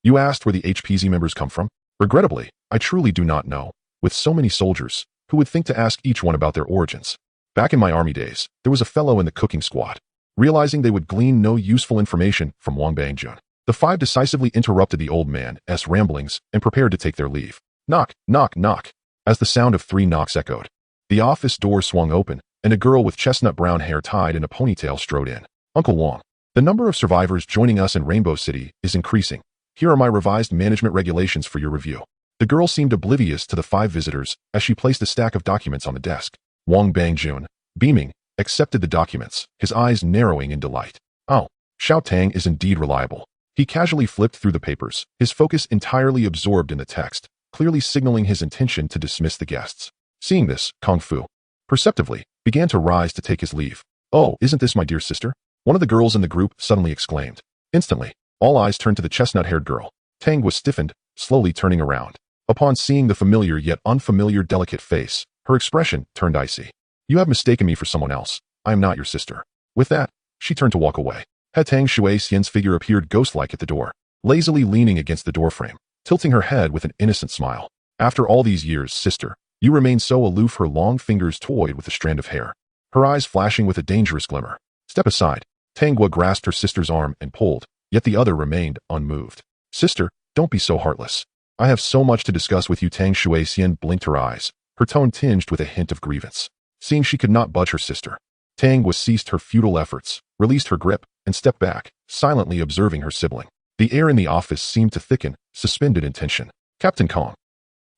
You asked where the HPZ members come from? Regrettably, I truly do not know. With so many soldiers, who would think to ask each one about their origins? Back in my army days, there was a fellow in the cooking squad. Realizing they would glean no useful information from Wang Bangjun, the 5 decisively interrupted the old man's ramblings and prepared to take their leave. Knock, knock, knock. As the sound of 3 knocks echoed, the office door swung open, and a girl with chestnut brown hair tied in a ponytail strode in. Uncle Wang, the number of survivors joining us in Rainbow City is increasing. Here are my revised management regulations for your review. The girl seemed oblivious to the 5 visitors as she placed a stack of documents on the desk. Wang Bangjun, beaming, accepted the documents, his eyes narrowing in delight. Oh, Xiao Tang is indeed reliable. He casually flipped through the papers, his focus entirely absorbed in the text, clearly signaling his intention to dismiss the guests. Seeing this, Kung Fu, perceptively, began to rise to take his leave. Oh, isn't this my dear sister? One of the girls in the group suddenly exclaimed. Instantly, all eyes turned to the chestnut-haired girl. Tang was stiffened, slowly turning around. Upon seeing the familiar yet unfamiliar delicate face, her expression turned icy. You have mistaken me for someone else. I am not your sister. With that, She turned to walk away. Tang Shuixian's figure appeared ghost-like at the door, lazily leaning against the doorframe, tilting her head with an innocent smile. After all these years, sister, you remain so aloof. Her long fingers toyed with a strand of hair, her eyes flashing with a dangerous glimmer. Step aside. Tangua grasped her sister's arm and pulled, yet the other remained unmoved. Sister, don't be so heartless. I have so much to discuss with you. Tang Shuixian blinked her eyes, her tone tinged with a hint of grievance. Seeing she could not budge her sister, Tangua ceased her futile efforts, released her grip, and stepped back, silently observing her sibling. The air in the office seemed to thicken, suspended in tension. Captain Kong.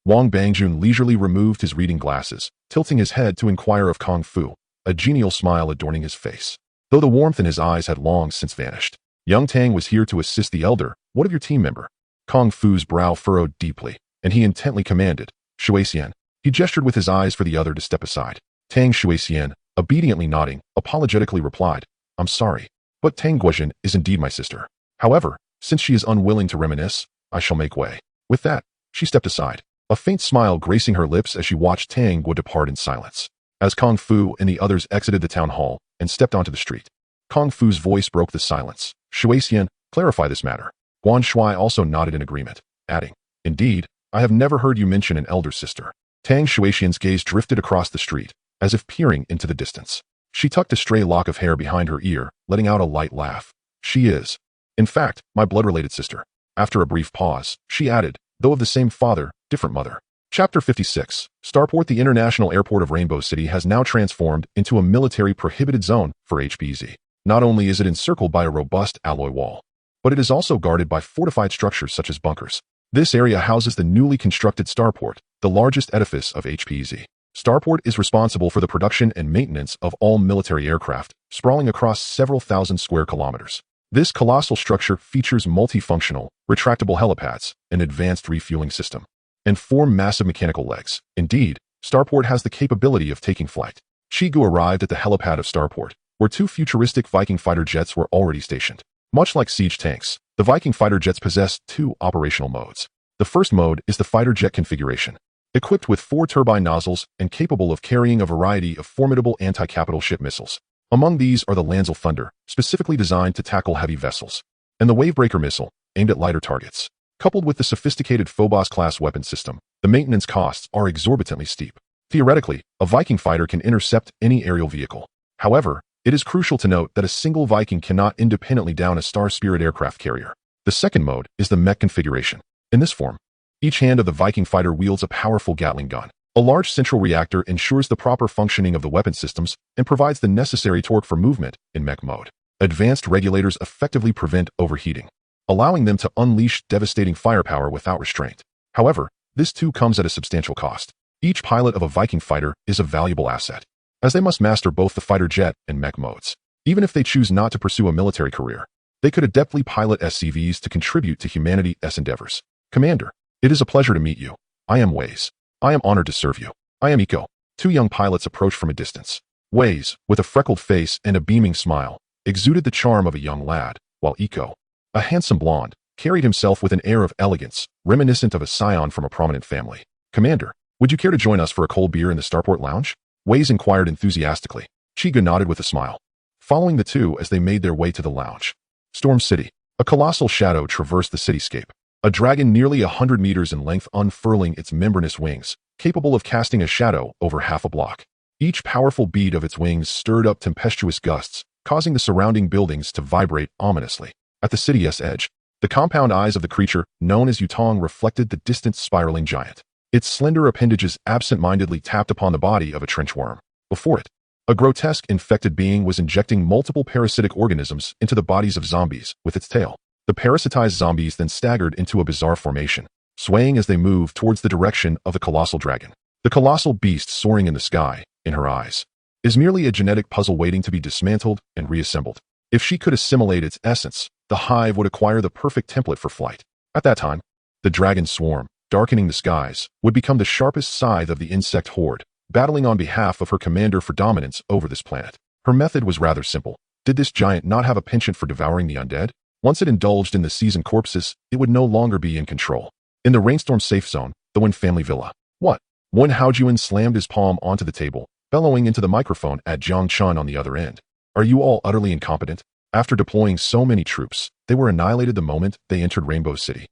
Wang Bangjun leisurely removed his reading glasses, tilting his head to inquire of Kung Fu, a genial smile adorning his face, though the warmth in his eyes had long since vanished. Young Tang was here to assist the elder. What of your team member? Kung Fu's brow furrowed deeply, and he intently commanded, Shuixian. He gestured with his eyes for the other to step aside. Tang Shuixian, obediently nodding, apologetically replied, I'm sorry, but Tang Guozhen is indeed my sister. However, since she is unwilling to reminisce, I shall make way. With that, she stepped aside, a faint smile gracing her lips as she watched Tang Guo depart in silence. As Kung Fu and the others exited the town hall and stepped onto the street, Kung Fu's voice broke the silence. Shuixian, clarify this matter. Guan Shui also nodded in agreement, adding, Indeed, I have never heard you mention an elder sister. Tang Shuixian's gaze drifted across the street, as if peering into the distance. She tucked a stray lock of hair behind her ear, letting out a light laugh. She is, in fact, my blood-related sister. After a brief pause, she added, though of the same father, different mother. Chapter 56. Starport. The international airport of Rainbow City has now transformed into a military prohibited zone for HBZ. Not only is it encircled by a robust alloy wall, but it is also guarded by fortified structures such as bunkers. This area houses the newly constructed Starport, the largest edifice of HBZ. Starport is responsible for the production and maintenance of all military aircraft, sprawling across several thousand square kilometers. This colossal structure features multifunctional, retractable helipads, an advanced refueling system, and 4 massive mechanical legs. Indeed, Starport has the capability of taking flight. Chiu arrived at the helipad of Starport, where 2 futuristic Viking fighter jets were already stationed. Much like siege tanks, the Viking fighter jets possess 2 operational modes. The first mode is the fighter jet configuration, equipped with 4 turbine nozzles and capable of carrying a variety of formidable anti-capital ship missiles. Among these are the Lanzel Thunder, specifically designed to tackle heavy vessels, and the Wavebreaker missile, aimed at lighter targets. Coupled with the sophisticated Phobos-class weapon system, the maintenance costs are exorbitantly steep. Theoretically, a Viking fighter can intercept any aerial vehicle. However, it is crucial to note that a single Viking cannot independently down a Star Spirit aircraft carrier. The second mode is the mech configuration. In this form, each hand of the Viking fighter wields a powerful Gatling gun. A large central reactor ensures the proper functioning of the weapon systems and provides the necessary torque for movement in mech mode. Advanced regulators effectively prevent overheating, allowing them to unleash devastating firepower without restraint. However, this too comes at a substantial cost. Each pilot of a Viking fighter is a valuable asset, as they must master both the fighter jet and mech modes. Even if they choose not to pursue a military career, they could adeptly pilot SCVs to contribute to humanity's endeavors. Commander, it is a pleasure to meet you. I am Waze. I am honored to serve you. I am Iko. 2 young pilots approached from a distance. Waze, with a freckled face and a beaming smile, exuded the charm of a young lad, while Iko, a handsome blonde, carried himself with an air of elegance, reminiscent of a scion from a prominent family. Commander, would you care to join us for a cold beer in the Starport lounge? Waze inquired enthusiastically. Chiga nodded with a smile, following the two as they made their way to the lounge. Storm City. A colossal shadow traversed the cityscape. A dragon nearly 100 meters in length unfurling its membranous wings, capable of casting a shadow over half a block. Each powerful beat of its wings stirred up tempestuous gusts, causing the surrounding buildings to vibrate ominously. At the city's edge, the compound eyes of the creature, known as Yutong, reflected the distant spiraling giant. Its slender appendages absent-mindedly tapped upon the body of a trench worm. Before it, a grotesque infected being was injecting multiple parasitic organisms into the bodies of zombies with its tail. The parasitized zombies then staggered into a bizarre formation, swaying as they moved towards the direction of the colossal dragon. The colossal beast soaring in the sky, in her eyes, is merely a genetic puzzle waiting to be dismantled and reassembled. If she could assimilate its essence, the hive would acquire the perfect template for flight. At that time, the dragon swarm, darkening the skies, would become the sharpest scythe of the insect horde, battling on behalf of her commander for dominance over this planet. Her method was rather simple. Did this giant not have a penchant for devouring the undead? Once it indulged in the seasoned corpses, it would no longer be in control. In the Rainstorm safe zone, the Wen family villa. What? Wen Haojuan slammed his palm onto the table, bellowing into the microphone at Jiang Chun on the other end. Are you all utterly incompetent? After deploying so many troops, they were annihilated the moment they entered Rainbow City.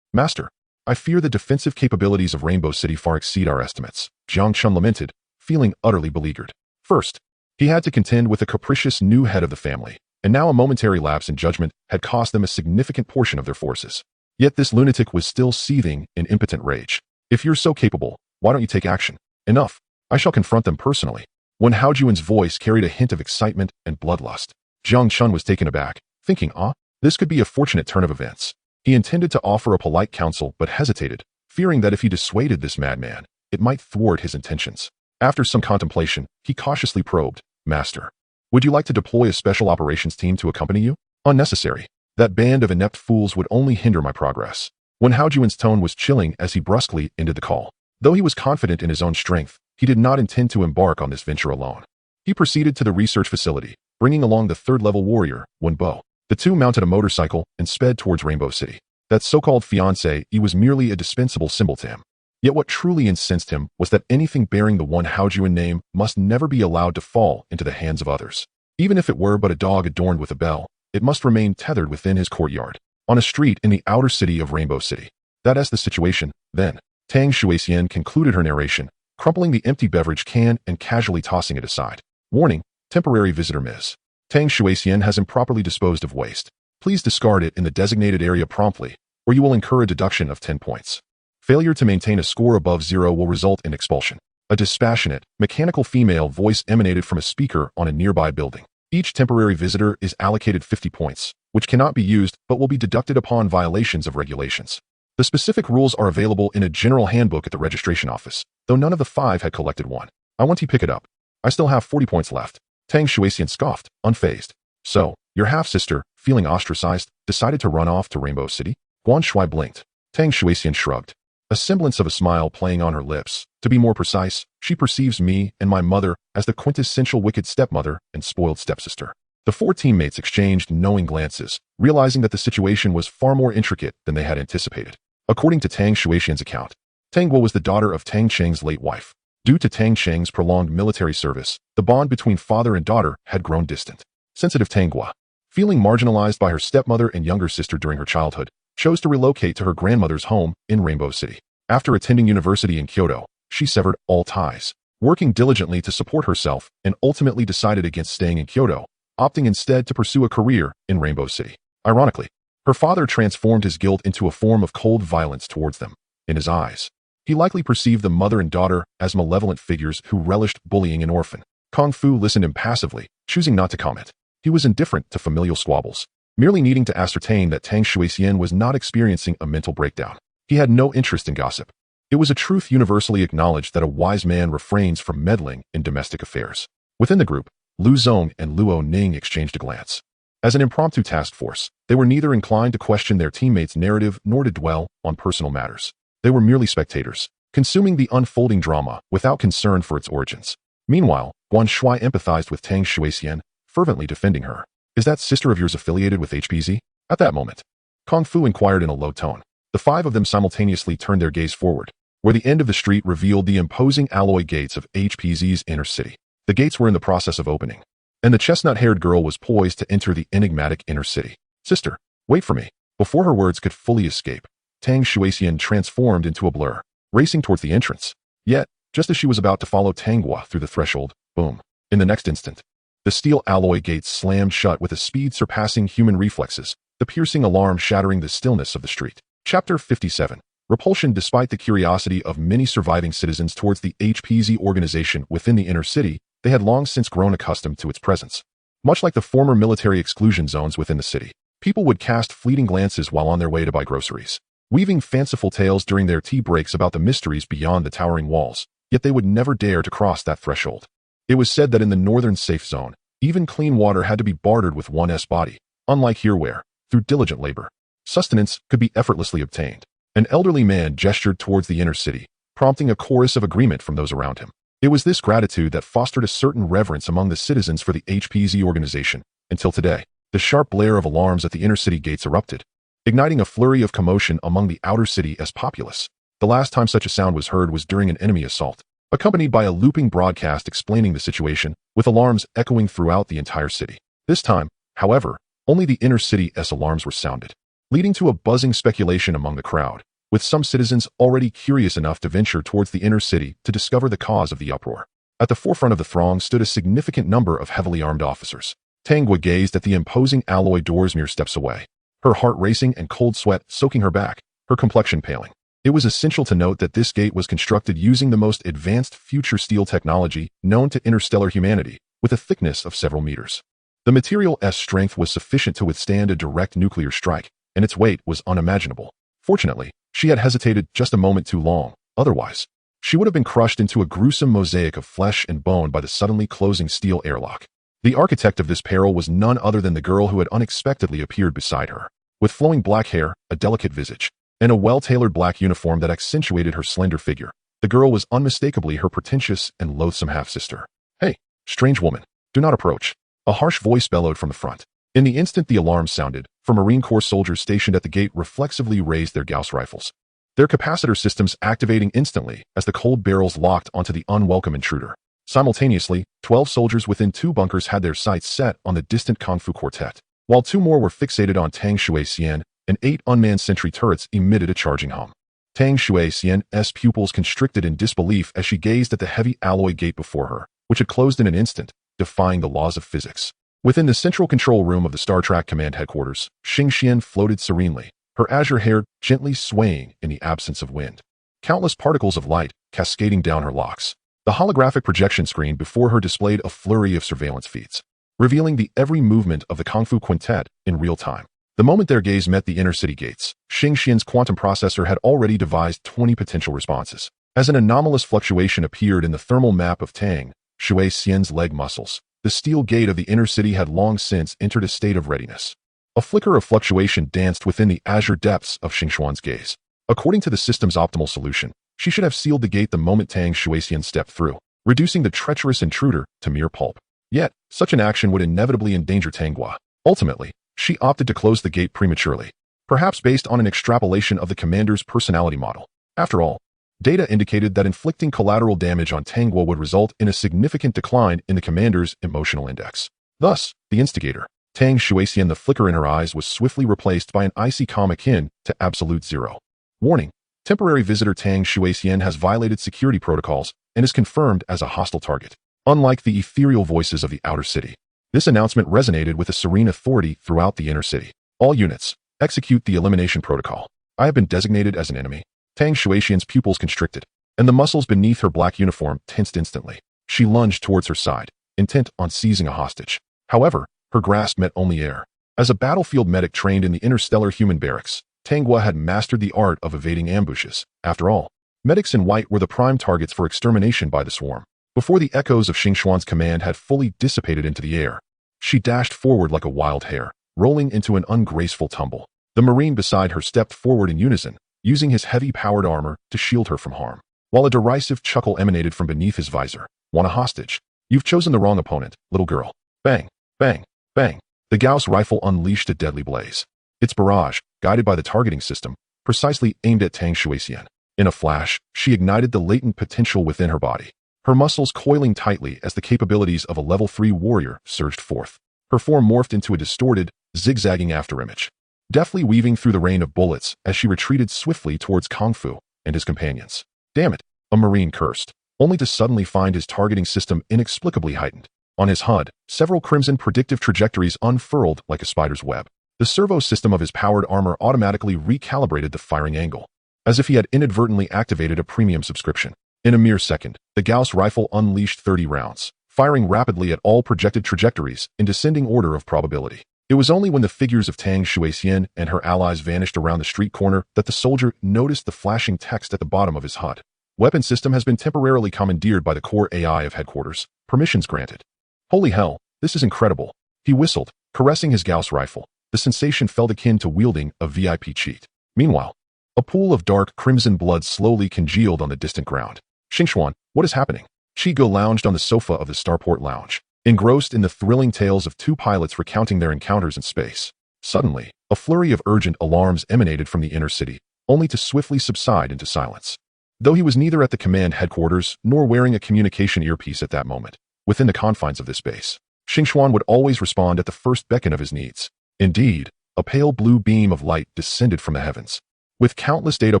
Master, I fear the defensive capabilities of Rainbow City far exceed our estimates, Jiang Chun lamented, feeling utterly beleaguered. First, he had to contend with a capricious new head of the family, and now a momentary lapse in judgment had cost them a significant portion of their forces. Yet this lunatic was still seething in impotent rage. If you're so capable, why don't you take action? Enough. I shall confront them personally. When Hao Juan's voice carried a hint of excitement and bloodlust, Jiang Chun was taken aback, thinking, this could be a fortunate turn of events. He intended to offer a polite counsel but hesitated, fearing that if he dissuaded this madman, it might thwart his intentions. After some contemplation, he cautiously probed, Master, would you like to deploy a special operations team to accompany you? Unnecessary. That band of inept fools would only hinder my progress. When Hao Juan's tone was chilling as he brusquely ended the call. Though he was confident in his own strength, he did not intend to embark on this venture alone. He proceeded to the research facility, bringing along the third-level warrior, Wen Bo. The two mounted a motorcycle and sped towards Rainbow City. That so-called fiancé was merely a dispensable symbol to him. Yet what truly incensed him was that anything bearing the one Hao Juan name must never be allowed to fall into the hands of others. Even if it were but a dog adorned with a bell, it must remain tethered within his courtyard, on a street in the outer city of Rainbow City. That is the situation, then. Tang Shuixian concluded her narration, crumpling the empty beverage can and casually tossing it aside. Warning, temporary visitor Ms. Tang Shuixian has improperly disposed of waste. Please discard it in the designated area promptly, or you will incur a deduction of 10 points. Failure to maintain a score above 0 will result in expulsion. A dispassionate, mechanical female voice emanated from a speaker on a nearby building. Each temporary visitor is allocated 50 points, which cannot be used but will be deducted upon violations of regulations. The specific rules are available in a general handbook at the registration office, though none of the 5 had collected one. I want to pick it up. I still have 40 points left. Tang Shuixian scoffed, unfazed. So, your half-sister, feeling ostracized, decided to run off to Rainbow City? Guan Shui blinked. Tang Shuixian shrugged. A semblance of a smile playing on her lips. To be more precise, she perceives me and my mother as the quintessential wicked stepmother and spoiled stepsister. The 4 teammates exchanged knowing glances, realizing that the situation was far more intricate than they had anticipated. According to Tang Shuixian's account, Tang Guo was the daughter of Tang Cheng's late wife. Due to Tang Cheng's prolonged military service, the bond between father and daughter had grown distant. Sensitive Tang Guo, feeling marginalized by her stepmother and younger sister during her childhood, chose to relocate to her grandmother's home in Rainbow City. After attending university in Kyoto, she severed all ties, working diligently to support herself, and ultimately decided against staying in Kyoto, opting instead to pursue a career in Rainbow City. Ironically, her father transformed his guilt into a form of cold violence towards them. In his eyes, he likely perceived the mother and daughter as malevolent figures who relished bullying an orphan. Kung Fu listened impassively, choosing not to comment. He was indifferent to familial squabbles, merely needing to ascertain that Tang Shuixian was not experiencing a mental breakdown. He had no interest in gossip. It was a truth universally acknowledged that a wise man refrains from meddling in domestic affairs. Within the group, Lu Zong and Luo Ning exchanged a glance. As an impromptu task force, they were neither inclined to question their teammates' narrative nor to dwell on personal matters. They were merely spectators, consuming the unfolding drama without concern for its origins. Meanwhile, Guan Shui empathized with Tang Shuixian, fervently defending her. Is that sister of yours affiliated with HPZ? At that moment, Kung Fu inquired in a low tone. The 5 of them simultaneously turned their gaze forward, where the end of the street revealed the imposing alloy gates of HPZ's inner city. The gates were in the process of opening, and the chestnut-haired girl was poised to enter the enigmatic inner city. Sister, wait for me. Before her words could fully escape, Tang Shuixian transformed into a blur, racing towards the entrance. Yet, just as she was about to follow Tang Guo through the threshold, boom. In the next instant, the steel alloy gates slammed shut with a speed surpassing human reflexes, the piercing alarm shattering the stillness of the street. Chapter 57. Repulsion. Despite the curiosity of many surviving citizens towards the HPZ organization within the inner city, they had long since grown accustomed to its presence. Much like the former military exclusion zones within the city, people would cast fleeting glances while on their way to buy groceries, weaving fanciful tales during their tea breaks about the mysteries beyond the towering walls, yet they would never dare to cross that threshold. It was said that in the northern safe zone, even clean water had to be bartered with one's body, unlike here where, through diligent labor, sustenance could be effortlessly obtained. An elderly man gestured towards the inner city, prompting a chorus of agreement from those around him. It was this gratitude that fostered a certain reverence among the citizens for the HPZ organization, until today. The sharp blare of alarms at the inner city gates erupted, igniting a flurry of commotion among the outer city as populace. The last time such a sound was heard was during an enemy assault. accompanied by a looping broadcast explaining the situation, with alarms echoing throughout the entire city. This time, however, only the inner city's alarms were sounded, leading to a buzzing speculation among the crowd, with some citizens already curious enough to venture towards the inner city to discover the cause of the uproar. At the forefront of the throng stood a significant number of heavily armed officers. Tangwa gazed at the imposing alloy doors mere steps away, her heart racing and cold sweat soaking her back, her complexion paling. It was essential to note that this gate was constructed using the most advanced future steel technology known to interstellar humanity, with a thickness of several meters. The material's strength was sufficient to withstand a direct nuclear strike, and its weight was unimaginable. Fortunately, she had hesitated just a moment too long. Otherwise, she would have been crushed into a gruesome mosaic of flesh and bone by the suddenly closing steel airlock. The architect of this peril was none other than the girl who had unexpectedly appeared beside her. With flowing black hair, a delicate visage, and a well-tailored black uniform that accentuated her slender figure, the girl was unmistakably her pretentious and loathsome half-sister. "Hey, strange woman, do not approach," a harsh voice bellowed from the front. In the instant the alarm sounded, Marine Corps soldiers stationed at the gate reflexively raised their Gauss rifles, their capacitor systems activating instantly as the cold barrels locked onto the unwelcome intruder. Simultaneously, 12 soldiers within 2 bunkers had their sights set on the distant Kung Fu quartet, while 2 more were fixated on Tang Shui-Xian, and 8 unmanned sentry turrets emitted a charging hum. Tang Shui-Xian's pupils constricted in disbelief as she gazed at the heavy alloy gate before her, which had closed in an instant, defying the laws of physics. Within the central control room of the Star Trek Command Headquarters, Xing Xian floated serenely, her azure hair gently swaying in the absence of wind. Countless particles of light cascading down her locks. The holographic projection screen before her displayed a flurry of surveillance feeds, revealing the every movement of the Kung Fu quintet in real time. The moment their gaze met the inner city gates, Xing Xian's quantum processor had already devised 20 potential responses. As an anomalous fluctuation appeared in the thermal map of Tang Shui-Xian's leg muscles, the steel gate of the inner city had long since entered a state of readiness. A flicker of fluctuation danced within the azure depths of Xing Xuan's gaze. According to the system's optimal solution, she should have sealed the gate the moment Tang Shui-Xian stepped through, reducing the treacherous intruder to mere pulp. Yet, such an action would inevitably endanger Tangwa. Ultimately, she opted to close the gate prematurely, perhaps based on an extrapolation of the commander's personality model. After all, data indicated that inflicting collateral damage on Tangwa would result in a significant decline in the commander's emotional index. Thus, the instigator, Tang Shui-Xian, the flicker in her eyes was swiftly replaced by an icy calm akin to absolute zero. Warning: temporary visitor Tang Shui-Xian has violated security protocols and is confirmed as a hostile target. Unlike the ethereal voices of the outer city, this announcement resonated with a serene authority throughout the inner city. All units, execute the elimination protocol. I have been designated as an enemy. Tang Shui-Xian's pupils constricted, and the muscles beneath her black uniform tensed instantly. She lunged towards her side, intent on seizing a hostage. However, her grasp met only air. As a battlefield medic trained in the interstellar human barracks, Tangwa had mastered the art of evading ambushes. After all, medics in white were the prime targets for extermination by the swarm. Before the echoes of Xing Xuan's command had fully dissipated into the air, she dashed forward like a wild hare, rolling into an ungraceful tumble. The Marine beside her stepped forward in unison, using his heavy powered armor to shield her from harm, while a derisive chuckle emanated from beneath his visor. Want a hostage? You've chosen the wrong opponent, little girl. Bang, bang, bang. The Gauss rifle unleashed a deadly blaze. Its barrage, guided by the targeting system, precisely aimed at Tang Shui-Xian. In a flash, she ignited the latent potential within her body, her muscles coiling tightly as the capabilities of a level 3 warrior surged forth. Her form morphed into a distorted, zigzagging afterimage, deftly weaving through the rain of bullets as she retreated swiftly towards Kung Fu and his companions. Damn it, a Marine cursed, only to suddenly find his targeting system inexplicably heightened. On his HUD, several crimson predictive trajectories unfurled like a spider's web. The servo system of his powered armor automatically recalibrated the firing angle, as if he had inadvertently activated a premium subscription. In a mere second, the Gauss rifle unleashed 30 rounds, firing rapidly at all projected trajectories in descending order of probability. It was only when the figures of Tang Shui-Xian and her allies vanished around the street corner that the soldier noticed the flashing text at the bottom of his HUD. Weapon system has been temporarily commandeered by the core AI of headquarters. Permissions granted. Holy hell, this is incredible. He whistled, caressing his Gauss rifle. The sensation felt akin to wielding a VIP cheat. Meanwhile, a pool of dark crimson blood slowly congealed on the distant ground. Xing Xuan, what is happening? Chiu lounged on the sofa of the Starport Lounge, engrossed in the thrilling tales of 2 pilots recounting their encounters in space. Suddenly, a flurry of urgent alarms emanated from the inner city, only to swiftly subside into silence. Though he was neither at the command headquarters nor wearing a communication earpiece at that moment, within the confines of this base, Xingxuan would always respond at the first beckon of his needs. Indeed, a pale blue beam of light descended from the heavens, with countless data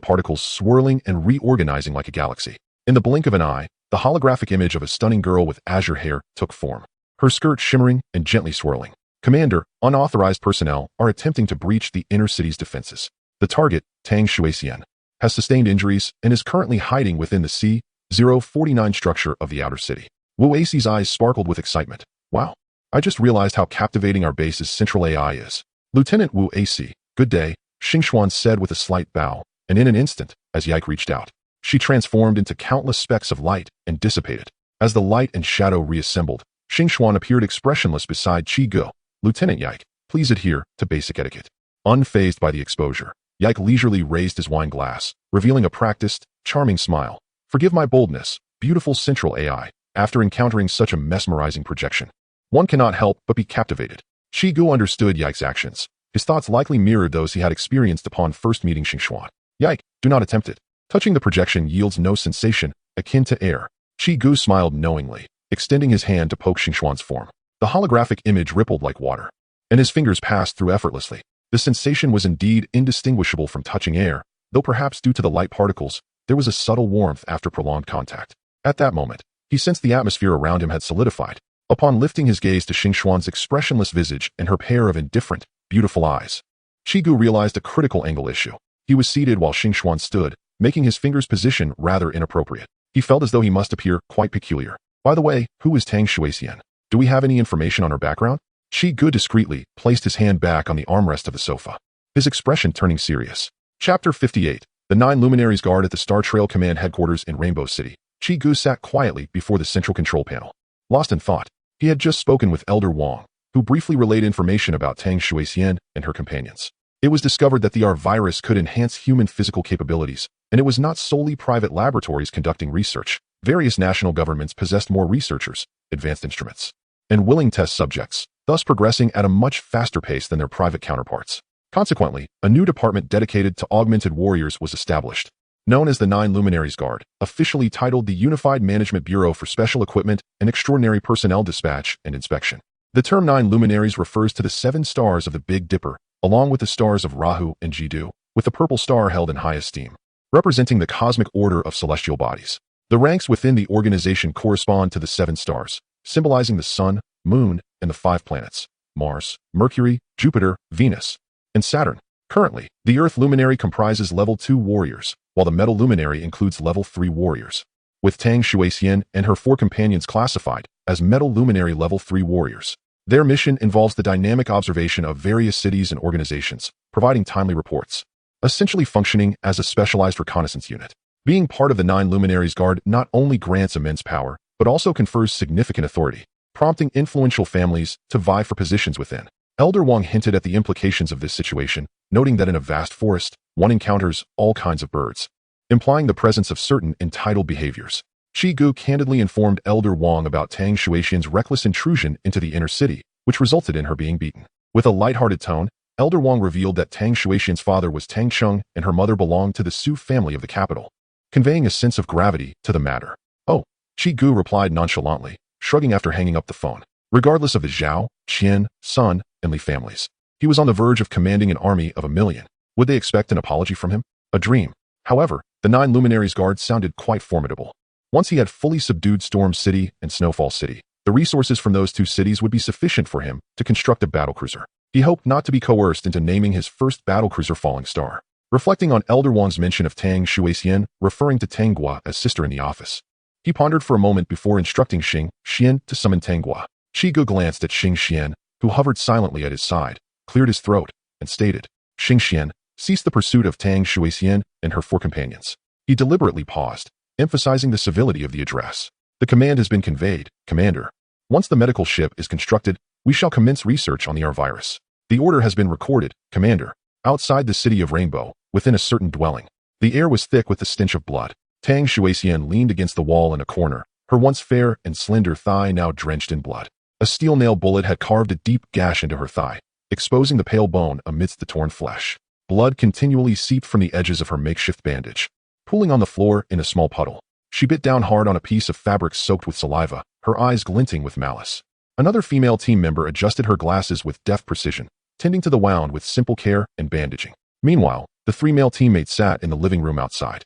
particles swirling and reorganizing like a galaxy. In the blink of an eye, the holographic image of a stunning girl with azure hair took form, her skirt shimmering and gently swirling. Commander, unauthorized personnel are attempting to breach the inner city's defenses. The target, Tang Shuixian, has sustained injuries and is currently hiding within the C-049 structure of the outer city. Wu Ace's eyes sparkled with excitement. Wow, I just realized how captivating our base's central AI is. Lieutenant Wu Ace, good day, Xingxuan said with a slight bow, and in an instant, as Yike reached out, she transformed into countless specks of light and dissipated. As the light and shadow reassembled, Xingxuan appeared expressionless beside Chiu. Lieutenant Yike, please adhere to basic etiquette. Unfazed by the exposure, Yike leisurely raised his wine glass, revealing a practiced, charming smile. Forgive my boldness, beautiful central AI. After encountering such a mesmerizing projection, one cannot help but be captivated. Chiu understood Yike's actions. His thoughts likely mirrored those he had experienced upon first meeting Xingxuan. Yike, do not attempt it. Touching the projection yields no sensation, akin to air. Chiu smiled knowingly, extending his hand to poke Xingxuan's form. The holographic image rippled like water, and his fingers passed through effortlessly. The sensation was indeed indistinguishable from touching air, though perhaps due to the light particles, there was a subtle warmth after prolonged contact. At that moment, he sensed the atmosphere around him had solidified. Upon lifting his gaze to Xingxuan's expressionless visage and her pair of indifferent, beautiful eyes, Chiu realized a critical angle issue. He was seated while Xingxuan stood, making his finger's position rather inappropriate. He felt as though he must appear quite peculiar. By the way, who is Tang Shuixian? Do we have any information on her background? Chiu discreetly placed his hand back on the armrest of the sofa, his expression turning serious. Chapter 58. The 9 luminaries guard at the Star Trail Command headquarters in Rainbow City. Chiu sat quietly before the central control panel. Lost in thought, he had just spoken with Elder Wang, who briefly relayed information about Tang Shuixian and her companions. It was discovered that the Avirus could enhance human physical capabilities, and it was not solely private laboratories conducting research. Various national governments possessed more researchers, advanced instruments, and willing test subjects, thus progressing at a much faster pace than their private counterparts. Consequently, a new department dedicated to augmented warriors was established, known as the 9 Luminaries Guard, officially titled the Unified Management Bureau for Special Equipment and Extraordinary Personnel Dispatch and Inspection. The term 9 Luminaries refers to the 7 stars of the Big Dipper, along with the stars of Rahu and Jidu, with the purple star held in high esteem, representing the cosmic order of celestial bodies. The ranks within the organization correspond to the 7 stars, symbolizing the Sun, Moon, and the 5 planets, Mars, Mercury, Jupiter, Venus, and Saturn. Currently, the Earth Luminary comprises Level 2 warriors, while the Metal Luminary includes Level 3 warriors, with Tang Shuixian and her 4 companions classified as Metal Luminary Level 3 warriors. Their mission involves the dynamic observation of various cities and organizations, providing timely reports, essentially functioning as a specialized reconnaissance unit. Being part of the 9 Luminaries Guard not only grants immense power, but also confers significant authority, prompting influential families to vie for positions within. Elder Wang hinted at the implications of this situation, noting that in a vast forest, one encounters all kinds of birds, implying the presence of certain entitled behaviors. Chiu candidly informed Elder Wang about Tang Shuixian's reckless intrusion into the inner city, which resulted in her being beaten. With a lighthearted tone, Elder Wang revealed that Tang Shuixian's father was Tang Cheng and her mother belonged to the Su family of the capital, conveying a sense of gravity to the matter. Oh, Chiu replied nonchalantly, shrugging after hanging up the phone. Regardless of the Zhao, Qian, Sun, and Li families, he was on the verge of commanding an army of 1 million. Would they expect an apology from him? A dream. However, the 9 Luminaries Guard sounded quite formidable. Once he had fully subdued Storm City and Snowfall City, the resources from those 2 cities would be sufficient for him to construct a battlecruiser. He hoped not to be coerced into naming his first battlecruiser Falling Star. Reflecting on Elder Wang's mention of Tang Shuixian, referring to Tanghua as sister in the office, he pondered for a moment before instructing Xing Xian to summon Tanghua. Chiu glanced at Xing Xian, who hovered silently at his side, cleared his throat, and stated, Xing Xian, cease the pursuit of Tang Shuixian and her 4 companions. He deliberately paused, emphasizing the civility of the address. The command has been conveyed, Commander. Once the medical ship is constructed, we shall commence research on the Avirus. The order has been recorded, Commander. Outside the city of Rainbow, within a certain dwelling, the air was thick with the stench of blood. Tang Shuixian leaned against the wall in a corner, her once fair and slender thigh now drenched in blood. A steel nail bullet had carved a deep gash into her thigh, exposing the pale bone amidst the torn flesh. Blood continually seeped from the edges of her makeshift bandage. pooling on the floor in a small puddle. She bit down hard on a piece of fabric soaked with saliva, her eyes glinting with malice. Another female team member adjusted her glasses with deft precision, tending to the wound with simple care and bandaging. Meanwhile, the 3 male teammates sat in the living room outside.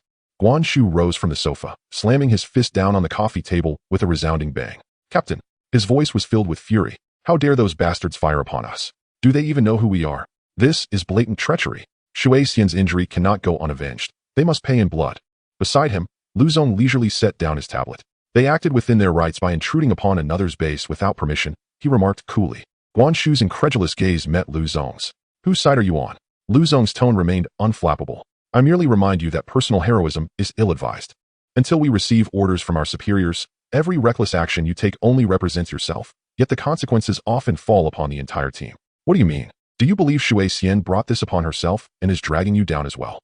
Chiu rose from the sofa, slamming his fist down on the coffee table with a resounding bang. "Captain." His voice was filled with fury. "How dare those bastards fire upon us? Do they even know who we are? This is blatant treachery. Shui Xian's injury cannot go unavenged. They must pay in blood." Beside him, Lu Zong leisurely set down his tablet. "They acted within their rights by intruding upon another's base without permission," he remarked coolly. Chu's incredulous gaze met Lu Zong's. "Whose side are you on?" Lu Zong's tone remained unflappable. "I merely remind you that personal heroism is ill-advised. Until we receive orders from our superiors, every reckless action you take only represents yourself, yet the consequences often fall upon the entire team." "What do you mean? Do you believe Shui Xian brought this upon herself and is dragging you down as well?"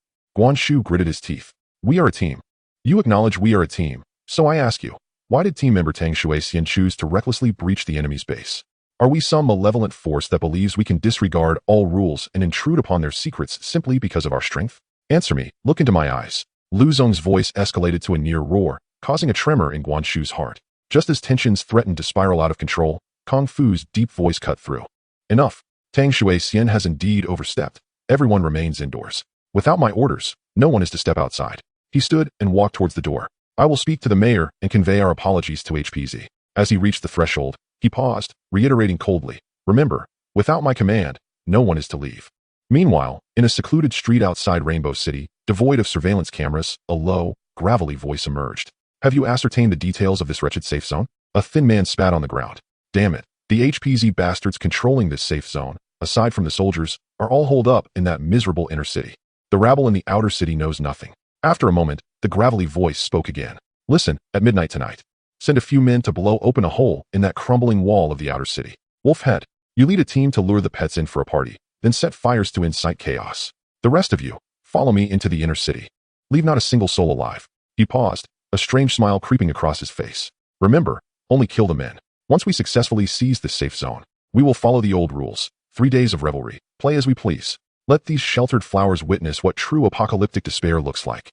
Chu gritted his teeth. "We are a team. You acknowledge we are a team, so I ask you, why did team member Tang Shui Xian choose to recklessly breach the enemy's base? Are we some malevolent force that believes we can disregard all rules and intrude upon their secrets simply because of our strength? Answer me, look into my eyes." Lu Zong's voice escalated to a near roar, causing a tremor in Chu's heart. Just as tensions threatened to spiral out of control, Kung Fu's deep voice cut through. "Enough. Tang Shui Xian has indeed overstepped. Everyone remains indoors. Without my orders, no one is to step outside." He stood and walked towards the door. "I will speak to the mayor and convey our apologies to HPZ." As he reached the threshold, he paused, reiterating coldly, "Remember, without my command, no one is to leave." Meanwhile, in a secluded street outside Rainbow City, devoid of surveillance cameras, a low, gravelly voice emerged. "Have you ascertained the details of this wretched safe zone?" A thin man spat on the ground. "Damn it, the HPZ bastards controlling this safe zone, aside from the soldiers, are all holed up in that miserable inner city. The rabble in the outer city knows nothing." After a moment, the gravelly voice spoke again. "Listen, at midnight tonight, send a few men to blow open a hole in that crumbling wall of the outer city. Wolfhead, you lead a team to lure the pets in for a party, then set fires to incite chaos. The rest of you, follow me into the inner city. Leave not a single soul alive." He paused, a strange smile creeping across his face. "Remember, only kill the men. Once we successfully seize this safe zone, we will follow the old rules. 3 days of revelry, play as we please. Let these sheltered flowers witness what true apocalyptic despair looks like."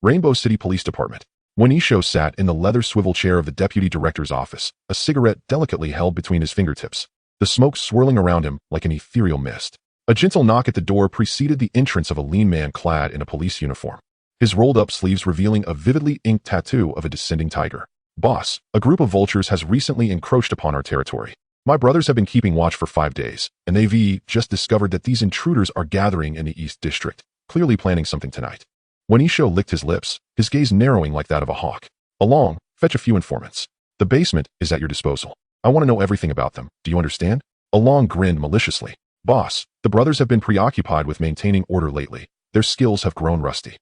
Rainbow City Police Department. Isho sat in the leather swivel chair of the deputy director's office, a cigarette delicately held between his fingertips, the smoke swirling around him like an ethereal mist. A gentle knock at the door preceded the entrance of a lean man clad in a police uniform, his rolled-up sleeves revealing a vividly inked tattoo of a descending tiger. "Boss, a group of vultures has recently encroached upon our territory. My brothers have been keeping watch for 5 days, and they've just discovered that these intruders are gathering in the East District, clearly planning something tonight." Isho licked his lips, his gaze narrowing like that of a hawk. "Along, fetch a few informants. The basement is at your disposal. I want to know everything about them, do you understand?" Along grinned maliciously. "Boss, the brothers have been preoccupied with maintaining order lately. Their skills have grown rusty."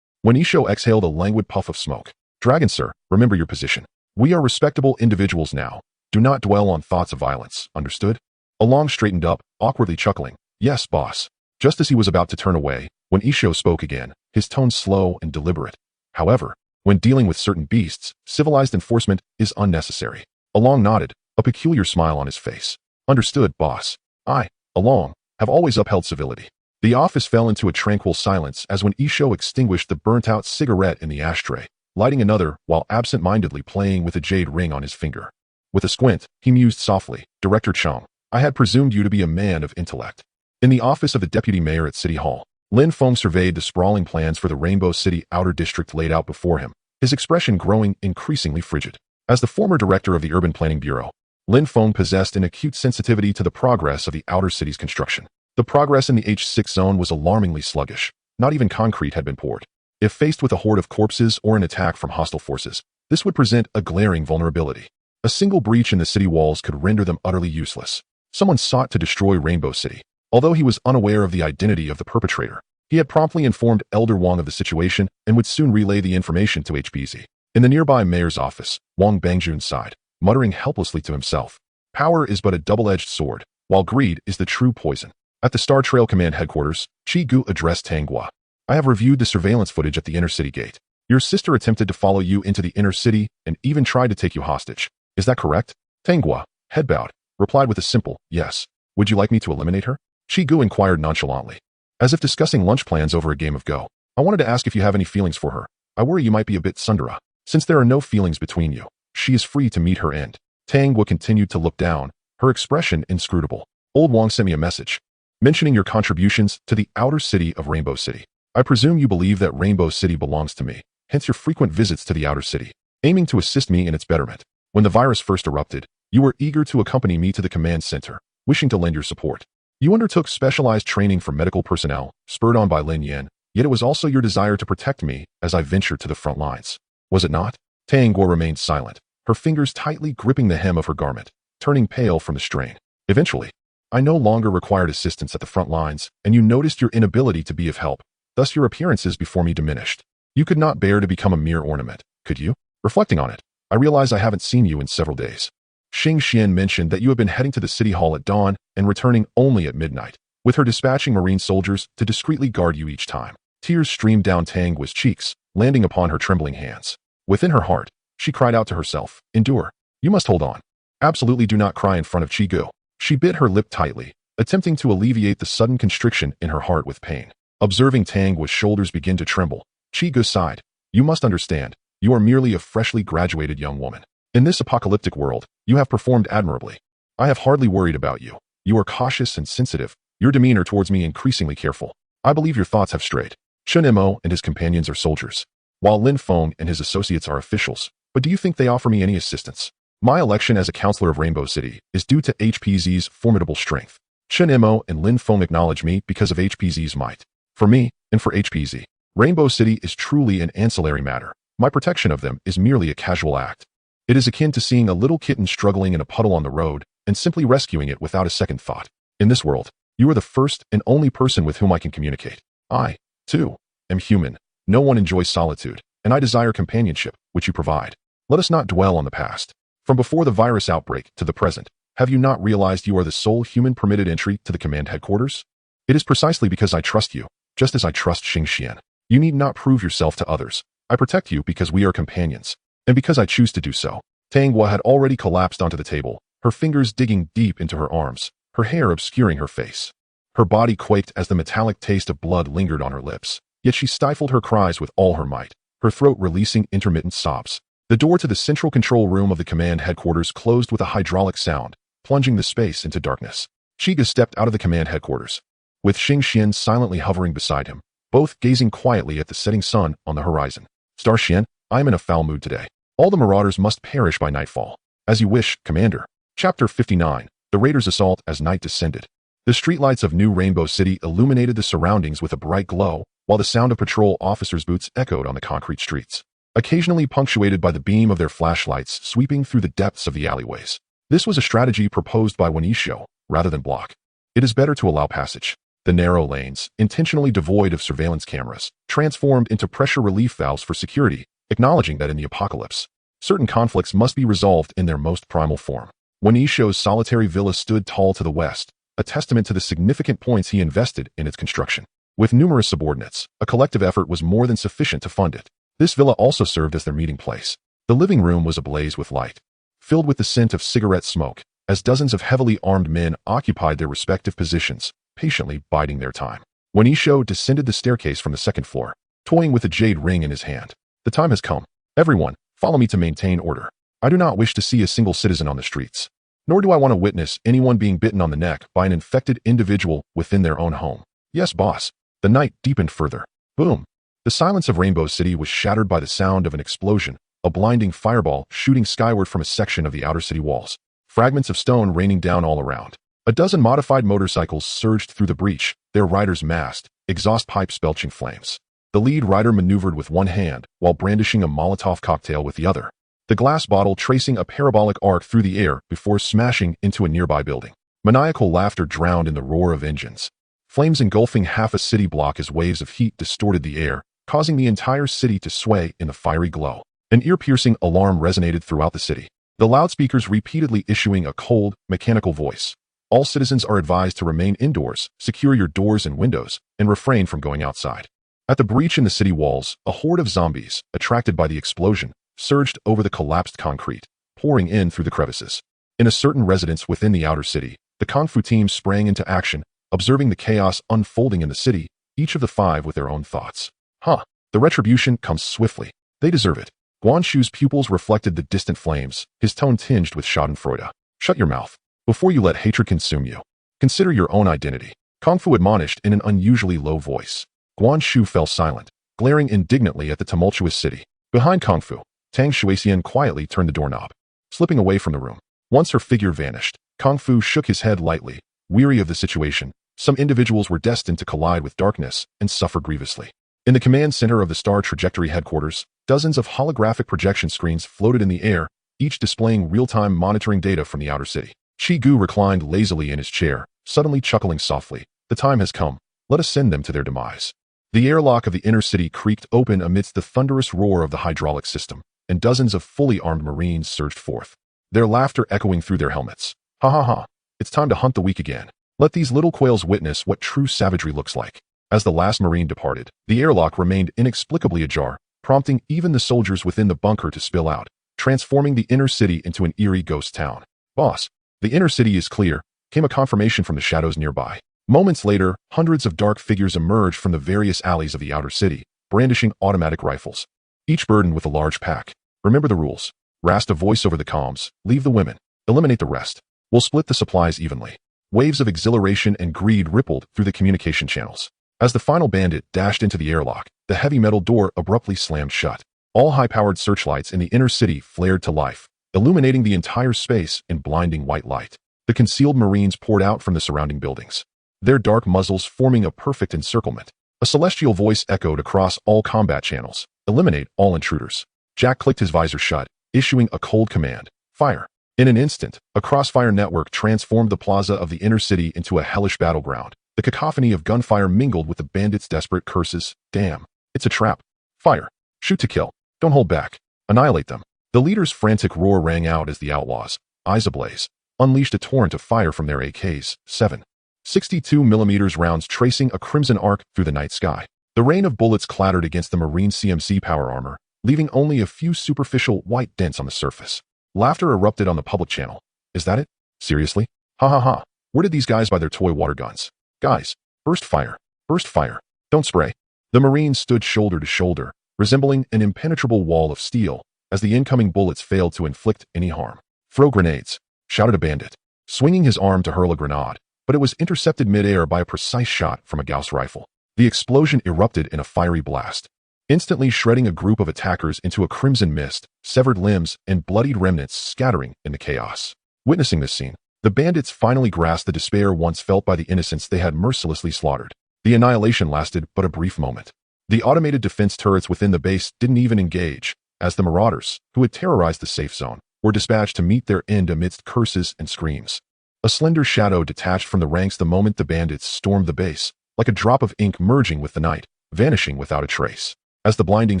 Isho exhaled a languid puff of smoke. "Dragon sir, remember your position. We are respectable individuals now. Do not dwell on thoughts of violence, understood?" Along straightened up, awkwardly chuckling. "Yes, boss." Just as he was about to turn away, Isho spoke again, his tone slow and deliberate. "However, when dealing with certain beasts, civilized enforcement is unnecessary." Along nodded, a peculiar smile on his face. "Understood, boss. I, Along, have always upheld civility." The office fell into a tranquil silence as Isho extinguished the burnt-out cigarette in the ashtray, lighting another while absent-mindedly playing with a jade ring on his finger. With a squint, he mused softly, "Director Chong, I had presumed you to be a man of intellect." In the office of the deputy mayor at City Hall, Lin Feng surveyed the sprawling plans for the Rainbow City outer district laid out before him, his expression growing increasingly frigid. As the former director of the Urban Planning Bureau, Lin Feng possessed an acute sensitivity to the progress of the outer city's construction. The progress in the H6 zone was alarmingly sluggish. Not even concrete had been poured. If faced with a horde of corpses or an attack from hostile forces, this would present a glaring vulnerability. A single breach in the city walls could render them utterly useless. Someone sought to destroy Rainbow City. Although he was unaware of the identity of the perpetrator, he had promptly informed Elder Wang of the situation and would soon relay the information to HPZ. In the nearby mayor's office, Wang Bangjun sighed, muttering helplessly to himself. Power is but a double-edged sword, while greed is the true poison. At the Star Trail Command headquarters, Chiu addressed Tanghua. "I have reviewed the surveillance footage at the inner city gate. Your sister attempted to follow you into the inner city and even tried to take you hostage. Is that correct?" Tanghua, head bowed, replied with a simple, "Yes." "Would you like me to eliminate her?" Chiu inquired nonchalantly, as if discussing lunch plans over a game of Go. "I wanted to ask if you have any feelings for her. I worry you might be a bit tsundere. Since there are no feelings between you, she is free to meet her end. Tangwa continued to look down, her expression inscrutable. Old Wang sent me a message, mentioning your contributions to the outer city of Rainbow City. I presume you believe that Rainbow City belongs to me, hence your frequent visits to the outer city, aiming to assist me in its betterment. When the virus first erupted, you were eager to accompany me to the command center, wishing to lend your support. You undertook specialized training for medical personnel, spurred on by Lin Yan, yet it was also your desire to protect me as I ventured to the front lines. Was it not? Tangwa remained silent, her fingers tightly gripping the hem of her garment, turning pale from the strain. Eventually, I no longer required assistance at the front lines, and you noticed your inability to be of help. Thus your appearances before me diminished. You could not bear to become a mere ornament, could you? Reflecting on it, I realize I haven't seen you in several days. Xing Xian mentioned that you have been heading to the city hall at dawn and returning only at midnight, with her dispatching marine soldiers to discreetly guard you each time. Tears streamed down Tangwa's cheeks, landing upon her trembling hands. Within her heart, she cried out to herself, endure. You must hold on. Absolutely do not cry in front of Chiu. She bit her lip tightly, attempting to alleviate the sudden constriction in her heart with pain. Observing Tangwa's shoulders begin to tremble, Chiu sighed. You must understand, you are merely a freshly graduated young woman. In this apocalyptic world, you have performed admirably. I have hardly worried about you. You are cautious and sensitive, your demeanor towards me increasingly careful. I believe your thoughts have strayed. Chen Mo and his companions are soldiers, while Lin Feng and his associates are officials. But do you think they offer me any assistance? My election as a counselor of Rainbow City is due to HPZ's formidable strength. Chen Mo and Lin Feng acknowledge me because of HPZ's might. For me, and for HPZ, Rainbow City is truly an ancillary matter. My protection of them is merely a casual act. It is akin to seeing a little kitten struggling in a puddle on the road and simply rescuing it without a second thought. In this world, you are the first and only person with whom I can communicate. I, too, am human. No one enjoys solitude, and I desire companionship, which you provide. Let us not dwell on the past. From before the virus outbreak to the present, have you not realized you are the sole human permitted entry to the command headquarters? It is precisely because I trust you, just as I trust Xing Xian. You need not prove yourself to others. I protect you because we are companions, and because I choose to do so. Tangwa had already collapsed onto the table, her fingers digging deep into her arms, her hair obscuring her face. Her body quaked as the metallic taste of blood lingered on her lips, yet she stifled her cries with all her might, her throat releasing intermittent sobs. The door to the central control room of the command headquarters closed with a hydraulic sound, plunging the space into darkness. Chiu stepped out of the command headquarters, with Xing Xian silently hovering beside him, both gazing quietly at the setting sun on the horizon. Star Xian, I am in a foul mood today. All the marauders must perish by nightfall. As you wish, Commander. Chapter 59. The Raiders' Assault as night descended. The streetlights of New Rainbow City illuminated the surroundings with a bright glow, while the sound of patrol officers' boots echoed on the concrete streets, occasionally punctuated by the beam of their flashlights sweeping through the depths of the alleyways. This was a strategy proposed by Wenisho, rather than block. It is better to allow passage. The narrow lanes, intentionally devoid of surveillance cameras, transformed into pressure relief valves for security, acknowledging that in the apocalypse, certain conflicts must be resolved in their most primal form. Wenisho's solitary villa stood tall to the west, a testament to the significant points he invested in its construction. With numerous subordinates, a collective effort was more than sufficient to fund it. This villa also served as their meeting place. The living room was ablaze with light, filled with the scent of cigarette smoke, as dozens of heavily armed men occupied their respective positions, patiently biding their time. Wenisho descended the staircase from the second floor, toying with a jade ring in his hand. The time has come. Everyone, follow me to maintain order. I do not wish to see a single citizen on the streets, nor do I want to witness anyone being bitten on the neck by an infected individual within their own home. Yes, boss. The night deepened further. Boom. The silence of Rainbow City was shattered by the sound of an explosion, a blinding fireball shooting skyward from a section of the outer city walls, fragments of stone raining down all around. A dozen modified motorcycles surged through the breach, their riders masked, exhaust pipes belching flames. The lead rider maneuvered with one hand while brandishing a Molotov cocktail with the other, the glass bottle tracing a parabolic arc through the air before smashing into a nearby building. Maniacal laughter drowned in the roar of engines, flames engulfing half a city block as waves of heat distorted the air, causing the entire city to sway in the fiery glow. An ear-piercing alarm resonated throughout the city, the loudspeakers repeatedly issuing a cold, mechanical voice. All citizens are advised to remain indoors, secure your doors and windows, and refrain from going outside. At the breach in the city walls, a horde of zombies, attracted by the explosion, surged over the collapsed concrete, pouring in through the crevices. In a certain residence within the outer city, the Kung Fu team sprang into action, observing the chaos unfolding in the city, each of the five with their own thoughts. Huh. The retribution comes swiftly. They deserve it. Guan Shu's pupils reflected the distant flames, his tone tinged with schadenfreude. Shut your mouth. Before you let hatred consume you. Consider your own identity. Kung Fu admonished in an unusually low voice. Guan Shu fell silent, glaring indignantly at the tumultuous city. Behind Kung Fu, Tang Shuixian quietly turned the doorknob, slipping away from the room. Once her figure vanished, Kung Fu shook his head lightly, weary of the situation. Some individuals were destined to collide with darkness and suffer grievously. In the command center of the Star Trajectory headquarters, dozens of holographic projection screens floated in the air, each displaying real-time monitoring data from the outer city. Chiu reclined lazily in his chair, suddenly chuckling softly. The time has come. Let us send them to their demise. The airlock of the inner city creaked open amidst the thunderous roar of the hydraulic system, and dozens of fully armed Marines surged forth, their laughter echoing through their helmets. Ha ha ha. It's time to hunt the weak again. Let these little quails witness what true savagery looks like. As the last Marine departed, the airlock remained inexplicably ajar, prompting even the soldiers within the bunker to spill out, transforming the inner city into an eerie ghost town. Boss, the inner city is clear, came a confirmation from the shadows nearby. Moments later, hundreds of dark figures emerged from the various alleys of the outer city, brandishing automatic rifles, each burdened with a large pack. Remember the rules. Rasked a voice over the comms. Leave the women. Eliminate the rest. We'll split the supplies evenly. Waves of exhilaration and greed rippled through the communication channels. As the final bandit dashed into the airlock, the heavy metal door abruptly slammed shut. All high-powered searchlights in the inner city flared to life, illuminating the entire space in blinding white light. The concealed Marines poured out from the surrounding buildings, their dark muzzles forming a perfect encirclement. A celestial voice echoed across all combat channels. Eliminate all intruders. Jack clicked his visor shut, issuing a cold command. Fire. In an instant, a crossfire network transformed the plaza of the inner city into a hellish battleground. The cacophony of gunfire mingled with the bandits' desperate curses. Damn. It's a trap. Fire. Shoot to kill. Don't hold back. Annihilate them. The leader's frantic roar rang out as the outlaws, eyes ablaze, unleashed a torrent of fire from their AKs, 7.62mm rounds tracing a crimson arc through the night sky. The rain of bullets clattered against the Marine CMC power armor, leaving only a few superficial white dents on the surface. Laughter erupted on the public channel. Is that it? Seriously? Ha ha ha. Where did these guys buy their toy water guns? Guys, burst fire. Burst fire. Don't spray. The Marines stood shoulder to shoulder, resembling an impenetrable wall of steel, as the incoming bullets failed to inflict any harm. Throw grenades, shouted a bandit, swinging his arm to hurl a grenade, but it was intercepted mid-air by a precise shot from a Gauss rifle. The explosion erupted in a fiery blast, instantly shredding a group of attackers into a crimson mist, severed limbs, and bloodied remnants scattering in the chaos. Witnessing this scene, the bandits finally grasped the despair once felt by the innocents they had mercilessly slaughtered. The annihilation lasted but a brief moment. The automated defense turrets within the base didn't even engage, as the marauders, who had terrorized the safe zone, were dispatched to meet their end amidst curses and screams. A slender shadow detached from the ranks the moment the bandits stormed the base, like a drop of ink merging with the night, vanishing without a trace. As the blinding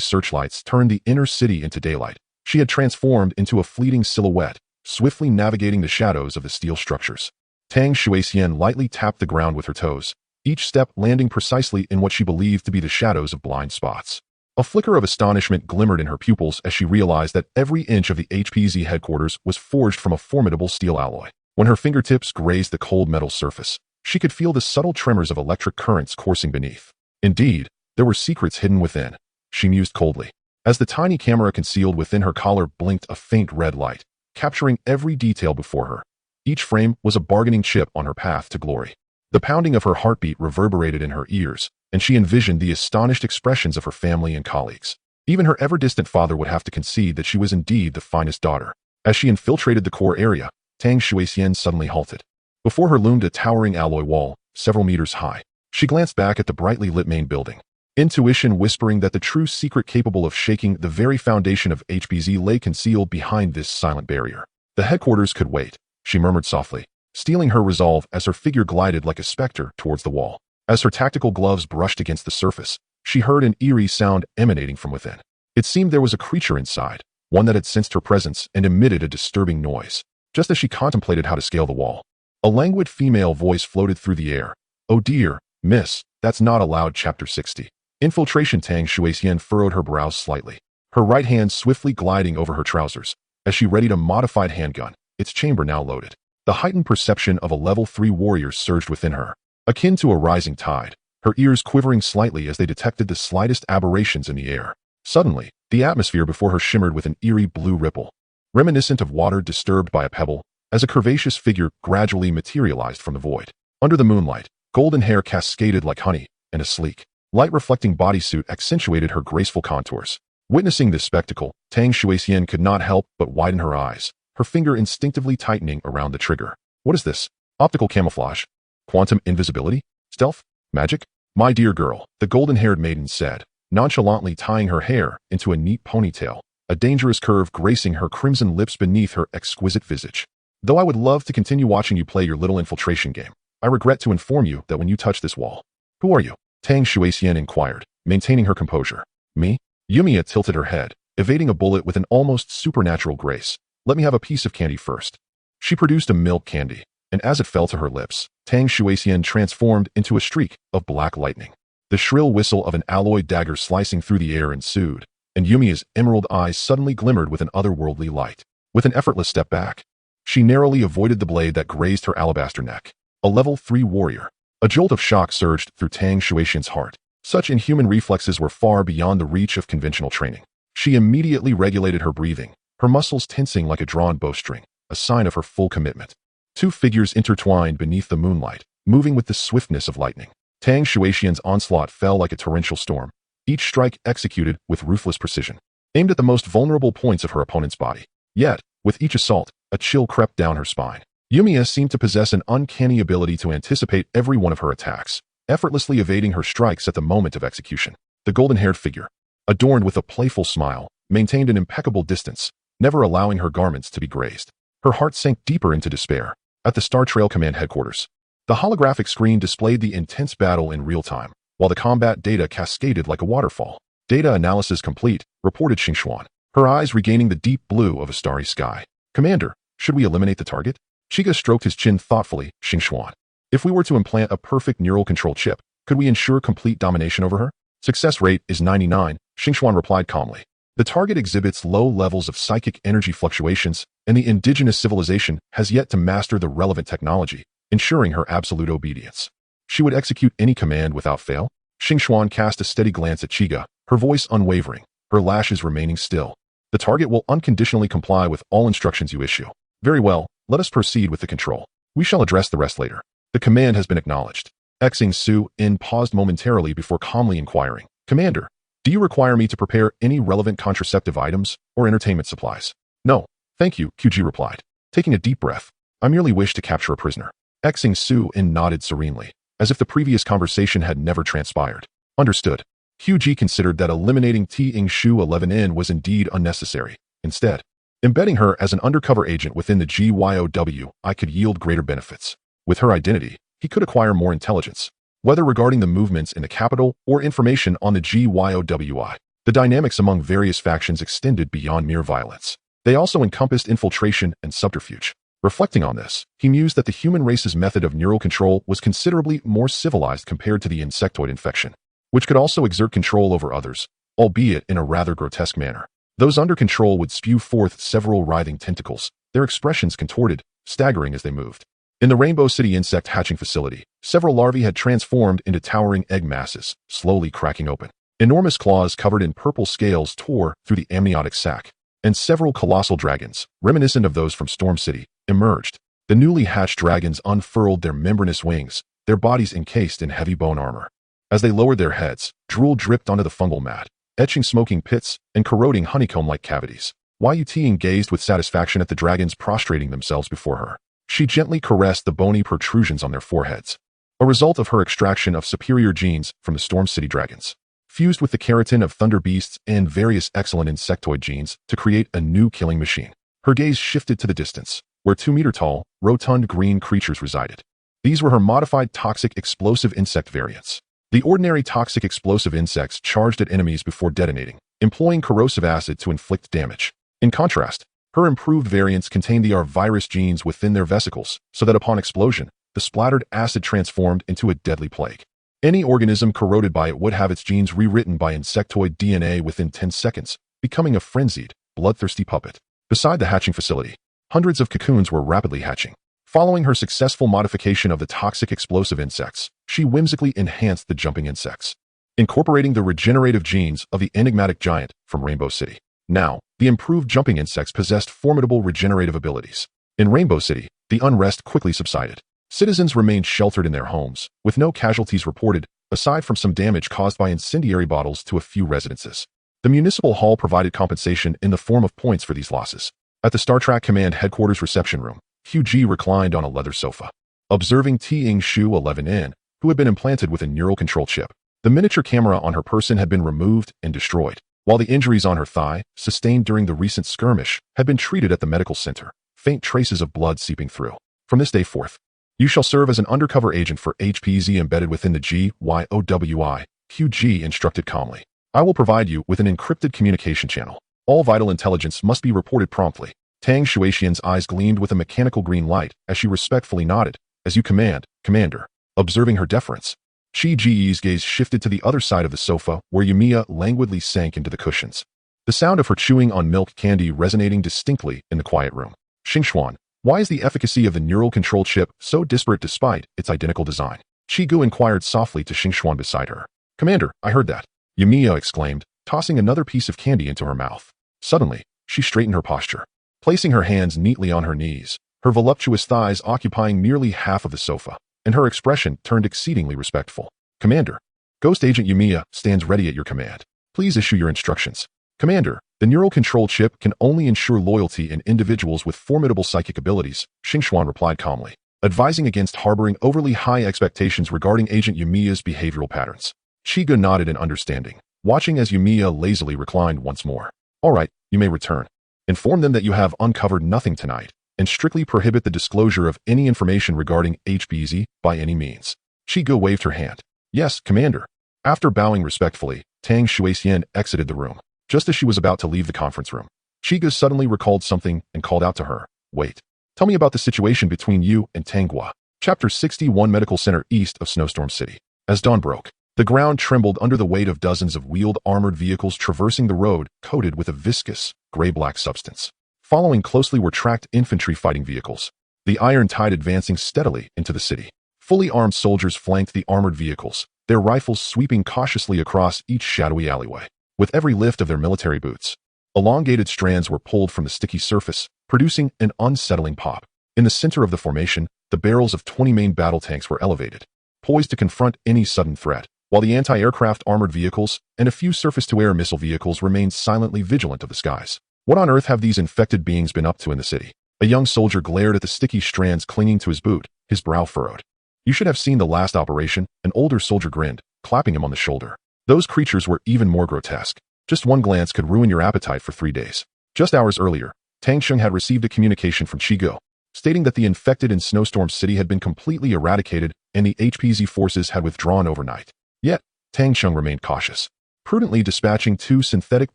searchlights turned the inner city into daylight, she had transformed into a fleeting silhouette, swiftly navigating the shadows of the steel structures. Tang Shuixian lightly tapped the ground with her toes, each step landing precisely in what she believed to be the shadows of blind spots. A flicker of astonishment glimmered in her pupils as she realized that every inch of the HPZ headquarters was forged from a formidable steel alloy. When her fingertips grazed the cold metal surface, she could feel the subtle tremors of electric currents coursing beneath. Indeed, there were secrets hidden within, she mused coldly. As the tiny camera concealed within her collar blinked a faint red light, capturing every detail before her. Each frame was a bargaining chip on her path to glory. The pounding of her heartbeat reverberated in her ears, and she envisioned the astonished expressions of her family and colleagues. Even her ever-distant father would have to concede that she was indeed the finest daughter. As she infiltrated the core area, Tang Shuixian suddenly halted. Before her loomed a towering alloy wall, several meters high. She glanced back at the brightly lit main building, intuition whispering that the true secret capable of shaking the very foundation of HPZ lay concealed behind this silent barrier. The headquarters could wait, she murmured softly, steeling her resolve as her figure glided like a specter towards the wall. As her tactical gloves brushed against the surface, she heard an eerie sound emanating from within. It seemed there was a creature inside, one that had sensed her presence and emitted a disturbing noise. Just as she contemplated how to scale the wall, a languid female voice floated through the air. Oh dear, miss, that's not allowed. Chapter 60. Infiltration. Tang Shuixian furrowed her brows slightly, her right hand swiftly gliding over her trousers, as she readied a modified handgun, its chamber now loaded. The heightened perception of a level 3 warrior surged within her, akin to a rising tide. her ears quivering slightly as they detected the slightest aberrations in the air. Suddenly, the atmosphere before her shimmered with an eerie blue ripple, reminiscent of water disturbed by a pebble, as a curvaceous figure gradually materialized from the void. Under the moonlight, golden hair cascaded like honey, and a sleek, light-reflecting bodysuit accentuated her graceful contours. Witnessing this spectacle, Tang Shuixian could not help but widen her eyes, her finger instinctively tightening around the trigger. What is this? Optical camouflage? Quantum invisibility? Stealth? Magic? My dear girl, the golden-haired maiden said, nonchalantly tying her hair into a neat ponytail, a dangerous curve gracing her crimson lips beneath her exquisite visage. Though I would love to continue watching you play your little infiltration game, I regret to inform you that when you touch this wall. Who are you? Tang Shuixian inquired, maintaining her composure. Me? Yumiya tilted her head, evading a bullet with an almost supernatural grace. Let me have a piece of candy first. She produced a milk candy, and as it fell to her lips, Tang Shuixian transformed into a streak of black lightning. The shrill whistle of an alloy dagger slicing through the air ensued, and Yumiya's emerald eyes suddenly glimmered with an otherworldly light. With an effortless step back, she narrowly avoided the blade that grazed her alabaster neck. A level 3 warrior. A jolt of shock surged through Tang Shuixian's heart. Such inhuman reflexes were far beyond the reach of conventional training. She immediately regulated her breathing, her muscles tensing like a drawn bowstring, a sign of her full commitment. Two figures intertwined beneath the moonlight, moving with the swiftness of lightning. Tang Shuixian's onslaught fell like a torrential storm, each strike executed with ruthless precision, aimed at the most vulnerable points of her opponent's body. Yet, with each assault, a chill crept down her spine. Yumiya seemed to possess an uncanny ability to anticipate every one of her attacks, effortlessly evading her strikes at the moment of execution. The golden-haired figure, adorned with a playful smile, maintained an impeccable distance, never allowing her garments to be grazed. Her heart sank deeper into despair. At the Star Trail Command headquarters, the holographic screen displayed the intense battle in real time, while the combat data cascaded like a waterfall. Data analysis complete, reported Xingxuan, her eyes regaining the deep blue of a starry sky. Commander, should we eliminate the target? Chiga stroked his chin thoughtfully. Xingxuan, if we were to implant a perfect neural control chip, could we ensure complete domination over her? Success rate is 99, Xingxuan replied calmly. The target exhibits low levels of psychic energy fluctuations, and the indigenous civilization has yet to master the relevant technology, ensuring her absolute obedience. She would execute any command without fail? Xingxuan cast a steady glance at Chiga, her voice unwavering, her lashes remaining still. The target will unconditionally comply with all instructions you issue. Very well, let us proceed with the control. We shall address the rest later. The command has been acknowledged. Xing Su-in paused momentarily before calmly inquiring, Commander, do you require me to prepare any relevant contraceptive items or entertainment supplies? No, thank you, QG replied, taking a deep breath. I merely wish to capture a prisoner. Xing Su-in nodded serenely, as if the previous conversation had never transpired. Understood. QG considered that eliminating Ting Shu 11N was indeed unnecessary. Instead, embedding her as an undercover agent within the GYOWI could yield greater benefits. With her identity, he could acquire more intelligence, whether regarding the movements in the capital or information on the GYOWI. The dynamics among various factions extended beyond mere violence. They also encompassed infiltration and subterfuge. Reflecting on this, he mused that the human race's method of neural control was considerably more civilized compared to the insectoid infection, which could also exert control over others, albeit in a rather grotesque manner. Those under control would spew forth several writhing tentacles, their expressions contorted, staggering as they moved. In the Rainbow City insect hatching facility, several larvae had transformed into towering egg masses, slowly cracking open. Enormous claws covered in purple scales tore through the amniotic sac, and several colossal dragons, reminiscent of those from Storm City, emerged. The newly hatched dragons unfurled their membranous wings, their bodies encased in heavy bone armor. As they lowered their heads, drool dripped onto the fungal mat, etching smoking pits and corroding honeycomb-like cavities. Yut gazed with satisfaction at the dragons prostrating themselves before her. She gently caressed the bony protrusions on their foreheads, a result of her extraction of superior genes from the Storm City dragons, fused with the keratin of thunder beasts and various excellent insectoid genes to create a new killing machine. Her gaze shifted to the distance, where 2-meter-tall, rotund green creatures resided. These were her modified toxic explosive insect variants. The ordinary toxic explosive insects charged at enemies before detonating, employing corrosive acid to inflict damage. In contrast, her improved variants contained the Avirus genes within their vesicles, so that upon explosion, the splattered acid transformed into a deadly plague. Any organism corroded by it would have its genes rewritten by insectoid DNA within 10 seconds, becoming a frenzied, bloodthirsty puppet. Beside the hatching facility, hundreds of cocoons were rapidly hatching, Following her successful modification of the toxic explosive insects, she whimsically enhanced the jumping insects, incorporating the regenerative genes of the enigmatic giant from Rainbow City. Now, the improved jumping insects possessed formidable regenerative abilities. In Rainbow City, the unrest quickly subsided. Citizens remained sheltered in their homes, with no casualties reported, aside from some damage caused by incendiary bottles to a few residences. The municipal hall provided compensation in the form of points for these losses. At the Star Trek Command Headquarters reception room, Chiu reclined on a leather sofa, observing Chiu 11N, who had been implanted with a neural control chip. The miniature camera on her person had been removed and destroyed, while the injuries on her thigh, sustained during the recent skirmish, had been treated at the medical center, faint traces of blood seeping through. From this day forth, you shall serve as an undercover agent for HPZ embedded within the GYOWI, Chiu instructed calmly. I will provide you with an encrypted communication channel. All vital intelligence must be reported promptly. Tang Shuexian's eyes gleamed with a mechanical green light as she respectfully nodded. As you command, Commander. Observing her deference, Chi's gaze shifted to the other side of the sofa where Yumiya languidly sank into the cushions. The sound of her chewing on milk candy resonating distinctly in the quiet room. Xingxuan, why is the efficacy of the neural control chip so disparate despite its identical design? Gu inquired softly to Xingxuan beside her. Commander, I heard that. Yumiya exclaimed, tossing another piece of candy into her mouth. Suddenly, she straightened her posture, placing her hands neatly on her knees, her voluptuous thighs occupying nearly half of the sofa, and her expression turned exceedingly respectful. Commander, Ghost Agent Yumiya stands ready at your command. Please issue your instructions. Commander, the neural control chip can only ensure loyalty in individuals with formidable psychic abilities, Xingxuan replied calmly, advising against harboring overly high expectations regarding Agent Yumiya's behavioral patterns. Gu nodded in understanding, watching as Yumiya lazily reclined once more. All right, you may return. Inform them that you have uncovered nothing tonight, and strictly prohibit the disclosure of any information regarding HBZ by any means. Gu waved her hand. Yes, Commander. After bowing respectfully, Tang Shuexian exited the room. Just as she was about to leave the conference room, Gu suddenly recalled something and called out to her. Wait. Tell me about the situation between you and Tanghua. Chapter 61 Medical Center east of Snowstorm City. As dawn broke, the ground trembled under the weight of dozens of wheeled armored vehicles traversing the road coated with a viscous, gray-black substance. Following closely were tracked infantry fighting vehicles, the iron tide advancing steadily into the city. Fully armed soldiers flanked the armored vehicles, their rifles sweeping cautiously across each shadowy alleyway. With every lift of their military boots, elongated strands were pulled from the sticky surface, producing an unsettling pop. In the center of the formation, the barrels of 20 main battle tanks were elevated, poised to confront any sudden threat, while the anti-aircraft armored vehicles and a few surface-to-air missile vehicles remained silently vigilant of the skies. What on earth have these infected beings been up to in the city? A young soldier glared at the sticky strands clinging to his boot, his brow furrowed. You should have seen the last operation, an older soldier grinned, clapping him on the shoulder. Those creatures were even more grotesque. Just one glance could ruin your appetite for 3 days. Just hours earlier, Tang Sheng had received a communication from Gu, stating that the infected in Snowstorm City had been completely eradicated and the HPZ forces had withdrawn overnight. Yet, Tang Sheng remained cautious, prudently dispatching 2 synthetic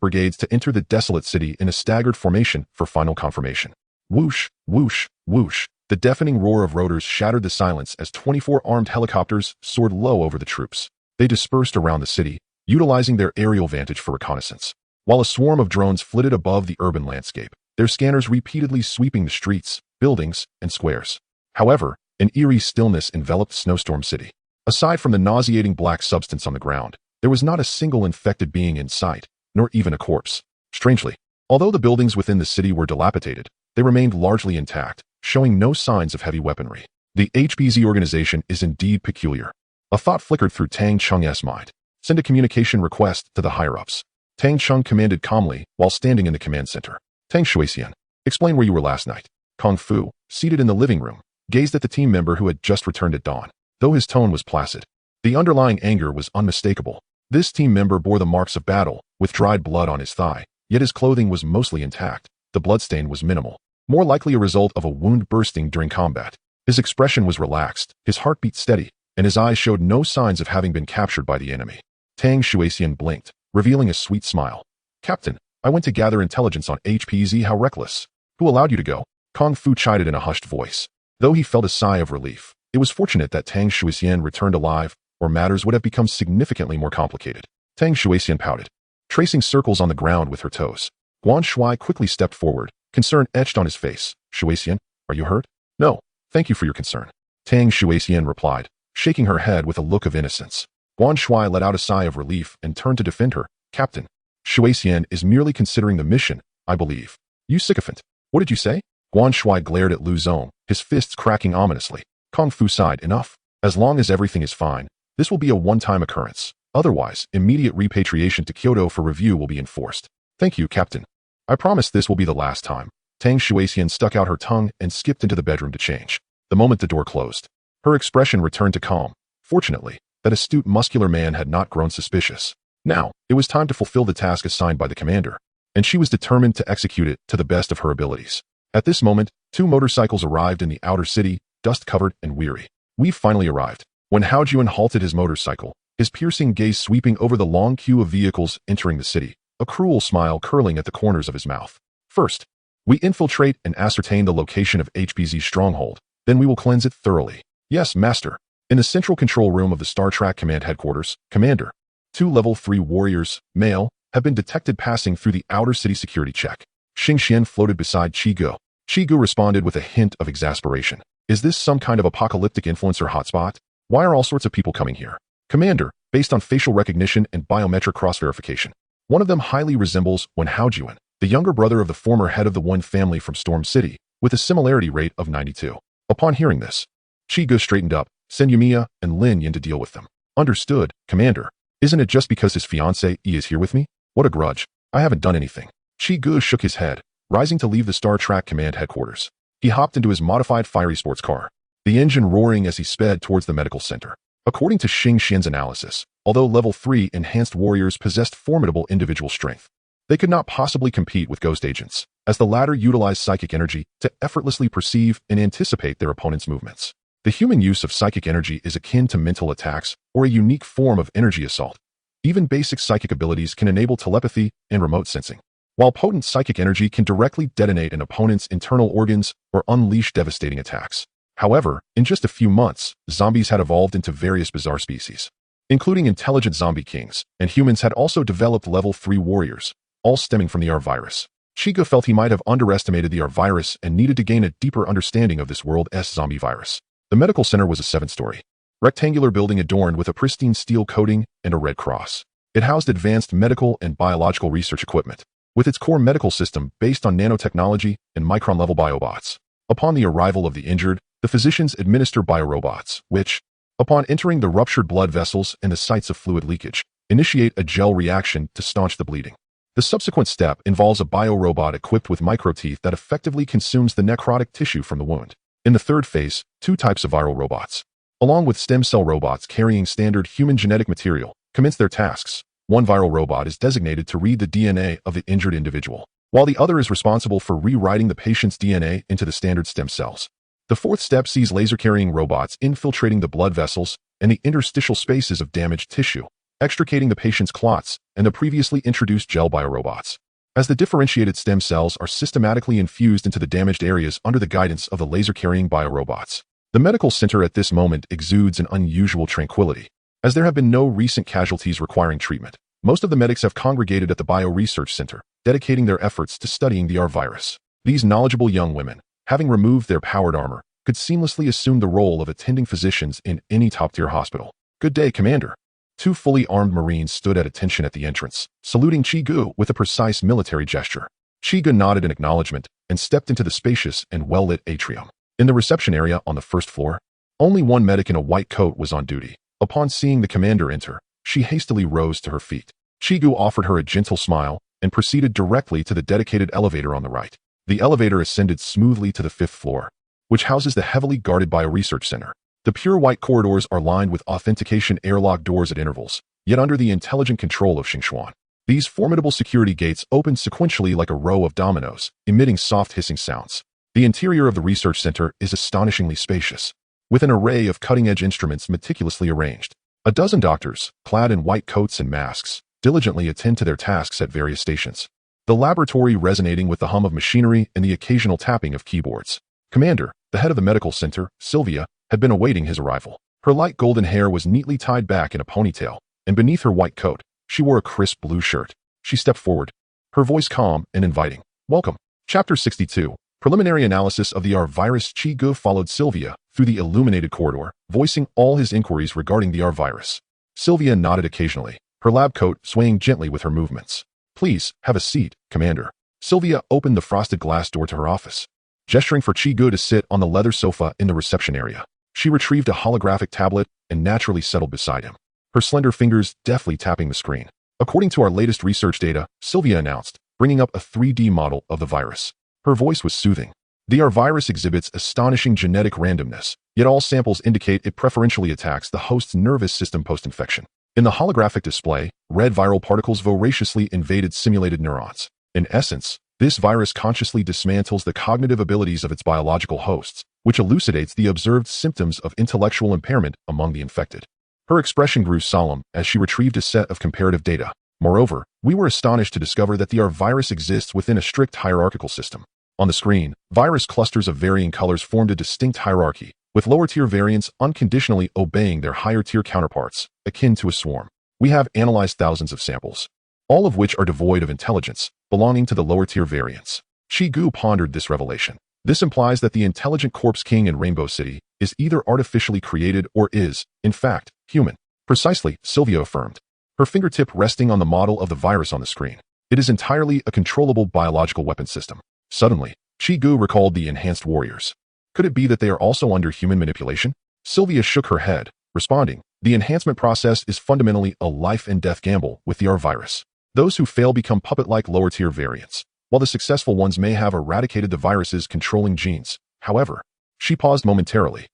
brigades to enter the desolate city in a staggered formation for final confirmation. Whoosh, whoosh, whoosh. The deafening roar of rotors shattered the silence as 24 armed helicopters soared low over the troops. They dispersed around the city, utilizing their aerial vantage for reconnaissance, while a swarm of drones flitted above the urban landscape, their scanners repeatedly sweeping the streets, buildings, and squares. However, an eerie stillness enveloped Snowstorm City. Aside from the nauseating black substance on the ground, there was not a single infected being in sight, nor even a corpse. Strangely, although the buildings within the city were dilapidated, they remained largely intact, showing no signs of heavy weaponry. The HBZ organization is indeed peculiar. A thought flickered through Tang Cheng's mind. Send a communication request to the higher-ups. Tang Cheng commanded calmly while standing in the command center. Tang Shuexian, explain where you were last night. Kung Fu, seated in the living room, gazed at the team member who had just returned at dawn. Though his tone was placid, the underlying anger was unmistakable. This team member bore the marks of battle, with dried blood on his thigh, yet his clothing was mostly intact. The bloodstain was minimal, more likely a result of a wound bursting during combat. His expression was relaxed, his heartbeat steady, and his eyes showed no signs of having been captured by the enemy. Tang Shuexian blinked, revealing a sweet smile. Captain, I went to gather intelligence on HPZ. How reckless. Who allowed you to go? Kung Fu chided in a hushed voice. Though he felt a sigh of relief, it was fortunate that Tang Shuexian returned alive, or matters would have become significantly more complicated. Tang Shuexian pouted, tracing circles on the ground with her toes. Guan Shuai quickly stepped forward, concern etched on his face. Shuexian, are you hurt? No. Thank you for your concern. Tang Shuixian replied, shaking her head with a look of innocence. Guan Shui let out a sigh of relief and turned to defend her. Captain, Shuixian is merely considering the mission, I believe. You sycophant. What did you say? Guan Shui glared at Lu Zong, his fists cracking ominously. Kung Fu sighed, enough. As long as everything is fine, this will be a one-time occurrence. Otherwise, immediate repatriation to Kyoto for review will be enforced. Thank you, Captain. I promise this will be the last time. Tang Shuixian stuck out her tongue and skipped into the bedroom to change. The moment the door closed, her expression returned to calm. Fortunately, that astute muscular man had not grown suspicious. Now, it was time to fulfill the task assigned by the commander, and she was determined to execute it to the best of her abilities. At this moment, 2 motorcycles arrived in the outer city, dust-covered and weary. We've finally arrived. When Hao Juan halted his motorcycle, his piercing gaze sweeping over the long queue of vehicles entering the city, a cruel smile curling at the corners of his mouth. First, we infiltrate and ascertain the location of HBZ's stronghold, then we will cleanse it thoroughly. Yes, Master. In the central control room of the Star Trek Command Headquarters, Commander, 2 level 3 warriors, male, have been detected passing through the outer city security check. Xing Xian floated beside Chiu. Chiu responded with a hint of exasperation. Is this some kind of apocalyptic influencer hotspot? Why are all sorts of people coming here? Commander, based on facial recognition and biometric cross-verification, one of them highly resembles Wen Haojuan, the younger brother of the former head of the Wen family from Storm City, with a similarity rate of 92. Upon hearing this, Chiu straightened up, send Yumiya and Lin Yin to deal with them. Understood, Commander. Isn't it just because his fiancée is here with me? What a grudge. I haven't done anything. Chiu shook his head, rising to leave the Star Trek Command Headquarters. He hopped into his modified fiery sports car, the engine roaring as he sped towards the medical center. According to Xing Xian's analysis, although level 3 enhanced warriors possessed formidable individual strength, they could not possibly compete with ghost agents, as the latter utilized psychic energy to effortlessly perceive and anticipate their opponent's movements. The human use of psychic energy is akin to mental attacks or a unique form of energy assault. Even basic psychic abilities can enable telepathy and remote sensing, while potent psychic energy can directly detonate an opponent's internal organs or unleash devastating attacks. However, in just a few months, zombies had evolved into various bizarre species, including intelligent zombie kings, and humans had also developed level 3 warriors, all stemming from the Avirus. Chiu felt he might have underestimated the Avirus and needed to gain a deeper understanding of this world's zombie virus. The medical center was a 7-story, rectangular building adorned with a pristine steel coating and a red cross. It housed advanced medical and biological research equipment, with its core medical system based on nanotechnology and micron-level biobots. Upon the arrival of the injured, the physicians administer biorobots, which, upon entering the ruptured blood vessels and the sites of fluid leakage, initiate a gel reaction to staunch the bleeding. The subsequent step involves a biorobot equipped with microteeth that effectively consumes the necrotic tissue from the wound. In the third phase, 2 types of viral robots, along with stem cell robots carrying standard human genetic material, commence their tasks. One viral robot is designated to read the DNA of the injured individual, while the other is responsible for rewriting the patient's DNA into the standard stem cells. The 4th step sees laser-carrying robots infiltrating the blood vessels and the interstitial spaces of damaged tissue, extricating the patient's clots and the previously introduced gel biorobots. As the differentiated stem cells are systematically infused into the damaged areas under the guidance of the laser-carrying biorobots. The medical center at this moment exudes an unusual tranquility. As there have been no recent casualties requiring treatment, most of the medics have congregated at the Bioresearch Center, dedicating their efforts to studying the Avirus. These knowledgeable young women, having removed their powered armor, could seamlessly assume the role of attending physicians in any top-tier hospital. Good day, Commander. 2 fully armed Marines stood at attention at the entrance, saluting Chiu with a precise military gesture. Chiu nodded in acknowledgement and stepped into the spacious and well-lit atrium. In the reception area on the 1st floor, only one medic in a white coat was on duty. Upon seeing the commander enter, she hastily rose to her feet. Chiu offered her a gentle smile and proceeded directly to the dedicated elevator on the right. The elevator ascended smoothly to the 5th floor, which houses the heavily guarded Bioresearch Center. The pure white corridors are lined with authentication airlock doors at intervals, yet under the intelligent control of Xingxuan. These formidable security gates open sequentially like a row of dominoes, emitting soft hissing sounds. The interior of the research center is astonishingly spacious, with an array of cutting-edge instruments meticulously arranged. A dozen doctors, clad in white coats and masks, diligently attend to their tasks at various stations, the laboratory resonating with the hum of machinery and the occasional tapping of keyboards. Commander, the head of the medical center, Sylvia, had been awaiting his arrival. Her light golden hair was neatly tied back in a ponytail, and beneath her white coat, she wore a crisp blue shirt. She stepped forward, her voice calm and inviting. Welcome. Chapter 62. Preliminary analysis of the Avirus. Chiu followed Sylvia through the illuminated corridor, voicing all his inquiries regarding the Avirus. Sylvia nodded occasionally, her lab coat swaying gently with her movements. "Please, have a seat, Commander." Sylvia opened the frosted glass door to her office, gesturing for Chiu to sit on the leather sofa in the reception area. She retrieved a holographic tablet and naturally settled beside him, her slender fingers deftly tapping the screen. "According to our latest research data," Sylvia announced, bringing up a 3D model of the virus. Her voice was soothing. "The Avirus exhibits astonishing genetic randomness, yet all samples indicate it preferentially attacks the host's nervous system post-infection. In the holographic display, red viral particles voraciously invaded simulated neurons. In essence, this virus consciously dismantles the cognitive abilities of its biological hosts, which elucidates the observed symptoms of intellectual impairment among the infected." Her expression grew solemn as she retrieved a set of comparative data. "Moreover, we were astonished to discover that the Avirus exists within a strict hierarchical system." On the screen, virus clusters of varying colors formed a distinct hierarchy, with lower-tier variants unconditionally obeying their higher-tier counterparts, akin to a swarm. "We have analyzed thousands of samples, all of which are devoid of intelligence, belonging to the lower-tier variants." Chiu pondered this revelation. This implies that the intelligent corpse king in Rainbow City is either artificially created or is, in fact, human. "Precisely," Sylvia affirmed, her fingertip resting on the model of the virus on the screen. "It is entirely a controllable biological weapon system." Suddenly, Chiu recalled the enhanced warriors. Could it be that they are also under human manipulation? Sylvia shook her head, responding, "The enhancement process is fundamentally a life-and-death gamble with the Avirus. Those who fail become puppet-like lower-tier variants, while the successful ones may have eradicated the virus's controlling genes. However," she paused momentarily,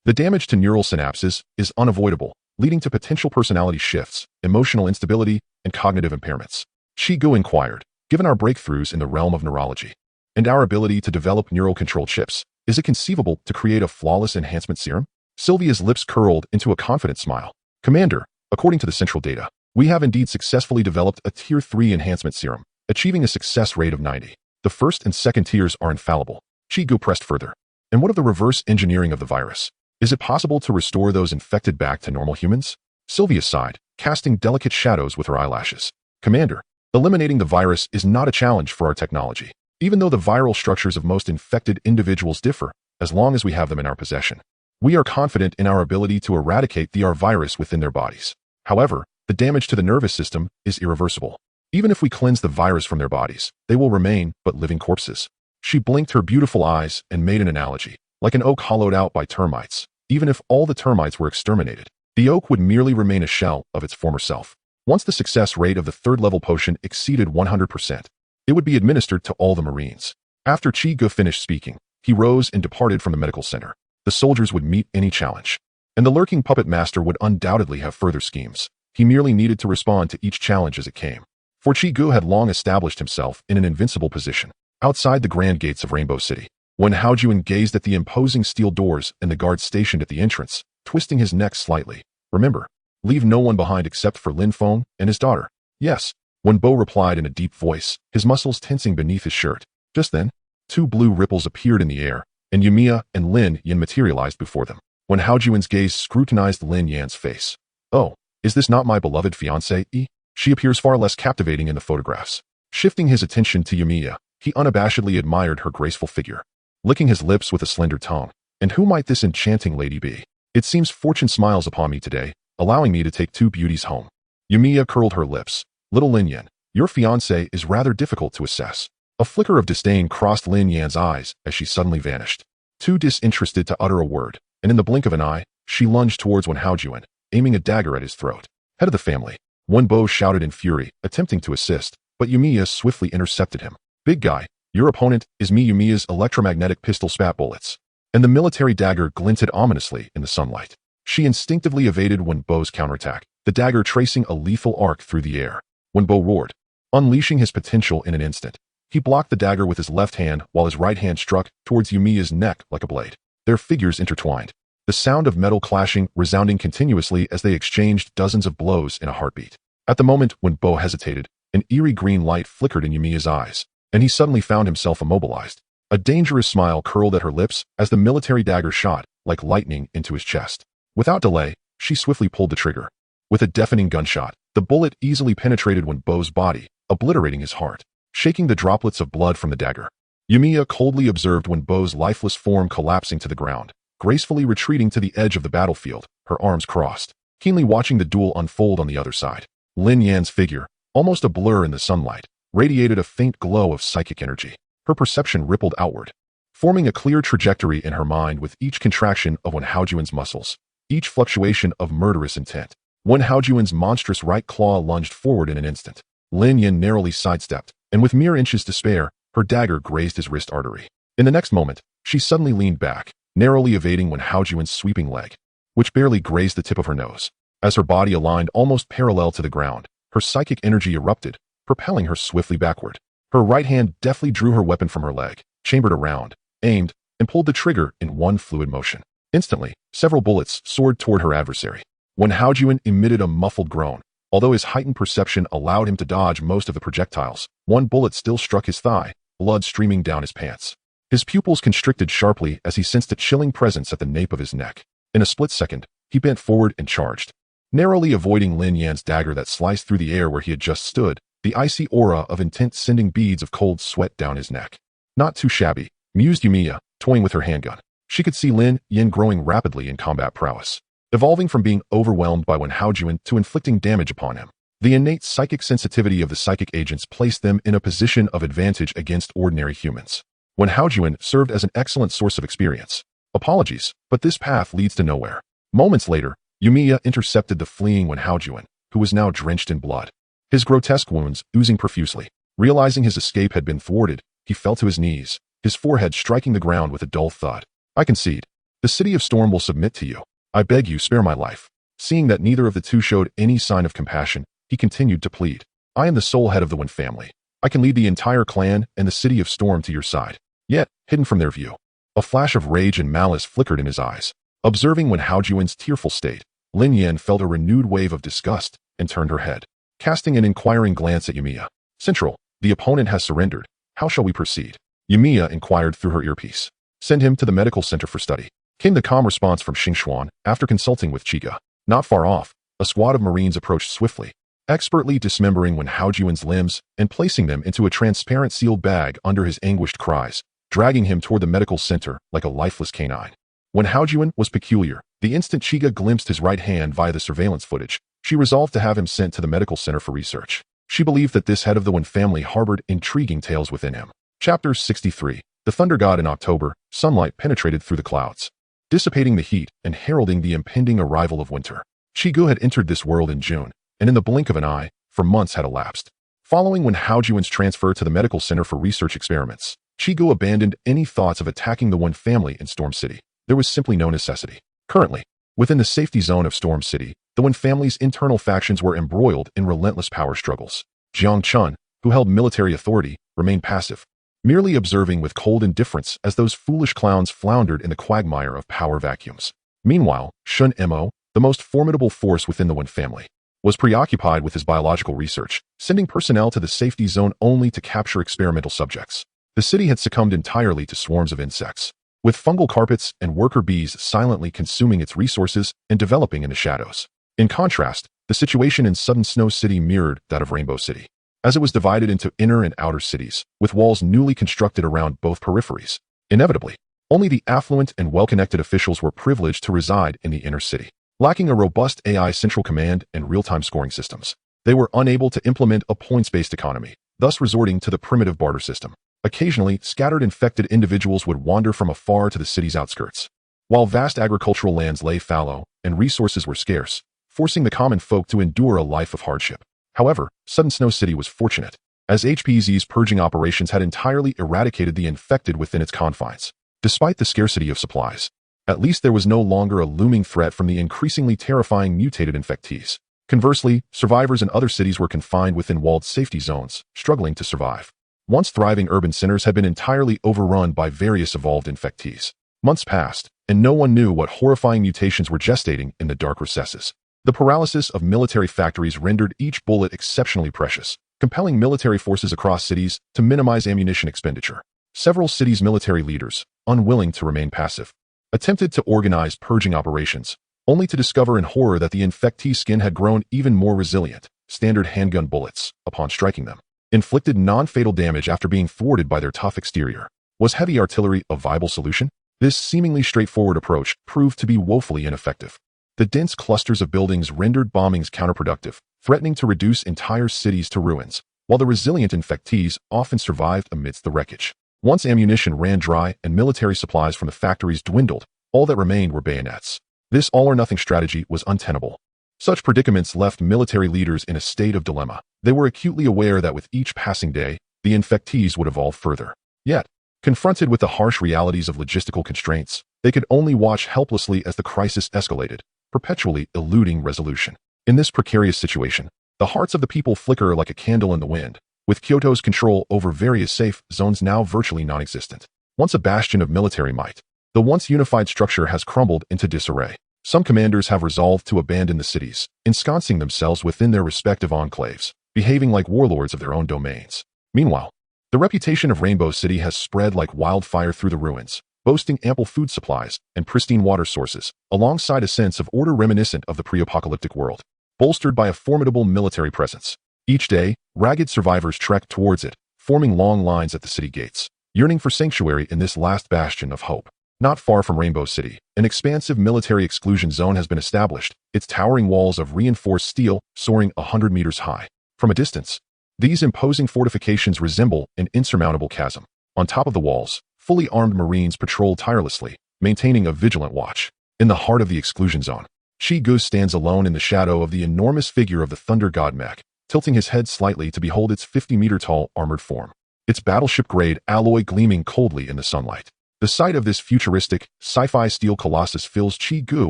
"the damage to neural synapses is unavoidable, leading to potential personality shifts, emotional instability, and cognitive impairments." Chiu inquired, "Given our breakthroughs in the realm of neurology, and our ability to develop neural control chips, is it conceivable to create a flawless enhancement serum?" Sylvia's lips curled into a confident smile. "Commander, according to the central data, we have indeed successfully developed a Tier 3 enhancement serum, achieving a success rate of 90. The first and second tiers are infallible." Chiu pressed further. "And what of the reverse engineering of the virus? Is it possible to restore those infected back to normal humans?" Sylvia sighed, casting delicate shadows with her eyelashes. "Commander, eliminating the virus is not a challenge for our technology. Even though the viral structures of most infected individuals differ, as long as we have them in our possession, we are confident in our ability to eradicate the Avirus within their bodies. However, the damage to the nervous system is irreversible. Even if we cleanse the virus from their bodies, they will remain but living corpses." She blinked her beautiful eyes and made an analogy, like an oak hollowed out by termites. Even if all the termites were exterminated, the oak would merely remain a shell of its former self. Once the success rate of the third-level potion exceeded 100%, it would be administered to all the Marines. After Chiu finished speaking, he rose and departed from the medical center. The soldiers would meet any challenge, and the lurking puppet master would undoubtedly have further schemes. He merely needed to respond to each challenge as it came. For Chiu had long established himself in an invincible position outside the grand gates of Rainbow City. When Haojuan gazed at the imposing steel doors and the guards stationed at the entrance, twisting his neck slightly, "Remember, leave no one behind except for Lin Feng and his daughter." "Yes," Wen Bo replied in a deep voice, his muscles tensing beneath his shirt. Just then, two blue ripples appeared in the air, and Yumiya and Lin Yan materialized before them. When Haojuan's gaze scrutinized Lin Yan's face. "Oh, is this not my beloved fiancée? She appears far less captivating in the photographs." Shifting his attention to Yumiya, he unabashedly admired her graceful figure, licking his lips with a slender tongue. "And who might this enchanting lady be? It seems fortune smiles upon me today, allowing me to take two beauties home." Yumiya curled her lips. "Little Lin Yan, your fiancée is rather difficult to assess." A flicker of disdain crossed Lin Yan's eyes as she suddenly vanished. Too disinterested to utter a word, and in the blink of an eye, she lunged towards Wen Haojuan, aiming a dagger at his throat. "Head of the family," Wen Bo shouted in fury, attempting to assist, but Yumiya swiftly intercepted him. "Big guy, your opponent is me." Yumiya's electromagnetic pistol spat bullets, and the military dagger glinted ominously in the sunlight. She instinctively evaded Wen Bo's counterattack, the dagger tracing a lethal arc through the air. Wen Bo roared, unleashing his potential in an instant. He blocked the dagger with his left hand while his right hand struck towards Yumiya's neck like a blade. Their figures intertwined, the sound of metal clashing resounding continuously as they exchanged dozens of blows in a heartbeat. At the moment when Bo hesitated, an eerie green light flickered in Yumiya's eyes, and he suddenly found himself immobilized. A dangerous smile curled at her lips as the military dagger shot, like lightning, into his chest. Without delay, she swiftly pulled the trigger. With a deafening gunshot, the bullet easily penetrated Wen Bo's body, obliterating his heart, shaking the droplets of blood from the dagger. Yumiya coldly observed when Bo's lifeless form collapsing to the ground, gracefully retreating to the edge of the battlefield, her arms crossed, keenly watching the duel unfold on the other side. Lin Yan's figure, almost a blur in the sunlight, radiated a faint glow of psychic energy. Her perception rippled outward, forming a clear trajectory in her mind with each contraction of Wen Haojuan's muscles, each fluctuation of murderous intent. Wen Haojuan's monstrous right claw lunged forward in an instant. Lin Yan narrowly sidestepped, and with mere inches to spare, her dagger grazed his wrist artery. In the next moment, she suddenly leaned back, narrowly evading Wen Haojuan's sweeping leg, which barely grazed the tip of her nose. As her body aligned almost parallel to the ground, her psychic energy erupted, propelling her swiftly backward. Her right hand deftly drew her weapon from her leg, chambered around, aimed, and pulled the trigger in one fluid motion. Instantly, several bullets soared toward her adversary. Wen Haojuan emitted a muffled groan. Although his heightened perception allowed him to dodge most of the projectiles, one bullet still struck his thigh, blood streaming down his pants. His pupils constricted sharply as he sensed a chilling presence at the nape of his neck. In a split second, he bent forward and charged. Narrowly avoiding Lin Yan's dagger that sliced through the air where he had just stood, the icy aura of intent sending beads of cold sweat down his neck. Not too shabby, mused Yumiya, toying with her handgun. She could see Lin Yan growing rapidly in combat prowess, evolving from being overwhelmed by Wen Haojuan to inflicting damage upon him. The innate psychic sensitivity of the psychic agents placed them in a position of advantage against ordinary humans. Wen Haojuan served as an excellent source of experience. Apologies, but this path leads to nowhere. Moments later, Yumiya intercepted the fleeing Wen Haojuan, who was now drenched in blood, his grotesque wounds oozing profusely. Realizing his escape had been thwarted, he fell to his knees, his forehead striking the ground with a dull thud. I concede. The city of Storm will submit to you. I beg you, spare my life. Seeing that neither of the two showed any sign of compassion, he continued to plead. I am the sole head of the Wen family. I can lead the entire clan and the city of Storm to your side. Yet, hidden from their view, a flash of rage and malice flickered in his eyes. Observing Wen Haojuan's tearful state, Lin Yan felt a renewed wave of disgust and turned her head, casting an inquiring glance at Yumiya. Central, the opponent has surrendered. How shall we proceed? Yumiya inquired through her earpiece. Send him to the medical center for study, came the calm response from Xingxuan after consulting with Chiga. Not far off, a squad of Marines approached swiftly, expertly dismembering Wen Haojuan's limbs and placing them into a transparent sealed bag under his anguished cries, dragging him toward the medical center like a lifeless canine. Wen Haojuan was peculiar. The instant Chiga glimpsed his right hand via the surveillance footage, she resolved to have him sent to the medical center for research. She believed that this head of the Wen family harbored intriguing tales within him. Chapter 63. The Thunder God. In October, sunlight penetrated through the clouds, dissipating the heat and heralding the impending arrival of winter. Chiu had entered this world in June, and in the blink of an eye, for months had elapsed. Following Wen Haojuan's transfer to the medical center for research experiments, Chiu abandoned any thoughts of attacking the Wen family in Storm City. There was simply no necessity. Currently, within the safety zone of Storm City, the Wen family's internal factions were embroiled in relentless power struggles. Jiang Chun, who held military authority, remained passive, merely observing with cold indifference as those foolish clowns floundered in the quagmire of power vacuums. Meanwhile, Shun Mo, the most formidable force within the Wen family, was preoccupied with his biological research, sending personnel to the safety zone only to capture experimental subjects. The city had succumbed entirely to swarms of insects, with fungal carpets and worker bees silently consuming its resources and developing in the shadows. In contrast, the situation in Sudden Snow City mirrored that of Rainbow City, as it was divided into inner and outer cities, with walls newly constructed around both peripheries. Inevitably, only the affluent and well-connected officials were privileged to reside in the inner city. Lacking a robust AI central command and real-time scoring systems, they were unable to implement a points-based economy, thus resorting to the primitive barter system. Occasionally, scattered infected individuals would wander from afar to the city's outskirts, while vast agricultural lands lay fallow and resources were scarce, forcing the common folk to endure a life of hardship. However, Sudden Snow City was fortunate, as HPZ's purging operations had entirely eradicated the infected within its confines. Despite the scarcity of supplies, at least there was no longer a looming threat from the increasingly terrifying mutated infectees. Conversely, survivors in other cities were confined within walled safety zones, struggling to survive. Once thriving urban centers had been entirely overrun by various evolved infectees. Months passed, and no one knew what horrifying mutations were gestating in the dark recesses. The paralysis of military factories rendered each bullet exceptionally precious, compelling military forces across cities to minimize ammunition expenditure. Several cities' military leaders, unwilling to remain passive, attempted to organize purging operations, only to discover in horror that the infectee skin had grown even more resilient. Standard handgun bullets, upon striking them, inflicted non-fatal damage after being thwarted by their tough exterior. Was heavy artillery a viable solution? This seemingly straightforward approach proved to be woefully ineffective. The dense clusters of buildings rendered bombings counterproductive, threatening to reduce entire cities to ruins, while the resilient infectees often survived amidst the wreckage. Once ammunition ran dry and military supplies from the factories dwindled, all that remained were bayonets. This all-or-nothing strategy was untenable. Such predicaments left military leaders in a state of dilemma. They were acutely aware that with each passing day, the infectees would evolve further. Yet, confronted with the harsh realities of logistical constraints, they could only watch helplessly as the crisis escalated, perpetually eluding resolution. In this precarious situation, the hearts of the people flicker like a candle in the wind, with Kyoto's control over various safe zones now virtually non-existent. Once a bastion of military might, the once unified structure has crumbled into disarray. Some commanders have resolved to abandon the cities, ensconcing themselves within their respective enclaves, behaving like warlords of their own domains. Meanwhile, the reputation of Rainbow City has spread like wildfire through the ruins, boasting ample food supplies and pristine water sources, alongside a sense of order reminiscent of the pre-apocalyptic world, bolstered by a formidable military presence. Each day, ragged survivors trek towards it, forming long lines at the city gates, yearning for sanctuary in this last bastion of hope. Not far from Rainbow City, an expansive military exclusion zone has been established, its towering walls of reinforced steel soaring 100 meters high. From a distance, these imposing fortifications resemble an insurmountable chasm. On top of the walls, fully armed Marines patrol tirelessly, maintaining a vigilant watch. In the heart of the exclusion zone, Chiu stands alone in the shadow of the enormous figure of the Thunder God mech, tilting his head slightly to behold its 50-meter-tall armored form, its battleship-grade alloy gleaming coldly in the sunlight. The sight of this futuristic, sci-fi steel colossus fills Chiu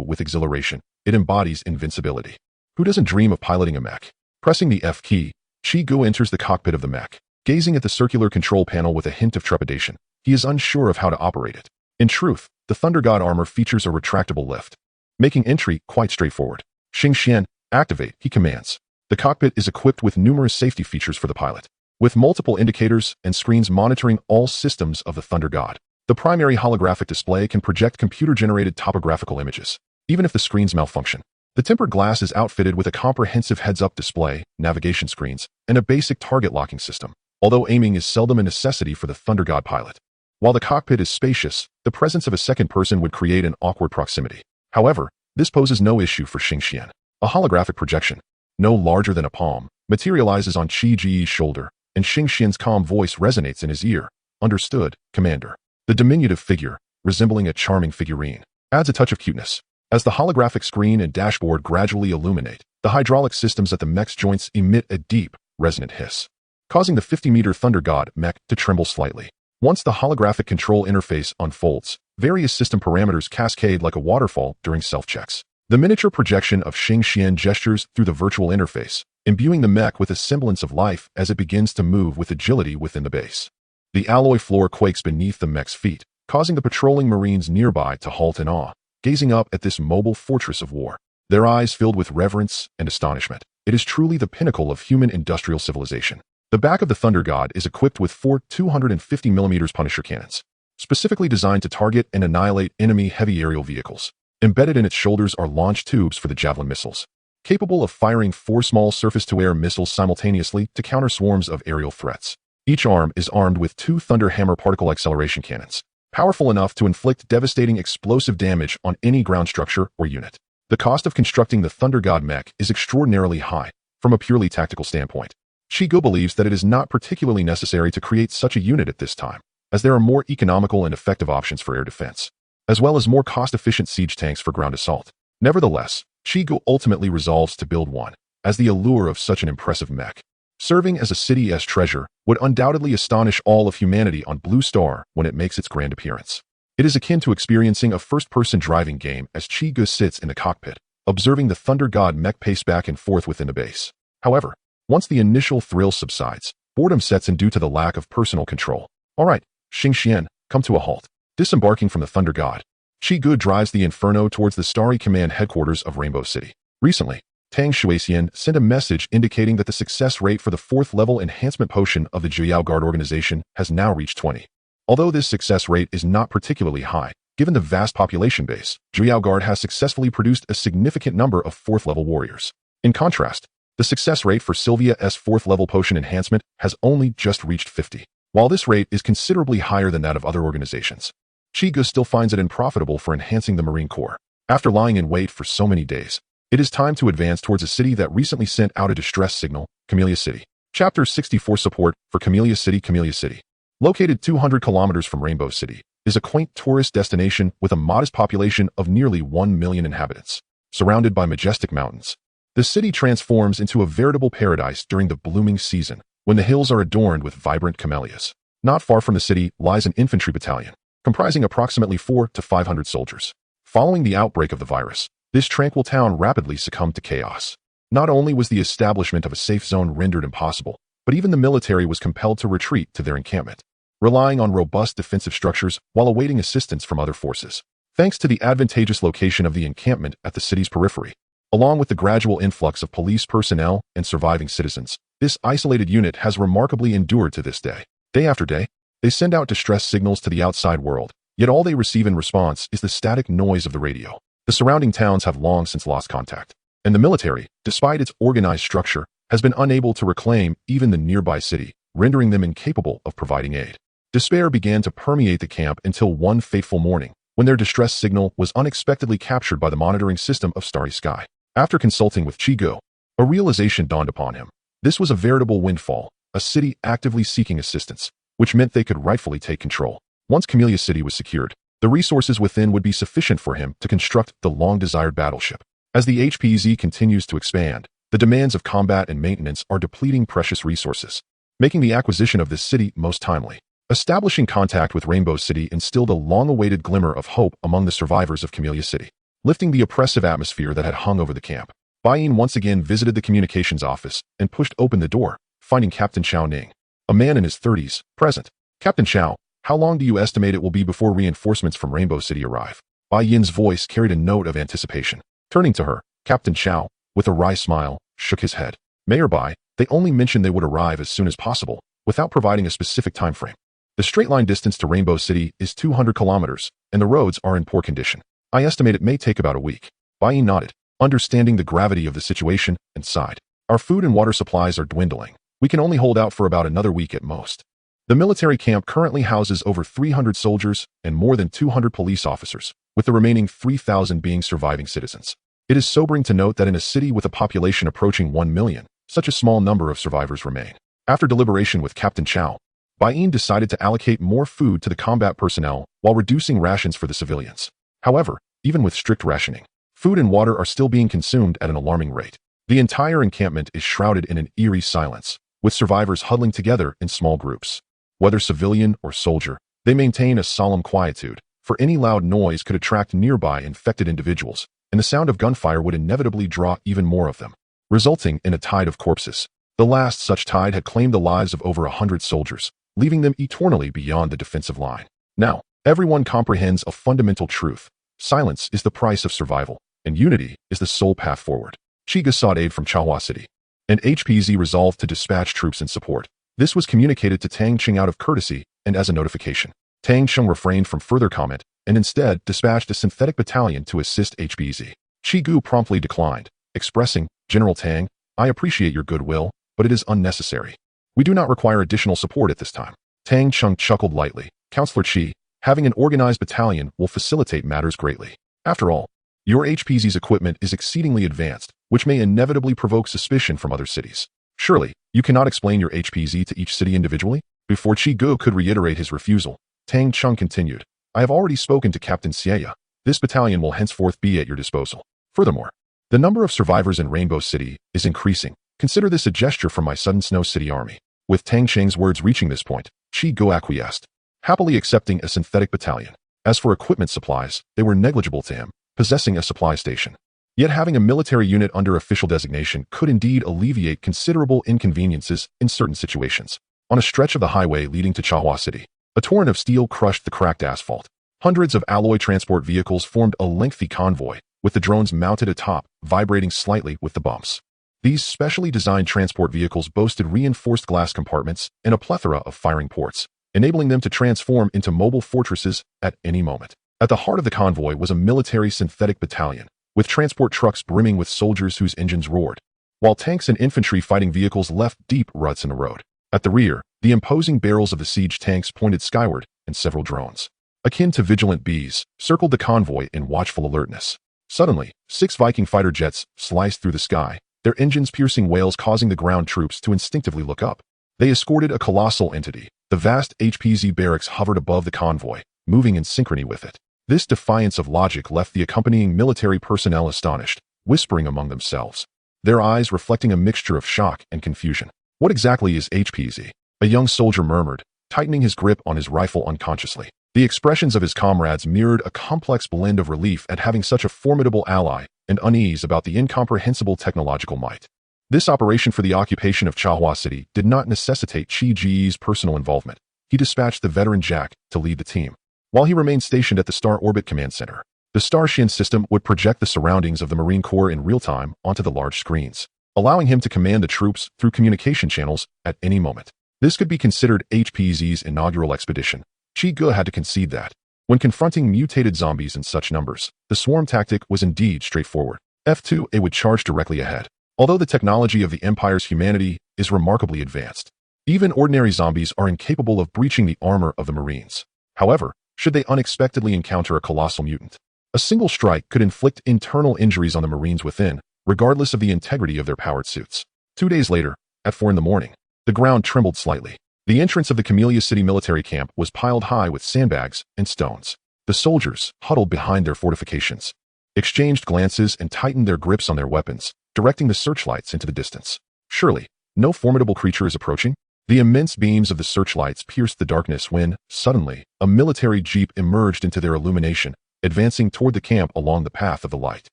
with exhilaration. It embodies invincibility. Who doesn't dream of piloting a mech? Pressing the F key, Chiu enters the cockpit of the mech. Gazing at the circular control panel with a hint of trepidation, he is unsure of how to operate it. In truth, the Thunder God armor features a retractable lift, making entry quite straightforward. Xingxian, activate, he commands. The cockpit is equipped with numerous safety features for the pilot, with multiple indicators and screens monitoring all systems of the Thunder God. The primary holographic display can project computer-generated topographical images, even if the screens malfunction. The tempered glass is outfitted with a comprehensive heads-up display, navigation screens, and a basic target locking system, although aiming is seldom a necessity for the Thunder God pilot. While the cockpit is spacious, the presence of a second person would create an awkward proximity. However, this poses no issue for Xingxian. A holographic projection, no larger than a palm, materializes on Chi's shoulder, and Xingxian's calm voice resonates in his ear. Understood, Commander. The diminutive figure, resembling a charming figurine, adds a touch of cuteness. As the holographic screen and dashboard gradually illuminate, the hydraulic systems at the mech's joints emit a deep, resonant hiss, causing the 50-meter Thunder God mech to tremble slightly. Once the holographic control interface unfolds, various system parameters cascade like a waterfall during self-checks. The miniature projection of Xingxian gestures through the virtual interface, imbuing the mech with a semblance of life as it begins to move with agility within the base. The alloy floor quakes beneath the mech's feet, causing the patrolling Marines nearby to halt in awe, gazing up at this mobile fortress of war, their eyes filled with reverence and astonishment. It is truly the pinnacle of human industrial civilization. The back of the Thunder God is equipped with 4 250mm Punisher cannons, specifically designed to target and annihilate enemy heavy aerial vehicles. Embedded in its shoulders are launch tubes for the Javelin missiles, capable of firing 4 small surface-to-air missiles simultaneously to counter swarms of aerial threats. Each arm is armed with 2 Thunder Hammer particle acceleration cannons, powerful enough to inflict devastating explosive damage on any ground structure or unit. The cost of constructing the Thunder God mech is extraordinarily high, from a purely tactical standpoint. Chiu believes that it is not particularly necessary to create such a unit at this time, as there are more economical and effective options for air defense, as well as more cost-efficient siege tanks for ground assault. Nevertheless, Chiu ultimately resolves to build one, as the allure of such an impressive mech, serving as a city's treasure, would undoubtedly astonish all of humanity on Blue Star when it makes its grand appearance. It is akin to experiencing a first-person driving game as Chiu sits in the cockpit, observing the Thunder God mech pace back and forth within the base. However, once the initial thrill subsides, boredom sets in due to the lack of personal control. All right, Xingxian, come to a halt. Disembarking from the Thunder God, Chiu drives the Inferno towards the Starry Command headquarters of Rainbow City. Recently, Tang Shuixian sent a message indicating that the success rate for the 4th level enhancement potion of the Jiao Guard organization has now reached 20. Although this success rate is not particularly high, given the vast population base, Jiao Guard has successfully produced a significant number of 4th level warriors. In contrast, the success rate for Sylvia's 4th level potion enhancement has only just reached 50. While this rate is considerably higher than that of other organizations, Chiu still finds it unprofitable for enhancing the Marine Corps. After lying in wait for so many days, it is time to advance towards a city that recently sent out a distress signal, Camellia City. Chapter 64 Support for Camellia City. Camellia City, located 200 kilometers from Rainbow City, is a quaint tourist destination with a modest population of nearly 1 million inhabitants. Surrounded by majestic mountains, the city transforms into a veritable paradise during the blooming season, when the hills are adorned with vibrant camellias. Not far from the city lies an infantry battalion, comprising approximately 400 to 500 soldiers. Following the outbreak of the virus, this tranquil town rapidly succumbed to chaos. Not only was the establishment of a safe zone rendered impossible, but even the military was compelled to retreat to their encampment, relying on robust defensive structures while awaiting assistance from other forces. Thanks to the advantageous location of the encampment at the city's periphery, along with the gradual influx of police personnel and surviving citizens, this isolated unit has remarkably endured to this day. Day after day, they send out distress signals to the outside world, yet all they receive in response is the static noise of the radio. The surrounding towns have long since lost contact, and the military, despite its organized structure, has been unable to reclaim even the nearby city, rendering them incapable of providing aid. Despair began to permeate the camp until one fateful morning, when their distress signal was unexpectedly captured by the monitoring system of Starry Sky. After consulting with Chiu, a realization dawned upon him. This was a veritable windfall, a city actively seeking assistance, which meant they could rightfully take control. Once Camellia City was secured, the resources within would be sufficient for him to construct the long-desired battleship. As the HPZ continues to expand, the demands of combat and maintenance are depleting precious resources, making the acquisition of this city most timely. Establishing contact with Rainbow City instilled a long-awaited glimmer of hope among the survivors of Camellia City, lifting the oppressive atmosphere that had hung over the camp. Bai-yin once again visited the communications office and pushed open the door, finding Captain Xiao Ning, a man in his 30s, present. Captain Xiao, how long do you estimate it will be before reinforcements from Rainbow City arrive? Bai-yin's voice carried a note of anticipation. Turning to her, Captain Xiao, with a wry smile, shook his head. Mayor Bai, they only mentioned they would arrive as soon as possible, without providing a specific time frame. The straight-line distance to Rainbow City is 200 kilometers, and the roads are in poor condition. I estimate it may take about a week. Bai-yin nodded, understanding the gravity of the situation, and sighed. Our food and water supplies are dwindling. We can only hold out for about another week at most. The military camp currently houses over 300 soldiers and more than 200 police officers, with the remaining 3,000 being surviving citizens. It is sobering to note that in a city with a population approaching 1 million, such a small number of survivors remain. After deliberation with Captain Xiao, Bai-yin decided to allocate more food to the combat personnel while reducing rations for the civilians. However, even with strict rationing, food and water are still being consumed at an alarming rate. The entire encampment is shrouded in an eerie silence, with survivors huddling together in small groups. Whether civilian or soldier, they maintain a solemn quietude, for any loud noise could attract nearby infected individuals, and the sound of gunfire would inevitably draw even more of them, resulting in a tide of corpses. The last such tide had claimed the lives of over 100 soldiers, leaving them eternally beyond the defensive line. Now, everyone comprehends a fundamental truth. Silence is the price of survival, and unity is the sole path forward. Chiu sought aid from Chaohua City, and HPZ resolved to dispatch troops in support. This was communicated to Tang Cheng out of courtesy and as a notification. Tang Cheng refrained from further comment and instead dispatched a synthetic battalion to assist HPZ. Chiu promptly declined, expressing, General Tang, I appreciate your goodwill, but it is unnecessary. We do not require additional support at this time. Tang Cheng chuckled lightly. Counselor Chi, having an organized battalion will facilitate matters greatly. After all, your HPZ's equipment is exceedingly advanced, which may inevitably provoke suspicion from other cities. Surely, you cannot explain your HPZ to each city individually? Before Chiu could reiterate his refusal, Tang Cheng continued, I have already spoken to Captain Xie. This battalion will henceforth be at your disposal. Furthermore, the number of survivors in Rainbow City is increasing. Consider this a gesture from my Sudden Snow City army. With Tang Cheng's words reaching this point, Chiu acquiesced, happily accepting a synthetic battalion. As for equipment supplies, they were negligible to him, possessing a supply station. Yet having a military unit under official designation could indeed alleviate considerable inconveniences in certain situations. On a stretch of the highway leading to Chaohua City, a torrent of steel crushed the cracked asphalt. Hundreds of alloy transport vehicles formed a lengthy convoy, with the drones mounted atop, vibrating slightly with the bumps. These specially designed transport vehicles boasted reinforced glass compartments and a plethora of firing ports, enabling them to transform into mobile fortresses at any moment. At the heart of the convoy was a military synthetic battalion, with transport trucks brimming with soldiers whose engines roared, while tanks and infantry fighting vehicles left deep ruts in the road. At the rear, the imposing barrels of the siege tanks pointed skyward, and several drones, akin to vigilant bees, circled the convoy in watchful alertness. Suddenly, 6 Viking fighter jets sliced through the sky, their engines piercing wails causing the ground troops to instinctively look up. They escorted a colossal entity. The vast HPZ barracks hovered above the convoy, moving in synchrony with it. This defiance of logic left the accompanying military personnel astonished, whispering among themselves, their eyes reflecting a mixture of shock and confusion. What exactly is HPZ? A young soldier murmured, tightening his grip on his rifle unconsciously. The expressions of his comrades mirrored a complex blend of relief at having such a formidable ally and unease about the incomprehensible technological might. This operation for the occupation of Chahua City did not necessitate Chi Ji's personal involvement. He dispatched the veteran Jack to lead the team. While he remained stationed at the Star Orbit Command Center, the Starshin system would project the surroundings of the Marine Corps in real time onto the large screens, allowing him to command the troops through communication channels at any moment. This could be considered HPZ's inaugural expedition. Chi had to concede that, when confronting mutated zombies in such numbers, the swarm tactic was indeed straightforward. F2A would charge directly ahead. Although the technology of the Empire's humanity is remarkably advanced, even ordinary zombies are incapable of breaching the armor of the Marines. However, should they unexpectedly encounter a colossal mutant, a single strike could inflict internal injuries on the Marines within, regardless of the integrity of their powered suits. 2 days later, at 4 a.m, the ground trembled slightly. The entrance of the Camellia City military camp was piled high with sandbags and stones. The soldiers, huddled behind their fortifications, exchanged glances and tightened their grips on their weapons, directing the searchlights into the distance. Surely, no formidable creature is approaching? The immense beams of the searchlights pierced the darkness when, suddenly, a military jeep emerged into their illumination, advancing toward the camp along the path of the light.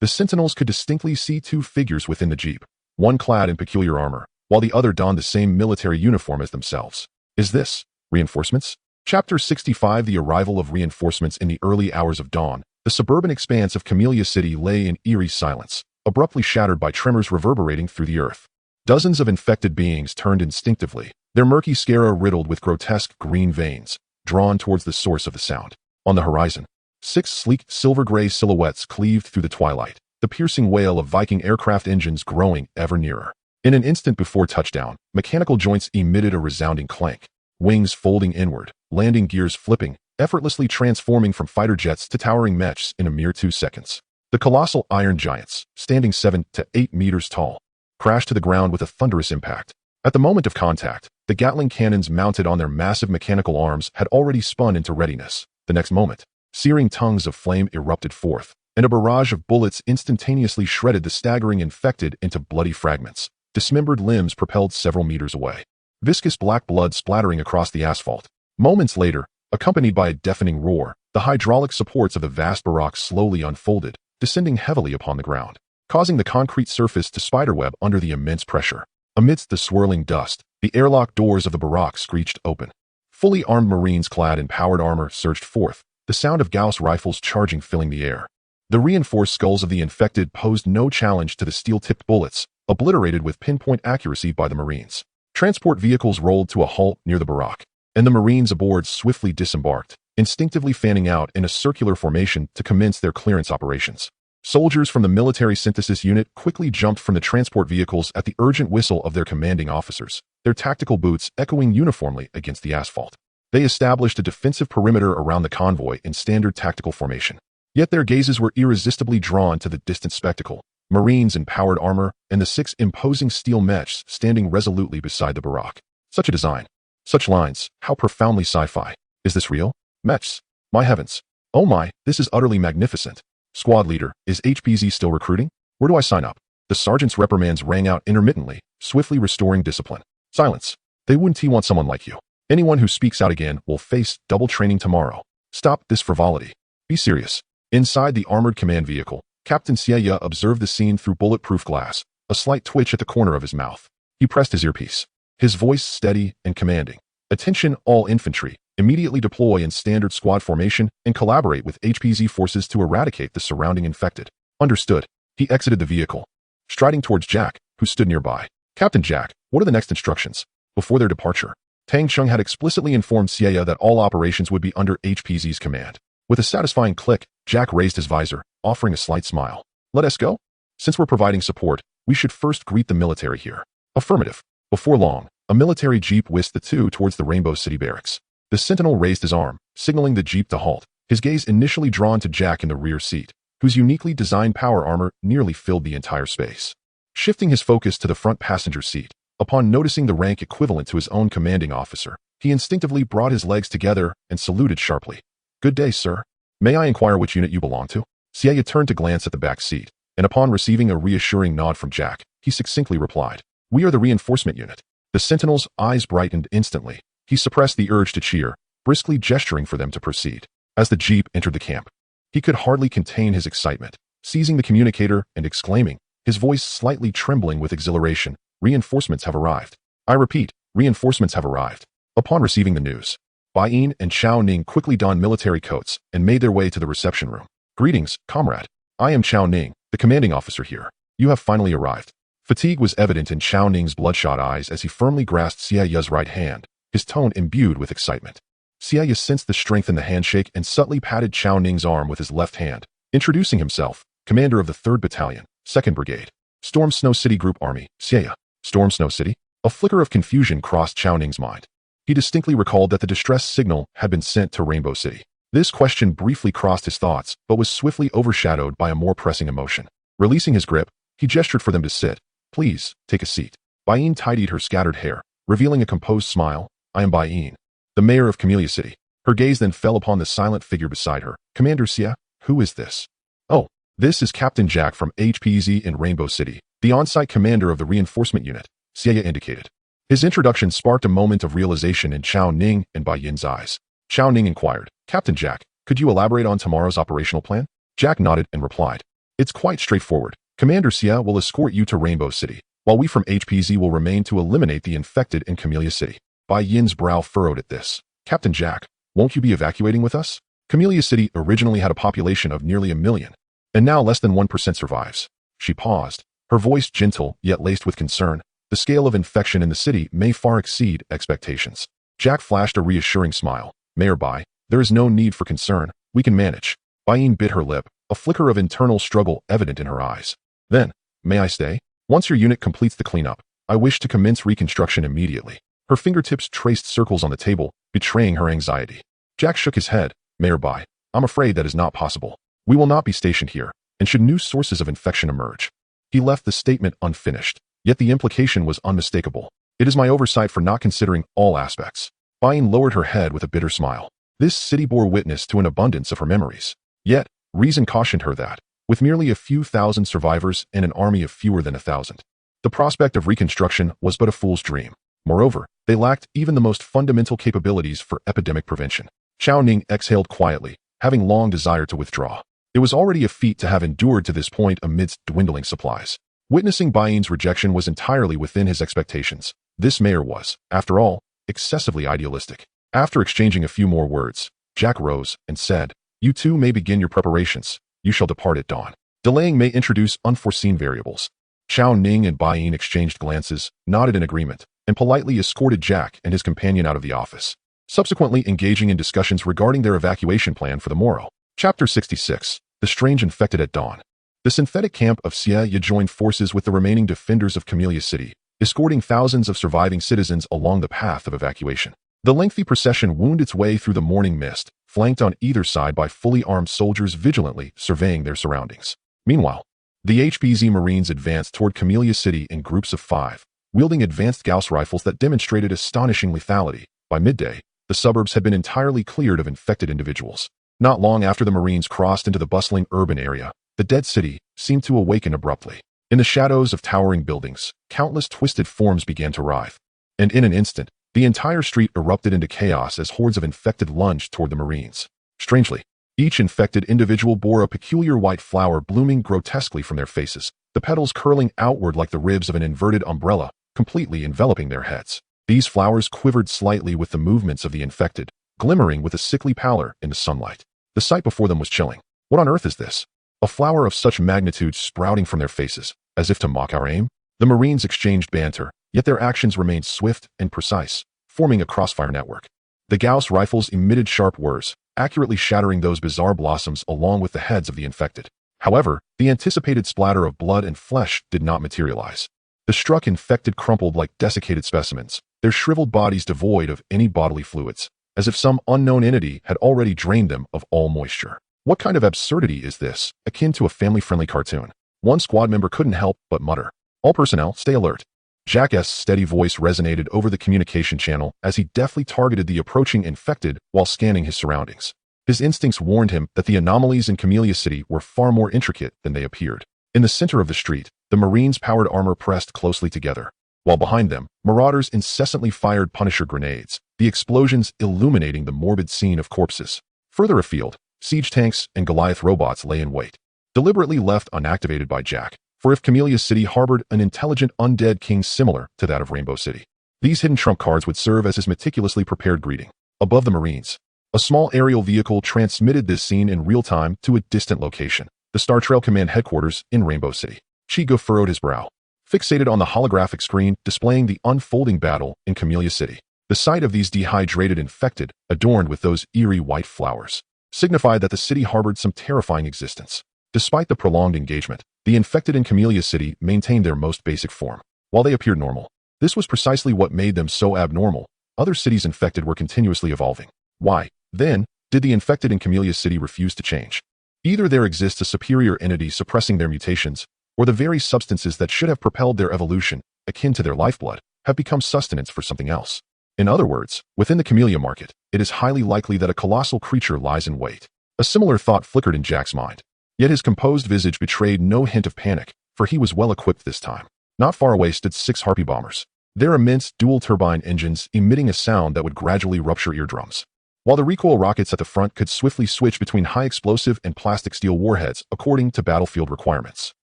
The sentinels could distinctly see 2 figures within the jeep, one clad in peculiar armor, while the other donned the same military uniform as themselves. Is this reinforcements? Chapter 65. The arrival of reinforcements. In the early hours of dawn, the suburban expanse of Camellia City lay in eerie silence, abruptly shattered by tremors reverberating through the earth. Dozens of infected beings turned instinctively, their murky sclera riddled with grotesque green veins, drawn towards the source of the sound. On the horizon, 6 sleek silver-gray silhouettes cleaved through the twilight, the piercing wail of Viking aircraft engines growing ever nearer. In an instant before touchdown, mechanical joints emitted a resounding clank, wings folding inward, landing gears flipping, effortlessly transforming from fighter jets to towering mechs in a mere 2 seconds. The colossal iron giants, standing 7 to 8 meters tall, crashed to the ground with a thunderous impact. At the moment of contact, the Gatling cannons mounted on their massive mechanical arms had already spun into readiness. The next moment, searing tongues of flame erupted forth, and a barrage of bullets instantaneously shredded the staggering infected into bloody fragments. Dismembered limbs propelled several meters away, viscous black blood splattering across the asphalt. Moments later, accompanied by a deafening roar, the hydraulic supports of the vast barracks slowly unfolded, descending heavily upon the ground, causing the concrete surface to spiderweb under the immense pressure. Amidst the swirling dust, the airlock doors of the barracks screeched open. Fully armed Marines clad in powered armor surged forth, the sound of Gauss rifles charging filling the air. The reinforced skulls of the infected posed no challenge to the steel-tipped bullets, obliterated with pinpoint accuracy by the Marines. Transport vehicles rolled to a halt near the barrack, and the Marines aboard swiftly disembarked, instinctively fanning out in a circular formation to commence their clearance operations. Soldiers from the military synthesis unit quickly jumped from the transport vehicles at the urgent whistle of their commanding officers, their tactical boots echoing uniformly against the asphalt. They established a defensive perimeter around the convoy in standard tactical formation. Yet their gazes were irresistibly drawn to the distant spectacle, Marines in powered armor, and the 6 imposing steel mechs standing resolutely beside the barrack. Such a design. Such lines. How profoundly sci-fi. Is this real? Mechs. My heavens. Oh my, this is utterly magnificent. Squad leader, is HPZ still recruiting? Where do I sign up? The sergeant's reprimands rang out intermittently, swiftly restoring discipline. Silence. They wouldn't want someone like you. Anyone who speaks out again will face double training tomorrow. Stop this frivolity. Be serious. Inside the armored command vehicle, Captain Chiu observed the scene through bulletproof glass, a slight twitch at the corner of his mouth. He pressed his earpiece, his voice steady and commanding. Attention all infantry, immediately deploy in standard squad formation and collaborate with HPZ forces to eradicate the surrounding infected. Understood. He exited the vehicle, striding towards Jack, who stood nearby. Captain Jack, what are the next instructions? Before their departure, Tang Chung had explicitly informed Chiu that all operations would be under HPZ's command. With a satisfying click, Jack raised his visor, offering a slight smile. Let us go? Since we're providing support, we should first greet the military here. Affirmative. Before long, A military jeep whisked the two towards the Rainbow City barracks. The sentinel raised his arm, signaling the jeep to halt, his gaze initially drawn to Jack in the rear seat, whose uniquely designed power armor nearly filled the entire space. Shifting his focus to the front passenger seat, upon noticing the rank equivalent to his own commanding officer, he instinctively brought his legs together and saluted sharply. "Good day, sir. May I inquire which unit you belong to?" Chiu turned to glance at the back seat, and upon receiving a reassuring nod from Jack, he succinctly replied, "We are the reinforcement unit." The sentinel's eyes brightened instantly. He suppressed the urge to cheer, briskly gesturing for them to proceed. As the jeep entered the camp, he could hardly contain his excitement, seizing the communicator and exclaiming, his voice slightly trembling with exhilaration, "Reinforcements have arrived. I repeat, reinforcements have arrived." Upon receiving the news, Bai Yin and Chao Ning quickly donned military coats and made their way to the reception room. "Greetings, comrade. I am Chao Ning, the commanding officer here. You have finally arrived." Fatigue was evident in Chao Ning's bloodshot eyes as he firmly grasped Xiao's right hand, his tone imbued with excitement. Xiao sensed the strength in the handshake and subtly patted Chao Ning's arm with his left hand, introducing himself, commander of the 3rd Battalion, 2nd Brigade, Storm Snow City Group Army, Xiao. Storm Snow City? A flicker of confusion crossed Chao Ning's mind. He distinctly recalled that the distress signal had been sent to Rainbow City. This question briefly crossed his thoughts, but was swiftly overshadowed by a more pressing emotion. Releasing his grip, he gestured for them to sit. "Please, take a seat." Bai Yin tidied her scattered hair, revealing a composed smile. "I am Bai Yin, the mayor of Camellia City." Her gaze then fell upon the silent figure beside her. "Commander Xiao, who is this?" "Oh, this is Captain Jack from HPZ in Rainbow City, the on-site commander of the reinforcement unit," Xiao indicated. His introduction sparked a moment of realization in Chao Ning and Bai Yin's eyes. Chao Ning inquired, "Captain Jack, could you elaborate on tomorrow's operational plan?" Jack nodded and replied, "It's quite straightforward. Commander Xiao will escort you to Rainbow City, while we from HPZ will remain to eliminate the infected in Camellia City." Bai Yin's brow furrowed at this. "Captain Jack, won't you be evacuating with us? Camellia City originally had a population of nearly 1 million, and now less than 1% survives." She paused, her voice gentle yet laced with concern. "The scale of infection in the city may far exceed expectations." Jack flashed a reassuring smile. "Mayor Bai, there is no need for concern. We can manage." Bai Yin bit her lip, a flicker of internal struggle evident in her eyes. "Then, may I stay? Once your unit completes the cleanup, I wish to commence reconstruction immediately." Her fingertips traced circles on the table, betraying her anxiety. Jack shook his head. "Mayor Bai, I'm afraid that is not possible. We will not be stationed here, and should new sources of infection emerge." He left the statement unfinished, yet the implication was unmistakable. "It is my oversight for not considering all aspects." Bai Yin lowered her head with a bitter smile. This city bore witness to an abundance of her memories. Yet, reason cautioned her that, with merely a few thousand survivors and an army of fewer than 1,000, the prospect of reconstruction was but a fool's dream. Moreover, they lacked even the most fundamental capabilities for epidemic prevention. Chao Ning exhaled quietly, having long desired to withdraw. It was already a feat to have endured to this point amidst dwindling supplies. Witnessing Bai Yin's rejection was entirely within his expectations. This mayor was, after all, excessively idealistic. After exchanging a few more words, Jack rose and said, "You two may begin your preparations. You shall depart at dawn. Delaying may introduce unforeseen variables." Chao Ning and Bai Yin exchanged glances, nodded in agreement, and politely escorted Jack and his companion out of the office, subsequently engaging in discussions regarding their evacuation plan for the morrow. Chapter 66. The Strange Infected at Dawn. The synthetic camp of Xiu joined forces with the remaining defenders of Camellia City, escorting thousands of surviving citizens along the path of evacuation. The lengthy procession wound its way through the morning mist, flanked on either side by fully armed soldiers vigilantly surveying their surroundings. Meanwhile, the HPZ Marines advanced toward Camellia City in groups of 5, wielding advanced Gauss rifles that demonstrated astonishing lethality. By midday, the suburbs had been entirely cleared of infected individuals. Not long after the Marines crossed into the bustling urban area, the dead city seemed to awaken abruptly. In the shadows of towering buildings, countless twisted forms began to writhe, and in an instant, the entire street erupted into chaos as hordes of infected lunged toward the Marines. Strangely, each infected individual bore a peculiar white flower blooming grotesquely from their faces, the petals curling outward like the ribs of an inverted umbrella, completely enveloping their heads. These flowers quivered slightly with the movements of the infected, glimmering with a sickly pallor in the sunlight. The sight before them was chilling. What on earth is this? A flower of such magnitude sprouting from their faces, as if to mock our aim? The Marines exchanged banter, yet their actions remained swift and precise, forming a crossfire network. The Gauss rifles emitted sharp whirs, accurately shattering those bizarre blossoms along with the heads of the infected. However, the anticipated splatter of blood and flesh did not materialize. The struck infected crumpled like desiccated specimens, their shriveled bodies devoid of any bodily fluids, as if some unknown entity had already drained them of all moisture. What kind of absurdity is this, akin to a family-friendly cartoon? One squad member couldn't help but mutter. All personnel, stay alert. Jack's steady voice resonated over the communication channel as he deftly targeted the approaching infected while scanning his surroundings. His instincts warned him that the anomalies in Camellia City were far more intricate than they appeared. In the center of the street, the Marines' powered armor pressed closely together, while behind them, marauders incessantly fired Punisher grenades, the explosions illuminating the morbid scene of corpses. Further afield, siege tanks and Goliath robots lay in wait, deliberately left unactivated by Jack, for if Camellia City harbored an intelligent undead king similar to that of Rainbow City, these hidden trump cards would serve as his meticulously prepared greeting. Above the Marines, a small aerial vehicle transmitted this scene in real time to a distant location, the Star Trail Command headquarters in Rainbow City. Chiu furrowed his brow, fixated on the holographic screen displaying the unfolding battle in Camellia City. The sight of these dehydrated infected, adorned with those eerie white flowers, signified that the city harbored some terrifying existence. Despite the prolonged engagement, the infected in Camellia City maintained their most basic form. While they appeared normal, this was precisely what made them so abnormal. Other cities infected were continuously evolving. Why, then, did the infected in Camellia City refuse to change? Either there exists a superior entity suppressing their mutations, or the very substances that should have propelled their evolution, akin to their lifeblood, have become sustenance for something else. In other words, within the Camellia market, it is highly likely that a colossal creature lies in wait. A similar thought flickered in Jack's mind. Yet his composed visage betrayed no hint of panic, for he was well equipped this time. Not far away stood 6 Harpy bombers, their immense dual-turbine engines emitting a sound that would gradually rupture eardrums, while the recoil rockets at the front could swiftly switch between high-explosive and plastic steel warheads according to battlefield requirements.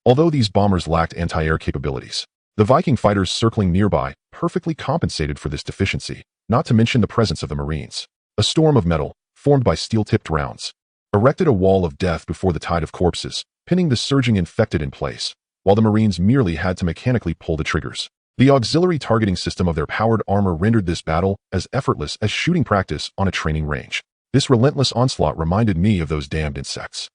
Although these bombers lacked anti-air capabilities, the Viking fighters circling nearby perfectly compensated for this deficiency, not to mention the presence of the Marines. A storm of metal, formed by steel-tipped rounds, erected a wall of death before the tide of corpses, pinning the surging infected in place, while the Marines merely had to mechanically pull the triggers. The auxiliary targeting system of their powered armor rendered this battle as effortless as shooting practice on a training range. This relentless onslaught reminded me of those damned insects.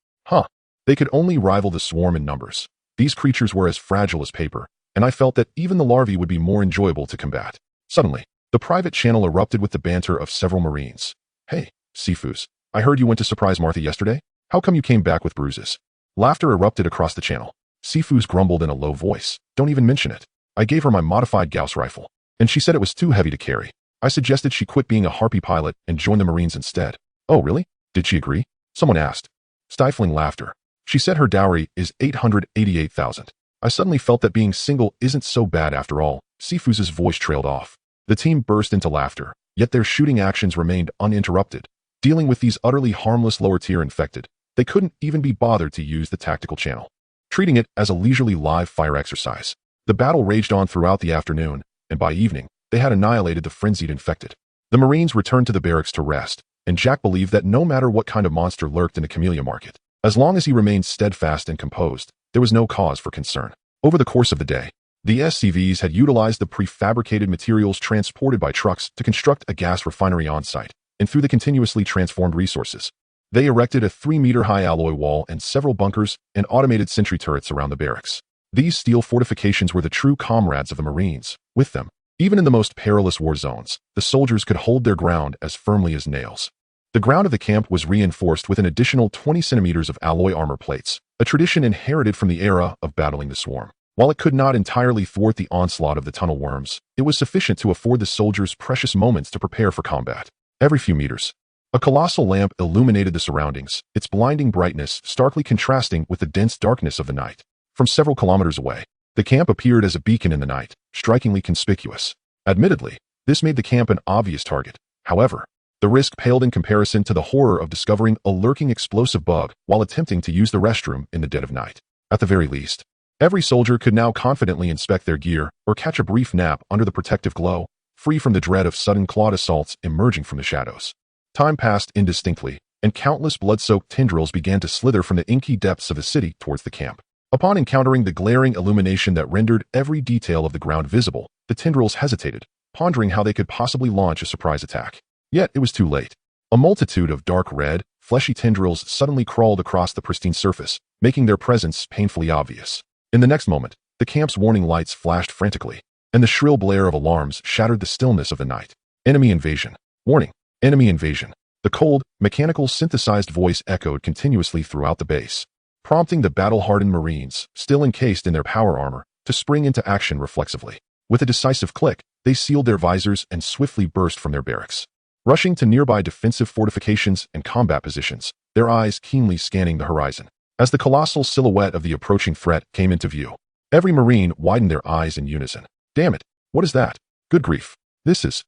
They could only rival the swarm in numbers. These creatures were as fragile as paper, and I felt that even the larvae would be more enjoyable to combat. Suddenly, the private channel erupted with the banter of several Marines. Hey, Sifus, I heard you went to surprise Martha yesterday. How come you came back with bruises? Laughter erupted across the channel. Sifus grumbled in a low voice. Don't even mention it. I gave her my modified Gauss rifle, and she said it was too heavy to carry. I suggested she quit being a Harpy pilot and join the Marines instead. Oh, really? Did she agree? Someone asked. Stifling laughter. She said her dowry is 888,000. I suddenly felt that being single isn't so bad after all. Sifus's voice trailed off. The team burst into laughter, yet their shooting actions remained uninterrupted. Dealing with these utterly harmless lower-tier infected, they couldn't even be bothered to use the tactical channel, treating it as a leisurely live fire exercise. The battle raged on throughout the afternoon, and by evening, they had annihilated the frenzied infected. The Marines returned to the barracks to rest, and Jack believed that no matter what kind of monster lurked in the Camellia market, as long as he remained steadfast and composed, there was no cause for concern. Over the course of the day, the SCVs had utilized the prefabricated materials transported by trucks to construct a gas refinery on-site, and through the continuously transformed resources, they erected a 3-meter-high alloy wall and several bunkers and automated sentry turrets around the barracks. These steel fortifications were the true comrades of the Marines. With them, even in the most perilous war zones, the soldiers could hold their ground as firmly as nails. The ground of the camp was reinforced with an additional 20 centimeters of alloy armor plates, a tradition inherited from the era of battling the swarm. While it could not entirely thwart the onslaught of the tunnel worms, it was sufficient to afford the soldiers precious moments to prepare for combat. Every few meters, a colossal lamp illuminated the surroundings, its blinding brightness starkly contrasting with the dense darkness of the night. From several kilometers away, the camp appeared as a beacon in the night, strikingly conspicuous. Admittedly, this made the camp an obvious target. However, the risk paled in comparison to the horror of discovering a lurking explosive bug while attempting to use the restroom in the dead of night. At the very least, every soldier could now confidently inspect their gear or catch a brief nap under the protective glow, free from the dread of sudden clawed assaults emerging from the shadows. Time passed indistinctly, and countless blood-soaked tendrils began to slither from the inky depths of the city towards the camp. Upon encountering the glaring illumination that rendered every detail of the ground visible, the tendrils hesitated, pondering how they could possibly launch a surprise attack. Yet it was too late. A multitude of dark red, fleshy tendrils suddenly crawled across the pristine surface, making their presence painfully obvious. In the next moment, the camp's warning lights flashed frantically. and the shrill blare of alarms shattered the stillness of the night. Enemy invasion. Warning. Enemy invasion. The cold, mechanical synthesized voice echoed continuously throughout the base, prompting the battle-hardened Marines, still encased in their power armor, to spring into action reflexively. With a decisive click, they sealed their visors and swiftly burst from their barracks, rushing to nearby defensive fortifications and combat positions, their eyes keenly scanning the horizon. As the colossal silhouette of the approaching threat came into view, every Marine widened their eyes in unison. Damn it, what is that? Good grief. This is,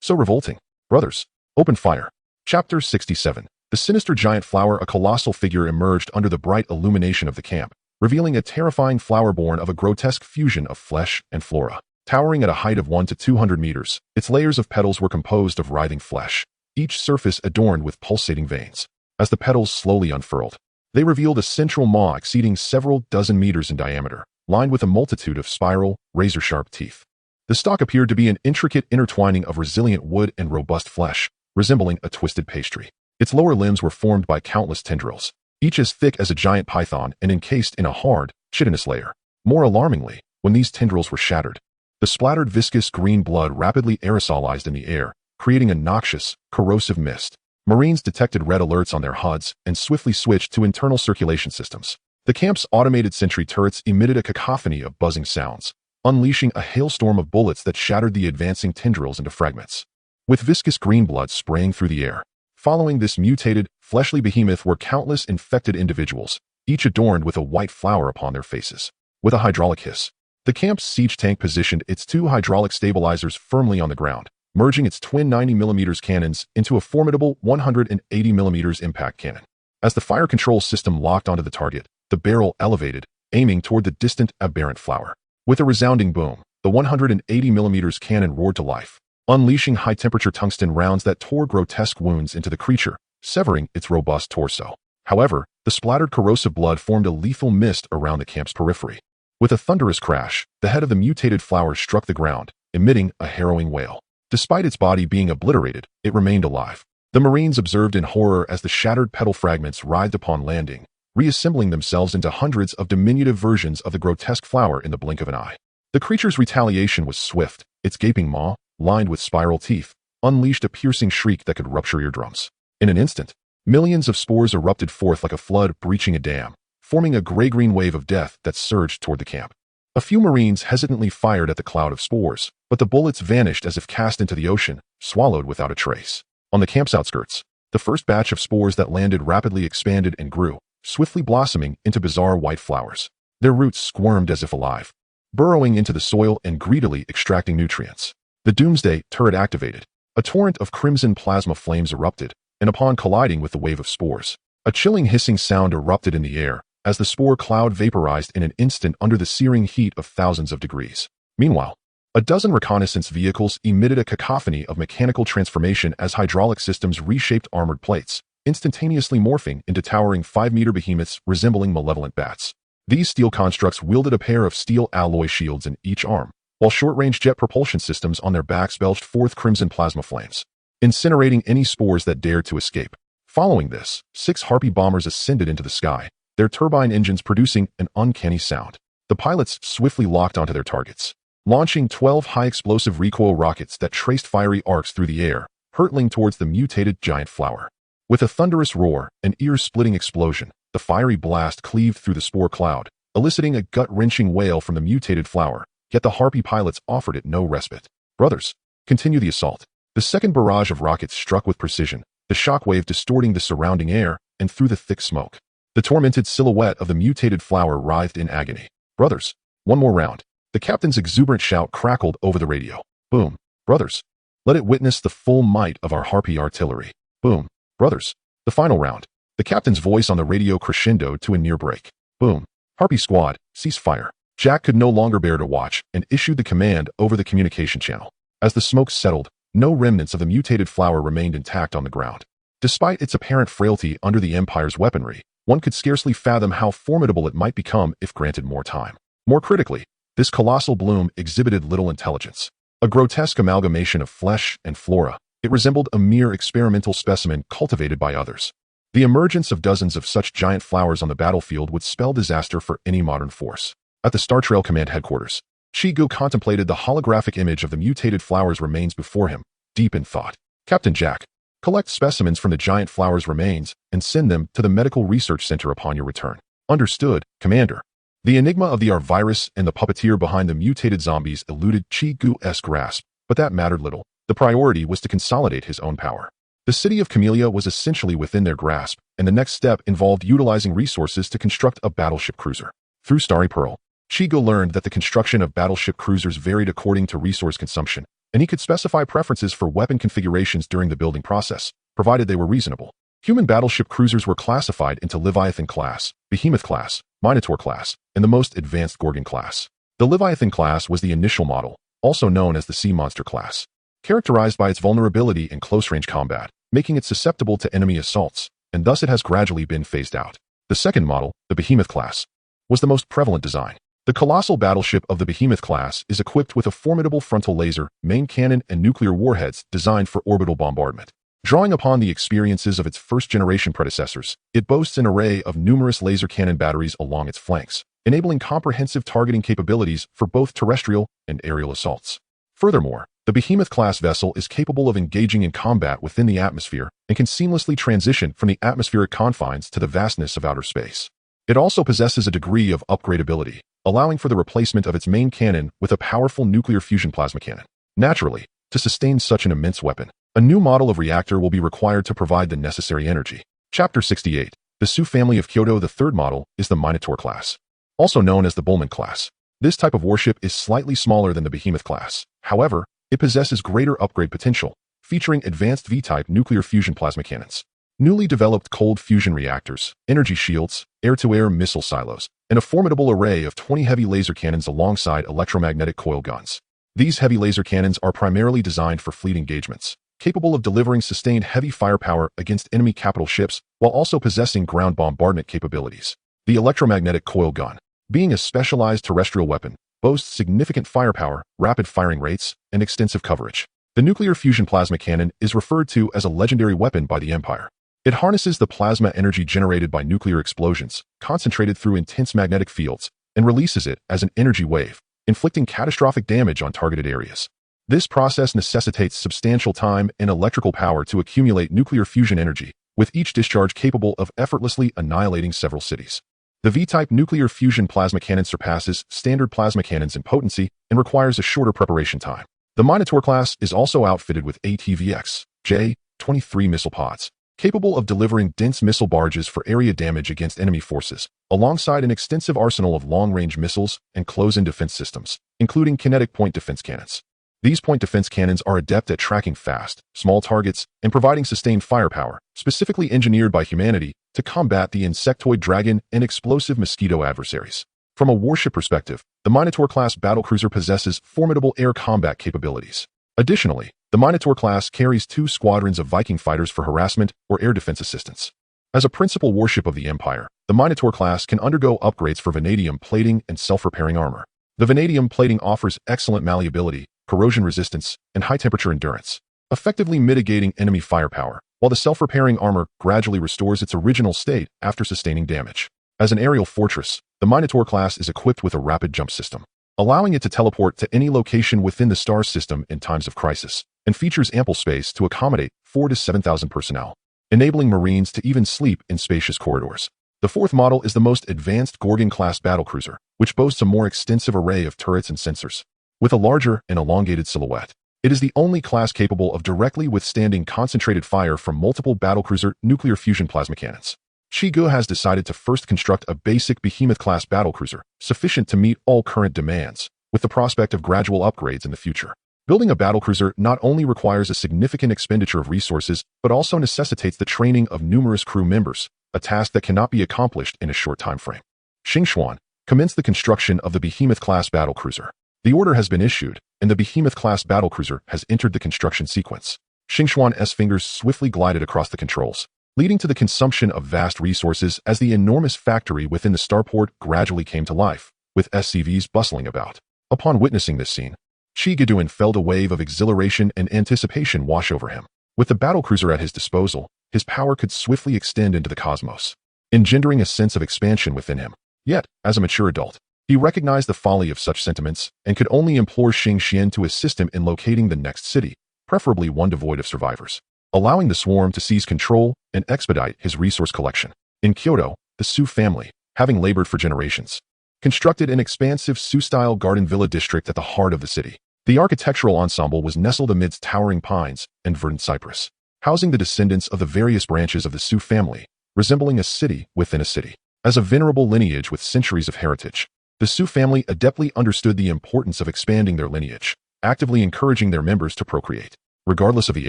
so revolting. Brothers, open fire. Chapter 67. The sinister giant flower. A colossal figure emerged under the bright illumination of the camp, revealing a terrifying flower born of a grotesque fusion of flesh and flora. Towering at a height of 1 to 200 meters, its layers of petals were composed of writhing flesh, each surface adorned with pulsating veins. As the petals slowly unfurled, they revealed a central maw exceeding several dozen meters in diameter, lined with a multitude of spiral, razor-sharp teeth. The stalk appeared to be an intricate intertwining of resilient wood and robust flesh, resembling a twisted pastry. Its lower limbs were formed by countless tendrils, each as thick as a giant python and encased in a hard, chitinous layer. More alarmingly, when these tendrils were shattered, the splattered viscous green blood rapidly aerosolized in the air, creating a noxious, corrosive mist. Marines detected red alerts on their HUDs and swiftly switched to internal circulation systems. The camp's automated sentry turrets emitted a cacophony of buzzing sounds, unleashing a hailstorm of bullets that shattered the advancing tendrils into fragments. With viscous green blood spraying through the air, following this mutated, fleshly behemoth were countless infected individuals, each adorned with a white flower upon their faces. With a hydraulic hiss, the camp's siege tank positioned its 2 hydraulic stabilizers firmly on the ground, merging its twin 90mm cannons into a formidable 180mm impact cannon. As the fire control system locked onto the target, the barrel elevated, aiming toward the distant, aberrant flower. With a resounding boom, the 180mm cannon roared to life, unleashing high-temperature tungsten rounds that tore grotesque wounds into the creature, severing its robust torso. However, the splattered corrosive blood formed a lethal mist around the camp's periphery. With a thunderous crash, the head of the mutated flower struck the ground, emitting a harrowing wail. Despite its body being obliterated, it remained alive. The Marines observed in horror as the shattered petal fragments writhed upon landing, reassembling themselves into hundreds of diminutive versions of the grotesque flower in the blink of an eye. The creature's retaliation was swift. Its gaping maw, lined with spiral teeth, unleashed a piercing shriek that could rupture eardrums. In an instant, millions of spores erupted forth like a flood breaching a dam, forming a gray-green wave of death that surged toward the camp. A few Marines hesitantly fired at the cloud of spores, but the bullets vanished as if cast into the ocean, swallowed without a trace. On the camp's outskirts, the first batch of spores that landed rapidly expanded and grew, swiftly blossoming into bizarre white flowers. Their roots squirmed as if alive, burrowing into the soil and greedily extracting nutrients. The Doomsday turret activated. A torrent of crimson plasma flames erupted, and upon colliding with the wave of spores, a chilling hissing sound erupted in the air as the spore cloud vaporized in an instant under the searing heat of thousands of degrees. Meanwhile, a dozen reconnaissance vehicles emitted a cacophony of mechanical transformation as hydraulic systems reshaped armored plates, instantaneously morphing into towering 5-meter behemoths resembling malevolent bats. These steel constructs wielded a pair of steel alloy shields in each arm, while short-range jet propulsion systems on their backs belched forth crimson plasma flames, incinerating any spores that dared to escape. Following this, 6 Harpy bombers ascended into the sky, their turbine engines producing an uncanny sound. The pilots swiftly locked onto their targets, launching 12 high-explosive recoil rockets that traced fiery arcs through the air, hurtling towards the mutated giant flower. With a thunderous roar, an ear-splitting explosion, the fiery blast cleaved through the spore cloud, eliciting a gut-wrenching wail from the mutated flower, yet the Harpy pilots offered it no respite. Brothers, continue the assault. The second barrage of rockets struck with precision, the shockwave distorting the surrounding air and through the thick smoke. The tormented silhouette of the mutated flower writhed in agony. Brothers, one more round. The captain's exuberant shout crackled over the radio. Boom. Brothers, let it witness the full might of our Harpy artillery. Boom. Brothers, the final round. The captain's voice on the radio crescendoed to a near break. Boom. Harpy squad, cease fire. Jack could no longer bear to watch and issued the command over the communication channel. As the smoke settled, no remnants of the mutated flower remained intact on the ground. Despite its apparent frailty under the Empire's weaponry, one could scarcely fathom how formidable it might become if granted more time. More critically, this colossal bloom exhibited little intelligence. A grotesque amalgamation of flesh and flora, it resembled a mere experimental specimen cultivated by others. The emergence of dozens of such giant flowers on the battlefield would spell disaster for any modern force. At the Star Trail Command headquarters, Chiu contemplated the holographic image of the mutated flower's remains before him, deep in thought. Captain Jack, collect specimens from the giant flower's remains and send them to the Medical Research Center upon your return. Understood, Commander. The enigma of the Avirus and the puppeteer behind the mutated zombies eluded Chiu's grasp, but that mattered little. The priority was to consolidate his own power. The city of Camellia was essentially within their grasp, and the next step involved utilizing resources to construct a battleship cruiser. Through Starry Pearl, Chiu learned that the construction of battleship cruisers varied according to resource consumption, and he could specify preferences for weapon configurations during the building process, provided they were reasonable. Human battleship cruisers were classified into Leviathan class, Behemoth class, Minotaur class, and the most advanced Gorgon class. The Leviathan class was the initial model, also known as the Sea Monster class, characterized by its vulnerability in close-range combat, making it susceptible to enemy assaults, and thus it has gradually been phased out. The second model, the Behemoth class, was the most prevalent design. The colossal battleship of the Behemoth class is equipped with a formidable frontal laser, main cannon, and nuclear warheads designed for orbital bombardment. Drawing upon the experiences of its first-generation predecessors, it boasts an array of numerous laser cannon batteries along its flanks, enabling comprehensive targeting capabilities for both terrestrial and aerial assaults. Furthermore, the Behemoth-class vessel is capable of engaging in combat within the atmosphere and can seamlessly transition from the atmospheric confines to the vastness of outer space. It also possesses a degree of upgradability, allowing for the replacement of its main cannon with a powerful nuclear fusion plasma cannon. Naturally, to sustain such an immense weapon, a new model of reactor will be required to provide the necessary energy. Chapter 68. The Su family of Kyoto. The third model is the Minotaur class, also known as the Bullman class. This type of warship is slightly smaller than the Behemoth class. However, it possesses greater upgrade potential, featuring advanced V-type nuclear fusion plasma cannons, newly developed cold fusion reactors, energy shields, air-to-air missile silos, and a formidable array of 20 heavy laser cannons alongside electromagnetic coil guns. These heavy laser cannons are primarily designed for fleet engagements, capable of delivering sustained heavy firepower against enemy capital ships while also possessing ground bombardment capabilities. The electromagnetic coil gun, being a specialized terrestrial weapon, boasts significant firepower, rapid firing rates, and extensive coverage. The nuclear fusion plasma cannon is referred to as a legendary weapon by the Empire. It harnesses the plasma energy generated by nuclear explosions, concentrated through intense magnetic fields, and releases it as an energy wave, inflicting catastrophic damage on targeted areas. This process necessitates substantial time and electrical power to accumulate nuclear fusion energy, with each discharge capable of effortlessly annihilating several cities. The V-type nuclear fusion plasma cannon surpasses standard plasma cannons in potency and requires a shorter preparation time. The Minotaur class is also outfitted with ATVX J-23 missile pods, capable of delivering dense missile barges for area damage against enemy forces, alongside an extensive arsenal of long-range missiles and close-in defense systems, including kinetic point defense cannons. These point defense cannons are adept at tracking fast, small targets and providing sustained firepower, specifically engineered by humanity to combat the insectoid dragon and explosive mosquito adversaries. From a warship perspective, the Minotaur-class battlecruiser possesses formidable air combat capabilities. Additionally, the Minotaur class carries 2 squadrons of Viking fighters for harassment or air defense assistance. As a principal warship of the Empire, the Minotaur class can undergo upgrades for vanadium plating and self-repairing armor. The vanadium plating offers excellent malleability, corrosion resistance, and high-temperature endurance, effectively mitigating enemy firepower, while the self-repairing armor gradually restores its original state after sustaining damage. As an aerial fortress, the Minotaur class is equipped with a rapid jump system, allowing it to teleport to any location within the star system in times of crisis, and features ample space to accommodate 4,000 to 7,000 personnel, enabling Marines to even sleep in spacious corridors. The fourth model is the most advanced Gorgon-class battlecruiser, which boasts a more extensive array of turrets and sensors. With a larger and elongated silhouette, it is the only class capable of directly withstanding concentrated fire from multiple battlecruiser nuclear fusion plasma cannons. Chiu has decided to first construct a basic Behemoth-class battlecruiser, sufficient to meet all current demands, with the prospect of gradual upgrades in the future. Building a battlecruiser not only requires a significant expenditure of resources, but also necessitates the training of numerous crew members, a task that cannot be accomplished in a short time frame. Xingxuan commenced the construction of the Behemoth-class battlecruiser. The order has been issued, and the Behemoth-class battlecruiser has entered the construction sequence. Xingxuan's fingers swiftly glided across the controls, leading to the consumption of vast resources as the enormous factory within the starport gradually came to life, with SCVs bustling about. Upon witnessing this scene, Chiu felt a wave of exhilaration and anticipation wash over him. With the battlecruiser at his disposal, his power could swiftly extend into the cosmos, engendering a sense of expansion within him. Yet, as a mature adult, He recognized the folly of such sentiments and could only implore Xing Xian to assist him in locating the next city, preferably one devoid of survivors, allowing the swarm to seize control and expedite his resource collection. In Kyoto, the Su family, having labored for generations, constructed an expansive Su-style garden villa district at the heart of the city. The architectural ensemble was nestled amidst towering pines and verdant cypress, housing the descendants of the various branches of the Su family, resembling a city within a city. As a venerable lineage with centuries of heritage, the Su family adeptly understood the importance of expanding their lineage, actively encouraging their members to procreate. Regardless of the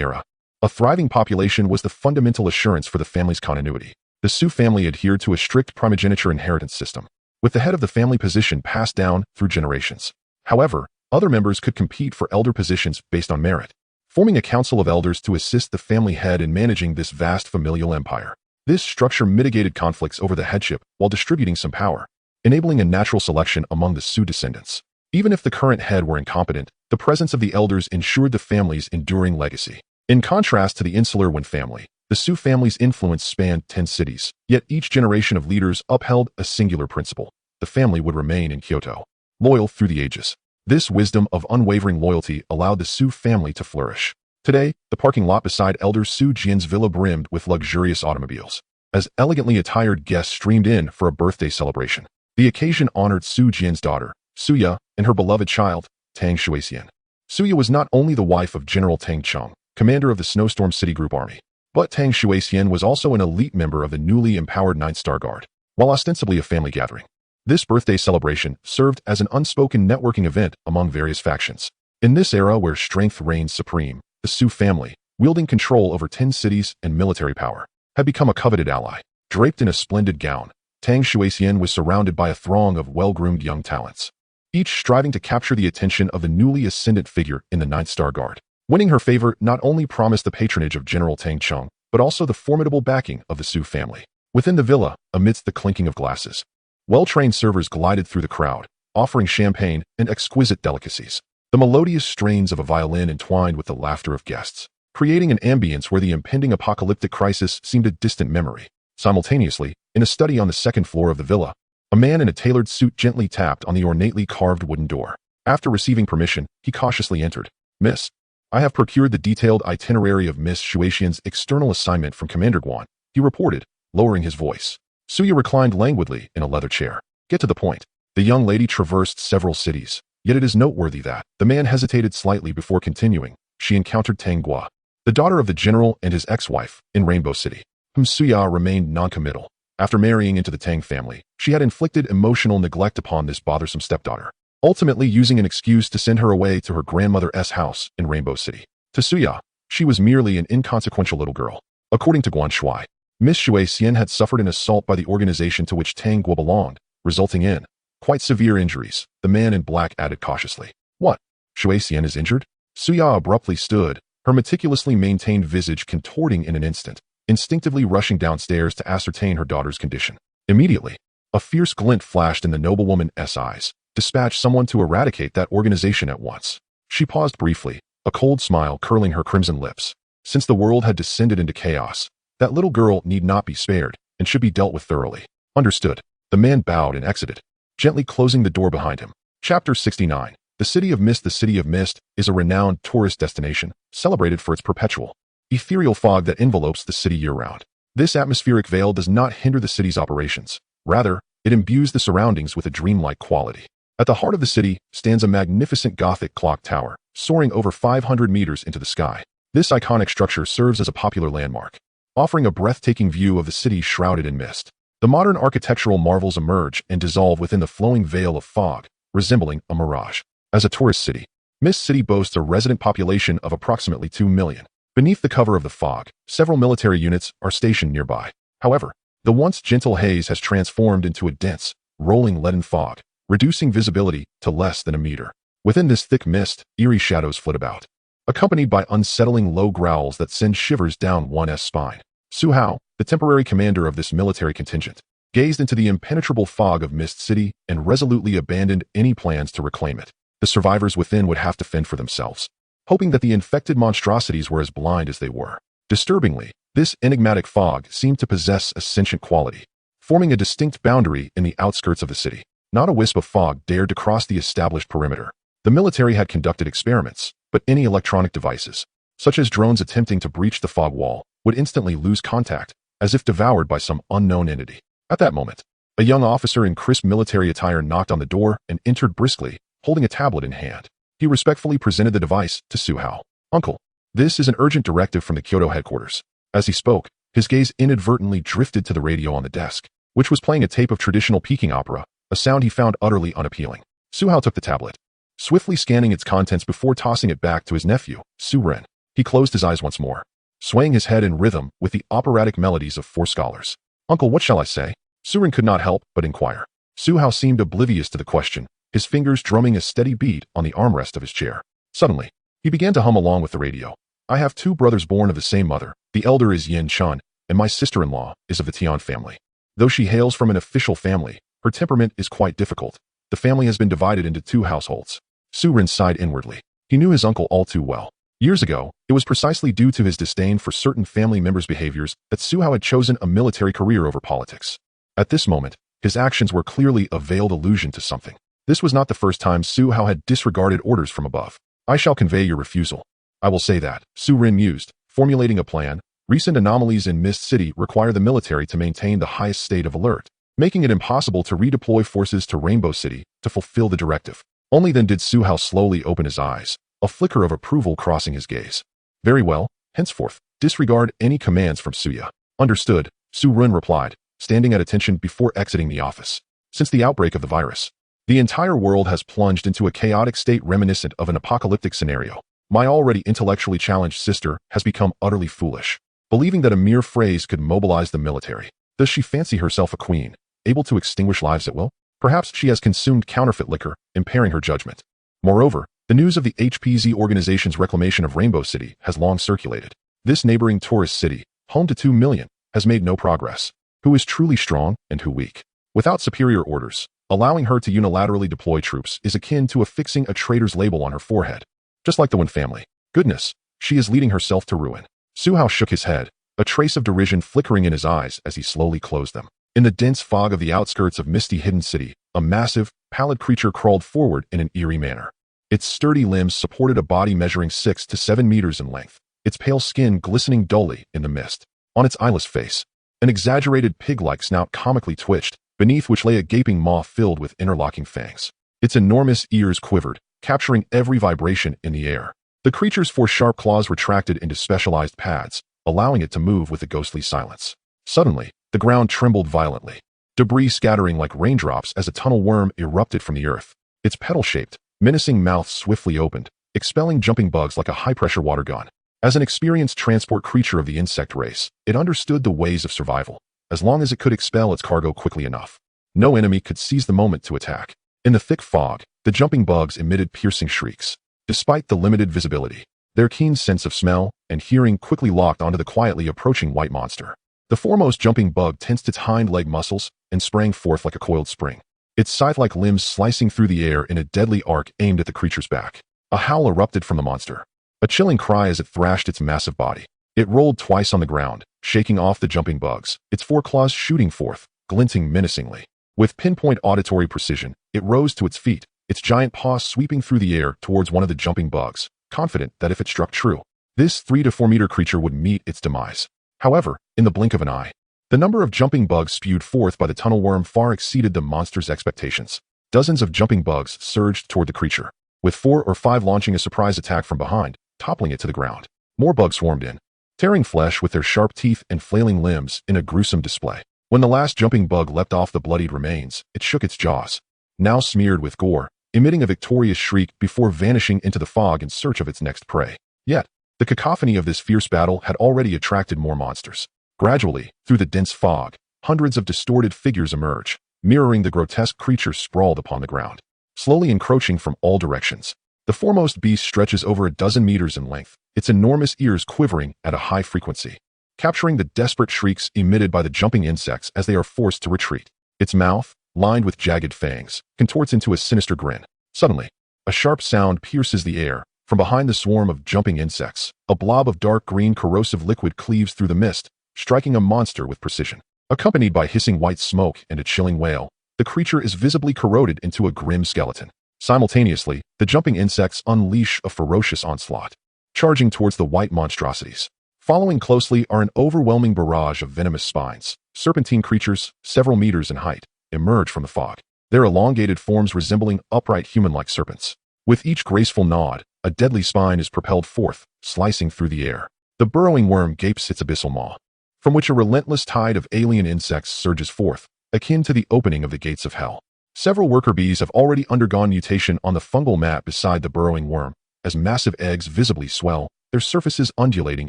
era, a thriving population was the fundamental assurance for the family's continuity. The Su family adhered to a strict primogeniture inheritance system, with the head of the family position passed down through generations. However, other members could compete for elder positions based on merit, forming a council of elders to assist the family head in managing this vast familial empire. This structure mitigated conflicts over the headship while distributing some power, enabling a natural selection among the Su descendants. Even if the current head were incompetent, the presence of the elders ensured the family's enduring legacy. In contrast to the insular Wen family, the Su family's influence spanned 10 cities, yet each generation of leaders upheld a singular principle: the family would remain in Kyoto, loyal through the ages. This wisdom of unwavering loyalty allowed the Su family to flourish. Today, the parking lot beside Elder Su Jian's villa brimmed with luxurious automobiles, as elegantly attired guests streamed in for a birthday celebration. The occasion honored Su Jian's daughter, Suya, and her beloved child, Tang Shuixian. Suya was not only the wife of General Tang Cheng, commander of the Snowstorm City Group Army, but Tang Shuixian was also an elite member of the newly empowered Ninth Star Guard. While ostensibly a family gathering, this birthday celebration served as an unspoken networking event among various factions. In this era where strength reigns supreme, the Su family, wielding control over 10 cities and military power, had become a coveted ally. Draped in a splendid gown, Tang Shuixian was surrounded by a throng of well-groomed young talents, each striving to capture the attention of the newly ascendant figure in the Ninth Star Guard. Winning her favor not only promised the patronage of General Tang Cheng, but also the formidable backing of the Su family. Within the villa, amidst the clinking of glasses, well-trained servers glided through the crowd, offering champagne and exquisite delicacies. The melodious strains of a violin entwined with the laughter of guests, creating an ambience where the impending apocalyptic crisis seemed a distant memory. Simultaneously, in a study on the second floor of the villa, a man in a tailored suit gently tapped on the ornately carved wooden door. After receiving permission, he cautiously entered. "Miss, I have procured the detailed itinerary of Miss Shuixian's external assignment from Commander Guan," he reported, lowering his voice. Suya reclined languidly in a leather chair. "Get to the point." The young lady traversed several cities, yet it is noteworthy that the man hesitated slightly before continuing. She encountered Tang Gua, the daughter of the general and his ex-wife, in Rainbow City. Suya remained non-committal. After marrying into the Tang family, she had inflicted emotional neglect upon this bothersome stepdaughter, ultimately using an excuse to send her away to her grandmother's house in Rainbow City. To Suya, she was merely an inconsequential little girl. According to Guan Shui, Miss Shuixian had suffered an assault by the organization to which Tang Gua belonged, resulting in quite severe injuries. The man in black added cautiously. "What? Shuixian is injured?" Suya abruptly stood, her meticulously maintained visage contorting in an instant, instinctively rushing downstairs to ascertain her daughter's condition. Immediately, a fierce glint flashed in the noblewoman's eyes. "Dispatch someone to eradicate that organization at once." She paused briefly, a cold smile curling her crimson lips. Since the world had descended into chaos, that little girl need not be spared and should be dealt with thoroughly. "Understood." The man bowed and exited, gently closing the door behind him. Chapter 69. The City of Mist. The City of Mist is a renowned tourist destination, celebrated for its perpetual, ethereal fog that envelopes the city year-round. This atmospheric veil does not hinder the city's operations. Rather, it imbues the surroundings with a dreamlike quality. At the heart of the city stands a magnificent Gothic clock tower, soaring over 500 meters into the sky. This iconic structure serves as a popular landmark, offering a breathtaking view of the city shrouded in mist. The modern architectural marvels emerge and dissolve within the flowing veil of fog, resembling a mirage. As a tourist city, Mist City boasts a resident population of approximately 2 million. Beneath the cover of the fog, several military units are stationed nearby. However, the once gentle haze has transformed into a dense, rolling leaden fog, reducing visibility to less than a meter. Within this thick mist, eerie shadows flit about, accompanied by unsettling low growls that send shivers down one's spine. Su Hao, the temporary commander of this military contingent, gazed into the impenetrable fog of Mist City and resolutely abandoned any plans to reclaim it. The survivors within would have to fend for themselves, hoping that the infected monstrosities were as blind as they were. Disturbingly, this enigmatic fog seemed to possess a sentient quality, forming a distinct boundary in the outskirts of the city. Not a wisp of fog dared to cross the established perimeter. The military had conducted experiments, but any electronic devices, such as drones attempting to breach the fog wall, would instantly lose contact, as if devoured by some unknown entity. At that moment, a young officer in crisp military attire knocked on the door and entered briskly, holding a tablet in hand. He respectfully presented the device to Su Hao. "Uncle, this is an urgent directive from the Kyoto headquarters." As he spoke, his gaze inadvertently drifted to the radio on the desk, which was playing a tape of traditional Peking opera, a sound he found utterly unappealing. Su Hao took the tablet, swiftly scanning its contents before tossing it back to his nephew, Su Ren. He closed his eyes once more, swaying his head in rhythm with the operatic melodies of four scholars. "Uncle, what shall I say?" Su Ren could not help but inquire. Su Hao seemed oblivious to the question, his fingers drumming a steady beat on the armrest of his chair. Suddenly, he began to hum along with the radio. "I have two brothers born of the same mother. The elder is Yin Chun, and my sister-in-law is of the Tian family. Though she hails from an official family, her temperament is quite difficult. The family has been divided into two households." Su Ren sighed inwardly. He knew his uncle all too well. Years ago, it was precisely due to his disdain for certain family members' behaviors that Su Hao had chosen a military career over politics. At this moment, his actions were clearly a veiled allusion to something. This was not the first time Su Hao had disregarded orders from above. "I shall convey your refusal." "I will say that," Su Ren mused, formulating a plan. Recent anomalies in Mist City require the military to maintain the highest state of alert, making it impossible to redeploy forces to Rainbow City to fulfill the directive. Only then did Su Hao slowly open his eyes, a flicker of approval crossing his gaze. "Very well, henceforth, disregard any commands from Suya." "Understood," Su Ren replied, standing at attention before exiting the office. Since the outbreak of the virus, the entire world has plunged into a chaotic state reminiscent of an apocalyptic scenario. My already intellectually challenged sister has become utterly foolish, believing that a mere phrase could mobilize the military. Does she fancy herself a queen, able to extinguish lives at will? Perhaps she has consumed counterfeit liquor, impairing her judgment. Moreover, the news of the HPZ organization's reclamation of Rainbow City has long circulated. This neighboring tourist city, home to 2 million, has made no progress. Who is truly strong and who weak? Without superior orders, allowing her to unilaterally deploy troops is akin to affixing a traitor's label on her forehead. Just like the Wen family. Goodness, she is leading herself to ruin. Su Hao shook his head, a trace of derision flickering in his eyes as he slowly closed them. In the dense fog of the outskirts of misty hidden city, a massive, pallid creature crawled forward in an eerie manner. Its sturdy limbs supported a body measuring 6 to 7 meters in length, its pale skin glistening dully in the mist. On its eyeless face, an exaggerated pig-like snout comically twitched, beneath which lay a gaping maw filled with interlocking fangs. Its enormous ears quivered, capturing every vibration in the air. The creature's 4 sharp claws retracted into specialized pads, allowing it to move with a ghostly silence. Suddenly, the ground trembled violently, debris scattering like raindrops as a tunnel worm erupted from the earth. Its petal-shaped, menacing mouth swiftly opened, expelling jumping bugs like a high-pressure water gun. As an experienced transport creature of the insect race, it understood the ways of survival, as long as it could expel its cargo quickly enough. No enemy could seize the moment to attack. In the thick fog, the jumping bugs emitted piercing shrieks. Despite the limited visibility, their keen sense of smell and hearing quickly locked onto the quietly approaching white monster. The foremost jumping bug tensed its hind leg muscles and sprang forth like a coiled spring, its scythe-like limbs slicing through the air in a deadly arc aimed at the creature's back. A howl erupted from the monster, a chilling cry as it thrashed its massive body. It rolled twice on the ground, shaking off the jumping bugs, its 4 claws shooting forth, glinting menacingly. With pinpoint auditory precision, it rose to its feet, its giant paws sweeping through the air towards one of the jumping bugs, confident that if it struck true, this 3 to 4 meter creature would meet its demise. However, in the blink of an eye, the number of jumping bugs spewed forth by the tunnel worm far exceeded the monster's expectations. Dozens of jumping bugs surged toward the creature, with 4 or 5 launching a surprise attack from behind, toppling it to the ground. More bugs swarmed in, tearing flesh with their sharp teeth and flailing limbs in a gruesome display. When the last jumping bug leapt off the bloodied remains, it shook its jaws, now smeared with gore, emitting a victorious shriek before vanishing into the fog in search of its next prey. Yet, the cacophony of this fierce battle had already attracted more monsters. Gradually, through the dense fog, hundreds of distorted figures emerge, mirroring the grotesque creature sprawled upon the ground. Slowly encroaching from all directions, the foremost beast stretches over a dozen meters in length, its enormous ears quivering at a high frequency, capturing the desperate shrieks emitted by the jumping insects as they are forced to retreat. Its mouth, lined with jagged fangs, contorts into a sinister grin. Suddenly, a sharp sound pierces the air. From behind the swarm of jumping insects, a blob of dark green corrosive liquid cleaves through the mist, striking a monster with precision. Accompanied by hissing white smoke and a chilling wail, the creature is visibly corroded into a grim skeleton. Simultaneously, the jumping insects unleash a ferocious onslaught, charging towards the white monstrosities. Following closely are an overwhelming barrage of venomous spines. Serpentine creatures, several meters in height, emerge from the fog, their elongated forms resembling upright human-like serpents. With each graceful nod, a deadly spine is propelled forth, slicing through the air. The burrowing worm gapes its abyssal maw, from which a relentless tide of alien insects surges forth, akin to the opening of the gates of hell. Several worker bees have already undergone mutation on the fungal mat beside the burrowing worm, as massive eggs visibly swell, their surfaces undulating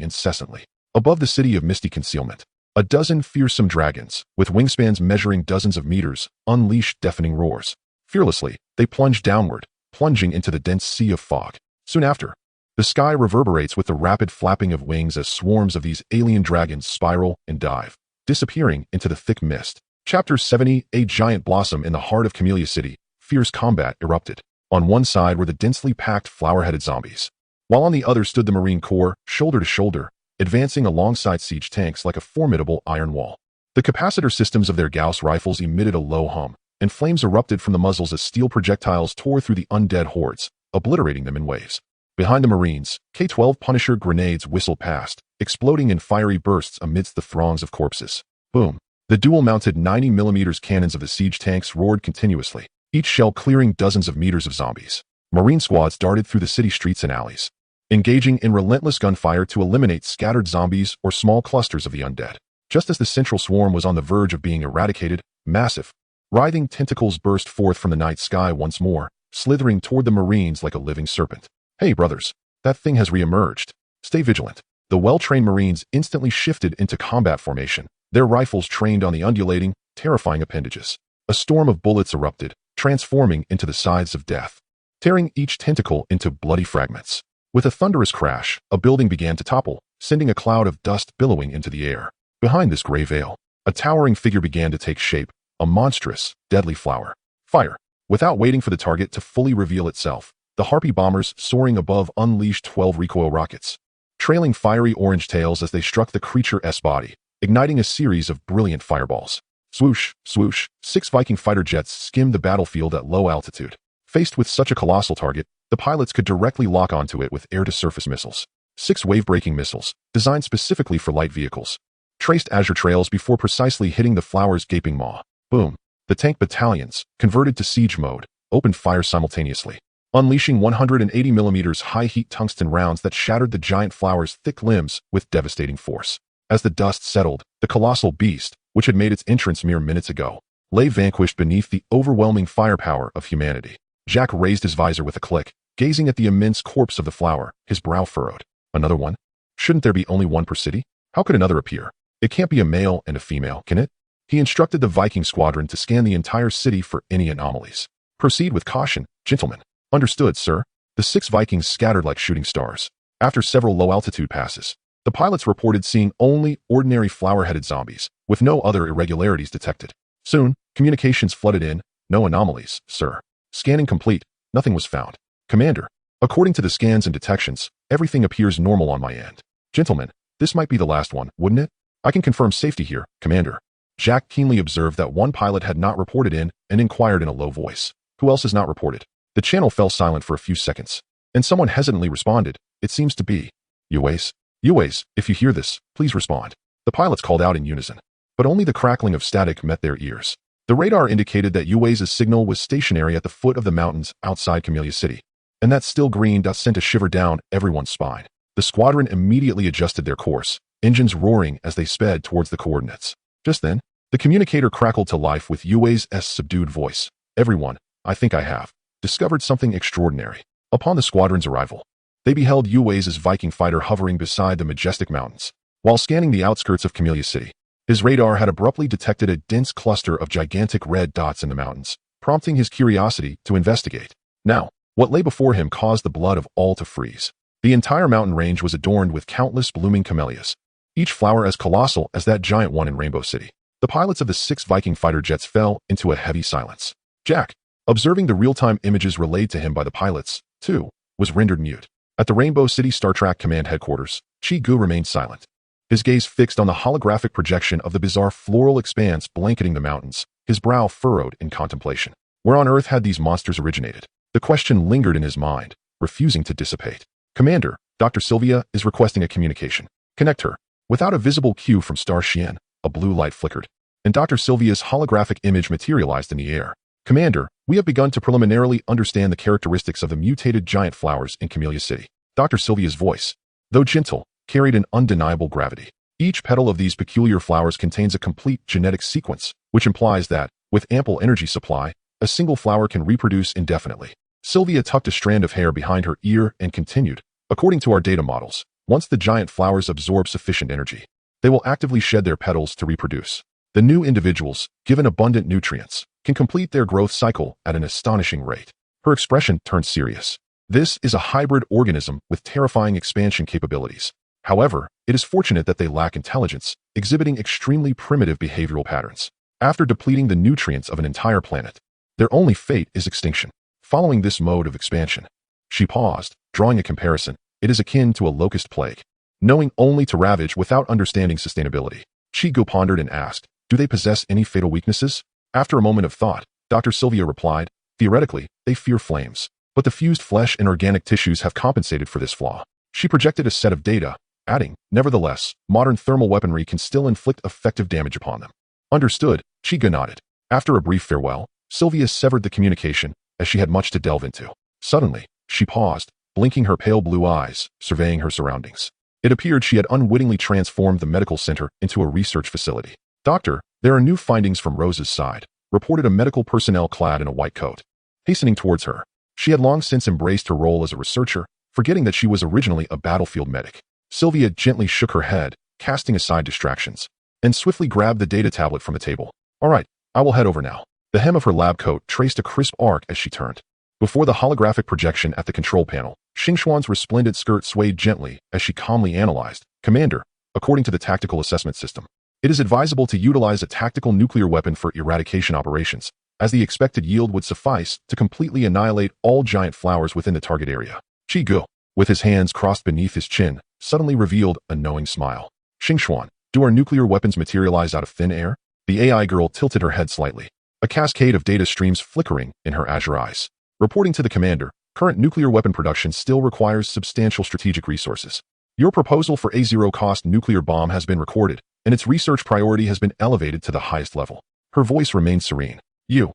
incessantly. Above the city of misty concealment, a dozen fearsome dragons, with wingspans measuring dozens of meters, unleash deafening roars. Fearlessly, they plunge downward, plunging into the dense sea of fog. Soon after, the sky reverberates with the rapid flapping of wings as swarms of these alien dragons spiral and dive, disappearing into the thick mist. Chapter 70, A giant blossom in the heart of Camellia City. Fierce combat erupted. On one side were the densely packed flower-headed zombies, while on the other stood the Marine Corps, shoulder to shoulder, advancing alongside siege tanks like a formidable iron wall. The capacitor systems of their Gauss rifles emitted a low hum, and flames erupted from the muzzles as steel projectiles tore through the undead hordes, obliterating them in waves. Behind the Marines, K-12 Punisher grenades whistled past, exploding in fiery bursts amidst the throngs of corpses. Boom! The dual-mounted 90mm cannons of the siege tanks roared continuously, each shell clearing dozens of meters of zombies. Marine squads darted through the city streets and alleys, engaging in relentless gunfire to eliminate scattered zombies or small clusters of the undead. Just as the central swarm was on the verge of being eradicated, massive, writhing tentacles burst forth from the night sky once more, slithering toward the Marines like a living serpent. Hey, brothers, that thing has re-emerged. Stay vigilant. The well-trained Marines instantly shifted into combat formation, their rifles trained on the undulating, terrifying appendages. A storm of bullets erupted, transforming into the scythes of death, tearing each tentacle into bloody fragments. With a thunderous crash, a building began to topple, sending a cloud of dust billowing into the air. Behind this gray veil, a towering figure began to take shape, a monstrous, deadly flower. Fire! Without waiting for the target to fully reveal itself, the Harpy bombers soaring above unleashed 12 recoil rockets, trailing fiery orange tails as they struck the creature's body, igniting a series of brilliant fireballs. Swoosh, swoosh, 6 Viking fighter jets skimmed the battlefield at low altitude. Faced with such a colossal target, the pilots could directly lock onto it with air-to-surface missiles. 6 wave-breaking missiles, designed specifically for light vehicles, traced azure trails before precisely hitting the flower's gaping maw. Boom! The tank battalions, converted to siege mode, opened fire simultaneously, unleashing 180mm high-heat tungsten rounds that shattered the giant flower's thick limbs with devastating force. As the dust settled, the colossal beast, which had made its entrance mere minutes ago, lay vanquished beneath the overwhelming firepower of humanity. Jack raised his visor with a click, gazing at the immense corpse of the flower, his brow furrowed. Another one? Shouldn't there be only one per city? How could another appear? It can't be a male and a female, can it? He instructed the Viking squadron to scan the entire city for any anomalies. Proceed with caution, gentlemen. Understood, sir. The 6 Vikings scattered like shooting stars. After several low-altitude passes, the pilots reported seeing only ordinary flower-headed zombies, with no other irregularities detected. Soon, communications flooded in. No anomalies, sir. Scanning complete. Nothing was found. Commander, according to the scans and detections, everything appears normal on my end. Gentlemen, this might be the last one, wouldn't it? I can confirm safety here, Commander. Jack keenly observed that one pilot had not reported in and inquired in a low voice. Who else has not reported? The channel fell silent for a few seconds, and someone hesitantly responded. It seems to be Uwais. Uwais, if you hear this, please respond. The pilots called out in unison, but only the crackling of static met their ears. The radar indicated that Uwais' signal was stationary at the foot of the mountains outside Camellia City, and that still green dot sent a shiver down everyone's spine. The squadron immediately adjusted their course, engines roaring as they sped towards the coordinates. Just then, the communicator crackled to life with Uwais' subdued voice. Everyone, I think I have discovered something extraordinary. Upon the squadron's arrival, they beheld Uwais' Viking fighter hovering beside the majestic mountains. While scanning the outskirts of Camellia City, his radar had abruptly detected a dense cluster of gigantic red dots in the mountains, prompting his curiosity to investigate. Now, what lay before him caused the blood of all to freeze. The entire mountain range was adorned with countless blooming camellias, each flower as colossal as that giant one in Rainbow City. The pilots of the 6 Viking fighter jets fell into a heavy silence. Jack, observing the real-time images relayed to him by the pilots, too, was rendered mute. At the Rainbow City Star Trek Command headquarters, Chiu remained silent, his gaze fixed on the holographic projection of the bizarre floral expanse blanketing the mountains, his brow furrowed in contemplation. Where on earth had these monsters originated? The question lingered in his mind, refusing to dissipate. Commander, Dr. Sylvia is requesting a communication. Connect her. Without a visible cue from Star Xian, a blue light flickered, and Dr. Sylvia's holographic image materialized in the air. Commander, we have begun to preliminarily understand the characteristics of the mutated giant flowers in Camellia City. Dr. Sylvia's voice, though gentle, carried an undeniable gravity. Each petal of these peculiar flowers contains a complete genetic sequence, which implies that, with ample energy supply, a single flower can reproduce indefinitely. Sylvia tucked a strand of hair behind her ear and continued, according to our data models, once the giant flowers absorb sufficient energy, they will actively shed their petals to reproduce. The new individuals, given abundant nutrients, can complete their growth cycle at an astonishing rate. Her expression turned serious. This is a hybrid organism with terrifying expansion capabilities. However, it is fortunate that they lack intelligence, exhibiting extremely primitive behavioral patterns. After depleting the nutrients of an entire planet, their only fate is extinction. Following this mode of expansion, she paused, drawing a comparison. It is akin to a locust plague, knowing only to ravage without understanding sustainability. Chiu pondered and asked, do they possess any fatal weaknesses? After a moment of thought, Dr. Sylvia replied, theoretically, they fear flames, but the fused flesh and organic tissues have compensated for this flaw. She projected a set of data, adding, nevertheless, modern thermal weaponry can still inflict effective damage upon them. Understood, Chiu nodded. After a brief farewell, Sylvia severed the communication, as she had much to delve into. Suddenly, she paused, blinking her pale blue eyes, surveying her surroundings. It appeared she had unwittingly transformed the medical center into a research facility. Doctor, there are new findings from Rose's side, reported a medical personnel clad in a white coat. Hastening towards her, she had long since embraced her role as a researcher, forgetting that she was originally a battlefield medic. Sylvia gently shook her head, casting aside distractions, and swiftly grabbed the data tablet from the table. All right, I will head over now. The hem of her lab coat traced a crisp arc as she turned. Before the holographic projection at the control panel, Xingxuan's resplendent skirt swayed gently as she calmly analyzed. Commander, according to the tactical assessment system, it is advisable to utilize a tactical nuclear weapon for eradication operations, as the expected yield would suffice to completely annihilate all giant flowers within the target area. Chiu, with his hands crossed beneath his chin, suddenly revealed a knowing smile. Xingxuan, do our nuclear weapons materialize out of thin air? The AI girl tilted her head slightly, a cascade of data streams flickering in her azure eyes. Reporting to the commander, current nuclear weapon production still requires substantial strategic resources. Your proposal for a zero-cost nuclear bomb has been recorded, and its research priority has been elevated to the highest level. Her voice remained serene. Chiu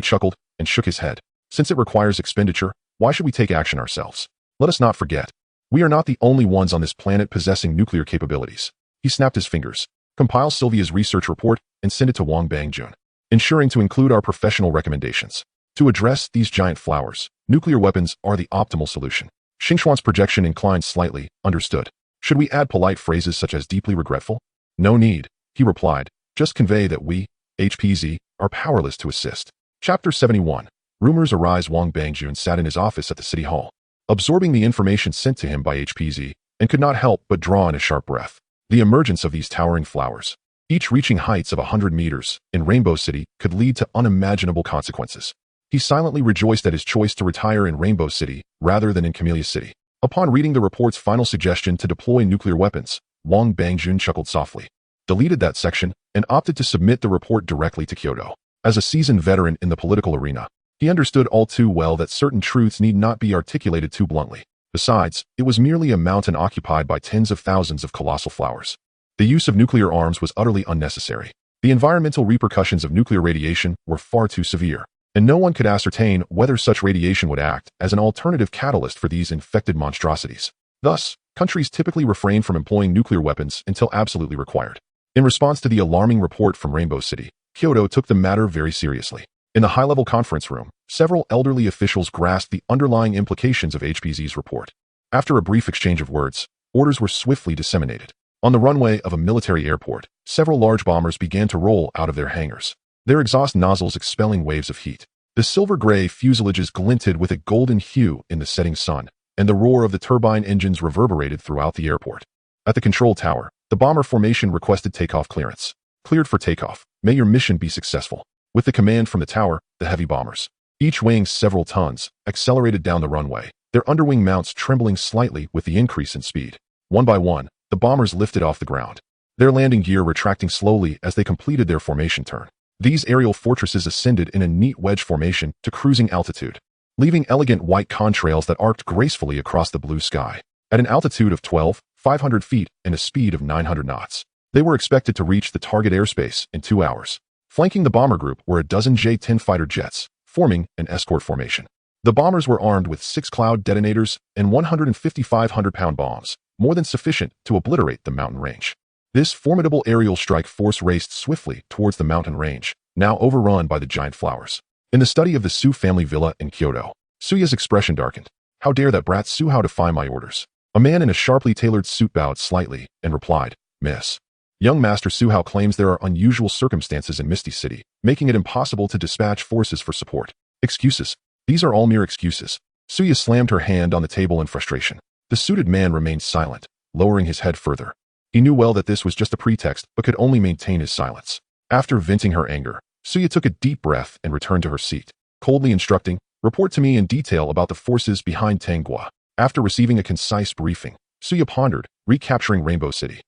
chuckled and shook his head. Since it requires expenditure, why should we take action ourselves? Let us not forget, we are not the only ones on this planet possessing nuclear capabilities. He snapped his fingers, compiled Sylvia's research report, and sent it to Wang Bangjun, ensuring to include our professional recommendations. To address these giant flowers, nuclear weapons are the optimal solution. Xingxuan's projection inclined slightly. Understood. Should we add polite phrases such as deeply regretful? No need, he replied. Just convey that we, HPZ, are powerless to assist. Chapter 71. Rumors arise. Wang Bangjun sat in his office at the city hall, absorbing the information sent to him by HPZ, and could not help but draw in a sharp breath. The emergence of these towering flowers, each reaching heights of 100 meters, in Rainbow City could lead to unimaginable consequences. He silently rejoiced at his choice to retire in Rainbow City rather than in Camellia City. Upon reading the report's final suggestion to deploy nuclear weapons, Wang Bangjun chuckled softly, deleted that section, and opted to submit the report directly to Kyoto. As a seasoned veteran in the political arena, he understood all too well that certain truths need not be articulated too bluntly. Besides, it was merely a mountain occupied by tens of thousands of colossal flowers. The use of nuclear arms was utterly unnecessary. The environmental repercussions of nuclear radiation were far too severe, and no one could ascertain whether such radiation would act as an alternative catalyst for these infected monstrosities. Thus, countries typically refrain from employing nuclear weapons until absolutely required. In response to the alarming report from Rainbow City, Kyoto took the matter very seriously. In the high-level conference room, several elderly officials grasped the underlying implications of HPZ's report. After a brief exchange of words, orders were swiftly disseminated. On the runway of a military airport, several large bombers began to roll out of their hangars, their exhaust nozzles expelling waves of heat. The silver-gray fuselages glinted with a golden hue in the setting sun, and the roar of the turbine engines reverberated throughout the airport. At the control tower, the bomber formation requested takeoff clearance. Cleared for takeoff. May your mission be successful. With the command from the tower, the heavy bombers, each weighing several tons, accelerated down the runway, their underwing mounts trembling slightly with the increase in speed. One by one, the bombers lifted off the ground, their landing gear retracting slowly as they completed their formation turn. These aerial fortresses ascended in a neat wedge formation to cruising altitude, leaving elegant white contrails that arced gracefully across the blue sky. At an altitude of 12,500 feet and a speed of 900 knots, they were expected to reach the target airspace in 2 hours. Flanking the bomber group were a dozen J-10 fighter jets, forming an escort formation. The bombers were armed with 6 cloud detonators and 150,500-pound bombs, more than sufficient to obliterate the mountain range. This formidable aerial strike force raced swiftly towards the mountain range, now overrun by the giant flowers. In the study of the Su family villa in Kyoto, Suya's expression darkened. How dare that brat Su how defy my orders? A man in a sharply tailored suit bowed slightly and replied, Miss. Young Master Su Hao claims there are unusual circumstances in Misty City, making it impossible to dispatch forces for support. Excuses. These are all mere excuses. Suya slammed her hand on the table in frustration. The suited man remained silent, lowering his head further. He knew well that this was just a pretext, but could only maintain his silence. After venting her anger, Suya took a deep breath and returned to her seat, coldly instructing, report to me in detail about the forces behind Tanghua. After receiving a concise briefing, Suya pondered, recapturing Rainbow City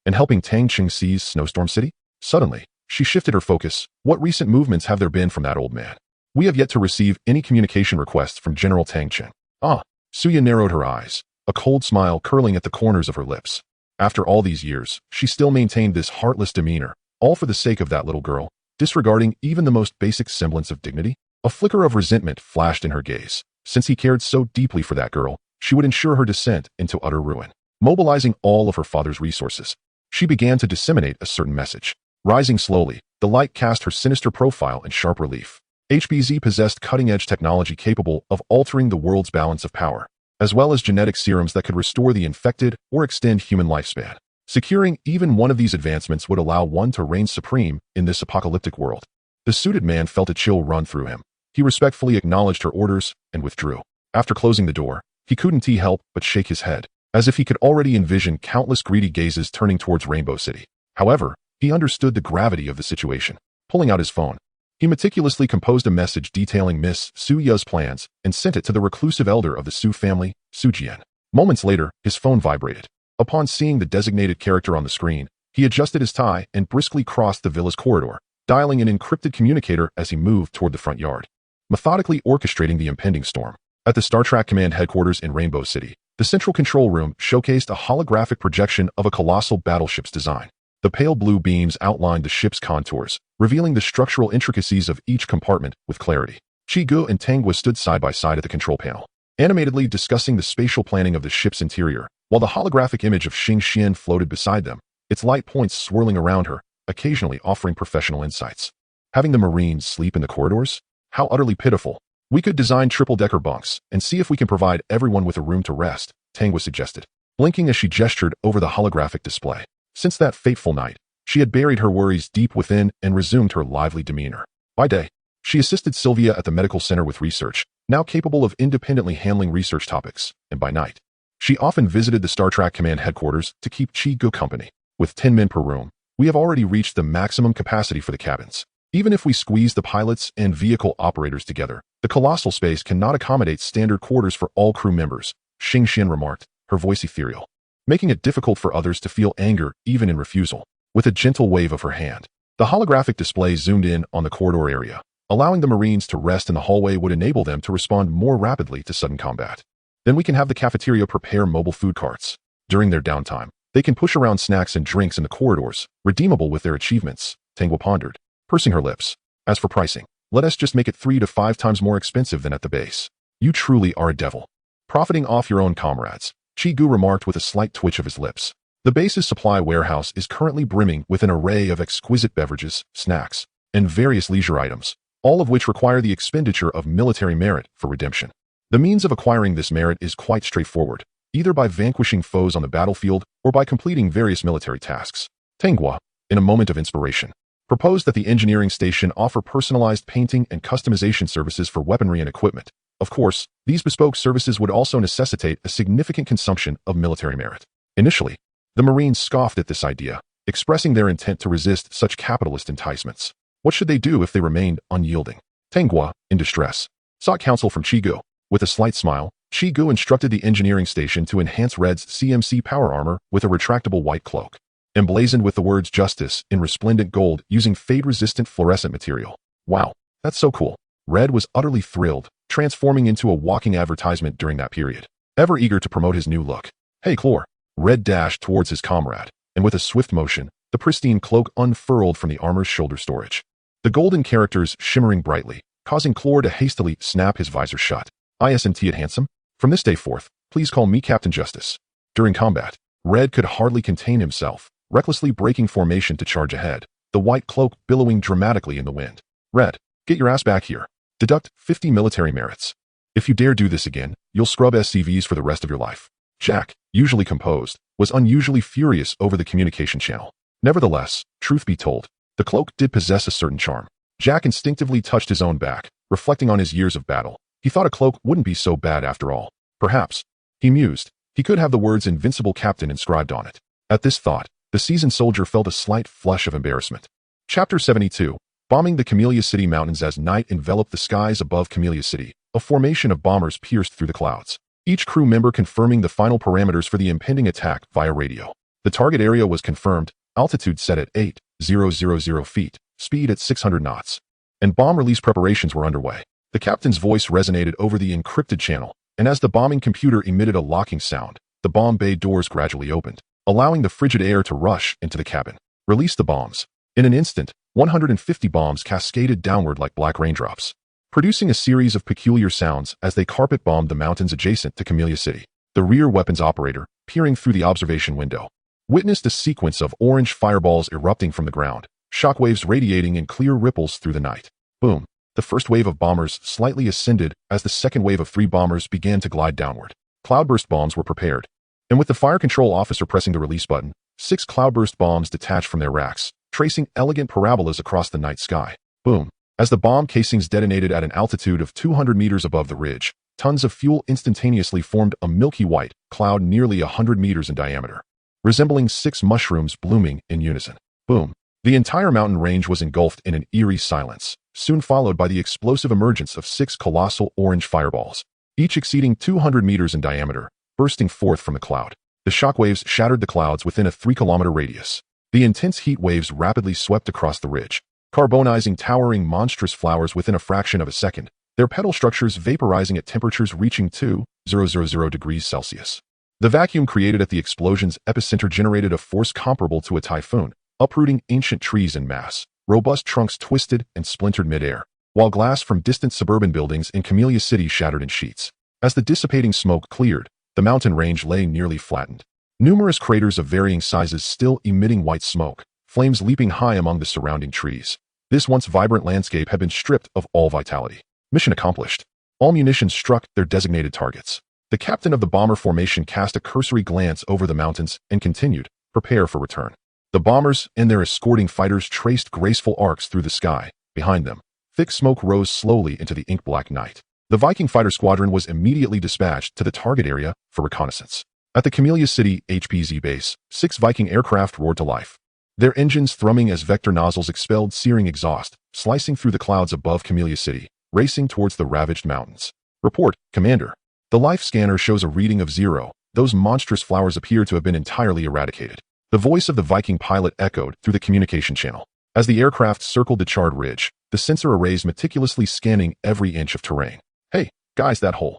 and helping Tang Ching seize Snowstorm City? Suddenly, she shifted her focus. What recent movements have there been from that old man? We have yet to receive any communication requests from General Tang Ching. Suya narrowed her eyes, a cold smile curling at the corners of her lips. After all these years, she still maintained this heartless demeanor, all for the sake of that little girl, disregarding even the most basic semblance of dignity. A flicker of resentment flashed in her gaze. Since he cared so deeply for that girl, she would ensure her descent into utter ruin. Mobilizing all of her father's resources, she began to disseminate a certain message. Rising slowly, the light cast her sinister profile in sharp relief. HBZ possessed cutting-edge technology capable of altering the world's balance of power, as well as genetic serums that could restore the infected or extend human lifespan. Securing even one of these advancements would allow one to reign supreme in this apocalyptic world. The suited man felt a chill run through him. He respectfully acknowledged her orders and withdrew. After closing the door, he couldn't help but shake his head, as if he could already envision countless greedy gazes turning towards Rainbow City. However, he understood the gravity of the situation. Pulling out his phone, he meticulously composed a message detailing Miss Su Ya's plans and sent it to the reclusive elder of the Su family, Su Jian. Moments later, his phone vibrated. Upon seeing the designated character on the screen, he adjusted his tie and briskly crossed the villa's corridor, dialing an encrypted communicator as he moved toward the front yard, methodically orchestrating the impending storm. At the Star Trek Command headquarters in Rainbow City, the central control room showcased a holographic projection of a colossal battleship's design. The pale blue beams outlined the ship's contours, revealing the structural intricacies of each compartment with clarity. Chiu and Tanghua stood side by side at the control panel, animatedly discussing the spatial planning of the ship's interior, while the holographic image of Xing Xian floated beside them, its light points swirling around her, occasionally offering professional insights. Having the Marines sleep in the corridors? How utterly pitiful. We could design triple-decker bunks and see if we can provide everyone with a room to rest, Tanghua suggested, blinking as she gestured over the holographic display. Since that fateful night, she had buried her worries deep within and resumed her lively demeanor. By day, she assisted Sylvia at the medical center with research, now capable of independently handling research topics, and by night, she often visited the Star Trek Command headquarters to keep Chiu company. With 10 men per room, we have already reached the maximum capacity for the cabins. Even if we squeeze the pilots and vehicle operators together, the colossal space cannot accommodate standard quarters for all crew members, Xing Xian remarked, her voice ethereal, making it difficult for others to feel anger even in refusal. With a gentle wave of her hand, the holographic display zoomed in on the corridor area. Allowing the Marines to rest in the hallway would enable them to respond more rapidly to sudden combat. Then we can have the cafeteria prepare mobile food carts. During their downtime, they can push around snacks and drinks in the corridors, redeemable with their achievements, Tanghua pondered, pursing her lips. As for pricing, let us just make it 3 to 5 times more expensive than at the base. You truly are a devil. Profiting off your own comrades, Chiu remarked with a slight twitch of his lips. The base's supply warehouse is currently brimming with an array of exquisite beverages, snacks, and various leisure items, all of which require the expenditure of military merit for redemption. The means of acquiring this merit is quite straightforward, either by vanquishing foes on the battlefield or by completing various military tasks. Tanghua, in a moment of inspiration, proposed that the engineering station offer personalized painting and customization services for weaponry and equipment. Of course, these bespoke services would also necessitate a significant consumption of military merit. Initially, the Marines scoffed at this idea, expressing their intent to resist such capitalist enticements. What should they do if they remained unyielding? Tanghua, in distress, sought counsel from Chiu. With a slight smile, Chiu instructed the engineering station to enhance Red's CMC power armor with a retractable white cloak. emblazoned with the words justice in resplendent gold using fade-resistant fluorescent material. Wow, that's so cool. Red was utterly thrilled, transforming into a walking advertisement during that period. Ever eager to promote his new look. Hey, Chlor. Red dashed towards his comrade, and with a swift motion, the pristine cloak unfurled from the armor's shoulder storage. The golden characters shimmering brightly, causing Chlor to hastily snap his visor shut. Isn't it handsome? From this day forth, please call me Captain Justice. During combat, Red could hardly contain himself, recklessly breaking formation to charge ahead, the white cloak billowing dramatically in the wind. Red, get your ass back here. Deduct 50 military merits. If you dare do this again, you'll scrub SCVs for the rest of your life. Jack, usually composed, was unusually furious over the communication channel. Nevertheless, truth be told, the cloak did possess a certain charm. Jack instinctively touched his own back, reflecting on his years of battle. He thought a cloak wouldn't be so bad after all. Perhaps, he mused, he could have the words Invincible Captain inscribed on it. At this thought, the seasoned soldier felt a slight flush of embarrassment. Chapter 72. Bombing the Camellia City Mountains. As night enveloped the skies above Camellia City, a formation of bombers pierced through the clouds, each crew member confirming the final parameters for the impending attack via radio. The target area was confirmed, altitude set at 8,000 feet, speed at 600 knots. And bomb release preparations were underway. The captain's voice resonated over the encrypted channel, and as the bombing computer emitted a locking sound, the bomb bay doors gradually opened, allowing the frigid air to rush into the cabin. Release the bombs. In an instant, 150 bombs cascaded downward like black raindrops, producing a series of peculiar sounds as they carpet-bombed the mountains adjacent to Camellia City. The rear weapons operator, peering through the observation window, witnessed a sequence of orange fireballs erupting from the ground, shockwaves radiating in clear ripples through the night. Boom. The first wave of bombers slightly ascended as the second wave of 3 bombers began to glide downward. Cloudburst bombs were prepared, and with the fire control officer pressing the release button, 6 cloudburst bombs detached from their racks, tracing elegant parabolas across the night sky. Boom. As the bomb casings detonated at an altitude of 200 meters above the ridge, tons of fuel instantaneously formed a milky white cloud nearly 100 meters in diameter, resembling 6 mushrooms blooming in unison. Boom. The entire mountain range was engulfed in an eerie silence, soon followed by the explosive emergence of 6 colossal orange fireballs, each exceeding 200 meters in diameter, bursting forth from the cloud. The shockwaves shattered the clouds within a 3-kilometer radius. The intense heat waves rapidly swept across the ridge, carbonizing towering monstrous flowers within a fraction of a second, their petal structures vaporizing at temperatures reaching 2,000 degrees Celsius. The vacuum created at the explosion's epicenter generated a force comparable to a typhoon, uprooting ancient trees en masse. Robust trunks twisted and splintered midair, while glass from distant suburban buildings in Camellia City shattered in sheets. As the dissipating smoke cleared, the mountain range lay nearly flattened. Numerous craters of varying sizes still emitting white smoke, flames leaping high among the surrounding trees. This once vibrant landscape had been stripped of all vitality. Mission accomplished. All munitions struck their designated targets. The captain of the bomber formation cast a cursory glance over the mountains and continued, prepare for return. The bombers and their escorting fighters traced graceful arcs through the sky. Behind them, thick smoke rose slowly into the ink-black night. The Viking fighter squadron was immediately dispatched to the target area for reconnaissance. At the Camellia City HPZ base, 6 Viking aircraft roared to life, their engines thrumming as vector nozzles expelled searing exhaust, slicing through the clouds above Camellia City, racing towards the ravaged mountains. Report, Commander. The life scanner shows a reading of 0. Those monstrous flowers appear to have been entirely eradicated. The voice of the Viking pilot echoed through the communication channel. As the aircraft circled the charred ridge, the sensor arrays meticulously scanning every inch of terrain. Hey, guys, that hole.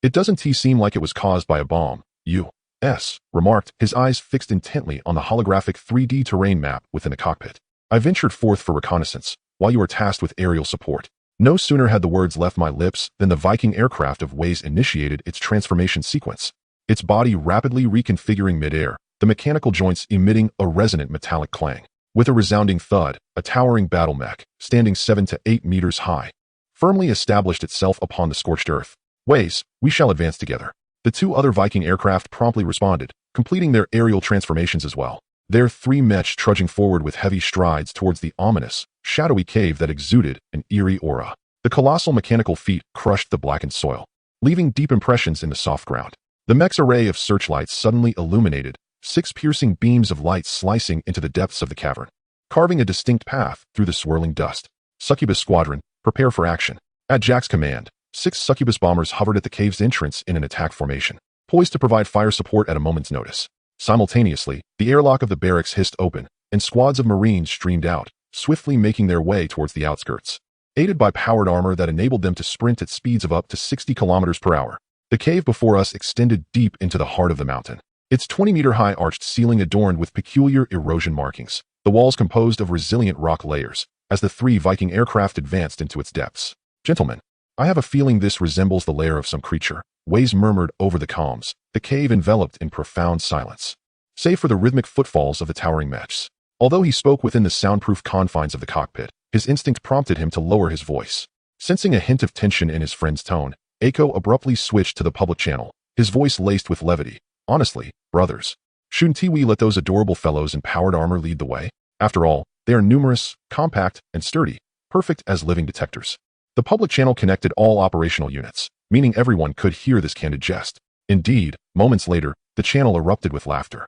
It doesn't seem like it was caused by a bomb. U.S. remarked, his eyes fixed intently on the holographic 3D terrain map within the cockpit. I ventured forth for reconnaissance, while you were tasked with aerial support. No sooner had the words left my lips than the Viking aircraft of Waze initiated its transformation sequence, its body rapidly reconfiguring midair, the mechanical joints emitting a resonant metallic clang. With a resounding thud, a towering battle mech, standing 7 to 8 meters high, firmly established itself upon the scorched earth. Waze, we shall advance together. The 2 other Viking aircraft promptly responded, completing their aerial transformations as well. Their 3 mechs trudging forward with heavy strides towards the ominous, shadowy cave that exuded an eerie aura. The colossal mechanical feet crushed the blackened soil, leaving deep impressions in the soft ground. The mech's array of searchlights suddenly illuminated, 6 piercing beams of light slicing into the depths of the cavern, carving a distinct path through the swirling dust. Succubus Squadron, prepare for action. At Jack's command, 6 succubus bombers hovered at the cave's entrance in an attack formation, poised to provide fire support at a moment's notice. Simultaneously, the airlock of the barracks hissed open, and squads of Marines streamed out, swiftly making their way towards the outskirts. Aided by powered armor that enabled them to sprint at speeds of up to 60 kilometers per hour, the cave before us extended deep into the heart of the mountain. Its 20-meter-high arched ceiling adorned with peculiar erosion markings, the walls composed of resilient rock layers, as the 3 Viking aircraft advanced into its depths. Gentlemen, I have a feeling this resembles the lair of some creature, Waze murmured over the comms, the cave enveloped in profound silence, save for the rhythmic footfalls of the towering mechs. Although he spoke within the soundproof confines of the cockpit, his instinct prompted him to lower his voice. Sensing a hint of tension in his friend's tone, Eiko abruptly switched to the public channel, his voice laced with levity. Honestly, brothers, shouldn't we let those adorable fellows in powered armor lead the way? After all, they are numerous, compact, and sturdy, perfect as living detectors. The public channel connected all operational units, meaning everyone could hear this candid jest. Indeed, moments later, the channel erupted with laughter.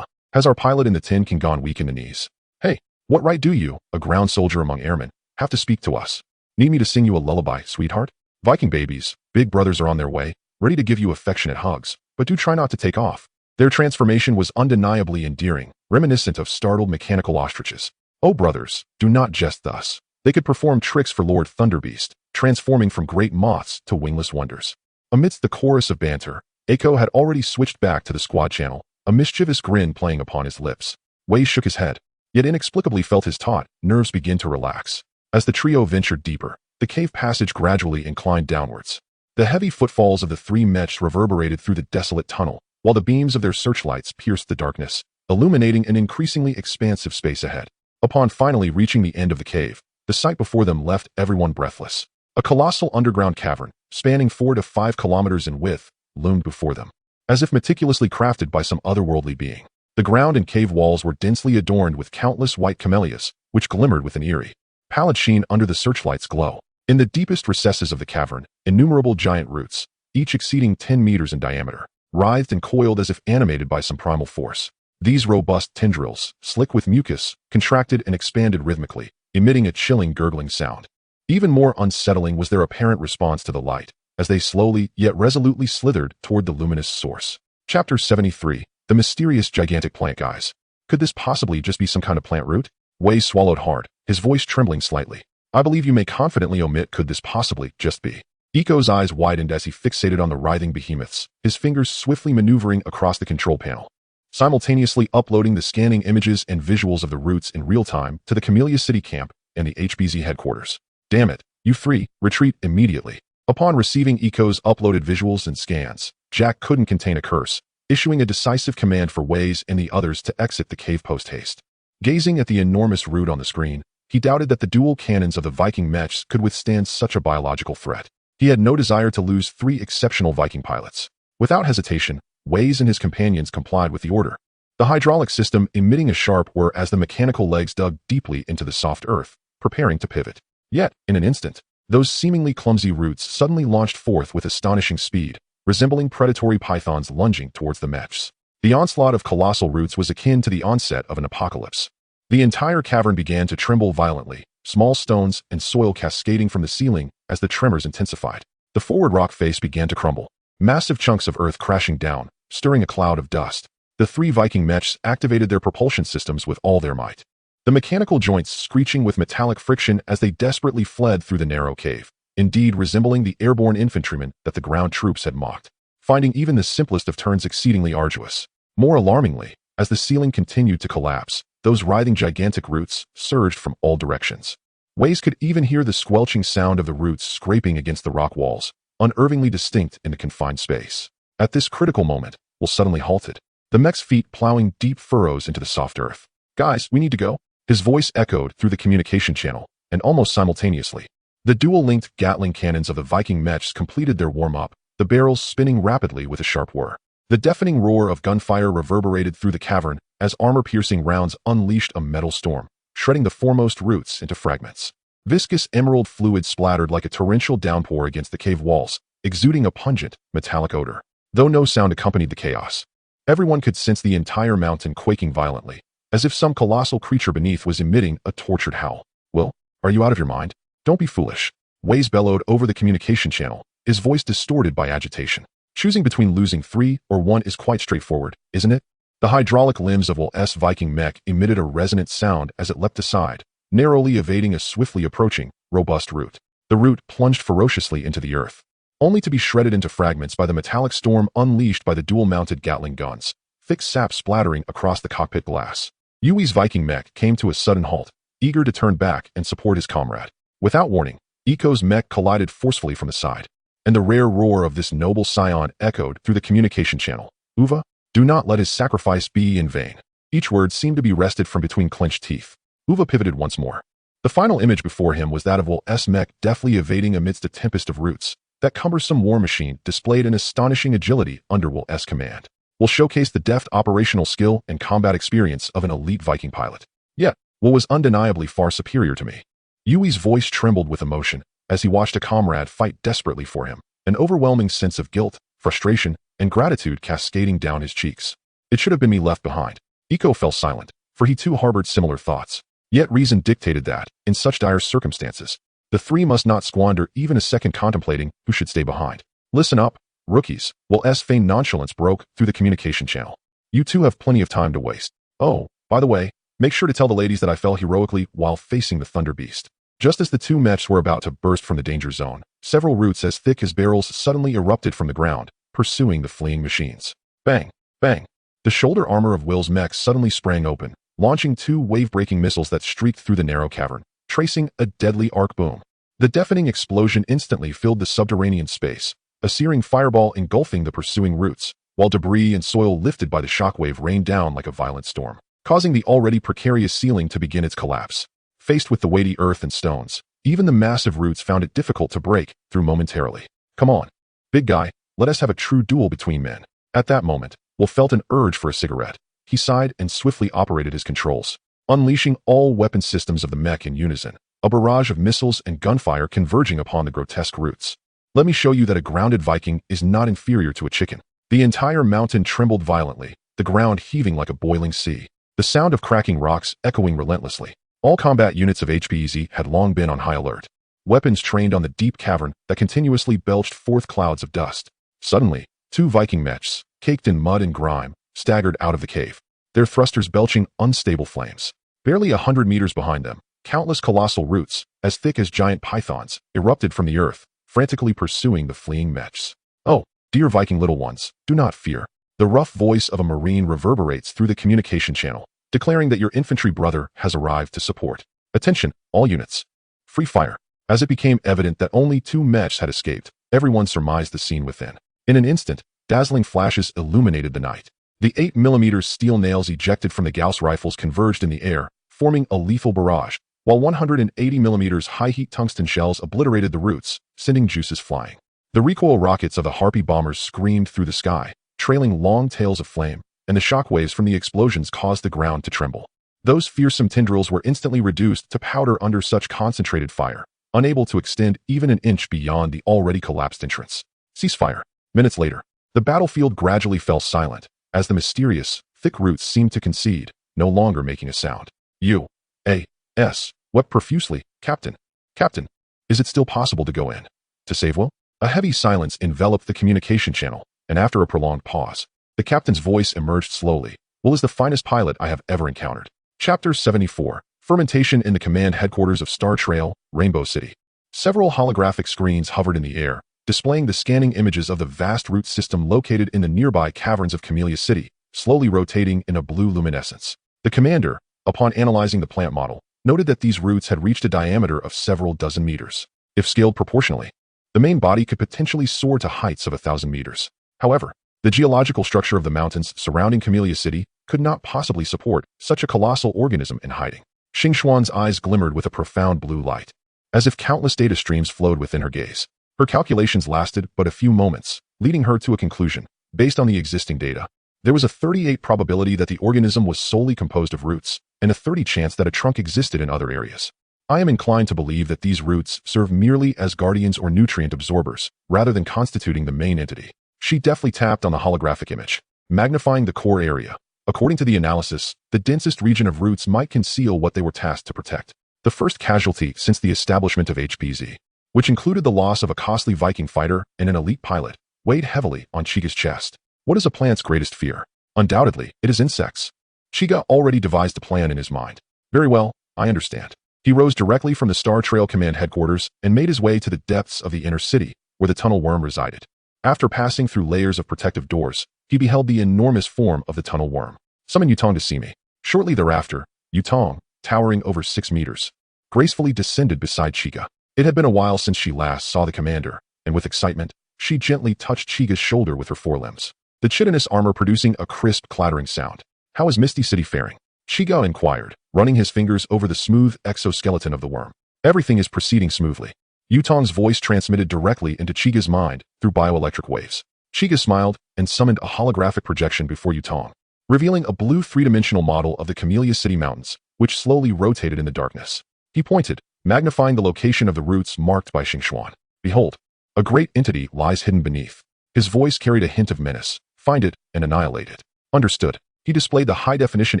Has our pilot in the tin can gone weak in the knees? Hey, what right do you, a ground soldier among airmen, have to speak to us? Need me to sing you a lullaby, sweetheart? Viking babies, big brothers are on their way, ready to give you affectionate hugs, but do try not to take off. Their transformation was undeniably endearing, reminiscent of startled mechanical ostriches. Oh brothers, do not jest thus. They could perform tricks for Lord Thunderbeast, transforming from great moths to wingless wonders. Amidst the chorus of banter, Eiko had already switched back to the squad channel, a mischievous grin playing upon his lips. Wei shook his head, yet inexplicably felt his taut nerves begin to relax. As the trio ventured deeper, the cave passage gradually inclined downwards. The heavy footfalls of the 3 mechs reverberated through the desolate tunnel, while the beams of their searchlights pierced the darkness, illuminating an increasingly expansive space ahead. Upon finally reaching the end of the cave, the sight before them left everyone breathless. A colossal underground cavern, spanning 4 to 5 kilometers in width, loomed before them, as if meticulously crafted by some otherworldly being. The ground and cave walls were densely adorned with countless white camellias, which glimmered with an eerie, pallid sheen under the searchlight's glow. In the deepest recesses of the cavern, innumerable giant roots, each exceeding 10 meters in diameter, writhed and coiled as if animated by some primal force. These robust tendrils, slick with mucus, contracted and expanded rhythmically, emitting a chilling gurgling sound. Even more unsettling was their apparent response to the light, as they slowly yet resolutely slithered toward the luminous source. Chapter 73, The Mysterious Gigantic Plant Guys. Could this possibly just be some kind of plant root? Wei swallowed hard, his voice trembling slightly. I believe you may confidently omit could this possibly just be. Eiko's eyes widened as he fixated on the writhing behemoths, his fingers swiftly maneuvering across the control panel, simultaneously uploading the scanning images and visuals of the roots in real time to the Camellia City camp and the HBZ headquarters. Damn it, you 3, retreat immediately. Upon receiving Eiko's uploaded visuals and scans, Jack couldn't contain a curse, issuing a decisive command for Waze and the others to exit the cave post-haste. Gazing at the enormous root on the screen, he doubted that the dual cannons of the Viking mechs could withstand such a biological threat. He had no desire to lose 3 exceptional Viking pilots. Without hesitation, Waze and his companions complied with the order, the hydraulic system emitting a sharp whir as the mechanical legs dug deeply into the soft earth, preparing to pivot. Yet, in an instant, those seemingly clumsy roots suddenly launched forth with astonishing speed, resembling predatory pythons lunging towards the mechs. The onslaught of colossal roots was akin to the onset of an apocalypse. The entire cavern began to tremble violently, small stones and soil cascading from the ceiling as the tremors intensified. The forward rock face began to crumble, massive chunks of earth crashing down, stirring a cloud of dust. The 3 Viking mechs activated their propulsion systems with all their might, the mechanical joints screeching with metallic friction as they desperately fled through the narrow cave, indeed resembling the airborne infantrymen that the ground troops had mocked, finding even the simplest of turns exceedingly arduous. More alarmingly, as the ceiling continued to collapse, those writhing gigantic roots surged from all directions. Waze could even hear the squelching sound of the roots scraping against the rock walls, unnervingly distinct in the confined space. At this critical moment, Will suddenly halted, the mech's feet plowing deep furrows into the soft earth. Guys, we need to go. His voice echoed through the communication channel, and almost simultaneously, the dual-linked Gatling cannons of the Viking mechs completed their warm-up, the barrels spinning rapidly with a sharp whir. The deafening roar of gunfire reverberated through the cavern as armor-piercing rounds unleashed a metal storm, shredding the foremost roots into fragments. Viscous emerald fluid splattered like a torrential downpour against the cave walls, exuding a pungent, metallic odor. Though no sound accompanied the chaos, everyone could sense the entire mountain quaking violently, as if some colossal creature beneath was emitting a tortured howl. Will, are you out of your mind? Don't be foolish. Waze bellowed over the communication channel, his voice distorted by agitation. Choosing between losing 3 or 1 is quite straightforward, isn't it? The hydraulic limbs of Will-S Viking mech emitted a resonant sound as it leapt aside, narrowly evading a swiftly approaching, robust root. The root plunged ferociously into the earth, only to be shredded into fragments by the metallic storm unleashed by the dual-mounted Gatling guns, thick sap splattering across the cockpit glass. Yui's Viking mech came to a sudden halt, eager to turn back and support his comrade. Without warning, Iko's mech collided forcefully from the side, and the rare roar of this noble scion echoed through the communication channel. Uva, do not let his sacrifice be in vain. Each word seemed to be wrested from between clenched teeth. Uva pivoted once more. The final image before him was that of Will-S mech deftly evading amidst a tempest of roots. That cumbersome war machine displayed an astonishing agility under Will-S command. Will showcase the deft operational skill and combat experience of an elite Viking pilot. Yet, Will was undeniably far superior to me. Yui's voice trembled with emotion as he watched a comrade fight desperately for him, an overwhelming sense of guilt, frustration, and gratitude cascading down his cheeks. It should have been me left behind. Iko fell silent, for he too harbored similar thoughts. Yet reason dictated that, in such dire circumstances, the three must not squander even a second contemplating who should stay behind. Listen up, rookies. Will-S feigned nonchalance broke through the communication channel. You two have plenty of time to waste. Oh, by the way, make sure to tell the ladies that I fell heroically while facing the Thunder Beast. Just as the two mechs were about to burst from the danger zone, several roots as thick as barrels suddenly erupted from the ground, pursuing the fleeing machines. Bang! Bang! The shoulder armor of Will's mech suddenly sprang open, launching two wave-breaking missiles that streaked through the narrow cavern, tracing a deadly arc boom. The deafening explosion instantly filled the subterranean space, a searing fireball engulfing the pursuing roots, while debris and soil lifted by the shockwave rained down like a violent storm, causing the already precarious ceiling to begin its collapse. Faced with the weighty earth and stones, even the massive roots found it difficult to break through momentarily. Come on, big guy, let us have a true duel between men. At that moment, Will felt an urge for a cigarette. He sighed and swiftly operated his controls, unleashing all weapon systems of the mech in unison, a barrage of missiles and gunfire converging upon the grotesque roots. Let me show you that a grounded Viking is not inferior to a chicken. The entire mountain trembled violently, the ground heaving like a boiling sea, the sound of cracking rocks echoing relentlessly. All combat units of HPEZ had long been on high alert, weapons trained on the deep cavern that continuously belched forth clouds of dust. Suddenly, two Viking mechs, caked in mud and grime, staggered out of the cave, their thrusters belching unstable flames. Barely 100 meters behind them, countless colossal roots, as thick as giant pythons, erupted from the earth, frantically pursuing the fleeing mechs. Oh, dear Viking little ones, do not fear. The rough voice of a marine reverberates through the communication channel, declaring that your infantry brother has arrived to support. Attention, all units. Free fire. As it became evident that only two mechs had escaped, everyone surmised the scene within. In an instant, dazzling flashes illuminated the night. The 8mm steel nails ejected from the Gauss rifles converged in the air, forming a lethal barrage, while 180mm high-heat tungsten shells obliterated the roots, sending juices flying. The recoil rockets of the Harpy bombers screamed through the sky, trailing long tails of flame, and the shockwaves from the explosions caused the ground to tremble. Those fearsome tendrils were instantly reduced to powder under such concentrated fire, unable to extend even an inch beyond the already collapsed entrance. Ceasefire. Minutes later, the battlefield gradually fell silent, as the mysterious, thick roots seemed to concede, no longer making a sound. U.A.S. wept profusely. Captain. Captain. Is it still possible to go in? To save Will? A heavy silence enveloped the communication channel, and after a prolonged pause, the captain's voice emerged slowly. Will is the finest pilot I have ever encountered. Chapter 74. Fermentation in the command headquarters of Star Trail, Rainbow City. Several holographic screens hovered in the air, displaying the scanning images of the vast root system located in the nearby caverns of Camellia City, slowly rotating in a blue luminescence. The commander, upon analyzing the plant model, noted that these roots had reached a diameter of several dozen meters. If scaled proportionally, the main body could potentially soar to heights of 1,000 meters. However, the geological structure of the mountains surrounding Camellia City could not possibly support such a colossal organism in hiding. Xingxuan's eyes glimmered with a profound blue light, as if countless data streams flowed within her gaze. Her calculations lasted but a few moments, leading her to a conclusion. Based on the existing data, there was a 38% probability that the organism was solely composed of roots, and a 30% chance that a trunk existed in other areas. I am inclined to believe that these roots serve merely as guardians or nutrient absorbers, rather than constituting the main entity. She deftly tapped on the holographic image, magnifying the core area. According to the analysis, the densest region of roots might conceal what they were tasked to protect. The first casualty since the establishment of HPZ, which included the loss of a costly Viking fighter and an elite pilot, weighed heavily on Chiga's chest. What is a plant's greatest fear? Undoubtedly, it is insects. Chiga already devised a plan in his mind. Very well, I understand. He rose directly from the Star Trail Command headquarters and made his way to the depths of the inner city, where the tunnel worm resided. After passing through layers of protective doors, he beheld the enormous form of the tunnel worm. Summon Yutong to see me. Shortly thereafter, Yutong, towering over 6 meters, gracefully descended beside Chiga. It had been a while since she last saw the commander, and with excitement, she gently touched Chiga's shoulder with her forelimbs, the chitinous armor producing a crisp clattering sound. How is Misty City faring? Chiga inquired, running his fingers over the smooth exoskeleton of the worm. Everything is proceeding smoothly. Yutong's voice transmitted directly into Chiga's mind through bioelectric waves. Chiga smiled and summoned a holographic projection before Yutong, revealing a blue three-dimensional model of the Camellia City Mountains, which slowly rotated in the darkness. He pointed, magnifying the location of the routes marked by Xingxuan. Behold, a great entity lies hidden beneath. His voice carried a hint of menace. Find it and annihilate it. Understood. He displayed the high-definition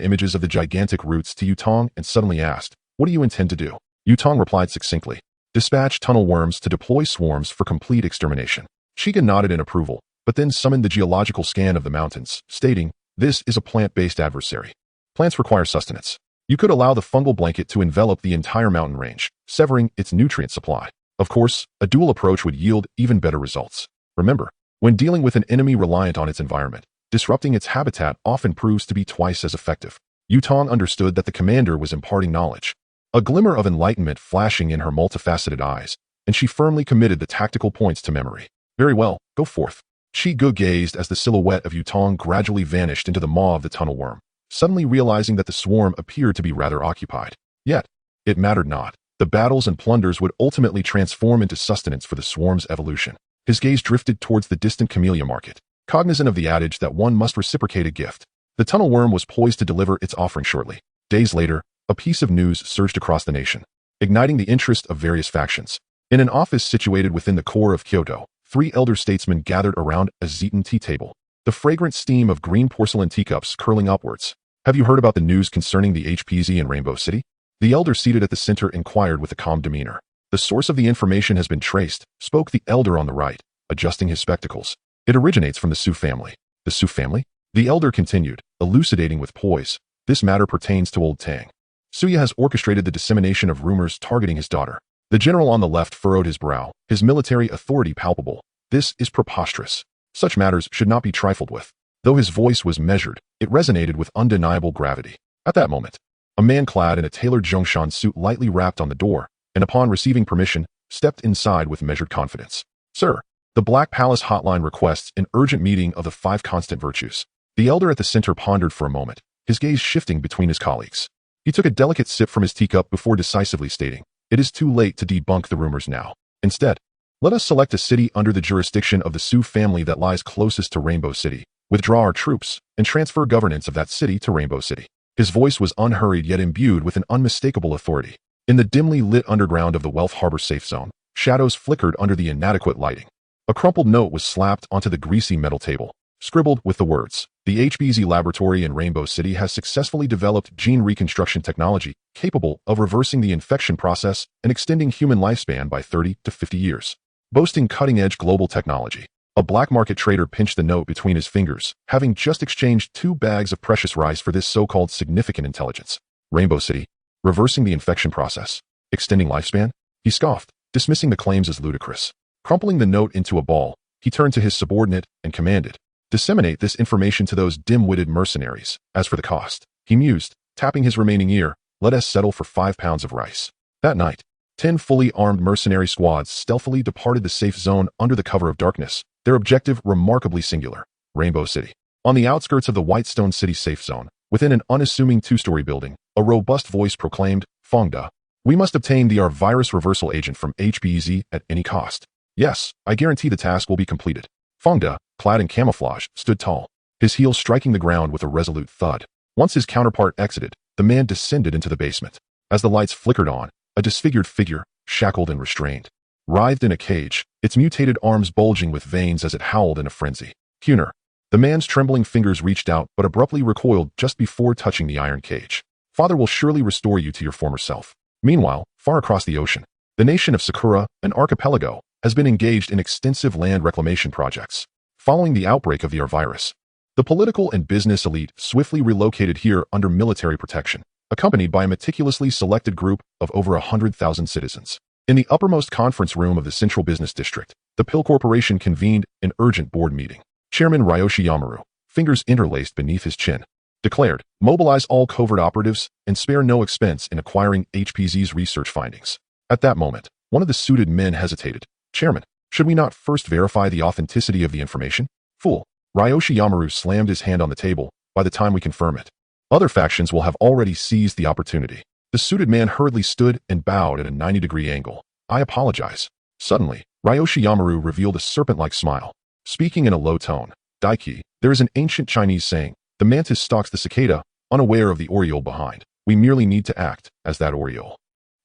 images of the gigantic roots to Yutong and suddenly asked, what do you intend to do? Yutong replied succinctly, dispatch tunnel worms to deploy swarms for complete extermination. Chiga nodded in approval, but then summoned the geological scan of the mountains, stating, this is a plant-based adversary. Plants require sustenance. You could allow the fungal blanket to envelop the entire mountain range, severing its nutrient supply. Of course, a dual approach would yield even better results. Remember, when dealing with an enemy reliant on its environment, disrupting its habitat often proves to be twice as effective. Yutong understood that the commander was imparting knowledge, a glimmer of enlightenment flashing in her multifaceted eyes, and she firmly committed the tactical points to memory. Very well, go forth. Chiga gazed as the silhouette of Yutong gradually vanished into the maw of the tunnel worm, suddenly realizing that the swarm appeared to be rather occupied. Yet, it mattered not. The battles and plunders would ultimately transform into sustenance for the swarm's evolution. His gaze drifted towards the distant camellia market, cognizant of the adage that one must reciprocate a gift. The tunnel worm was poised to deliver its offering shortly. Days later, a piece of news surged across the nation, igniting the interest of various factions. In an office situated within the core of Kyoto, 3 elder statesmen gathered around a Zeton tea table, the fragrant steam of green porcelain teacups curling upwards. Have you heard about the news concerning the HPZ in Rainbow City? The elder seated at the center inquired with a calm demeanor. The source of the information has been traced, spoke the elder on the right, adjusting his spectacles. It originates from the Su family. The Su family? The elder continued, elucidating with poise. This matter pertains to old Tang. Suya has orchestrated the dissemination of rumors targeting his daughter. The general on the left furrowed his brow, his military authority palpable. This is preposterous. Such matters should not be trifled with. Though his voice was measured, it resonated with undeniable gravity. At that moment, a man clad in a tailored Zhongshan suit lightly rapped on the door, and upon receiving permission, stepped inside with measured confidence. Sir, the Black Palace hotline requests an urgent meeting of the 5 constant virtues. The elder at the center pondered for a moment, his gaze shifting between his colleagues. He took a delicate sip from his teacup before decisively stating, it is too late to debunk the rumors now. Instead, let us select a city under the jurisdiction of the Su family that lies closest to Rainbow City, withdraw our troops, and transfer governance of that city to Rainbow City. His voice was unhurried yet imbued with an unmistakable authority. In the dimly lit underground of the Wealth Harbor safe zone, shadows flickered under the inadequate lighting. A crumpled note was slapped onto the greasy metal table, scribbled with the words, the HBZ laboratory in Rainbow City has successfully developed gene reconstruction technology capable of reversing the infection process and extending human lifespan by 30 to 50 years. Boasting cutting-edge global technology, a black market trader pinched the note between his fingers, having just exchanged 2 bags of precious rice for this so-called significant intelligence. Rainbow City, reversing the infection process, extending lifespan? He scoffed, dismissing the claims as ludicrous. Crumpling the note into a ball, he turned to his subordinate and commanded, disseminate this information to those dim-witted mercenaries. As for the cost, he mused, tapping his remaining ear, let us settle for 5 pounds of rice. That night, 10 fully armed mercenary squads stealthily departed the safe zone under the cover of darkness, their objective remarkably singular, Rainbow City. On the outskirts of the Whitestone City safe zone, within an unassuming 2-story building, a robust voice proclaimed, Fangda, we must obtain the Avirus reversal agent from HBZ at any cost. Yes, I guarantee the task will be completed. Fangda, clad in camouflage, stood tall, his heels striking the ground with a resolute thud. Once his counterpart exited, the man descended into the basement. As the lights flickered on, a disfigured figure, shackled and restrained, writhed in a cage, its mutated arms bulging with veins as it howled in a frenzy. Kuner. The man's trembling fingers reached out but abruptly recoiled just before touching the iron cage. Father will surely restore you to your former self. Meanwhile, far across the ocean, the nation of Sakura, an archipelago, has been engaged in extensive land reclamation projects. Following the outbreak of the Avirus, The political and business elite swiftly relocated here under military protection, accompanied by a meticulously selected group of over 100,000 citizens. In the uppermost conference room of the Central Business District, the Pill Corporation convened an urgent board meeting. Chairman Ryoshi Yamaru, fingers interlaced beneath his chin, declared, "Mobilize all covert operatives and spare no expense in acquiring HPZ's research findings." At that moment, one of the suited men hesitated. "Chairman, should we not first verify the authenticity of the information?" "Fool." Ryoshi Yamaru slammed his hand on the table. "By the time we confirm it, other factions will have already seized the opportunity." The suited man hurriedly stood and bowed at a 90-degree angle. "I apologize." Suddenly, Ryoshi Yamaru revealed a serpent-like smile. Speaking in a low tone, "Daiki, there is an ancient Chinese saying, the mantis stalks the cicada, unaware of the oriole behind. We merely need to act as that oriole."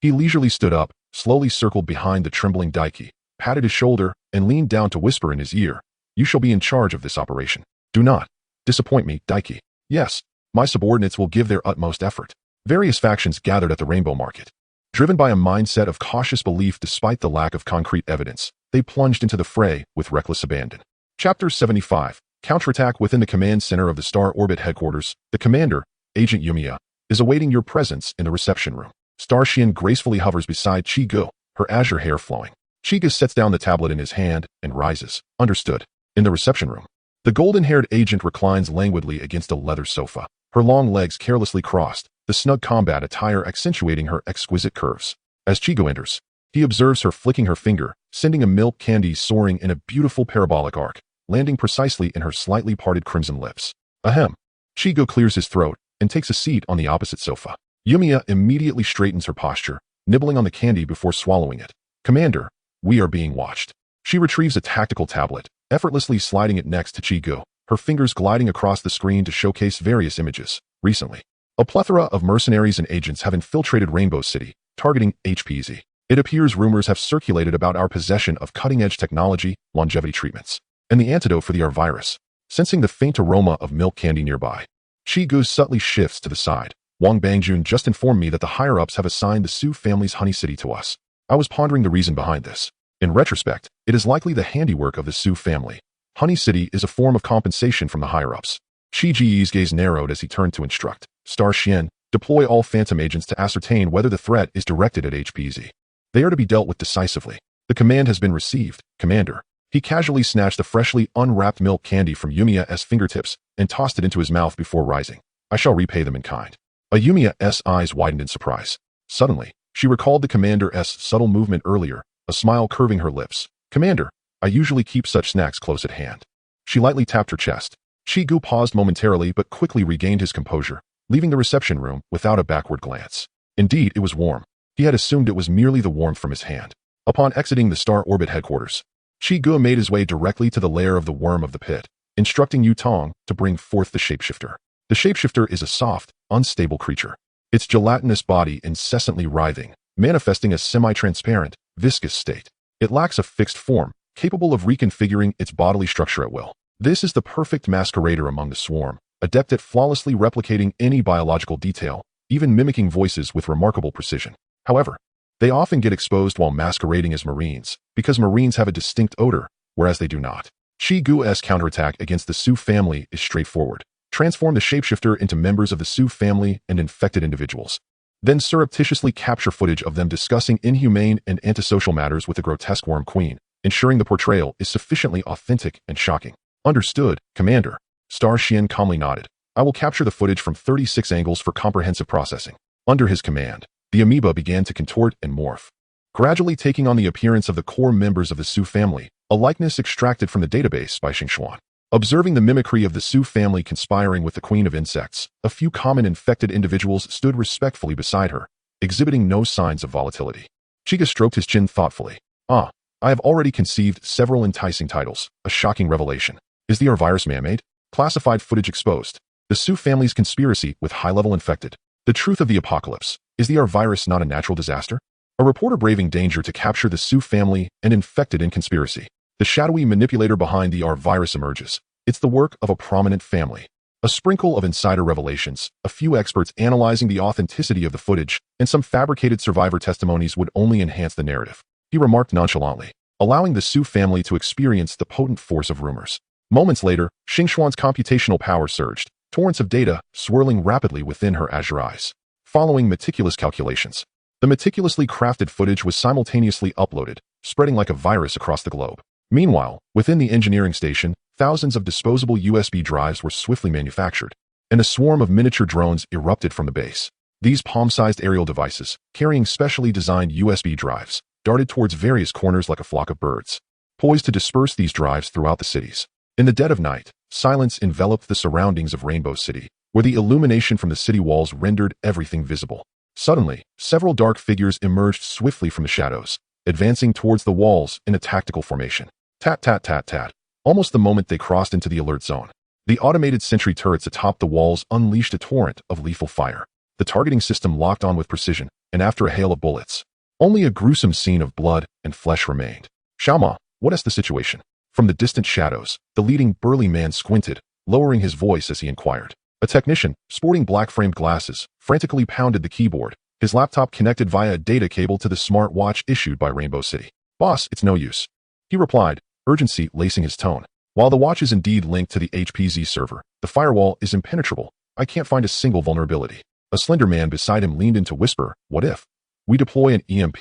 He leisurely stood up, slowly circled behind the trembling Daiki, patted his shoulder, and leaned down to whisper in his ear, "You shall be in charge of this operation. Do not disappoint me, Daiki." "Yes, my subordinates will give their utmost effort." Various factions gathered at the Rainbow Market. Driven by a mindset of cautious belief despite the lack of concrete evidence, they plunged into the fray with reckless abandon. Chapter 75. Counterattack. Within the command center of the Star Orbit headquarters, the commander, Agent Yumiya, is awaiting your presence in the reception room. Star Xian gracefully hovers beside Chiu, her azure hair flowing. Chiu sets down the tablet in his hand and rises. "Understood." In the reception room, the golden-haired agent reclines languidly against a leather sofa, her long legs carelessly crossed, the snug combat attire accentuating her exquisite curves. As Chiu enters, he observes her flicking her finger, sending a milk candy soaring in a beautiful parabolic arc, landing precisely in her slightly parted crimson lips. Ahem. Chiu clears his throat and takes a seat on the opposite sofa. Yumiya immediately straightens her posture, nibbling on the candy before swallowing it. "Commander, we are being watched." She retrieves a tactical tablet, effortlessly sliding it next to Chiu, her fingers gliding across the screen to showcase various images. Recently, a plethora of mercenaries and agents have infiltrated Rainbow City, targeting HPZ. It appears rumors have circulated about our possession of cutting-edge technology, longevity treatments, and the antidote for the Avirus. Sensing the faint aroma of milk candy nearby, Chiu subtly shifts to the side. "Wang Bangjun just informed me that the higher-ups have assigned the Su family's Honey City to us. I was pondering the reason behind this. In retrospect, it is likely the handiwork of the Su family. Honey City is a form of compensation from the higher-ups." Chi's gaze narrowed as he turned to instruct. "Star Xian, deploy all phantom agents to ascertain whether the threat is directed at HPZ. They are to be dealt with decisively." "The command has been received, Commander." He casually snatched the freshly unwrapped milk candy from Yumiya's fingertips and tossed it into his mouth before rising. "I shall repay them in kind." Yumiya's eyes widened in surprise. Suddenly, she recalled the commander's subtle movement earlier, a smile curving her lips. "Commander, I usually keep such snacks close at hand." She lightly tapped her chest. Chiu paused momentarily but quickly regained his composure, leaving the reception room without a backward glance. Indeed, it was warm. He had assumed it was merely the warmth from his hand. Upon exiting the Star Orbit headquarters, Chiu made his way directly to the lair of the Worm of the Pit, instructing Yu Tong to bring forth the shapeshifter. The shapeshifter is a soft, unstable creature, its gelatinous body incessantly writhing, manifesting a semi-transparent, viscous state. It lacks a fixed form, capable of reconfiguring its bodily structure at will. This is the perfect masquerader among the swarm, adept at flawlessly replicating any biological detail, even mimicking voices with remarkable precision. However, they often get exposed while masquerading as Marines, because Marines have a distinct odor, whereas they do not. Chiu's counterattack against the Su family is straightforward. Transform the shapeshifter into members of the Su family and infected individuals. Then surreptitiously capture footage of them discussing inhumane and antisocial matters with the grotesque Worm Queen, ensuring the portrayal is sufficiently authentic and shocking. "Understood, Commander." Star Xian calmly nodded. "I will capture the footage from 36 angles for comprehensive processing." Under his command, the amoeba began to contort and morph, gradually taking on the appearance of the core members of the Su family, a likeness extracted from the database by Xingxuan. Observing the mimicry of the Su family conspiring with the Queen of Insects, a few common infected individuals stood respectfully beside her, exhibiting no signs of volatility. Chiu stroked his chin thoughtfully. "I have already conceived several enticing titles. A shocking revelation. Is the Avirus man-made? Classified footage exposed. The Su family's conspiracy with high-level infected. The truth of the apocalypse. Is the Avirus not a natural disaster? A reporter braving danger to capture the Su family and infected in conspiracy. The shadowy manipulator behind the Avirus emerges. It's the work of a prominent family. A sprinkle of insider revelations, a few experts analyzing the authenticity of the footage, and some fabricated survivor testimonies would only enhance the narrative." He remarked nonchalantly, allowing the Su family to experience the potent force of rumors. Moments later, Xingxuan's computational power surged, torrents of data swirling rapidly within her azure eyes. Following meticulous calculations, the meticulously crafted footage was simultaneously uploaded, spreading like a virus across the globe. Meanwhile, within the engineering station, thousands of disposable USB drives were swiftly manufactured, and a swarm of miniature drones erupted from the base. These palm-sized aerial devices, carrying specially designed USB drives, darted towards various corners like a flock of birds, poised to disperse these drives throughout the cities. In the dead of night, silence enveloped the surroundings of Rainbow City, where the illumination from the city walls rendered everything visible. Suddenly, several dark figures emerged swiftly from the shadows, advancing towards the walls in a tactical formation. Tat tat tat tat. Almost the moment they crossed into the alert zone, the automated sentry turrets atop the walls unleashed a torrent of lethal fire. The targeting system locked on with precision, and after a hail of bullets, only a gruesome scene of blood and flesh remained. Xiaoma, what is the situation? From the distant shadows, the leading burly man squinted, lowering his voice as he inquired. A technician, sporting black-framed glasses, frantically pounded the keyboard, his laptop connected via a data cable to the smart watch issued by Rainbow City. Boss, it's no use, he replied, urgency lacing his tone. While the watch is indeed linked to the HPZ server, the firewall is impenetrable. I can't find a single vulnerability. A slender man beside him leaned in to whisper, what if we deploy an EMP?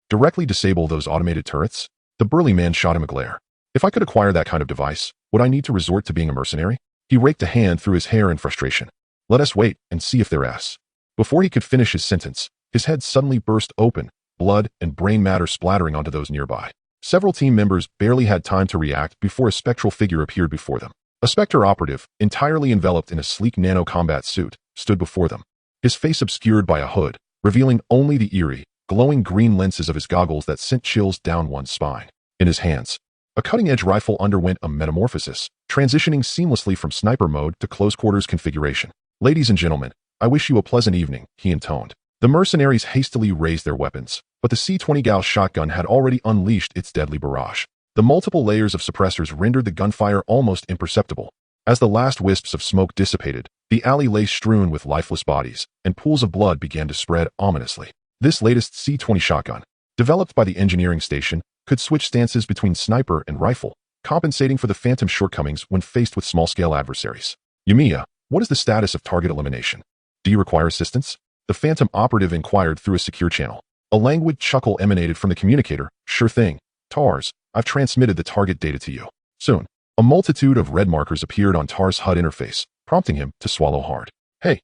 Directly disable those automated turrets? The burly man shot him a glare. If I could acquire that kind of device, would I need to resort to being a mercenary? He raked a hand through his hair in frustration. Let us wait and see if they're ass. Before he could finish his sentence, his head suddenly burst open, blood and brain matter splattering onto those nearby. Several team members barely had time to react before a spectral figure appeared before them. A Spectre operative, entirely enveloped in a sleek nano-combat suit, stood before them, his face obscured by a hood, revealing only the eerie, glowing green lenses of his goggles that sent chills down one's spine. In his hands, a cutting-edge rifle underwent a metamorphosis, transitioning seamlessly from sniper mode to close-quarters configuration. Ladies and gentlemen, I wish you a pleasant evening, he intoned. The mercenaries hastily raised their weapons, but the C-20 Gauss shotgun had already unleashed its deadly barrage. The multiple layers of suppressors rendered the gunfire almost imperceptible. As the last wisps of smoke dissipated, the alley lay strewn with lifeless bodies, and pools of blood began to spread ominously. This latest C-20 shotgun, developed by the engineering station, could switch stances between sniper and rifle, compensating for the phantom shortcomings when faced with small-scale adversaries. Yumiya, what is the status of target elimination? Do you require assistance? The phantom operative inquired through a secure channel. A languid chuckle emanated from the communicator. Sure thing. TARS, I've transmitted the target data to you. Soon, a multitude of red markers appeared on TAR's HUD interface, prompting him to swallow hard. Hey,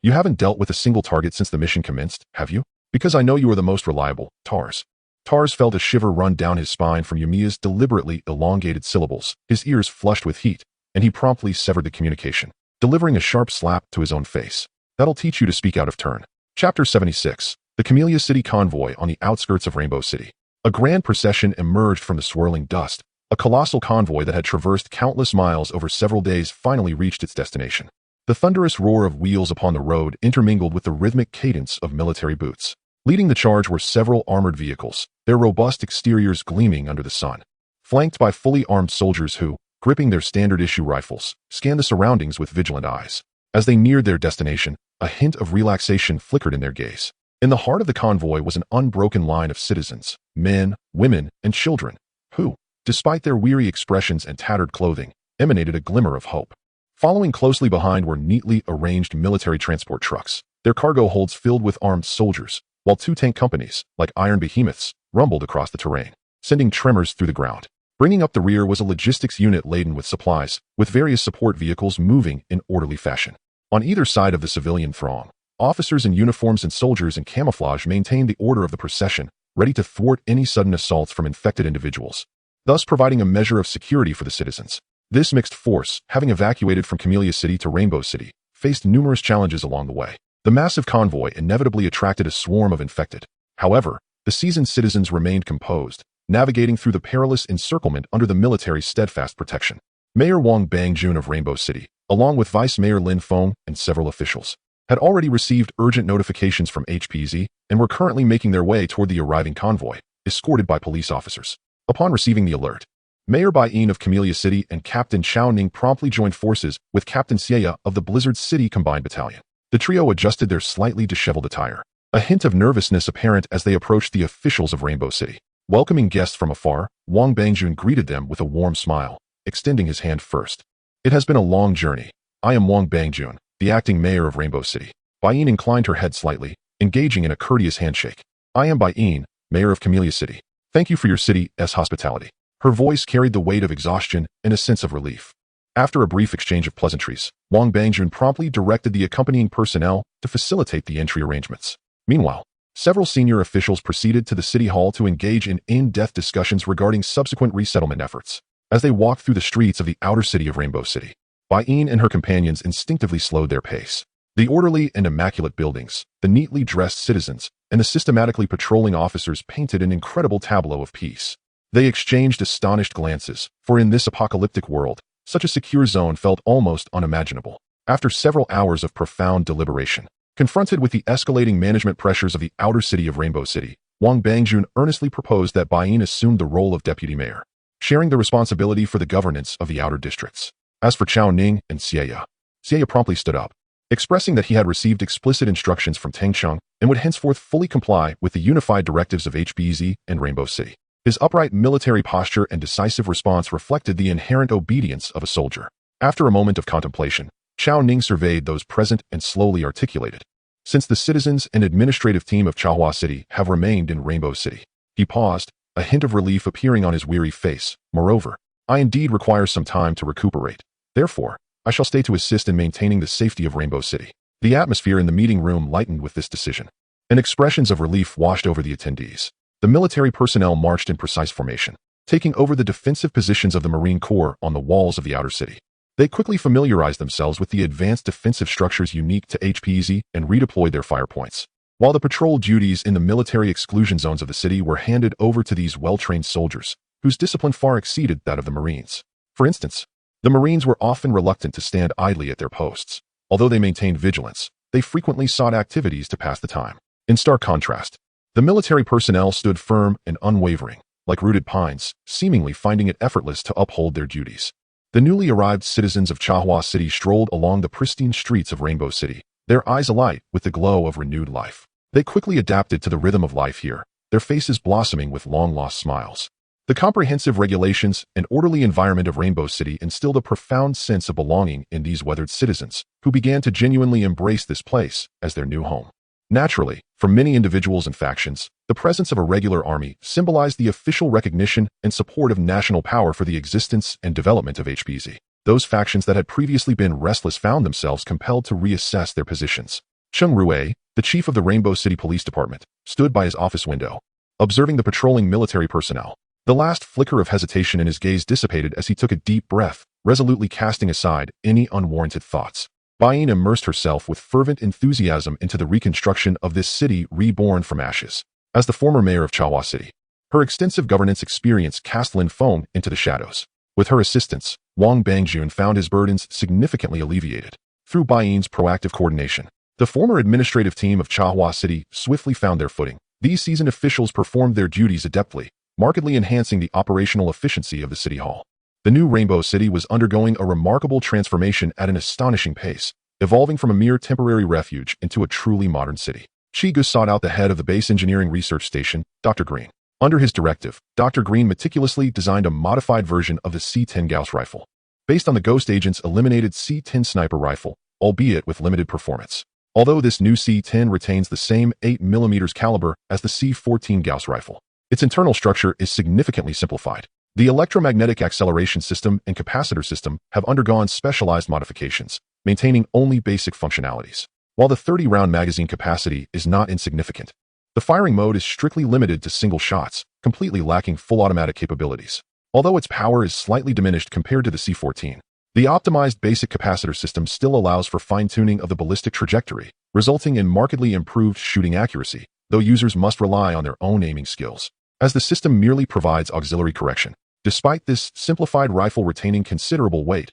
you haven't dealt with a single target since the mission commenced, have you? Because I know you are the most reliable, TARS. TARS felt a shiver run down his spine from Yumiya's deliberately elongated syllables, his ears flushed with heat, and he promptly severed the communication, delivering a sharp slap to his own face. That'll teach you to speak out of turn. Chapter 76. The Camellia City Convoy on the outskirts of Rainbow City. A grand procession emerged from the swirling dust. A colossal convoy that had traversed countless miles over several days finally reached its destination. The thunderous roar of wheels upon the road intermingled with the rhythmic cadence of military boots. Leading the charge were several armored vehicles, their robust exteriors gleaming under the sun, flanked by fully armed soldiers who, gripping their standard-issue rifles, scanned the surroundings with vigilant eyes. As they neared their destination, a hint of relaxation flickered in their gaze. In the heart of the convoy was an unbroken line of citizens, men, women, and children, who, despite their weary expressions and tattered clothing, emanated a glimmer of hope. Following closely behind were neatly arranged military transport trucks, their cargo holds filled with armed soldiers, while two tank companies, like iron behemoths, rumbled across the terrain, sending tremors through the ground. Bringing up the rear was a logistics unit laden with supplies, with various support vehicles moving in orderly fashion. On either side of the civilian throng, officers in uniforms and soldiers in camouflage maintained the order of the procession, ready to thwart any sudden assaults from infected individuals, thus providing a measure of security for the citizens. This mixed force, having evacuated from Camellia City to Rainbow City, faced numerous challenges along the way. The massive convoy inevitably attracted a swarm of infected. However, the seasoned citizens remained composed, navigating through the perilous encirclement under the military's steadfast protection. Mayor Wang Bangjun of Rainbow City, along with Vice Mayor Lin Feng and several officials, had already received urgent notifications from HPZ and were currently making their way toward the arriving convoy, escorted by police officers. Upon receiving the alert, Mayor Bai Yin of Camellia City and Captain Chao Ning promptly joined forces with Captain Xie of the Blizzard City Combined Battalion. The trio adjusted their slightly disheveled attire, a hint of nervousness apparent as they approached the officials of Rainbow City. Welcoming guests from afar, Wang Bangjun greeted them with a warm smile, extending his hand first. It has been a long journey. I am Wang Bangjun, the acting mayor of Rainbow City. Baiyin inclined her head slightly, engaging in a courteous handshake. I am Baiyin, mayor of Camellia City. Thank you for your city's hospitality. Her voice carried the weight of exhaustion and a sense of relief. After a brief exchange of pleasantries, Wang Bangjun promptly directed the accompanying personnel to facilitate the entry arrangements. Meanwhile, several senior officials proceeded to the city hall to engage in in-depth discussions regarding subsequent resettlement efforts. As they walked through the streets of the outer city of Rainbow City, Baiyin and her companions instinctively slowed their pace. The orderly and immaculate buildings, the neatly dressed citizens, and the systematically patrolling officers painted an incredible tableau of peace. They exchanged astonished glances, for in this apocalyptic world, such a secure zone felt almost unimaginable. After several hours of profound deliberation, confronted with the escalating management pressures of the outer city of Rainbow City, Wang Bangjun earnestly proposed that Baiyin assume the role of deputy mayor, sharing the responsibility for the governance of the outer districts. As for Chao Ning and Xie promptly stood up, expressing that he had received explicit instructions from Tengcheng and would henceforth fully comply with the unified directives of HBZ and Rainbow City. His upright military posture and decisive response reflected the inherent obedience of a soldier. After a moment of contemplation, Chao Ning surveyed those present and slowly articulated. Since the citizens and administrative team of Chahua City have remained in Rainbow City, he paused, a hint of relief appearing on his weary face. Moreover, I indeed require some time to recuperate. Therefore, I shall stay to assist in maintaining the safety of Rainbow City. The atmosphere in the meeting room lightened with this decision, and expressions of relief washed over the attendees. The military personnel marched in precise formation, taking over the defensive positions of the Marine Corps on the walls of the outer city. They quickly familiarized themselves with the advanced defensive structures unique to HPZ and redeployed their fire points. While the patrol duties in the military exclusion zones of the city were handed over to these well-trained soldiers, whose discipline far exceeded that of the Marines. For instance, the Marines were often reluctant to stand idly at their posts. Although they maintained vigilance, they frequently sought activities to pass the time. In stark contrast, the military personnel stood firm and unwavering, like rooted pines, seemingly finding it effortless to uphold their duties. The newly arrived citizens of Chahua City strolled along the pristine streets of Rainbow City, their eyes alight with the glow of renewed life. They quickly adapted to the rhythm of life here, their faces blossoming with long-lost smiles. The comprehensive regulations and orderly environment of Rainbow City instilled a profound sense of belonging in these weathered citizens, who began to genuinely embrace this place as their new home. Naturally, for many individuals and factions, the presence of a regular army symbolized the official recognition and support of national power for the existence and development of HBZ. Those factions that had previously been restless found themselves compelled to reassess their positions. Cheng Rue, the chief of the Rainbow City Police Department, stood by his office window, observing the patrolling military personnel. The last flicker of hesitation in his gaze dissipated as he took a deep breath, resolutely casting aside any unwarranted thoughts. Baiyin immersed herself with fervent enthusiasm into the reconstruction of this city reborn from ashes. As the former mayor of Chahua City, her extensive governance experience cast Lin Feng into the shadows. With her assistance, Wang Bangjun found his burdens significantly alleviated. Through Baiyin's proactive coordination, the former administrative team of Chahua City swiftly found their footing. These seasoned officials performed their duties adeptly, markedly enhancing the operational efficiency of the city hall. The new Rainbow City was undergoing a remarkable transformation at an astonishing pace, evolving from a mere temporary refuge into a truly modern city. Chiu sought out the head of the Base Engineering Research Station, Dr. Green. Under his directive, Dr. Green meticulously designed a modified version of the C-10 Gauss rifle, based on the Ghost Agent's eliminated C-10 sniper rifle, albeit with limited performance. Although this new C-10 retains the same 8mm caliber as the C-14 Gauss rifle, its internal structure is significantly simplified. The electromagnetic acceleration system and capacitor system have undergone specialized modifications, maintaining only basic functionalities. While the 30-round magazine capacity is not insignificant, the firing mode is strictly limited to single shots, completely lacking full automatic capabilities. Although its power is slightly diminished compared to the C-14, the optimized basic capacitor system still allows for fine-tuning of the ballistic trajectory, resulting in markedly improved shooting accuracy, though users must rely on their own aiming skills, as the system merely provides auxiliary correction. Despite this simplified rifle retaining considerable weight,